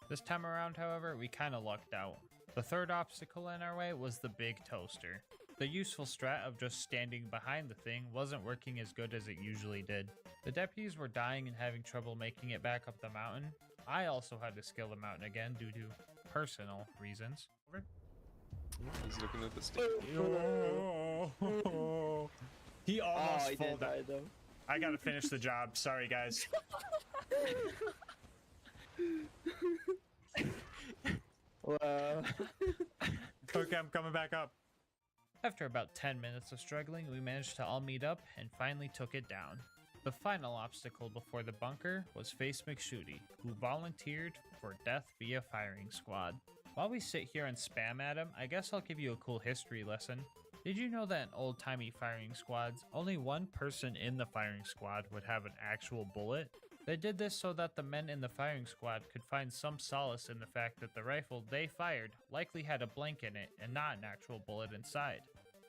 This time around, however, we kinda lucked out. The third obstacle in our way was the big toaster. The useful strat of just standing behind the thing wasn't working as good as it usually did. The deputies were dying and having trouble making it back up the mountain. I also had to scale the mountain again due to personal reasons. He's looking at the stick. He almost he did die, though. I gotta finish the job. Sorry, guys. Wow. Okay, I'm coming back up. After about 10 minutes of struggling, we managed to all meet up and finally took it down. The final obstacle before the bunker was Face McShooty, who volunteered for death via firing squad. While we sit here and spam at him, I guess I'll give you a cool history lesson. Did you know that in old-timey firing squads, only one person in the firing squad would have an actual bullet? They did this so that the men in the firing squad could find some solace in the fact that the rifle they fired likely had a blank in it and not an actual bullet inside.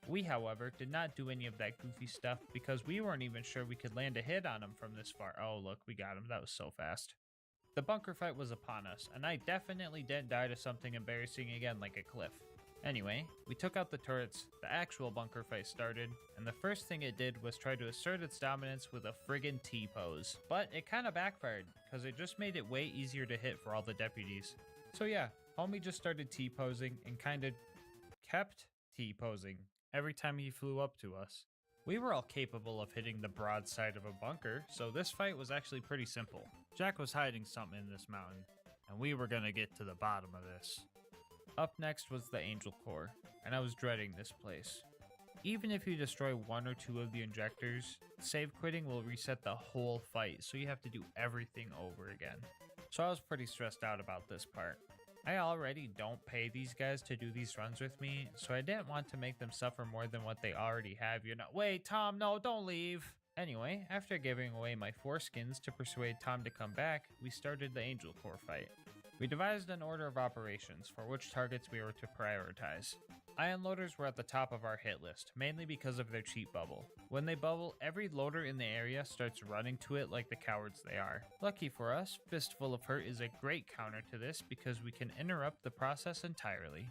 We, however, did not do any of that goofy stuff because we weren't even sure we could land a hit on him from this far. Oh, look, we got him. That was so fast. The bunker fight was upon us, and I definitely didn't die to something embarrassing again like a cliff. Anyway, we took out the turrets, the actual bunker fight started, and the first thing it did was try to assert its dominance with a friggin' T-pose. But it kinda backfired, cause it just made it way easier to hit for all the deputies. So yeah, homie just started T-posing and kinda kept T-posing every time he flew up to us. We were all capable of hitting the broad side of a bunker, so this fight was actually pretty simple. Jack was hiding something in this mountain, and we were gonna get to the bottom of this. Up next was the Angel Core, and I was dreading this place. Even if you destroy one or two of the injectors, save quitting will reset the whole fight, so you have to do everything over again. So I was pretty stressed out about this part. I already don't pay these guys to do these runs with me, so I didn't want to make them suffer more than what they already have. You're not— Wait, Tom, no, don't leave! Anyway, after giving away my foreskins to persuade Tom to come back, we started the Angel Core fight. We devised an order of operations for which targets we were to prioritize. Ion loaders were at the top of our hit list, mainly because of their cheap bubble. When they bubble, every loader in the area starts running to it like the cowards they are. Lucky for us, Fistful of Hurt is a great counter to this because we can interrupt the process entirely.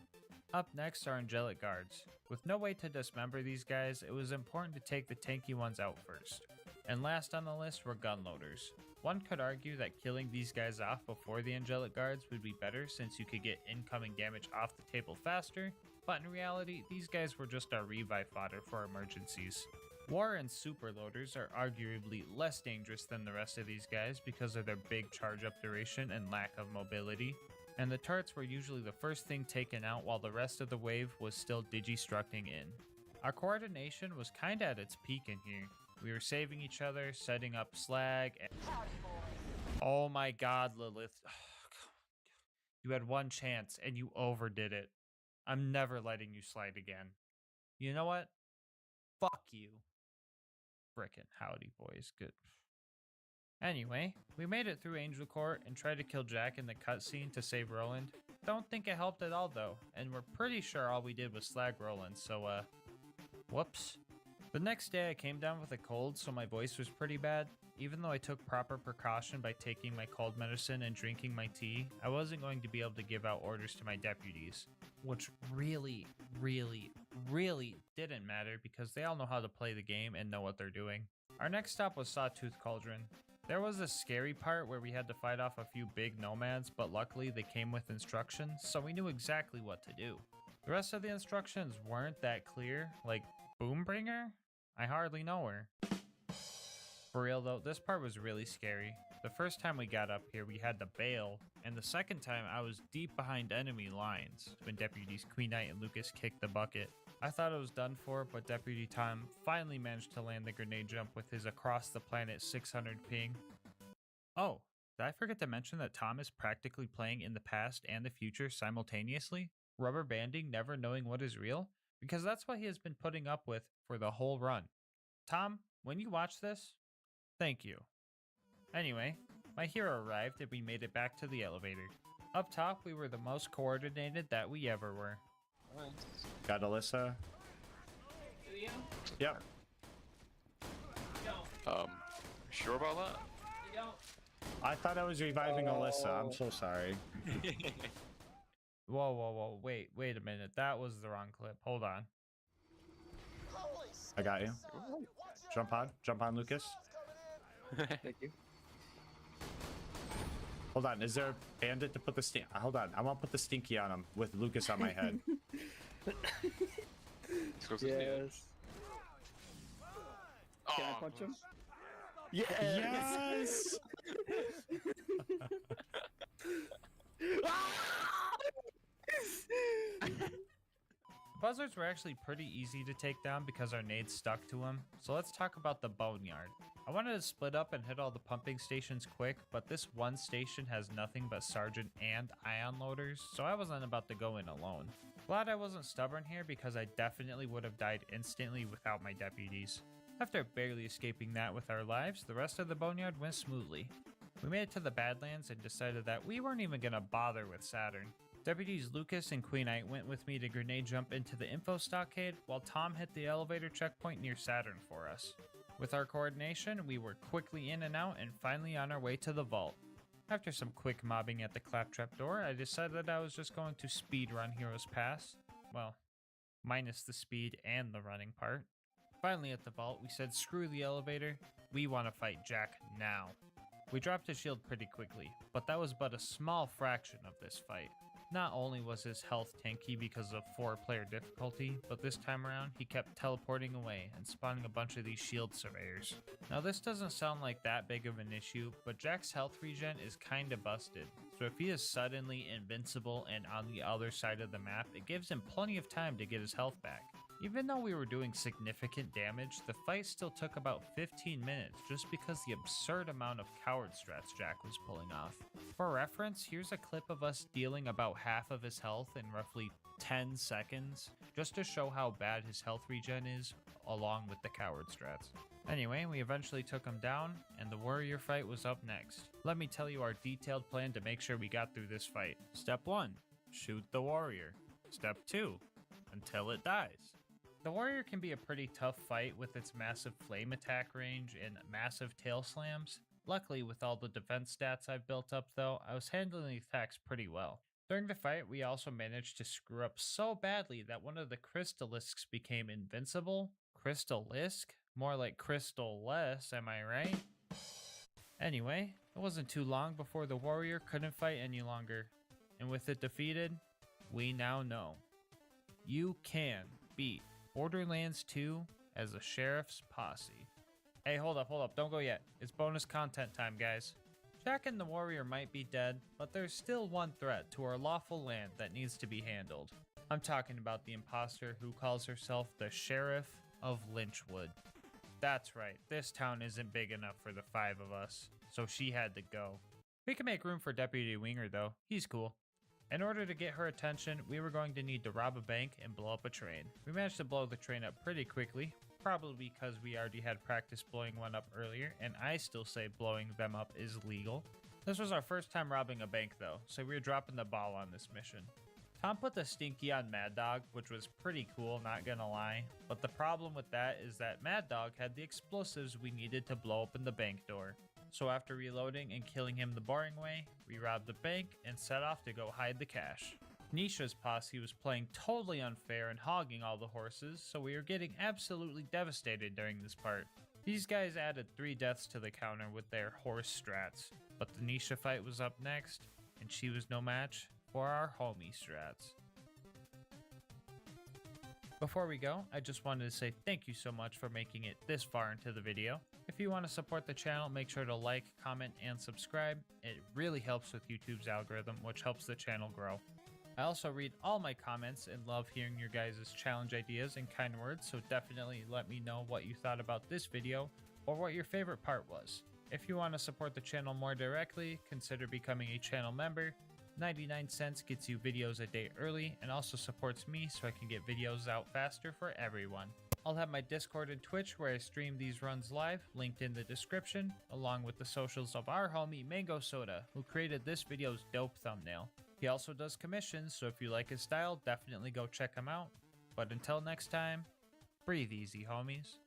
Up next are Angelic Guards. With no way to dismember these guys, it was important to take the tanky ones out first. And last on the list were gun loaders. One could argue that killing these guys off before the Angelic Guards would be better since you could get incoming damage off the table faster, but in reality, these guys were just our revive fodder for emergencies. War and super loaders are arguably less dangerous than the rest of these guys because of their big charge up duration and lack of mobility, and the turrets were usually the first thing taken out while the rest of the wave was still digistructing in. Our coordination was kinda at its peak in here. We were saving each other, setting up slag, and— Oh my god, Lilith. You had one chance, and you overdid it. I'm never letting you slide again. You know what? Fuck you. Frickin' howdy, boys. Good. Anyway, we made it through Angel Court and tried to kill Jack in the cutscene to save Roland. Don't think it helped at all, though, and we're pretty sure all we did was slag Roland, so, whoops. The next day I came down with a cold, so my voice was pretty bad. Even though I took proper precaution by taking my cold medicine and drinking my tea, I wasn't going to be able to give out orders to my deputies. Which really didn't matter because they all know how to play the game and know what they're doing. Our next stop was Sawtooth Cauldron. There was a scary part where we had to fight off a few big nomads, but luckily they came with instructions, so we knew exactly what to do. The rest of the instructions weren't that clear, like Boombringer? I hardly know her. For real though, this part was really scary. The first time we got up here, we had to bail, and the second time I was deep behind enemy lines when Deputies Queen Knight and Lucas kicked the bucket. I thought it was done for, but Deputy Tom finally managed to land the grenade jump with his across the planet 600 ping. Oh, did I forget to mention that Tom is practically playing in the past and the future simultaneously? Rubber banding, never knowing what is real? Because that's what he has been putting up with for the whole run. Tom, when you watch this, thank you. Anyway, my hero arrived and we made it back to the elevator. Up top, we were the most coordinated that we ever were. Got Alyssa. Do you? Yep. Sure about that? You don't? I thought I was reviving Alyssa. I'm so sorry. Whoa, wait a minute. That was the wrong clip. Hold on. I got you. Jump on, Lucas. Thank you. Hold on, is there a bandit to put the stink? Hold on, I want to put the stinky on him with Lucas on my head. Yes. Can I punch him? Yes! Yes! buzzards were actually pretty easy to take down because our nades stuck to them, so let's talk about the boneyard. I wanted to split up and hit all the pumping stations quick, but this one station has nothing but sergeant and ion loaders, so I wasn't about to go in alone. Glad I wasn't stubborn here because I definitely would have died instantly without my deputies. After barely escaping that with our lives, the rest of the boneyard went smoothly. We made it to the Badlands and decided that we weren't even gonna bother with Saturn. Deputies Lucas and Queenite went with me to grenade jump into the info stockade, while Tom hit the elevator checkpoint near Saturn for us. With our coordination, we were quickly in and out and finally on our way to the vault. After some quick mobbing at the claptrap door, I decided I was just going to speedrun Heroes Pass. Well, minus the speed and the running part. Finally at the vault, we said screw the elevator, we want to fight Jack now. We dropped his shield pretty quickly, but that was but a small fraction of this fight. Not only was his health tanky because of 4-player difficulty, but this time around he kept teleporting away and spawning a bunch of these shield surveyors. Now this doesn't sound like that big of an issue, but Jack's health regen is kinda busted, so if he is suddenly invincible and on the other side of the map, it gives him plenty of time to get his health back. Even though we were doing significant damage, the fight still took about 15 minutes just because the absurd amount of coward strats Jack was pulling off. For reference, here's a clip of us dealing about half of his health in roughly 10 seconds, just to show how bad his health regen is, along with the coward strats. Anyway, we eventually took him down, and the warrior fight was up next. Let me tell you our detailed plan to make sure we got through this fight. Step 1, shoot the warrior. Step 2, until it dies. The warrior can be a pretty tough fight with its massive flame attack range and massive tail slams. Luckily, with all the defense stats I've built up though, I was handling the attacks pretty well. During the fight, we also managed to screw up so badly that one of the Crystalisks became invincible. Crystalisk? More like crystal-less, am I right? Anyway, it wasn't too long before the warrior couldn't fight any longer. And with it defeated, we now know. You can beat Borderlands 2 as a sheriff's posse. Hey, hold up, don't go yet. It's bonus content time, guys. Jack and the warrior might be dead, but there's still one threat to our lawful land that needs to be handled. I'm talking about the imposter who calls herself the Sheriff of Lynchwood. That's right, this town isn't big enough for the 5 of us, so she had to go. We can make room for Deputy Winger though, he's cool. In order to get her attention, we were going to need to rob a bank and blow up a train. We managed to blow the train up pretty quickly, probably because we already had practice blowing one up earlier, and I still say blowing them up is legal. This was our first time robbing a bank though, so we were dropping the ball on this mission. Tom put the stinky on Mad Dog, which was pretty cool, not gonna lie, but the problem with that is that Mad Dog had the explosives we needed to blow open the bank door. So after reloading and killing him the boring way, we robbed the bank and set off to go hide the cash. Nisha's posse was playing totally unfair and hogging all the horses, so we were getting absolutely devastated during this part. These guys added 3 deaths to the counter with their horse strats, but the Nisha fight was up next, and she was no match for our homie strats. Before we go, I just wanted to say thank you so much for making it this far into the video. If you want to support the channel, make sure to like, comment, and subscribe. It really helps with YouTube's algorithm, which helps the channel grow. I also read all my comments and love hearing your guys' challenge ideas and kind words, so definitely let me know what you thought about this video or what your favorite part was. If you want to support the channel more directly, consider becoming a channel member. 99 cents gets you videos a day early and also supports me so I can get videos out faster for everyone. I'll have my Discord and Twitch where I stream these runs live, linked in the description, along with the socials of our homie Mango Soda, who created this video's dope thumbnail. He also does commissions, so if you like his style, definitely go check him out. But until next time, breathe easy, homies.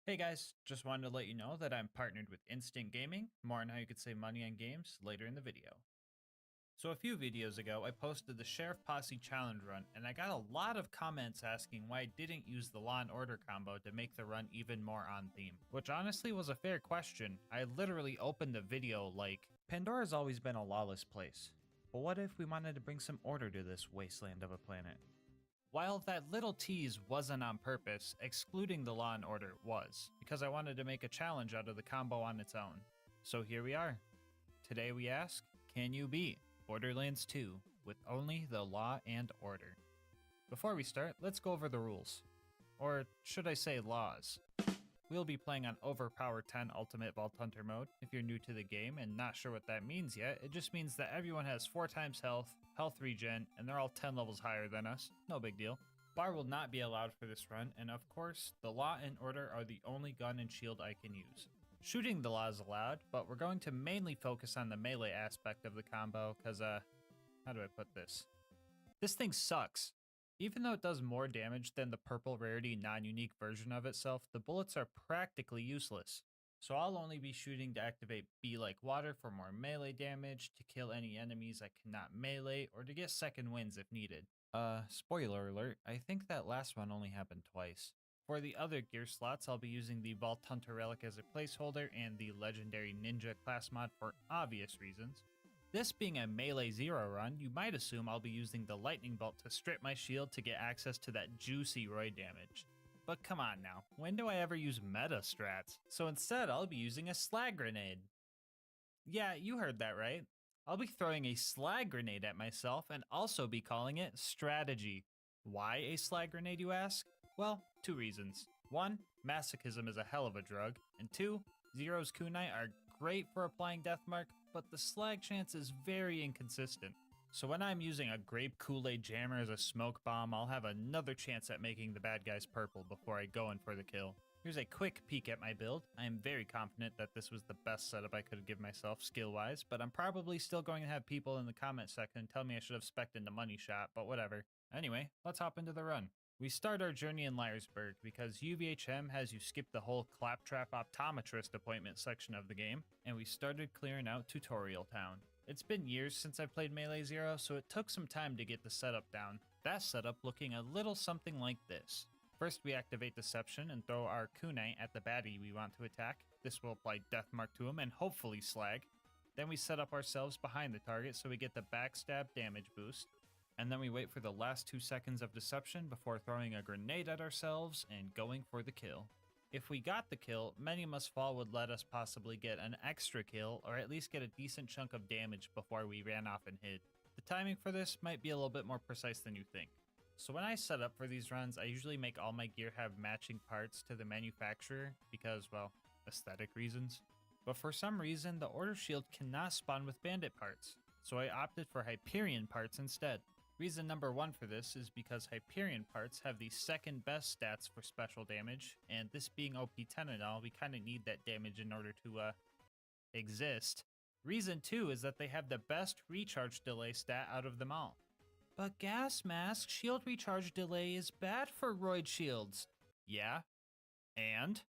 Hey guys, just wanted to let you know that I'm partnered with Instant Gaming. More on how you could save money on games later in the video. So a few videos ago, I posted the Sheriff Posse Challenge run, and I got a lot of comments asking why I didn't use the Law and Order combo to make the run even more on theme. Which honestly was a fair question. I literally opened the video like, Pandora's always been a lawless place. But what if we wanted to bring some order to this wasteland of a planet? While that little tease wasn't on purpose, excluding the Law and Order was, because I wanted to make a challenge out of the combo on its own. So here we are. Today we ask, can you beat Borderlands 2 with only the Law and Order? Before we start, let's go over the rules. Or should I say laws? We'll be playing on Overpower 10 Ultimate Vault Hunter mode. If you're new to the game and not sure what that means yet, it just means that everyone has 4 times health, health regen, and they're all 10 levels higher than us. No big deal. Bar will not be allowed for this run, and of course, the Law and Order are the only gun and shield I can use. Shooting the Law is allowed, but we're going to mainly focus on the melee aspect of the combo, cause how do I put this? This thing sucks. Even though it does more damage than the purple rarity non-unique version of itself, the bullets are practically useless. So I'll only be shooting to activate Be Like Water for more melee damage, to kill any enemies I cannot melee, or to get second wins if needed. Spoiler alert, I think that last one only happened twice. For the other gear slots, I'll be using the Vault Hunter Relic as a placeholder and the Legendary Ninja class mod for obvious reasons. This being a Melee Zero run, you might assume I'll be using the Lightning Bolt to strip my shield to get access to that juicy Roy damage. But come on now, when do I ever use meta strats? So instead, I'll be using a Slag Grenade. Yeah, you heard that right. I'll be throwing a Slag Grenade at myself and also be calling it Strategy. Why a Slag Grenade, you ask? Well, 2 reasons. 1, masochism is a hell of a drug, and 2, Zero's kunai are great for applying Deathmark, but the slag chance is very inconsistent. So when I'm using a grape Kool-Aid jammer as a smoke bomb, I'll have another chance at making the bad guys purple before I go in for the kill. Here's a quick peek at my build. I am very confident that this was the best setup I could give myself skill-wise, but I'm probably still going to have people in the comment section tell me I should have spec'd in the money shot, but whatever. Anyway, let's hop into the run. We start our journey in Liarsburg because UVHM has you skip the whole Claptrap Optometrist appointment section of the game, and we started clearing out Tutorial Town. It's been years since I played Melee Zero, so it took some time to get the setup down. That setup looking a little something like this. First we activate Deception and throw our kunai at the baddie we want to attack. This will apply Deathmark to him and hopefully slag. Then we set up ourselves behind the target so we get the backstab damage boost. And then we wait for the last 2 seconds of Deception before throwing a grenade at ourselves and going for the kill. If we got the kill, Many Must Fall would let us possibly get an extra kill or at least get a decent chunk of damage before we ran off and hid. The timing for this might be a little bit more precise than you think. So when I set up for these runs, I usually make all my gear have matching parts to the manufacturer because, well, aesthetic reasons. But for some reason, the Order Shield cannot spawn with bandit parts, so I opted for Hyperion parts instead. Reason number 1 for this is because Hyperion parts have the second best stats for special damage, and this being OP10 and all, we kinda need that damage in order to, exist. Reason 2 is that they have the best recharge delay stat out of them all. But Gasmask shield recharge delay is bad for roid shields. Yeah? And?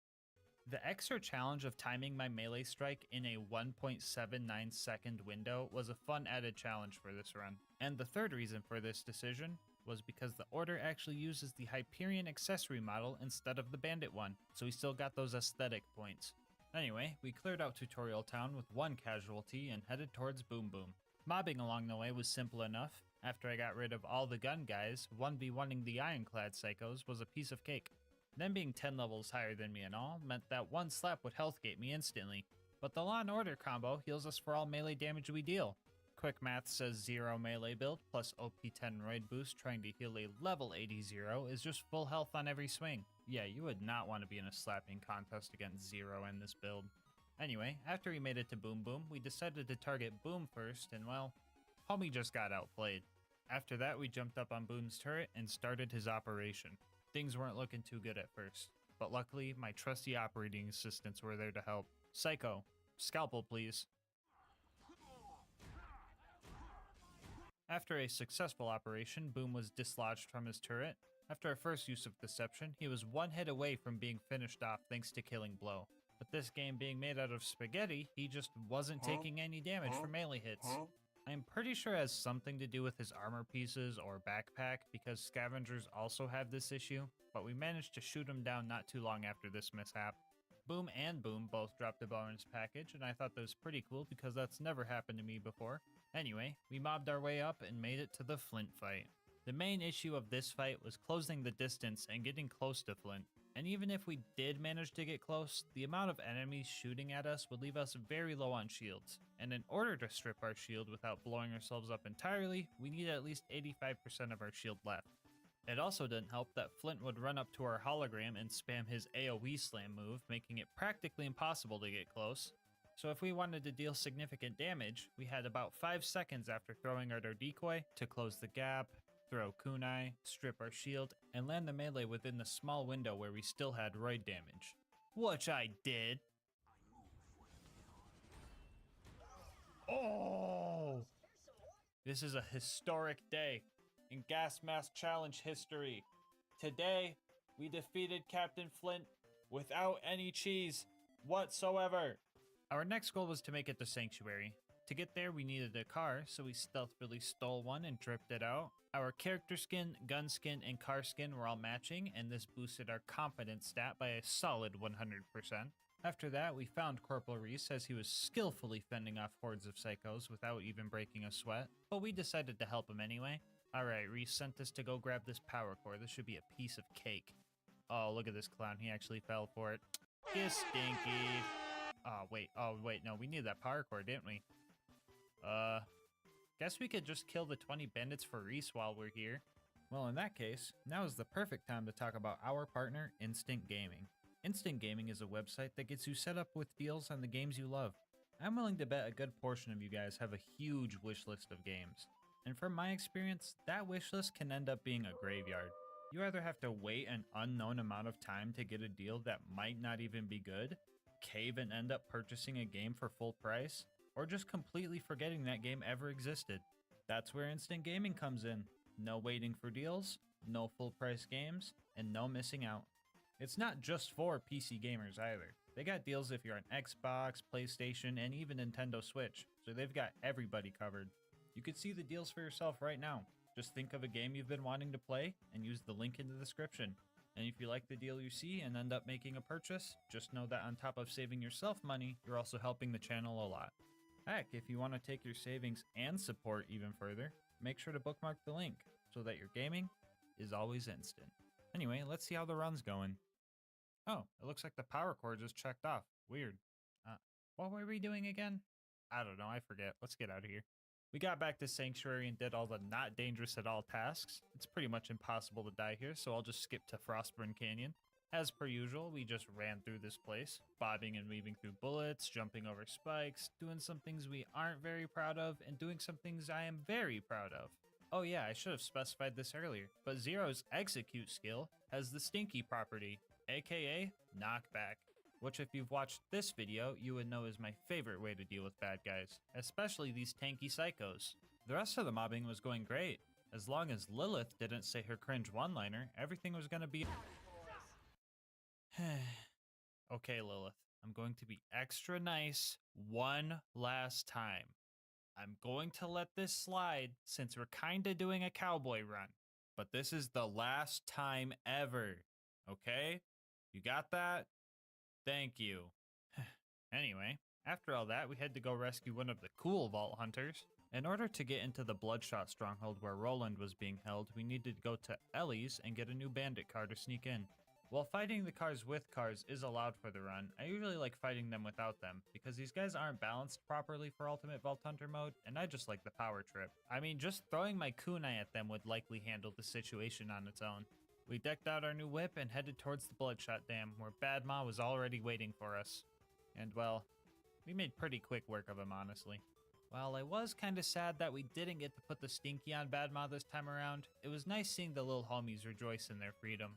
The extra challenge of timing my melee strike in a 1.79 second window was a fun added challenge for this run. And the third reason for this decision was because the Order actually uses the Hyperion accessory model instead of the Bandit one, so we still got those aesthetic points. Anyway, we cleared out Tutorial Town with 1 casualty and headed towards Boom Boom. Mobbing along the way was simple enough. After I got rid of all the gun guys, 1v1ing the Ironclad Psychos was a piece of cake. Them being 10 levels higher than me and all meant that 1 slap would healthgate me instantly, but the Law and Order combo heals us for all melee damage we deal. Quick math says 0 melee build plus OP10 roid boost trying to heal a level 80 Zero is just full health on every swing. Yeah, you would not want to be in a slapping contest against Zero in this build. Anyway, after we made it to Boom Boom, we decided to target Boom first and well, homie just got outplayed. After that, we jumped up on Boom's turret and started his operation. Things weren't looking too good at first, but luckily, my trusty operating assistants were there to help. Psycho, scalpel please. After a successful operation, Boom was dislodged from his turret. After our first use of Deception, he was 1 hit away from being finished off thanks to Killing Blow. But this game being made out of spaghetti, he just wasn't taking any damage from melee hits. I'm pretty sure it has something to do with his armor pieces or backpack because scavengers also have this issue, but we managed to shoot him down not too long after this mishap. Boom and Boom both dropped a bonus package, and I thought that was pretty cool because that's never happened to me before. Anyway, we mobbed our way up and made it to the Flint fight. The main issue of this fight was closing the distance and getting close to Flint. And even if we did manage to get close, the amount of enemies shooting at us would leave us very low on shields. And in order to strip our shield without blowing ourselves up entirely, we need at least 85% of our shield left. It also didn't help that Flint would run up to our hologram and spam his AoE slam move, making it practically impossible to get close. So if we wanted to deal significant damage, we had about 5 seconds after throwing out our decoy to close the gap, throw kunai, strip our shield, and land the melee within the small window where we still had roid damage. Which I did. Oh! This is a historic day in Gas Mask Challenge history. Today, we defeated Captain Flint without any cheese whatsoever. Our next goal was to make it to Sanctuary. To get there, we needed a car, so we stealthily stole one and dripped it out. Our character skin, gun skin, and car skin were all matching, and this boosted our confidence stat by a solid 100%. After that, we found Corporal Reese as he was skillfully fending off hordes of psychos without even breaking a sweat, but we decided to help him anyway. Alright, Reese sent us to go grab this power core. This should be a piece of cake. Oh, look at this clown. He actually fell for it. You stinky. Oh, wait, no, we needed that power core, didn't we? Guess we could just kill the 20 bandits for Reese while we're here. Well, in that case, now is the perfect time to talk about our partner, Instant Gaming. Instant Gaming is a website that gets you set up with deals on the games you love. I'm willing to bet a good portion of you guys have a huge wish list of games. And from my experience, that wish list can end up being a graveyard. You either have to wait an unknown amount of time to get a deal that might not even be good, cave and end up purchasing a game for full price, or just completely forgetting that game ever existed. That's where Instant Gaming comes in. No waiting for deals, no full price games, and no missing out. It's not just for PC gamers either. They got deals if you're on Xbox, PlayStation, and even Nintendo Switch, so they've got everybody covered. You could see the deals for yourself right now. Just think of a game you've been wanting to play and use the link in the description. And if you like the deal you see and end up making a purchase, just know that on top of saving yourself money, you're also helping the channel a lot. Heck, if you want to take your savings and support even further, make sure to bookmark the link so that your gaming is always instant. Anyway, let's see how the run's going. Oh, it looks like the power core just checked off. Weird. What were we doing again? I don't know, I forget. Let's get out of here. We got back to Sanctuary and did all the not dangerous at all tasks. It's pretty much impossible to die here, so I'll just skip to Frostburn Canyon. As per usual, we just ran through this place, bobbing and weaving through bullets, jumping over spikes, doing some things we aren't very proud of, and doing some things I am very proud of. Oh yeah, I should have specified this earlier, but Zero's execute skill has the stinky property, aka knockback, which if you've watched this video, you would know is my favorite way to deal with bad guys, especially these tanky psychos. The rest of the mobbing was going great. As long as Lilith didn't say her cringe one-liner, everything was gonna be... Okay, Lilith, I'm going to be extra nice one last time. I'm going to let this slide since we're kinda doing a cowboy run, but this is the last time ever, okay? You got that? Thank you. Anyway, after all that, we had to go rescue one of the cool Vault Hunters. In order to get into the Bloodshot stronghold where Roland was being held, we needed to go to Ellie's and get a new bandit car to sneak in. While fighting the cars with cars is allowed for the run, I usually like fighting them without them, because these guys aren't balanced properly for Ultimate Vault Hunter mode, and I just like the power trip. I mean, just throwing my kunai at them would likely handle the situation on its own. We decked out our new whip and headed towards the Bloodshot Dam, where Bad Ma was already waiting for us. And well, we made pretty quick work of him, honestly. While I was kinda sad that we didn't get to put the stinky on Bad Ma this time around, it was nice seeing the little homies rejoice in their freedom.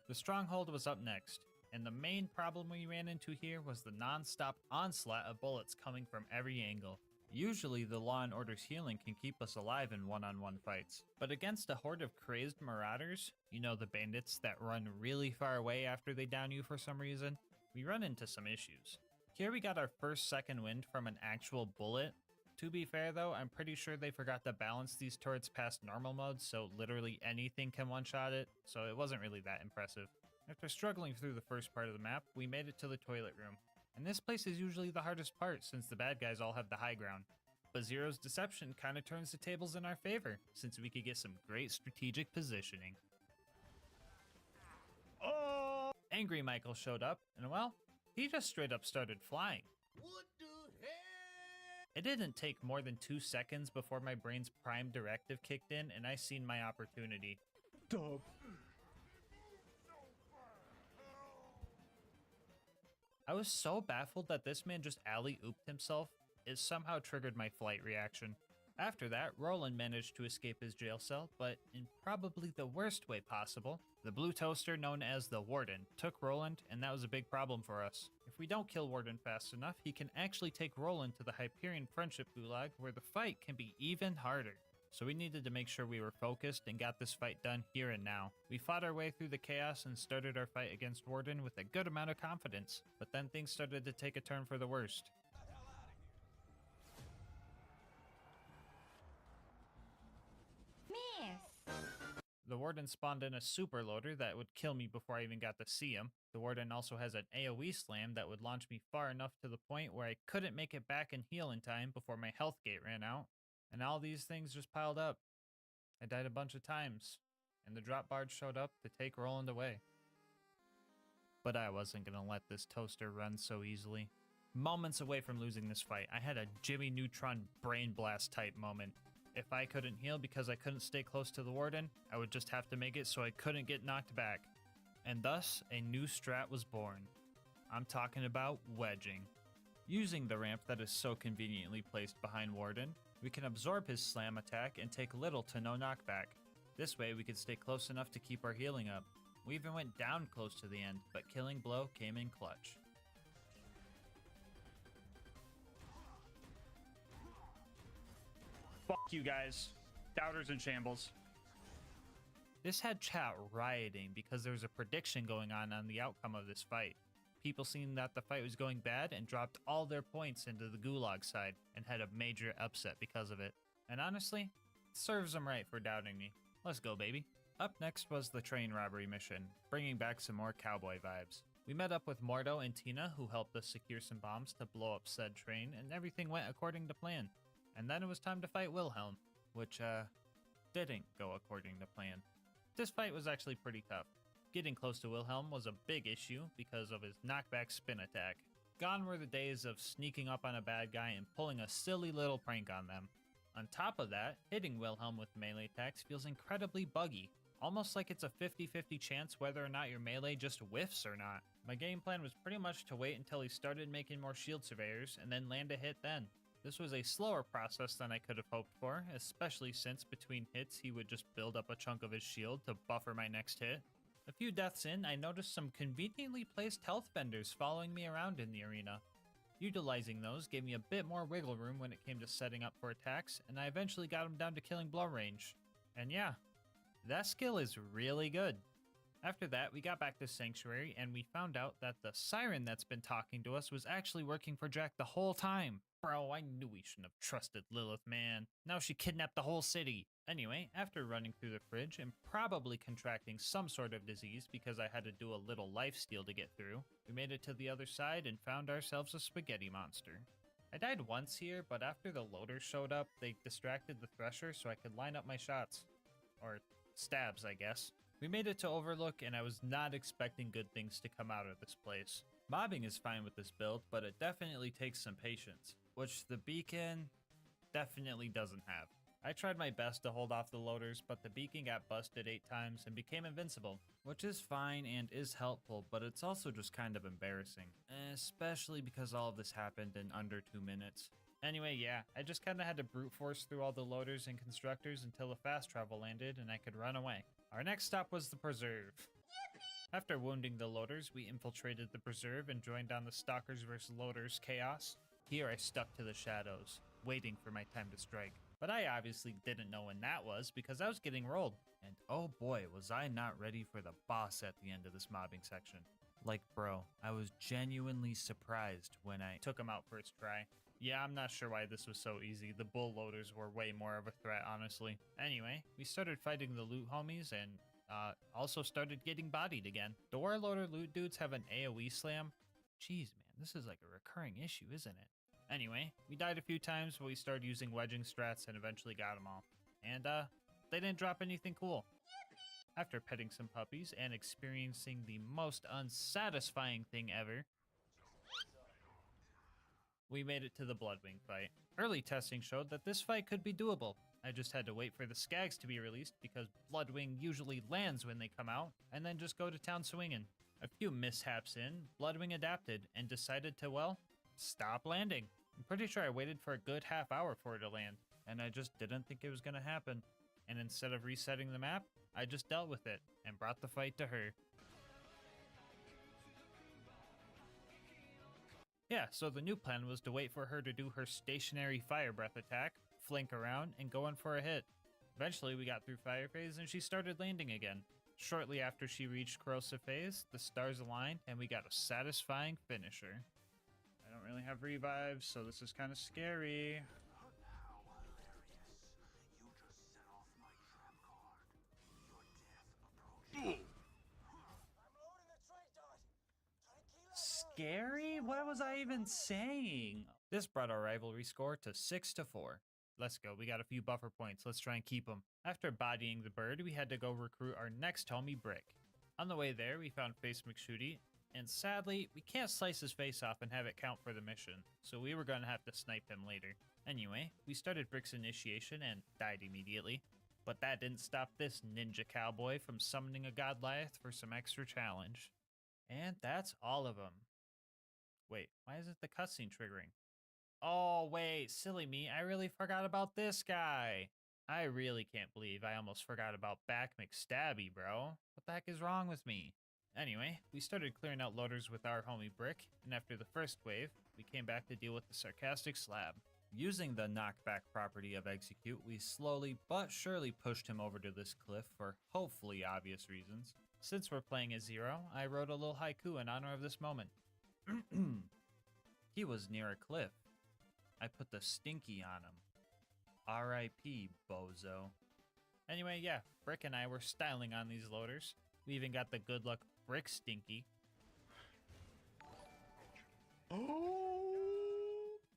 The stronghold was up next, and the main problem we ran into here was the non-stop onslaught of bullets coming from every angle. Usually the Law and Order's healing can keep us alive in one-on-one fights, but against a horde of crazed marauders, you know, the bandits that run really far away after they down you for some reason, we run into some issues. Here we got our first second wind from an actual bullet. To be fair though, I'm pretty sure they forgot to balance these turrets past normal mode, so literally anything can one-shot it, so it wasn't really that impressive. After struggling through the first part of the map, we made it to the toilet room. And this place is usually the hardest part since the bad guys all have the high ground. But Zero's deception kinda turns the tables in our favor, since we could get some great strategic positioning. Oh! Angry Michael showed up, and well, he just straight up started flying. What the hell? It didn't take more than 2 seconds before my brain's prime directive kicked in and I seen my opportunity. Dub. I was so baffled that this man just alley-ooped himself, it somehow triggered my flight reaction. After that, Roland managed to escape his jail cell, but in probably the worst way possible. The blue toaster, known as the Warden, took Roland, and that was a big problem for us. If we don't kill Warden fast enough, he can actually take Roland to the Hyperion Friendship Gulag, where the fight can be even harder. So we needed to make sure we were focused and got this fight done here and now. We fought our way through the chaos and started our fight against Warden with a good amount of confidence, but then things started to take a turn for the worst. The Warden spawned in a super loader that would kill me before I even got to see him. The Warden also has an AoE slam that would launch me far enough to the point where I couldn't make it back and heal in time before my health gate ran out. And all these things just piled up. I died a bunch of times, and the drop barge showed up to take Roland away. But I wasn't gonna let this toaster run so easily. Moments away from losing this fight, I had a Jimmy Neutron brain blast type moment. If I couldn't heal because I couldn't stay close to the Warden, I would just have to make it so I couldn't get knocked back. And thus, a new strat was born. I'm talking about wedging. Using the ramp that is so conveniently placed behind Warden, we can absorb his slam attack and take little to no knockback. This way we could stay close enough to keep our healing up. We even went down close to the end, but Killing Blow came in clutch. Fuck you guys. Doubters in shambles. This had chat rioting because there was a prediction going on the outcome of this fight. People seen that the fight was going bad and dropped all their points into the Gulag side and had a major upset because of it. And honestly, it serves them right for doubting me. Let's go, baby. Up next was the train robbery mission, bringing back some more cowboy vibes. We met up with Mordo and Tina, who helped us secure some bombs to blow up said train, and everything went according to plan. And then it was time to fight Wilhelm, which, didn't go according to plan. This fight was actually pretty tough. Getting close to Wilhelm was a big issue because of his knockback spin attack. Gone were the days of sneaking up on a bad guy and pulling a silly little prank on them. On top of that, hitting Wilhelm with melee attacks feels incredibly buggy, almost like it's a 50-50 chance whether or not your melee just whiffs or not. My game plan was pretty much to wait until he started making more shield surveyors and then land a hit then. This was a slower process than I could have hoped for, especially since between hits he would just build up a chunk of his shield to buffer my next hit. A few deaths in, I noticed some conveniently placed health benders following me around in the arena. Utilizing those gave me a bit more wiggle room when it came to setting up for attacks, and I eventually got him down to Killing Blow range. And yeah, that skill is really good. After that, we got back to Sanctuary, and we found out that the siren that's been talking to us was actually working for Jack the whole time. Bro, I knew we shouldn't have trusted Lilith, man. Now she kidnapped the whole city. Anyway, after running through the fridge and probably contracting some sort of disease because I had to do a little lifesteal to get through, we made it to the other side and found ourselves a spaghetti monster. I died once here, but after the loaders showed up, they distracted the Thresher so I could line up my shots. Or stabs, I guess. We made it to Overlook, and I was not expecting good things to come out of this place. Mobbing is fine with this build, but it definitely takes some patience, which the beacon definitely doesn't have. I tried my best to hold off the loaders, but the beacon got busted 8 times and became invincible, which is fine and is helpful, but it's also just kind of embarrassing, especially because all of this happened in under 2 minutes. Anyway, yeah, I just kinda had to brute force through all the loaders and constructors until the fast travel landed and I could run away. Our next stop was the Preserve. After wounding the loaders, we infiltrated the Preserve and joined on the Stalkers vs. Loaders chaos. Here I stuck to the shadows, waiting for my time to strike. But I obviously didn't know when that was because I was getting rolled. And oh boy, was I not ready for the boss at the end of this mobbing section. Like bro, I was genuinely surprised when I took him out first try. Yeah, I'm not sure why this was so easy. The bull loaders were way more of a threat, honestly. Anyway, we started fighting the loot homies, and also started getting bodied again. Door loader loot dudes have an AoE slam. Jeez, man, this is like a recurring issue, isn't it? Anyway, we died a few times, but we started using wedging strats and eventually got them all. And, they didn't drop anything cool. After petting some puppies and experiencing the most unsatisfying thing ever, we made it to the Bloodwing fight. Early testing showed that this fight could be doable. I just had to wait for the skags to be released because Bloodwing usually lands when they come out, and then just go to town swinging. A few mishaps in, Bloodwing adapted and decided to, well, stop landing. I'm pretty sure I waited for a good half hour for it to land, and I just didn't think it was gonna happen. And instead of resetting the map, I just dealt with it and brought the fight to her. Yeah, so the new plan was to wait for her to do her stationary fire breath attack, flank around, and go in for a hit. Eventually we got through fire phase and she started landing again. Shortly after she reached corrosive phase, the stars aligned and we got a satisfying finisher. I don't really have revives, so this is kind of scary. Scary? What was I even saying? This brought our rivalry score to 6-4. Let's go, we got a few buffer points, let's try and keep them. After bodying the bird, we had to go recruit our next homie, Brick. On the way there, we found Face McShooty, and sadly, we can't slice his face off and have it count for the mission, so we were gonna have to snipe him later. Anyway, we started Brick's initiation and died immediately. But that didn't stop this ninja cowboy from summoning a Goliath for some extra challenge. And that's all of them. Wait, why isn't the cutscene triggering? Oh, wait, silly me, I really forgot about this guy. I really can't believe I almost forgot about Back McStabby, bro. What the heck is wrong with me? Anyway, we started clearing out loaders with our homie Brick, and after the first wave, we came back to deal with the sarcastic slab. Using the knockback property of Execute, we slowly but surely pushed him over to this cliff for hopefully obvious reasons. Since we're playing as Zero, I wrote a little haiku in honor of this moment. He was near a cliff. I put the stinky on him. R.I.P. bozo. Anyway, yeah, Brick and I were styling on these loaders. We even got the good luck Brick Stinky.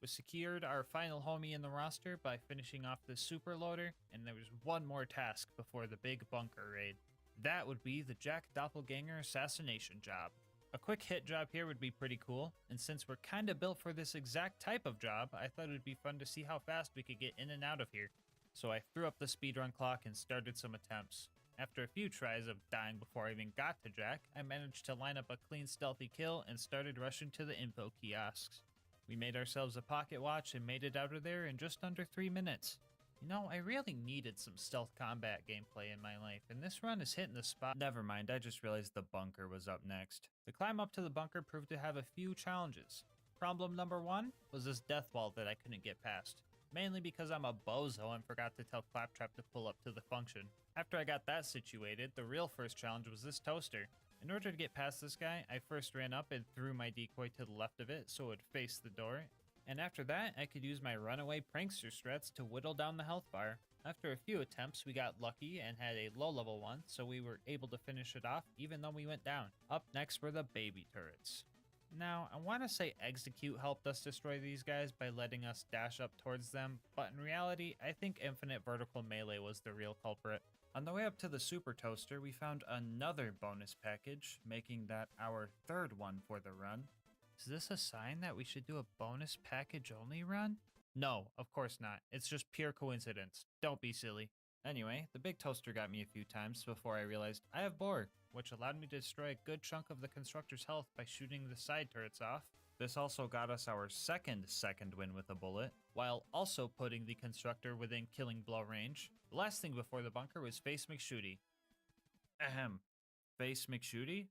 We secured our final homie in the roster by finishing off the super loader, and there was one more task before the big bunker raid. That would be the Jack Doppelganger assassination job. A quick hit job here would be pretty cool, and since we're kinda built for this exact type of job, I thought it would be fun to see how fast we could get in and out of here. So I threw up the speedrun clock and started some attempts. After a few tries of dying before I even got to Jack, I managed to line up a clean stealthy kill and started rushing to the info kiosks. We made ourselves a pocket watch and made it out of there in just under 3 minutes. You know, I really needed some stealth combat gameplay in my life, and this run is hitting the spot. Never mind, I just realized the bunker was up next. The climb up to the bunker proved to have a few challenges. Problem number 1 was this death wall that I couldn't get past. Mainly because I'm a bozo and forgot to tell Claptrap to pull up to the function. After I got that situated, the real first challenge was this toaster. In order to get past this guy, I first ran up and threw my decoy to the left of it so it would face the door. And after that, I could use my runaway prankster strats to whittle down the health bar. After a few attempts, we got lucky and had a low level one, so we were able to finish it off even though we went down. Up next were the baby turrets. Now, I want to say Execute helped us destroy these guys by letting us dash up towards them, but in reality, I think Infinite Vertical Melee was the real culprit. On the way up to the Super Toaster, we found another bonus package, making that our third one for the run. Is this a sign that we should do a bonus package only run? No, of course not. It's just pure coincidence. Don't be silly. Anyway, the big toaster got me a few times before I realized I have Boar, which allowed me to destroy a good chunk of the constructor's health by shooting the side turrets off. This also got us our second win with a bullet, while also putting the constructor within killing blow range. The last thing before the bunker was Face McShooty. Ahem. Face McShooty?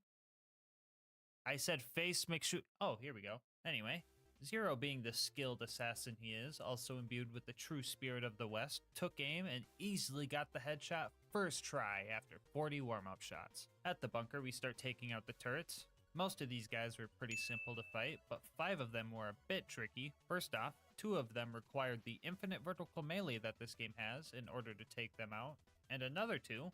I said Face McShoot. Oh, here we go. Anyway, Zero, being the skilled assassin he is, also imbued with the true spirit of the West, took aim and easily got the headshot first try after 40 warm-up shots. At the bunker, we start taking out the turrets. Most of these guys were pretty simple to fight, but 5 of them were a bit tricky. First off, 2 of them required the infinite vertical melee that this game has in order to take them out, and another 2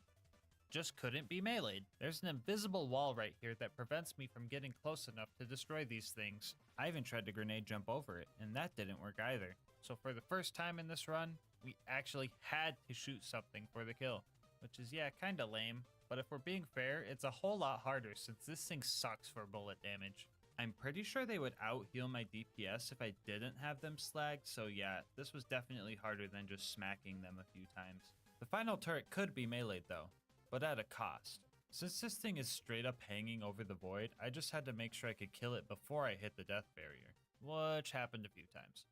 just couldn't be meleeed. There's an invisible wall right here that prevents me from getting close enough to destroy these things. I even tried to grenade jump over it, and that didn't work either. So for the first time in this run, we actually had to shoot something for the kill. Which is, yeah, kinda lame. But if we're being fair, it's a whole lot harder since this thing sucks for bullet damage. I'm pretty sure they would out-heal my DPS if I didn't have them slagged, so yeah, this was definitely harder than just smacking them a few times. The final turret could be meleeed though, but at a cost. Since this thing is straight up hanging over the void, I just had to make sure I could kill it before I hit the death barrier, which happened a few times.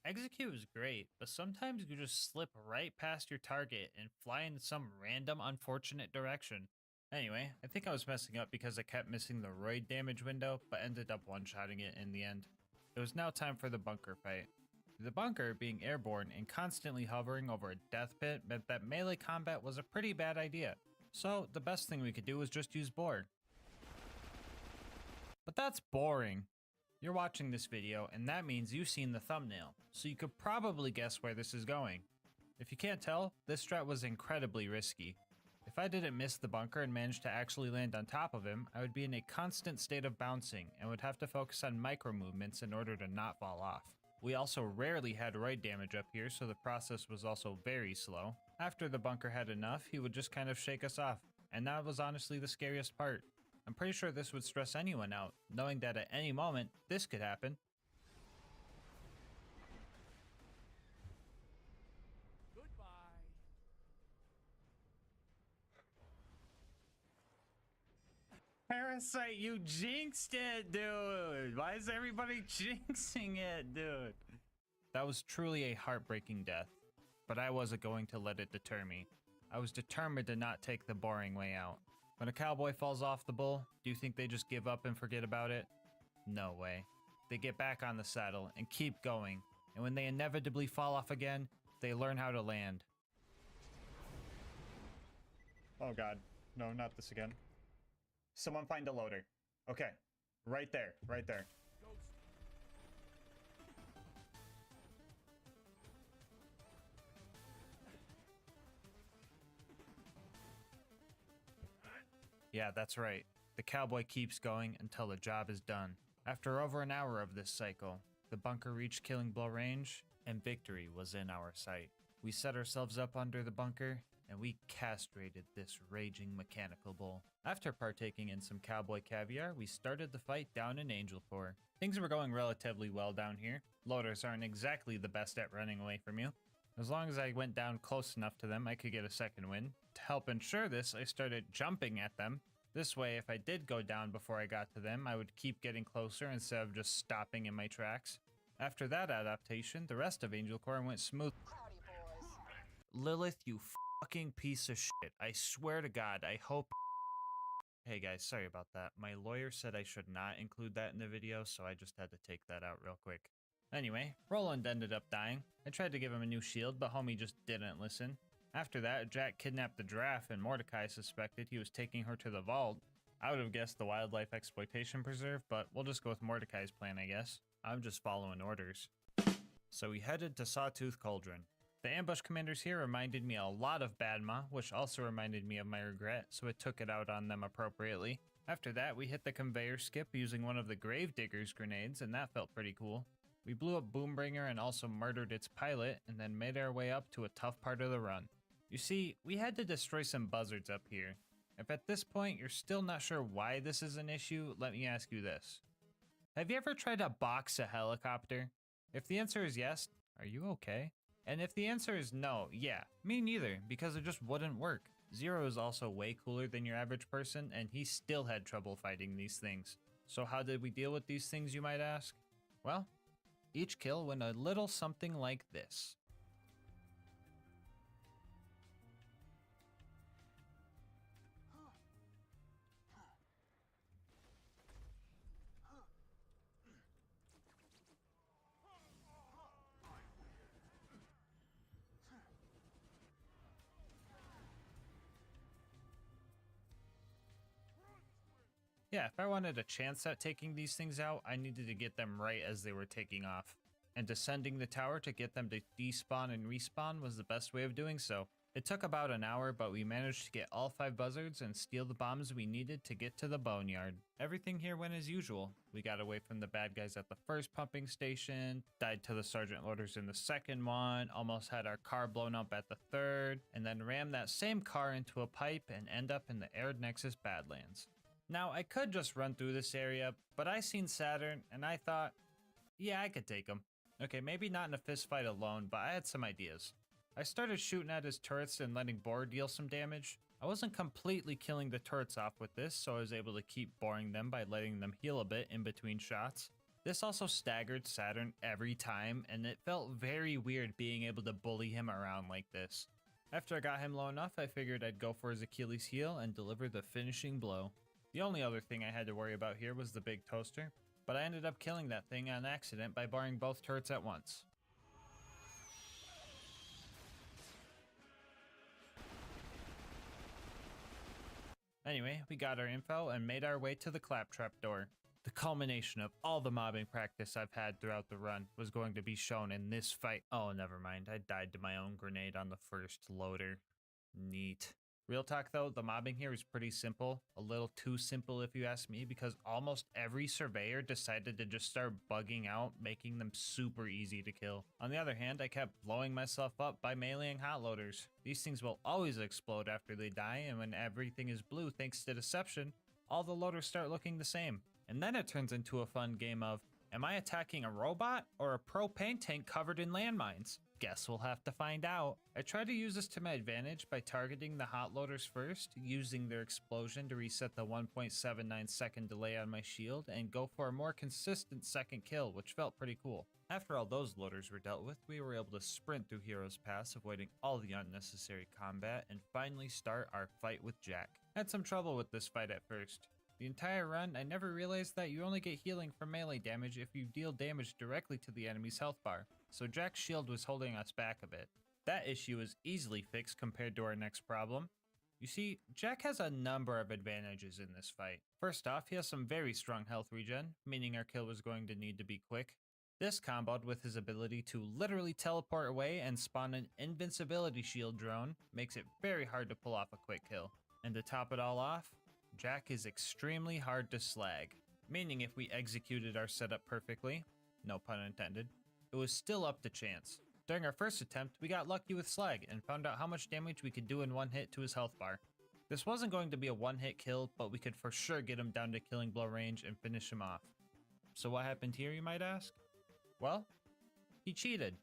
Execute is great, but sometimes you just slip right past your target and fly in some random unfortunate direction. Anyway, I think I was messing up because I kept missing the roid damage window, but ended up one-shotting it in the end. It was now time for the bunker fight. The bunker, being airborne and constantly hovering over a death pit, meant that melee combat was a pretty bad idea. So, the best thing we could do was just use Borg. But that's boring. You're watching this video, and that means you've seen the thumbnail, so you could probably guess where this is going. If you can't tell, this strat was incredibly risky. If I didn't miss the bunker and managed to actually land on top of him, I would be in a constant state of bouncing and would have to focus on micro movements in order to not fall off. We also rarely had roid damage up here, so the process was also very slow. After the bunker had enough, he would just kind of shake us off, and that was honestly the scariest part. I'm pretty sure this would stress anyone out, knowing that at any moment, this could happen. Parasite, you jinxed it, dude! Why is everybody jinxing it, dude? That was truly a heartbreaking death, but I wasn't going to let it deter me. I was determined to not take the boring way out. When a cowboy falls off the bull, do you think they just give up and forget about it? No way. They get back on the saddle and keep going, and when they inevitably fall off again, they learn how to land. Oh god, no, not this again. Someone find a loader. Okay, right there, right there. Yeah, that's right. The cowboy keeps going until the job is done. After over an hour of this cycle, the bunker reached killing blow range, and victory was in our sight. We set ourselves up under the bunker, and we castrated this raging mechanical bull. After partaking in some cowboy caviar, we started the fight down in Angel Core. Things were going relatively well down here. Loaders aren't exactly the best at running away from you. As long as I went down close enough to them, I could get a second win. To help ensure this, I started jumping at them. This way, if I did go down before I got to them, I would keep getting closer instead of just stopping in my tracks. After that adaptation, the rest of Angel Core went smooth. Lilith, you fucking piece of shit. I swear to God, I hope... Hey guys, sorry about that. My lawyer said I should not include that in the video, so I just had to take that out real quick. Anyway, Roland ended up dying. I tried to give him a new shield, but homie just didn't listen. After that, Jack kidnapped the giraffe and Mordecai suspected he was taking her to the vault. I would have guessed the wildlife exploitation preserve, but we'll just go with Mordecai's plan, I guess. I'm just following orders. So we headed to Sawtooth Cauldron. The ambush commanders here reminded me a lot of Badma, which also reminded me of my regret, so I took it out on them appropriately. After that, we hit the conveyor skip using one of the Gravedigger's grenades, and that felt pretty cool. We blew up Boombringer and also murdered its pilot, and then made our way up to a tough part of the run. You see, we had to destroy some buzzards up here. If at this point you're still not sure why this is an issue, let me ask you this. Have you ever tried to box a helicopter? If the answer is yes, are you okay? And if the answer is no, yeah, me neither, because it just wouldn't work. Zero is also way cooler than your average person, and he still had trouble fighting these things. So how did we deal with these things, you might ask? Well, each kill went a little something like this. Yeah, if I wanted a chance at taking these things out, I needed to get them right as they were taking off. And descending the tower to get them to despawn and respawn was the best way of doing so. It took about an hour, but we managed to get all 5 buzzards and steal the bombs we needed to get to the boneyard. Everything here went as usual. We got away from the bad guys at the first pumping station, died to the sergeant loaders in the second one, almost had our car blown up at the third, and then rammed that same car into a pipe and end up in the Arid Nexus Badlands. Now, I could just run through this area, but I seen Saturn and I thought, yeah, I could take him. Okay, maybe not in a fist fight alone, but I had some ideas. I started shooting at his turrets and letting Boar deal some damage. I wasn't completely killing the turrets off with this, so I was able to keep boring them by letting them heal a bit in between shots. This also staggered Saturn every time, and it felt very weird being able to bully him around like this. After I got him low enough, I figured I'd go for his Achilles heel and deliver the finishing blow. The only other thing I had to worry about here was the big toaster, but I ended up killing that thing on accident by barring both turrets at once. Anyway, we got our info and made our way to the claptrap door. The culmination of all the mobbing practice I've had throughout the run was going to be shown in this fight. Oh, never mind. I died to my own grenade on the first loader. Neat. Real talk though, the mobbing here is pretty simple. A little too simple if you ask me, because almost every surveyor decided to just start bugging out, making them super easy to kill. On the other hand, I kept blowing myself up by meleeing hot loaders. These things will always explode after they die, and when everything is blue thanks to deception, all the loaders start looking the same. And then it turns into a fun game of, am I attacking a robot or a propane tank covered in landmines? Guess we'll have to find out. I tried to use this to my advantage by targeting the hot loaders first, using their explosion to reset the 1.79 second delay on my shield, and go for a more consistent second kill, which felt pretty cool. After all those loaders were dealt with, we were able to sprint through Hero's Pass, avoiding all the unnecessary combat, and finally start our fight with Jack. I had some trouble with this fight at first. The entire run, I never realized that you only get healing from melee damage if you deal damage directly to the enemy's health bar, so Jack's shield was holding us back a bit. That issue is easily fixed compared to our next problem. You see, Jack has a number of advantages in this fight. First off, he has some very strong health regen, meaning our kill was going to need to be quick. This comboed with his ability to literally teleport away and spawn an invincibility shield drone makes it very hard to pull off a quick kill. And to top it all off, Jack is extremely hard to slag, meaning if we executed our setup perfectly, no pun intended, it was still up to chance. During our first attempt, we got lucky with slag and found out how much damage we could do in one hit to his health bar. This wasn't going to be a one-hit kill, but we could for sure get him down to killing blow range and finish him off. So what happened here, you might ask? Well, he cheated.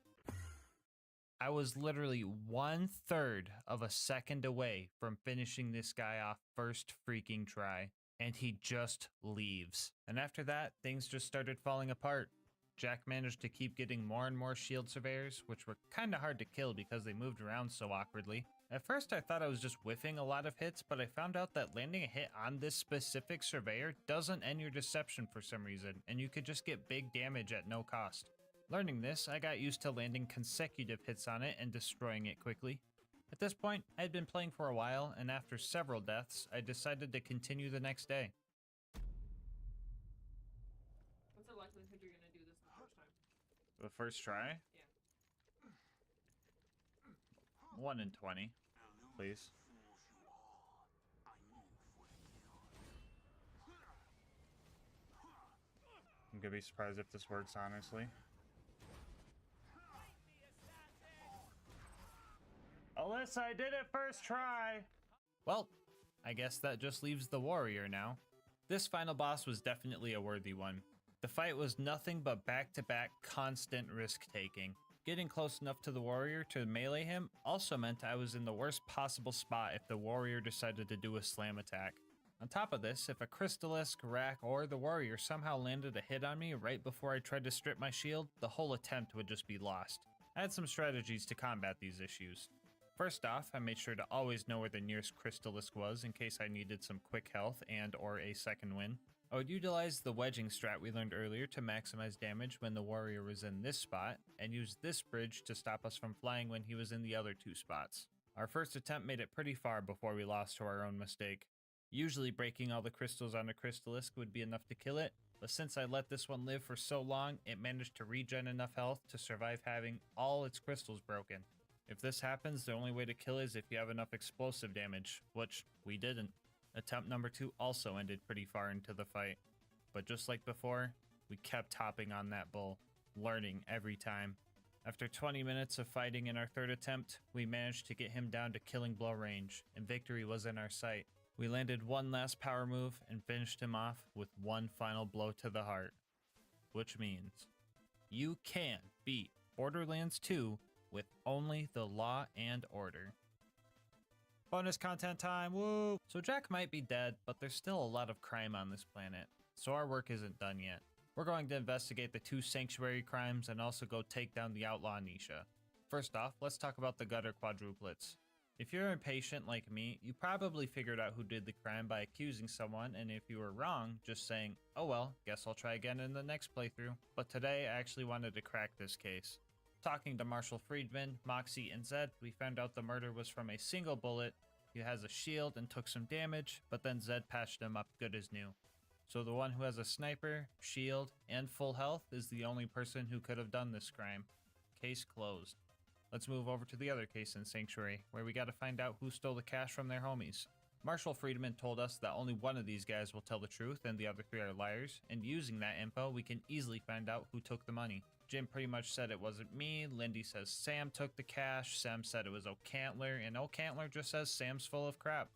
I was literally 1/3 of a second away from finishing this guy off first freaking try, and he just leaves. And after that, things just started falling apart. Jack managed to keep getting more and more shield surveyors, which were kinda hard to kill because they moved around so awkwardly. At first I thought I was just whiffing a lot of hits, but I found out that landing a hit on this specific surveyor doesn't end your deception for some reason, and you could just get big damage at no cost. Learning this, I got used to landing consecutive hits on it and destroying it quickly. At this point, I had been playing for a while, and after several deaths, I decided to continue the next day. What's the likelihood you're gonna do this the first time? The first try? Yeah. 1 in 20, please. I'm gonna be surprised if this works, honestly. Alyssa, I did it first try! Well, I guess that just leaves the warrior now. This final boss was definitely a worthy one. The fight was nothing but back-to-back constant risk-taking. Getting close enough to the warrior to melee him also meant I was in the worst possible spot if the warrior decided to do a slam attack. On top of this, if a Crystalisk, Rack, or the warrior somehow landed a hit on me right before I tried to strip my shield, the whole attempt would just be lost. I had some strategies to combat these issues. First off, I made sure to always know where the nearest Crystalisk was in case I needed some quick health and or a second win. I would utilize the wedging strat we learned earlier to maximize damage when the warrior was in this spot, and use this bridge to stop us from flying when he was in the other two spots. Our first attempt made it pretty far before we lost to our own mistake. Usually breaking all the crystals on a Crystalisk would be enough to kill it, but since I let this one live for so long, it managed to regen enough health to survive having all its crystals broken. If this happens, the only way to kill is if you have enough explosive damage, which we didn't. Attempt number 2 also ended pretty far into the fight. But just like before, we kept hopping on that bull, learning every time. After 20 minutes of fighting in our third attempt, we managed to get him down to killing blow range, and victory was in our sight. We landed one last power move and finished him off with one final blow to the heart. Which means, you can beat Borderlands 2 with only the law and order. Bonus content time, woo! So Jack might be dead, but there's still a lot of crime on this planet, so our work isn't done yet. We're going to investigate the 2 sanctuary crimes and also go take down the outlaw Nisha. First off, let's talk about the gutter quadruplets. If you're impatient like me, you probably figured out who did the crime by accusing someone, and if you were wrong, just saying, oh well, guess I'll try again in the next playthrough. But today, I actually wanted to crack this case. Talking to Marshall Friedman, Moxie, and Zed, we found out the murder was from a single bullet. He has a shield and took some damage, but then Zed patched him up good as new. So the one who has a sniper, shield, and full health is the only person who could have done this crime. Case closed. Let's move over to the other case in Sanctuary, where we gotta find out who stole the cash from their homies. Marshall Friedman told us that only one of these guys will tell the truth and the other 3 are liars, and using that info, we can easily find out who took the money. Jim pretty much said it wasn't me, Lindy says Sam took the cash, Sam said it was O'Cantler, and O'Cantler just says Sam's full of crap.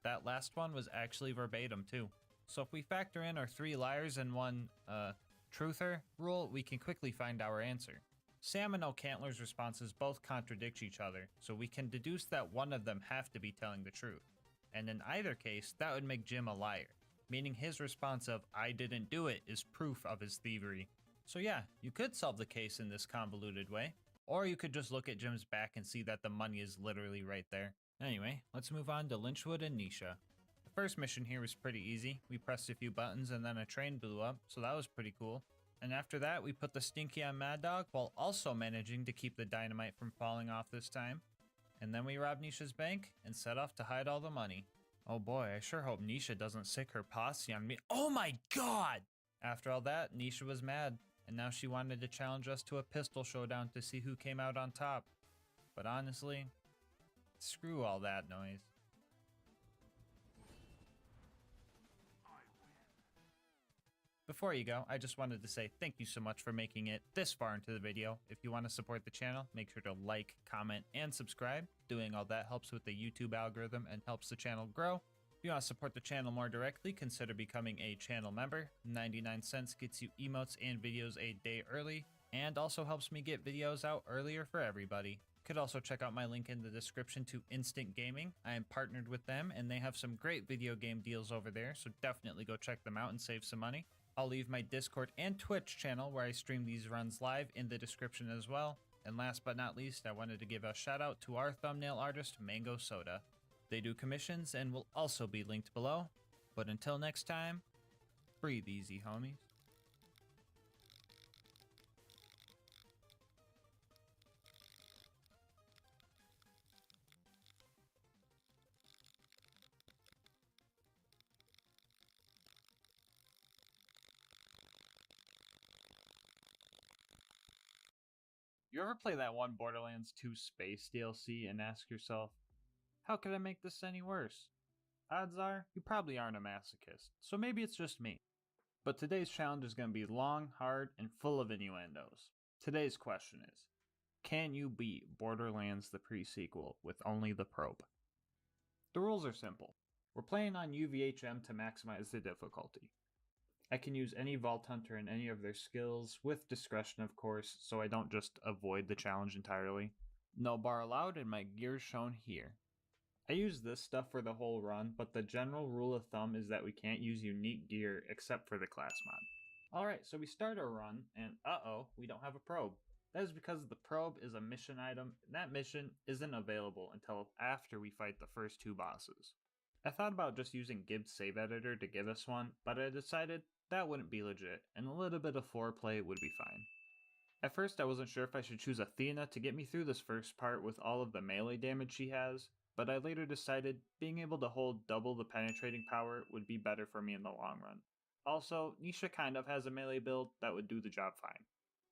That last one was actually verbatim too. So if we factor in our 3 liars and 1, truther rule, we can quickly find our answer. Sam and O'Cantler's responses both contradict each other, so we can deduce that one of them have to be telling the truth. And in either case, that would make Jim a liar, meaning his response of I didn't do it is proof of his thievery. So yeah, you could solve the case in this convoluted way, or you could just look at Jim's back and see that the money is literally right there. Anyway, let's move on to Lynchwood and Nisha. The first mission here was pretty easy. We pressed a few buttons and then a train blew up, so that was pretty cool. And after that, we put the stinky on Mad Dog while also managing to keep the dynamite from falling off this time. And then we robbed Nisha's bank and set off to hide all the money. Oh boy, I sure hope Nisha doesn't sick her posse on me. Oh my god! After all that, Nisha was mad, and now she wanted to challenge us to a pistol showdown to see who came out on top. But honestly, screw all that noise. Before you go, I just wanted to say thank you so much for making it this far into the video. If you want to support the channel, make sure to like, comment, and subscribe. Doing all that helps with the YouTube algorithm and helps the channel grow. If you want to support the channel more directly, consider becoming a channel member. 99 cents gets you emotes and videos a day early, and also helps me get videos out earlier for everybody. You could also check out my link in the description to Instant Gaming. I am partnered with them, and they have some great video game deals over there, so definitely go check them out and save some money. I'll leave my Discord and Twitch channel where I stream these runs live in the description as well. And last but not least, I wanted to give a shout out to our thumbnail artist, Mango Soda. They do commissions and will also be linked below. But until next time, breathe easy, homies. You ever play that one Borderlands 2 Space DLC and ask yourself, how could I make this any worse? Odds are, you probably aren't a masochist, so maybe it's just me. But today's challenge is going to be long, hard, and full of innuendos. Today's question is, can you beat Borderlands the pre-sequel with only the probe? The rules are simple. We're playing on UVHM to maximize the difficulty. I can use any Vault Hunter and any of their skills, with discretion of course, so I don't just avoid the challenge entirely. No bar allowed and my gear shown here. I use this stuff for the whole run, but the general rule of thumb is that we can't use unique gear except for the class mod. Alright, so we start our run, and uh-oh, we don't have a probe. That is because the probe is a mission item, and that mission isn't available until after we fight the first 2 bosses. I thought about just using Gibbs Save Editor to give us one, but I decided that wouldn't be legit, and a little bit of foreplay would be fine. At first I wasn't sure if I should choose Athena to get me through this first part with all of the melee damage she has, but I later decided being able to hold double the penetrating power would be better for me in the long run. Also, Nisha kind of has a melee build that would do the job fine.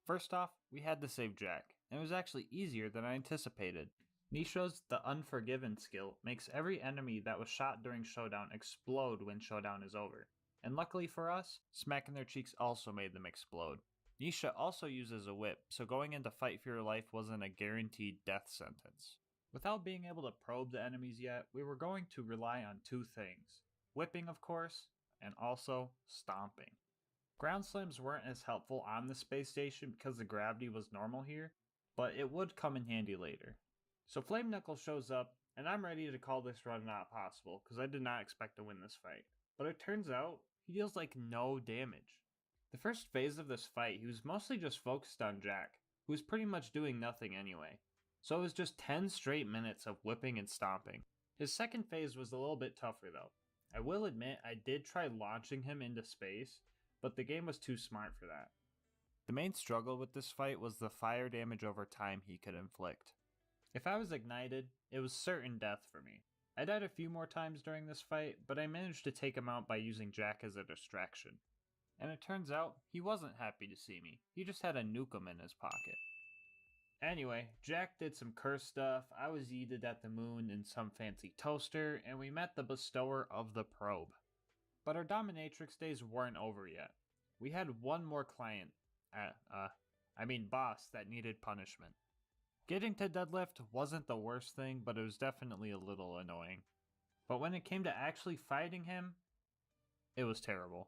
First off, we had to save Jack, and it was actually easier than I anticipated. Nisha's The Unforgiven skill makes every enemy that was shot during Showdown explode when Showdown is over. And luckily for us, smacking their cheeks also made them explode. Nisha also uses a whip, so going into Fight for Your Life wasn't a guaranteed death sentence. Without being able to probe the enemies yet, we were going to rely on two things. Whipping, of course, and also stomping. Ground slams weren't as helpful on the space station because the gravity was normal here, but it would come in handy later. So Flame Knuckle shows up, and I'm ready to call this run not possible because I did not expect to win this fight. But it turns out, he deals like no damage. The first phase of this fight, he was mostly just focused on Jack, who was pretty much doing nothing anyway. So it was just 10 straight minutes of whipping and stomping. His second phase was a little bit tougher though. I will admit I did try launching him into space, but the game was too smart for that. The main struggle with this fight was the fire damage over time he could inflict. If I was ignited, it was certain death for me. I died a few more times during this fight, but I managed to take him out by using Jack as a distraction. And it turns out, he wasn't happy to see me. He just had a nukem in his pocket. Anyway, Jack did some curse stuff, I was yeeted at the moon in some fancy toaster, and we met the bestower of the probe. But our dominatrix days weren't over yet. We had one more client, boss that needed punishment. Getting to deadlift wasn't the worst thing, but it was definitely a little annoying. But when it came to actually fighting him, it was terrible.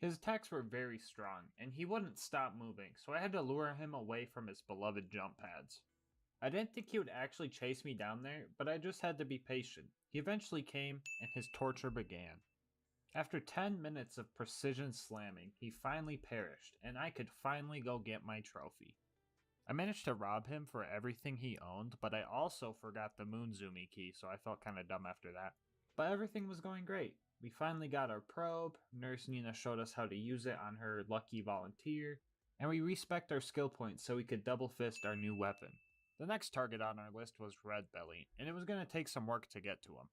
His attacks were very strong, and he wouldn't stop moving, so I had to lure him away from his beloved jump pads. I didn't think he would actually chase me down there, but I just had to be patient. He eventually came, and his torture began. After 10 minutes of precision slamming, he finally perished, and I could finally go get my trophy. I managed to rob him for everything he owned, but I also forgot the Moonzoomy key, so I felt kinda dumb after that. But everything was going great. We finally got our probe, Nurse Nina showed us how to use it on her lucky volunteer, and we respect our skill points so we could double fist our new weapon. The next target on our list was Red Belly, and it was going to take some work to get to him.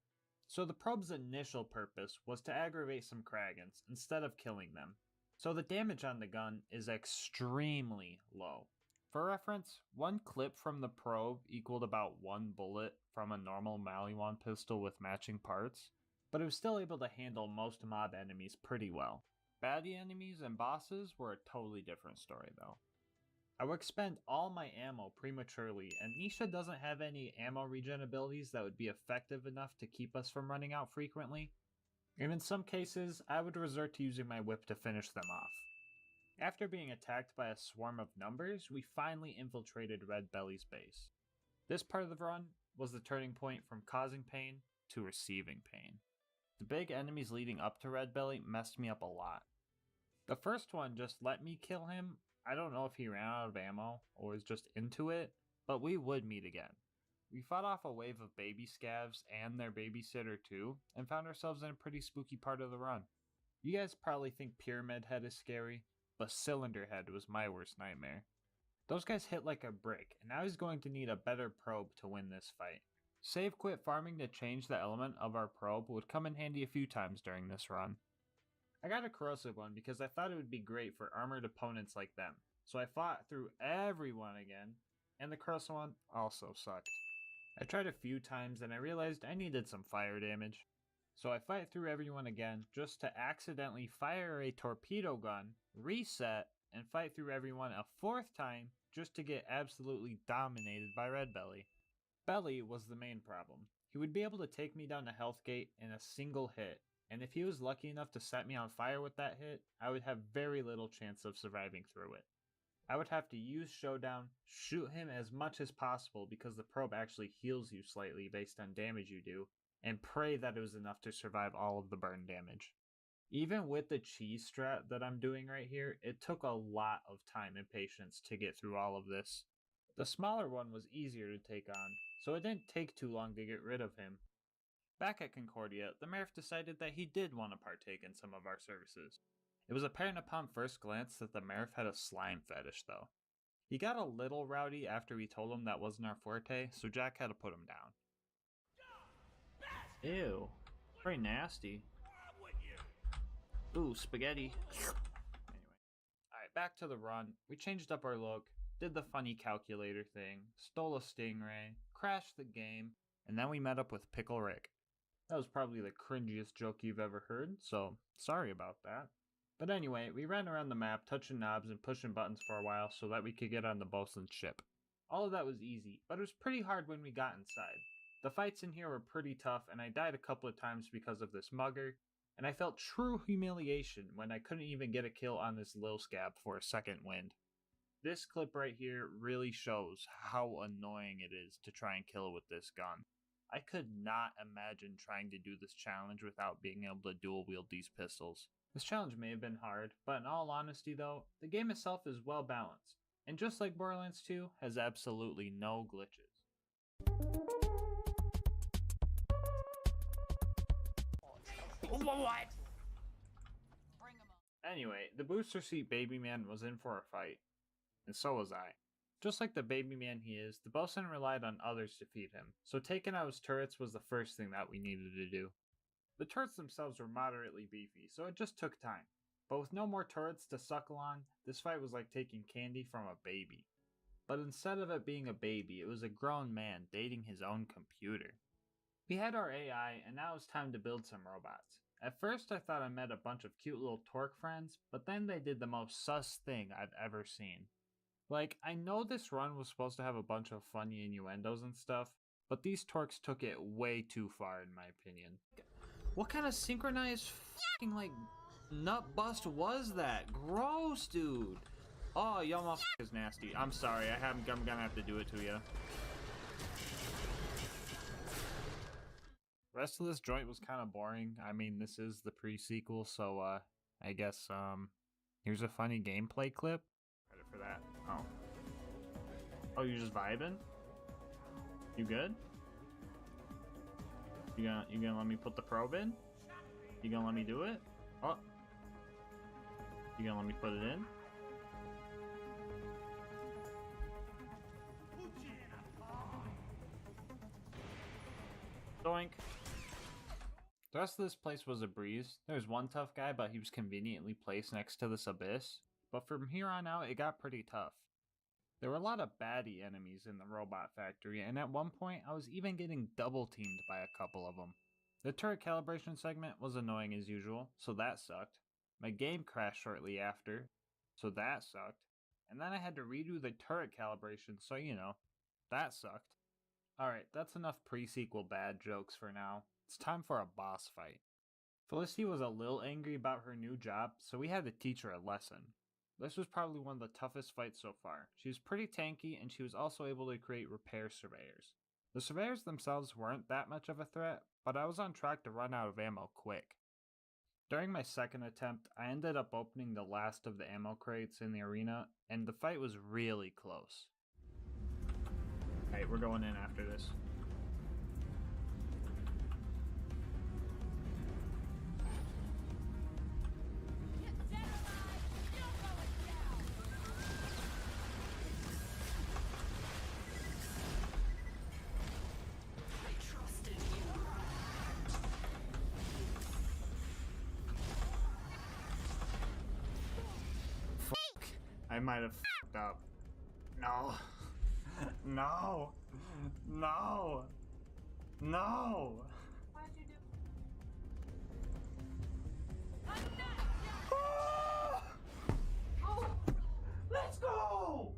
So the probe's initial purpose was to aggravate some Kragans instead of killing them. So the damage on the gun is extremely low. For reference, one clip from the probe equaled about one bullet from a normal Maliwan pistol with matching parts, but it was still able to handle most mob enemies pretty well. Baddie enemies and bosses were a totally different story though. I would expend all my ammo prematurely, and Nisha doesn't have any ammo regen abilities that would be effective enough to keep us from running out frequently, and in some cases, I would resort to using my whip to finish them off. After being attacked by a swarm of numbers, we finally infiltrated Red Belly's base. This part of the run was the turning point from causing pain to receiving pain. The big enemies leading up to Red Belly messed me up a lot. The first one just let me kill him. I don't know if he ran out of ammo or was just into it, but we would meet again. We fought off a wave of baby scavs and their babysitter too, and found ourselves in a pretty spooky part of the run. You guys probably think Pyramid Head is scary, but Cylinder Head was my worst nightmare. Those guys hit like a brick, and I was going to need a better probe to win this fight. Save quit farming to change the element of our probe would come in handy a few times during this run. I got a corrosive one because I thought it would be great for armored opponents like them, so I fought through everyone again, and the corrosive one also sucked. I tried a few times and I realized I needed some fire damage. So I fight through everyone again just to accidentally fire a torpedo gun, reset, and fight through everyone a fourth time just to get absolutely dominated by Red Belly. Belly was the main problem. He would be able to take me down the health gate in a single hit, and if he was lucky enough to set me on fire with that hit, I would have very little chance of surviving through it. I would have to use Showdown, shoot him as much as possible because the probe actually heals you slightly based on damage you do, and pray that it was enough to survive all of the burn damage. Even with the cheese strat that I'm doing right here, it took a lot of time and patience to get through all of this. The smaller one was easier to take on, so it didn't take too long to get rid of him. Back at Concordia, the Merif decided that he did want to partake in some of our services. It was apparent upon first glance that the Merif had a slime fetish though. He got a little rowdy after we told him that wasn't our forte, so Jack had to put him down. Ew, very nasty. Ooh, spaghetti. Anyway, alright, back to the run. We changed up our look, did the funny calculator thing, stole a stingray, crashed the game, and then we met up with Pickle Rick. That was probably the cringiest joke you've ever heard, so sorry about that. But anyway, we ran around the map touching knobs and pushing buttons for a while so that we could get on the bosun's ship. All of that was easy, but it was pretty hard when we got inside. The fights in here were pretty tough, and I died a couple of times because of this mugger, and I felt true humiliation when I couldn't even get a kill on this LilScab for a second wind. This clip right here really shows how annoying it is to try and kill with this gun. I could not imagine trying to do this challenge without being able to dual wield these pistols. This challenge may have been hard, but in all honesty though, the game itself is well balanced, and just like Borderlands 2, has absolutely no glitches. What? Anyway, the booster seat baby man was in for a fight, and so was I. Just like the baby man he is, the bosun relied on others to feed him, so taking out his turrets was the first thing that we needed to do. The turrets themselves were moderately beefy, so it just took time. But with no more turrets to suckle on, this fight was like taking candy from a baby. But instead of it being a baby, it was a grown man dating his own computer. We had our AI, and now it's time to build some robots. At first I thought I met a bunch of cute little torque friends, but then they did the most sus thing I've ever seen. Like, I know this run was supposed to have a bunch of funny innuendos and stuff, but these torques took it way too far in my opinion. What kind of synchronized f***ing like nut bust was that? Gross, dude. Oh, y'all motherfuckers is nasty. I'm sorry, I'm gonna have to do it to you. Rest of this joint was kind of boring. I mean, this is the pre-sequel, so I guess here's a funny gameplay clip. Credit for that. Oh. Oh, you just vibing? You good? You gonna let me put the probe in? You gonna let me do it? Oh. You gonna let me put it in? Doink. The rest of this place was a breeze. There was one tough guy, but he was conveniently placed next to this abyss. But from here on out, it got pretty tough. There were a lot of baddie enemies in the robot factory, and at one point, I was even getting double teamed by a couple of them. The turret calibration segment was annoying as usual, so that sucked. My game crashed shortly after, so that sucked. And then I had to redo the turret calibration, so you know, that sucked. Alright, that's enough pre-sequel bad jokes for now. It's time for a boss fight. Felicity was a little angry about her new job, so we had to teach her a lesson. This was probably one of the toughest fights so far. She was pretty tanky, and she was also able to create repair surveyors. The surveyors themselves weren't that much of a threat, but I was on track to run out of ammo quick. During my second attempt, I ended up opening the last of the ammo crates in the arena, and the fight was really close. Alright, we're going in after this. I might have f***ed up. No. No. No. No. Why'd you do? Oh, let's go!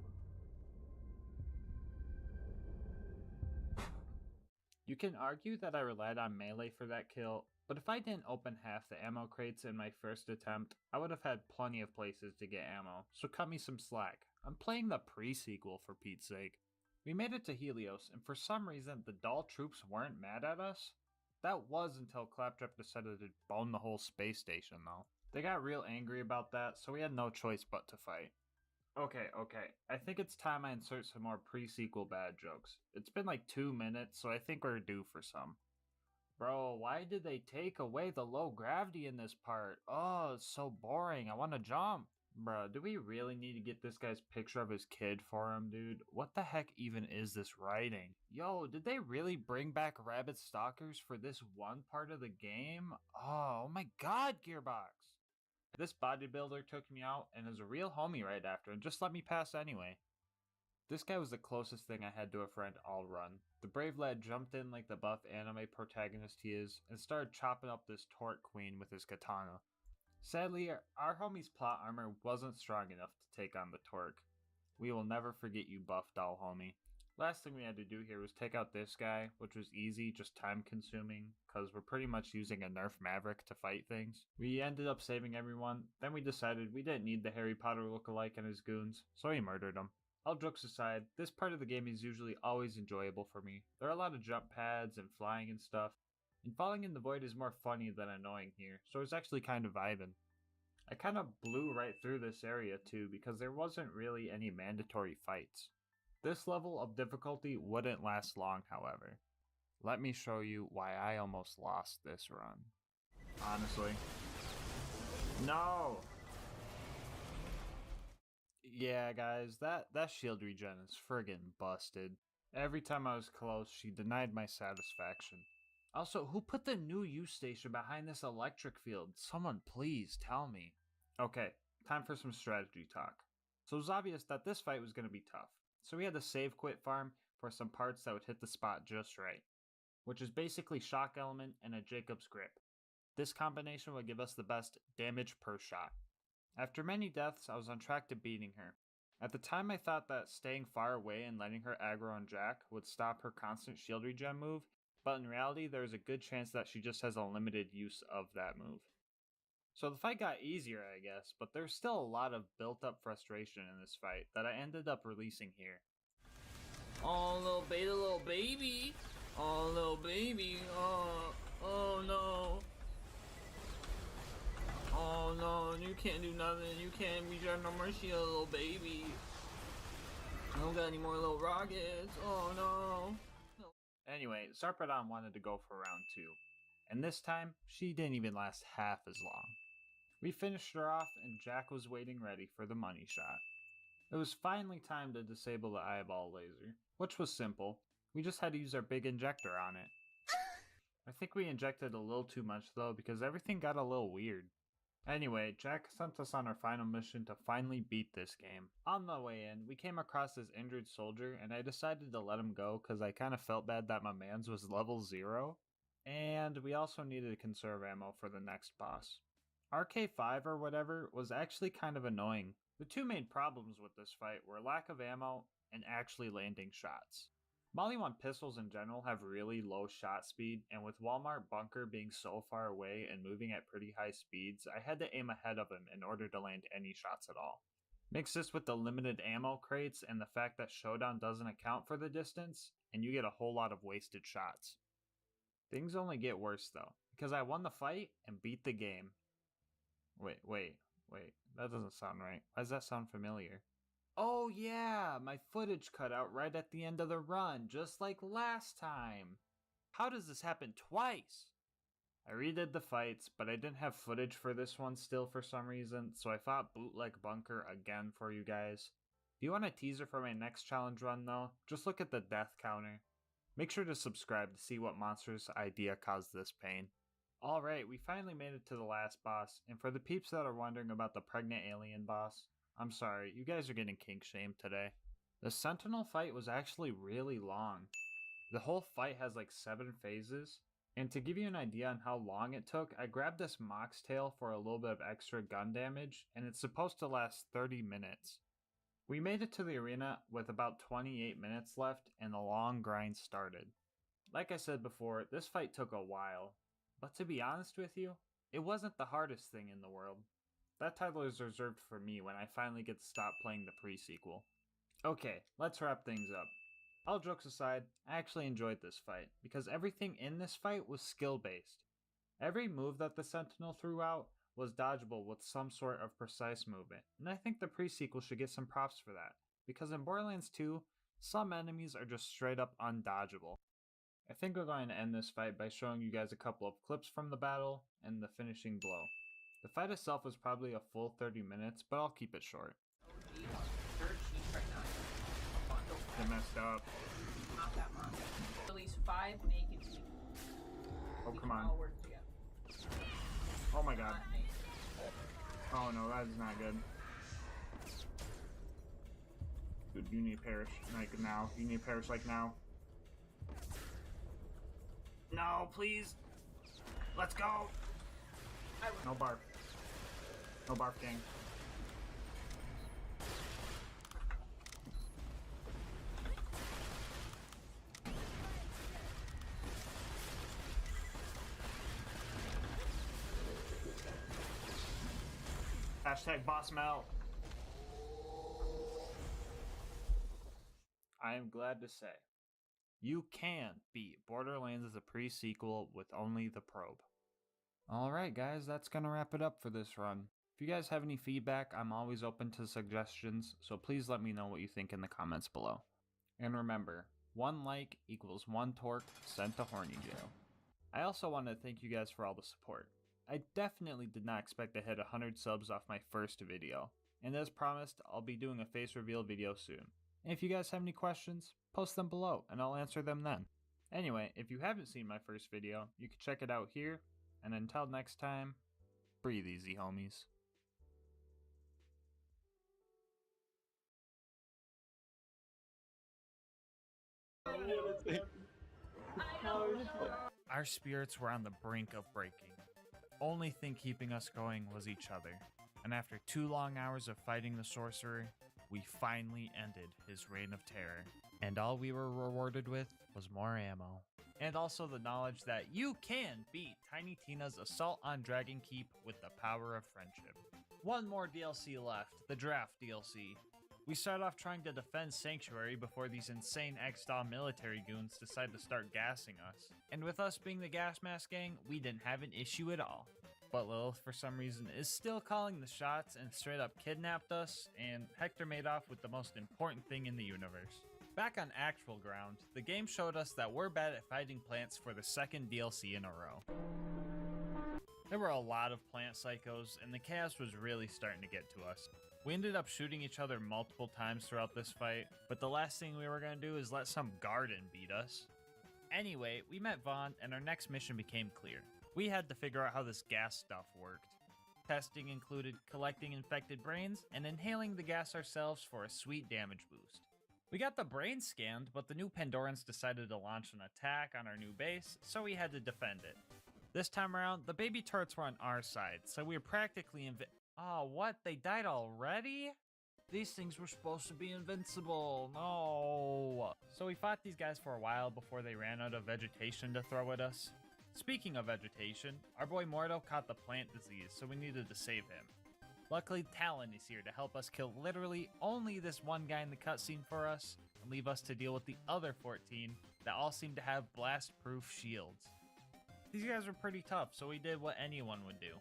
You can argue that I relied on melee for that kill, but if I didn't open half the ammo crates in my first attempt, I would have had plenty of places to get ammo, so cut me some slack. I'm playing the pre-sequel for Pete's sake. We made it to Helios, and for some reason the doll troops weren't mad at us. That was until Claptrap decided to bone the whole space station though. They got real angry about that, so we had no choice but to fight. Okay, I think it's time I insert some more pre-sequel bad jokes. It's been like 2 minutes, so I think we're due for some. Bro, why did they take away the low gravity in this part? Oh, it's so boring. I want to jump. Bro, do we really need to get this guy's picture of his kid for him, dude? What the heck even is this writing? Yo, did they really bring back rabbit stalkers for this one part of the game? Oh my god, Gearbox! This bodybuilder took me out and is a real homie right after and just let me pass anyway. This guy was the closest thing I had to a friend all run. The brave lad jumped in like the buff anime protagonist he is and started chopping up this torque queen with his katana. Sadly, our homie's plot armor wasn't strong enough to take on the torque. We will never forget you, buff doll homie. Last thing we had to do here was take out this guy, which was easy, just time consuming, because we're pretty much using a nerf Maverick to fight things. We ended up saving everyone, then we decided we didn't need the Harry Potter lookalike and his goons, so we murdered him. All jokes aside, this part of the game is usually always enjoyable for me. There are a lot of jump pads and flying and stuff, and falling in the void is more funny than annoying here, so it's actually kind of vibing. I kind of blew right through this area too because there wasn't really any mandatory fights. This level of difficulty wouldn't last long, however. Let me show you why I almost lost this run. Honestly. No! Yeah, guys, that shield regen is friggin' busted. Every time I was close, she denied my satisfaction. Also, who put the new use station behind this electric field? Someone please tell me. Okay, time for some strategy talk. So it was obvious that this fight was going to be tough. So we had to save quit farm for some parts that would hit the spot just right, which is basically shock element and a Jacob's grip. This combination would give us the best damage per shot. After many deaths, I was on track to beating her. At the time I thought that staying far away and letting her aggro on Jack would stop her constant shield regen move, but in reality there is a good chance that she just has a limited use of that move. So the fight got easier, I guess, but there's still a lot of built-up frustration in this fight that I ended up releasing here. Oh, little beta, little baby. Oh, little baby. Oh no. Oh no, you can't do nothing. You can't regen no more shield, little baby. I don't got any more little rockets. Oh no. Anyway, Sarpedon wanted to go for round 2, and this time, she didn't even last half as long. We finished her off, and Jack was waiting ready for the money shot. It was finally time to disable the eyeball laser, which was simple. We just had to use our big injector on it. I think we injected a little too much though, because everything got a little weird. Anyway, Jack sent us on our final mission to finally beat this game. On the way in, we came across this injured soldier, and I decided to let him go because I kind of felt bad that my man's was level 0. And we also needed to conserve ammo for the next boss. RK5 or whatever was actually kind of annoying. The two main problems with this fight were lack of ammo and actually landing shots. Molly 1 pistols in general have really low shot speed, and with Walmart Bunker being so far away and moving at pretty high speeds, I had to aim ahead of him in order to land any shots at all. Mix this with the limited ammo crates and the fact that Showdown doesn't account for the distance, and you get a whole lot of wasted shots. Things only get worse though, because I won the fight and beat the game. Wait, that doesn't sound right. Why does that sound familiar? Oh yeah, my footage cut out right at the end of the run, just like last time. How does this happen twice? I redid the fights, but I didn't have footage for this one still for some reason, so I fought Bootleg Bunker again for you guys. If you want a teaser for my next challenge run though, just look at the death counter. Make sure to subscribe to see what monstrous idea caused this pain. Alright, we finally made it to the last boss, and for the peeps that are wondering about the pregnant alien boss, I'm sorry, you guys are getting kink shamed today. The Sentinel fight was actually really long. The whole fight has like 7 phases, and to give you an idea on how long it took, I grabbed this Mox Tail for a little bit of extra gun damage, and it's supposed to last 30 minutes. We made it to the arena with about 28 minutes left, and the long grind started. Like I said before, this fight took a while, but to be honest with you, it wasn't the hardest thing in the world. That title is reserved for me when I finally get to stop playing the pre-sequel. Okay, let's wrap things up. All jokes aside, I actually enjoyed this fight, because everything in this fight was skill-based. Every move that the Sentinel threw out was dodgeable with some sort of precise movement, and I think the pre-sequel should get some props for that, because in Borderlands 2, some enemies are just straight up undodgeable. I think we're going to end this fight by showing you guys a couple of clips from the battle and the finishing blow. The fight itself was probably a full 30 minutes, but I'll keep it short. They messed up. Not that much. Release 5 naked people. Oh, come on. All work together. Oh my god. Oh no, that is not good. Dude, you need to perish like now. You need to perish like now. No, please. Let's go. No barf. No barf, gang. Hashtag boss Mel. I am glad to say, you can beat Borderlands as a pre-sequel with only the probe. Alright guys, that's gonna wrap it up for this run. If you guys have any feedback, I'm always open to suggestions, so please let me know what you think in the comments below. And remember, 1 like equals 1 torque sent to horny jail. I also want to thank you guys for all the support. I definitely did not expect to hit 100 subs off my first video, and as promised, I'll be doing a face reveal video soon. And if you guys have any questions, post them below and I'll answer them then. Anyway, if you haven't seen my first video, you can check it out here, and until next time, breathe easy, homies. Our spirits were on the brink of breaking. The only thing keeping us going was each other, and after 2 long hours of fighting the sorcerer, we finally ended his reign of terror. And all we were rewarded with was more ammo. And also the knowledge that you can beat Tiny Tina's assault on Dragon Keep with the power of friendship. One more DLC left, the Draft DLC. We start off trying to defend Sanctuary before these insane X-Style military goons decide to start gassing us. And with us being the GasMask gang, we didn't have an issue at all. But Lilith, for some reason, is still calling the shots and straight up kidnapped us, and Hector made off with the most important thing in the universe. Back on actual ground, the game showed us that we're bad at fighting plants for the 2nd DLC in a row. There were a lot of plant psychos, and the chaos was really starting to get to us. We ended up shooting each other multiple times throughout this fight, but the last thing we were going to do is let some garden beat us. Anyway, we met Vaughn, and our next mission became clear. We had to figure out how this gas stuff worked. Testing included collecting infected brains and inhaling the gas ourselves for a sweet damage boost. We got the brains scanned, but the new Pandorans decided to launch an attack on our new base, so we had to defend it. This time around, the baby turrets were on our side, so we were practically Oh, what? They died already? These things were supposed to be invincible. No. So we fought these guys for a while before they ran out of vegetation to throw at us. Speaking of vegetation, our boy Mordo caught the plant disease, so we needed to save him. Luckily, Talon is here to help us kill literally only this one guy in the cutscene for us, and leave us to deal with the other 14 that all seem to have blast-proof shields. These guys were pretty tough, so we did what anyone would do.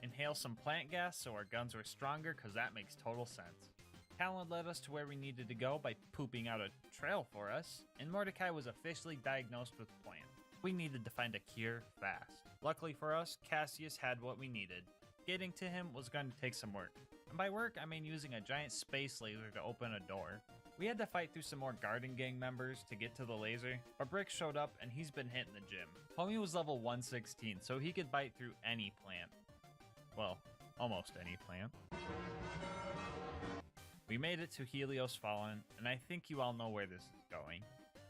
Inhale some plant gas so our guns were stronger, cause that makes total sense. Talon led us to where we needed to go by pooping out a trail for us, and Mordecai was officially diagnosed with plant. We needed to find a cure fast. Luckily for us, Cassius had what we needed. Getting to him was going to take some work. And by work, I mean using a giant space laser to open a door. We had to fight through some more Garden Gang members to get to the laser, but Brick showed up and he's been hitting the gym. Homie was level 116, so he could bite through any plant. Well, almost any plant. We made it to Helios Fallen, and I think you all know where this is going.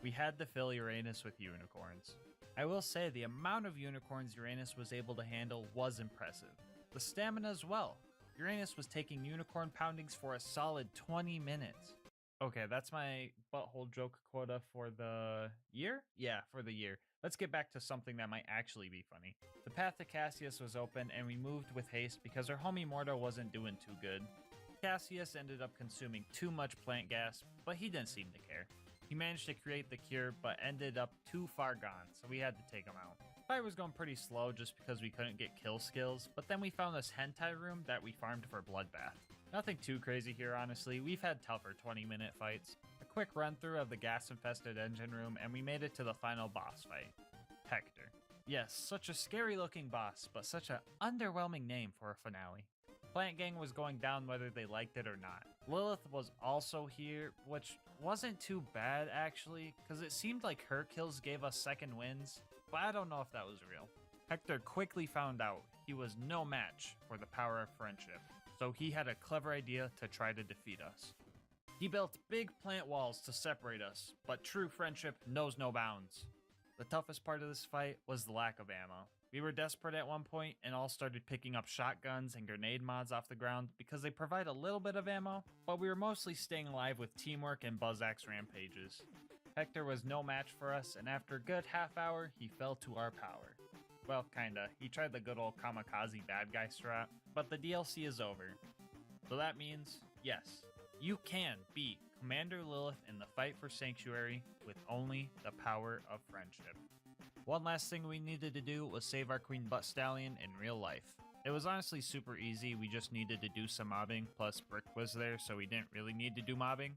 We had to fill Uranus with unicorns. I will say the amount of unicorns Uranus was able to handle was impressive. The stamina as well. Uranus was taking unicorn poundings for a solid 20 minutes. Okay, that's my butthole joke quota for the year? Yeah, for the year. Let's get back to something that might actually be funny. The path to Cassius was open and we moved with haste because our homie Mordo wasn't doing too good. Cassius ended up consuming too much plant gas, but he didn't seem to care. He managed to create the cure, but ended up too far gone, so we had to take him out. The fight was going pretty slow just because we couldn't get kill skills, but then we found this hentai room that we farmed for Bloodbath. Nothing too crazy here, honestly. We've had tougher 20-minute fights. A quick run-through of the gas-infested engine room, and we made it to the final boss fight. Hector. Yes, such a scary-looking boss, but such an underwhelming name for a finale. Plant Gang was going down whether they liked it or not. Lilith was also here, which wasn't too bad actually, because it seemed like her kills gave us second wins, but I don't know if that was real. Hector quickly found out he was no match for the power of friendship, so he had a clever idea to try to defeat us. He built big plant walls to separate us, but true friendship knows no bounds. The toughest part of this fight was the lack of ammo. We were desperate at one point and all started picking up shotguns and grenade mods off the ground because they provide a little bit of ammo, but we were mostly staying alive with teamwork and buzz-axe rampages. Hector was no match for us, and after a good half hour, he fell to our power. Well, kinda. He tried the good old kamikaze bad guy strat, but the DLC is over. So that means, yes, you can beat Commander Lilith in the fight for Sanctuary with only the power of friendship. One last thing we needed to do was save our Queen Butt Stallion in real life. It was honestly super easy, we just needed to do some mobbing, plus Brick was there, so we didn't really need to do mobbing.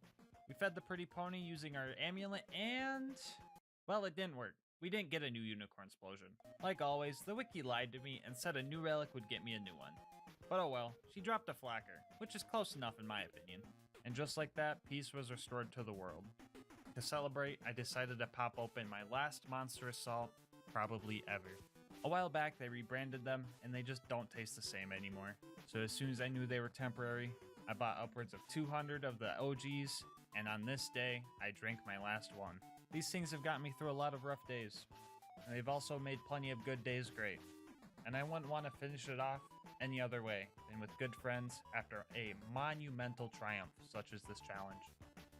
We fed the pretty pony using our amulet and... well, it didn't work. We didn't get a new unicorn explosion. Like always, the wiki lied to me and said a new relic would get me a new one. But oh well, she dropped a flacker, which is close enough in my opinion. And just like that, peace was restored to the world. To celebrate, I decided to pop open my last Monster Assault, probably ever. A while back, they rebranded them, and they just don't taste the same anymore. So as soon as I knew they were temporary, I bought upwards of 200 of the OGs, and on this day, I drank my last one. These things have gotten me through a lot of rough days, and they've also made plenty of good days great. And I wouldn't want to finish it off any other way than with good friends after a monumental triumph such as this challenge.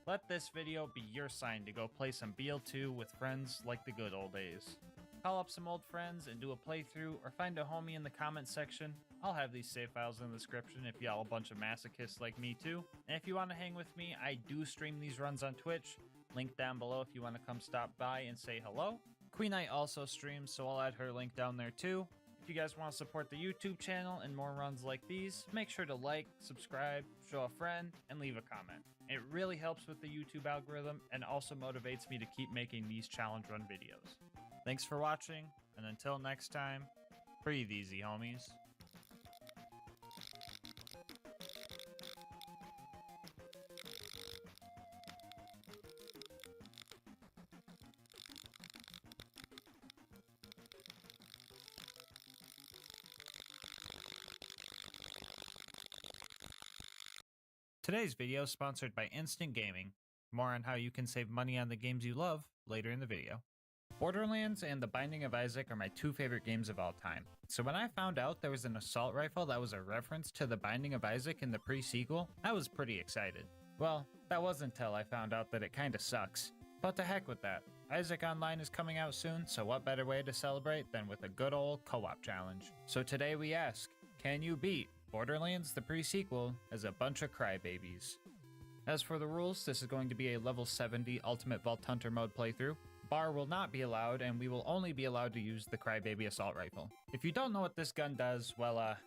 Let this video be your sign to go play some BL2 with friends like the good old days. Call up some old friends and do a playthrough, or find a homie in the comment section. I'll have these save files in the description if y'all a bunch of masochists like me too. And if you want to hang with me, I do stream these runs on Twitch. Link down below if you want to come stop by and say hello. Queen Knight also streams, so I'll add her link down there too. If you guys want to support the YouTube channel and more runs like these, make sure to like, subscribe, show a friend, and leave a comment. It really helps with the YouTube algorithm and also motivates me to keep making these challenge run videos. Thanks for watching, and until next time, breathe easy, homies. Today's video is sponsored by Instant Gaming. More on how you can save money on the games you love later in the video. Borderlands and The Binding of Isaac are my two favorite games of all time. So when I found out there was an assault rifle that was a reference to The Binding of Isaac in the pre-sequel, I was pretty excited. Well, that wasn't until I found out that it kinda sucks. But to heck with that. Isaac Online is coming out soon, so what better way to celebrate than with a good old co-op challenge. So today we ask, can you beat Borderlands the pre-sequel as a bunch of crybabies? As for the rules, this is going to be a level 70 Ultimate Vault Hunter mode playthrough. Bar will not be allowed, and we will only be allowed to use the Crybaby Assault Rifle. If you don't know what this gun does, well,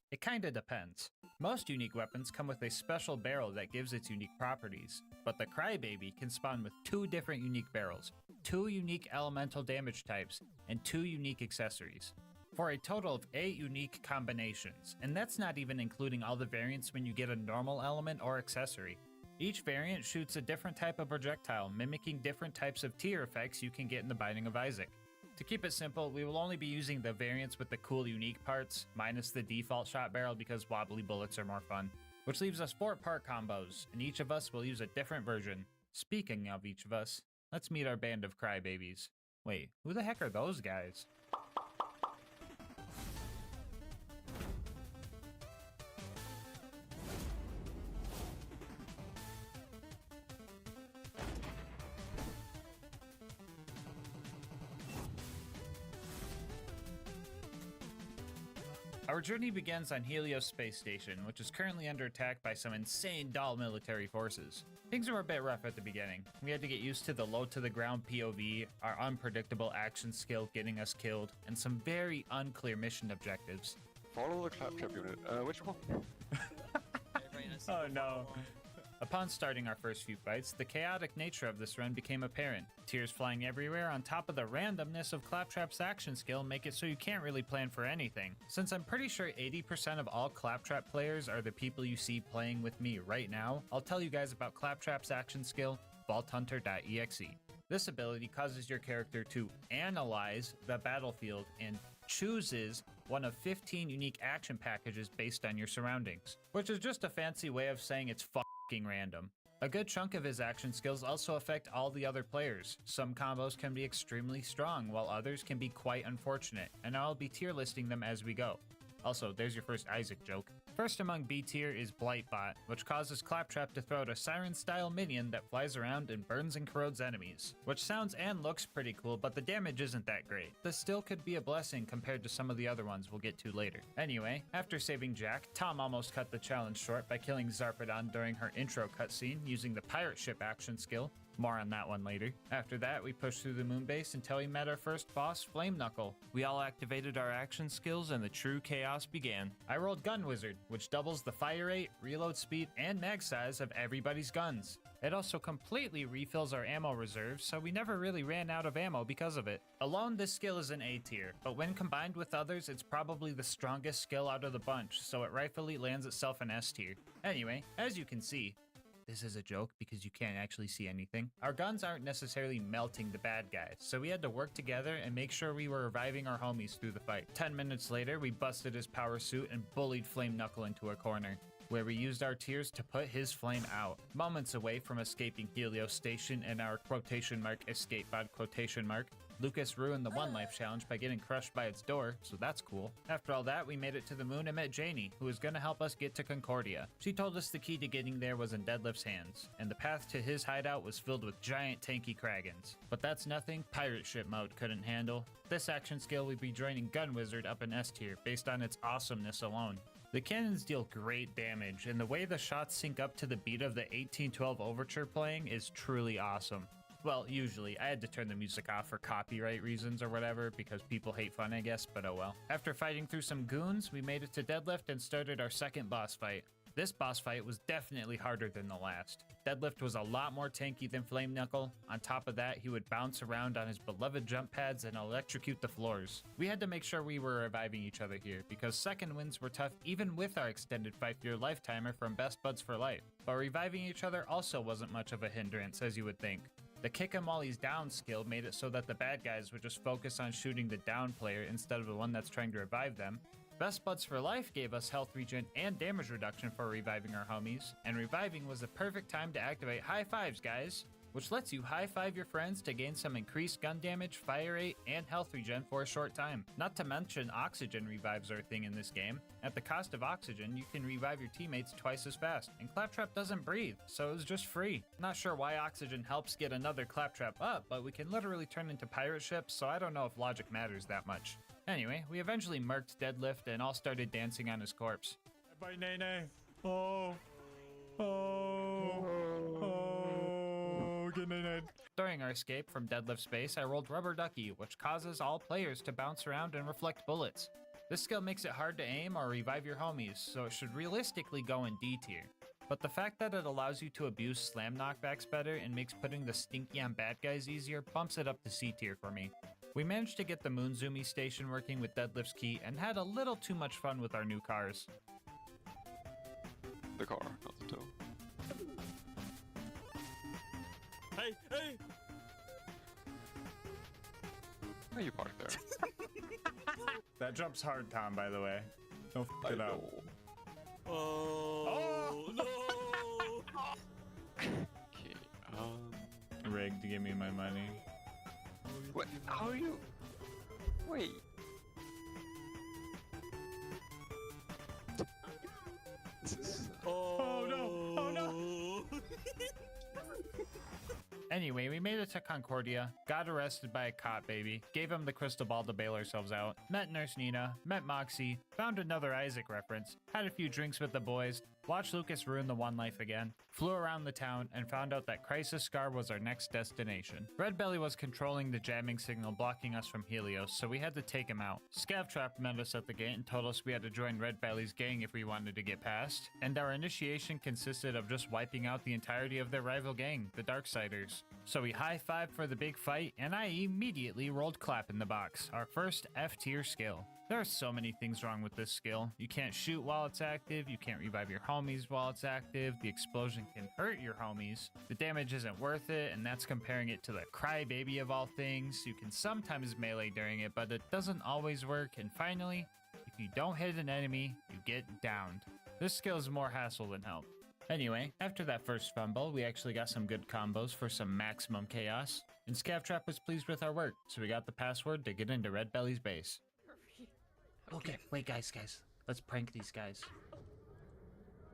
it kinda depends. Most unique weapons come with a special barrel that gives its unique properties, but the Crybaby can spawn with 2 different unique barrels, 2 unique elemental damage types, and 2 unique accessories, for a total of 8 unique combinations, and that's not even including all the variants when you get a normal element or accessory. Each variant shoots a different type of projectile, mimicking different types of tier effects you can get in The Binding of Isaac. To keep it simple, we will only be using the variants with the cool unique parts, minus the default shot barrel because wobbly bullets are more fun. Which leaves us 4 part combos, and each of us will use a different version. Speaking of each of us, let's meet our band of crybabies. Wait, who the heck are those guys? Our journey begins on Helios Space Station, which is currently under attack by some insane doll military forces. Things were a bit rough at the beginning. We had to get used to the low to the ground POV, our unpredictable action skill getting us killed, and some very unclear mission objectives. Follow the claptrap unit. Which one? Oh no. Upon starting our first few fights, the chaotic nature of this run became apparent. Tears flying everywhere on top of the randomness of Claptrap's action skill make it so you can't really plan for anything. Since I'm pretty sure 80% of all Claptrap players are the people you see playing with me right now, I'll tell you guys about Claptrap's action skill, VaultHunter.exe. This ability causes your character to analyze the battlefield and chooses one of 15 unique action packages based on your surroundings, which is just a fancy way of saying it's fucking random. A good chunk of his action skills also affect all the other players. Some combos can be extremely strong, while others can be quite unfortunate, and I'll be tier listing them as we go. Also, there's your first Isaac joke. First among B tier is Blightbot, which causes Claptrap to throw out a siren-style minion that flies around and burns and corrodes enemies. Which sounds and looks pretty cool, but the damage isn't that great. This still could be a blessing compared to some of the other ones we'll get to later. Anyway, after saving Jack, Tom almost cut the challenge short by killing Zarpedon during her intro cutscene using the pirate ship action skill. More on that one later. After that, we pushed through the moon base until we met our first boss, Flame Knuckle. We all activated our action skills and the true chaos began. I rolled Gun Wizard, which doubles the fire rate, reload speed, and mag size of everybody's guns. It also completely refills our ammo reserves, so we never really ran out of ammo because of it. Alone, this skill is an A tier, but when combined with others, it's probably the strongest skill out of the bunch, so it rightfully lands itself an S tier. Anyway, as you can see, this is a joke because you can't actually see anything. Our guns aren't necessarily melting the bad guys, so we had to work together and make sure we were reviving our homies through the fight. 10 minutes later, we busted his power suit and bullied Flame Knuckle into a corner, where we used our tears to put his flame out. Moments away from escaping Helios Station and our quotation mark escape pod quotation mark, Lucas ruined the One Life challenge by getting crushed by its door, so that's cool. After all that, we made it to the moon and met Janie, who was gonna help us get to Concordia. She told us the key to getting there was in Deadlift's hands, and the path to his hideout was filled with giant tanky Kragans. But that's nothing pirate ship mode couldn't handle. This action skill would be joining Gun Wizard up in S tier based on its awesomeness alone. The cannons deal great damage, and the way the shots sync up to the beat of the 1812 Overture playing is truly awesome. Well, usually. I had to turn the music off for copyright reasons or whatever, because people hate fun, I guess, but oh well. After fighting through some goons, we made it to Deadlift and started our second boss fight. This boss fight was definitely harder than the last. Deadlift was a lot more tanky than Flame Knuckle. On top of that, he would bounce around on his beloved jump pads and electrocute the floors. We had to make sure we were reviving each other here, because second wins were tough even with our extended 5-year lifetimer from Best Buds for Life. But reviving each other also wasn't much of a hindrance, as you would think. The kick 'em while he's down skill made it so that the bad guys would just focus on shooting the down player instead of the one that's trying to revive them. Best Buds for Life gave us health regen and damage reduction for reviving our homies, and reviving was the perfect time to activate High Fives, guys, which lets you high-five your friends to gain some increased gun damage, fire rate, and health regen for a short time. Not to mention oxygen revives are a thing in this game. At the cost of oxygen, you can revive your teammates twice as fast, and Claptrap doesn't breathe, so it was just free. Not sure why oxygen helps get another Claptrap up, but we can literally turn into pirate ships, so I don't know if logic matters that much. Anyway, we eventually murked Deadlift and all started dancing on his corpse. Bye, Nene. Oh. Get Nene. During our escape from Deadlift's base, I rolled Rubber Ducky, which causes all players to bounce around and reflect bullets. This skill makes it hard to aim or revive your homies, so it should realistically go in D tier. But the fact that it allows you to abuse slam knockbacks better and makes putting the stinky on bad guys easier bumps it up to C tier for me. We managed to get the Moonzoomy station working with Deadlift's key and had a little too much fun with our new cars. The car, not the tow. Hey, hey! Why you parked there? That jumps hard, Tom, by the way. Don't f it up. Oh, no! Okay, Rigged, give me my money. What? How are you? Wait. Oh no! Oh no! Anyway, we made it to Concordia, got arrested by a cop baby, gave him the crystal ball to bail ourselves out, met Nurse Nina, met Moxie, found another Isaac reference, had a few drinks with the boys, watched Lucas ruin the One Life again, flew around the town, and found out that Crisis Scar was our next destination. Red Belly was controlling the jamming signal blocking us from Helios, so we had to take him out. Scavtrap met us at the gate and told us we had to join Red Belly's gang if we wanted to get past, and our initiation consisted of just wiping out the entirety of their rival gang, the Darksiders. So we high-fived for the big fight, and I immediately rolled Clap in the box, our first F-tier skill. There are so many things wrong with this skill. You can't shoot while it's active, you can't revive your homies while it's active, the explosion can hurt your homies, the damage isn't worth it, and that's comparing it to the Crybaby of all things. You can sometimes melee during it, but it doesn't always work, and finally, if you don't hit an enemy, you get downed. This skill is more hassle than help. Anyway, after that first fumble, we actually got some good combos for some maximum chaos, and Scavtrap was pleased with our work, so we got the password to get into Red Belly's base. Okay, wait guys, let's prank these guys.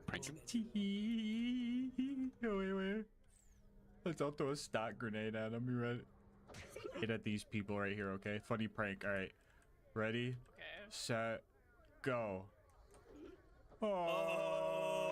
Prank him. Wait. Let's all throw a stock grenade at them. You ready? Hit at these people right here, okay? Funny prank. All right. Ready? Okay. Set. Go. Oh.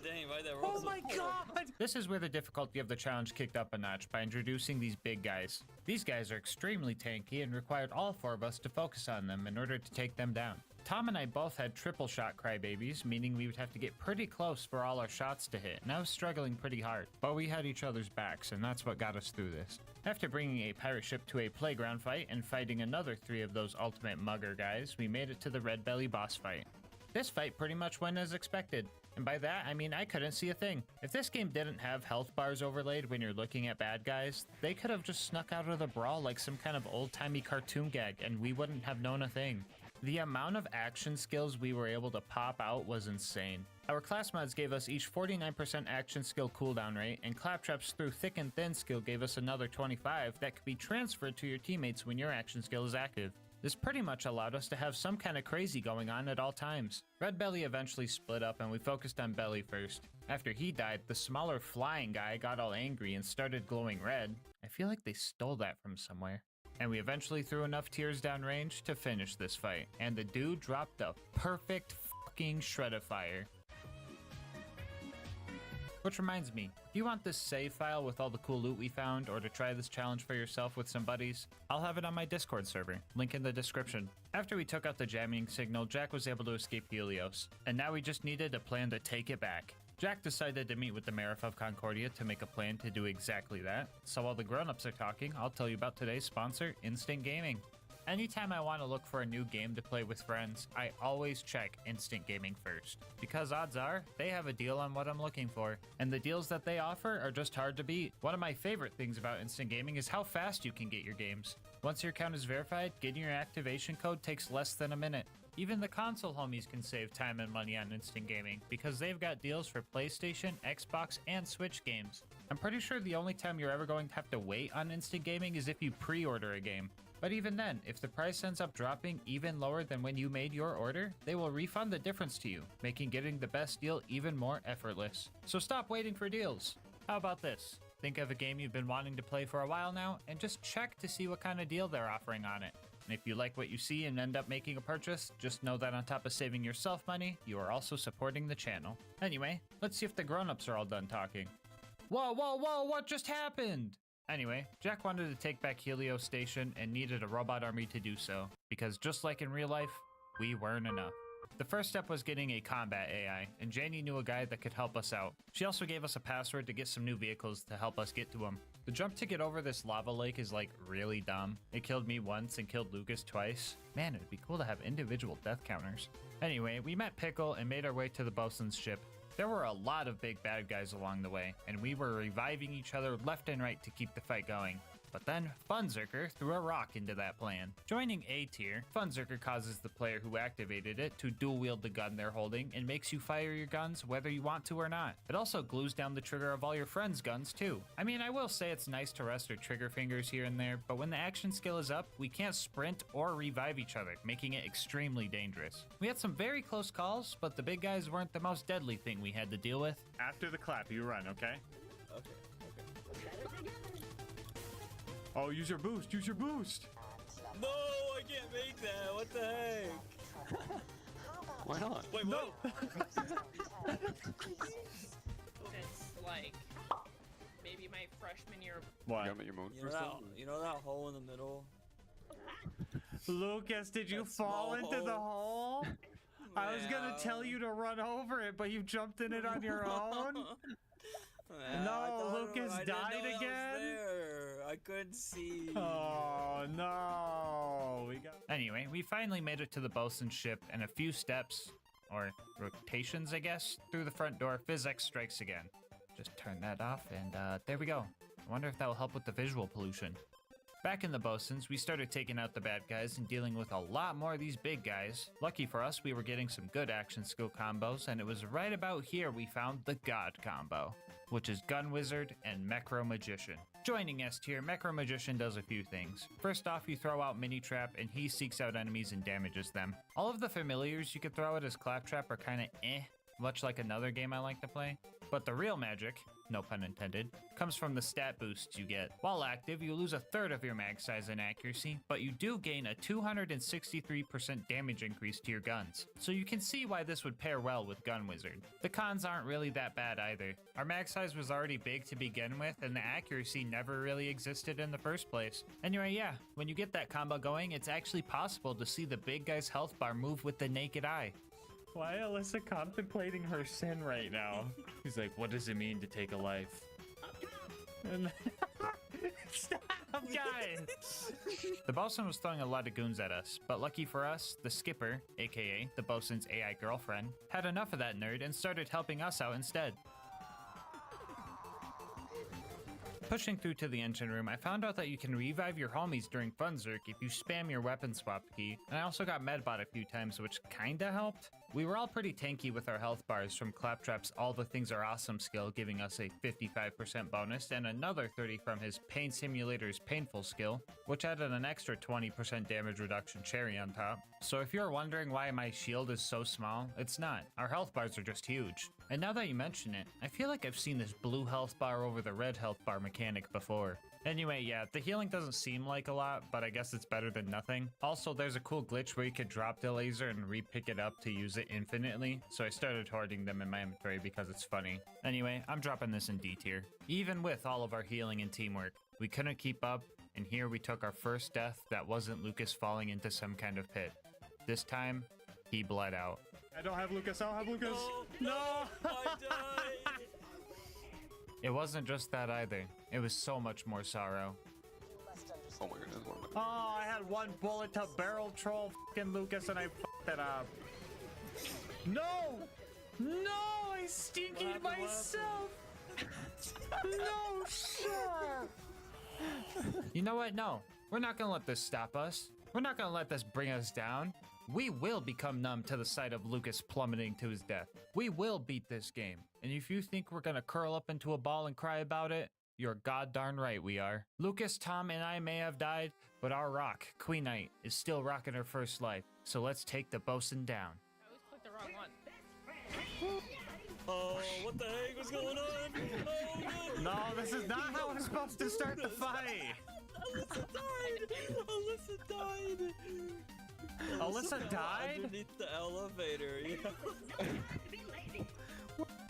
Dang, why that Oh my god! This is where the difficulty of the challenge kicked up a notch by introducing these big guys. These guys are extremely tanky and required all four of us to focus on them in order to take them down. Tom and I both had triple shot crybabies, meaning we would have to get pretty close for all our shots to hit, and I was struggling pretty hard. But we had each other's backs, and that's what got us through this. After bringing a pirate ship to a playground fight and fighting another 3 of those ultimate mugger guys, we made it to the Red Belly boss fight. This fight pretty much went as expected, and by that I mean I couldn't see a thing. If this game didn't have health bars overlaid when you're looking at bad guys, they could have just snuck out of the brawl like some kind of old-timey cartoon gag, and we wouldn't have known a thing. The amount of action skills we were able to pop out was insane. Our class mods gave us each 49% action skill cooldown rate, and Claptrap's through thick and thin skill gave us another 25 that could be transferred to your teammates when your action skill is active. This pretty much allowed us to have some kind of crazy going on at all times. Red Belly eventually split up and we focused on Belly first. After he died, the smaller flying guy got all angry and started glowing red. I feel like they stole that from somewhere. And we eventually threw enough tears down range to finish this fight. And the dude dropped a perfect fucking Shredifier. Which reminds me, if you want this save file with all the cool loot we found, or to try this challenge for yourself with some buddies, I'll have it on my Discord server, link in the description. After we took out the jamming signal, Jack was able to escape Helios, and now we just needed a plan to take it back. Jack decided to meet with the Mayorf of Concordia to make a plan to do exactly that, so while the grown-ups are talking, I'll tell you about today's sponsor, Instant Gaming. Anytime I want to look for a new game to play with friends, I always check Instant Gaming first, because odds are, they have a deal on what I'm looking for, and the deals that they offer are just hard to beat. One of my favorite things about Instant Gaming is how fast you can get your games. Once your account is verified, getting your activation code takes less than a minute. Even the console homies can save time and money on Instant Gaming, because they've got deals for PlayStation, Xbox, and Switch games. I'm pretty sure the only time you're ever going to have to wait on Instant Gaming is if you pre-order a game. But even then, if the price ends up dropping even lower than when you made your order, they will refund the difference to you, making getting the best deal even more effortless. So stop waiting for deals. How about this? Think of a game you've been wanting to play for a while now, and just check to see what kind of deal they're offering on it. And if you like what you see and end up making a purchase, just know that on top of saving yourself money, you are also supporting the channel. Anyway, let's see if the grown-ups are all done talking. Whoa, what just happened? Anyway, Jack wanted to take back Helios Station and needed a robot army to do so, because just like in real life, we weren't enough. The first step was getting a combat AI, and Janie knew a guy that could help us out. She also gave us a password to get some new vehicles to help us get to them. The jump to get over this lava lake is like really dumb. It killed me once and killed Lucas twice. Man, it'd be cool to have individual death counters. Anyway, we met Pickle and made our way to the bosun's ship. There were a lot of big bad guys along the way, and we were reviving each other left and right to keep the fight going. But then, Funzerker threw a rock into that plan. Joining A tier, Funzerker causes the player who activated it to dual wield the gun they're holding and makes you fire your guns whether you want to or not. It also glues down the trigger of all your friends' guns too. I mean, I will say it's nice to rest our trigger fingers here and there, but when the action skill is up, we can't sprint or revive each other, making it extremely dangerous. We had some very close calls, but the big guys weren't the most deadly thing we had to deal with. After the clap, you run, okay? Okay. Oh, use your boost, use your boost! No, I can't make that. What the heck? Why not? Wait, no. It's like maybe my freshman year. What? You got your mode You know that hole in the middle? Lucas, did you fall into the hole? I was gonna tell you to run over it, but you jumped in it on your own? No, Lucas died again? I couldn't see. Oh no. Anyway, we finally made it to the bosun's ship, and a few steps, or rotations I guess, through the front door, PhysX strikes again. Just turn that off, and there we go. I wonder if that will help with the visual pollution. Back in the Bosuns, we started taking out the bad guys and dealing with a lot more of these big guys. Lucky for us, we were getting some good action skill combos, and it was right about here we found the God combo, which is Gun Wizard and Mecro Magician. Joining S tier, Mecro Magician does a few things. First off, you throw out Mini Trap and he seeks out enemies and damages them. All of the familiars you could throw out as Claptrap are kinda much like another game I like to play. But the real magic, no pun intended, comes from the stat boosts you get. While active, you lose a third of your mag size and accuracy, but you do gain a 263% damage increase to your guns. So you can see why this would pair well with Gun Wizard. The cons aren't really that bad either. Our mag size was already big to begin with, and the accuracy never really existed in the first place. Anyway, yeah, when you get that combo going, it's actually possible to see the big guy's health bar move with the naked eye. Why Alyssa contemplating her sin right now? He's like, what does it mean to take a life? And stop, guys! The bosun was throwing a lot of goons at us, but lucky for us, the skipper, aka the bosun's AI girlfriend, had enough of that nerd and started helping us out instead. Pushing through to the engine room, I found out that you can revive your homies during Funzerk if you spam your weapon swap key, and I also got medbot a few times, which kinda helped. We were all pretty tanky with our health bars from Claptrap's All the Things Are Awesome skill, giving us a 55% bonus, and another 30 from his Pain Simulator's Painful skill, which added an extra 20% damage reduction cherry on top. So if you're wondering why my shield is so small, it's not. Our health bars are just huge. And now that you mention it, I feel like I've seen this blue health bar over the red health bar mechanic before. Anyway, yeah, the healing doesn't seem like a lot, but I guess it's better than nothing. Also, there's a cool glitch where you could drop the laser and re-pick it up to use it infinitely, so I started hoarding them in my inventory because it's funny. Anyway, I'm dropping this in D tier. Even with all of our healing and teamwork, we couldn't keep up, and here we took our first death that wasn't Lucas falling into some kind of pit. This time, he bled out. I don't have Lucas, I don't have Lucas! No! I died! It wasn't just that either. It was so much more sorrow. Oh my goodness, what am I? Oh, I had one bullet to barrel troll fucking Lucas and I fucked it up. No! No! I stinkied myself! No, sure! You know what? No. We're not gonna let this stop us. We're not gonna let this bring us down. We will become numb to the sight of Lucas plummeting to his death. We will beat this game. And if you think we're gonna curl up into a ball and cry about it, you're goddarn right we are. Lucas, Tom, and I may have died, but our rock, Queen Knight, is still rocking her first life. So let's take the bosun down. I always clicked the wrong one. Oh, what the heck was going on? Oh, no! No, this is not how we're supposed to start the fight! Alyssa died! Alyssa died! Alyssa died? Underneath the elevator, yeah.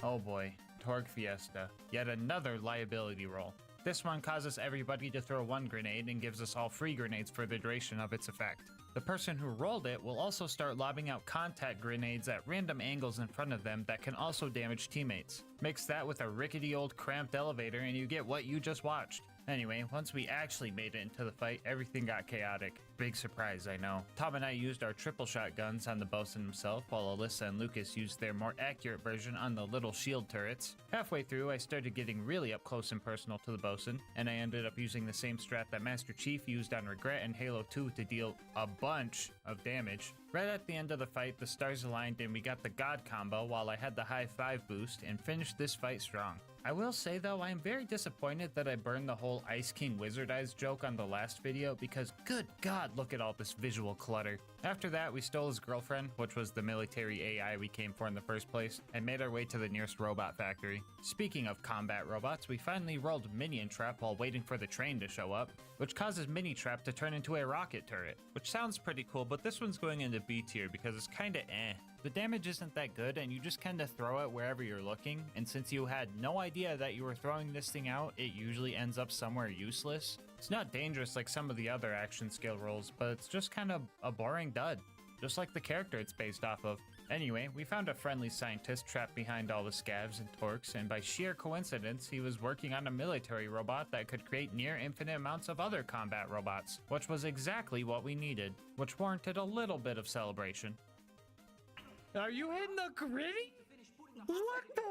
Oh boy, Torg Fiesta. Yet another liability roll. This one causes everybody to throw one grenade and gives us all free grenades for the duration of its effect. The person who rolled it will also start lobbing out contact grenades at random angles in front of them that can also damage teammates. Mix that with a rickety old cramped elevator and you get what you just watched. Anyway, once we actually made it into the fight, everything got chaotic. Big surprise, I know. Tom and I used our triple shot guns on the bosun himself, while Alyssa and Lucas used their more accurate version on the little shield turrets. Halfway through, I started getting really up close and personal to the bosun, and I ended up using the same strat that Master Chief used on Regret and Halo 2 to deal a bunch of damage. Right at the end of the fight, the stars aligned and we got the God combo while I had the high 5 boost and finished this fight strong. I will say though, I am very disappointed that I burned the whole Ice King Wizard Eyes joke on the last video because good god, look at all this visual clutter. After that, we stole his girlfriend, which was the military AI we came for in the first place, and made our way to the nearest robot factory. Speaking of combat robots, we finally rolled Minion Trap while waiting for the train to show up, which causes Mini Trap to turn into a rocket turret, which sounds pretty cool, but this one's going into B tier because it's kinda eh. The damage isn't that good and you just kinda throw it wherever you're looking, and since you had no idea that you were throwing this thing out, it usually ends up somewhere useless. It's not dangerous like some of the other action skill rolls, but it's just kind of a boring dud, just like the character it's based off of. Anyway, we found a friendly scientist trapped behind all the scavs and torques, and by sheer coincidence, he was working on a military robot that could create near infinite amounts of other combat robots, which was exactly what we needed, which warranted a little bit of celebration. Are you hitting the gritty? What the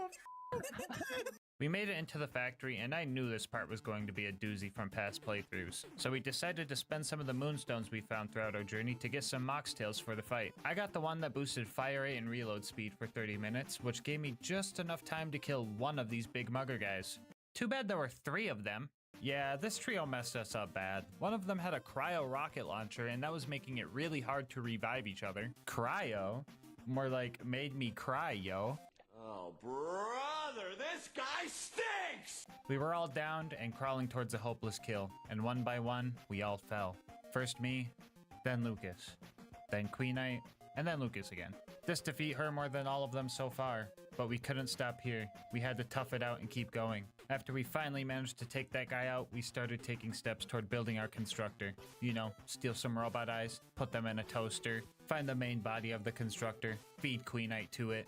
f? We made it into the factory, and I knew this part was going to be a doozy from past playthroughs, so we decided to spend some of the moonstones we found throughout our journey to get some moxtails for the fight. I got the one that boosted fire rate and reload speed for 30 minutes, which gave me just enough time to kill one of these big mugger guys. Too bad there were 3 of them. Yeah, this trio messed us up bad. One of them had a cryo rocket launcher, and that was making it really hard to revive each other. Cryo? More like made me cry, yo. Oh, brother, this guy stinks! We were all downed and crawling towards a hopeless kill, and one by one, we all fell. First me, then Lucas, then Queenite, and then Lucas again. This defeat hurt more than all of them so far, but we couldn't stop here. We had to tough it out and keep going. After we finally managed to take that guy out, we started taking steps toward building our constructor. You know, steal some robot eyes, put them in a toaster, find the main body of the constructor, feed Queenite to it.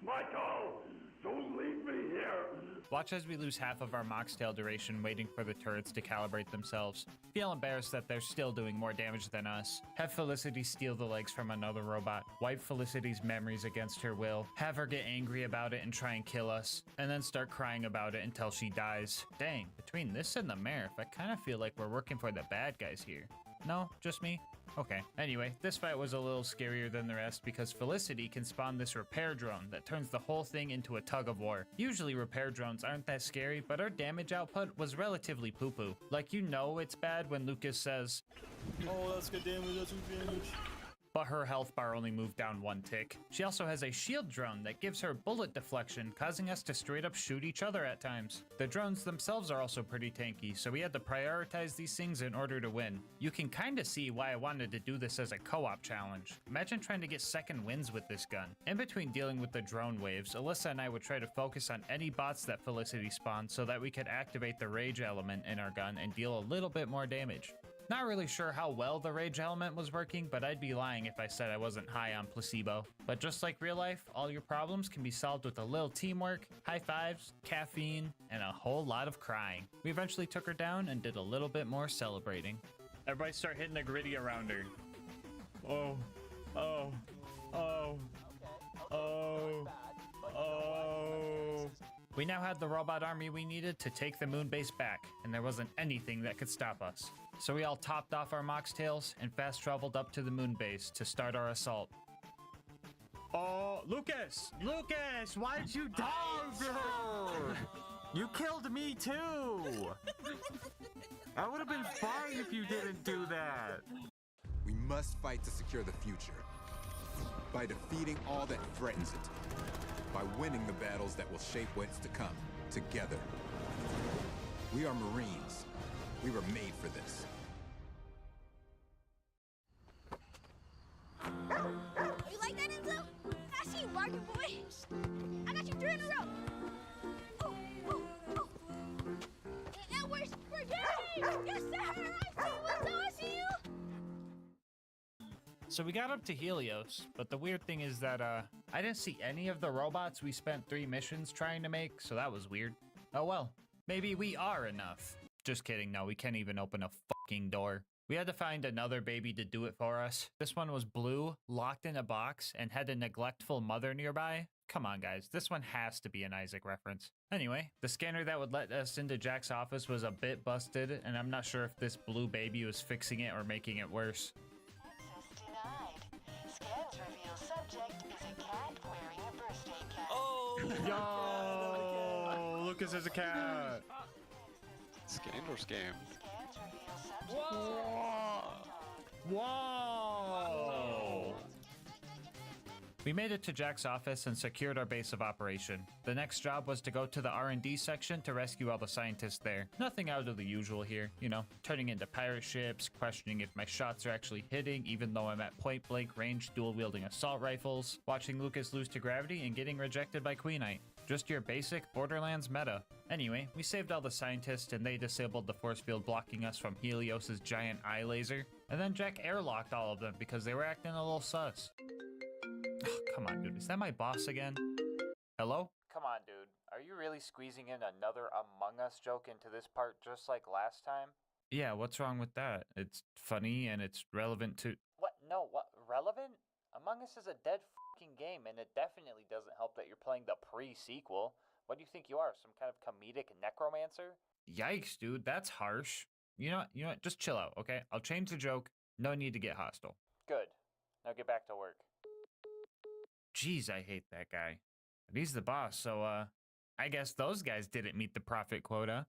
Michael, don't leave me here! Watch as we lose half of our Moxtail duration waiting for the turrets to calibrate themselves. Feel embarrassed that they're still doing more damage than us. Have Felicity steal the legs from another robot. Wipe Felicity's memories against her will. Have her get angry about it and try and kill us. And then start crying about it until she dies. Dang, between this and the Marath, I kind of feel like we're working for the bad guys here. No, just me? Okay. Anyway, this fight was a little scarier than the rest because Felicity can spawn this repair drone that turns the whole thing into a tug of war. Usually repair drones aren't that scary, but our damage output was relatively poo-poo. Like, you know it's bad when Lucas says, "Oh, that's good damage, that's good damage." But her health bar only moved down 1 tick. She also has a shield drone that gives her bullet deflection, causing us to straight up shoot each other at times. The drones themselves are also pretty tanky, so we had to prioritize these things in order to win. You can kinda see why I wanted to do this as a co-op challenge. Imagine trying to get second wins with this gun. In between dealing with the drone waves, Alyssa and I would try to focus on any bots that Felicity spawned so that we could activate the rage element in our gun and deal a little bit more damage. Not really sure how well the rage element was working, but I'd be lying if I said I wasn't high on placebo. But just like real life, all your problems can be solved with a little teamwork, high fives, caffeine, and a whole lot of crying. We eventually took her down and did a little bit more celebrating. Everybody start hitting the gritty around her. Oh, oh, oh, oh, oh. We now had the robot army we needed to take the moon base back, and there wasn't anything that could stop us. So we all topped off our moxtails and fast traveled up to the moon base to start our assault. Oh, Lucas! Lucas, why'd you die, dude? You killed me too! I would have been fine if you didn't do that. We must fight to secure the future. By defeating all that threatens it. By winning the battles that will shape what's to come, together. We are Marines. We were made for this. You like that, Enzo? I see you barking, boy. I got you 3 in a row. Oh, oh, oh. And we're gay! Yes, sir! I see you, Enzo! I see you! So we got up to Helios, but the weird thing is that I didn't see any of the robots we spent 3 missions trying to make, so that was weird. Oh well, maybe we are enough. Just kidding, no, we can't even open a fucking door. We had to find another baby to do it for us. This one was blue, locked in a box, and had a neglectful mother nearby. Come on, guys, this one has to be an Isaac reference. Anyway, the scanner that would let us into Jack's office was a bit busted, and I'm not sure if this blue baby was fixing it or making it worse. Scans reveal subject is a cat wearing a birthday cap. Oh! Yo! Lucas is a cat! Scanned or scam? Scans reveal subject Whoa! Whoa! We made it to Jack's office and secured our base of operation. The next job was to go to the R&D section to rescue all the scientists there. Nothing out of the usual here, you know, turning into pirate ships, questioning if my shots are actually hitting even though I'm at point-blank range dual-wielding assault rifles, watching Lucas lose to gravity and getting rejected by Queenite. Just your basic Borderlands meta. Anyway, we saved all the scientists and they disabled the force field blocking us from Helios's giant eye laser. And then Jack airlocked all of them because they were acting a little sus. Oh, come on, dude. Is that my boss again? Hello? Come on, dude. Are you really squeezing in another Among Us joke into this part just like last time? Yeah, what's wrong with that? It's funny and it's relevant to... What? No, what? Relevant? Among Us is a dead fucking game and it definitely doesn't help that you're playing the pre-sequel. What do you think you are, some kind of comedic necromancer? Yikes, dude, that's harsh. You know what? Just chill out, okay? I'll change the joke. No need to get hostile. Good. Now get back to work. Jeez, I hate that guy. But he's the boss, so, I guess those guys didn't meet the profit quota.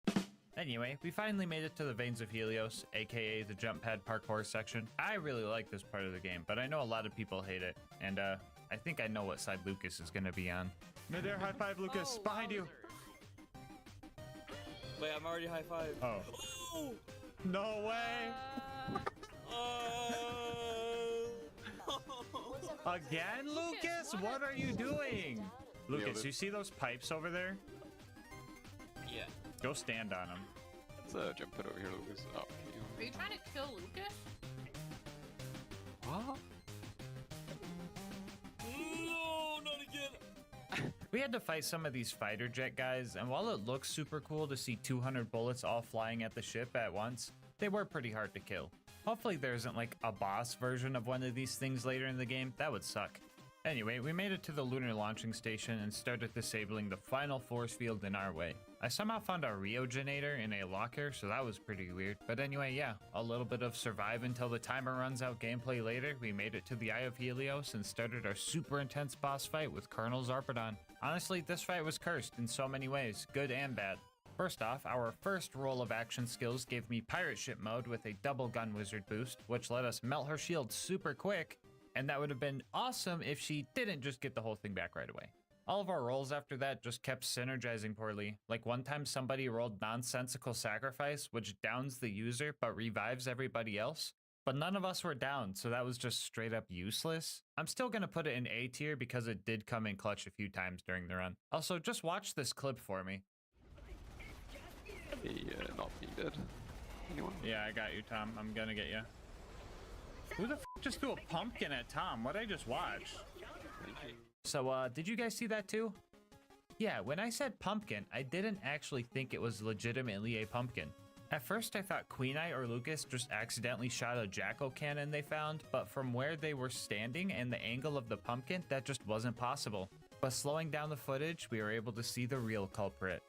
Anyway, we finally made it to the Veins of Helios, aka the jump pad parkour section. I really like this part of the game, but I know a lot of people hate it. And, I think I know what side Lucas is gonna be on. Mid-air high five, Lucas, behind you. Wait, I'm already high five. Oh. Oh! No way! Again, Lucas? What are you doing? Lucas, you see those pipes over there? Yeah. Go stand on them. Let's jump put over here, Lucas. Oh, Are you trying to kill Lucas? what? No, not again. We had to fight some of these fighter jet guys, and while it looks super cool to see 200 bullets all flying at the ship at once, they were pretty hard to kill. Hopefully there isn't like a boss version of one of these things later in the game. That would suck. Anyway, we made it to the lunar launching station and started disabling the final force field in our way. I somehow found a Rheogenator in a locker, so that was pretty weird. But anyway, yeah, a little bit of survive until the timer runs out gameplay later. We made it to the Eye of Helios and started our super intense boss fight with Colonel Zarpedon. Honestly, this fight was cursed in so many ways, good and bad. First off, our first roll of action skills gave me pirate ship mode with a double gun wizard boost, which let us melt her shield super quick. And that would have been awesome if she didn't just get the whole thing back right away. All of our rolls after that just kept synergizing poorly. Like one time somebody rolled nonsensical sacrifice, which downs the user but revives everybody else. But none of us were down, so that was just straight up useless. I'm still gonna put it in A tier because it did come in clutch a few times during the run. Also, just watch this clip for me. Not being dead. Anyone? Yeah, I got you, Tom. I'm gonna get you. Who the f just threw a pumpkin at Tom? What'd I just watch? So, did you guys see that too? Yeah, when I said pumpkin, I didn't actually think it was legitimately a pumpkin. At first, I thought Queen Eye or Lucas just accidentally shot a jackal cannon they found, but from where they were standing and the angle of the pumpkin, that just wasn't possible. But slowing down the footage, we were able to see the real culprit.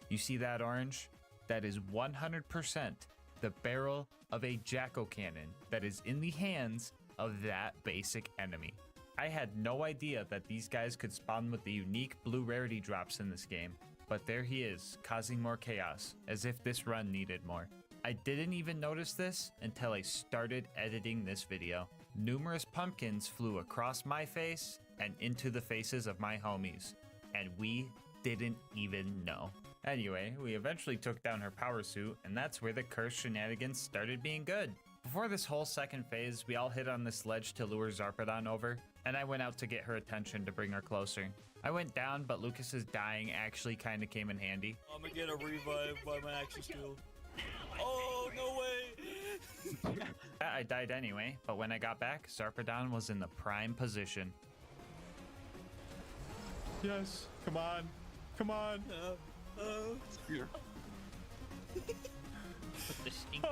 You see that orange? That is 100% the barrel of a jackal cannon that is in the hands of that basic enemy. I had no idea that these guys could spawn with the unique blue rarity drops in this game, but there he is, causing more chaos, as if this run needed more. I didn't even notice this until I started editing this video. Numerous pumpkins flew across my face and into the faces of my homies, and we didn't even know. Anyway, we eventually took down her power suit, and that's where the curse shenanigans started being good. Before this whole second phase, we all hid on this ledge to lure Zarpedon over, and I went out to get her attention to bring her closer. I went down, but Lucas's dying actually kinda came in handy. I'm gonna get a revive by my action skill. Oh, no way! I died anyway, but when I got back, Zarpedon was in the prime position. Yes, come on. Come on. Here. Put the stinky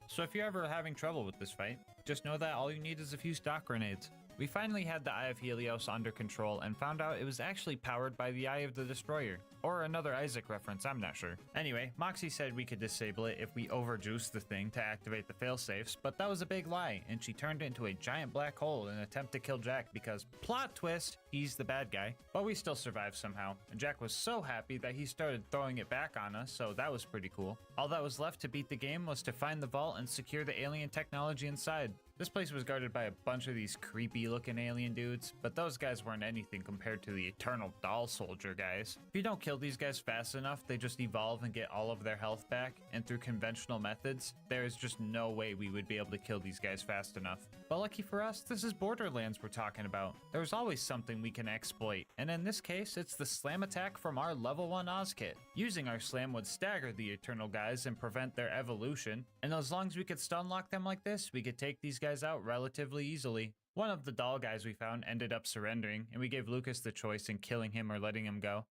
So if you're ever having trouble with this fight, just know that all you need is a few stock grenades. We finally had the Eye of Helios under control and found out it was actually powered by the Eye of the Destroyer. Or another Isaac reference, I'm not sure. Anyway, Moxie said we could disable it if we overjuiced the thing to activate the failsafes, but that was a big lie, and she turned it into a giant black hole in an attempt to kill Jack because, plot twist, he's the bad guy. But we still survived somehow, and Jack was so happy that he started throwing it back on us, so that was pretty cool. All that was left to beat the game was to find the vault and secure the alien technology inside. This place was guarded by a bunch of these creepy looking alien dudes, but those guys weren't anything compared to the Eternal Doll Soldier guys. If you don't kill these guys fast enough, they just evolve and get all of their health back, and through conventional methods, there is just no way we would be able to kill these guys fast enough. But lucky for us, this is Borderlands we're talking about. There's always something we can exploit, and in this case, it's the slam attack from our level 1 Oz kit. Using our slam would stagger the Eternal guys and prevent their evolution, and as long as we could stun lock them like this, we could take these guys out relatively easily. One of the doll guys we found ended up surrendering, and we gave Lucas the choice in killing him or letting him go.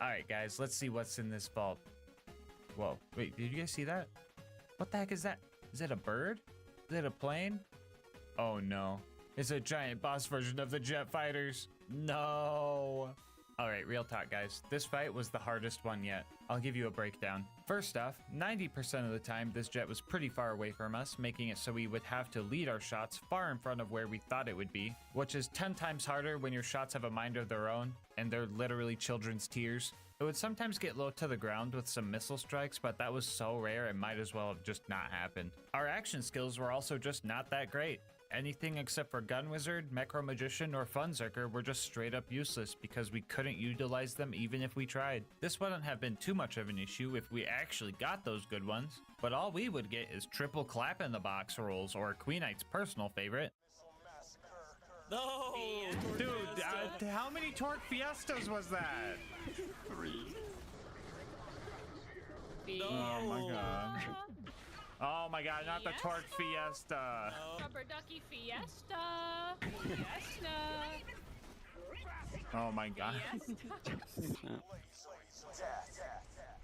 Alright guys, let's see what's in this vault. Whoa, wait, did you guys see that? What the heck is that? Is it a bird? Is it a plane? Oh no. It's a giant boss version of the jet fighters. No. All right, real talk, guys. This fight was the hardest one yet. I'll give you a breakdown. First off, 90% of the time, this jet was pretty far away from us, making it so we would have to lead our shots far in front of where we thought it would be, which is 10 times harder when your shots have a mind of their own, and they're literally children's tears. It would sometimes get low to the ground with some missile strikes, but that was so rare it might as well have just not happened. Our action skills were also just not that great. Anything except for Gun Wizard, Macro Magician, or Funzerker were just straight up useless because we couldn't utilize them even if we tried. This wouldn't have been too much of an issue if we actually got those good ones, but all we would get is triple clap in the box rolls or Queen Knight's personal favorite. No! Dude, how many Torque Fiestas was that? 3. Oh my god. Oh my god, not the Torque Fiesta. Rubber Ducky Fiesta. Fiesta. Oh my god.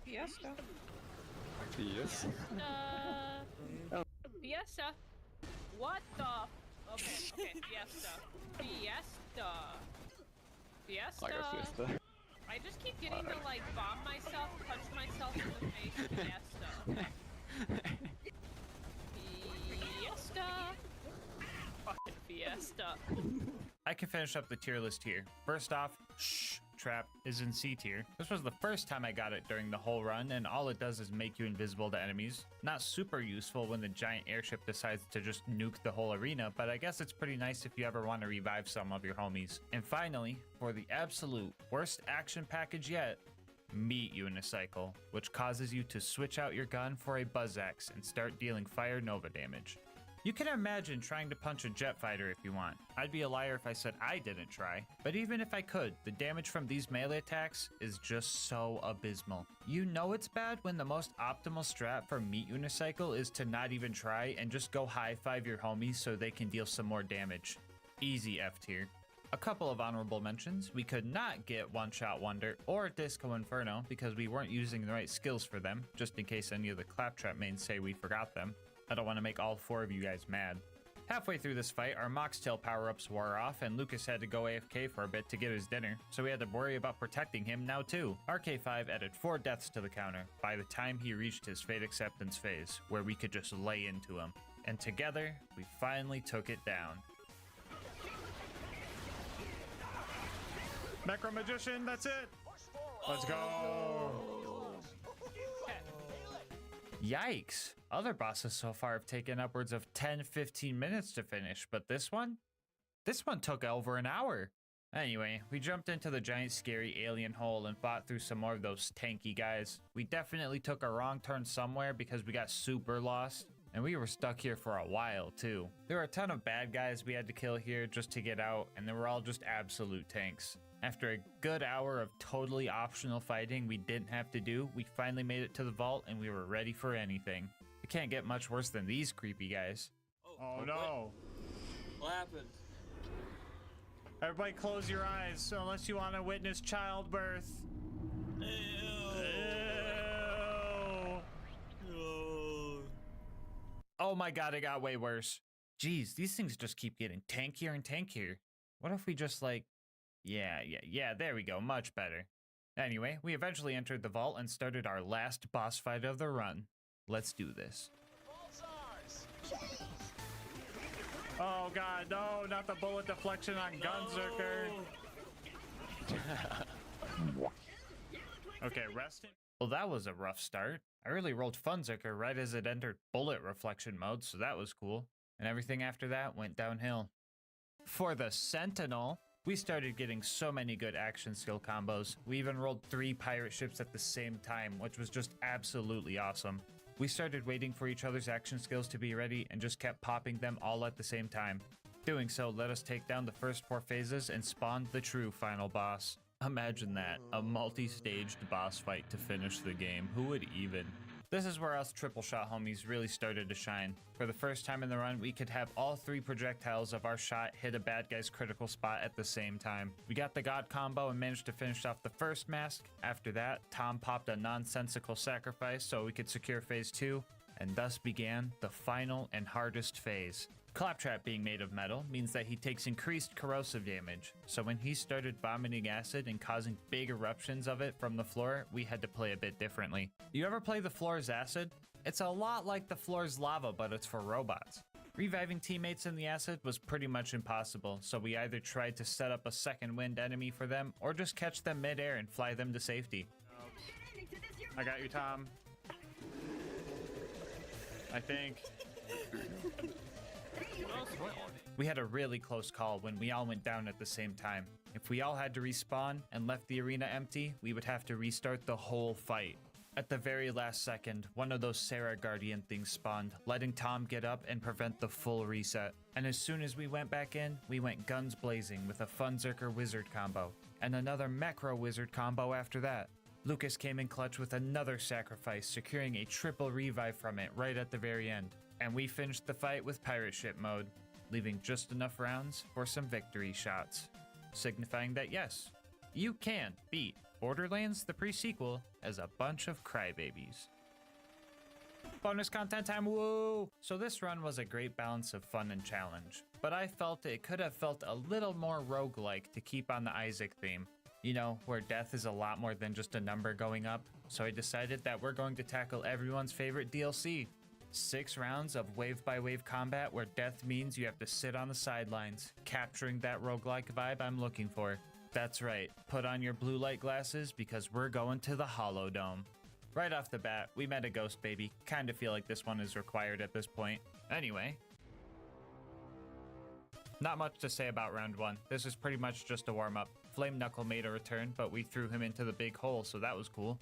Fiesta. Yes. Fiesta. What the? Okay, Fiesta. Fiesta. Fiesta. I got Fiesta. I just keep getting to like bomb myself, punch myself in the face. Fiesta. Fiesta. Fucking Fiesta. I can finish up the tier list here. First off, Trap is in C tier. This was the first time I got it during the whole run, and all it does is make you invisible to enemies. Not super useful when the giant airship decides to just nuke the whole arena, but I guess it's pretty nice if you ever want to revive some of your homies. And finally, for the absolute worst action package yet, Meat Unicycle, which causes you to switch out your gun for a Buzz Axe and start dealing Fire Nova damage. You can imagine trying to punch a jet fighter if you want. I'd be a liar if I said I didn't try. But even if I could, the damage from these melee attacks is just so abysmal. You know it's bad when the most optimal strat for Meat Unicycle is to not even try and just go high five your homies so they can deal some more damage. Easy F tier. A couple of honorable mentions. We could not get One Shot Wonder or Disco Inferno because we weren't using the right skills for them, just in case any of the Claptrap mains say we forgot them. I don't want to make all 4 of you guys mad. Halfway through this fight, our Moxtail power-ups wore off and Lucas had to go AFK for a bit to get his dinner, so we had to worry about protecting him now too. RK5 added 4 deaths to the counter by the time he reached his Fate Acceptance phase, where we could just lay into him. And together, we finally took it down. Macro Magician, that's it! Let's go! Yikes! Other bosses so far have taken upwards of 10-15 minutes to finish, but this one took over an hour. Anyway, we jumped into the giant scary alien hole and fought through some more of those tanky guys. We definitely took a wrong turn somewhere because we got super lost, and we were stuck here for a while too. There were a ton of bad guys we had to kill here just to get out, and they were all just absolute tanks. After a good hour of totally optional fighting we didn't have to do, we finally made it to the vault and we were ready for anything. It can't get much worse than these creepy guys. Oh no. What happened? Everybody close your eyes unless you want to witness childbirth. Ew. Ew. Oh my god, it got way worse. Jeez, these things just keep getting tankier and tankier. What if we just like... Yeah, there we go, much better. Anyway, we eventually entered the vault and started our last boss fight of the run. Let's do this. Oh god, no, not the bullet deflection on Gunzerker. Okay, rest in. Well, that was a rough start. I really rolled Funzerker right as it entered bullet reflection mode, so that was cool. And everything after that went downhill. For the Sentinel, we started getting so many good action skill combos. We even rolled 3 pirate ships at the same time, which was just absolutely awesome. We started waiting for each other's action skills to be ready and just kept popping them all at the same time. Doing so let us take down the first 4 phases and spawned the true final boss. Imagine that, a multi-staged boss fight to finish the game. Who would even? This is where us triple shot homies really started to shine. For the first time in the run, we could have all 3 projectiles of our shot hit a bad guy's critical spot at the same time. We got the God combo and managed to finish off the first mask. After that, Tom popped a nonsensical sacrifice so we could secure phase 2. And thus began the final and hardest phase. Claptrap being made of metal means that he takes increased corrosive damage, so when he started vomiting acid and causing big eruptions of it from the floor, we had to play a bit differently. You ever play the floor's acid? It's a lot like the floor's lava, but it's for robots. Reviving teammates in the acid was pretty much impossible, so we either tried to set up a second wind enemy for them, or just catch them mid-air and fly them to safety. I got you, Tom. I think. We had a really close call when we all went down at the same time. If we all had to respawn and left the arena empty, we would have to restart the whole fight. At the very last second, one of those Sarah Guardian things spawned, letting Tom get up and prevent the full reset. And as soon as we went back in, we went guns blazing with a Funzerker Wizard combo, and another Mecro Wizard combo after that. Lucas came in clutch with another sacrifice, securing a triple revive from it right at the very end. And we finished the fight with pirate ship mode, leaving just enough rounds for some victory shots, signifying that yes, you can beat Borderlands the pre-sequel as a bunch of crybabies. Bonus content time, woo! So this run was a great balance of fun and challenge, but I felt it could have felt a little more roguelike to keep on the Isaac theme. You know, where death is a lot more than just a number going up, so I decided that we're going to tackle everyone's favorite DLC. 6 rounds of wave-by-wave combat where death means you have to sit on the sidelines, capturing that roguelike vibe I'm looking for. That's right, put on your blue light glasses because we're going to the Hollow Dome. Right off the bat, we met a ghost baby. Kinda feel like this one is required at this point. Anyway. Not much to say about round 1. This is pretty much just a warm-up. Flame Knuckle made a return, but we threw him into the big hole, so that was cool.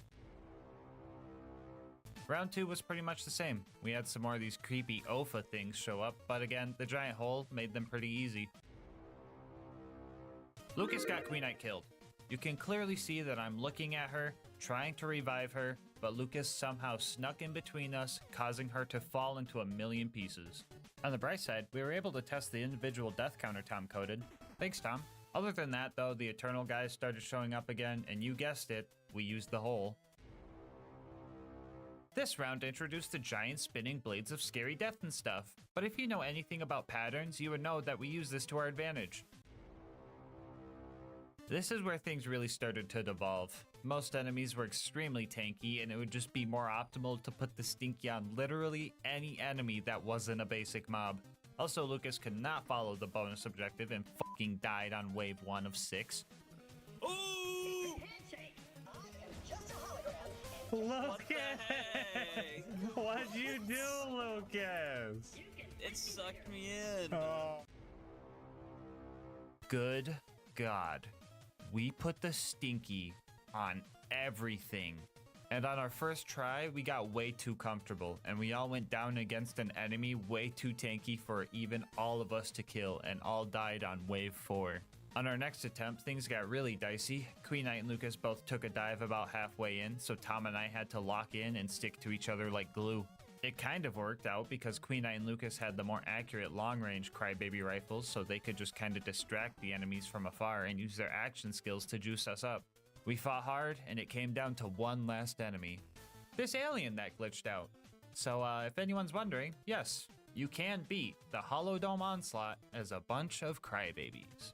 Round 2 was pretty much the same. We had some more of these creepy OFA things show up, but again, the giant hole made them pretty easy. Lucas got Queen Knight killed. You can clearly see that I'm looking at her, trying to revive her, but Lucas somehow snuck in between us, causing her to fall into a million pieces. On the bright side, we were able to test the individual death counter Tom coded. Thanks, Tom. Other than that, though, the Eternal guys started showing up again, and you guessed it, we used the hole. This round introduced the giant spinning blades of scary death and stuff, but if you know anything about patterns, you would know that we use this to our advantage. This is where things really started to devolve. Most enemies were extremely tanky, and it would just be more optimal to put the Stinky on literally any enemy that wasn't a basic mob. Also, Lucas could not follow the bonus objective and fucking died on wave 1 of 6. Ooh! Lucas! What'd you do, Lucas? It sucked me in. Oh. Good God. We put the Stinky on everything. And on our first try, we got way too comfortable, and we all went down against an enemy way too tanky for even all of us to kill, and all died on wave 4. On our next attempt, things got really dicey. Queen Knight and Lucas both took a dive about halfway in, so Tom and I had to lock in and stick to each other like glue. It kind of worked out because Queen Knight and Lucas had the more accurate long-range crybaby rifles, so they could just kind of distract the enemies from afar and use their action skills to juice us up. We fought hard, and it came down to one last enemy. This alien that glitched out. So if anyone's wondering, yes, you can beat the Hollow Dome Onslaught as a bunch of crybabies.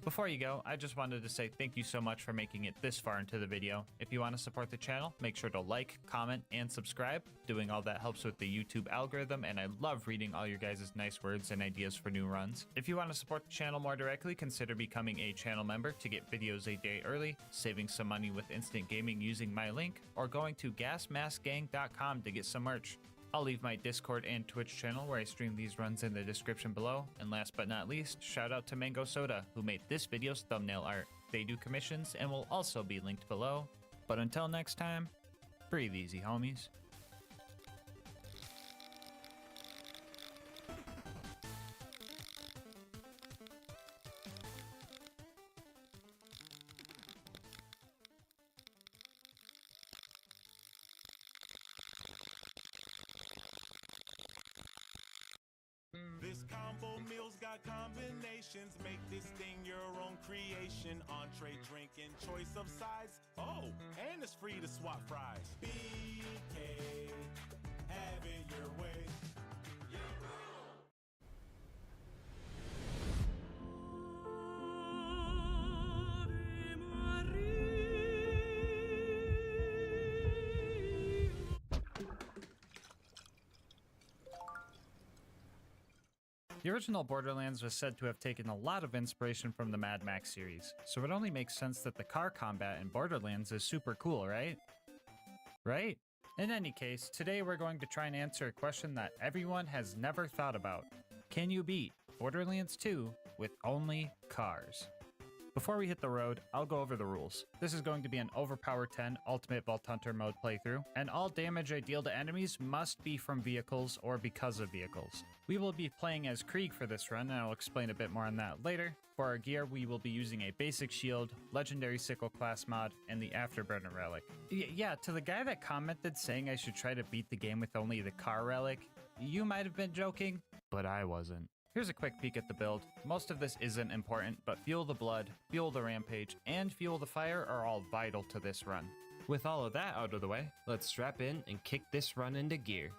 Before you go, I just wanted to say thank you so much for making it this far into the video. If you want to support the channel, make sure to like, comment, and subscribe. Doing all that helps with the YouTube algorithm, and I love reading all your guys' nice words and ideas for new runs. If you want to support the channel more directly, consider becoming a channel member to get videos a day early, saving some money with instant gaming using my link, or going to gasmaskgang.com to get some merch. I'll leave my Discord and Twitch channel where I stream these runs in the description below. And last but not least, shout out to Mango Soda, who made this video's thumbnail art. They do commissions and will also be linked below. But until next time, breathe easy, homies. This combo meal's got combinations. Make this thing your own creation. Entree, drink, and choice of sides. Oh, and it's free to swap fries. BK have it your way. The original Borderlands was said to have taken a lot of inspiration from the Mad Max series, so it only makes sense that the car combat in Borderlands is super cool, right? Right? In any case, today we're going to try and answer a question that everyone has never thought about. Can you beat Borderlands 2 with only cars? Before we hit the road, I'll go over the rules. This is going to be an Overpower 10 Ultimate Vault Hunter mode playthrough, and all damage I deal to enemies must be from vehicles or because of vehicles. We will be playing as Krieg for this run, and I'll explain a bit more on that later. For our gear, we will be using a basic shield, legendary sickle class mod, and the Afterburner relic. Yeah, to the guy that commented saying I should try to beat the game with only the car relic, you might have been joking, but I wasn't. Here's a quick peek at the build. Most of this isn't important, but Fuel the Blood, Fuel the Rampage, and Fuel the Fire are all vital to this run. With all of that out of the way, let's strap in and kick this run into gear.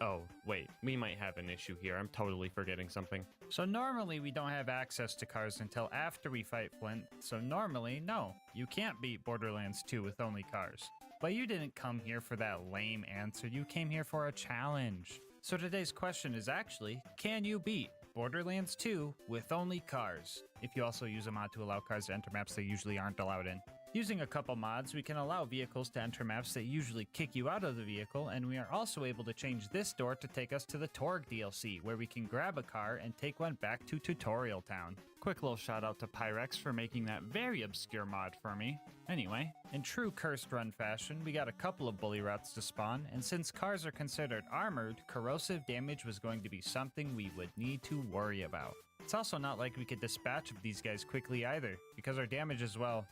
Oh, wait, we might have an issue here. I'm totally forgetting something. So normally we don't have access to cars until after we fight Flint, so normally, no, you can't beat Borderlands 2 with only cars. But you didn't come here for that lame answer, you came here for a challenge. So today's question is actually, can you beat Borderlands 2 with only cars? If you also use a mod to allow cars to enter maps they usually aren't allowed in. Using a couple mods, we can allow vehicles to enter maps that usually kick you out of the vehicle, and we are also able to change this door to take us to the Torg DLC, where we can grab a car and take one back to Tutorial Town. Quick little shout out to Pyrex for making that very obscure mod for me. Anyway, in true Cursed Run fashion, we got a couple of bully routes to spawn, and since cars are considered armored, corrosive damage was going to be something we would need to worry about. It's also not like we could dispatch of these guys quickly either, because our damage is, well,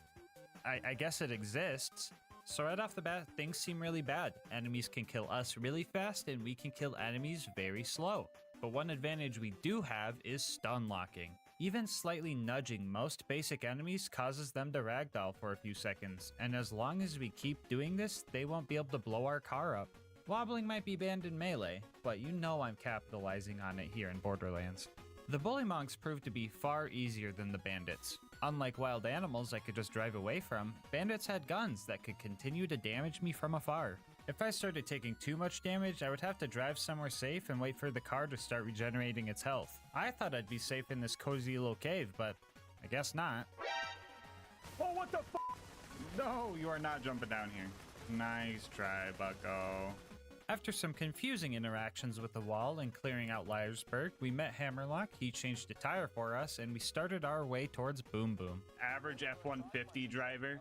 I guess it exists. So right off the bat, things seem really bad. Enemies can kill us really fast, and we can kill enemies very slow. But one advantage we do have is stun locking. Even slightly nudging most basic enemies causes them to ragdoll for a few seconds, and as long as we keep doing this, they won't be able to blow our car up. Wobbling might be banned in Melee, but you know I'm capitalizing on it here in Borderlands. The bully monks proved to be far easier than the bandits. Unlike wild animals I could just drive away from, bandits had guns that could continue to damage me from afar. If I started taking too much damage, I would have to drive somewhere safe and wait for the car to start regenerating its health. I thought I'd be safe in this cozy little cave, but I guess not. Oh, what the f***? No, you are not jumping down here. Nice try, bucko. After some confusing interactions with the wall and clearing out Liarsburg, we met Hammerlock, he changed a tire for us, and we started our way towards Boom Boom. Average F-150 driver.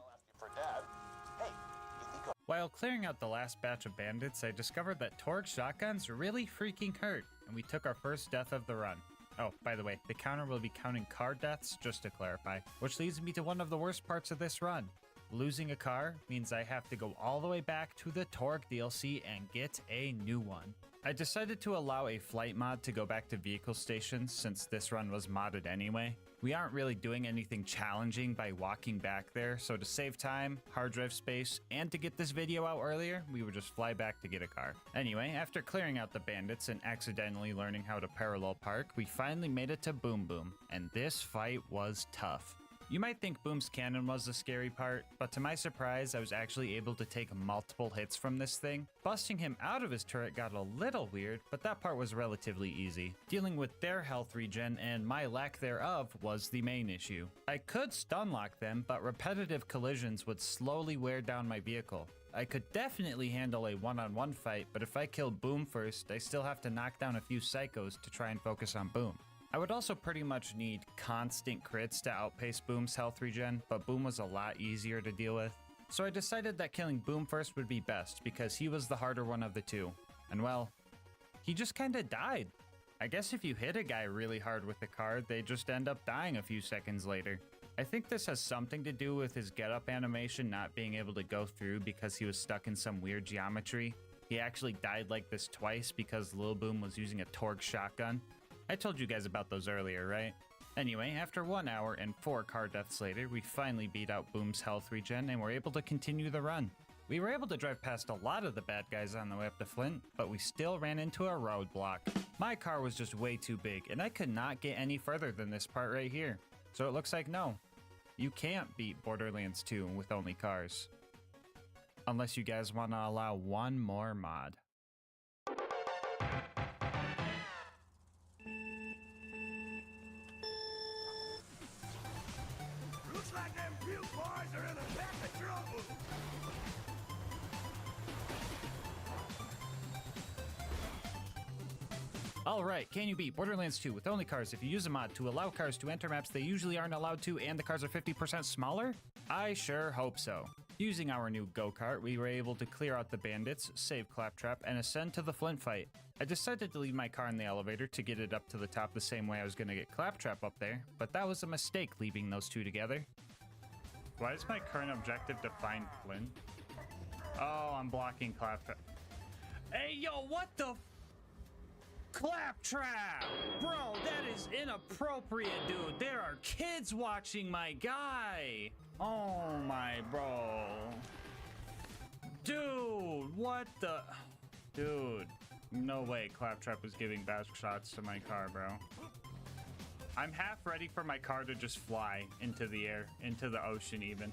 While clearing out the last batch of bandits, I discovered that Torg shotguns really freaking hurt, and we took our first death of the run. Oh, by the way, the counter will be counting car deaths, just to clarify, which leads me to one of the worst parts of this run. Losing a car means I have to go all the way back to the Torg DLC and get a new one. I decided to allow a flight mod to go back to vehicle stations since this run was modded anyway. We aren't really doing anything challenging by walking back there, so to save time, hard drive space, and to get this video out earlier, we would just fly back to get a car. Anyway, after clearing out the bandits and accidentally learning how to parallel park, we finally made it to Boom Boom, and this fight was tough. You might think Boom's cannon was the scary part, but to my surprise, I was actually able to take multiple hits from this thing. Busting him out of his turret got a little weird, but that part was relatively easy. Dealing with their health regen and my lack thereof was the main issue. I could stun lock them, but repetitive collisions would slowly wear down my vehicle. I could definitely handle a one-on-one fight, but if I kill Boom first, I still have to knock down a few psychos to try and focus on Boom. I would also pretty much need constant crits to outpace Boom's health regen, but Boom was a lot easier to deal with. So I decided that killing Boom first would be best, because he was the harder one of the two. And well, he just kinda died. I guess if you hit a guy really hard with the car, they just end up dying a few seconds later. I think this has something to do with his get-up animation not being able to go through because he was stuck in some weird geometry. He actually died like this twice because Lil Boom was using a Torg shotgun. I told you guys about those earlier, right? Anyway, after 1 hour and 4 car deaths later, we finally beat out Boom's health regen and were able to continue the run. We were able to drive past a lot of the bad guys on the way up to Flint, but we still ran into a roadblock. My car was just way too big, and I could not get any further than this part right here. So it looks like no, you can't beat Borderlands 2 with only cars. Unless you guys want to allow one more mod. Looks like them puke boys are in a pack of trouble. Alright, can you beat Borderlands 2 with only cars if you use a mod to allow cars to enter maps they usually aren't allowed to and the cars are 50% smaller? I sure hope so. Using our new go-kart, we were able to clear out the bandits, save Claptrap, and ascend to the Flint fight. I decided to leave my car in the elevator to get it up to the top the same way I was going to get Claptrap up there, but that was a mistake leaving those two together. Why is my current objective to find Flint? Oh, I'm blocking Claptrap. Hey, yo, what the Claptrap! Bro, that is inappropriate, dude. There are kids watching my guy. Oh my bro. Dude, what the? Dude, no way Claptrap was giving back shots to my car, bro. I'm half ready for my car to just fly into the air, into the ocean even.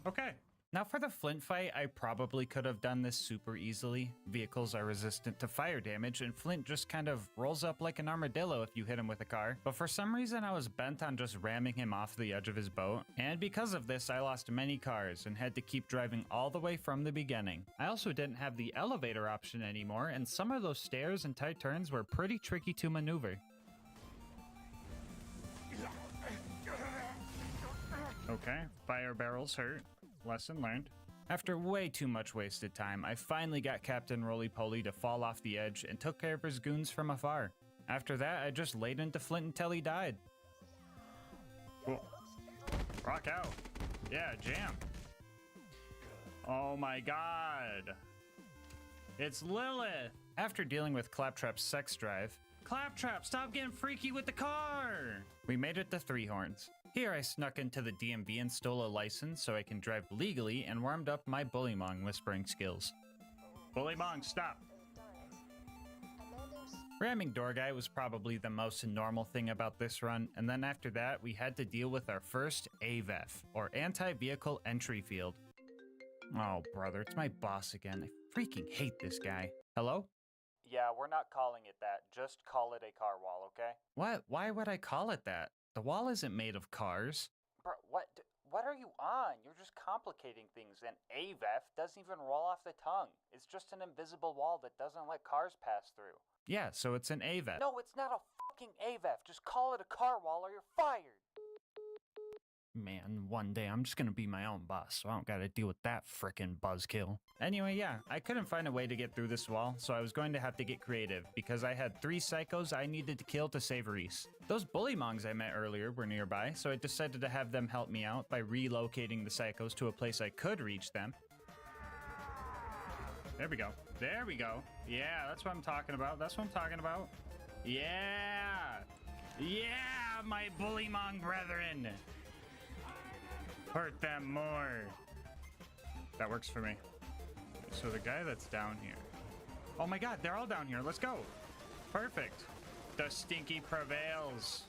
Okay. Now for the Flint fight, I probably could have done this super easily. Vehicles are resistant to fire damage, and Flint just kind of rolls up like an armadillo if you hit him with a car. But for some reason, I was bent on just ramming him off the edge of his boat. And because of this, I lost many cars and had to keep driving all the way from the beginning. I also didn't have the elevator option anymore, and some of those stairs and tight turns were pretty tricky to maneuver. Okay, fire barrels hurt. Lesson learned. After way too much wasted time, I finally got Captain Roly-Poly to fall off the edge and took care of his goons from afar. After that, I just laid into Flint until he died. Cool. Rock out. Yeah, jam. Oh my god. It's Lilith. After dealing with Claptrap's sex drive, Claptrap, stop getting freaky with the car! We made it to Three Horns. Here I snuck into the DMV and stole a license so I can drive legally and warmed up my Bullymong whispering skills. Bullymong, stop! Ramming Door Guy was probably the most normal thing about this run, and then after that we had to deal with our first AVEF, or Anti-Vehicle Entry Field. Oh brother, it's my boss again. I freaking hate this guy. Hello? Yeah, we're not calling it that. Just call it a car wall, okay? What? Why would I call it that? The wall isn't made of cars. Bro, what are you on? You're just complicating things, and AVEF doesn't even roll off the tongue. It's just an invisible wall that doesn't let cars pass through. Yeah, so it's an AVEF. No, it's not a fucking AVEF. Just call it a car wall or you're fired. Man, one day I'm just gonna be my own boss, so I don't gotta deal with that frickin' buzzkill. Anyway, yeah, I couldn't find a way to get through this wall, so I was going to have to get creative, because I had 3 psychos I needed to kill to save Reese. Those Bullymongs I met earlier were nearby, so I decided to have them help me out by relocating the psychos to a place I could reach them. There we go. There we go. Yeah, that's what I'm talking about. That's what I'm talking about. Yeah! Yeah, my Bullymong brethren! Hurt them more. That works for me. So the guy that's down here. Oh my god, they're all down here. Let's go. Perfect. The stinky prevails.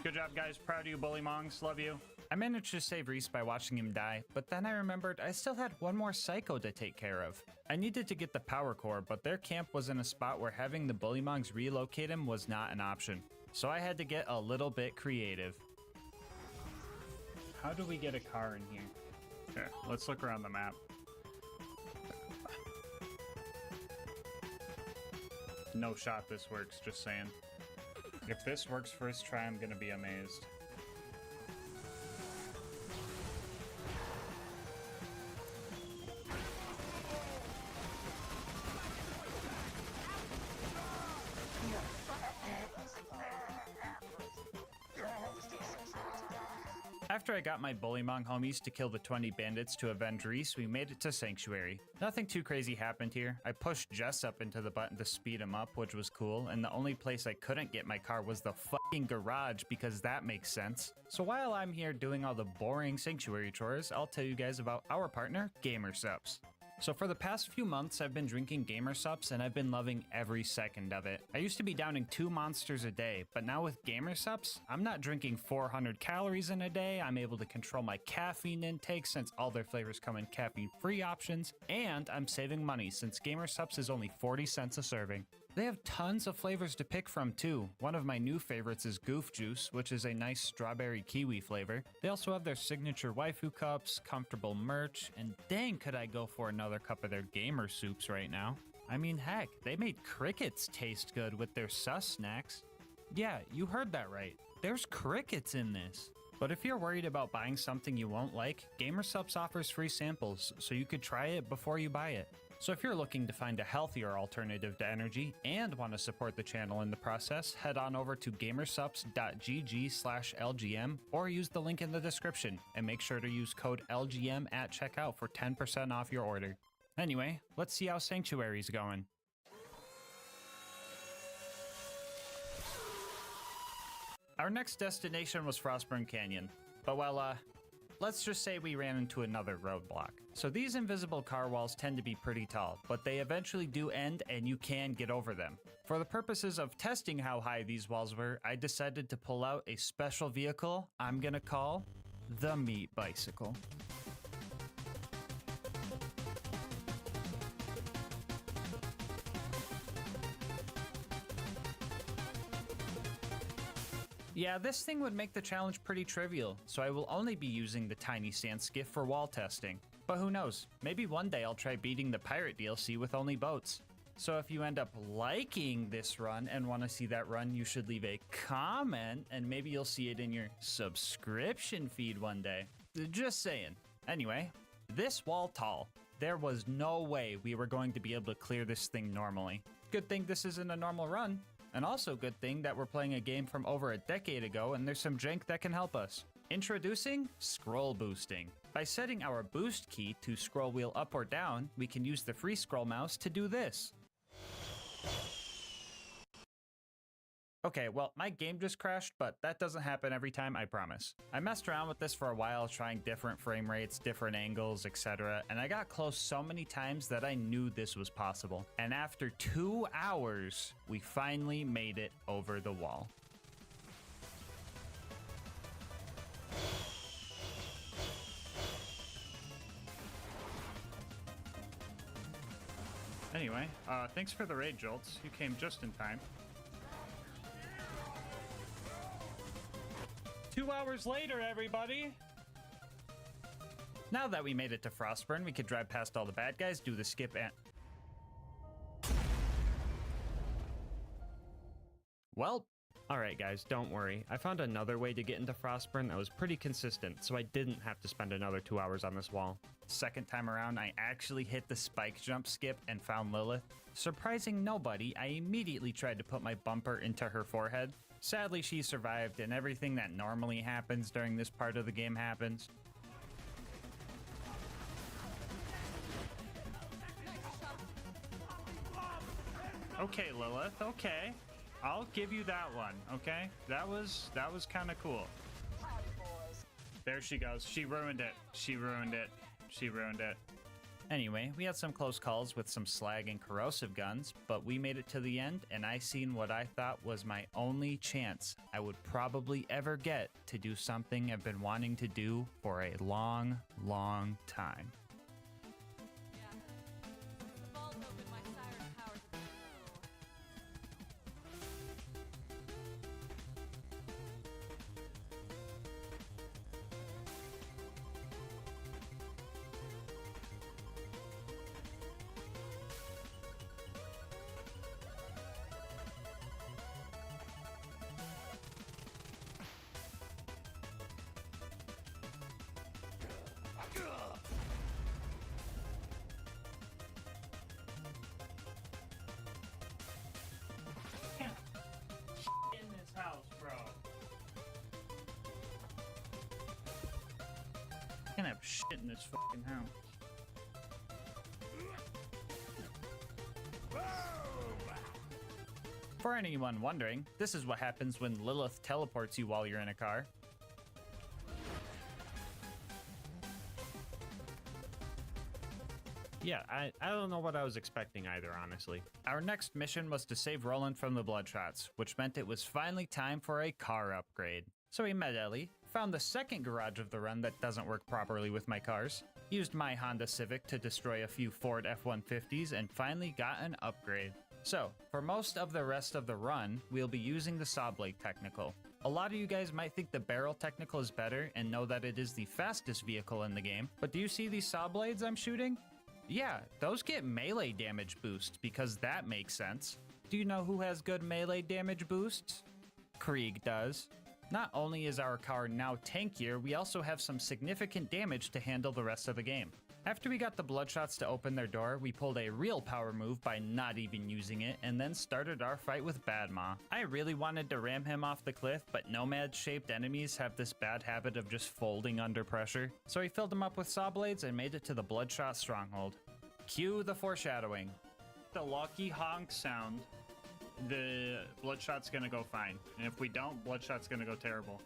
Good job, guys. Proud of you, Bullymongs. Love you. I managed to save Reese by watching him die, but then I remembered I still had one more psycho to take care of. I needed to get the power core, but their camp was in a spot where having the Bullymongs relocate him was not an option. So I had to get a little bit creative. How do we get a car in here? Okay, let's look around the map. No shot this works, just saying. If this works first try, I'm gonna be amazed. After I got my Bullymong homies to kill the 20 bandits to avenge Reese, we made it to Sanctuary. Nothing too crazy happened here. I pushed Jess up into the button to speed him up, which was cool, and the only place I couldn't get my car was the fucking garage, because that makes sense. So while I'm here doing all the boring Sanctuary chores, I'll tell you guys about our partner, GamerSupps. So for the past few months, I've been drinking GamerSupps and I've been loving every second of it. I used to be downing 2 monsters a day, but now with GamerSupps, I'm not drinking 400 calories in a day. I'm able to control my caffeine intake since all their flavors come in caffeine-free options, and I'm saving money since GamerSupps is only 40 cents a serving. They have tons of flavors to pick from too. One of my new favorites is Goof Juice, which is a nice strawberry kiwi flavor. They also have their signature waifu cups, comfortable merch, and dang could I go for another cup of their gamer soups right now. I mean heck, they made crickets taste good with their sus snacks. Yeah, you heard that right. There's crickets in this. But if you're worried about buying something you won't like, GamerSupps offers free samples, so you could try it before you buy it. So if you're looking to find a healthier alternative to energy and want to support the channel in the process, head on over to gamersupps.gg/LGM or use the link in the description, and make sure to use code LGM at checkout for 10% off your order. Anyway, let's see how Sanctuary's going. Our next destination was Frostburn Canyon, but well, let's just say we ran into another roadblock. So these invisible car walls tend to be pretty tall, but they eventually do end and you can get over them. For the purposes of testing how high these walls were, I decided to pull out a special vehicle I'm gonna call the Meat Bicycle. Yeah, this thing would make the challenge pretty trivial, so I will only be using the tiny sand skiff for wall testing. But who knows, maybe one day I'll try beating the pirate DLC with only boats. So if you end up liking this run and want to see that run, you should leave a comment and maybe you'll see it in your subscription feed one day. Just saying. Anyway, this wall tall. There was no way we were going to be able to clear this thing normally. Good thing this isn't a normal run. And also good thing that we're playing a game from over a decade ago and there's some jank that can help us. Introducing scroll boosting. By setting our boost key to scroll wheel up or down, we can use the free scroll mouse to do this. Okay, well, my game just crashed, but that doesn't happen every time, I promise. I messed around with this for a while, trying different frame rates, different angles, etc., and I got close so many times that I knew this was possible. And after 2 hours, we finally made it over the wall. Anyway, thanks for the raid, Jolts. You came just in time. 2 hours later, everybody! Now that we made it to Frostburn, we could drive past all the bad guys, do the skip and... Well, alright guys, don't worry. I found another way to get into Frostburn that was pretty consistent, so I didn't have to spend another 2 hours on this wall. Second time around, I actually hit the spike jump skip and found Lilith. Surprising nobody, I immediately tried to put my bumper into her forehead. Sadly, she survived, and everything that normally happens during this part of the game happens. Okay, Lilith, okay. I'll give you that one, okay? That was kind of cool. There she goes. She ruined it. She ruined it. She ruined it. Anyway, we had some close calls with some slag and corrosive guns, but we made it to the end, and I seen what I thought was my only chance I would probably ever get to do something I've been wanting to do for a long, long time. can't have shit in this fucking house. For anyone wondering, this is what happens when Lilith teleports you while you're in a car. Yeah, I don't know what I was expecting either, honestly. Our next mission was to save Roland from the Bloodshots, which meant it was finally time for a car upgrade. So we met Ellie, found the second garage of the run that doesn't work properly with my cars, used my Honda Civic to destroy a few Ford F-150s, and finally got an upgrade. So, for most of the rest of the run, we'll be using the Saw Blade Technical. A lot of you guys might think the Barrel Technical is better and know that it is the fastest vehicle in the game, but do you see these saw blades I'm shooting? Yeah, those get melee damage boost, because that makes sense. Do you know who has good melee damage boosts? Krieg does. Not only is our car now tankier, we also have some significant damage to handle the rest of the game. After we got the Bloodshots to open their door, we pulled a real power move by not even using it, and then started our fight with Badma. I really wanted to ram him off the cliff, but Nomad-shaped enemies have this bad habit of just folding under pressure. So we filled him up with saw blades and made it to the Bloodshot stronghold. Cue the foreshadowing. The lucky honk sound, the Bloodshot's gonna go fine. And if we don't, Bloodshot's gonna go terrible.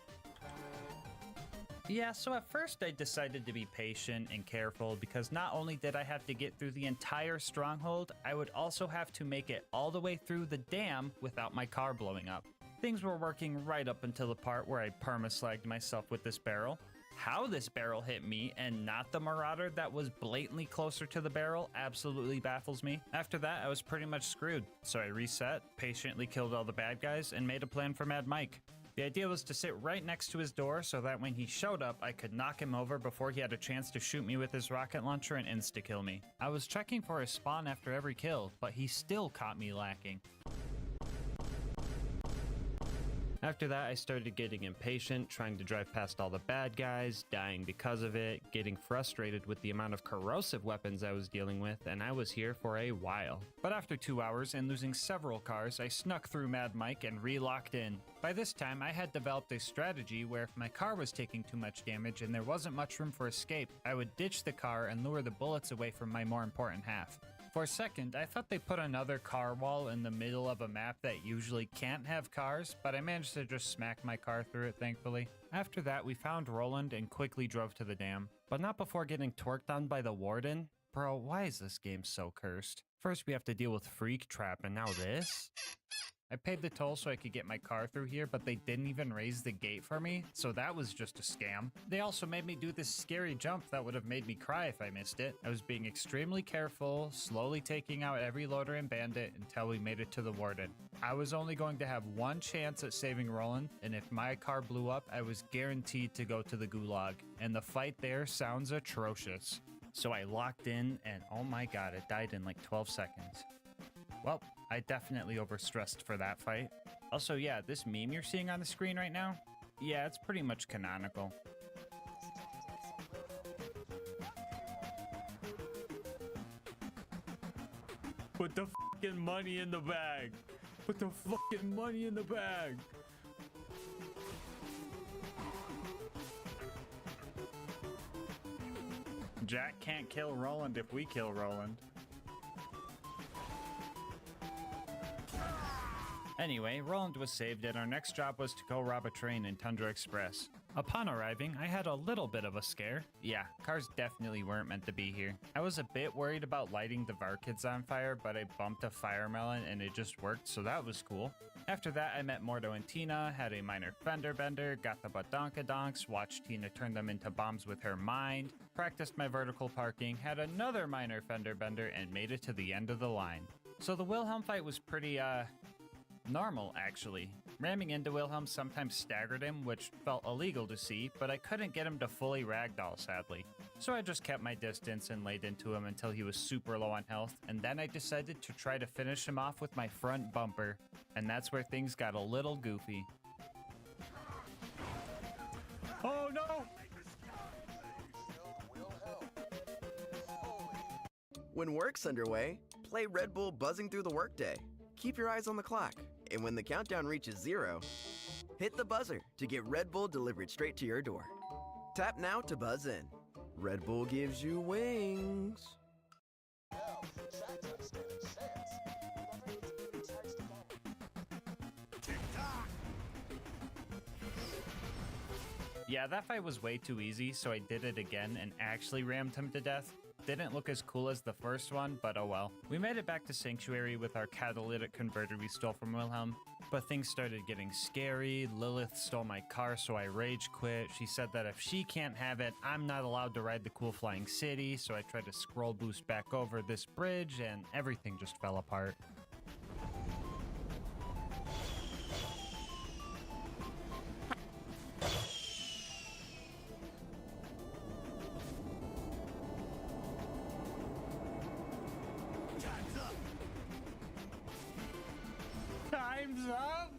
Yeah, so at first I decided to be patient and careful because not only did I have to get through the entire stronghold, I would also have to make it all the way through the dam without my car blowing up. Things were working right up until the part where I perma-slagged myself with this barrel. How this barrel hit me and not the Marauder that was blatantly closer to the barrel absolutely baffles me. After that, I was pretty much screwed, so I reset, patiently killed all the bad guys, and made a plan for Mad Mike. The idea was to sit right next to his door so that when he showed up, I could knock him over before he had a chance to shoot me with his rocket launcher and insta-kill me. I was checking for his spawn after every kill, but he still caught me lacking. After that, I started getting impatient, trying to drive past all the bad guys, dying because of it, getting frustrated with the amount of corrosive weapons I was dealing with, and I was here for a while. But after 2 hours and losing several cars, I snuck through Mad Mike and re-locked in. By this time, I had developed a strategy where if my car was taking too much damage and there wasn't much room for escape, I would ditch the car and lure the bullets away from my more important half. For a second, I thought they put another car wall in the middle of a map that usually can't have cars, but I managed to just smack my car through it, thankfully. After that, we found Roland and quickly drove to the dam. But not before getting torqued on by the Warden. Bro, why is this game so cursed? First we have to deal with Freak Trap, and now this? I paid the toll so I could get my car through here, but they didn't even raise the gate for me, so that was just a scam. They also made me do this scary jump that would have made me cry if I missed it. I was being extremely careful, slowly taking out every loader and bandit until we made it to the Warden. I was only going to have one chance at saving Roland, and if my car blew up, I was guaranteed to go to the gulag, and the fight there sounds atrocious. So I locked in, and oh my god, it died in like 12 seconds. Well, I definitely overstressed for that fight. Also, yeah, this meme you're seeing on the screen right now? Yeah, it's pretty much canonical. Put the fucking money in the bag! Put the fucking money in the bag! Jack can't kill Roland if we kill Roland. Anyway, Roland was saved and our next job was to go rob a train in Tundra Express. Upon arriving, I had a little bit of a scare. Yeah, cars definitely weren't meant to be here. I was a bit worried about lighting the Varkids on fire, but I bumped a fire melon and it just worked, so that was cool. After that, I met Mordo and Tina, had a minor fender bender, got the badonkadonks, watched Tina turn them into bombs with her mind, practiced my vertical parking, had another minor fender bender, and made it to the end of the line. So the Wilhelm fight was pretty, normal, actually. Ramming into Wilhelm sometimes staggered him, which felt illegal to see, but I couldn't get him to fully ragdoll, sadly. So I just kept my distance and laid into him until he was super low on health, and then I decided to try to finish him off with my front bumper, and that's where things got a little goofy. Oh no! When work's underway, play Red Bull buzzing through the workday. Keep your eyes on the clock, and when the countdown reaches 0, hit the buzzer to get Red Bull delivered straight to your door. Tap now to buzz in. Red Bull gives you wings. Yeah, that fight was way too easy, so I did it again and actually rammed him to death. Didn't look as cool as the first one, but oh well. We made it back to Sanctuary with our catalytic converter we stole from Wilhelm, but things started getting scary. Lilith stole my car, so I rage quit. She said that if she can't have it, I'm not allowed to ride the cool flying city, so I tried to scroll boost back over this bridge, and everything just fell apart. Time's up!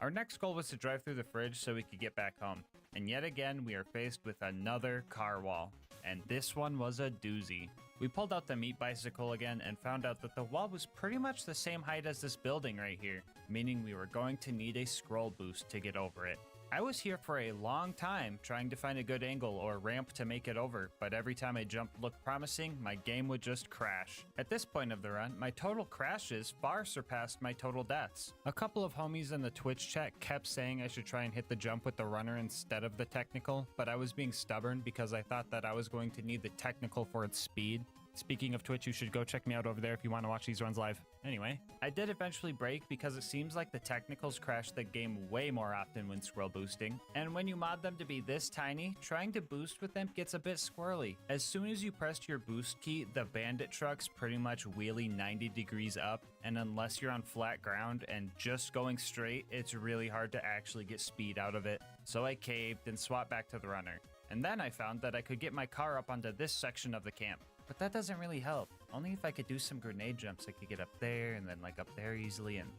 Our next goal was to drive through the fridge so we could get back home. And yet again, we are faced with another car wall. And this one was a doozy. We pulled out the meat bicycle again and found out that the wall was pretty much the same height as this building right here, meaning we were going to need a scroll boost to get over it. I was here for a long time trying to find a good angle or ramp to make it over, but every time I jumped looked promising, my game would just crash. At this point of the run, my total crashes far surpassed my total deaths. A couple of homies in the Twitch chat kept saying I should try and hit the jump with the runner instead of the technical, but I was being stubborn because I thought that I was going to need the technical for its speed. Speaking of Twitch, you should go check me out over there if you want to watch these runs live. Anyway, I did eventually break because it seems like the technicals crash the game way more often when scroll boosting. And when you mod them to be this tiny, trying to boost with them gets a bit squirrely. As soon as you press your boost key, the bandit trucks pretty much wheelie 90 degrees up, and unless you're on flat ground and just going straight, it's really hard to actually get speed out of it. So I caved and swapped back to the runner. And then I found that I could get my car up onto this section of the camp. But that doesn't really help. Only if I could do some grenade jumps, I could get up there and then like up there easily and...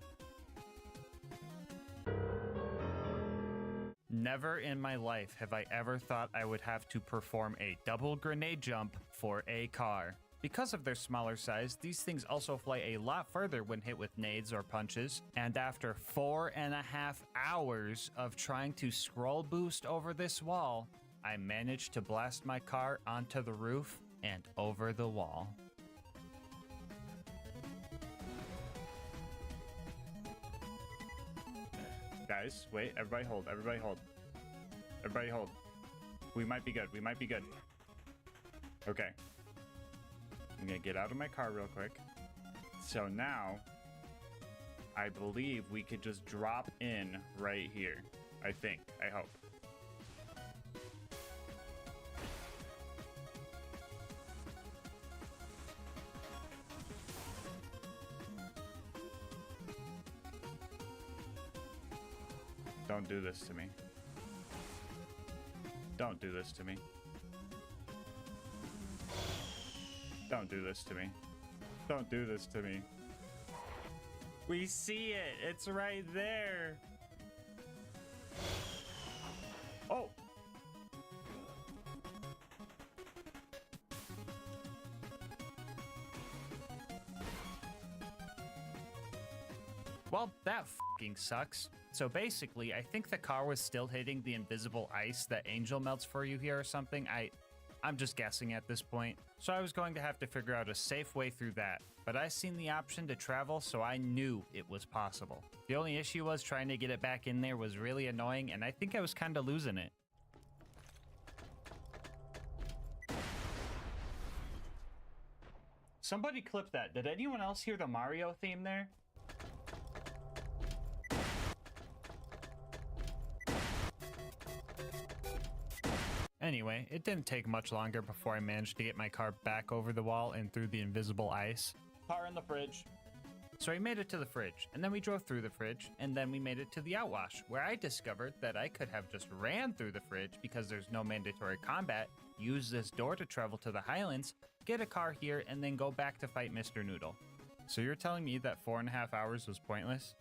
Never in my life have I ever thought I would have to perform a double grenade jump for a car. Because of their smaller size, these things also fly a lot further when hit with nades or punches. And after 4.5 hours of trying to scroll boost over this wall, I managed to blast my car onto the roof and over the wall. Guys, wait, everybody hold, everybody hold. Everybody hold. We might be good, we might be good. Okay. I'm gonna get out of my car real quick. So now, I believe we could just drop in right here. I think, I hope. Don't do this to me. Don't do this to me. Don't do this to me. Don't do this to me. We see it. It's right there. Oh. Well, that fucking sucks. So basically, I think the car was still hitting the invisible ice that Angel melts for you here or something. I'm just guessing at this point. So I was going to have to figure out a safe way through that. But I seen the option to travel, so I knew it was possible. The only issue was trying to get it back in there was really annoying, and I think I was kind of losing it. Somebody clip that. Did anyone else hear the Mario theme there? Anyway, it didn't take much longer before I managed to get my car back over the wall and through the invisible ice. Car in the fridge. So we made it to the fridge, and then we drove through the fridge, and then we made it to the outwash, where I discovered that I could have just ran through the fridge because there's no mandatory combat, use this door to travel to the Highlands, get a car here, and then go back to fight Mr. Noodle. So you're telling me that 4.5 hours was pointless?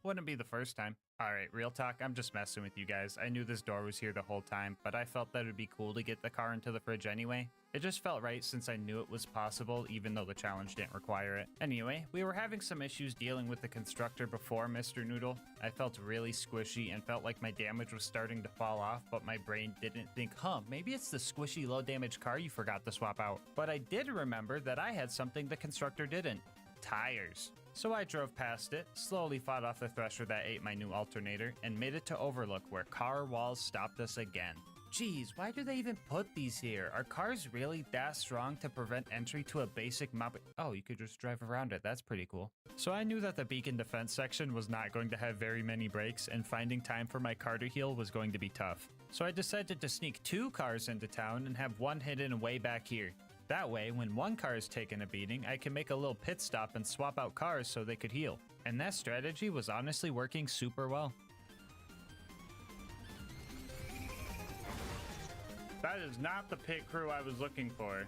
Wouldn't be the first time. Alright, real talk, I'm just messing with you guys. I knew this door was here the whole time, but I felt that it would be cool to get the car into the fridge anyway. It just felt right since I knew it was possible, even though the challenge didn't require it. Anyway, we were having some issues dealing with the constructor before Mr. Noodle. I felt really squishy and felt like my damage was starting to fall off, but my brain didn't think, maybe it's the squishy low damage car you forgot to swap out. But I did remember that I had something the constructor didn't. Tires. So I drove past it, slowly fought off the thresher that ate my new alternator, and made it to Overlook where car walls stopped us again. Geez, why do they even put these here? Are cars really that strong to prevent entry to a basic map? Oh, you could just drive around it. That's pretty cool. So I knew that the beacon defense section was not going to have very many breaks, and finding time for my car to heal was going to be tough. So I decided to sneak 2 cars into town and have one hidden way back here. That way, when one car is taking a beating, I can make a little pit stop and swap out cars so they could heal. And that strategy was honestly working super well. That is not the pit crew I was looking for.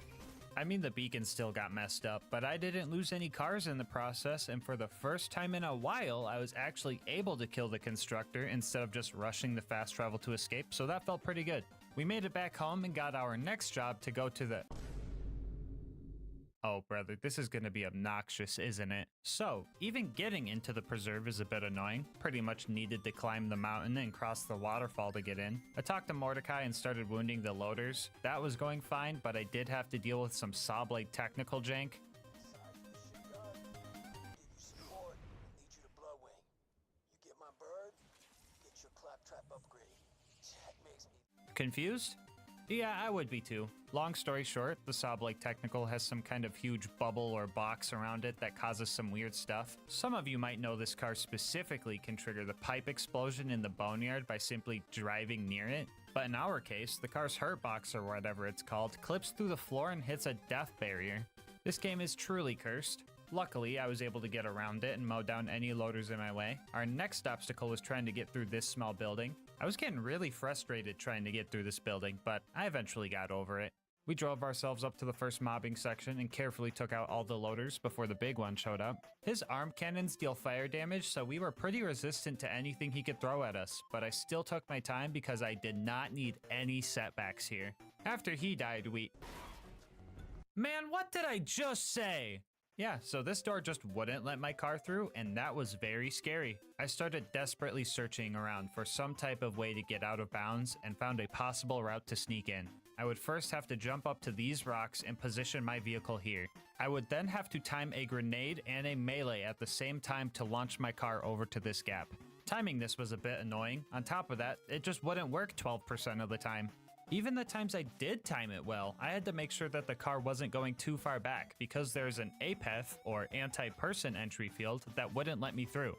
I mean, the beacon still got messed up, but I didn't lose any cars in the process, and for the first time in a while, I was actually able to kill the constructor instead of just rushing the fast travel to escape, so that felt pretty good. We made it back home and got our next job to go to the... Oh, brother, this is gonna be obnoxious, isn't it? So, even getting into the preserve is a bit annoying. Pretty much needed to climb the mountain and cross the waterfall to get in. I talked to Mordecai and started wounding the loaders. That was going fine, but I did have to deal with some saw blade technical jank. Confused? Yeah, I would be too. Long story short, the saw blade technical has some kind of huge bubble or box around it that causes some weird stuff. Some of you might know this car specifically can trigger the pipe explosion in the boneyard by simply driving near it. But in our case, the car's hurt box or whatever it's called clips through the floor and hits a death barrier. This game is truly cursed. Luckily, I was able to get around it and mow down any loaders in my way. Our next obstacle was trying to get through this small building. I was getting really frustrated trying to get through this building, but I eventually got over it. We drove ourselves up to the first mobbing section and carefully took out all the loaders before the big one showed up. His arm cannons deal fire damage, so we were pretty resistant to anything he could throw at us, but I still took my time because I did not need any setbacks here. After he died, Man, what did I just say? Yeah, so this door just wouldn't let my car through, and that was very scary. I started desperately searching around for some type of way to get out of bounds and found a possible route to sneak in. I would first have to jump up to these rocks and position my vehicle here. I would then have to time a grenade and a melee at the same time to launch my car over to this gap. Timing this was a bit annoying. On top of that, it just wouldn't work 12% of the time. Even the times I did time it well, I had to make sure that the car wasn't going too far back because there's an APEF or anti-person entry field that wouldn't let me through.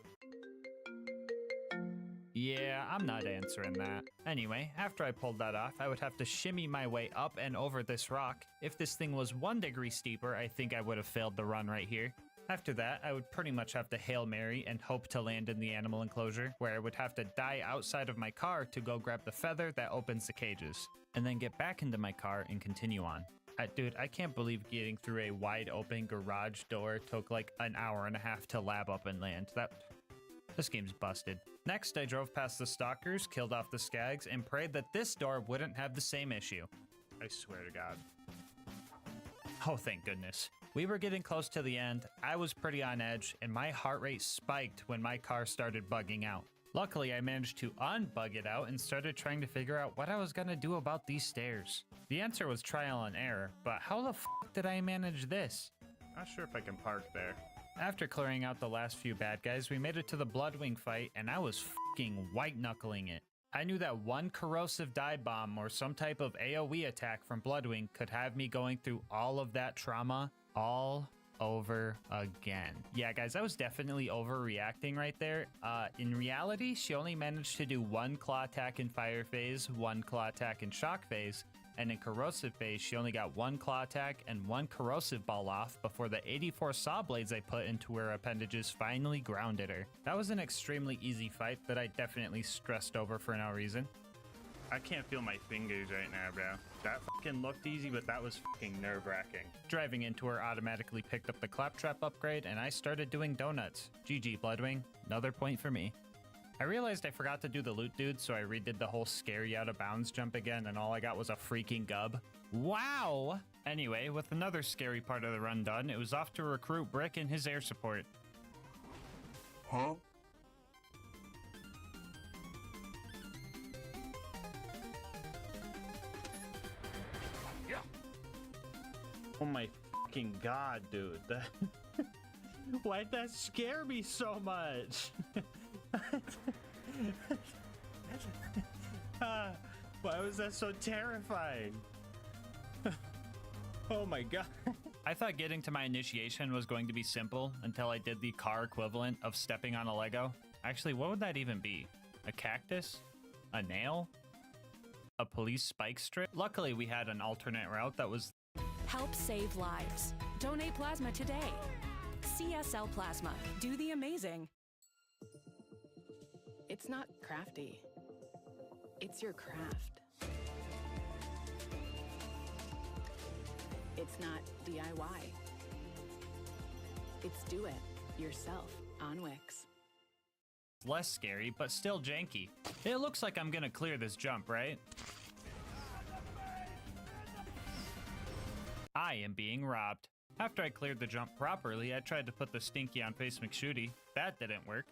Yeah, I'm not answering that. Anyway, after I pulled that off, I would have to shimmy my way up and over this rock. If this thing was 1 degree steeper, I think I would have failed the run right here. After that, I would pretty much have to Hail Mary and hope to land in the animal enclosure, where I would have to die outside of my car to go grab the feather that opens the cages, and then get back into my car and continue on. Dude, I can't believe getting through a wide open garage door took like an hour and a half to lab up and land. This game's busted. Next, I drove past the stalkers, killed off the skags, and prayed that this door wouldn't have the same issue. I swear to God. Oh, thank goodness. We were getting close to the end, I was pretty on edge, and my heart rate spiked when my car started bugging out. Luckily, I managed to unbug it out and started trying to figure out what I was gonna do about these stairs. The answer was trial and error, but how the f did I manage this? Not sure if I can park there. After clearing out the last few bad guys, we made it to the Bloodwing fight, and I was f***ing white-knuckling it. I knew that one corrosive dive bomb or some type of AoE attack from Bloodwing could have me going through all of that trauma all over again. Yeah, guys, I was definitely overreacting right there. In reality, she only managed to do 1 claw attack in fire phase, 1 claw attack in shock phase, and in corrosive phase, she only got 1 claw attack and 1 corrosive ball off before the 84 saw blades I put into her appendages finally grounded her. That was an extremely easy fight that I definitely stressed over for no reason. I can't feel my fingers right now, bro. That fucking looked easy, but that was fucking nerve-wracking. Driving into her automatically picked up the claptrap upgrade, and I started doing donuts. GG, Bloodwing. Another point for me. I realized I forgot to do the loot dude, so I redid the whole scary out of bounds jump again, and all I got was a freaking gub. Wow! Anyway, with another scary part of the run done, it was off to recruit Brick and his air support. Huh? Oh my fucking god, dude. Why'd that scare me so much? Why was that so terrifying? Oh my god. I thought getting to my initiation was going to be simple until I did the car equivalent of stepping on a Lego. Actually, what would that even be? A cactus? A nail? A police spike strip? Luckily, we had an alternate route that was... Help save lives. Donate plasma today. CSL Plasma. Do the amazing. It's not crafty. It's your craft. It's not DIY. It's do it yourself on Wix. less scary, but still janky. It looks like I'm gonna clear this jump, right? I am being robbed. After I cleared the jump properly, I tried to put the stinky on Face McShooty. That didn't work.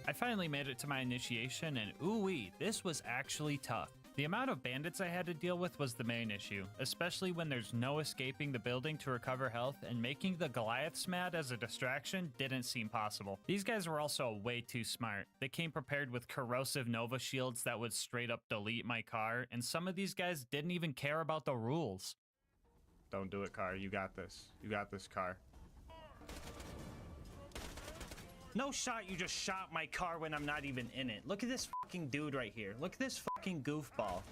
I finally made it to my initiation, and ooh-wee, this was actually tough. The amount of bandits I had to deal with was the main issue, especially when there's no escaping the building to recover health, and making the Goliaths mad as a distraction didn't seem possible. These guys were also way too smart. They came prepared with corrosive Nova shields that would straight up delete my car, and some of these guys didn't even care about the rules. Don't do it, car. You got this. You got this, car. No shot, you just shot my car when I'm not even in it. Look at this fucking dude right here. Look at this fucking goofball.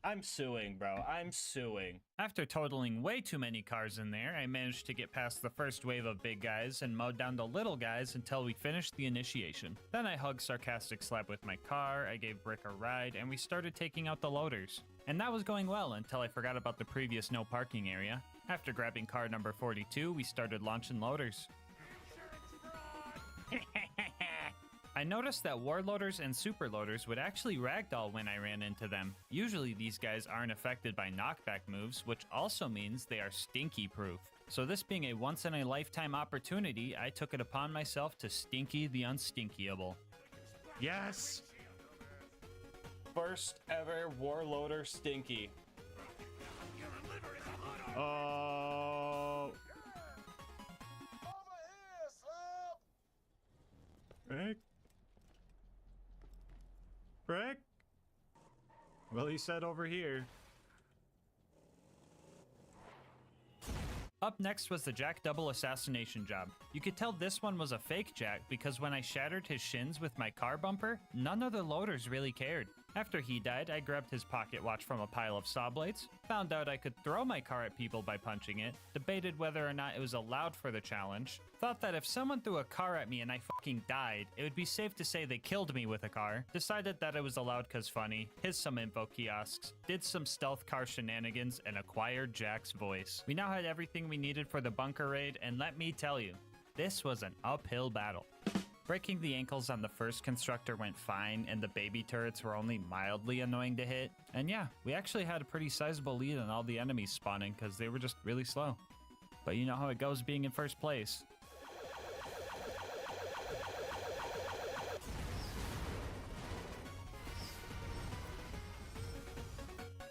I'm suing, bro. I'm suing. After totaling way too many cars in there, I managed to get past the first wave of big guys and mowed down the little guys until we finished the initiation. Then I hugged Sarcastic Slab with my car, I gave Brick a ride, and we started taking out the loaders. And that was going well until I forgot about the previous no parking area. After grabbing car number 42, we started launching loaders. I noticed that warloaders and superloaders would actually ragdoll when I ran into them. Usually these guys aren't affected by knockback moves, which also means they are stinky proof. So this being a once in a lifetime opportunity, I took it upon myself to stinky the unstinkyable. Yes! First ever warloader stinky. Oh. Rick? Brick? Well, he said over here. Up next was the Jack double assassination job. You could tell this one was a fake Jack because when I shattered his shins with my car bumper, none of the loaders really cared. After he died, I grabbed his pocket watch from a pile of saw blades, found out I could throw my car at people by punching it, debated whether or not it was allowed for the challenge, thought that if someone threw a car at me and I fucking died, it would be safe to say they killed me with a car, decided that it was allowed cause funny, hid some info kiosks, did some stealth car shenanigans, and acquired Jack's voice. We now had everything we needed for the bunker raid, and let me tell you, this was an uphill battle. Breaking the ankles on the first constructor went fine, and the baby turrets were only mildly annoying to hit. And yeah, we actually had a pretty sizable lead on all the enemies spawning because they were just really slow. But you know how it goes being in first place.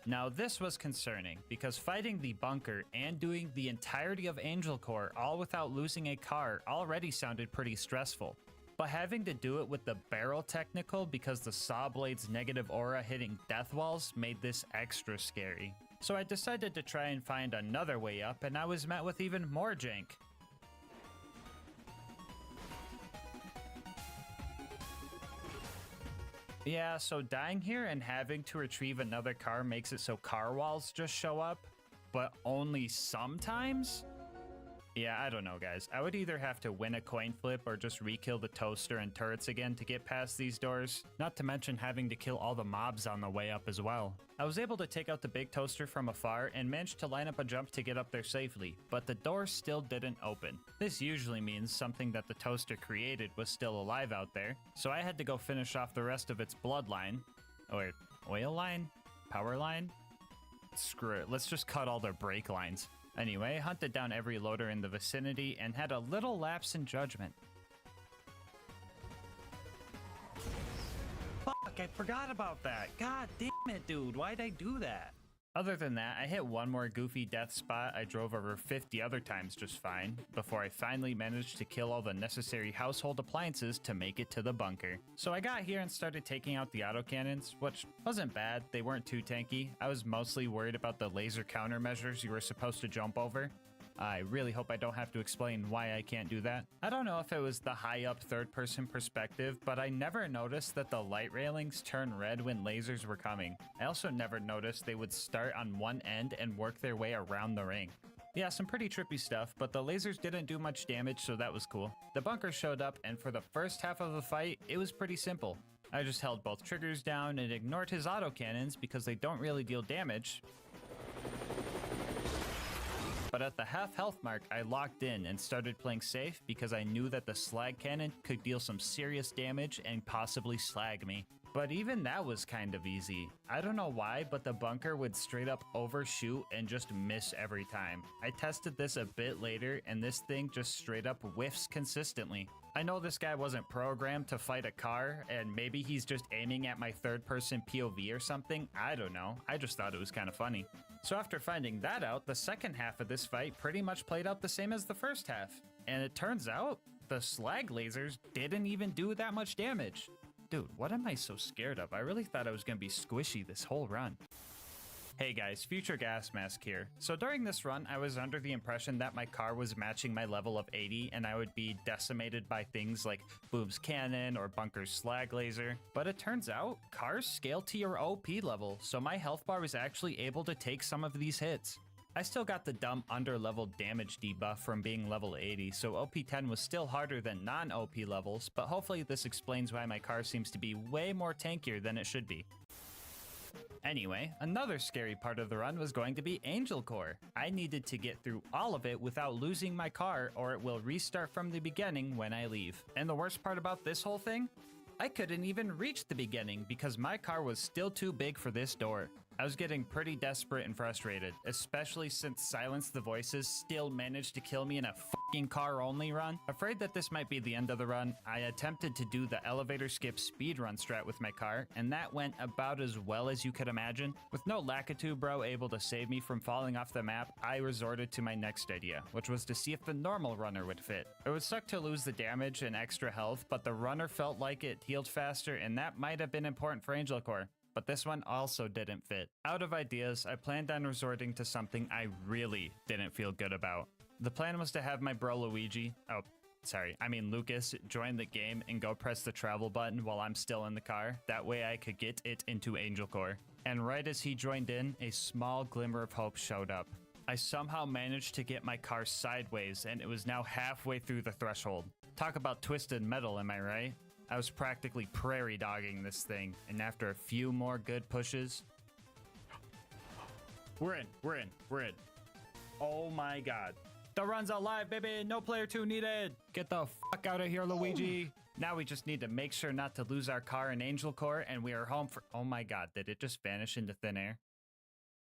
Now this was concerning, because fighting the bunker and doing the entirety of Angel Core all without losing a car already sounded pretty stressful. But having to do it with the barrel technical because the saw blade's negative aura hitting death walls made this extra scary. So I decided to try and find another way up, and I was met with even more jank. Yeah, so dying here and having to retrieve another car makes it so car walls just show up, but only sometimes? Yeah, I don't know, guys. I would either have to win a coin flip or just re-kill the toaster and turrets again to get past these doors, not to mention having to kill all the mobs on the way up as well. I was able to take out the big toaster from afar and managed to line up a jump to get up there safely, but the door still didn't open. This usually means something that the toaster created was still alive out there, so I had to go finish off the rest of its bloodline. Or oil line? Power line? Screw it, let's just cut all their brake lines. Anyway, hunted down every loader in the vicinity and had a little lapse in judgment. Fuck, I forgot about that. God damn it, dude. Why'd I do that? Other than that, I hit one more goofy death spot I drove over 50 other times just fine, before I finally managed to kill all the necessary household appliances to make it to the bunker. So I got here and started taking out the autocannons, which wasn't bad, they weren't too tanky. I was mostly worried about the laser countermeasures you were supposed to jump over. I really hope I don't have to explain why I can't do that. I don't know if it was the high up third person perspective, but I never noticed that the light railings turn red when lasers were coming. I also never noticed they would start on one end and work their way around the ring. Yeah, some pretty trippy stuff, but the lasers didn't do much damage, so that was cool. The bunker showed up, and for the first half of the fight, it was pretty simple. I just held both triggers down and ignored his autocannons because they don't really deal damage. But at the half health mark, I locked in and started playing safe because I knew that the slag cannon could deal some serious damage and possibly slag me. But even that was kind of easy. I don't know why, but the bunker would straight up overshoot and just miss every time. I tested this a bit later and this thing just straight up whiffs consistently. I know this guy wasn't programmed to fight a car, and maybe he's just aiming at my third-person POV or something, I don't know. I just thought it was kind of funny. So after finding that out, the second half of this fight pretty much played out the same as the first half. And it turns out, the slag lasers didn't even do that much damage. Dude, what am I so scared of? I really thought I was gonna be squishy this whole run. Hey guys, Future Gas Mask here. So during this run, I was under the impression that my car was matching my level of 80 and I would be decimated by things like Boom's Cannon or Bunker's Slag Laser. But it turns out, cars scale to your OP level, so my health bar was actually able to take some of these hits. I still got the dumb under-level damage debuff from being level 80, so OP10 was still harder than non-OP levels, but hopefully this explains why my car seems to be way more tankier than it should be. Anyway, another scary part of the run was going to be Angel Core. I needed to get through all of it without losing my car or it will restart from the beginning when I leave. And the worst part about this whole thing? I couldn't even reach the beginning because my car was still too big for this door. I was getting pretty desperate and frustrated, especially since Silence the Voices still managed to kill me in a fucking car-only run. Afraid that this might be the end of the run, I attempted to do the elevator skip speedrun strat with my car, and that went about as well as you could imagine. With no Lakitu bro able to save me from falling off the map, I resorted to my next idea, which was to see if the normal runner would fit. It would suck to lose the damage and extra health, but the runner felt like it healed faster, and that might have been important for Angel Core. But this one also didn't fit. Out of ideas, I planned on resorting to something I really didn't feel good about. The plan was to have my bro Lucas, join the game and go press the travel button while I'm still in the car. That way I could get it into Angel Core. And right as he joined in, a small glimmer of hope showed up. I somehow managed to get my car sideways and it was now halfway through the threshold. Talk about twisted metal, am I right? I was practically prairie dogging this thing, and after a few more good pushes... We're in. Oh my god. The run's alive, baby! No player 2 needed! Get the fuck out of here, Luigi! Now we just need to make sure not to lose our car in Angel Core, and we are home for... Oh my god, did it just vanish into thin air?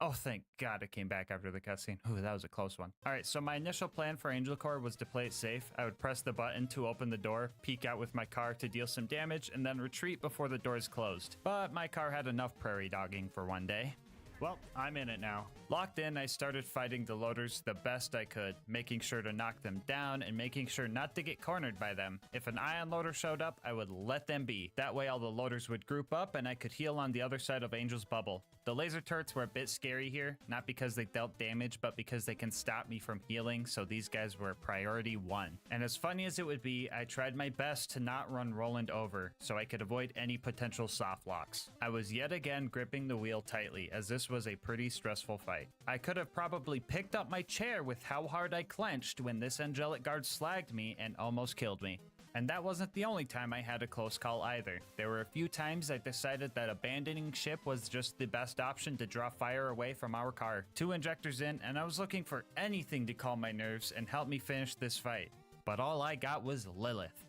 Oh, thank God it came back after the cutscene. Ooh, that was a close one. All right, so my initial plan for Angel Core was to play it safe. I would press the button to open the door, peek out with my car to deal some damage, and then retreat before the doors closed. But my car had enough prairie dogging for one day. Well, I'm in it now. Locked in, I started fighting the loaders the best I could, making sure to knock them down and making sure not to get cornered by them. If an ion loader showed up, I would let them be. That way all the loaders would group up and I could heal on the other side of Angel's bubble. The laser turrets were a bit scary here, not because they dealt damage, but because they can stop me from healing, so these guys were priority 1. And as funny as it would be, I tried my best to not run Roland over, so I could avoid any potential soft locks. I was yet again gripping the wheel tightly, as this was a pretty stressful fight. I could have probably picked up my chair with how hard I clenched when this angelic guard slagged me and almost killed me. And that wasn't the only time I had a close call either. There were a few times I decided that abandoning ship was just the best option to draw fire away from our car. 2 injectors in, and I was looking for anything to calm my nerves and help me finish this fight. But all I got was Lilith.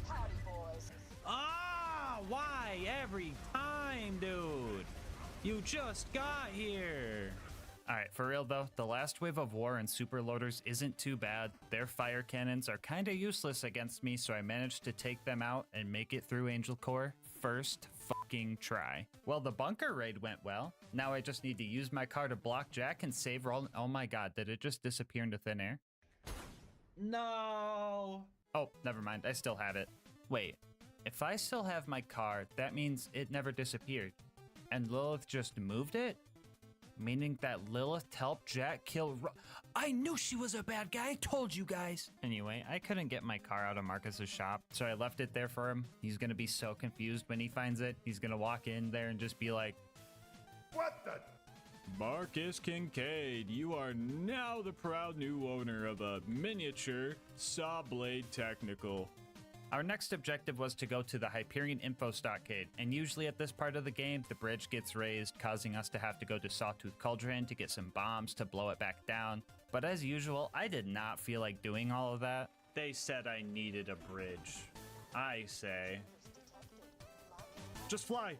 Howdy, boys. Ah, why every time, dude? You just got here. Alright, for real though, the last wave of war and superloaders isn't too bad. Their fire cannons are kinda useless against me, so I managed to take them out and make it through Angel Core first fucking try. Well, the bunker raid went well. Now I just need to use my car to block Jack and save roll. Oh my god, did it just disappear into thin air? No! Oh, never mind, I still have it. Wait, if I still have my car, that means it never disappeared. And Lilith just moved it? Meaning that Lilith helped Jack kill I knew she was a bad guy, I told you guys! Anyway, I couldn't get my car out of Marcus's shop, so I left it there for him. He's gonna be so confused when he finds it. He's gonna walk in there and just be like, What the? Marcus Kincaid, you are now the proud new owner of a miniature saw blade technical. Our next objective was to go to the Hyperion Info Stockade, and usually at this part of the game, the bridge gets raised, causing us to have to go to Sawtooth Cauldron to get some bombs to blow it back down. But as usual, I did not feel like doing all of that. They said I needed a bridge. I say, just fly!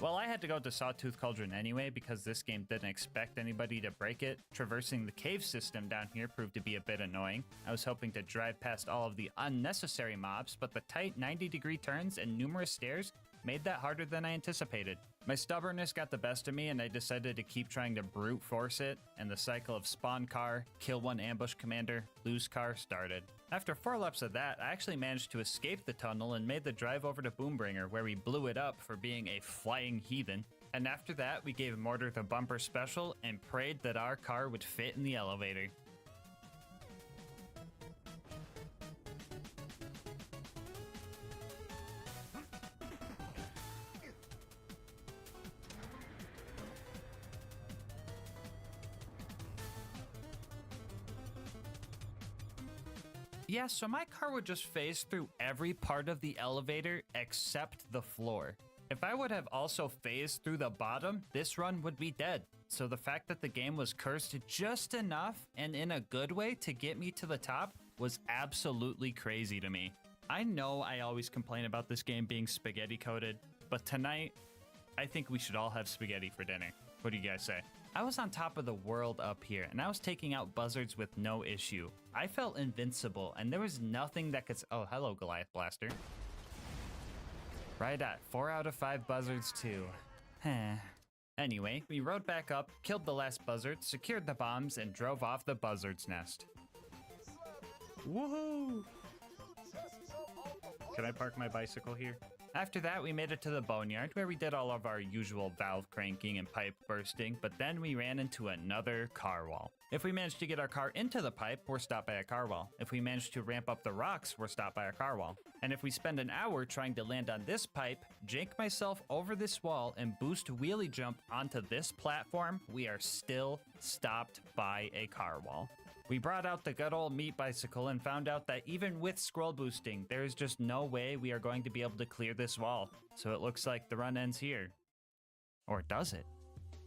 Well, I had to go to Sawtooth Cauldron anyway because this game didn't expect anybody to break it. Traversing the cave system down here proved to be a bit annoying. I was hoping to drive past all of the unnecessary mobs, but the tight 90-degree turns and numerous stairs made that harder than I anticipated. My stubbornness got the best of me and I decided to keep trying to brute force it, and the cycle of spawn car, kill one ambush commander, lose car started. After 4 laps of that, I actually managed to escape the tunnel and made the drive over to Boombringer, where we blew it up for being a flying heathen. And after that, we gave Mortar the bumper special and prayed that our car would fit in the elevator. Yeah, so my car would just phase through every part of the elevator except the floor. If I would have also phased through the bottom, this run would be dead. So the fact that the game was cursed just enough and in a good way to get me to the top was absolutely crazy to me. I know I always complain about this game being spaghetti coated, but tonight, I think we should all have spaghetti for dinner. What do you guys say? I was on top of the world up here, and I was taking out buzzards with no issue. I felt invincible, and there was nothing that could... Oh, hello, Goliath Blaster. Right at 4 out of 5 buzzards, too. Anyway, we rode back up, killed the last buzzard, secured the bombs, and drove off the buzzard's nest. Woohoo! Can I park my bicycle here? After that, we made it to the boneyard, where we did all of our usual valve cranking and pipe bursting, but then we ran into another car wall. If we managed to get our car into the pipe, we're stopped by a car wall. If we managed to ramp up the rocks, we're stopped by a car wall. And if we spend an hour trying to land on this pipe, jank myself over this wall, and boost wheelie jump onto this platform, we are still stopped by a car wall. We brought out the good old meat bicycle and found out that even with scroll boosting, there is just no way we are going to be able to clear this wall. So it looks like the run ends here. Or does it?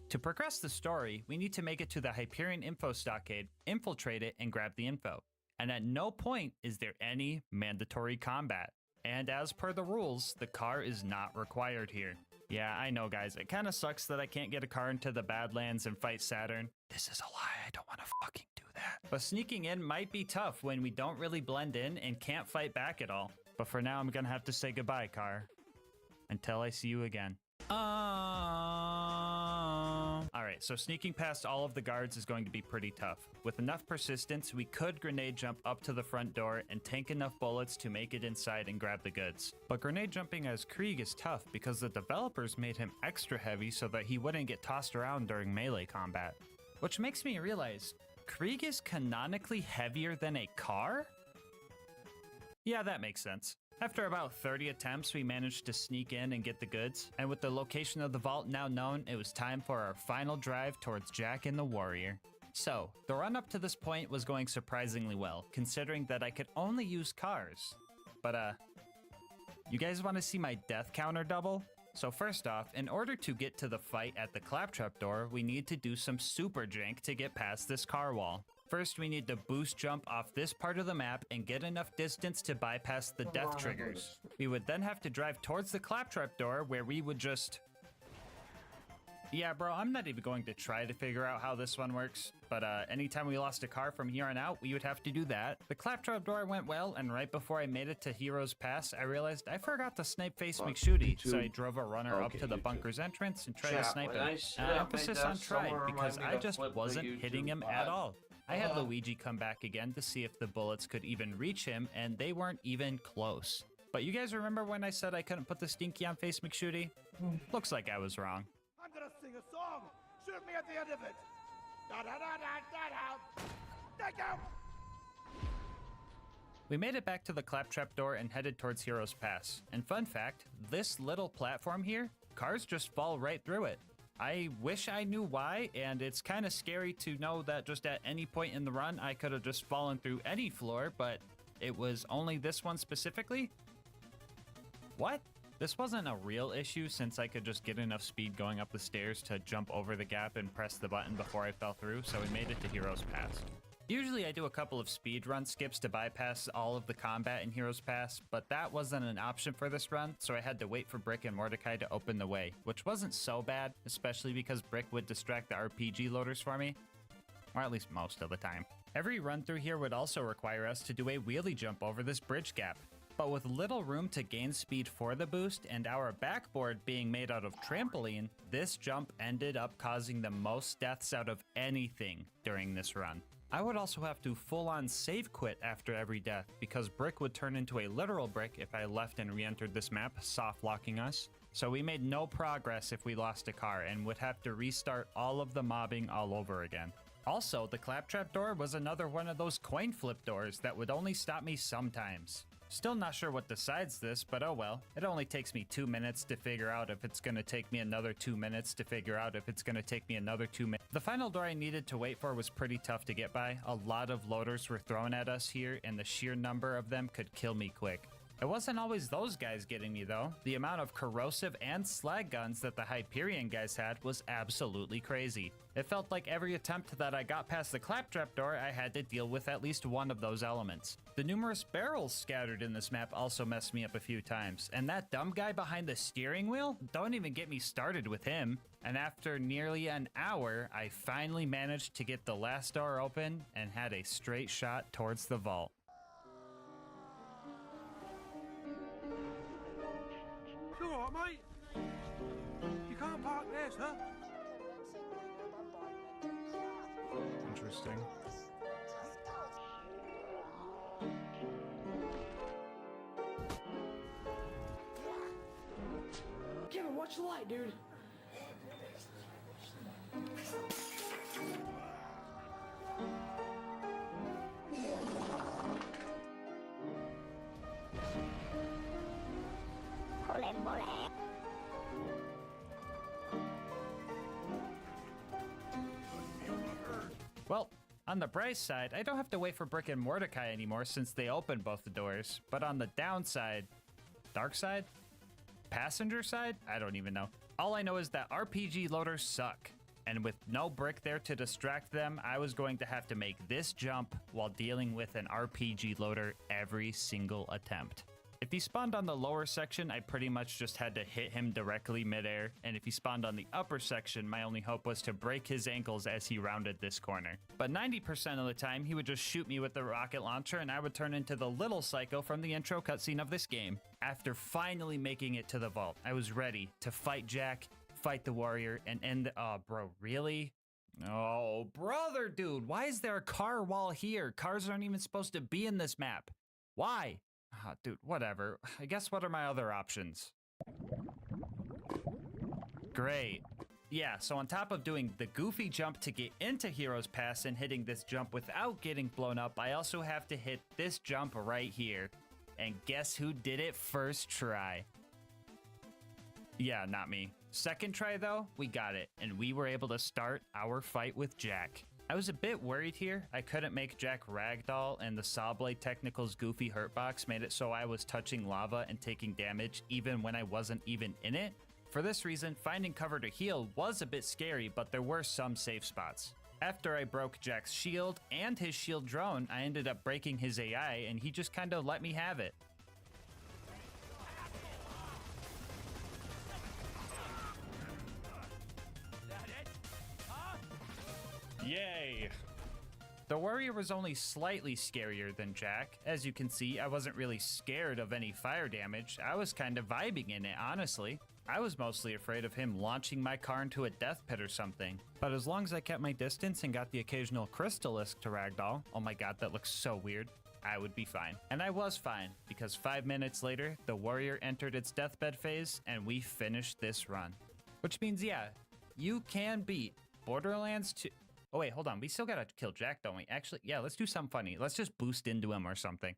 To progress the story, we need to make it to the Hyperion Info Stockade, infiltrate it, and grab the info. And at no point is there any mandatory combat. And as per the rules, the car is not required here. Yeah, I know guys, it kinda sucks that I can't get a car into the Badlands and fight Saturn. This is a lie, I don't wanna fucking do that. But sneaking in might be tough when we don't really blend in and can't fight back at all. But for now, I'm gonna have to say goodbye, car. Until I see you again. Alright, so sneaking past all of the guards is going to be pretty tough. With enough persistence, we could grenade jump up to the front door and tank enough bullets to make it inside and grab the goods. But grenade jumping as Krieg is tough because the developers made him extra heavy so that he wouldn't get tossed around during melee combat. Which makes me realize, Krieg is canonically heavier than a car? Yeah, that makes sense. After about 30 attempts, we managed to sneak in and get the goods, and with the location of the vault now known, it was time for our final drive towards Jack and the Warrior. So, the run up to this point was going surprisingly well, considering that I could only use cars. But you guys want to see my death counter double? So first off, in order to get to the fight at the claptrap door, we need to do some super jank to get past this car wall. First, we need to boost jump off this part of the map and get enough distance to bypass the death triggers. We would then have to drive towards the claptrap door where we would just... Yeah, bro, I'm not even going to try to figure out how this one works, but anytime we lost a car from here on out, we would have to do that. The claptrap door went well, and right before I made it to Heroes Pass, I realized I forgot to snipe face McShooty, so I drove a runner up to the bunker's entrance and tried to snipe him. Emphasis on tried, because I just wasn't hitting him at all. I had Luigi come back again to see if the bullets could even reach him, and they weren't even close. But you guys remember when I said I couldn't put the stinky on face McShooty? Looks like I was wrong. I'm gonna sing a song. Shoot me at the end of it. Da da da da da da. Thank you. We made it back to the claptrap door and headed towards Heroes Pass. And fun fact, this little platform here, cars just fall right through it. I wish I knew why, and it's kind of scary to know that just at any point in the run, I could have just fallen through any floor, but it was only this one specifically? What? This wasn't a real issue since I could just get enough speed going up the stairs to jump over the gap and press the button before I fell through, so we made it to Heroes Pass. Usually I do a couple of speed run skips to bypass all of the combat in Heroes Pass, but that wasn't an option for this run, so I had to wait for Brick and Mordecai to open the way, which wasn't so bad, especially because Brick would distract the RPG loaders for me, or at least most of the time. Every run through here would also require us to do a wheelie jump over this bridge gap. But with little room to gain speed for the boost and our backboard being made out of trampoline, this jump ended up causing the most deaths out of anything during this run. I would also have to full-on save quit after every death because Brick would turn into a literal brick if I left and re-entered this map, soft locking us. So we made no progress if we lost a car and would have to restart all of the mobbing all over again. Also, the claptrap door was another one of those coin flip doors that would only stop me sometimes. Still not sure what decides this, but oh well. It only takes me 2 minutes to figure out if it's gonna take me another 2 minutes to figure out if it's gonna take me another 2 minutes. The final door I needed to wait for was pretty tough to get by. A lot of loaders were thrown at us here, and the sheer number of them could kill me quick. It wasn't always those guys getting me though. The amount of corrosive and slag guns that the Hyperion guys had was absolutely crazy. It felt like every attempt that I got past the claptrap door, I had to deal with at least one of those elements. The numerous barrels scattered in this map also messed me up a few times, and that dumb guy behind the steering wheel? Don't even get me started with him. And after nearly an hour, I finally managed to get the last door open and had a straight shot towards the vault. You alright, mate? You can't park there, sir. Interesting. Kevin, watch the light, dude. Well, on the bright side, I don't have to wait for Brick and Mordecai anymore since they opened both the doors. But on the downside, dark side? Passenger side? I don't even know. All I know is that RPG loaders suck. And with no Brick there to distract them, I was going to have to make this jump while dealing with an RPG loader every single attempt. If he spawned on the lower section, I pretty much just had to hit him directly midair, and if he spawned on the upper section, my only hope was to break his ankles as he rounded this corner. But 90% of the time, he would just shoot me with the rocket launcher, and I would turn into the little psycho from the intro cutscene of this game. After finally making it to the vault, I was ready to fight Jack, fight the warrior, and end the— oh, bro, really? Oh, brother, dude, why is there a car wall here? Cars aren't even supposed to be in this map. Why? Ah, dude, whatever. I guess what are my other options? Great. Yeah, so on top of doing the goofy jump to get into Heroes Pass and hitting this jump without getting blown up, I also have to hit this jump right here. And guess who did it first try? Yeah, not me. Second try though, we got it, and we were able to start our fight with Jack. I was a bit worried here. I couldn't make Jack ragdoll, and the Sawblade Technical's goofy hurtbox made it so I was touching lava and taking damage even when I wasn't even in it. For this reason, finding cover to heal was a bit scary, but there were some safe spots. After I broke Jack's shield and his shield drone, I ended up breaking his AI, and he just kind of let me have it. Yay! The Warrior was only slightly scarier than Jack. As you can see, I wasn't really scared of any fire damage. I was kind of vibing in it, honestly. I was mostly afraid of him launching my car into a death pit or something. But as long as I kept my distance and got the occasional Crystalisk to ragdoll, oh my god, that looks so weird, I would be fine. And I was fine, because 5 minutes later, the Warrior entered its deathbed phase, and we finished this run. Which means, yeah, you can beat Borderlands 2. Oh wait, hold on, we still gotta kill Jack, don't we? Actually, yeah, let's do something funny. Let's just boost into him or something.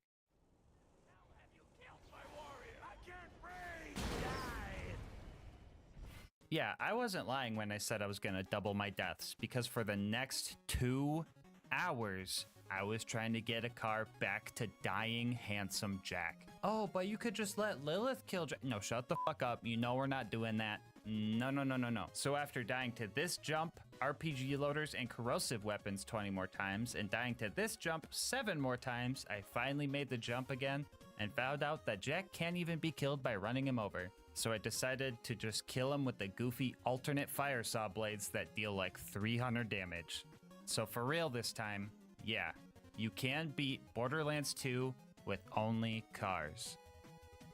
Yeah, I wasn't lying when I said I was gonna double my deaths, because for the next 2 hours, I was trying to get a car back to dying handsome Jack. Oh, but you could just let Lilith kill Jack. No, shut the fuck up. You know we're not doing that. No, no, no, no, no. So after dying to this jump, RPG loaders, and corrosive weapons 20 more times, and dying to this jump 7 more times, I finally made the jump again, and found out that Jack can't even be killed by running him over. So I decided to just kill him with the goofy alternate fire saw blades that deal like 300 damage. So for real this time, yeah, you can beat Borderlands 2 with only cars.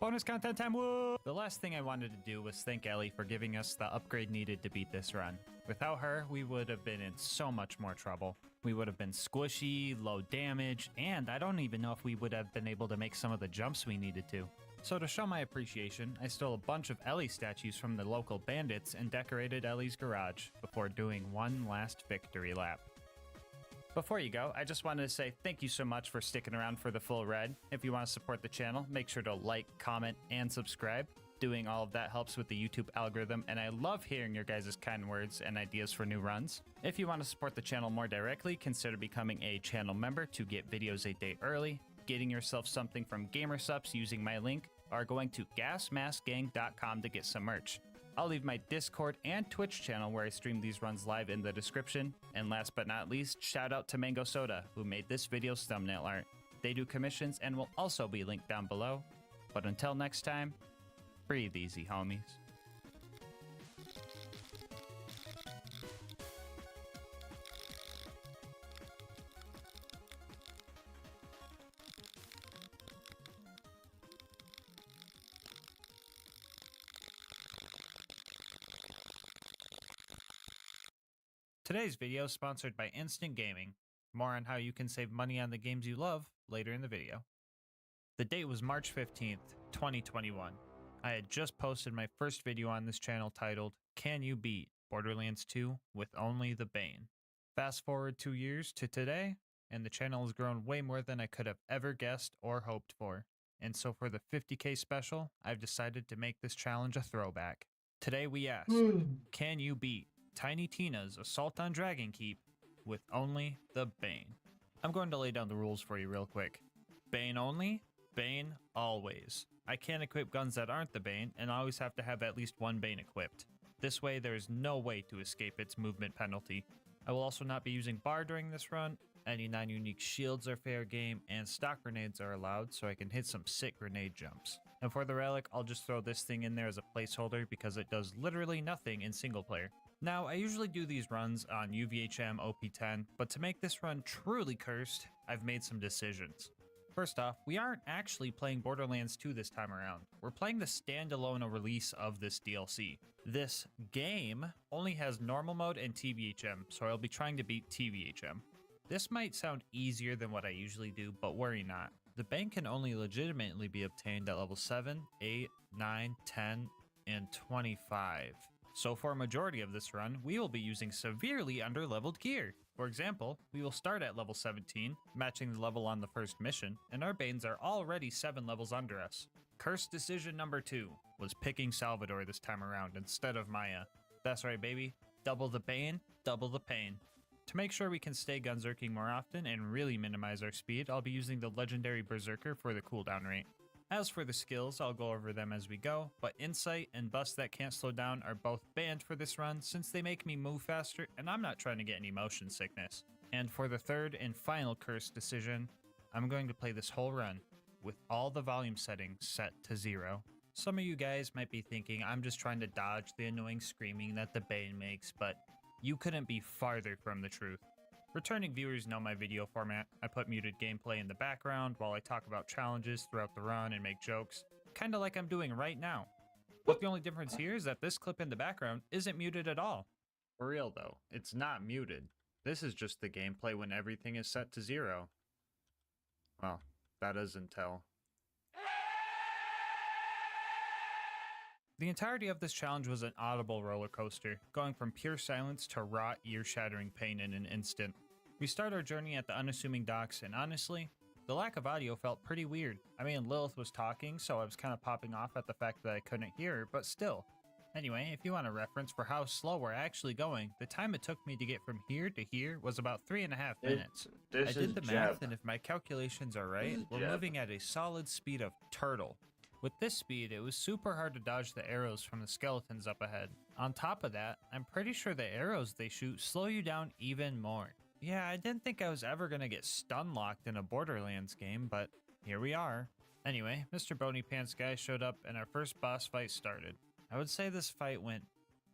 Bonus content time, woo! The last thing I wanted to do was thank Ellie for giving us the upgrade needed to beat this run. Without her, we would have been in so much more trouble. We would have been squishy, low damage, and I don't even know if we would have been able to make some of the jumps we needed to. So to show my appreciation, I stole a bunch of Ellie statues from the local bandits and decorated Ellie's garage before doing one last victory lap. Before you go, I just wanted to say thank you so much for sticking around for the full ride. If you want to support the channel, make sure to like, comment, and subscribe. Doing all of that helps with the YouTube algorithm, and I love hearing your guys' kind words and ideas for new runs. If you want to support the channel more directly, consider becoming a channel member to get videos a day early, getting yourself something from GamerSupps using my link, or going to gasmaskgang.com to get some merch. I'll leave my Discord and Twitch channel where I stream these runs live in the description. And last but not least, shout out to Mango Soda, who made this video's thumbnail art. They do commissions and will also be linked down below. But until next time, breathe easy, homies. Today's video is sponsored by Instant Gaming. More on how you can save money on the games you love later in the video. The date was March 15th, 2021. I had just posted my first video on this channel titled, Can You Beat Borderlands 2 with Only the Bane? Fast forward 2 years to today, and the channel has grown way more than I could have ever guessed or hoped for. And so for the 50k special, I've decided to make this challenge a throwback. Today we ask, can you beat Tiny Tina's Assault on Dragon Keep with only the Bane? I'm going to lay down the rules for you real quick. Bane only, Bane always. I can't equip guns that aren't the Bane, and I always have to have at least one Bane equipped. This way there is no way to escape its movement penalty. I will also not be using bar during this run. Any non-unique shields are fair game, and stock grenades are allowed so I can hit some sick grenade jumps. And for the relic, I'll just throw this thing in there as a placeholder because it does literally nothing in single player. Now, I usually do these runs on UVHM OP10, but to make this run truly cursed, I've made some decisions. First off, we aren't actually playing Borderlands 2 this time around. We're playing the standalone release of this DLC. This game only has normal mode and TVHM, so I'll be trying to beat TVHM. This might sound easier than what I usually do, but worry not. The Bane can only legitimately be obtained at level 7, 8, 9, 10, and 25. So for a majority of this run, we will be using severely underleveled gear. For example, we will start at level 17, matching the level on the first mission, and our Banes are already 7 levels under us. Cursed decision number 2 was picking Salvador this time around instead of Maya. That's right, baby. Double the Bane, double the pain. To make sure we can stay gunzerking more often and really minimize our speed, I'll be using the legendary Berserker for the cooldown rate. As for the skills, I'll go over them as we go, but Insight and Bust That Can't Slow Down are both banned for this run since they make me move faster and I'm not trying to get any motion sickness. And for the third and final curse decision, I'm going to play this whole run with all the volume settings set to 0. Some of you guys might be thinking I'm just trying to dodge the annoying screaming that the Bane makes, but you couldn't be farther from the truth. Returning viewers know my video format. I put muted gameplay in the background while I talk about challenges throughout the run and make jokes, kinda like I'm doing right now. But the only difference here is that this clip in the background isn't muted at all. For real though, it's not muted. This is just the gameplay when everything is set to 0. Well, that is until... The entirety of this challenge was an audible roller coaster, going from pure silence to raw, ear-shattering pain in an instant. We start our journey at the unassuming docks, and honestly, the lack of audio felt pretty weird. I mean, Lilith was talking, so I was kind of popping off at the fact that I couldn't hear her, but still. Anyway, if you want a reference for how slow we're actually going, the time it took me to get from here to here was about 3.5 minutes. I did the math, and if my calculations are right, we're moving at a solid speed of turtle. With this speed, it was super hard to dodge the arrows from the skeletons up ahead. On top of that, I'm pretty sure the arrows they shoot slow you down even more. Yeah, I didn't think I was ever gonna get stun locked in a Borderlands game, but here we are. Anyway, Mr. Bony Pants guy showed up and our first boss fight started. I would say this fight went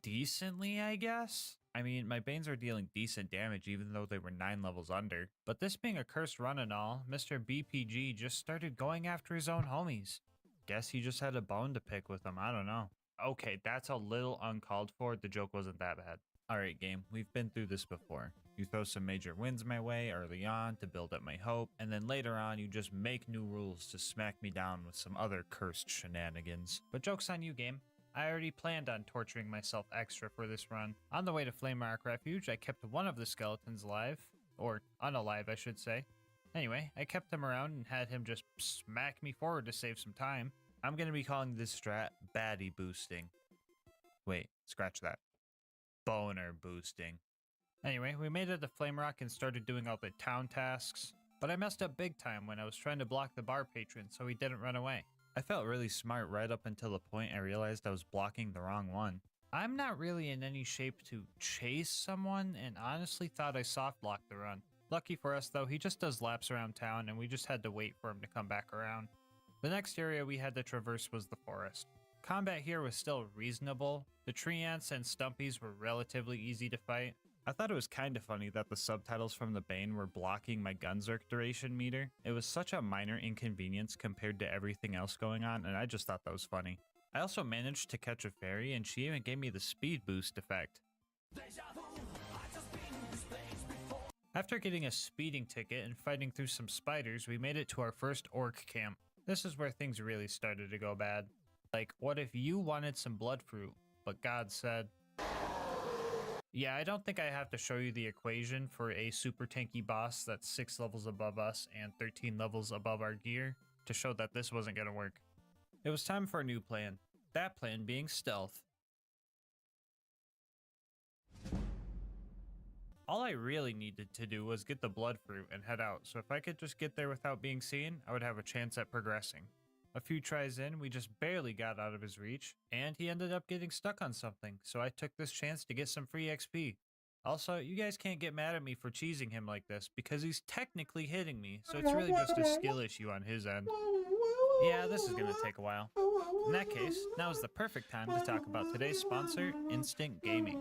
decently, I guess? I mean, my Banes are dealing decent damage even though they were 9 levels under. But this being a cursed run and all, Mr. BPG just started going after his own homies. Guess he just had a bone to pick with them, I don't know. Okay, that's a little uncalled for, the joke wasn't that bad. Alright game, we've been through this before. You throw some major wins my way early on to build up my hope, and then later on you just make new rules to smack me down with some other cursed shenanigans. But joke's on you game. I already planned on torturing myself extra for this run. On the way to Flame Rock Refuge, I kept one of the skeletons alive, or unalive I should say. Anyway, I kept him around and had him just smack me forward to save some time. I'm going to be calling this strat baddie boosting. Wait, scratch that. Boner boosting. Anyway, we made it to Flame Rock and started doing all the town tasks, but I messed up big time when I was trying to block the bar patron so he didn't run away. I felt really smart right up until the point I realized I was blocking the wrong one. I'm not really in any shape to chase someone and honestly thought I soft blocked the run. Lucky for us though, he just does laps around town and we just had to wait for him to come back around. The next area we had to traverse was the forest. Combat here was still reasonable. The tree ants and stumpies were relatively easy to fight. I thought it was kind of funny that the subtitles from the Bane were blocking my Gunzerk duration meter. It was such a minor inconvenience compared to everything else going on, and I just thought that was funny. I also managed to catch a fairy, and she even gave me the speed boost effect. After getting a speeding ticket and fighting through some spiders, we made it to our first orc camp. This is where things really started to go bad. Like, what if you wanted some blood fruit, but God said... Yeah, I don't think I have to show you the equation for a super tanky boss that's 6 levels above us and 13 levels above our gear to show that this wasn't gonna work. It was time for a new plan. That plan being stealth. All I really needed to do was get the blood fruit and head out, so if I could just get there without being seen, I would have a chance at progressing. A few tries in, we just barely got out of his reach, and he ended up getting stuck on something, so I took this chance to get some free XP. Also, you guys can't get mad at me for cheesing him like this, because he's technically hitting me, so it's really just a skill issue on his end. Yeah, this is gonna take a while. In that case, now is the perfect time to talk about today's sponsor, Instant Gaming.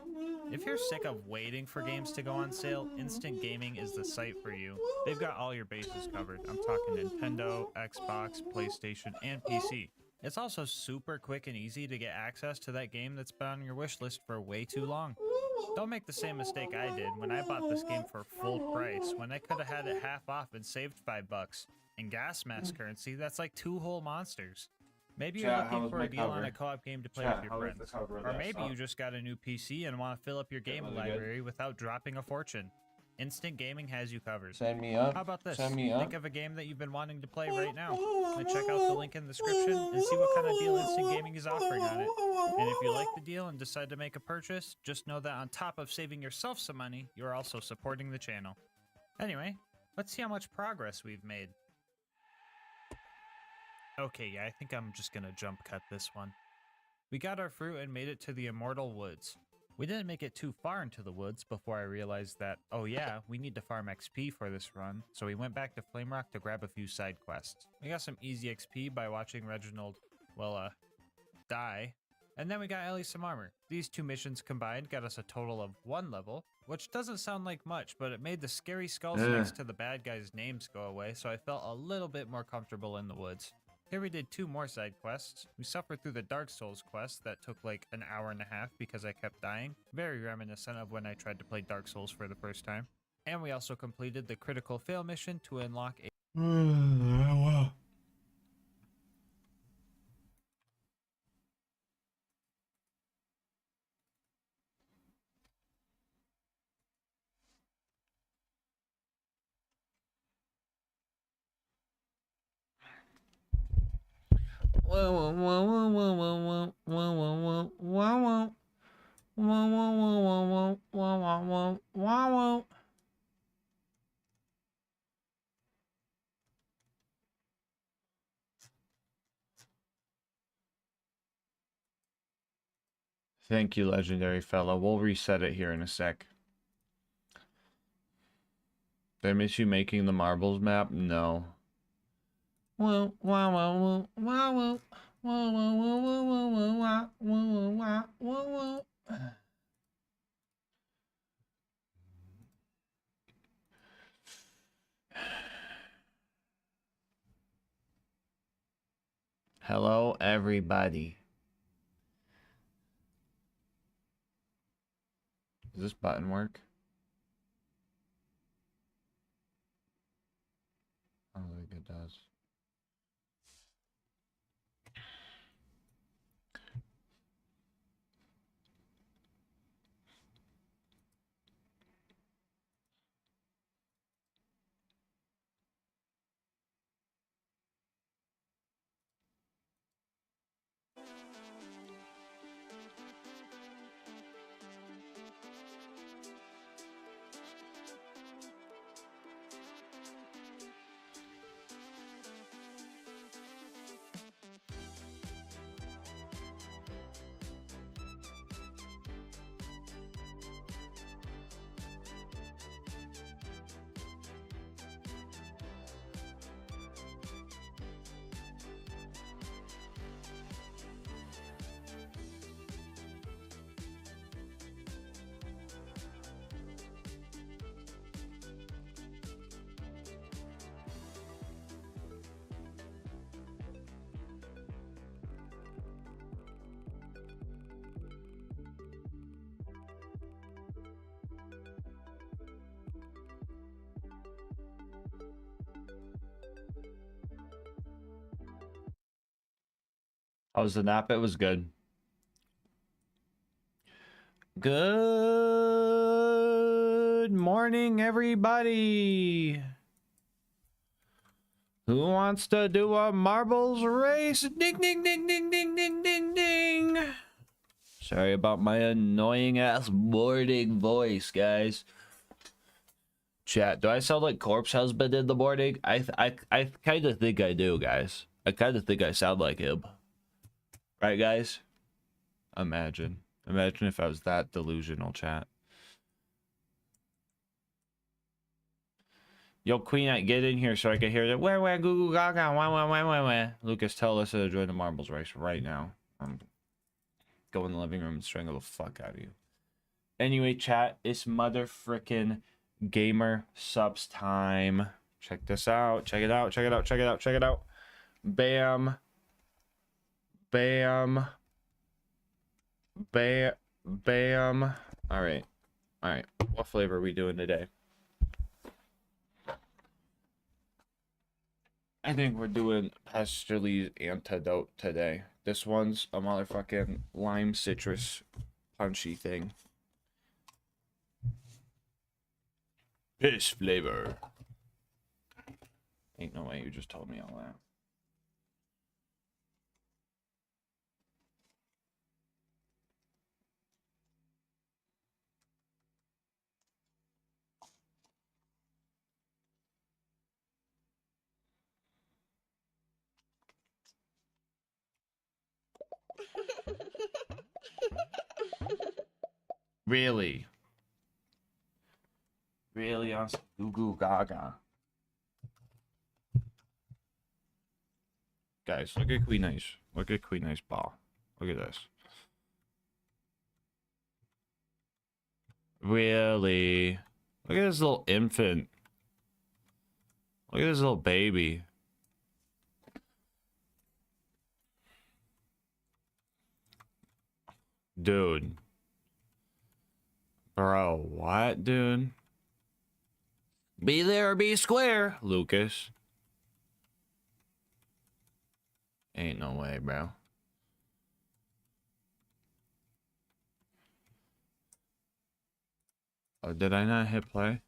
If you're sick of waiting for games to go on sale, Instant Gaming is the site for you. They've got all your bases covered. I'm talking Nintendo, Xbox, PlayStation, and PC. It's also super quick and easy to get access to that game that's been on your wish list for way too long. Don't make the same mistake I did when I bought this game for full price when I could have had it half off and saved $5. In gas mask currency, that's like 2 whole monsters. Maybe you're looking for a deal on a co-op game to play with your friends. Or maybe you just got a new PC and want to fill up your game library without dropping a fortune. Instant Gaming has you covered. Sign me up. How about this? Sign me up. Think of a game that you've been wanting to play right now. And check out the link in the description and see what kind of deal Instant Gaming is offering on it. And if you like the deal and decide to make a purchase, just know that on top of saving yourself some money, you're also supporting the channel. Anyway, let's see how much progress we've made. Okay, yeah, I think I'm just gonna jump cut this one. We got our fruit and made it to the Immortal Woods. We didn't make it too far into the woods before I realized that, oh yeah, we need to farm XP for this run, so we went back to Flame Rock to grab a few side quests. We got some easy XP by watching Reginald, well, die. And then we got Ellie some armor. These two missions combined got us a total of 1 level, which doesn't sound like much, but it made the scary skulls next to the bad guys' names go away, so I felt a little bit more comfortable in the woods. Here we did 2 more side quests. We suffered through the Dark Souls quest that took like an hour and a half because I kept dying. Very reminiscent of when I tried to play Dark Souls for the first time. And we also completed the critical fail mission to unlock a... Thank you, legendary fella. We'll reset it here in a sec. Did I miss you making the marbles map? No. Hello, everybody. Does this button work? I don't think it does. How was the nap? It was good. Good morning, everybody. Who wants to do a marbles race? Ding, ding, ding, ding, ding, ding, ding, ding. Sorry about my annoying ass boarding voice, guys. Chat, do I sound like Corpse Husband in the morning? I kind of think I do, guys. I kind of think I sound like him. Right, guys? Imagine if I was that delusional, chat. Yo, Queen, get in here so I can hear that. Where, goo goo gaga, wah. Lucas, tell us to join the marbles race right now. I'm going in the living room and strangle the fuck out of you. Anyway, chat, it's mother frickin' gamer subs time. Check this out. Check it out. Check it out. Check it out. Check it out. Bam. Bam. Bam. Bam. All right. All right. What flavor are we doing today? I think we're doing Pasteurle's antidote today. This one's a motherfucking lime citrus punchy thing. Piss flavor. Ain't no way you just told me all that. Really? Really on some goo goo gaga. Guys, look at Queen Ice. Look at Queen Ice ball. Look at this. Really? Look at this little infant. Look at this little baby. Dude. Bro, what, dude? Be there or be square, Lucas. Ain't no way, bro. Oh, did I not hit play?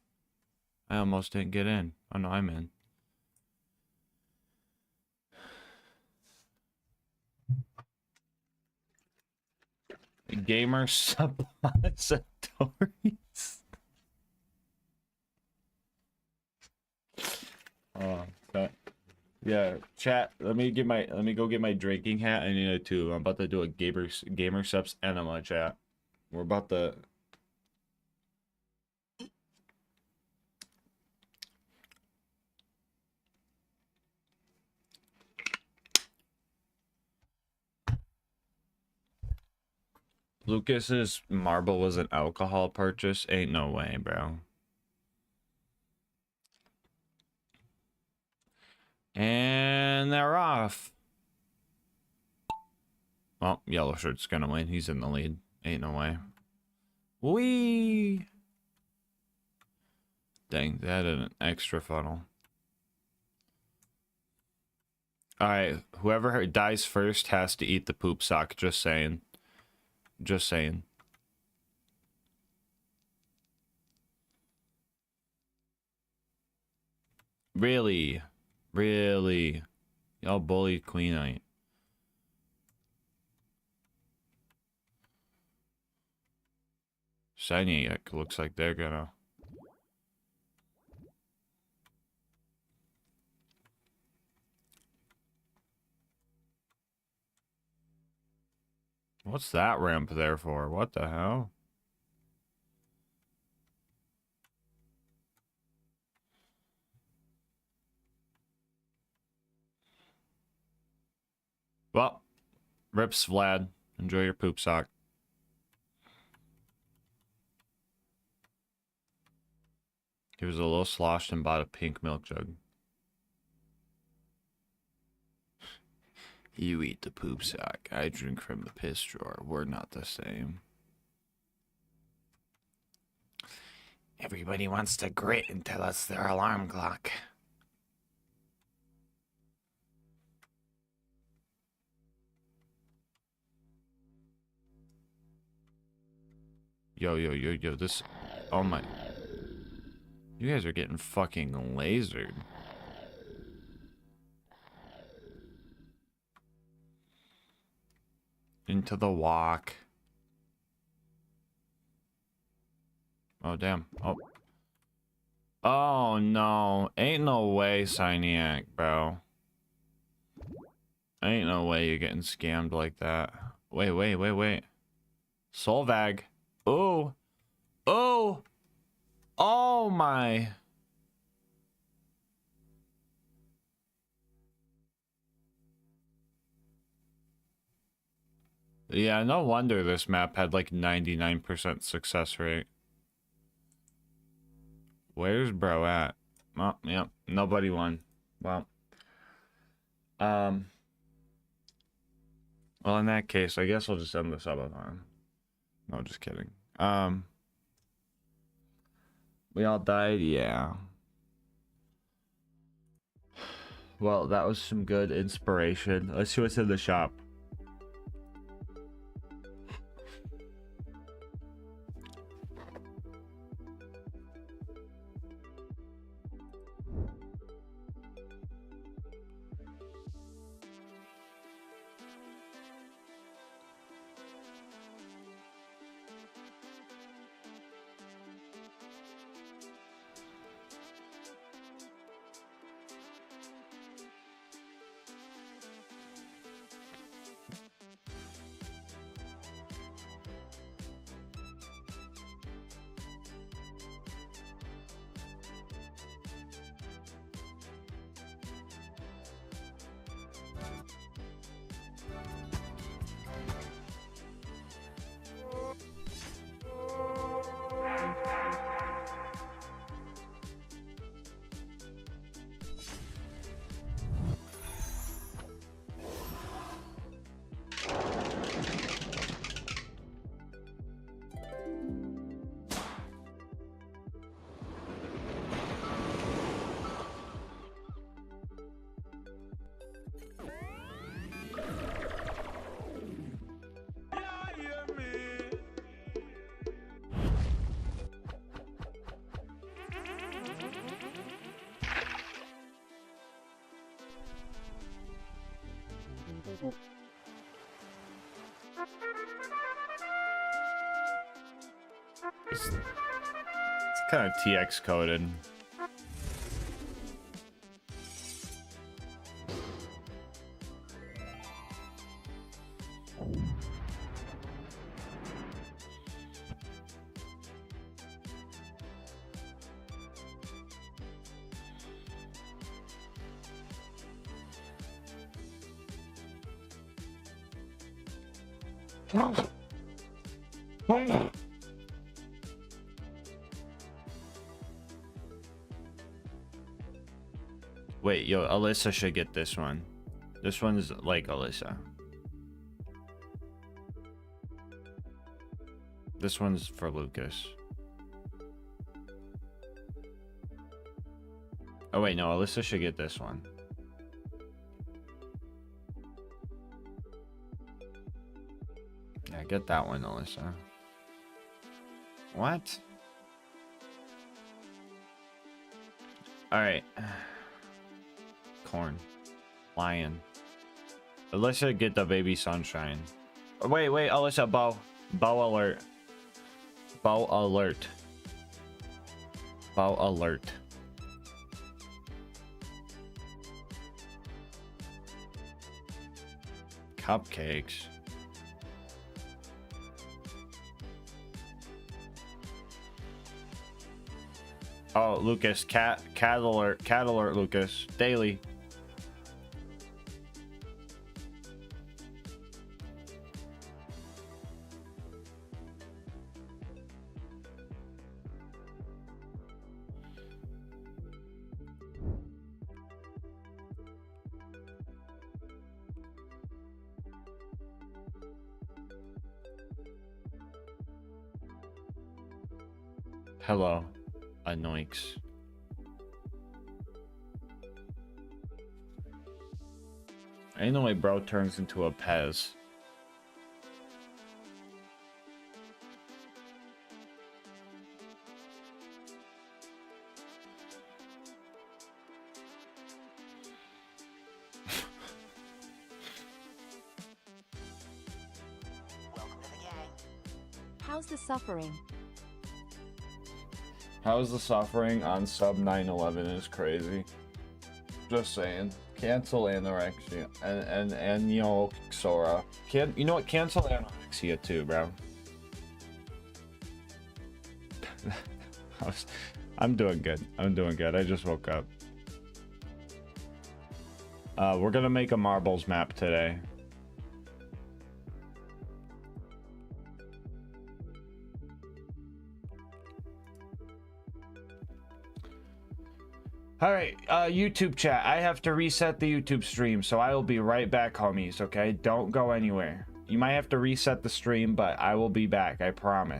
I almost didn't get in. Oh, no, I'm in. Gamer suppositories. Oh, that. Yeah, chat. Let me go get my drinking hat. I need it too. I'm about to do a gamer subs enema, chat. We're about to. Lucas's marble was an alcohol purchase. Ain't no way, bro. And they're off. Well, yellow shirt's gonna win. He's in the lead. Ain't no way. Whee! Dang, they added an extra funnel. Alright, whoever dies first has to eat the poop sock. Just saying. Just saying. Really? Really? Y'all bullied Queen Knight. Saniac looks like they're gonna... What's that ramp there for? What the hell? Well, rips Vlad. Enjoy your poop sock. He was a little sloshed and bought a pink milk jug. You eat the poop sock. I drink from the piss drawer. We're not the same. Everybody wants to grit and tell us their alarm clock. Yo, this... Oh my... You guys are getting fucking lasered. Into the walk. Oh, damn. Oh. Oh, no. Ain't no way, Siniac, bro. Ain't no way you're getting scammed like that. Wait. Solvag. Oh. Oh. Oh, my. Yeah, no wonder this map had like 99% success rate. Where's bro at? Oh, yep, nobody won. Well, in that case, I guess we'll just end the subathon. No, just kidding. We all died, yeah. Well, that was some good inspiration. Let's see what's in the shop. It's kind of TX coded. Wait, yo, Alyssa should get this one. This one's like Alyssa. This one's for Lucas. Oh wait, no, Alyssa should get this one. Yeah, get that one, Alyssa. What? Alright. Corn. Lion. Alyssa, get the baby sunshine. Oh, wait, Alyssa, bow. Bow alert. Bow alert. Bow alert. Cupcakes. Oh, Lucas, cat alert, Lucas, daily. Hello, Anoinks. Ain't no way bro turns into a Pez. How's the suffering? How's the suffering on sub 911 is crazy. Just saying. Cancel anorexia and you know, Sora. You know what? Cancel anorexia too, bro. I'm doing good. I'm doing good. I just woke up. We're gonna make a marbles map today. Alright, YouTube chat. I have to reset the YouTube stream, so I will be right back, homies, okay? Don't go anywhere. You might have to reset the stream, but I will be back, I promise.